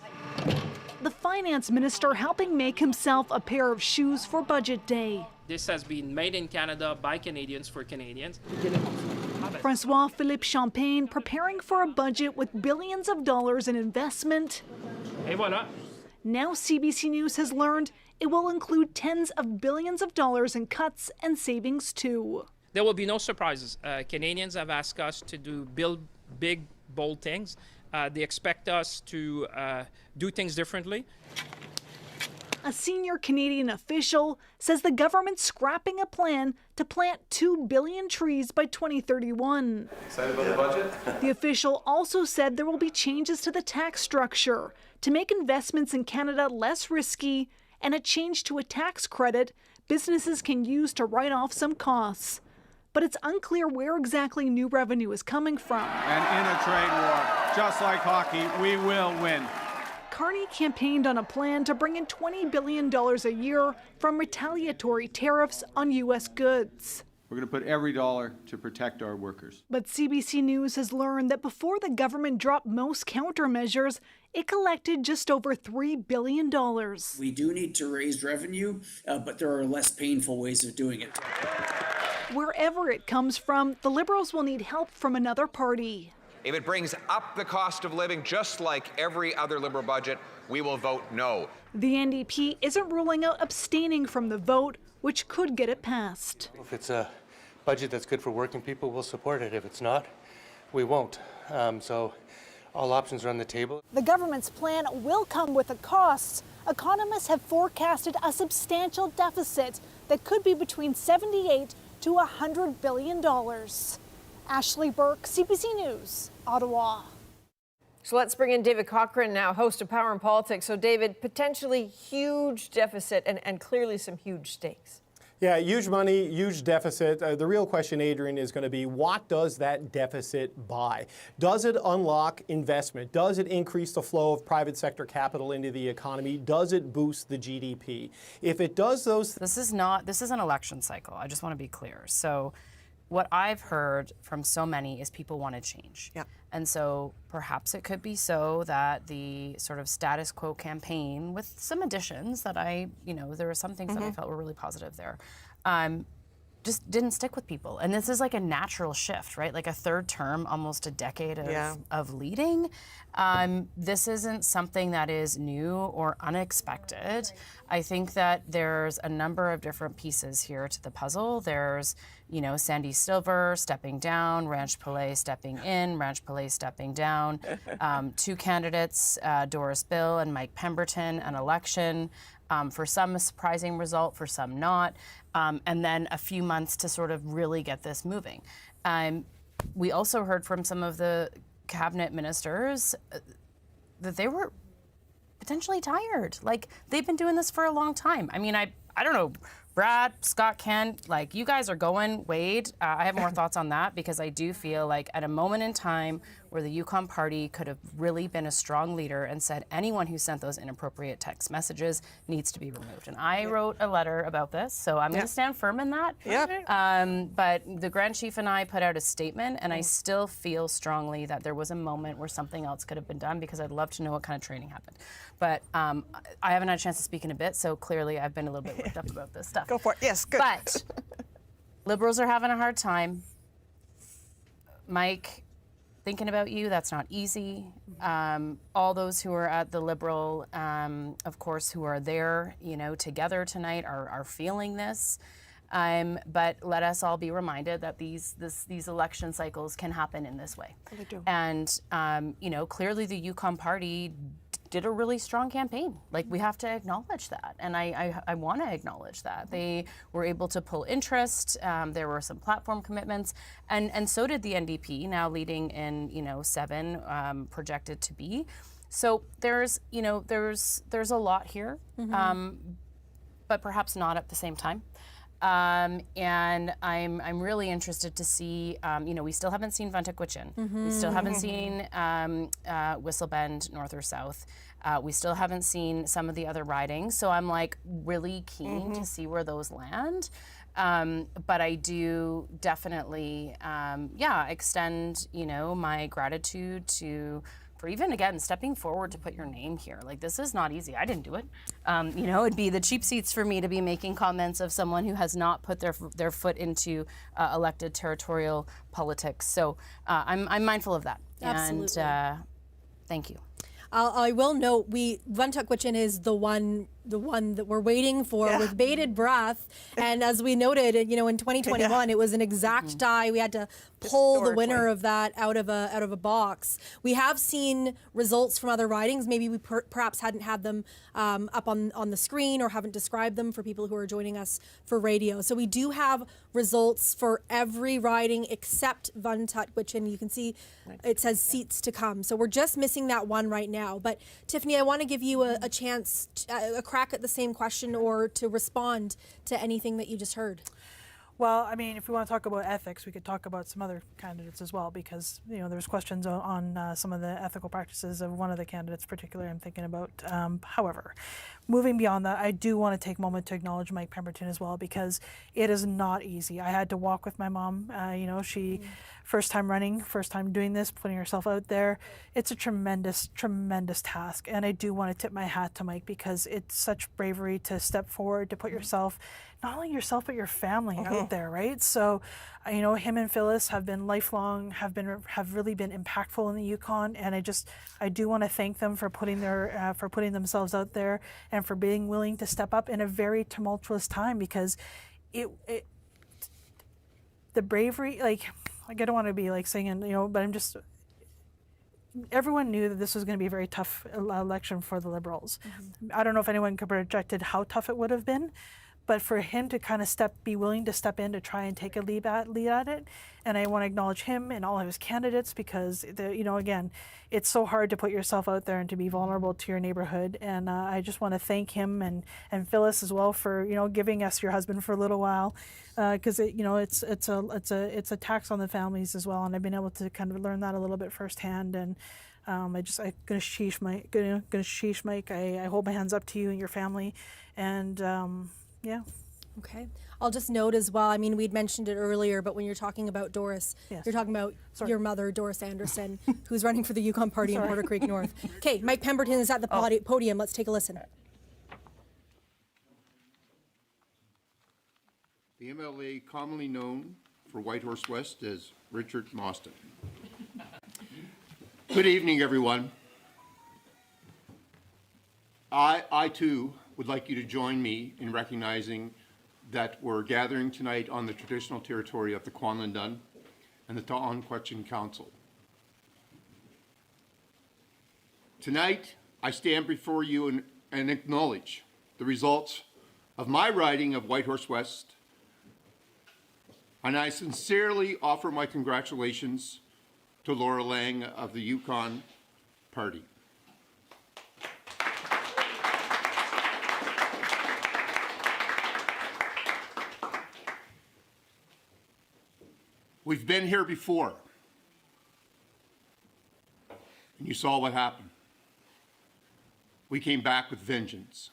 The Finance Minister helping make himself a pair of shoes for Budget Day. This has been made in Canada by Canadians for Canadians. François-Philippe Champagne preparing for a budget with billions of dollars in investment. Et voilà. Now CBC News has learned it will include tens of billions of dollars in cuts and savings too. There will be no surprises. Canadians have asked us to build big, bold things. They expect us to do things differently. A senior Canadian official says the government's scrapping a plan to plant 2 billion trees by 2031. Excited about the budget? The official also said there will be changes to the tax structure to make investments in Canada less risky and a change to a tax credit businesses can use to write off some costs. But it's unclear where exactly new revenue is coming from. And in a trade war, just like hockey, we will win. Carney campaigned on a plan to bring in $20 billion a year from retaliatory tariffs on U.S. goods. We're going to put every dollar to protect our workers. But CBC News has learned that before the government dropped most countermeasures, it collected just over $3 billion. We do need to raise revenue, but there are less painful ways of doing it. Wherever it comes from, the Liberals will need help from another party. If it brings up the cost of living, just like every other Liberal budget, we will vote no. The NDP isn't ruling out abstaining from the vote, which could get it passed. If it's a budget that's good for working people, we'll support it. If it's not, we won't. So all options are on the table. The government's plan will come with a cost. Economists have forecasted a substantial deficit that could be between $78 to $100 billion. Ashley Burke, CBC News, Ottawa. So let's bring in David Cochrane now, host of Power and Politics. So David, potentially huge deficit and clearly some huge stakes. Yeah, huge money, huge deficit. The real question, Adrian, is going to be what does that deficit buy? Does it unlock investment? Does it increase the flow of private sector capital into the economy? Does it boost the GDP? If it does those... This is an election cycle. I just want to be clear. So what I've heard from so many is people want to change. Yeah. And so perhaps it could be so that the sort of status quo campaign, with some additions that there were some things that I felt were really positive there, just didn't stick with people. And this is like a natural shift, right? Like a third term, almost a decade of leading. This isn't something that is new or unexpected. I think that there's a number of different pieces here to the puzzle. There's, Sandy Silver stepping down, Ranch Pillay stepping in, Ranch Pillay stepping down, two candidates, Doris Bill and Mike Pemberton, an election. For some a surprising result, for some not, and then a few months to sort of really get this moving. We also heard from some of the cabinet ministers that they were potentially tired. Like, they've been doing this for a long time. I mean, I don't know, Brad, Scott, Ken, like, you guys are going, Wade. I have more thoughts on that because I do feel like at a moment in time where the Yukon Party could have really been a strong leader and said anyone who sent those inappropriate text messages needs to be removed. And I wrote a letter about this, so I'm going to stand firm in that. But the Grand Chief and I put out a statement, and I still feel strongly that there was a moment where something else could have been done because I'd love to know what kind of training happened. But I haven't had a chance to speak in a bit, so clearly I've been a little bit worked up about this stuff. Go for it. Yes, good. But Liberals are having a hard time. Mike, thinking about you, that's not easy. All those who are at the Liberal, of course, who are there, together tonight are feeling this. But let us all be reminded that these election cycles can happen in this way. They do. And, clearly the Yukon Party did a really strong campaign. Like, we have to acknowledge that. And I want to acknowledge that. They were able to pull interest. There were some platform commitments. And so did the NDP, now leading in, 7 projected to be. So there's a lot here, but perhaps not at the same time. And I'm really interested to see, we still haven't seen Vantakwichin. We still haven't seen Whistle Bend, North or South. We still haven't seen some of the other ridings. So I'm like really keen to see where those land. But I do definitely, extend, my gratitude for even, again, stepping forward to put your name here. Like, this is not easy. I didn't do it. It'd be the cheap seats for me to be making comments of someone who has not put their foot into elected territorial politics. So I'm mindful of that. Absolutely. And thank you. I will note, Vantakwichin is the one that we're waiting for with bated breath. And as we noted, in 2021, it was an exact tie. We had to pull the winner of that out of a box. We have seen results from other ridings. Maybe we perhaps hadn't had them up on the screen or haven't described them for people who are joining us for radio. So we do have results for every riding except Vantakwichin. You can see it says seats to come. So we're just missing that one right now. But Tiffany, I want to give you a chance, a crack at the same question or to respond to anything that you just heard. Well, I mean, if we want to talk about ethics, we could talk about some other candidates as well, because there's questions on some of the ethical practices of one of the candidates, particularly I'm thinking about. However, moving beyond that, I do want to take a moment to acknowledge Mike Pemberton as well, because it is not easy. I had to walk with my mom. She first time running, first time doing this, putting herself out there. It's a tremendous, tremendous task, and I do want to tip my hat to Mike, because it's such bravery to step forward, to put yourself, not only yourself but your family out there, right? So, him and Phyllis have been lifelong, have really been impactful in the Yukon, and I do want to thank them for putting themselves out there and for being willing to step up in a very tumultuous time, because the bravery, I don't want to be saying, but everyone knew that this was going to be a very tough election for the Liberals. I don't know if anyone could have projected how tough it would have been, but for him to kind of be willing to step in to try and take a lead at it. And I want to acknowledge him and all of his candidates because, again, it's so hard to put yourself out there and to be vulnerable to your neighborhood. And I just want to thank him and Phyllis as well for, giving us your husband for a little while, because it's a tax on the families as well. And I've been able to kind of learn that a little bit firsthand. And I'm gonna sheesh Mike. I hold my hands up to you and your family, and yeah. Okay. I'll just note as well, I mean, we'd mentioned it earlier, but when you're talking about Doris, you're talking about your mother, Doris Anderson, who's running for the Yukon Party in Porter Creek North. Okay, Mike Pemberton is at the podium. Let's take a listen. The MLA commonly known for Whitehorse West as Richard Mostyn. Good evening, everyone. I too would like you to join me in recognizing that we're gathering tonight on the traditional territory of the Kwanlindun and the Ta'anquechin Council. Tonight, I stand before you and acknowledge the results of my riding of Whitehorse West, and I sincerely offer my congratulations to Laura Lang of the Yukon Party. We've been here before, and you saw what happened. We came back with vengeance.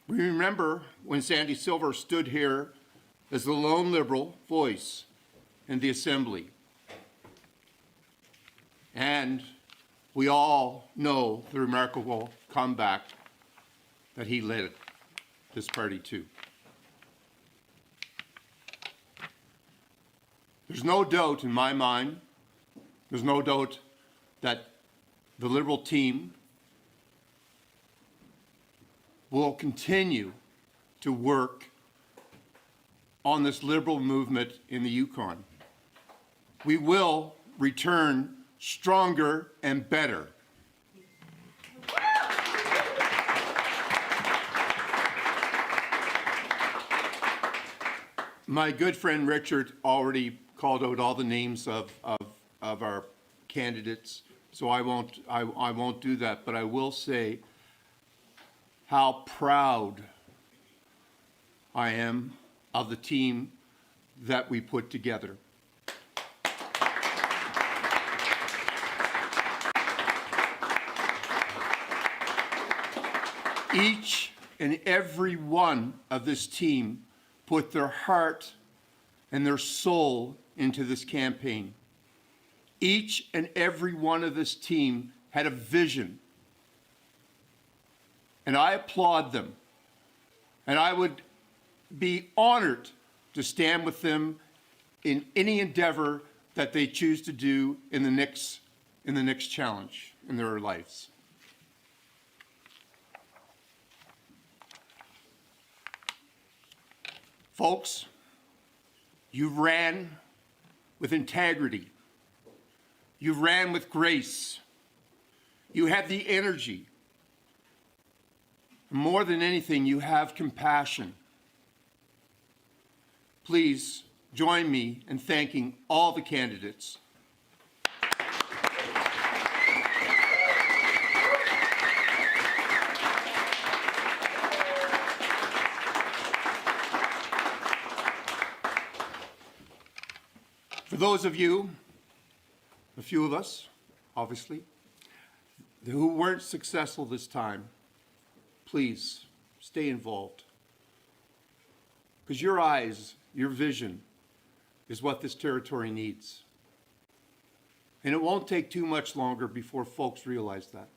We remember when Sandy Silver stood here as the lone Liberal voice in the Assembly. And we all know the remarkable comeback that he led this party to. There's no doubt in my mind, there's no doubt that the Liberal team will continue to work on this Liberal movement in the Yukon. We will return stronger and better. My good friend Richard already called out all the names of our candidates, so I won't do that, but I will say how proud I am of the team that we put together. Each and every one of this team put their heart and their soul into this campaign. Each and every one of this team had a vision, and I applaud them. And I would be honored to stand with them in any endeavor that they choose to do in the next challenge in their lives. Folks, you ran with integrity. You ran with grace. You had the energy. More than anything, you have compassion. Please join me in thanking all the candidates. For those of you, a few of us, obviously, who weren't successful this time, please stay involved. Because your eyes, your vision, is what this territory needs. And it won't take too much longer before folks realize that.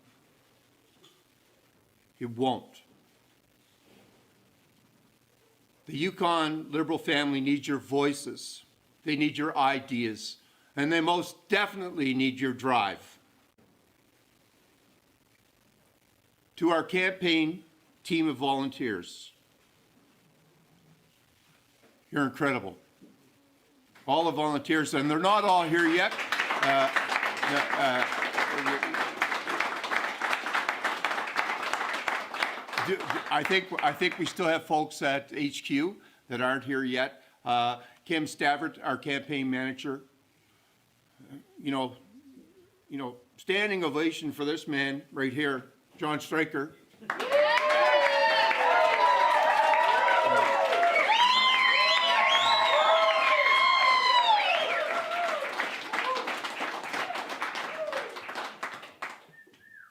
It won't. The Yukon Liberal family needs your voices. They need your ideas, and they most definitely need your drive. To our campaign team of volunteers, you're incredible. All the volunteers, and they're not all here yet. I think we still have folks at HQ that aren't here yet. Kim Stavert, our campaign manager. Standing ovation for this man right here, John Stryker.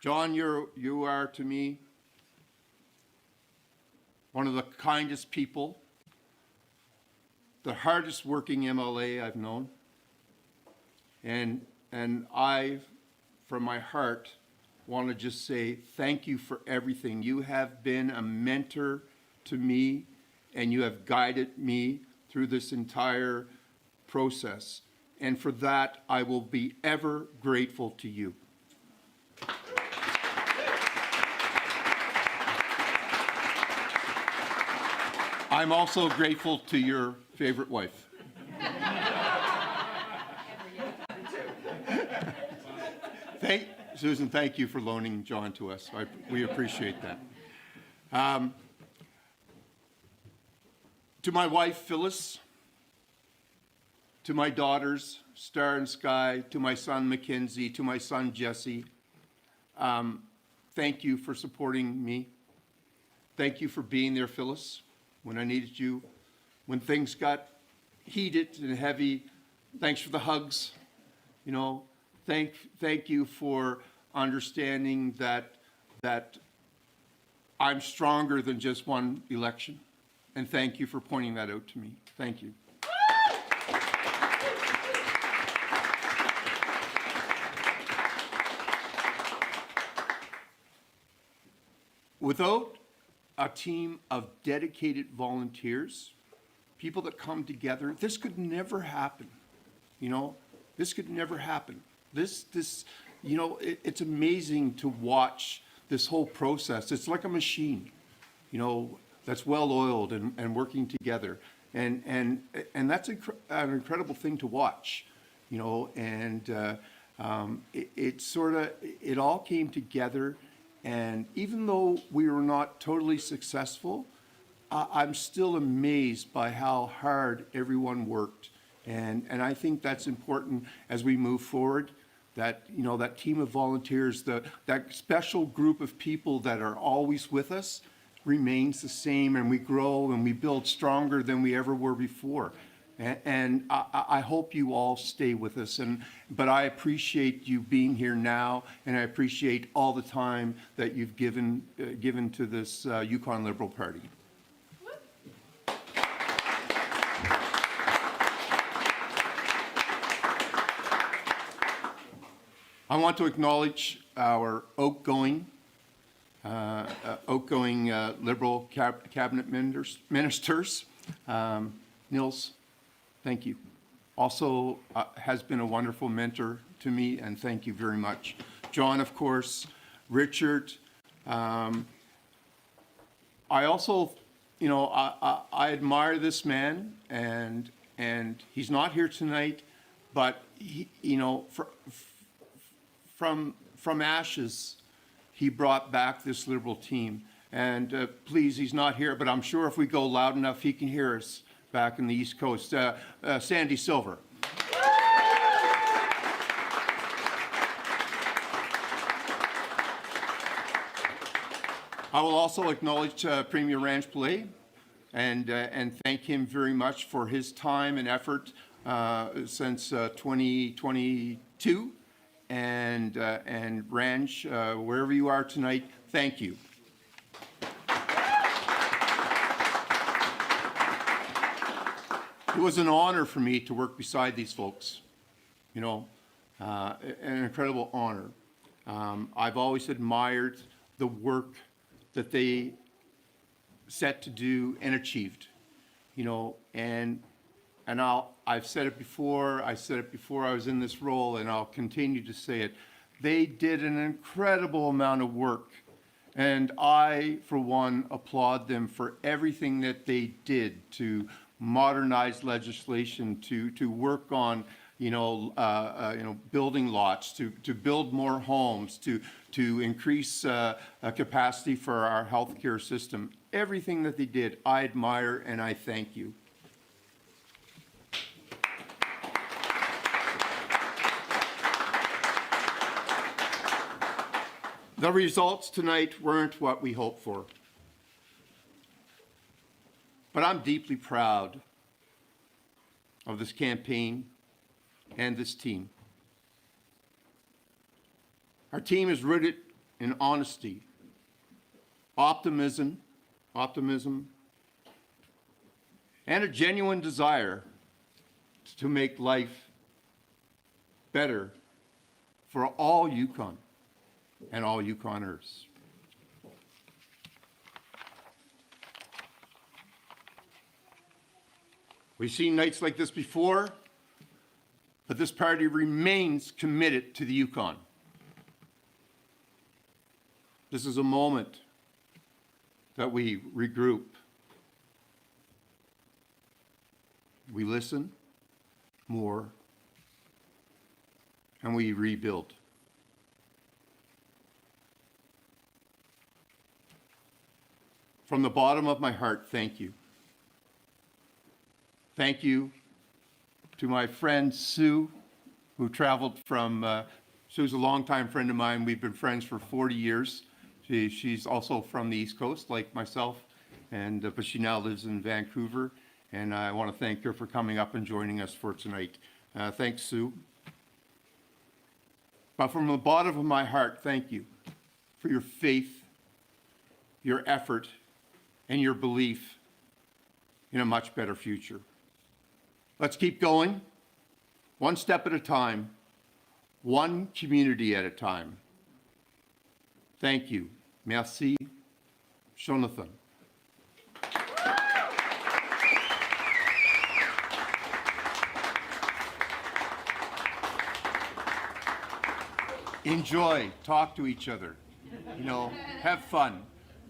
John, you are to me one of the kindest people, the hardest working MLA I've known. And I, from my heart, want to just say thank you for everything. You have been a mentor to me, and you have guided me through this entire process. And for that, I will be ever grateful to you. I'm also grateful to your favorite wife. Susan, thank you for loaning John to us. We appreciate that. To my wife, Phyllis, to my daughters, Star and Sky, to my son, Mackenzie, to my son, Jesse, thank you for supporting me. Thank you for being there, Phyllis, when I needed you. When things got heated and heavy, thanks for the hugs. Thank you for understanding that I'm stronger than just one election. And thank you for pointing that out to me. Thank you. Without a team of dedicated volunteers, people that come together, this could never happen. This could never happen. It's amazing to watch this whole process. It's like a machine, that's well oiled and working together. And that's an incredible thing to watch, it all came together. And even though we were not totally successful, I'm still amazed by how hard everyone worked. And I think that's important as we move forward, that team of volunteers, that special group of people that are always with us remains the same, and we grow and we build stronger than we ever were before. And I hope you all stay with us. But I appreciate you being here now, and I appreciate all the time that you've given to this Yukon Liberal Party. I want to acknowledge our outgoing Liberal cabinet ministers. Nils, thank you. Also has been a wonderful mentor to me, and thank you very much. John, of course, Richard. I also, I admire this man, and he's not here tonight, but he, from ashes, he brought back this Liberal team. And please, he's not here, but I'm sure if we go loud enough, he can hear us back in the East Coast. Sandy Silver. I will also acknowledge Premier Range Pillay and thank him very much for his time and effort since 2022. And Range, wherever you are tonight, thank you. It was an honor for me to work beside these folks, an incredible honor. I've always admired the work that they set to do and achieved, and I've said it before, I was in this role, and I'll continue to say it. They did an incredible amount of work, and I, for one, applaud them for everything that they did to modernize legislation, to work on building lots, to build more homes, to increase capacity for our healthcare system. Everything that they did, I admire and I thank you. The results tonight weren't what we hoped for. But I'm deeply proud of this campaign and this team. Our team is rooted in honesty, optimism, and a genuine desire to make life better for all Yukon and all Yukoners. We've seen nights like this before, but this party remains committed to the Yukon. This is a moment that we regroup. We listen more, and we rebuild. From the bottom of my heart, thank you. Thank you to my friend Sue, who traveled from, Sue's a longtime friend of mine. We've been friends for 40 years. She's also from the East Coast, like myself, but she now lives in Vancouver. And I want to thank her for coming up and joining us for tonight. Thanks, Sue. But from the bottom of my heart, thank you for your faith, your effort, and your belief in a much better future. Let's keep going, one step at a time, one community at a time. Thank you. Merci, Jonathan. Enjoy, talk to each other, have fun,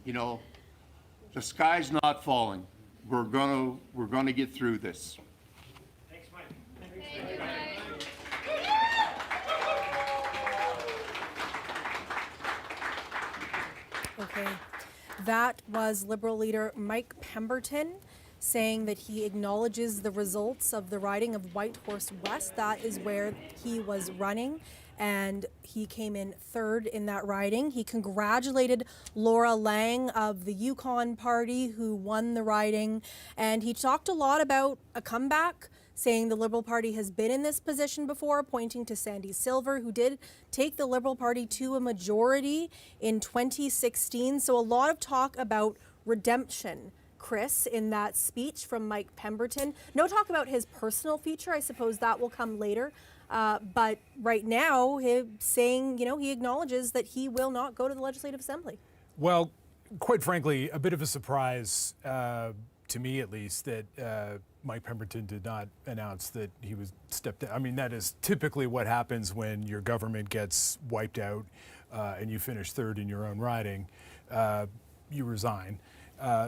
the sky's not falling. We're gonna get through this. Thanks, Mike. Okay, that was Liberal leader Mike Pemberton saying that he acknowledges the results of the riding of Whitehorse West. That is where he was running, and he came in third in that riding. He congratulated Laura Lang of the Yukon Party, who won the riding, and he talked a lot about a comeback, saying the Liberal Party has been in this position before, pointing to Sandy Silver, who did take the Liberal Party to a majority in 2016. So a lot of talk about redemption, Chris, in that speech from Mike Pemberton. No talk about his personal future. I suppose that will come later. But right now, he's saying, he acknowledges that he will not go to the Legislative Assembly. Well, quite frankly, a bit of a surprise to me, at least, that Mike Pemberton did not announce that he was stepped down. I mean, that is typically what happens when your government gets wiped out and you finish third in your own riding. You resign.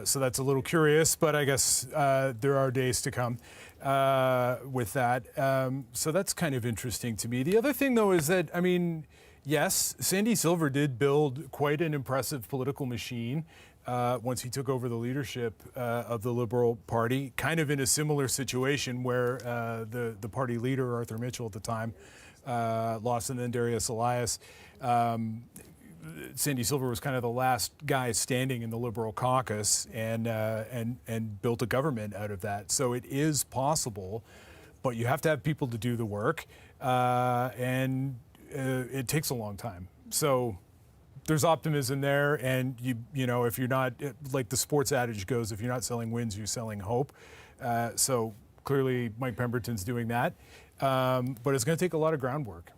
So that's a little curious, but I guess there are days to come with that. So that's kind of interesting to me. The other thing, though, is that, yes, Sandy Silver did build quite an impressive political machine once he took over the leadership of the Liberal Party, kind of in a similar situation where the party leader, Arthur Mitchell at the time, lost, and then Darius Elias. Sandy Silver was kind of the last guy standing in the Liberal caucus and built a government out of that. So it is possible, but you have to have people to do the work, and it takes a long time. So there's optimism there, and if you're not, like the sports adage goes, if you're not selling wins, you're selling hope. So clearly Mike Pemberton's doing that. But it's going to take a lot of groundwork.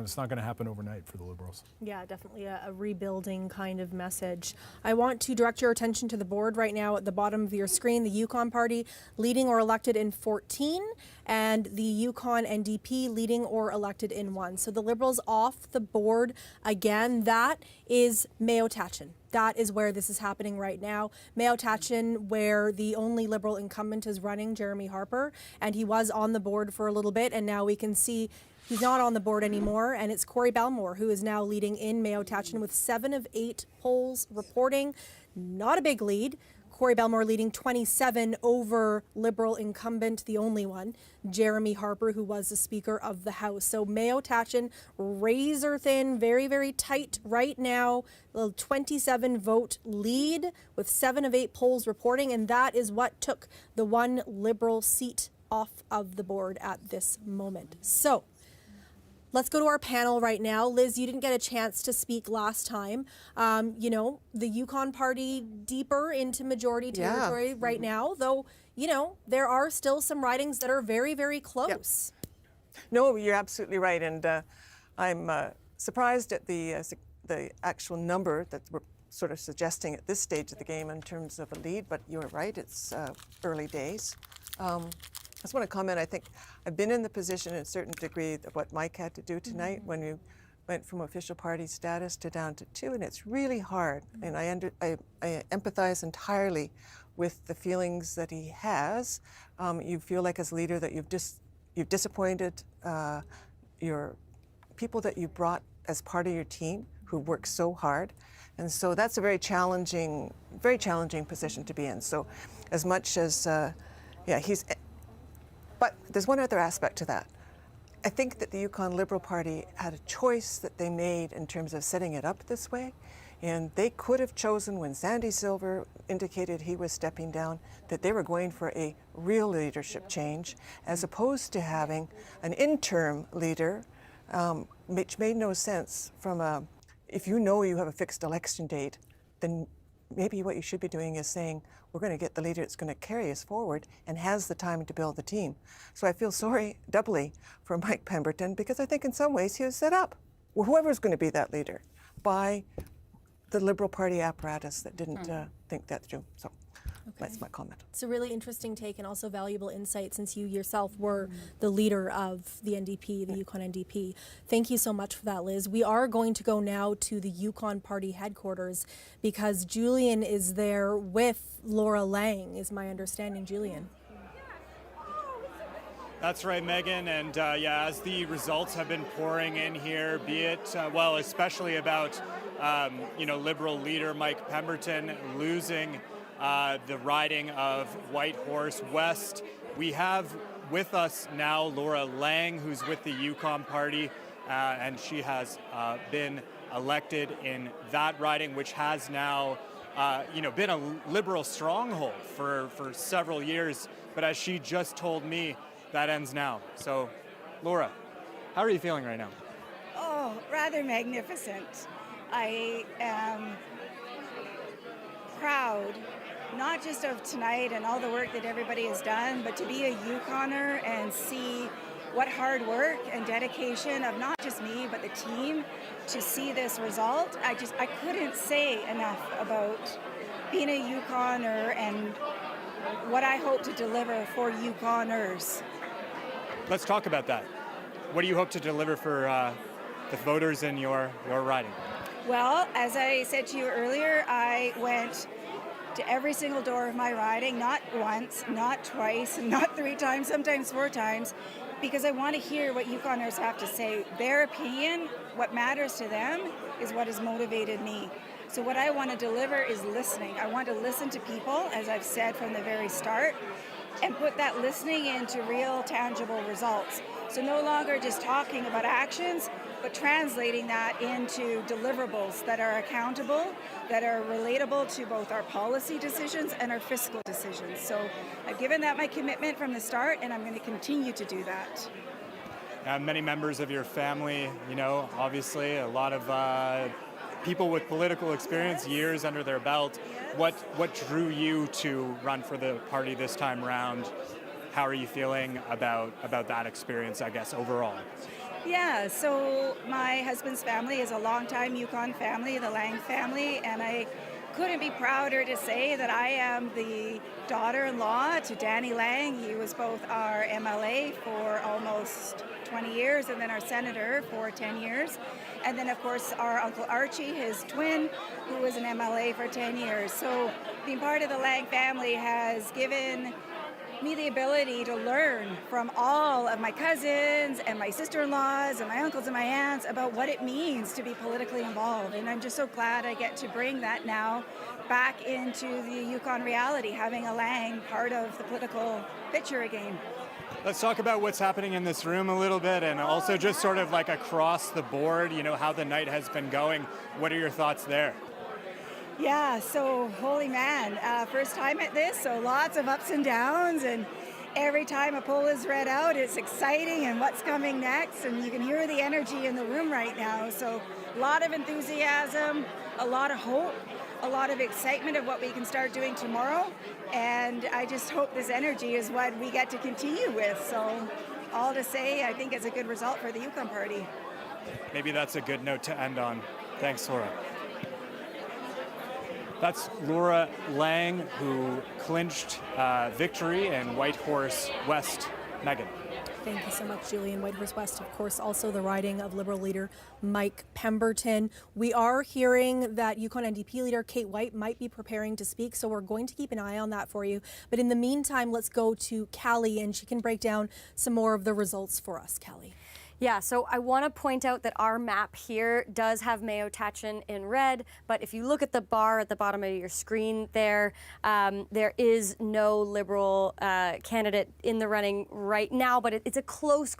It's not going to happen overnight for the Liberals. Yeah, definitely a rebuilding kind of message. I want to direct your attention to the board right now at the bottom of your screen. The Yukon Party leading or elected in 14, and the Yukon NDP leading or elected in 1. So the Liberals off the board again. That is Mayo Tachin. That is where this is happening right now. Mayo Tachin, where the only Liberal incumbent is running, Jeremy Harper, and he was on the board for a little bit, and now we can see he's not on the board anymore, and it's Corey Belmore who is now leading in Mayo Tachin with 7 of 8 polls reporting. Not a big lead. Corey Belmore leading 27 over Liberal incumbent, the only one, Jeremy Harper, who was the Speaker of the House. So Mayo Tachin, razor thin, very, very tight right now. A 27 vote lead with 7 of 8 polls reporting, and that is what took the one Liberal seat off of the board at this moment. So let's go to our panel right now. Liz, you didn't get a chance to speak last time. You know, the Yukon Party deeper into majority territory right now, though, you know, there are still some ridings that are very, very close. Yep. No, you're absolutely right. And I'm surprised at the actual number that we're sort of suggesting at this stage of the game in terms of a lead, but you're right, it's early days. I just want to comment, I think I've been in the position in a certain degree of what Mike had to do tonight when we went from official party status to down to 2, and it's really hard. And I empathize entirely with the feelings that he has. You feel like as leader that you've disappointed your people that you brought as part of your team who work so hard. And so that's a very challenging position to be in. So as much as, but there's one other aspect to that. I think that the Yukon Liberal Party had a choice that they made in terms of setting it up this way. And they could have chosen, when Sandy Silver indicated he was stepping down, that they were going for a real leadership change, as opposed to having an interim leader, which made no sense from if you know you have a fixed election date, then maybe what you should be doing is saying, we're going to get the leader that's going to carry us forward and has the time to build the team. So I feel sorry doubly for Mike Pemberton, because I think in some ways he was set up, or whoever's going to be that leader, by the Liberal Party apparatus that didn't think that through. So that's my comment. It's a really interesting take and also valuable insight, since you yourself were the leader of the NDP, the Yukon NDP. Thank you so much for that, Liz. We are going to go now to the Yukon Party headquarters, because Julian is there with Laura Lang, is my understanding. Julian. That's right, Megan. And as the results have been pouring in here, be it, especially about, Liberal leader Mike Pemberton losing the riding of Whitehorse West. We have with us now Laura Lang, who's with the Yukon Party, and she has been elected in that riding, which has now been a Liberal stronghold for several years. But as she just told me, that ends now. So, Laura, how are you feeling right now? Oh, rather magnificent. I am proud, not just of tonight and all the work that everybody has done, but to be a Yukoner and see what hard work and dedication of not just me, but the team to see this result. I couldn't say enough about being a Yukoner and what I hope to deliver for Yukoners. Let's talk about that. What do you hope to deliver for the voters in your riding? Well, as I said to you earlier, I went to every single door of my riding, not once, not twice, not 3 times, sometimes 4 times, because I want to hear what Yukoners have to say. Their opinion, what matters to them, is what has motivated me. So what I want to deliver is listening. I want to listen to people, as I've said from the very start, and put that listening into real, tangible results. So no longer just talking about actions, but translating that into deliverables that are accountable, that are relatable to both our policy decisions and our fiscal decisions. So I've given that my commitment from the start, and I'm going to continue to do that. Many members of your family, obviously a lot of people with political experience, years under their belt. What drew you to run for the party this time around? How are you feeling about that experience, I guess, overall? Yeah, so my husband's family is a longtime Yukon family, the Lang family, and I couldn't be prouder to say that I am the daughter-in-law to Danny Lang. He was both our MLA for almost 20 years and then our senator for 10 years. And then, of course, our Uncle Archie, his twin, who was an MLA for 10 years. So being part of the Lang family has given me the ability to learn from all of my cousins and my sister-in-laws and my uncles and my aunts about what it means to be politically involved. And I'm just so glad I get to bring that now back into the Yukon reality, having a Lang part of the political picture again. Let's talk about what's happening in this room a little bit, and also just sort of like across the board, you know, how the night has been going. What are your thoughts there? Yeah, so holy man, first time at this, so lots of ups and downs, and every time a poll is read out, it's exciting and what's coming next, and you can hear the energy in the room right now. So a lot of enthusiasm, a lot of hope, a lot of excitement of what we can start doing tomorrow, and I just hope this energy is what we get to continue with. So all to say, I think it's a good result for the Yukon Party. Maybe that's a good note to end on. Thanks, Laura. That's Laura Lang, who clinched victory in Whitehorse West. Megan. Thank you so much, Julian. Whitehorse West, of course, also the riding of Liberal leader Mike Pemberton. We are hearing that Yukon NDP leader Kate White might be preparing to speak, so we're going to keep an eye on that for you. But in the meantime, let's go to Callie, and she can break down some more of the results for us. Callie. Yeah, so I want to point out that our map here does have Mayo Tachin in red, but if you look at the bar at the bottom of your screen there, there is no Liberal candidate in the running right now, but it's a close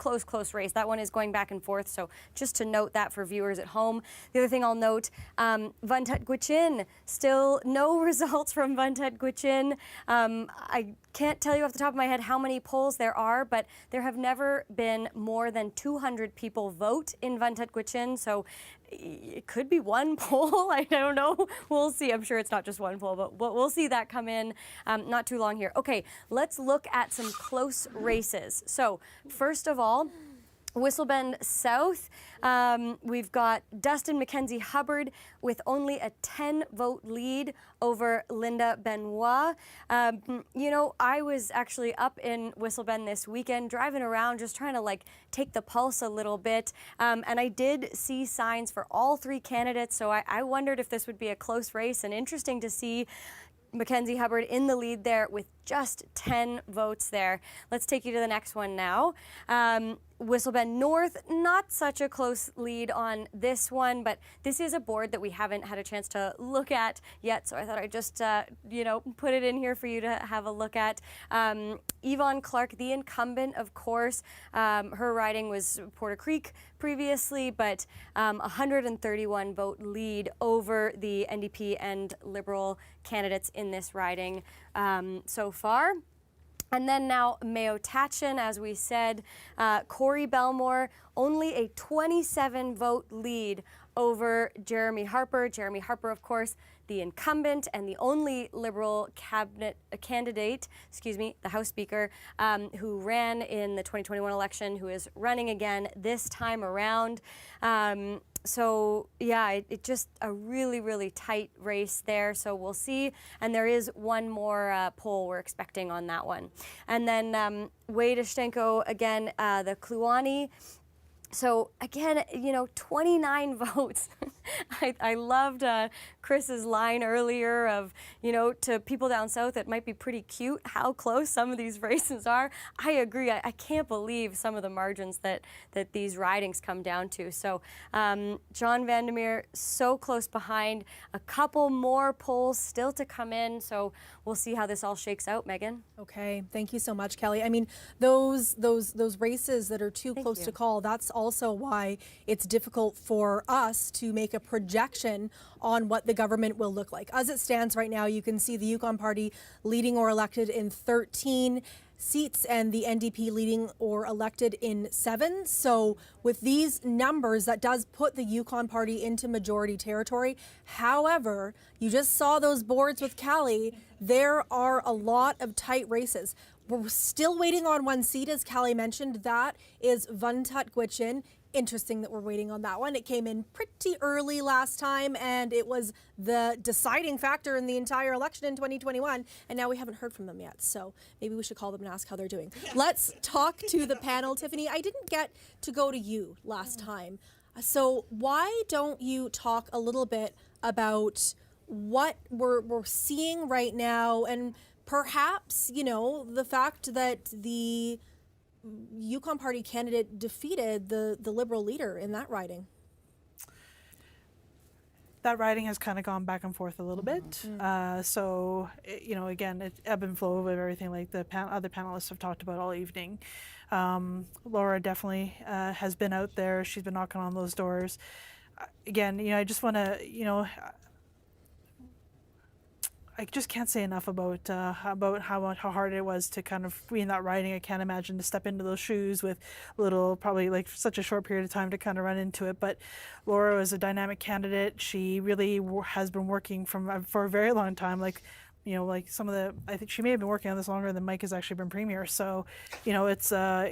race. That one is going back and forth, so just to note that for viewers at home. The other thing I'll note, Vuntut Gwitchin, still no results from Vuntut Gwitchin. I can't tell you off the top of my head how many polls there are, but there have never been more than 200 people vote in Vuntut Gwitchin, so it could be one poll. I don't know. We'll see. I'm sure it's not just one poll, but we'll see that come in not too long here. Okay, let's look at some close races. So first of all, Whistlebend South, we've got Dustin Mackenzie Hubbard with only a 10-vote lead over Linda Benoit. You know, I was actually up in Whistlebend this weekend, driving around, just trying to take the pulse a little bit. And I did see signs for all three candidates, so I wondered if this would be a close race, and interesting to see Mackenzie Hubbard in the lead there with just 10 votes there. Let's take you to the next one now. Whistlebend North, not such a close lead on this one, but this is a board that we haven't had a chance to look at yet, so I thought I'd just, put it in here for you to have a look at. Yvonne Clark, the incumbent, of course, her riding was Porter Creek previously, but 131 vote lead over the NDP and Liberal candidates in this riding so far. And then now Mayo Tachin, as we said, Corey Belmore, only a 27-vote lead over Jeremy Harper. Jeremy Harper, of course, the incumbent and the only Liberal candidate, the House Speaker, who ran in the 2021 election, who is running again this time around. So yeah, it just a really tight race there. So we'll see. And there is one more poll we're expecting on that one. And then Wade Ishtenko, again, the Kluane. So again, 29 votes. I loved Chris's line earlier of, to people down south, it might be pretty cute how close some of these races are. I agree. I can't believe some of the margins that these ridings come down to. So John Vandermeer so close behind. A couple more polls still to come in. So we'll see how this all shakes out, Megan. Okay, thank you so much, Kelly. I mean, those races that are too close to call, that's also why it's difficult for us to make a projection on what the government will look like. As it stands right now, you can see the Yukon Party leading or elected in 13 seats and the NDP leading or elected in 7. So with these numbers, that does put the Yukon Party into majority territory. However, you just saw those boards with Callie. There are a lot of tight races. We're still waiting on one seat, as Callie mentioned. That is Vuntut Gwitchin interesting that we're waiting on that one. It came in pretty early last time, and it was the deciding factor in the entire election in 2021, and now we haven't heard from them yet, so maybe we should call them and ask how they're doing. Let's talk to the panel. Tiffany, I didn't get to go to you last time, so why don't you talk a little bit about what we're seeing right now, and perhaps, you know, the fact that the Yukon Party candidate defeated the Liberal leader in that riding? That riding has kind of gone back and forth a little bit. So, you know, again, it ebb and flow of everything like the other panelists have talked about all evening. Laura definitely has been out there. She's been knocking on those doors. Again, you know, I just want to, you know, I just can't say enough about how hard it was to kind of be in that riding. I can't imagine to step into those shoes with probably like such a short period of time to kind of run into it. But Laura was a dynamic candidate. She really has been working for a very long time. Like, you know, like I think she may have been working on this longer than Mike has actually been premier. So, you know, it's what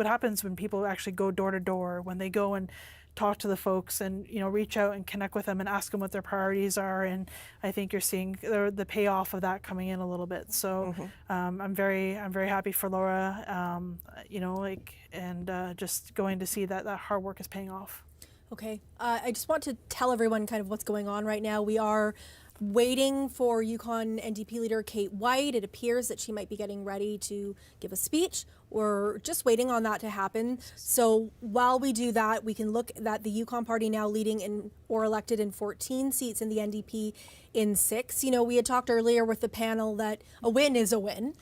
happens when people actually go door to door, when they go and talk to the folks and, you know, reach out and connect with them and ask them what their priorities are. And I think you're seeing the payoff of that coming in a little bit. So I'm very happy for Laura, you know, like, and just going to see that hard work is paying off. Okay, I just want to tell everyone kind of what's going on right now. We are waiting for Yukon NDP leader Kate White. It appears that she might be getting ready to give a speech. We're just waiting on that to happen. So while we do that, we can look at the Yukon Party now leading in or elected in 14 seats and the NDP in 6. You know, we had talked earlier with the panel that a win is a win.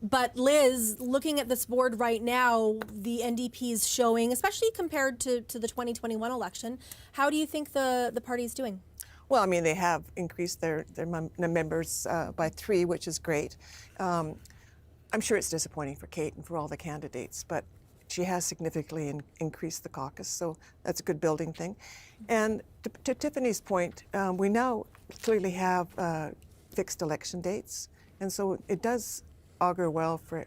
But Liz, looking at this board right now, the NDP is showing, especially compared to the 2021 election, how do you think the party is doing? Well, I mean, they have increased their members by 3, which is great. I'm sure it's disappointing for Kate and for all the candidates, but she has significantly increased the caucus, so that's a good building thing. And to Tiffany's point, we now clearly have fixed election dates, and so it does augur well for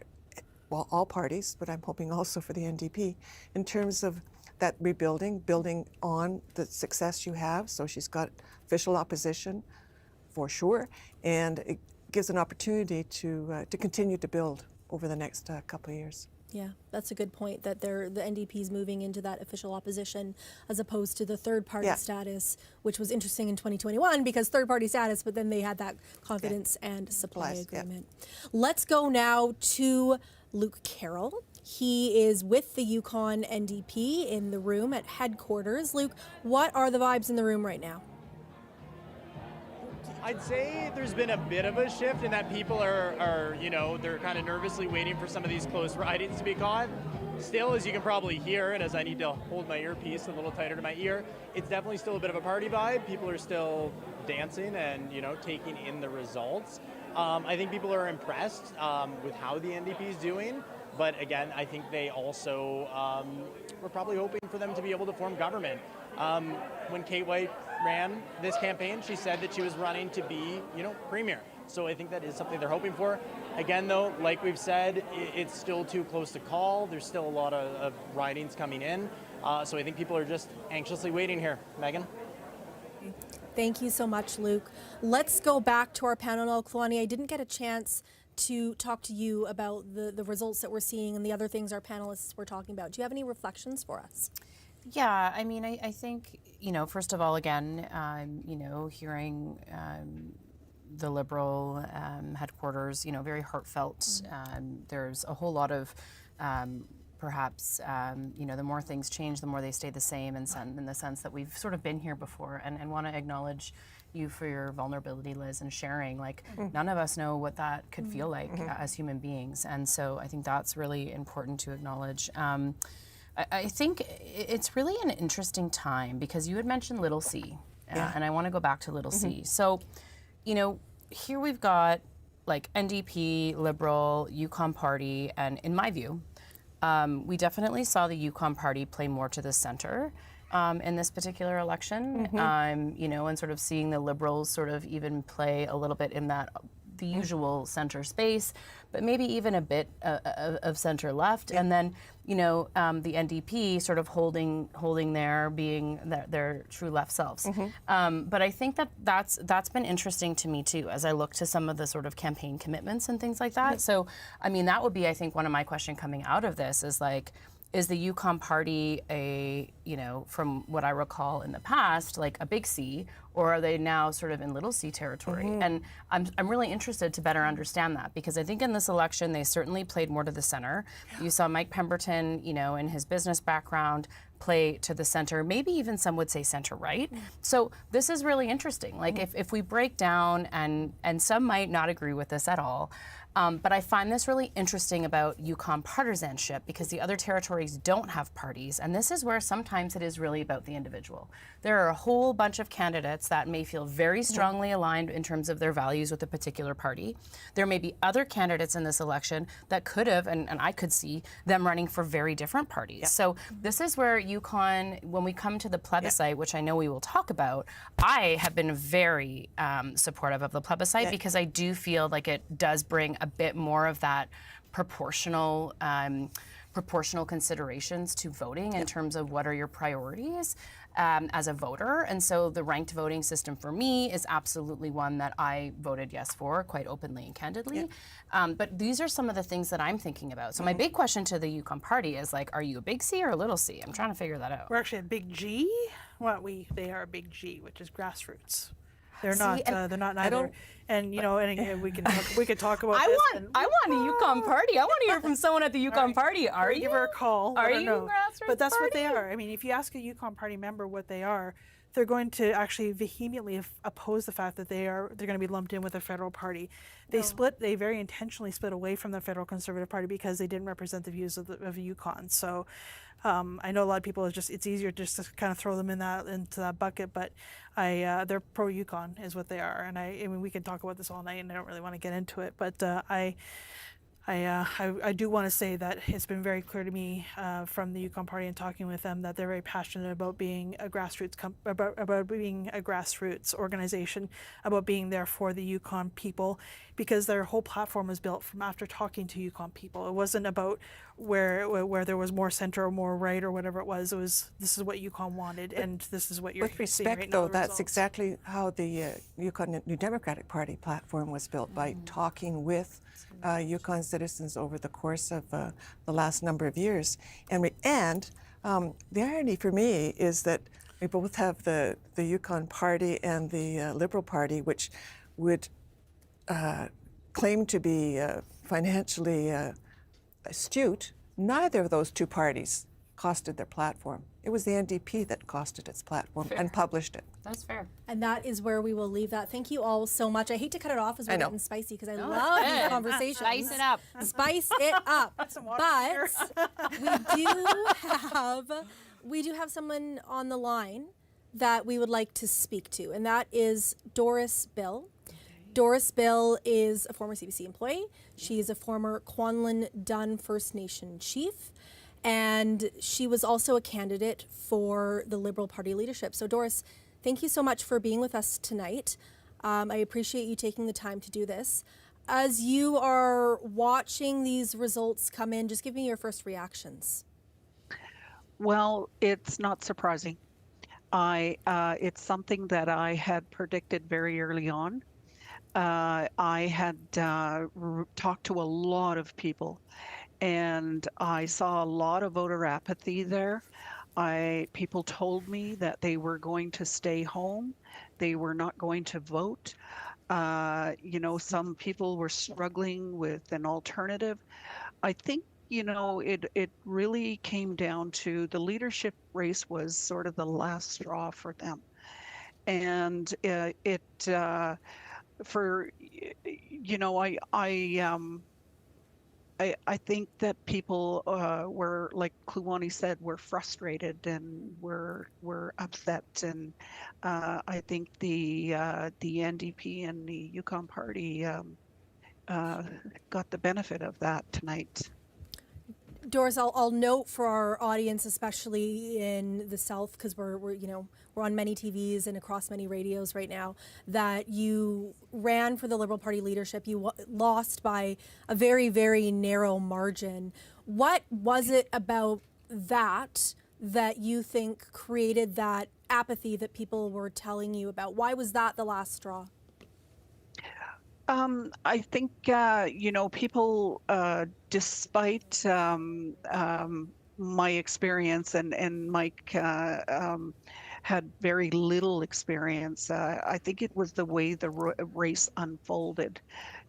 all parties, but I'm hoping also for the NDP in terms of that rebuilding, building on the success you have. So she's got official opposition for sure, and it gives an opportunity to continue to build over the next couple of years. Yeah, that's a good point, that the NDP is moving into that official opposition as opposed to the third-party status, which was interesting in 2021 because third-party status, but then they had that confidence and supply agreement. Let's go now to Luke Carroll. He is with the Yukon NDP in the room at headquarters. Luke, what are the vibes in the room right now? I'd say there's been a bit of a shift in that people are you know, they're kind of nervously waiting for some of these close ridings to be caught. Still, as you can probably hear, and as I need to hold my earpiece a little tighter to my ear, it's definitely still a bit of a party vibe. People are still dancing and, you know, taking in the results. I think people are impressed with how the NDP is doing. But again, I think they also were probably hoping for them to be able to form government. When Kate White ran this campaign, she said that she was running to be, you know, premier. So I think that is something they're hoping for. Again, though, like we've said, it's still too close to call. There's still a lot of ridings coming in. So I think people are just anxiously waiting here. Megan? Thank you so much, Luke. Let's go back to our panel now. Kalani, I didn't get a chance to talk to you about the results that we're seeing and the other things our panelists were talking about. Do you have any reflections for us? Yeah, I mean, I think, you know, first of all, again, you know, hearing the Liberal headquarters, you know, very heartfelt. There's a whole lot of perhaps, you know, the more things change, the more they stay the same in the sense that we've sort of been here before, and want to acknowledge you for your vulnerability, Liz, and sharing. Like, none of us know what that could feel like as human beings, and so I think that's really important to acknowledge. I think it's really an interesting time because you had mentioned Little C, and I want to go back to Little C. So, you know, here we've got like NDP, Liberal, Yukon Party, and in my view, we definitely saw the Yukon Party play more to the center in this particular election, you know, and sort of seeing the Liberals sort of even play a little bit in that the usual center space, but maybe even a bit of center left, and then the NDP sort of holding there, being their true left selves. But I think that's been interesting to me too, as I look to some of the sort of campaign commitments and things like that. So I mean, that would be, I think, one of my questions coming out of this is like, is the Yukon Party from what I recall in the past, like a big C, or are they now sort of in little C territory? And I'm really interested to better understand that, because I think in this election they certainly played more to the center. You saw Mike Pemberton, in his business background, play to the center, maybe even some would say center right. So this is really interesting. Like if we break down, and some might not agree with this at all, but I find this really interesting about Yukon partisanship, because the other territories don't have parties, and this is where sometimes it is really about the individual. There are a whole bunch of candidates that may feel very strongly aligned in terms of their values with a particular party. There may be other candidates in this election that could have, and I could see them running for very different parties. So this is where Yukon, when we come to the plebiscite, which I know we will talk about, I have been very supportive of the plebiscite, because I do feel like it does bring a bit more of that proportional considerations to voting in terms of what are your priorities as a voter. And so the ranked voting system for me is absolutely one that I voted yes for, quite openly and candidly. But these are some of the things that I'm thinking about. So my big question to the Yukon Party is like, are you a big C or a little C? I'm trying to figure that out. We're actually a big G. They are a big G, which is grassroots. They're not. They're not neither. And and we could talk about. I want a Yukon Party. I want to hear from someone at the Yukon Party. Are you? Give her a call. Are you grassroots? But that's what they are. I mean, if you ask a Yukon Party member what they are, they're going to actually vehemently oppose the fact that they're going to be lumped in with a federal party. They very intentionally split away from the federal Conservative Party because they didn't represent the views of Yukon. So I know a lot of people it's easier just to kind of throw them into that bucket, but they're pro Yukon is what they are. And I mean, we can talk about this all night, and I don't really want to get into it, but I do want to say that it's been very clear to me from the Yukon Party and talking with them that they're very passionate about being a grassroots about being a grassroots organization, about being there for the Yukon people, because their whole platform was built from after talking to Yukon people. It wasn't about where there was more center or more right or whatever it was. It was, this is what Yukon wanted, and this is what you're with respect, seeing right though, now, the that's results. exactly how the Yukon New Democratic Party platform was built, by talking with Yukon citizens over the course of the last number of years. And the irony for me is that we both have the Yukon Party and the Liberal Party, which would claim to be financially astute. Neither of those two parties costed their platform. It was the NDP that costed its platform and published it. That's fair. And that is where we will leave that. Thank you all so much. I hate to cut it off as we're getting spicy, because I No, love that's these good. conversations. Spice it up. Spice it up. But we do have someone on the line that we would like to speak to, and that is Doris Bill. Doris Bill is a former CBC employee. She is a former Kwanlin Dun First Nation chief, and she was also a candidate for the Liberal Party leadership. So Doris, thank you so much for being with us tonight. I appreciate you taking the time to do this. As you are watching these results come in, just give me your first reactions. Well, it's not surprising. It's something that I had predicted very early on. I had talked to a lot of people, and I saw a lot of voter apathy there. People told me that they were going to stay home. They were not going to vote. Some people were struggling with an alternative. I think, it really came down to the leadership race was sort of the last straw for them. And I think that people were, like Kluwani said, were frustrated and were upset, and I think the NDP and the Yukon Party got the benefit of that tonight. Doris, I'll note for our audience, especially in the South, because we're on many TVs and across many radios right now, that you ran for the Liberal Party leadership. You lost by a very, very narrow margin. What was it about that you think created that apathy that people were telling you about? Why was that the last straw? I think, people, despite my experience, and Mike had very little experience, I think it was the way the race unfolded.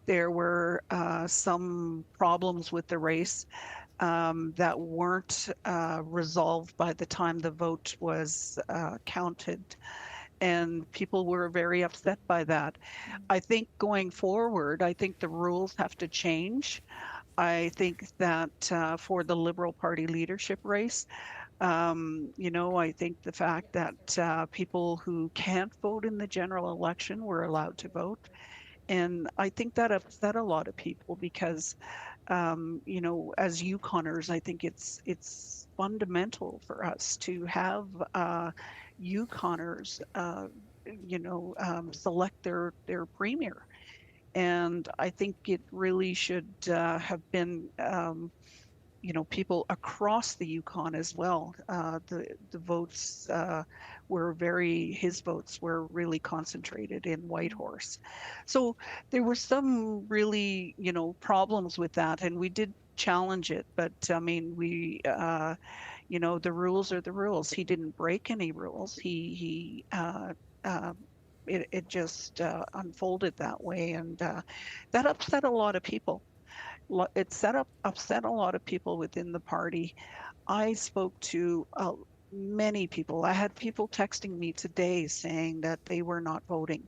There were some problems with the race that weren't resolved by the time the vote was counted. And people were very upset by that. I think going forward, I think the rules have to change. I think that for the Liberal Party leadership race, I think the fact that people who can't vote in the general election were allowed to vote. And I think that upset a lot of people because, as Yukoners, I think it's fundamental for us to have Yukoners, select their premier. And I think it really should have been, people across the Yukon as well. The votes his votes were really concentrated in Whitehorse. So there were some really, problems with that, and we did challenge it. But I mean, the rules are the rules. He didn't break any rules. It just unfolded that way, and that upset a lot of people. It upset a lot of people within the party. I spoke to many people. I had people texting me today saying that they were not voting,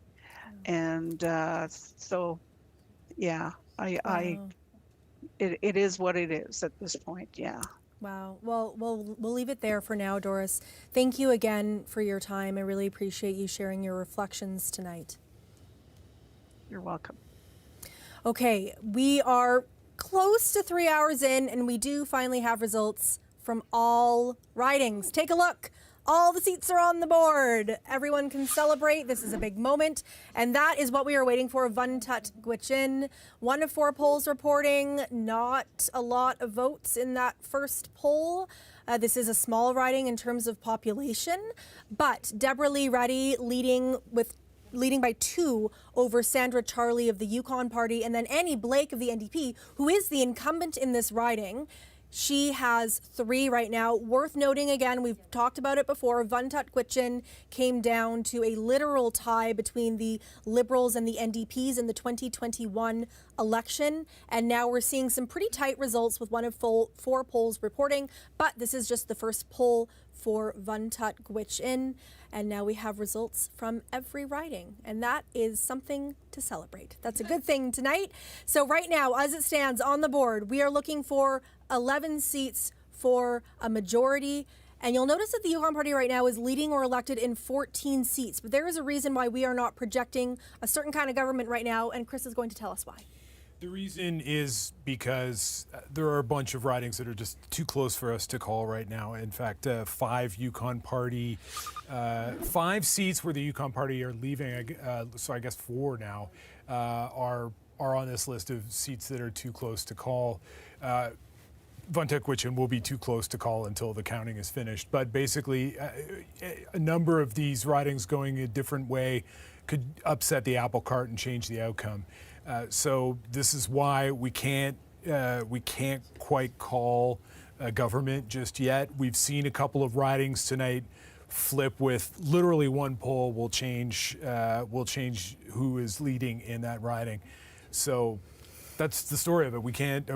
and so yeah, it is what it is at this point. Yeah. Wow. Well, we'll leave it there for now, Doris. Thank you again for your time. I really appreciate you sharing your reflections tonight. You're welcome. Okay, we are close to 3 hours in, and we do finally have results from all ridings. Take a look. All the seats are on the board. Everyone can celebrate. This is a big moment. And that is what we are waiting for. Vuntut Gwitchin. 1 of 4 polls reporting. Not a lot of votes in that first poll. This is a small riding in terms of population. But Deborah Lee Reddy leading by 2 over Sandra Charlie of the Yukon Party, and then Annie Blake of the NDP, who is the incumbent in this riding. She has 3 right now. Worth noting again, we've talked about it before, Vuntut Gwitchin came down to a literal tie between the Liberals and the NDPs in the 2021 election. And now we're seeing some pretty tight results with 1 of 4 polls reporting. But this is just the first poll for Vuntut Gwitchin. And now we have results from every riding. And that is something to celebrate. That's a good thing tonight. So right now, as it stands on the board, we are looking for 11 seats for a majority. And you'll notice that the Yukon Party right now is leading or elected in 14 seats. But there is a reason why we are not projecting a certain kind of government right now. And Chris is going to tell us why. The reason is because there are a bunch of ridings that are just too close for us to call right now. In fact, 5 Yukon Party, 5 seats where the Yukon Party are leaving, so I guess 4 now, are on this list of seats that are too close to call. Vuntut Gwitchin will be too close to call until the counting is finished. But basically, a number of these ridings going a different way could upset the apple cart and change the outcome. So this is why we can't quite call a government just yet. We've seen a couple of ridings tonight flip with literally 1 poll will change who is leading in that riding. So that's the story of it. We can't,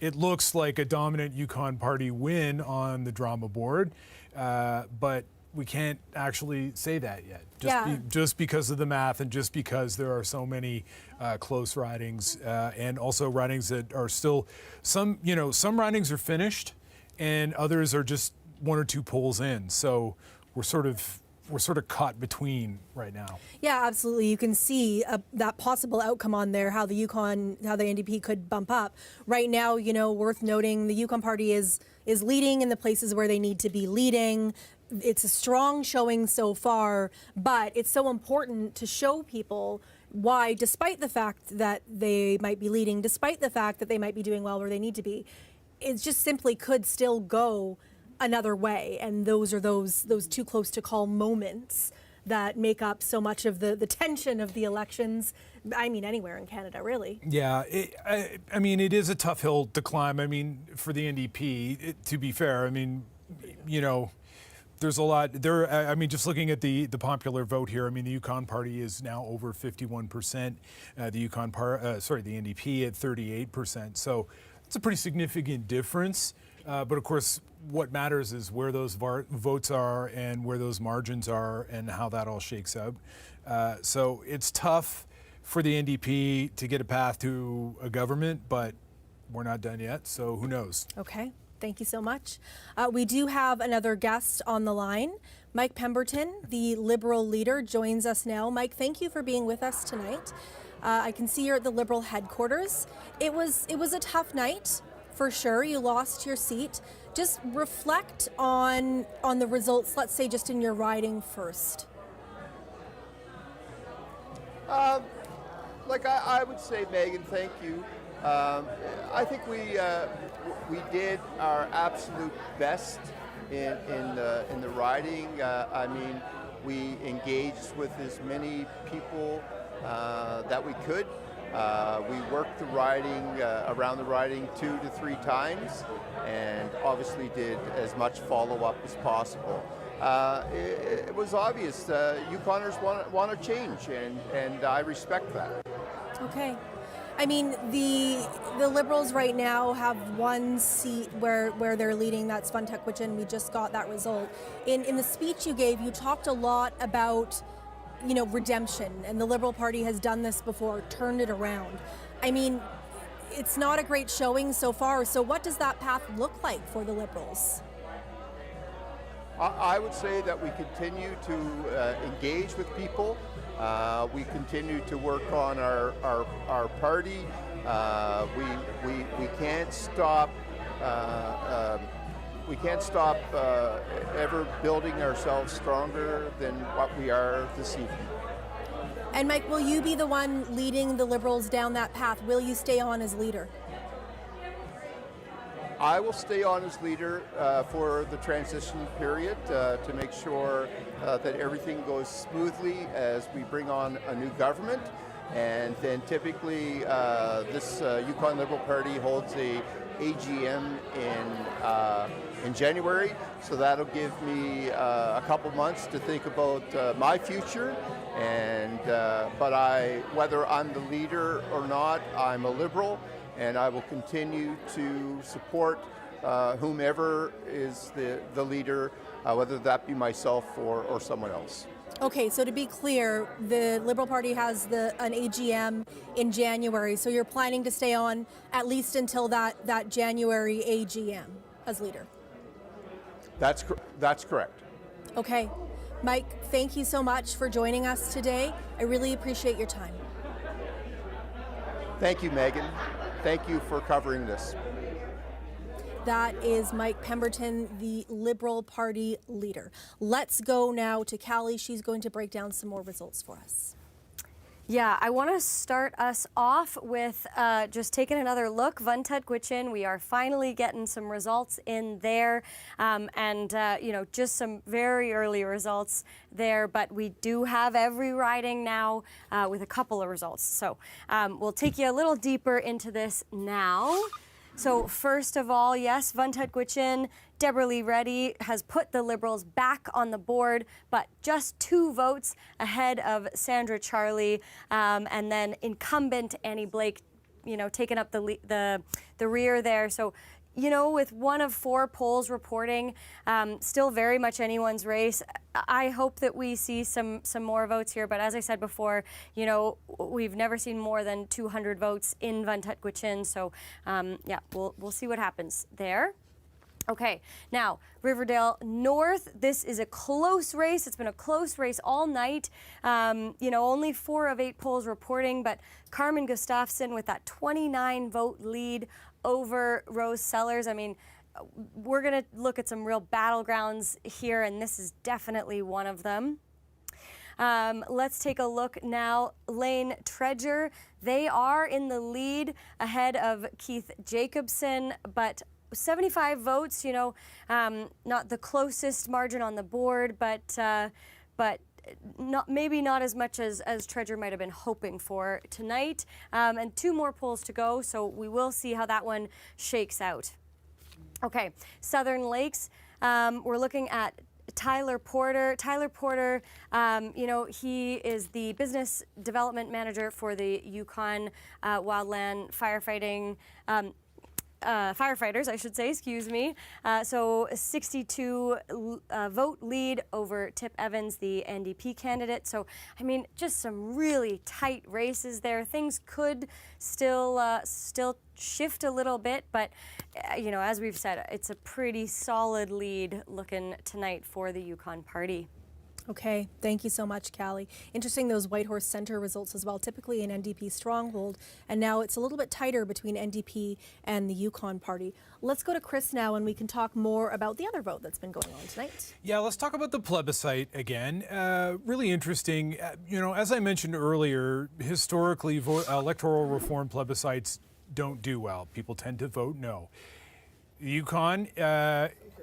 it looks like a dominant Yukon Party win on the drama board, but we can't actually say that yet, just because of the math and just because there are so many close ridings and also ridings that are still some ridings are finished and others are just 1 or 2 polls in. So we're sort of we're sort of caught between right now. Yeah, absolutely. You can see that possible outcome on there, how the NDP could bump up. Right now, you know, worth noting, the Yukon Party is leading in the places where they need to be leading. It's a strong showing so far, but it's so important to show people why, despite the fact that they might be leading, despite the fact that they might be doing well where they need to be, it just simply could still go another way. And those are those too close to call moments that make up so much of the tension of the elections. I mean, anywhere in Canada, really. Yeah, I mean, it is a tough hill to climb. I mean, for the NDP, to be fair, I mean, you know, there's a lot there. I mean, just looking at the popular vote here, I mean, the Yukon Party is now over 51%. The NDP at 38%. So it's a pretty significant difference. But of course, what matters is where those votes are and where those margins are and how that all shakes out. So it's tough for the NDP to get a path to a government, but we're not done yet. So who knows? Okay. Thank you so much. We do have another guest on the line. Mike Pemberton, the Liberal leader, joins us now. Mike, thank you for being with us tonight. I can see you're at the Liberal headquarters. It was a tough night, for sure. You lost your seat. Just reflect on the results, let's say just in your riding first. I would say, Megan, thank you. I think we did our absolute best in the riding. I mean, we engaged with as many people that we could. We worked the riding around the riding 2 to 3 times, and obviously did as much follow-up as possible. It was obvious Yukoners want to change, and I respect that. Okay. I mean, the Liberals right now have one seat where they're leading. That's Untitled. We just got that result. In the speech you gave, you talked a lot about, you know, redemption, and the Liberal Party has done this before, turned it around. I mean, it's not a great showing so far. So what does that path look like for the Liberals? I would say that we continue to engage with people. We continue to work on our party. We can't stop. We can't stop ever building ourselves stronger than what we are this evening. And Mike, will you be the one leading the Liberals down that path? Will you stay on as leader? I will stay on as leader for the transition period to make sure that everything goes smoothly as we bring on a new government. And then typically this Yukon Liberal Party holds a AGM in January, so that'll give me a couple months to think about my future. And but whether I'm the leader or not, I'm a Liberal, and I will continue to support whomever is the leader, whether that be myself or someone else. Okay, so to be clear, the Liberal Party has an AGM in January, so you're planning to stay on at least until that January AGM as leader? That's correct. Okay. Mike, thank you so much for joining us today. I really appreciate your time. Thank you, Megan. Thank you for covering this. That is Mike Pemberton, the Liberal Party leader. Let's go now to Callie. She's going to break down some more results for us. Yeah, I want to start us off with just taking another look. Untitled, we are finally getting some results in there, you know, just some very early results there, but we do have every riding now with a couple of results. So we'll take you a little deeper into this now. So first of all, yes, Untitled, Deborah Lee Reddy has put the Liberals back on the board, but just 2 votes ahead of Sandra Charlie, and then incumbent Annie Blake, you know, taking up the rear there. So, you know, with 1 of 4 polls reporting, still very much anyone's race. I hope that we see some more votes here, but as I said before, you know, we've never seen more than 200 votes in Untitled, so yeah, we'll see what happens there. Okay, now Riverdale North, this is a close race. It's been a close race all night. Only 4 of 8 polls reporting, but Carmen Gustafson with that 29 vote lead over Rose Sellers. I mean, we're going to look at some real battlegrounds here, and this is definitely one of them. Let's take a look now. Lane Treasure, they are in the lead ahead of Keith Jacobson, but 75 votes, not the closest margin on the board, but maybe not as much as Treasure might have been hoping for tonight. And 2 more polls to go, so we will see how that one shakes out. Okay, Southern Lakes, we're looking at Tyler Porter. Tyler Porter, he is the business development manager for the Yukon Wildland Firefighting firefighters, I should say, excuse me. So 62 vote lead over Tip Evans, the NDP candidate. So, I mean, just some really tight races there. Things could still shift a little bit, but, as we've said, it's a pretty solid lead looking tonight for the Yukon Party. Okay, thank you so much, Callie. Interesting, those Whitehorse Centre results as well, typically an NDP stronghold, and now it's a little bit tighter between NDP and the Yukon Party. Let's go to Chris now, and we can talk more about the other vote that's been going on tonight. Yeah, let's talk about the plebiscite again. Really interesting. As I mentioned earlier, historically, electoral reform plebiscites don't do well. People tend to vote no. Yukon,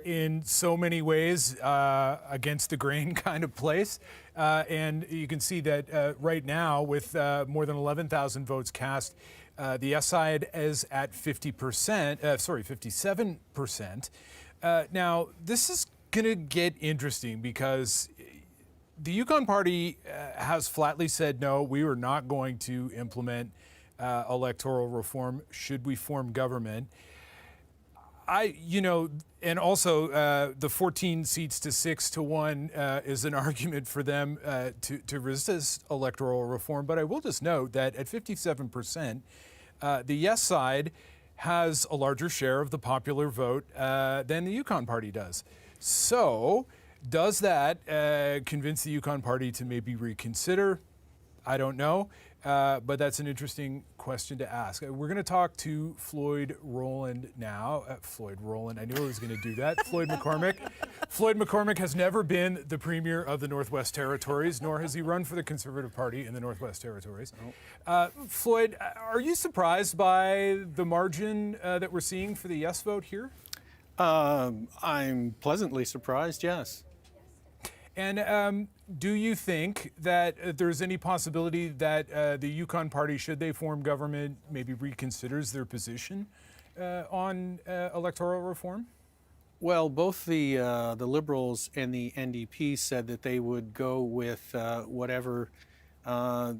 in so many ways, against the grain kind of place. And you can see that right now, with more than 11,000 votes cast, the yes side is at 57%. Now, this is going to get interesting because the Yukon Party has flatly said, no, we are not going to implement electoral reform should we form government. And also the 14 seats to 6 to 1 is an argument for them to resist electoral reform. But I will just note that at 57%, the yes side has a larger share of the popular vote than the Yukon Party does. So does that convince the Yukon Party to maybe reconsider? I don't know. But that's an interesting question to ask. We're going to talk to Floyd Rowland now. Floyd Rowland, I knew I was going to do that. Floyd McCormick. Floyd McCormick has never been the Premier of the Northwest Territories, nor has he run for the Conservative Party in the Northwest Territories. Floyd, are you surprised by the margin that we're seeing for the yes vote here? I'm pleasantly surprised, yes. And do you think that there's any possibility that the Yukon Party, should they form government, maybe reconsiders their position on electoral reform? Well, both the Liberals and the NDP said that they would go with whatever the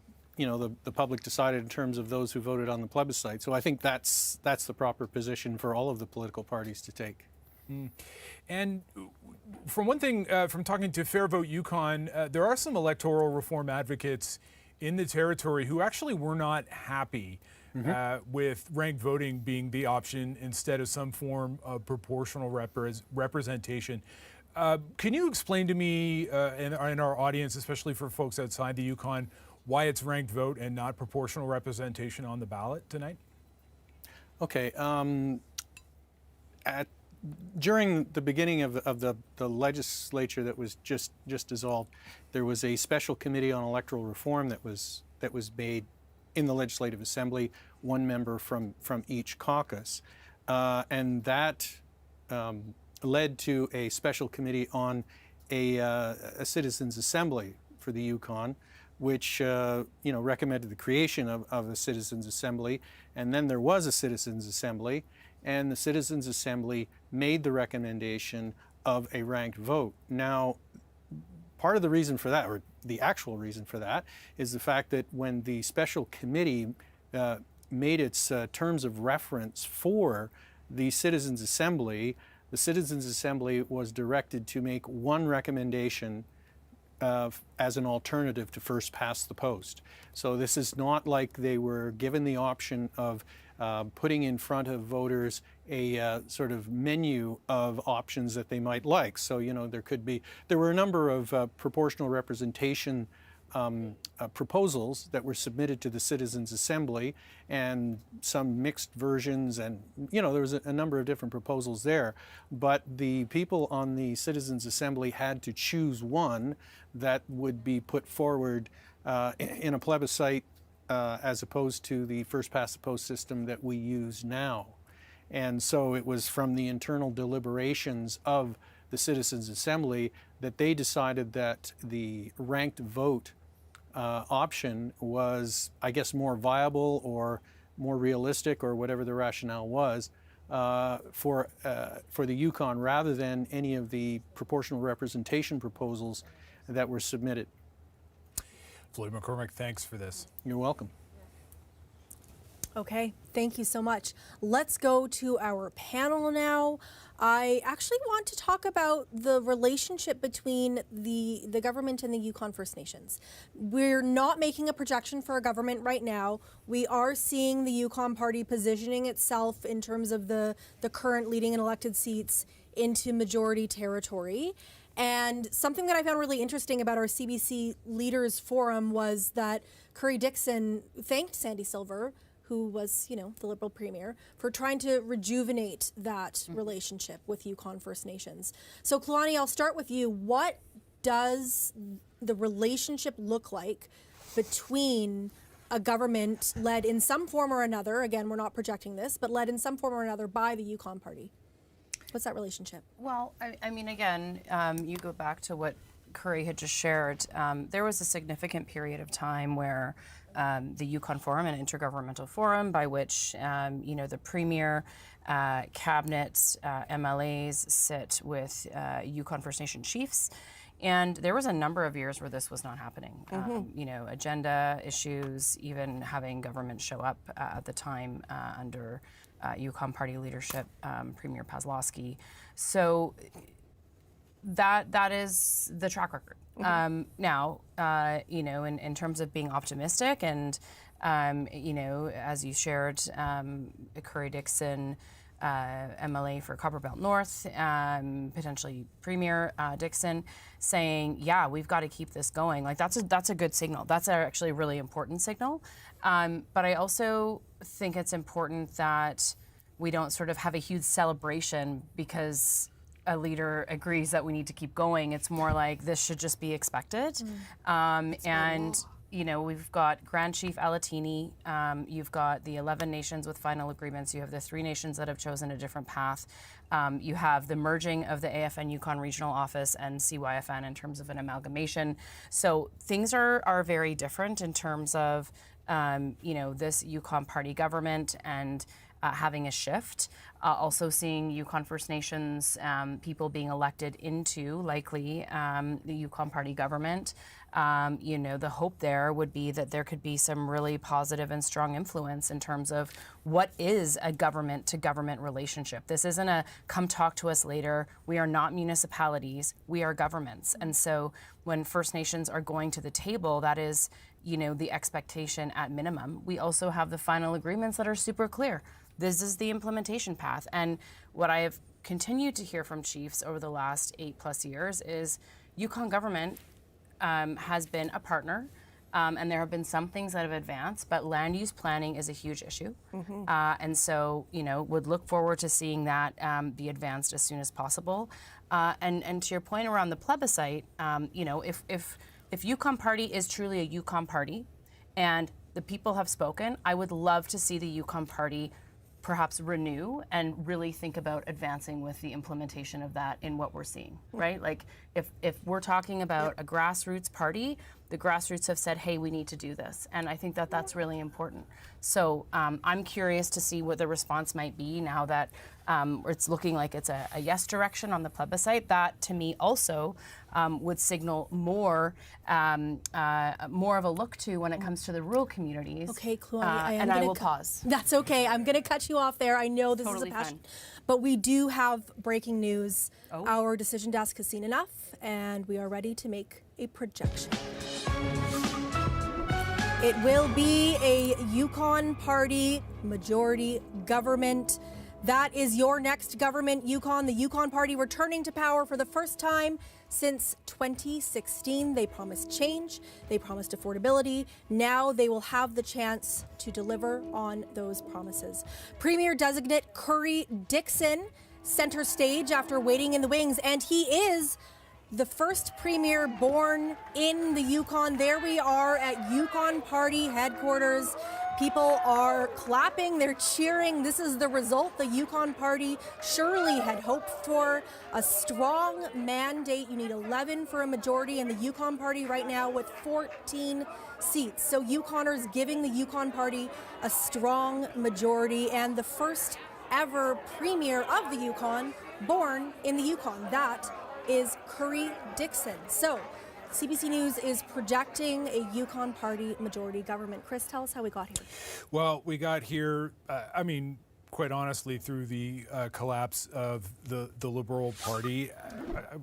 public decided in terms of those who voted on the plebiscite. So I think that's the proper position for all of the political parties to take. And from one thing, from talking to Fair Vote Yukon, there are some electoral reform advocates in the territory who actually were not happy with ranked voting being the option instead of some form of proportional representation. Can you explain to me and our audience, especially for folks outside the Yukon, why it's ranked vote and not proportional representation on the ballot tonight? Okay. During the beginning of the legislature that was just dissolved, there was a special committee on electoral reform that was made in the Legislative Assembly, one member from each caucus, and that led to a special committee on a citizens' assembly for the Yukon, which recommended the creation of a citizens' assembly, and then there was a citizens' assembly. And the Citizens Assembly made the recommendation of a ranked vote. Now, part of the reason for that, or the actual reason for that, is the fact that when the special committee made its terms of reference for the Citizens Assembly was directed to make one recommendation as an alternative to first past the post. So this is not like they were given the option of putting in front of voters a sort of menu of options that they might like. So, you know, there were a number of proportional representation proposals that were submitted to the Citizens Assembly, and some mixed versions, and you know, there was a number of different proposals there, but the people on the Citizens Assembly had to choose one that would be put forward in a plebiscite as opposed to the first past the post system that we use now. And so it was from the internal deliberations of the Citizens Assembly that they decided that the ranked vote option was, I guess, more viable or more realistic, or whatever the rationale was, for the Yukon, rather than any of the proportional representation proposals that were submitted. Floyd McCormick, thanks for this. You're welcome. Okay, thank you so much. Let's go to our panel now. I actually want to talk about the relationship between the government and the Yukon First Nations. We're not making a projection for a government right now. We are seeing the Yukon Party positioning itself in terms of the current leading and elected seats into majority territory. And something that I found really interesting about our CBC Leaders Forum was that Currie Dixon thanked Sandy Silver, who was, you know, the Liberal Premier, for trying to rejuvenate that relationship with Yukon First Nations. So, Kalani, I'll start with you. What does the relationship look like between a government led in some form or another, again, we're not projecting this, but led in some form or another by the Yukon Party? What's that relationship? Well, I mean, again, you go back to what Currie had just shared. There was a significant period of time where the Yukon Forum, an intergovernmental forum by which, you know, the Premier, Cabinet, MLAs sit with Yukon First Nation chiefs. And there was a number of years where this was not happening. You know, agenda issues, even having government show up at the time under Yukon Party leadership, Premier Pawlowski. So that is the track record. Now, you know, in terms of being optimistic and, you know, as you shared, Currie Dixon, MLA for Copperbelt North, potentially Premier Dixon, saying, yeah, we've got to keep this going. Like, that's a good signal. That's actually a really important signal. But I also think it's important that we don't sort of have a huge celebration because a leader agrees that we need to keep going. It's more like this should just be expected. And, you know, we've got Grand Chief Alatini, you've got the 11 nations with final agreements, you have the 3 nations that have chosen a different path, you have the merging of the AFN Yukon Regional Office and CYFN in terms of an amalgamation. So things are very different in terms of, you know, this Yukon Party government and having a shift. Also seeing Yukon First Nations people being elected into, likely, the Yukon Party government. You know, the hope there would be that there could be some really positive and strong influence in terms of what is a government-to-government relationship. This isn't a come talk to us later. We are not municipalities. We are governments. And so when First Nations are going to the table, that is, you know, the expectation at minimum. We also have the final agreements that are super clear. This is the implementation path. And what I have continued to hear from chiefs over the last 8+ years is Yukon government has been a partner, and there have been some things that have advanced, but land use planning is a huge issue. And so, you know, would look forward to seeing that be advanced as soon as possible. And to your point around the plebiscite, you know, if Yukon Party is truly a Yukon Party and the people have spoken, I would love to see the Yukon Party perhaps renew and really think about advancing with the implementation of that in what we're seeing, right? Like if we're talking about a grassroots party, the grassroots have said, hey, we need to do this. And I think that that's really important. So I'm curious to see what the response might be now that it's looking like it's a yes direction on the plebiscite. That to me also would signal more of a look to when it comes to the rural communities. Okay, Kalani, and I will pause. That's okay. I'm going to cut you off there. I know this Totally is a passion. fine. But we do have breaking news. Our decision desk has seen enough, and we are ready to make a projection. It will be a Yukon Party majority government. That is your next government, Yukon. The Yukon Party returning to power for the first time since 2016. They promised change. They promised affordability. Now they will have the chance to deliver on those promises. Premier designate Curry Dixon center stage after waiting in the wings, and he is the first premier born in the Yukon. There we are at Yukon Party headquarters. People are clapping, they're cheering. This is the result the Yukon Party surely had hoped for. A strong mandate. You need 11 for a majority in the Yukon Party right now with 14 seats. So Yukoners giving the Yukon Party a strong majority and the first ever premier of the Yukon born in the Yukon. That is Curry Dixon. So CBC News is projecting a Yukon Party majority government. Chris, tell us how we got here. Well, we got here, quite honestly, through the collapse of the Liberal Party. I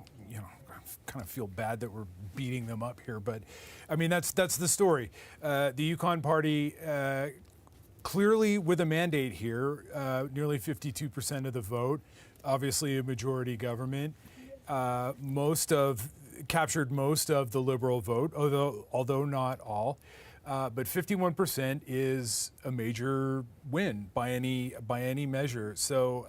kind of feel bad that we're beating them up here, but I mean, that's the story. The Yukon Party, clearly with a mandate here, nearly 52% of the vote, obviously a majority government. Captured most of the Liberal vote, although not all. But 51% is a major win by any measure. So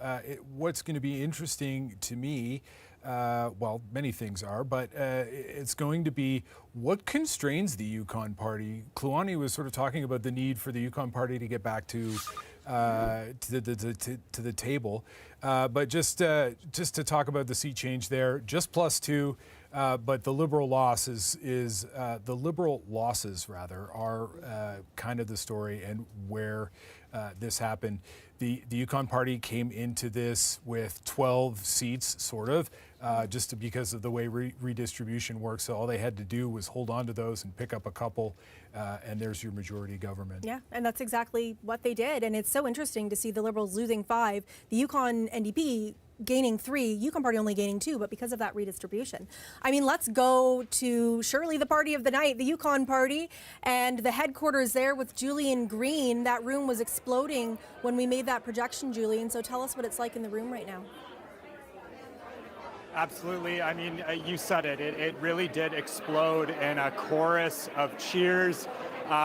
what's going to be interesting to me, well, many things are, but it's going to be what constrains the Yukon Party. Kluani was sort of talking about the need for the Yukon Party to get back to the table. But just to talk about the seat change there, just +2. But the Liberal losses are kind of the story and where this happened. The Yukon Party came into this with 12 seats, sort of, just because of the way redistribution works. So all they had to do was hold on to those and pick up a couple, and there's your majority government. Yeah, and that's exactly what they did. And it's so interesting to see the Liberals losing 5, the Yukon NDP gaining 3, Yukon Party only gaining 2, but because of that redistribution. I mean, let's go to surely the party of the night, the Yukon Party, and the headquarters there with Julian Green. That room was exploding when we made that projection, Julian. So tell us what it's like in the room right now. Absolutely. I mean, you said it. It really did explode in a chorus of cheers.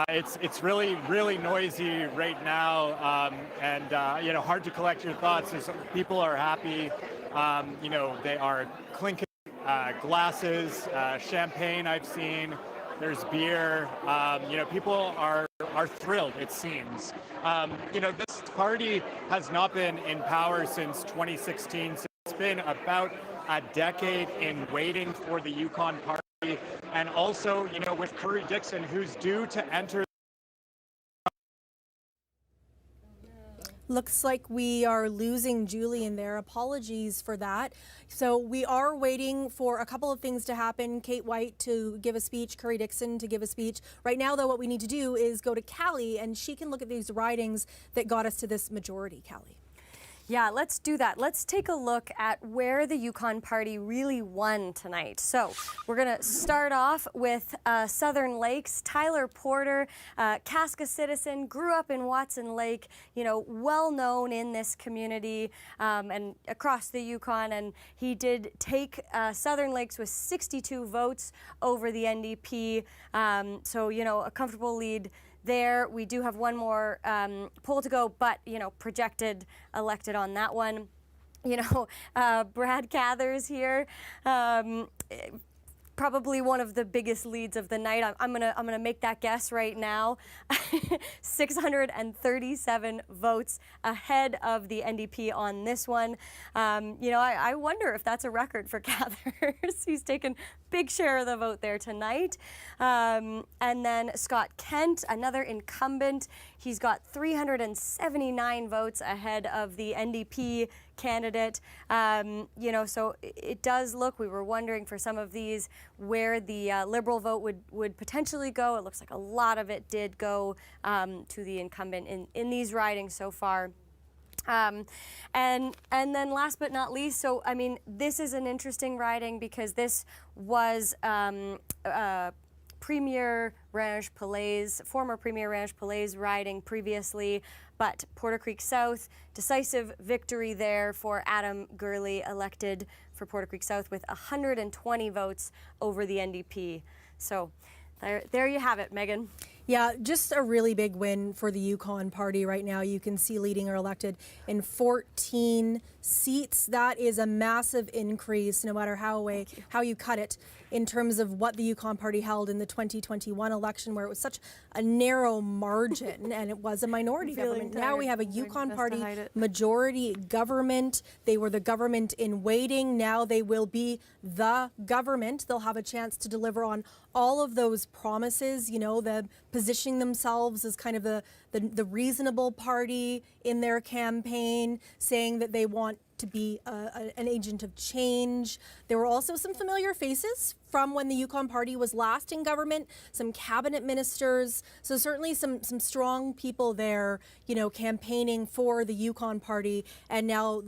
It's really, really noisy right now, and hard to collect your thoughts. People are happy. They are clinking glasses, champagne I've seen. There's beer. People are thrilled, it seems. This party has not been in power since 2016. So it's been about a decade in waiting for the Yukon Party. And also, with Curry Dixon, who's due to enter. Looks like we are losing Julian there. Apologies for that. So we are waiting for a couple of things to happen. Kate White to give a speech, Curry Dixon to give a speech. Right now, though, what we need to do is go to Callie, and she can look at these ridings that got us to this majority. Callie. Yeah, let's do that. Let's take a look at where the Yukon Party really won tonight. So we're going to start off with Southern Lakes. Tyler Porter, Casca citizen, grew up in Watson Lake, well known in this community and across the Yukon. And he did take Southern Lakes with 62 votes over the NDP. So, a comfortable lead there. We do have one more poll to go, but, projected elected on that one. Brad Cathers here, probably one of the biggest leads of the night. I'm gonna make that guess right now. 637 votes ahead of the NDP on this one. I wonder if that's a record for Cathers. He's taken big share of the vote there tonight. And then Scott Kent, another incumbent. He's got 379 votes ahead of the NDP candidate. So it does look, we were wondering for some of these where the Liberal vote would potentially go. It looks like a lot of it did go to the incumbent in these ridings so far. And then last but not least, so this is an interesting riding because this was Premier Range Palais, former Premier Range Palais riding previously, but Porter Creek South, decisive victory there for Adam Gurley, elected for Porter Creek South with 120 votes over the NDP. So there you have it, Megan. Yeah, just a really big win for the Yukon Party right now. You can see leading or elected in 14 seats. That is a massive increase, no matter how you cut it, in terms of what the Yukon Party held in the 2021 election, where it was such a narrow margin and it was a minority government. Now we have a Yukon Party majority government. They were the government in waiting. Now they will be the government. They'll have a chance to deliver on all of those promises, the positioning themselves as kind of the reasonable party in their campaign, saying that they want to be an agent of change. There were also some familiar faces from when the Yukon Party was last in government, some cabinet ministers. So certainly some strong people there, campaigning for the Yukon Party. And now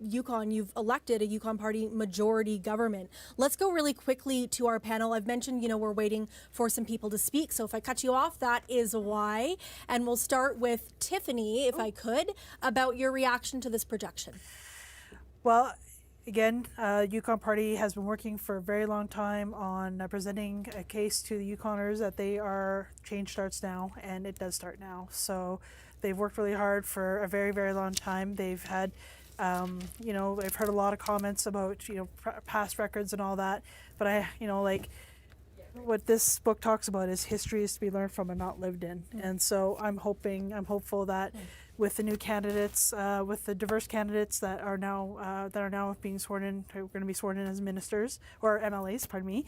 Yukon, you've elected a Yukon Party majority government. Let's go really quickly to our panel. I've mentioned, we're waiting for some people to speak. So if I cut you off, that is why. And we'll start with Tiffany, if I could, about your reaction to this projection. Well, again, Yukon Party has been working for a very long time on presenting a case to the Yukoners that change starts now, and it does start now. So they've worked really hard for a very, very long time. They've had I've heard a lot of comments about, past records and all that, but what this book talks about is history is to be learned from and not lived in. And so I'm hopeful that with the new candidates, with the diverse candidates that are now being sworn in, who are going to be sworn in as ministers or MLAs, pardon me,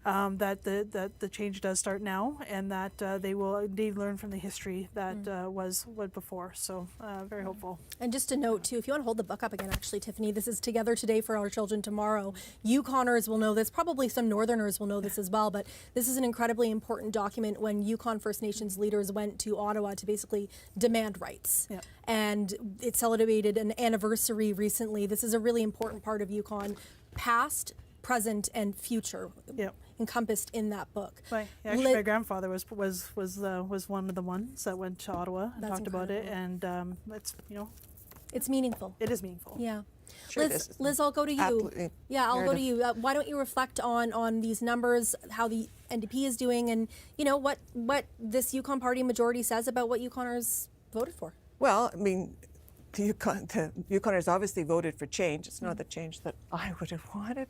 that the change does start now, and that they will indeed learn from the history that was before. So very hopeful. And just a note too, if you want to hold the book up again, actually, Tiffany, this is Together Today for Our Children Tomorrow. Yukoners will know this, probably some Northerners will know this as well, but this is an incredibly important document when Yukon First Nations leaders went to Ottawa to basically demand rights. Yeah. And it celebrated an anniversary recently. This is a really important part of Yukon, past, present, and future. Yep. Encompassed in that book. Actually, my grandfather was one of the ones that went to Ottawa and talked about it, and it's meaningful. It is meaningful. Yeah. Sure Liz, I'll go to you. Absolutely. Yeah, I'll go to you. Why don't you reflect on these numbers, how the NDP is doing, and what this Yukon Party majority says about what Yukoners voted for? Well, I mean, the Yukoners obviously voted for change. It's not the change that I would have wanted,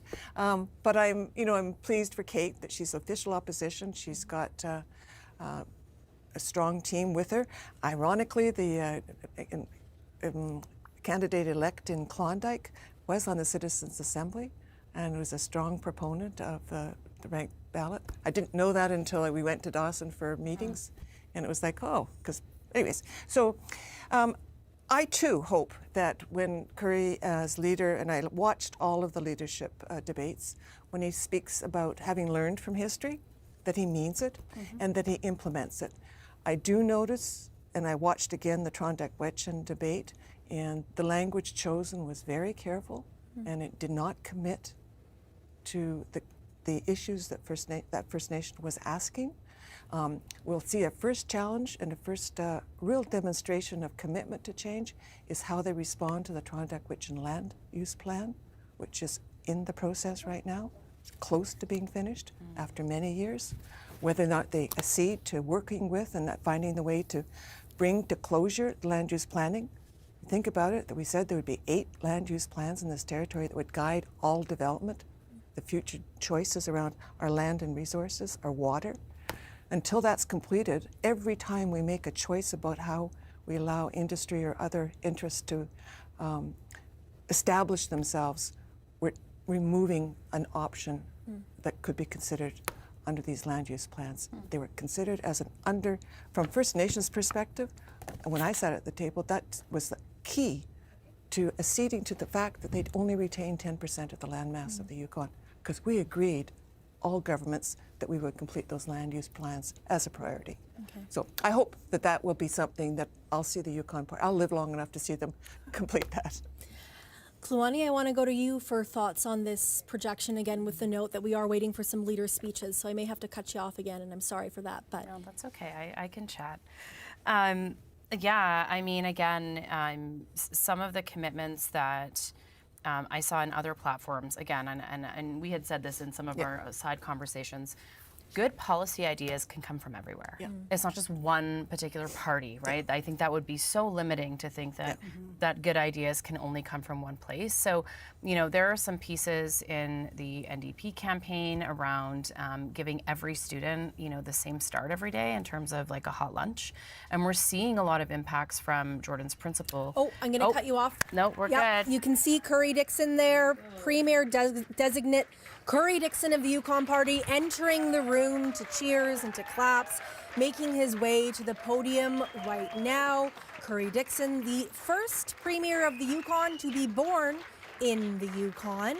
but I'm pleased for Kate that she's official opposition. She's got a strong team with her. Ironically, the candidate-elect in Klondike was on the Citizens' Assembly and was a strong proponent of the ranked ballot. I didn't know that until we went to Dawson for meetings, and it was like, because anyways, so. I too hope that when Curry as leader, and I watched all of the leadership debates, when he speaks about having learned from history, that he means it and that he implements it. I do notice, and I watched again the Trondheim-Wetchen debate, and the language chosen was very careful, and it did not commit to the issues that First Nation was asking. We'll see a first challenge and a first real demonstration of commitment to change is how they respond to the Trondheim-Wetchen land use plan, which is in the process right now, close to being finished after many years. Whether or not they accede to working with and finding the way to bring to closure land use planning. Think about it, that we said there would be 8 land use plans in this territory that would guide all development, the future choices around our land and resources, our water. Until that's completed, every time we make a choice about how we allow industry or other interests to establish themselves, we're removing an option that could be considered under these land use plans. They were considered as from First Nations perspective, and when I sat at the table, that was the key to acceding to the fact that they'd only retain 10% of the landmass of the Yukon, because we agreed, all governments, that we would complete those land use plans as a priority. Okay. So I hope that will be something that I'll see the Yukon Party. I'll live long enough to see them complete that. Kluani, I want to go to you for thoughts on this projection again, with the note that we are waiting for some leader speeches. So I may have to cut you off again, and I'm sorry for that. But no, that's okay. I can chat. Yeah, I mean, again, some of the commitments that I saw in other platforms, again, and we had said this in some of our side conversations. Good policy ideas can come from everywhere. Yeah. It's not just one particular party, right? I think that would be so limiting to think that that good ideas can only come from one place. So, you know, there are some pieces in the NDP campaign around giving every student, you know, the same start every day in terms of like a hot lunch. And we're seeing a lot of impacts from Jordan's principal. Oh, I'm going to cut you off. No, we're good. You can see Curry Dixon there, Premier Designate Curry Dixon of the Yukon Party, entering the room to cheers and to claps, making his way to the podium right now. Curry Dixon, the first Premier of the Yukon to be born in the Yukon.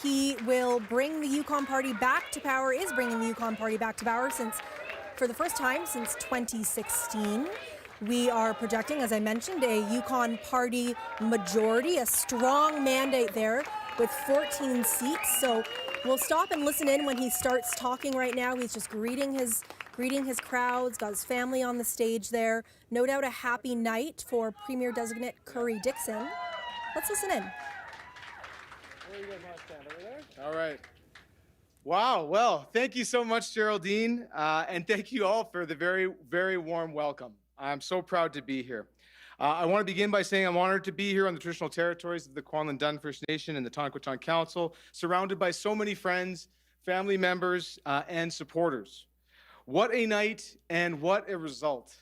He will bring the Yukon Party back to power, is bringing the Yukon Party back to power for the first time since 2016. We are projecting, as I mentioned, a Yukon Party majority, a strong mandate there with 14 seats. So we'll stop and listen in when he starts talking right now. He's just greeting his crowds, got his family on the stage there. No doubt a happy night for Premier Designate Curry Dixon. Let's listen in. All right. Wow. Well, thank you so much, Geraldine. And thank you all for the very, very warm welcome. I'm so proud to be here. I want to begin by saying I'm honored to be here on the traditional territories of the Kwanlin Dun First Nation and the Tonquitton Council, surrounded by so many friends, family members, and supporters. What a night and what a result.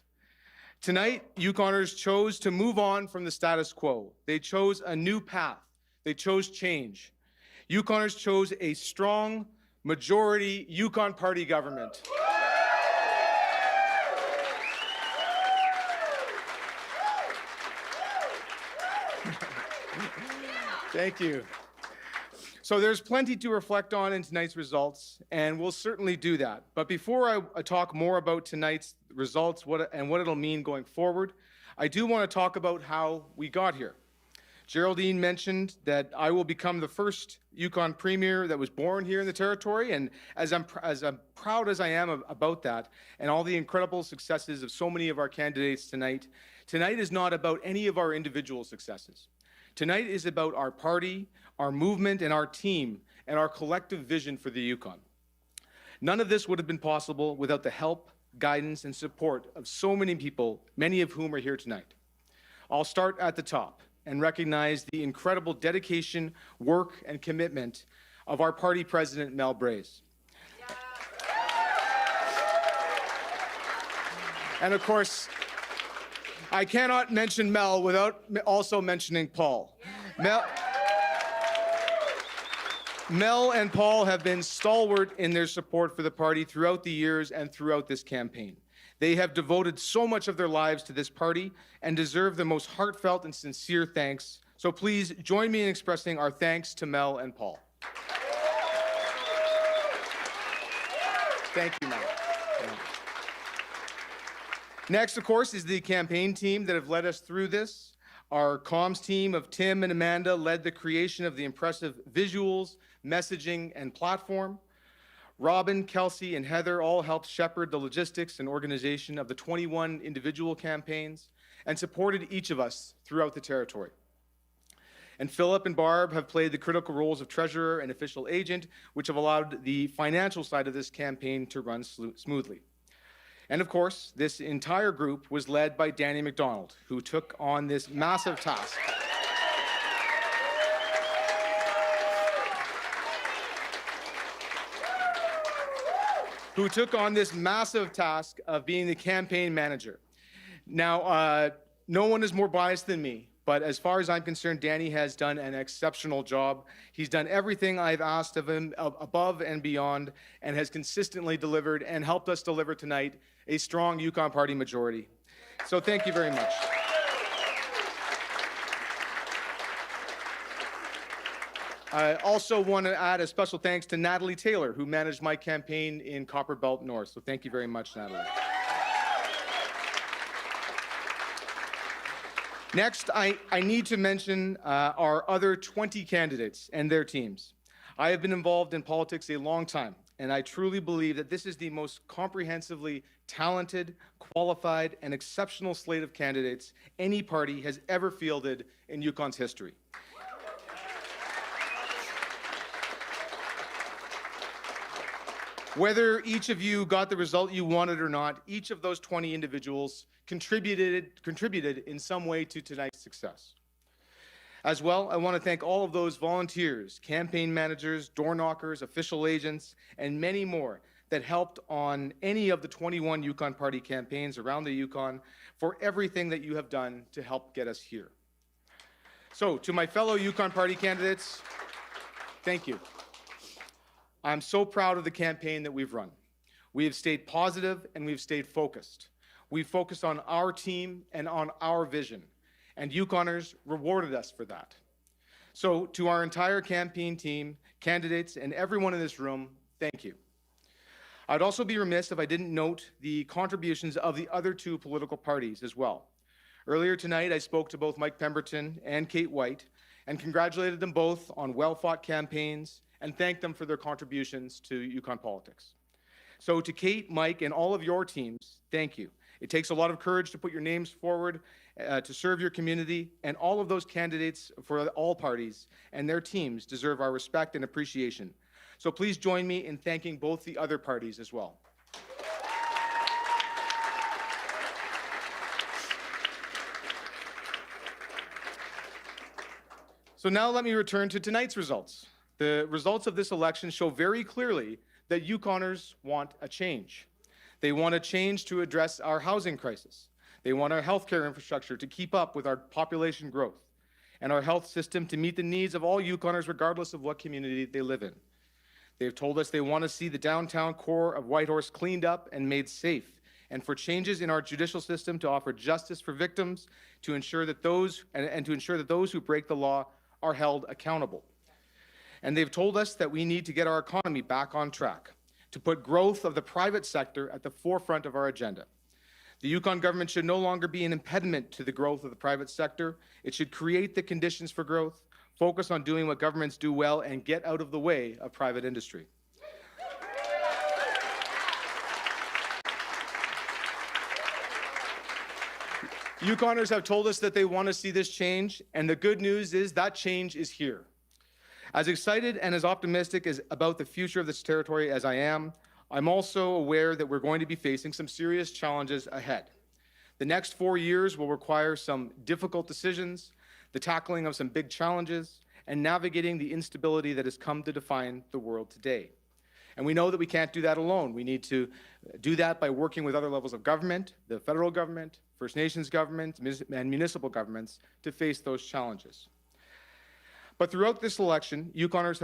Tonight, Yukoners chose to move on from the status quo. They chose a new path. They chose change. Yukoners chose a strong majority Yukon Party government. Thank you. So there's plenty to reflect on in tonight's results, and we'll certainly do that. But before I talk more about tonight's results and what it'll mean going forward, I do want to talk about how we got here. Geraldine mentioned that I will become the first Yukon Premier that was born here in the territory, and as I'm proud as I am about that, and all the incredible successes of so many of our candidates tonight is not about any of our individual successes. Tonight is about our party, our movement, and our team, and our collective vision for the Yukon. None of this would have been possible without the help, guidance, and support of so many people, many of whom are here tonight. I'll start at the top and recognize the incredible dedication, work, and commitment of our party president, Mel Braze. And of course, I cannot mention Mel without also mentioning Paul. Mel and Paul have been stalwart in their support for the party throughout the years and throughout this campaign. They have devoted so much of their lives to this party and deserve the most heartfelt and sincere thanks. So please join me in expressing our thanks to Mel and Paul. Thank you, Mel. Next, of course, is the campaign team that have led us through this. Our comms team of Tim and Amanda led the creation of the impressive visuals, messaging, and platform. Robin, Kelsey, and Heather all helped shepherd the logistics and organization of the 21 individual campaigns and supported each of us throughout the territory. And Philip and Barb have played the critical roles of treasurer and official agent, which have allowed the financial side of this campaign to run smoothly. And of course, this entire group was led by Danny McDonald, who took on this massive task. Of being the campaign manager. Now, no one is more biased than me, but as far as I'm concerned, Danny has done an exceptional job. He's done everything I've asked of him above and beyond, and has consistently delivered and helped us deliver tonight a strong Yukon Party majority. So thank you very much. I also want to add a special thanks to Natalie Taylor, who managed my campaign in Copper Belt North. So thank you very much, Natalie. Next, I need to mention our other 20 candidates and their teams. I have been involved in politics a long time, and I truly believe that this is the most comprehensively talented, qualified, and exceptional slate of candidates any party has ever fielded in Yukon's history. Whether each of you got the result you wanted or not, each of those 20 individuals contributed in some way to tonight's success. As well, I want to thank all of those volunteers, campaign managers, door knockers, official agents, and many more that helped on any of the 21 Yukon Party campaigns around the Yukon for everything that you have done to help get us here. So, to my fellow Yukon Party candidates, thank you. I'm so proud of the campaign that we've run. We have stayed positive and we've stayed focused. We've focused on our team and on our vision, and Yukoners rewarded us for that. So to our entire campaign team, candidates, and everyone in this room, thank you. I'd also be remiss if I didn't note the contributions of the other two political parties as well. Earlier tonight, I spoke to both Mike Pemberton and Kate White and congratulated them both on well-fought campaigns and thanked them for their contributions to Yukon politics. So to Kate, Mike, and all of your teams, thank you. It takes a lot of courage to put your names forward to serve your community, and all of those candidates for all parties and their teams deserve our respect and appreciation. So please join me in thanking both the other parties as well. So now let me return to tonight's results. The results of this election show very clearly that Yukoners want a change. They want a change to address our housing crisis. They want our healthcare infrastructure to keep up with our population growth and our health system to meet the needs of all Yukoners regardless of what community they live in. They've told us they want to see the downtown core of Whitehorse cleaned up and made safe, and for changes in our judicial system to offer justice for victims, to ensure that those who break the law are held accountable. And they've told us that we need to get our economy back on track, to put growth of the private sector at the forefront of our agenda. The Yukon government should no longer be an impediment to the growth of the private sector. It should create the conditions for growth, focus on doing what governments do well, and get out of the way of private industry. Yukoners have told us that they want to see this change, and the good news is that change is here. As excited and as optimistic about the future of this territory as I am, I'm also aware that we're going to be facing some serious challenges ahead. The next 4 years will require some difficult decisions, the tackling of some big challenges, and navigating the instability that has come to define the world today. And we know that we can't do that alone. We need to do that by working with other levels of government, the federal government, First Nations governments, and municipal governments to face those challenges. But through this election, Yukoners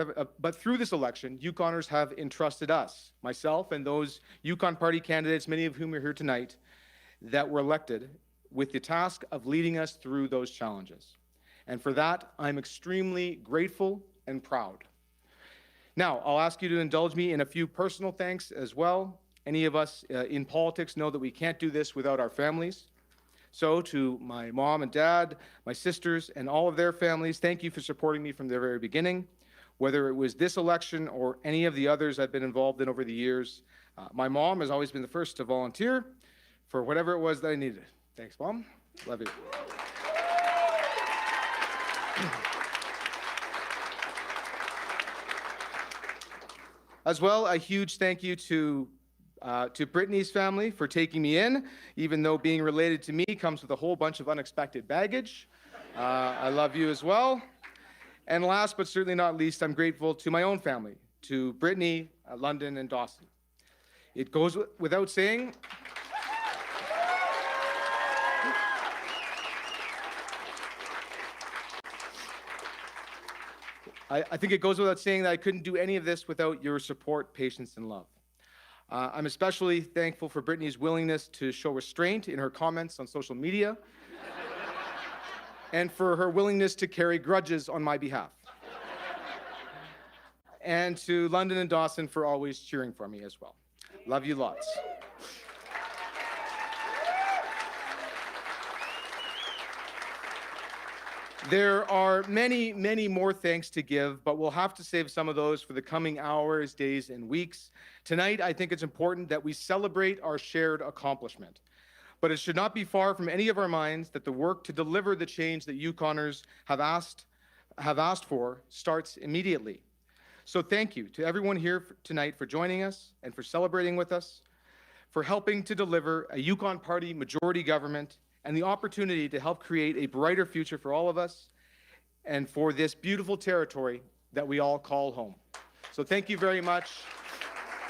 have entrusted us, myself and those Yukon Party candidates, many of whom are here tonight, that were elected, with the task of leading us through those challenges. And for that, I'm extremely grateful and proud. Now, I'll ask you to indulge me in a few personal thanks as well. Any of us in politics know that we can't do this without our families. So to my mom and dad, my sisters, and all of their families, thank you for supporting me from the very beginning. Whether it was this election or any of the others I've been involved in over the years, my mom has always been the first to volunteer for whatever it was that I needed. Thanks, Mom. Love you. As well, a huge thank you to Brittany's family for taking me in, even though being related to me comes with a whole bunch of unexpected baggage. I love you as well. And last but certainly not least, I'm grateful to my own family, to Brittany, London, and Dawson. It goes without saying, I think it goes without saying that I couldn't do any of this without your support, patience, and love. I'm especially thankful for Brittany's willingness to show restraint in her comments on social media and for her willingness to carry grudges on my behalf. And to London and Dawson for always cheering for me as well. Love you lots. There are many, many more thanks to give, but we'll have to save some of those for the coming hours, days, and weeks. Tonight, I think it's important that we celebrate our shared accomplishment. But it should not be far from any of our minds that the work to deliver the change that Yukoners have asked for starts immediately. So thank you to everyone here tonight for joining us and for celebrating with us, for helping to deliver a Yukon Party majority government and the opportunity to help create a brighter future for all of us and for this beautiful territory that we all call home. So thank you very much.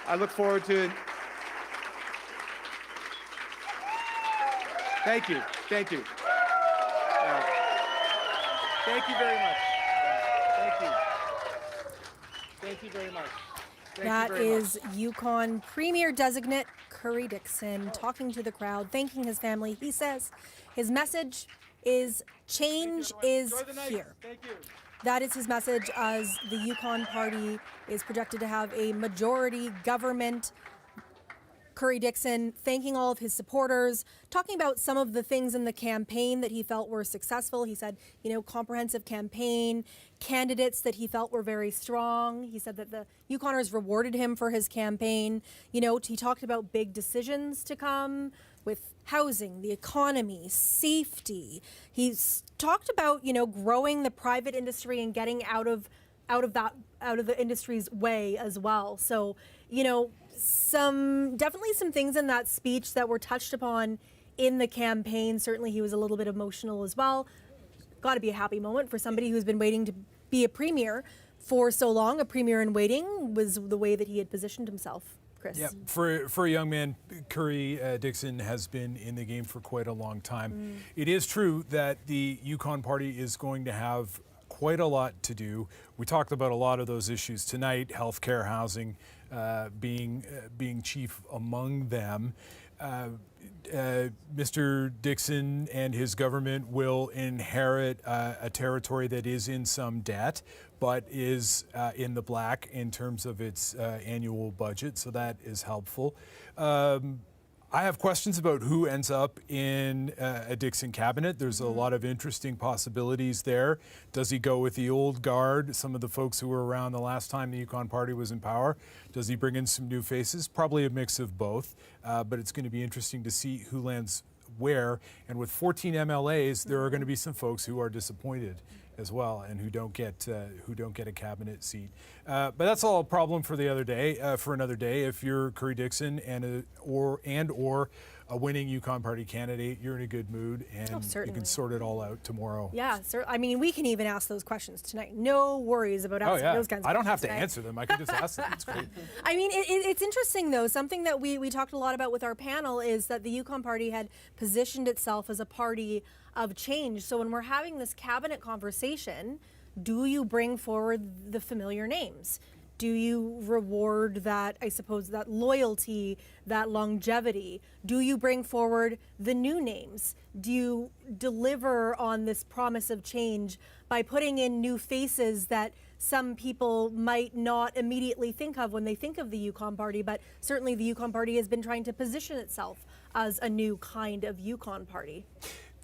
I look forward to Thank you. Thank you. Thank you very much. Thank you. Thank you very much. That is Yukon Premier Designate Currie Dixon talking to the crowd, thanking his family. He says his message is change is here. That is his message as the Yukon Party is projected to have a majority government. Currie Dixon thanking all of his supporters, talking about some of the things in the campaign that he felt were successful. He said, comprehensive campaign, candidates that he felt were very strong. He said that the Yukoners rewarded him for his campaign. He talked about big decisions to come with housing, the economy, safety. He's talked about, growing the private industry and getting out of the industry's way as well. So, definitely some things in that speech that were touched upon in the campaign. Certainly he was a little bit emotional as well. Got to be a happy moment for somebody who's been waiting to be a premier for so long. A premier in waiting was the way that he had positioned himself. Chris. Yeah, for a young man, Currie Dixon has been in the game for quite a long time. It is true that the Yukon Party is going to have quite a lot to do. We talked about a lot of those issues tonight, healthcare, housing being chief among them. Mr. Dixon and his government will inherit a territory that is in some debt, but is in the black in terms of its annual budget, so that is helpful. I have questions about who ends up in a Dixon cabinet. There's a lot of interesting possibilities there. Does he go with the old guard, some of the folks who were around the last time the Yukon Party was in power? Does he bring in some new faces? Probably a mix of both, but it's going to be interesting to see who lands where. And with 14 MLAs, there are going to be some folks who are disappointed as well and who don't get a cabinet seat. But that's all a problem for the other day, for another day. If you're Currie Dixon and or a winning Yukon Party candidate, you're in a good mood and you can sort it all out tomorrow. Yeah, I mean, we can even ask those questions tonight. No worries about asking those kinds of questions. I don't have to tonight. answer them. I can just ask them. It's great. I mean, it's interesting, though. Something that we talked a lot about with our panel is that the Yukon Party had positioned itself as a party of change. So when we're having this cabinet conversation, do you bring forward the familiar names? Do you reward that, I suppose, that loyalty, that longevity? Do you bring forward the new names? Do you deliver on this promise of change by putting in new faces that some people might not immediately think of when they think of the Yukon Party, but certainly the Yukon Party has been trying to position itself as a new kind of Yukon Party?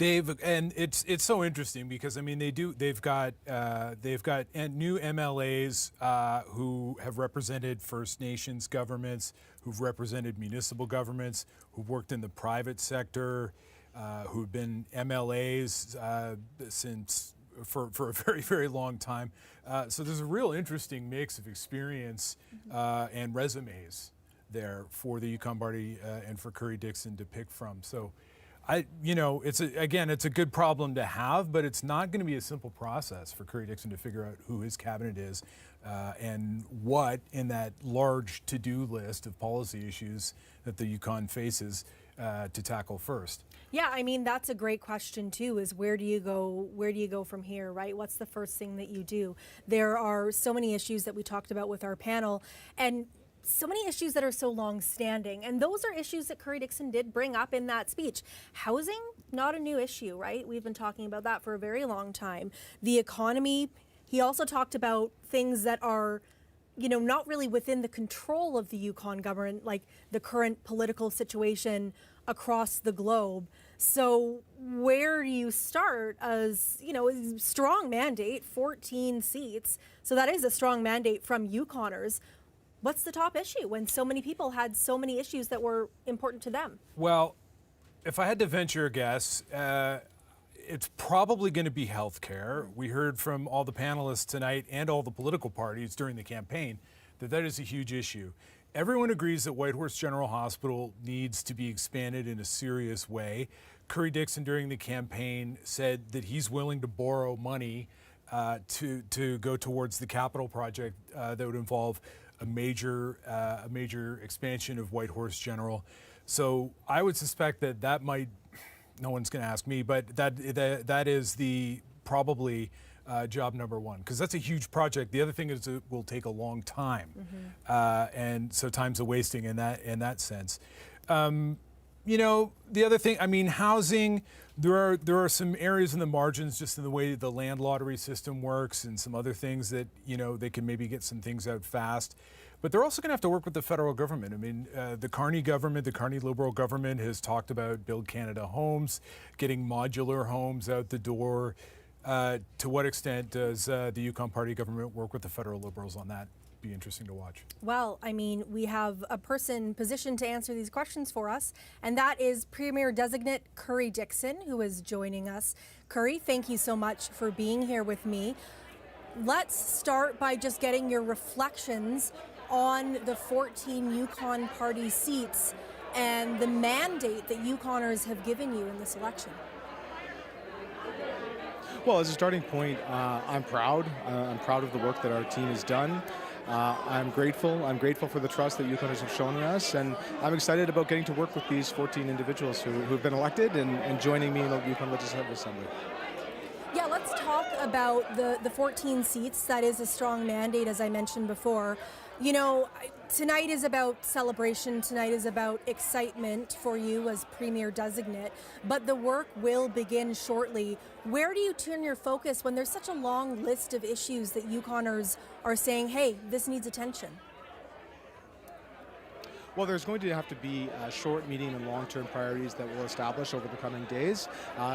And it's so interesting because they've got new MLAs who have represented First Nations governments, who've represented municipal governments, who've worked in the private sector, who've been MLAs for a very, very long time. So there's a real interesting mix of experience and resumes there for the Yukon Party and for Currie Dixon to pick from. So. It's a good problem to have, but it's not going to be a simple process for Currie Dixon to figure out who his cabinet is and what in that large to-do list of policy issues that the Yukon faces to tackle first. Yeah, I mean, that's a great question too, is where do you go from here, right? What's the first thing that you do? There are so many issues that we talked about with our panel, and so many issues that are so long-standing, and those are issues that Currie Dixon did bring up in that speech. Housing, not a new issue, right? We've been talking about that for a very long time. The economy, he also talked about things that are, not really within the control of the Yukon government, like the current political situation across the globe. So where do you start as, you know, a strong mandate, 14 seats. So that is a strong mandate from Yukoners. What's the top issue when so many people had so many issues that were important to them? Well, if I had to venture a guess, it's probably going to be healthcare. We heard from all the panelists tonight and all the political parties during the campaign that that is a huge issue. Everyone agrees that Whitehorse General Hospital needs to be expanded in a serious way. Curry Dixon during the campaign said that he's willing to borrow money to go towards the capital project that would involve a major expansion of Whitehorse General. So I would suspect that might, no one's going to ask me, but that is the probably job number one, because that's a huge project. The other thing is it will take a long time, and so time's a wasting in that sense. You know, the other thing, I mean, housing, there are some areas in the margins just in the way the land lottery system works and some other things that, you know, they can maybe get some things out fast. But they're also going to have to work with the federal government. I mean, the Carney government, the Carney Liberal government has talked about Build Canada homes, getting modular homes out the door. To what extent does the Yukon Party government work with the federal Liberals on that? Be interesting to watch. Well, I mean, we have a person positioned to answer these questions for us, and that is Premier Designate Curry Dixon, who is joining us. Curry, thank you so much for being here with me. Let's start by just getting your reflections on the 14 Yukon Party seats and the mandate that Yukoners have given you in this election. Well, as a starting point, I'm proud. I'm proud of the work that our team has done. I'm grateful. I'm grateful for the trust that Yukoners have shown in us, and I'm excited about getting to work with these 14 individuals who've been elected and joining me in the Yukon Legislative Assembly. Yeah, let's talk about the 14 seats. That is a strong mandate, as I mentioned before. You know, tonight is about celebration. Tonight is about excitement for you as Premier Designate, but the work will begin shortly. Where do you turn your focus when there's such a long list of issues that Yukoners are saying, hey, this needs attention? Well, there's going to have to be short, medium, and long-term priorities that we'll establish over the coming days.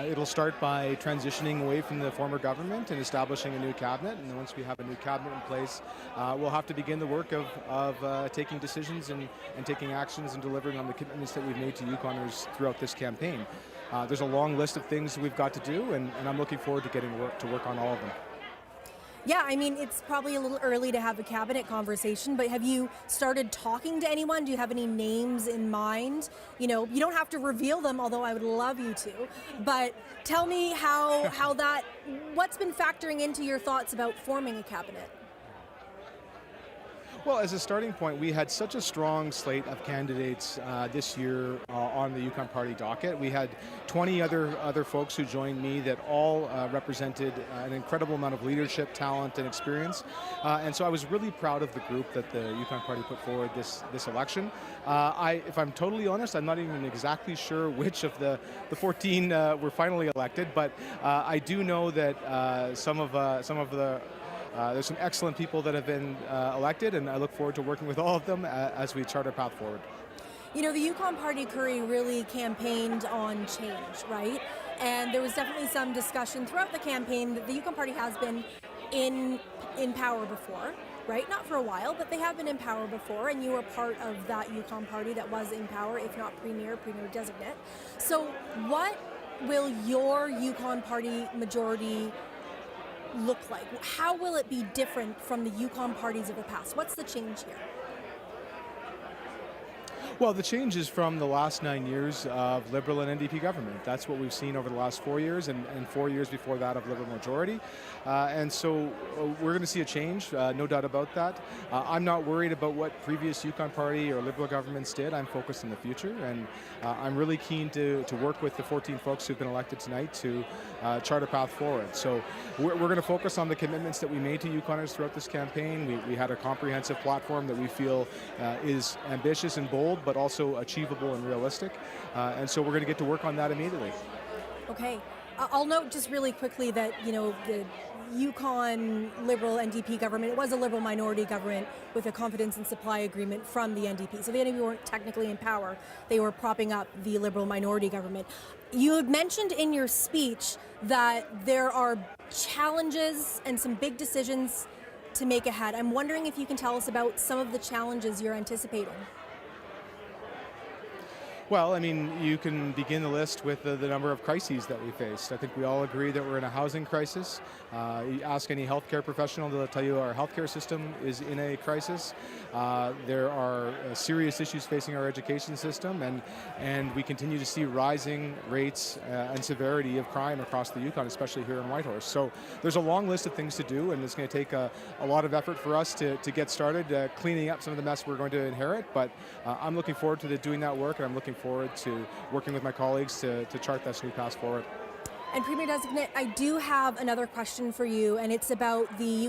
It'll start by transitioning away from the former government and establishing a new cabinet. And then once we have a new cabinet in place, we'll have to begin the work of taking decisions and taking actions and delivering on the commitments that we've made to Yukoners throughout this campaign. There's a long list of things we've got to do, and I'm looking forward to getting to work on all of them. Yeah, I mean, it's probably a little early to have a cabinet conversation, but have you started talking to anyone? Do you have any names in mind? You know, you don't have to reveal them, although I would love you to. But tell me what's been factoring into your thoughts about forming a cabinet? Well, as a starting point, we had such a strong slate of candidates this year on the Yukon Party docket. We had 20 other folks who joined me that all represented an incredible amount of leadership, talent, and experience. And so I was really proud of the group that the Yukon Party put forward this election. If I'm totally honest, I'm not even exactly sure which of the 14 were finally elected, but I do know that some of the there's some excellent people that have been elected, and I look forward to working with all of them as we chart our path forward. You know, the Yukon Party, Curry, really campaigned on change, right? And there was definitely some discussion throughout the campaign that the Yukon Party has been in power before, right? Not for a while, but they have been in power before, and you were part of that Yukon Party that was in power, if not Premier Designate. So what will your Yukon Party majority look like? How will it be different from the Yukon parties of the past? What's the change here? Well, the change is from the last 9 years of Liberal and NDP government. That's what we've seen over the last 4 years and 4 years before that of Liberal majority. And so we're going to see a change, no doubt about that. I'm not worried about what previous Yukon Party or Liberal governments did. I'm focused on the future, and I'm really keen to work with the 14 folks who've been elected tonight to chart a path forward. So we're going to focus on the commitments that we made to Yukoners throughout this campaign. We had a comprehensive platform that we feel is ambitious and bold, but also achievable and realistic. And so we're going to get to work on that immediately. Okay. I'll note just really quickly that, the Yukon Liberal NDP government, it was a Liberal minority government with a confidence and supply agreement from the NDP. So the NDP weren't technically in power. They were propping up the Liberal minority government. You had mentioned in your speech that there are challenges and some big decisions to make ahead. I'm wondering if you can tell us about some of the challenges you're anticipating. Well, I mean, you can begin the list with the number of crises that we faced. I think we all agree that we're in a housing crisis. You ask any healthcare professional, they'll tell you our healthcare system is in a crisis. There are serious issues facing our education system, and we continue to see rising rates and severity of crime across the Yukon, especially here in Whitehorse. So there's a long list of things to do, and it's going to take a lot of effort for us to get started cleaning up some of the mess we're going to inherit. But I'm looking forward to doing that work, and I'm looking forward to working with my colleagues to chart that new path forward. And Premier Designate, I do have another question for you, and it's about the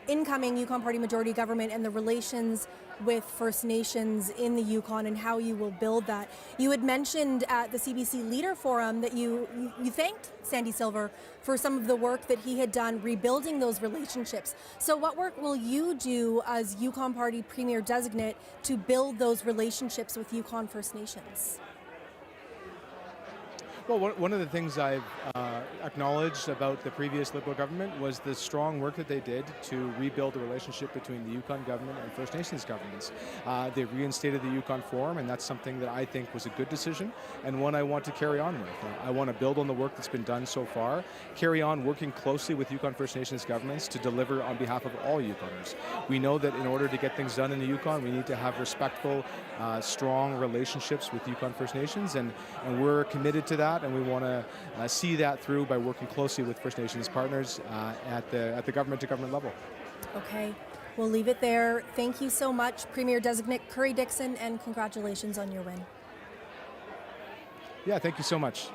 incoming Yukon Party majority government and the relations with First Nations in the Yukon and how you will build that. You had mentioned at the CBC Leader Forum that you thanked Sandy Silver for some of the work that he had done rebuilding those relationships. So what work will you do as Yukon Party Premier Designate to build those relationships with Yukon First Nations? Well, one of the things I've acknowledged about the previous Liberal government was the strong work that they did to rebuild the relationship between the Yukon government and First Nations governments. They reinstated the Yukon Forum, and that's something that I think was a good decision and one I want to carry on with. I want to build on the work that's been done so far, carry on working closely with Yukon First Nations governments to deliver on behalf of all Yukoners. We know that in order to get things done in the Yukon, we need to have respectful, strong relationships with Yukon First Nations, and we're committed to that. And we want to see that through by working closely with First Nations partners at the government-to-government level. Okay, we'll leave it there. Thank you so much, Premier Designate Currie Dixon, and congratulations on your win. Yeah, thank you so much.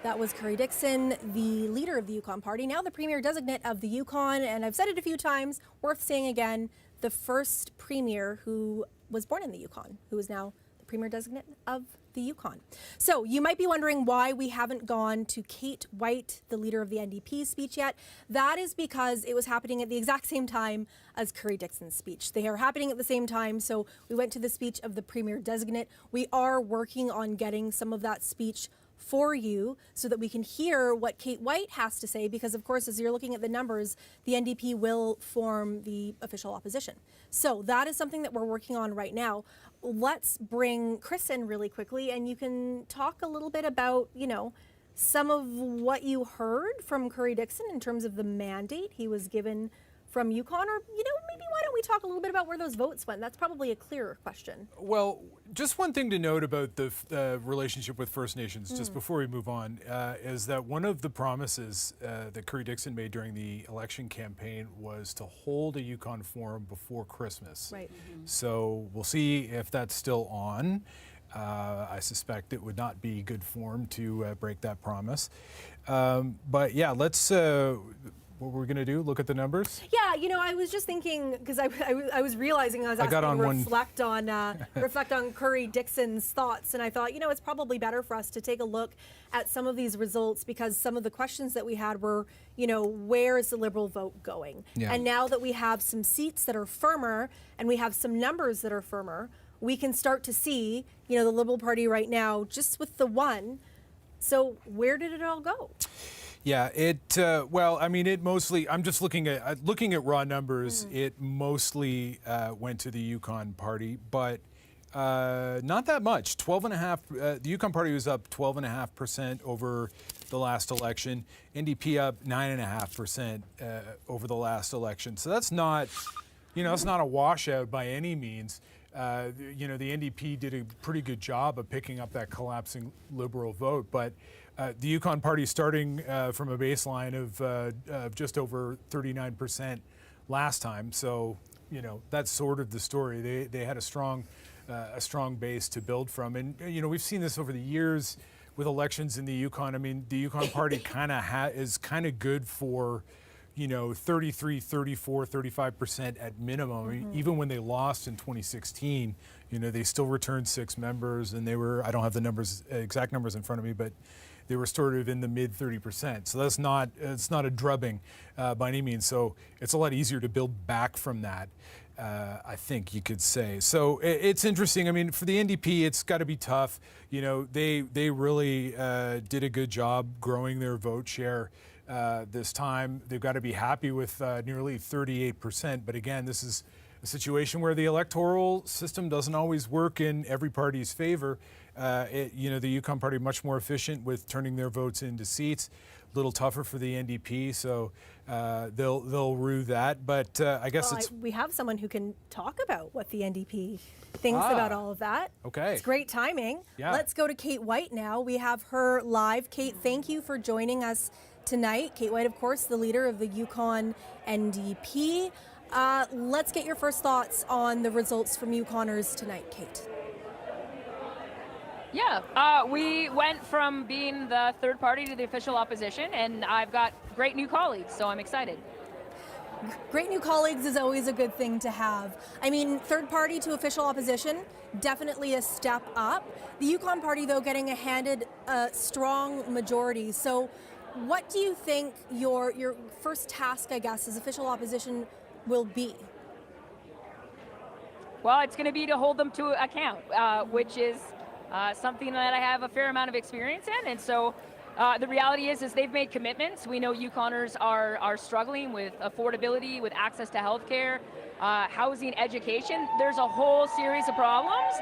That was Currie Dixon, the leader of the Yukon Party, now the Premier Designate of the Yukon, and I've said it a few times, worth saying again, the first Premier who was born in the Yukon, who is now the Premier Designate of the Yukon. So you might be wondering why we haven't gone to Kate White, the leader of the NDP's speech yet. That is because it was happening at the exact same time as Currie Dixon's speech. They are happening at the same time, so we went to the speech of the Premier Designate. We are working on getting some of that speech for you so that we can hear what Kate White has to say, because of course, as you're looking at the numbers, the NDP will form the official opposition. So that is something that we're working on right now. Let's bring Chris in really quickly, and you can talk a little bit about, some of what you heard from Currie Dixon in terms of the mandate he was given from Yukon, or, maybe why don't we talk a little bit about where those votes went? That's probably a clearer question. Well, just one thing to note about the relationship with First Nations, just before we move on, is that one of the promises that Currie Dixon made during the election campaign was to hold a Yukon Forum before Christmas. Right. So we'll see if that's still on. I suspect it would not be good form to break that promise. But yeah, let's... what we're going to do, look at the numbers? Yeah, I was just thinking, because I was realizing I was asking to reflect on Currie Dixon's thoughts, and I thought, it's probably better for us to take a look at some of these results, because some of the questions that we had were, where is the Liberal vote going? Yeah. And now that we have some seats that are firmer and we have some numbers that are firmer, we can start to see, the Liberal Party right now, just with the one. So where did it all go? Yeah, it mostly, I'm just looking at raw numbers, it mostly went to the Yukon Party, but not that much. 12.5%, the Yukon Party was up 12.5% over the last election, NDP up 9.5% over the last election. So that's not, it's not a washout by any means. The NDP did a pretty good job of picking up that collapsing Liberal vote, but the Yukon Party starting from a baseline of just over 39% last time. So, that's sort of the story. They had a strong base to build from. And, we've seen this over the years with elections in the Yukon. I mean, the Yukon Party is kind of good for, 33, 34, 35% at minimum. I mean, even when they lost in 2016, they still returned 6 members, and they were, I don't have the exact numbers in front of me, but they were sort of in the mid 30%. So it's not a drubbing by any means. So it's a lot easier to build back from that. I think you could say. So it's interesting. I mean, for the NDP, it's got to be tough. You know, they really did a good job growing their vote share this time. They've got to be happy with nearly 38%. But again, this is a situation where the electoral system doesn't always work in every party's favor. You know, the Yukon Party much more efficient with turning their votes into seats. A little tougher for the NDP, so they'll rue that. But I guess we have someone who can talk about what the NDP thinks about all of that. Okay. It's great timing. Yeah. Let's go to Kate White now. We have her live. Kate, thank you for joining us tonight. Kate White, of course, the leader of the Yukon NDP. Let's get your first thoughts on the results from Yukoners tonight, Kate. Yeah, we went from being the third party to the official opposition, and I've got great new colleagues, so I'm excited. Great new colleagues is always a good thing to have. I mean, third party to official opposition, definitely a step up. The Yukon Party, though, getting handed a strong majority. So what do you think your first task, I guess, as official opposition will be? Well, it's going to be to hold them to account, which is something that I have a fair amount of experience in. And so the reality is they've made commitments. We know Yukoners are struggling with affordability, with access to healthcare, housing, education. There's a whole series of problems.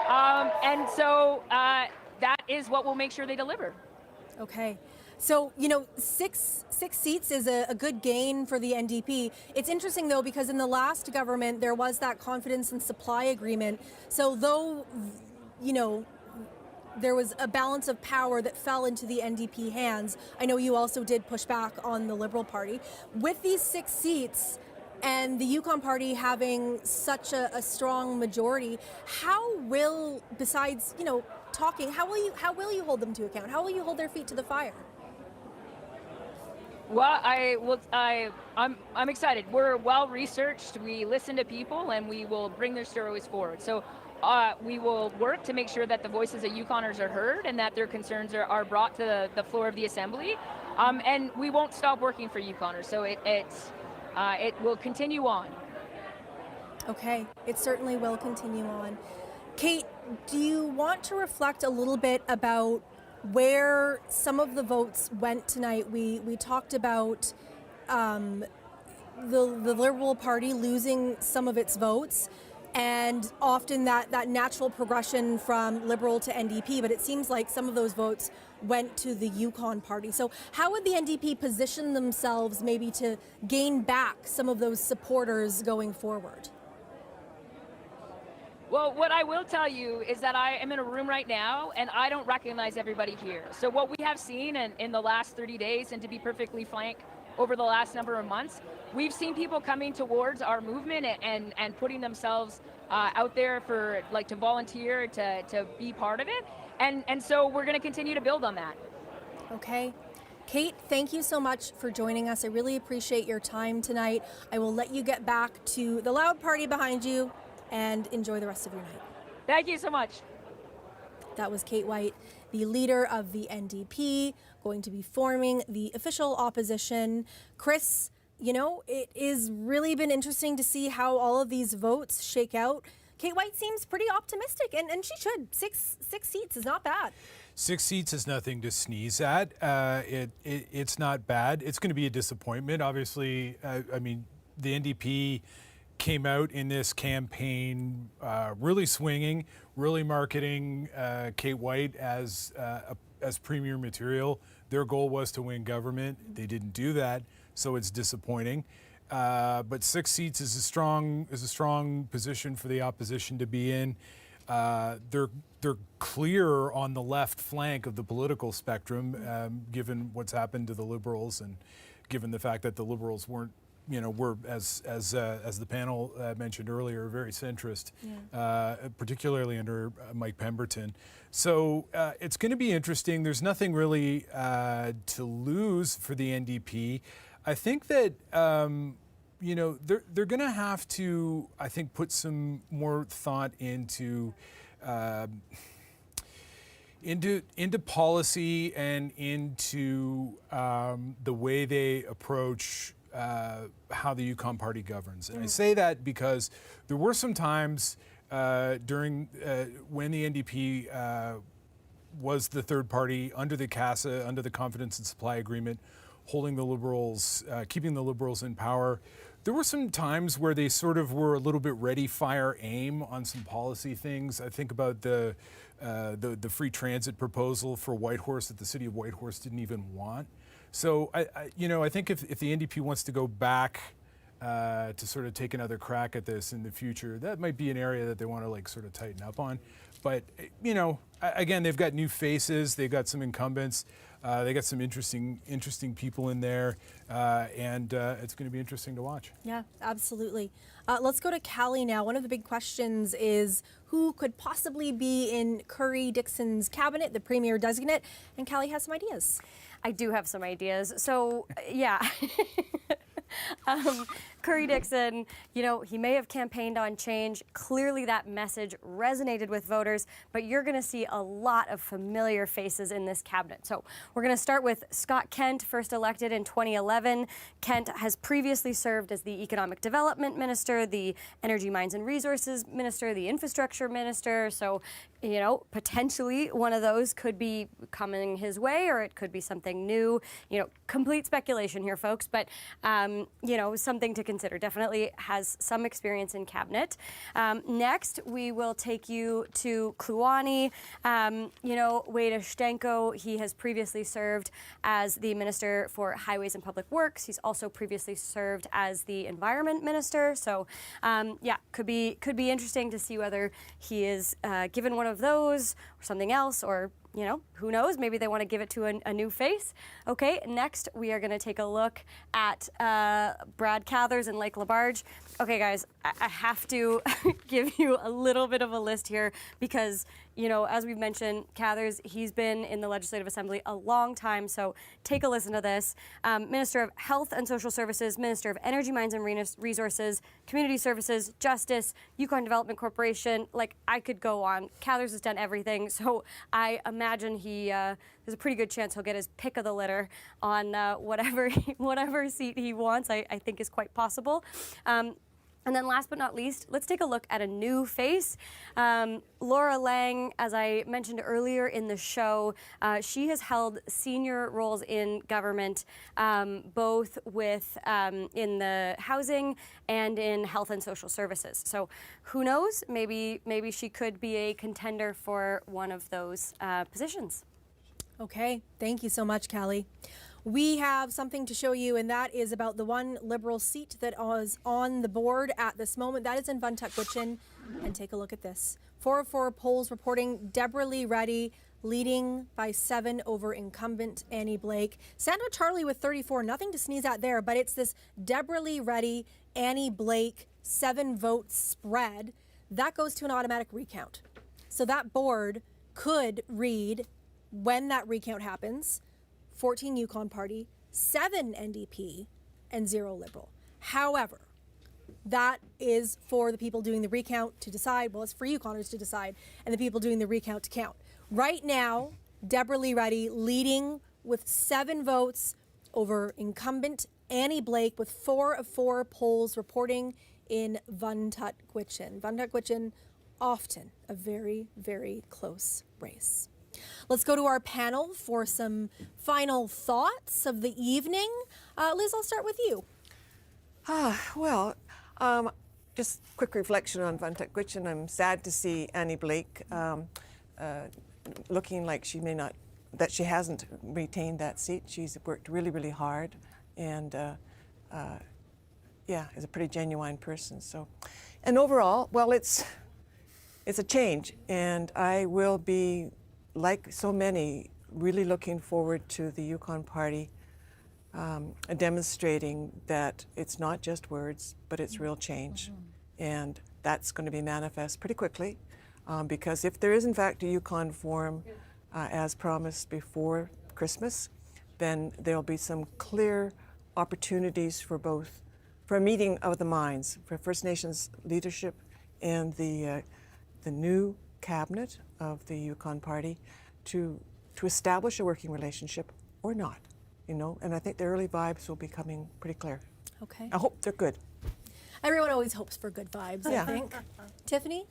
And so that is what will make sure they deliver. Okay. So, you know, six seats is a good gain for the NDP. It's interesting, though, because in the last government, there was that confidence and supply agreement. So though, you know, there was a balance of power that fell into the NDP hands, I know you also did push back on the Liberal Party. With these 6 seats and the Yukon Party having such a strong majority, how will, besides, you know, talking, how will you hold them to account? How will you hold their feet to the fire? Well, I'm excited. We're well researched. We listen to people, and we will bring their stories forward. So we will work to make sure that the voices of Yukoners are heard and that their concerns are brought to the floor of the Assembly. And we won't stop working for Yukoners. So it will continue on. Okay, it certainly will continue on. Kate, do you want to reflect a little bit about where some of the votes went tonight? We talked about the Liberal Party losing some of its votes, and often that natural progression from Liberal to NDP, but it seems like some of those votes went to the Yukon Party. So how would the NDP position themselves maybe to gain back some of those supporters going forward? Well, what I will tell you is that I am in a room right now, and I don't recognize everybody here. So what we have seen in the last 30 days, and to be perfectly frank, over the last number of months, we've seen people coming towards our movement and putting themselves out there for, like, to volunteer, to be part of it. And so we're going to continue to build on that. Okay. Kate, thank you so much for joining us. I really appreciate your time tonight. I will let you get back to the loud party behind you and enjoy the rest of your night. Thank you so much. That was Kate White, the leader of the NDP, going to be forming the official opposition. Chris, you know, it has really been interesting to see how all of these votes shake out. Kate White seems pretty optimistic, and she should. Six seats is not bad. 6 seats is nothing to sneeze at. It's not bad. It's going to be a disappointment. Obviously, I mean, the NDP came out in this campaign really swinging, really marketing Kate White as premier material. Their goal was to win government. They didn't do that, so it's disappointing. But 6 seats is a strong position for the opposition to be in. They're clear on the left flank of the political spectrum, given what's happened to the Liberals and given the fact that the Liberals weren't, you know, were, as the panel mentioned earlier, very centrist, particularly under Mike Pemberton. So it's going to be interesting. There's nothing really to lose for the NDP. I think that you know, they're going to have to, I think, put some more thought into into policy and into the way they approach how the Yukon Party governs. And I say that because there were some times during when the NDP was the third party under the CASA, under the Confidence and Supply Agreement, holding the Liberals, keeping the Liberals in power. There were some times where they sort of were a little bit ready, fire, aim on some policy things. I think about the free transit proposal for Whitehorse that the city of Whitehorse didn't even want. So I think if the NDP wants to go back to sort of take another crack at this in the future, that might be an area that they want to like sort of tighten up on. But again, they've got new faces, they've got some incumbents. They got some interesting people in there, and it's going to be interesting to watch. Yeah, absolutely. Let's go to Callie now. One of the big questions is who could possibly be in Curry-Dixon's cabinet, the premier designate, and Callie has some ideas. I do have some ideas. So, yeah. Curry-Dixon, he may have campaigned on change. Clearly that message resonated with voters, but you're going to see a lot of familiar faces in this cabinet. So we're going to start with Scott Kent, first elected in 2011. Kent has previously served as the Economic Development Minister, the Energy, Mines and Resources Minister, the Infrastructure Minister. So, potentially one of those could be coming his way, or it could be something new. Complete speculation here, folks, but, something to consider. Definitely has some experience in cabinet. Next, we will take you to Kluane. Wade Oshtenko, he has previously served as the Minister for Highways and Public Works. He's also previously served as the Environment Minister. So, could be interesting to see whether he is given one of those or something else, or who knows? Maybe they want to give it to a new face. Okay, next we are going to take a look at Brad Cathers and Lake Labarge. Okay, guys, I have to give you a little bit of a list here because, as we've mentioned, Cathers, he's been in the Legislative Assembly a long time, so take a listen to this. Minister of Health and Social Services, Minister of Energy, Mines and Resources, Community Services, Justice, Yukon Development Corporation. Like, I could go on. Cathers has done everything, so I imagine there's a pretty good chance he'll get his pick of the litter on whatever seat he wants. I think is quite possible. And then last but not least, let's take a look at a new face. Laura Lang, as I mentioned earlier in the show, she has held senior roles in government, both with in the housing and in health and social services. So who knows? Maybe she could be a contender for one of those positions. Okay, thank you so much, Callie. We have something to show you, and that is about the one Liberal seat that is on the board at this moment. That is in Vuntut-Gwitchin. And take a look at this. 4 of 4 polls reporting Deborah Lee Reddy leading by 7 over incumbent Annie Blake. Sandra Charlie with 34, nothing to sneeze at there, but it's this Deborah Lee Reddy, Annie Blake 7-vote spread. That goes to an automatic recount. So that board could read, when that recount happens, 14 Yukon Party, 7 NDP, and 0 Liberal. However, that is for the people doing the recount to decide. Well, it's for Yukoners to decide, and the people doing the recount to count. Right now, Deborah Lee Reddy leading with 7 votes over incumbent Annie Blake with 4 of 4 polls reporting in Vuntut-Gwitchin. Vuntut-Gwitchin, often a very, very close race. Let's go to our panel for some final thoughts of the evening. Liz, I'll start with you. Just quick reflection on Vuntut-Gwitchin. I'm sad to see Annie Blake looking like she hasn't retained that seat. She's worked really, really hard, and is a pretty genuine person. So, and overall, well, it's a change, and I will be, like so many, really looking forward to the Yukon Party demonstrating that it's not just words, but it's real change. And that's going to be manifest pretty quickly, because if there is in fact a Yukon Forum as promised before Christmas, then there'll be some clear opportunities for a meeting of the minds, for First Nations leadership and the new cabinet of the Yukon Party, to establish a working relationship or not, you know, and I think the early vibes will be coming pretty clear. Okay. I hope they're good. Everyone always hopes for good vibes, Yeah. I think. Tiffany?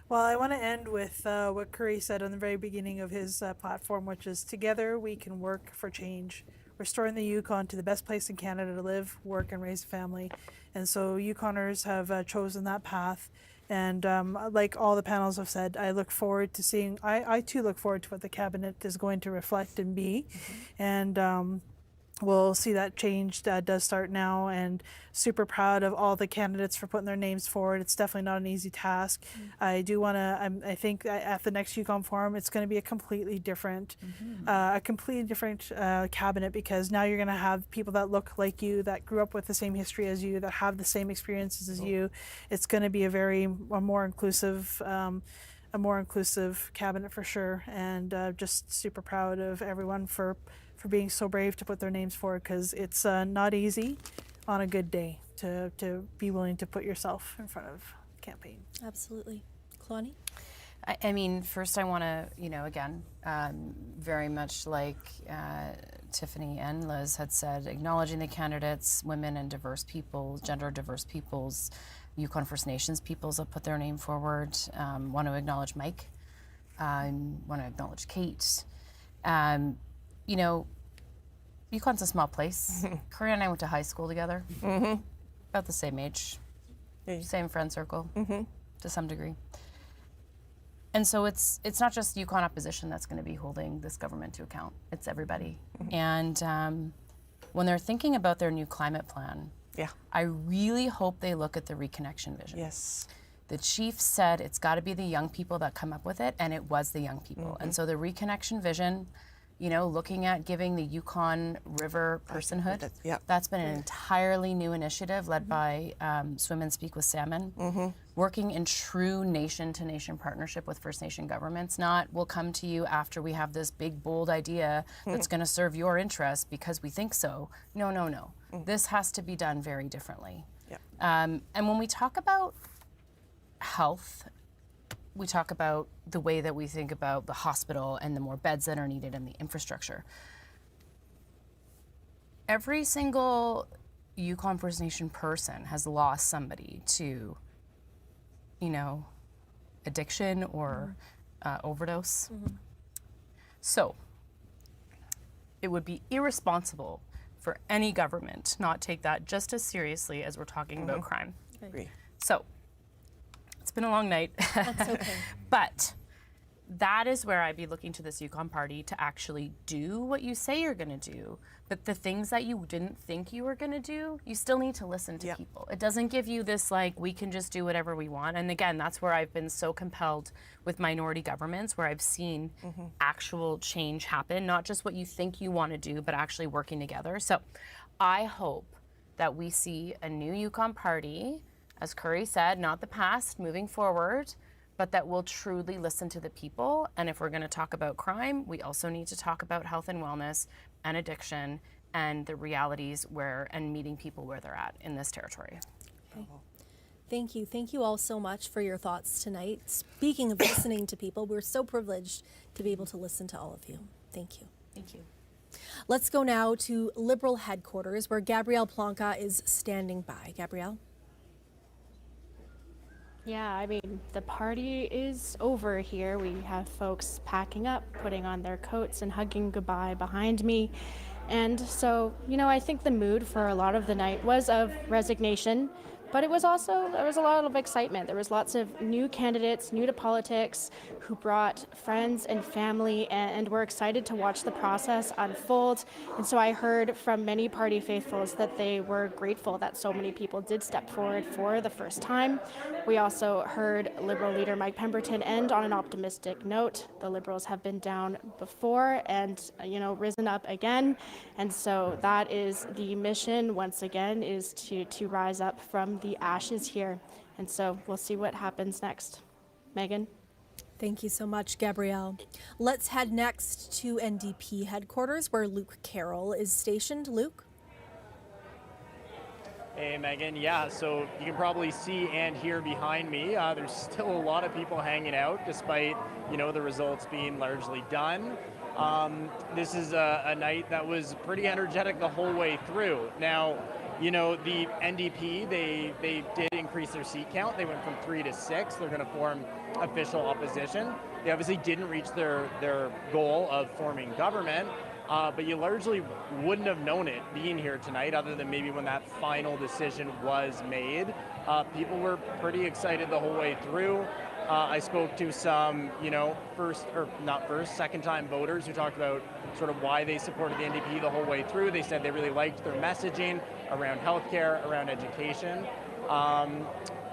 Well, I want to end with what Curry said on the very beginning of his platform, which is together we can work for change, restoring the Yukon to the best place in Canada to live, work, and raise a family. And so Yukoners have chosen that path. And like all the panels have said, I look forward to seeing, I too look forward to what the cabinet is going to reflect and be. And we'll see that change does start now, and super proud of all the candidates for putting their names forward. It's definitely not an easy task. I do want to, I think at the next Yukon Forum, it's going to be a completely different cabinet, because now you're going to have people that look like you, that grew up with the same history as you, that have the same experiences as you. It's going to be a more inclusive cabinet for sure, and just super proud of everyone for being so brave to put their names forward, because it's not easy on a good day to be willing to put yourself in front of a campaign. Absolutely. Clonnie? I mean, first I want to, again, very much like Tiffany and Liz had said, acknowledging the candidates, women and diverse peoples, gender diverse peoples, Yukon First Nations peoples that put their name forward. Want to acknowledge Mike. Want to acknowledge Kate. Yukon's a small place. Corinne and I went to high school together. About the same age. Same friend circle, to some degree. And so it's not just Yukon opposition that's going to be holding this government to account. It's everybody. And when they're thinking about their new climate plan, I really hope they look at the reconnection vision. Yes. The chief said it's got to be the young people that come up with it, and it was the young people. And so the reconnection vision, looking at giving the Yukon River personhood, that's been an entirely new initiative led by Swim and Speak with Salmon, working in true nation-to-nation partnership with First Nation governments. Not, we'll come to you after we have this big, bold idea that's going to serve your interests because we think so. No, no, no. This has to be done very differently. And when we talk about health, we talk about the way that we think about the hospital and the more beds that are needed and the infrastructure. Every single Yukon First Nation person has lost somebody to, addiction or overdose. So it would be irresponsible for any government not take that just as seriously as we're talking about crime. Agree. So it's been a long night. That's okay. But that is where I'd be looking to this Yukon Party to actually do what you say you're going to do. But the things that you didn't think you were going to do, you still need to listen to people. It doesn't give you this, we can just do whatever we want. And again, that's where I've been so compelled with minority governments, where I've seen actual change happen, not just what you think you want to do, but actually working together. So I hope that we see a new Yukon Party, as Curry said, not the past, moving forward, but that we'll truly listen to the people. And if we're going to talk about crime, we also need to talk about health and wellness and addiction and the realities and meeting people where they're at in this territory. Okay. Thank you. Thank you all so much for your thoughts tonight. Speaking of listening to people, we're so privileged to be able to listen to all of you. Thank you. Thank you. Let's go now to Liberal headquarters, where Gabrielle Plonka is standing by. Gabrielle? Yeah, I mean, the party is over here. We have folks packing up, putting on their coats and hugging goodbye behind me. And so, I think the mood for a lot of the night was of resignation, but there was a lot of excitement. There was lots of new candidates, new to politics, who brought friends and family and were excited to watch the process unfold. And so I heard from many party faithfuls that they were grateful that so many people did step forward for the first time. We also heard Liberal leader Mike Pemberton end on an optimistic note. The Liberals have been down before and, risen up again. And so that is the mission, once again, is to rise up from the ashes here. And so we'll see what happens next. Megan? Thank you so much, Gabrielle. Let's head next to NDP headquarters, where Luke Carroll is stationed. Luke? Hey, Megan. Yeah, so you can probably see and hear behind me, there's still a lot of people hanging out despite, the results being largely done. This is a night that was pretty energetic the whole way through. Now, the NDP, they did increase their seat count. They went from 3 to 6. They're going to form official opposition. They obviously didn't reach their goal of forming government. But you largely wouldn't have known it being here tonight, other than maybe when that final decision was made. People were pretty excited the whole way through. I spoke to some, second-time voters who talked about sort of why they supported the NDP the whole way through. They said they really liked their messaging around healthcare, around education.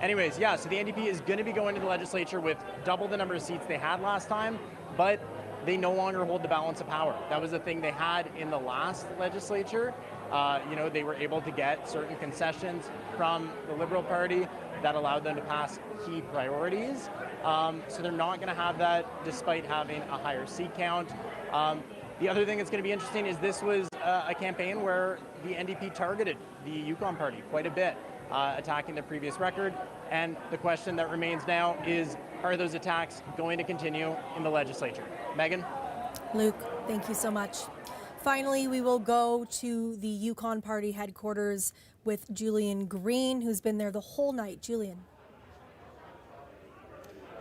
Anyways, yeah, so the NDP is going to be going to the legislature with double the number of seats they had last time, but they no longer hold the balance of power. That was the thing they had in the last legislature. They were able to get certain concessions from the Liberal Party that allowed them to pass key priorities. So they're not going to have that despite having a higher seat count. The other thing that's going to be interesting is this was a campaign where the NDP targeted the Yukon Party quite a bit, attacking the previous record. And the question that remains now is, are those attacks going to continue in the legislature? Megan? Luke, thank you so much. Finally, we will go to the Yukon Party headquarters with Julian Green, who's been there the whole night. Julian.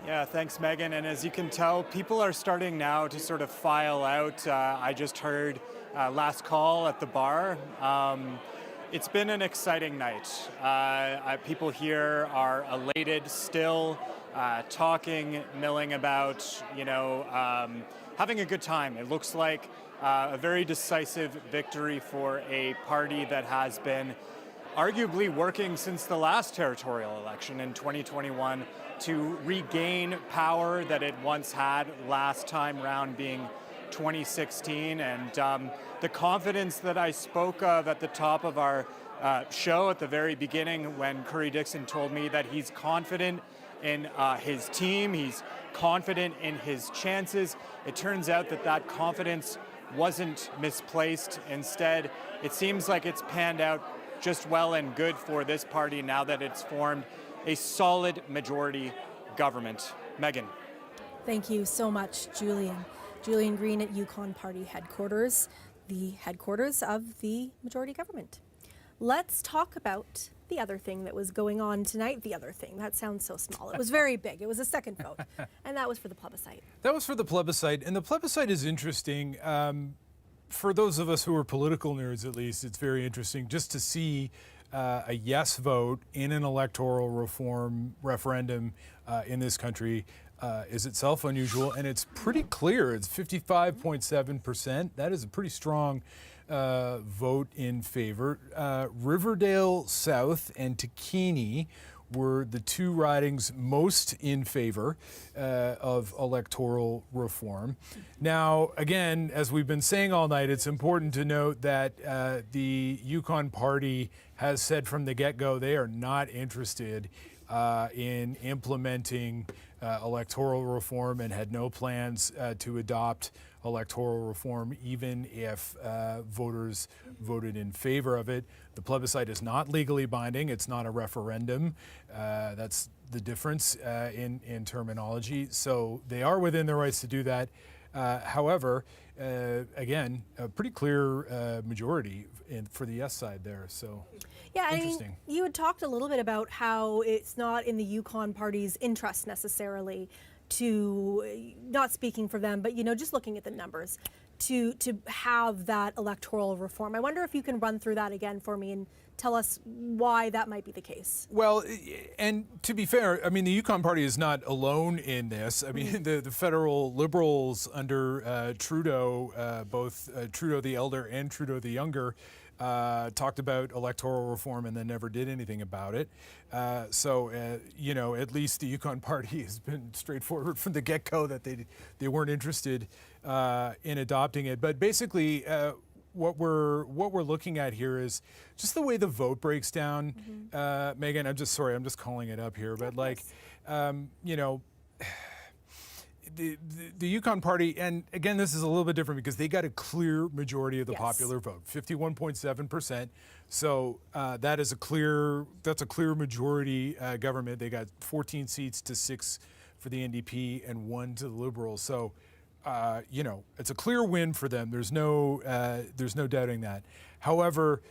Yeah, thanks, Megan. And as you can tell, people are starting now to sort of file out. I just heard last call at the bar. It's been an exciting night. People here are elated still, talking, milling about, having a good time. It looks like a very decisive victory for a party that has been arguably working since the last territorial election in 2021 to regain power that it once had last time round being 2016. And the confidence that I spoke of at the top of our show at the very beginning when Curry Dixon told me that he's confident in his team, he's confident in his chances. It turns out that that confidence wasn't misplaced. Instead, it seems like it's panned out just well and good for this party now that it's formed a solid majority government. Megan. Thank you so much, Julian. Julian Green at Yukon Party headquarters, the headquarters of the majority government. Let's talk about the other thing that was going on tonight. The other thing, that sounds so small. It was very big. It was a second vote, and that was for the plebiscite. That was for the plebiscite, and the plebiscite is interesting. For those of us who are political nerds, at least, it's very interesting just to see a yes vote in an electoral reform referendum in this country is itself unusual, and it's pretty clear. It's 55.7%. That is a pretty strong vote in favor. Riverdale South and Takini were the two ridings most in favor of electoral reform. Now, again, as we've been saying all night, it's important to note that the Yukon Party has said from the get-go they are not interested in implementing electoral reform and had no plans to adopt electoral reform, even if voters voted in favor of it. The plebiscite is not legally binding. It's not a referendum. That's the difference in terminology. So they are within their rights to do that. However, again, a pretty clear majority for the yes side there. So yeah, interesting. I mean, you had talked a little bit about how it's not in the Yukon Party's interest necessarily to, not speaking for them, but just looking at the numbers, to have that electoral reform. I wonder if you can run through that again for me and tell us why that might be the case. Well, and to be fair, I mean, the Yukon Party is not alone in this. I mean, the federal Liberals under Trudeau, both Trudeau the Elder and Trudeau the Younger, talked about electoral reform and then never did anything about it. So, at least the Yukon Party has been straightforward from the get-go that they weren't interested in adopting it. But basically, what we're looking at here is just the way the vote breaks down. Megan, I'm just calling it up here, but the Yukon Party, and again, this is a little bit different because they got a clear majority of the Yes. popular vote, 51.7%. So that's a clear majority government. They got 14 seats to 6 for the NDP and 1 to the Liberals. So, it's a clear win for them. There's no doubting that. However,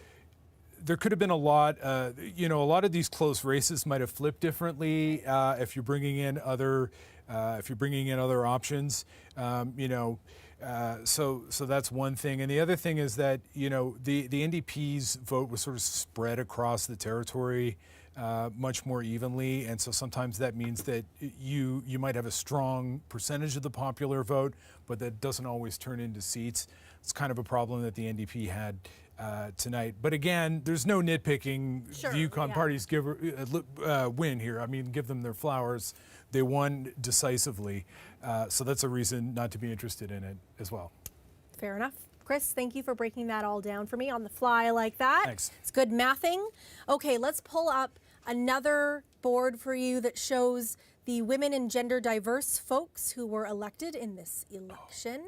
there could have been a lot of these close races might have flipped differently if you're bringing in other options. So that's one thing. And the other thing is that the NDP's vote was sort of spread across the territory much more evenly, and so sometimes that means that you might have a strong percentage of the popular vote, but that doesn't always turn into seats. It's kind of a problem that the NDP had tonight. But again, there's no nitpicking. Sure, the Yukon yeah. parties win here. I mean, give them their flowers. They won decisively, so that's a reason not to be interested in it as well. Fair enough. Chris, thank you for breaking that all down for me on the fly like that. Thanks. It's good mathing. Okay, let's pull up another board for you that shows the women and gender diverse folks who were elected in this election.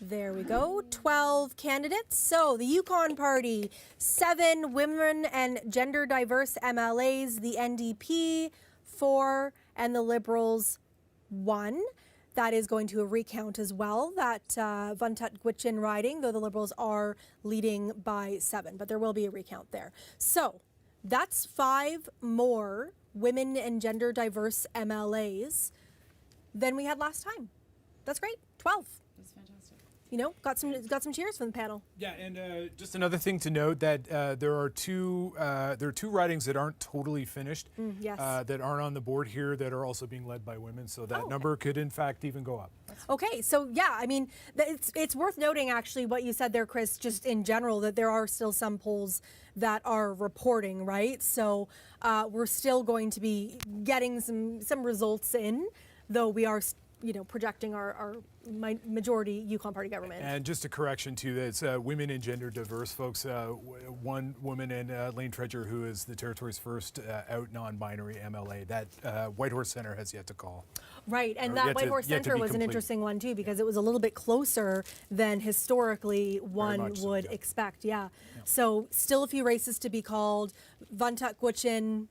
There we go, 12 candidates. So the Yukon Party, 7 women and gender diverse MLAs, the NDP, 4, and the Liberals, 1. That is going to a recount as well, that Vuntut-Gwitchin riding, though the Liberals are leading by 7, but there will be a recount there. So that's 5 more women and gender diverse MLAs than we had last time. That's great, 12. That's fantastic. Got some cheers from the panel. Yeah, and just another thing to note that there are two ridings that aren't totally finished, Yes. that aren't on the board here, that are also being led by women. So that number could, in fact, even go up. Okay, so yeah, I mean, it's worth noting actually what you said there, Chris, just in general, that there are still some polls that are reporting, right? So we're still going to be getting some results in, though we are projecting our majority Yukon Party government. And just a correction too, that's women and gender diverse folks. One woman in Lane Treasure, who is the territory's first out non-binary MLA. That Whitehorse Centre has yet to call. Right, and Or that yet to- Whitehorse yet to Centre be was an complete. interesting one too, because it was a little bit closer than historically one much so, would yeah. expect. Yeah. So still a few races to be called. Vuntut-Gwitchin,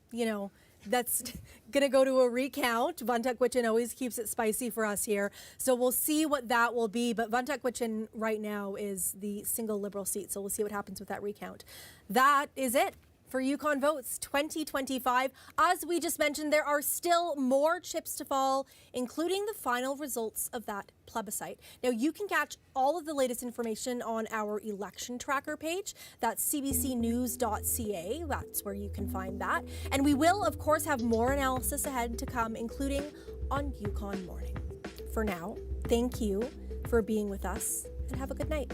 that's going to go to a recount. Vuntut-Gwitchin always keeps it spicy for us here. So we'll see what that will be. But Vuntut-Gwitchin right now is the single Liberal seat. So we'll see what happens with that recount. That is it for Yukon Votes 2025. As we just mentioned, there are still more chips to fall, including the final results of that plebiscite. Now, you can catch all of the latest information on our election tracker page. That's cbcnews.ca. That's where you can find that. And we will, of course, have more analysis ahead to come, including on Yukon Morning. For now, thank you for being with us and have a good night.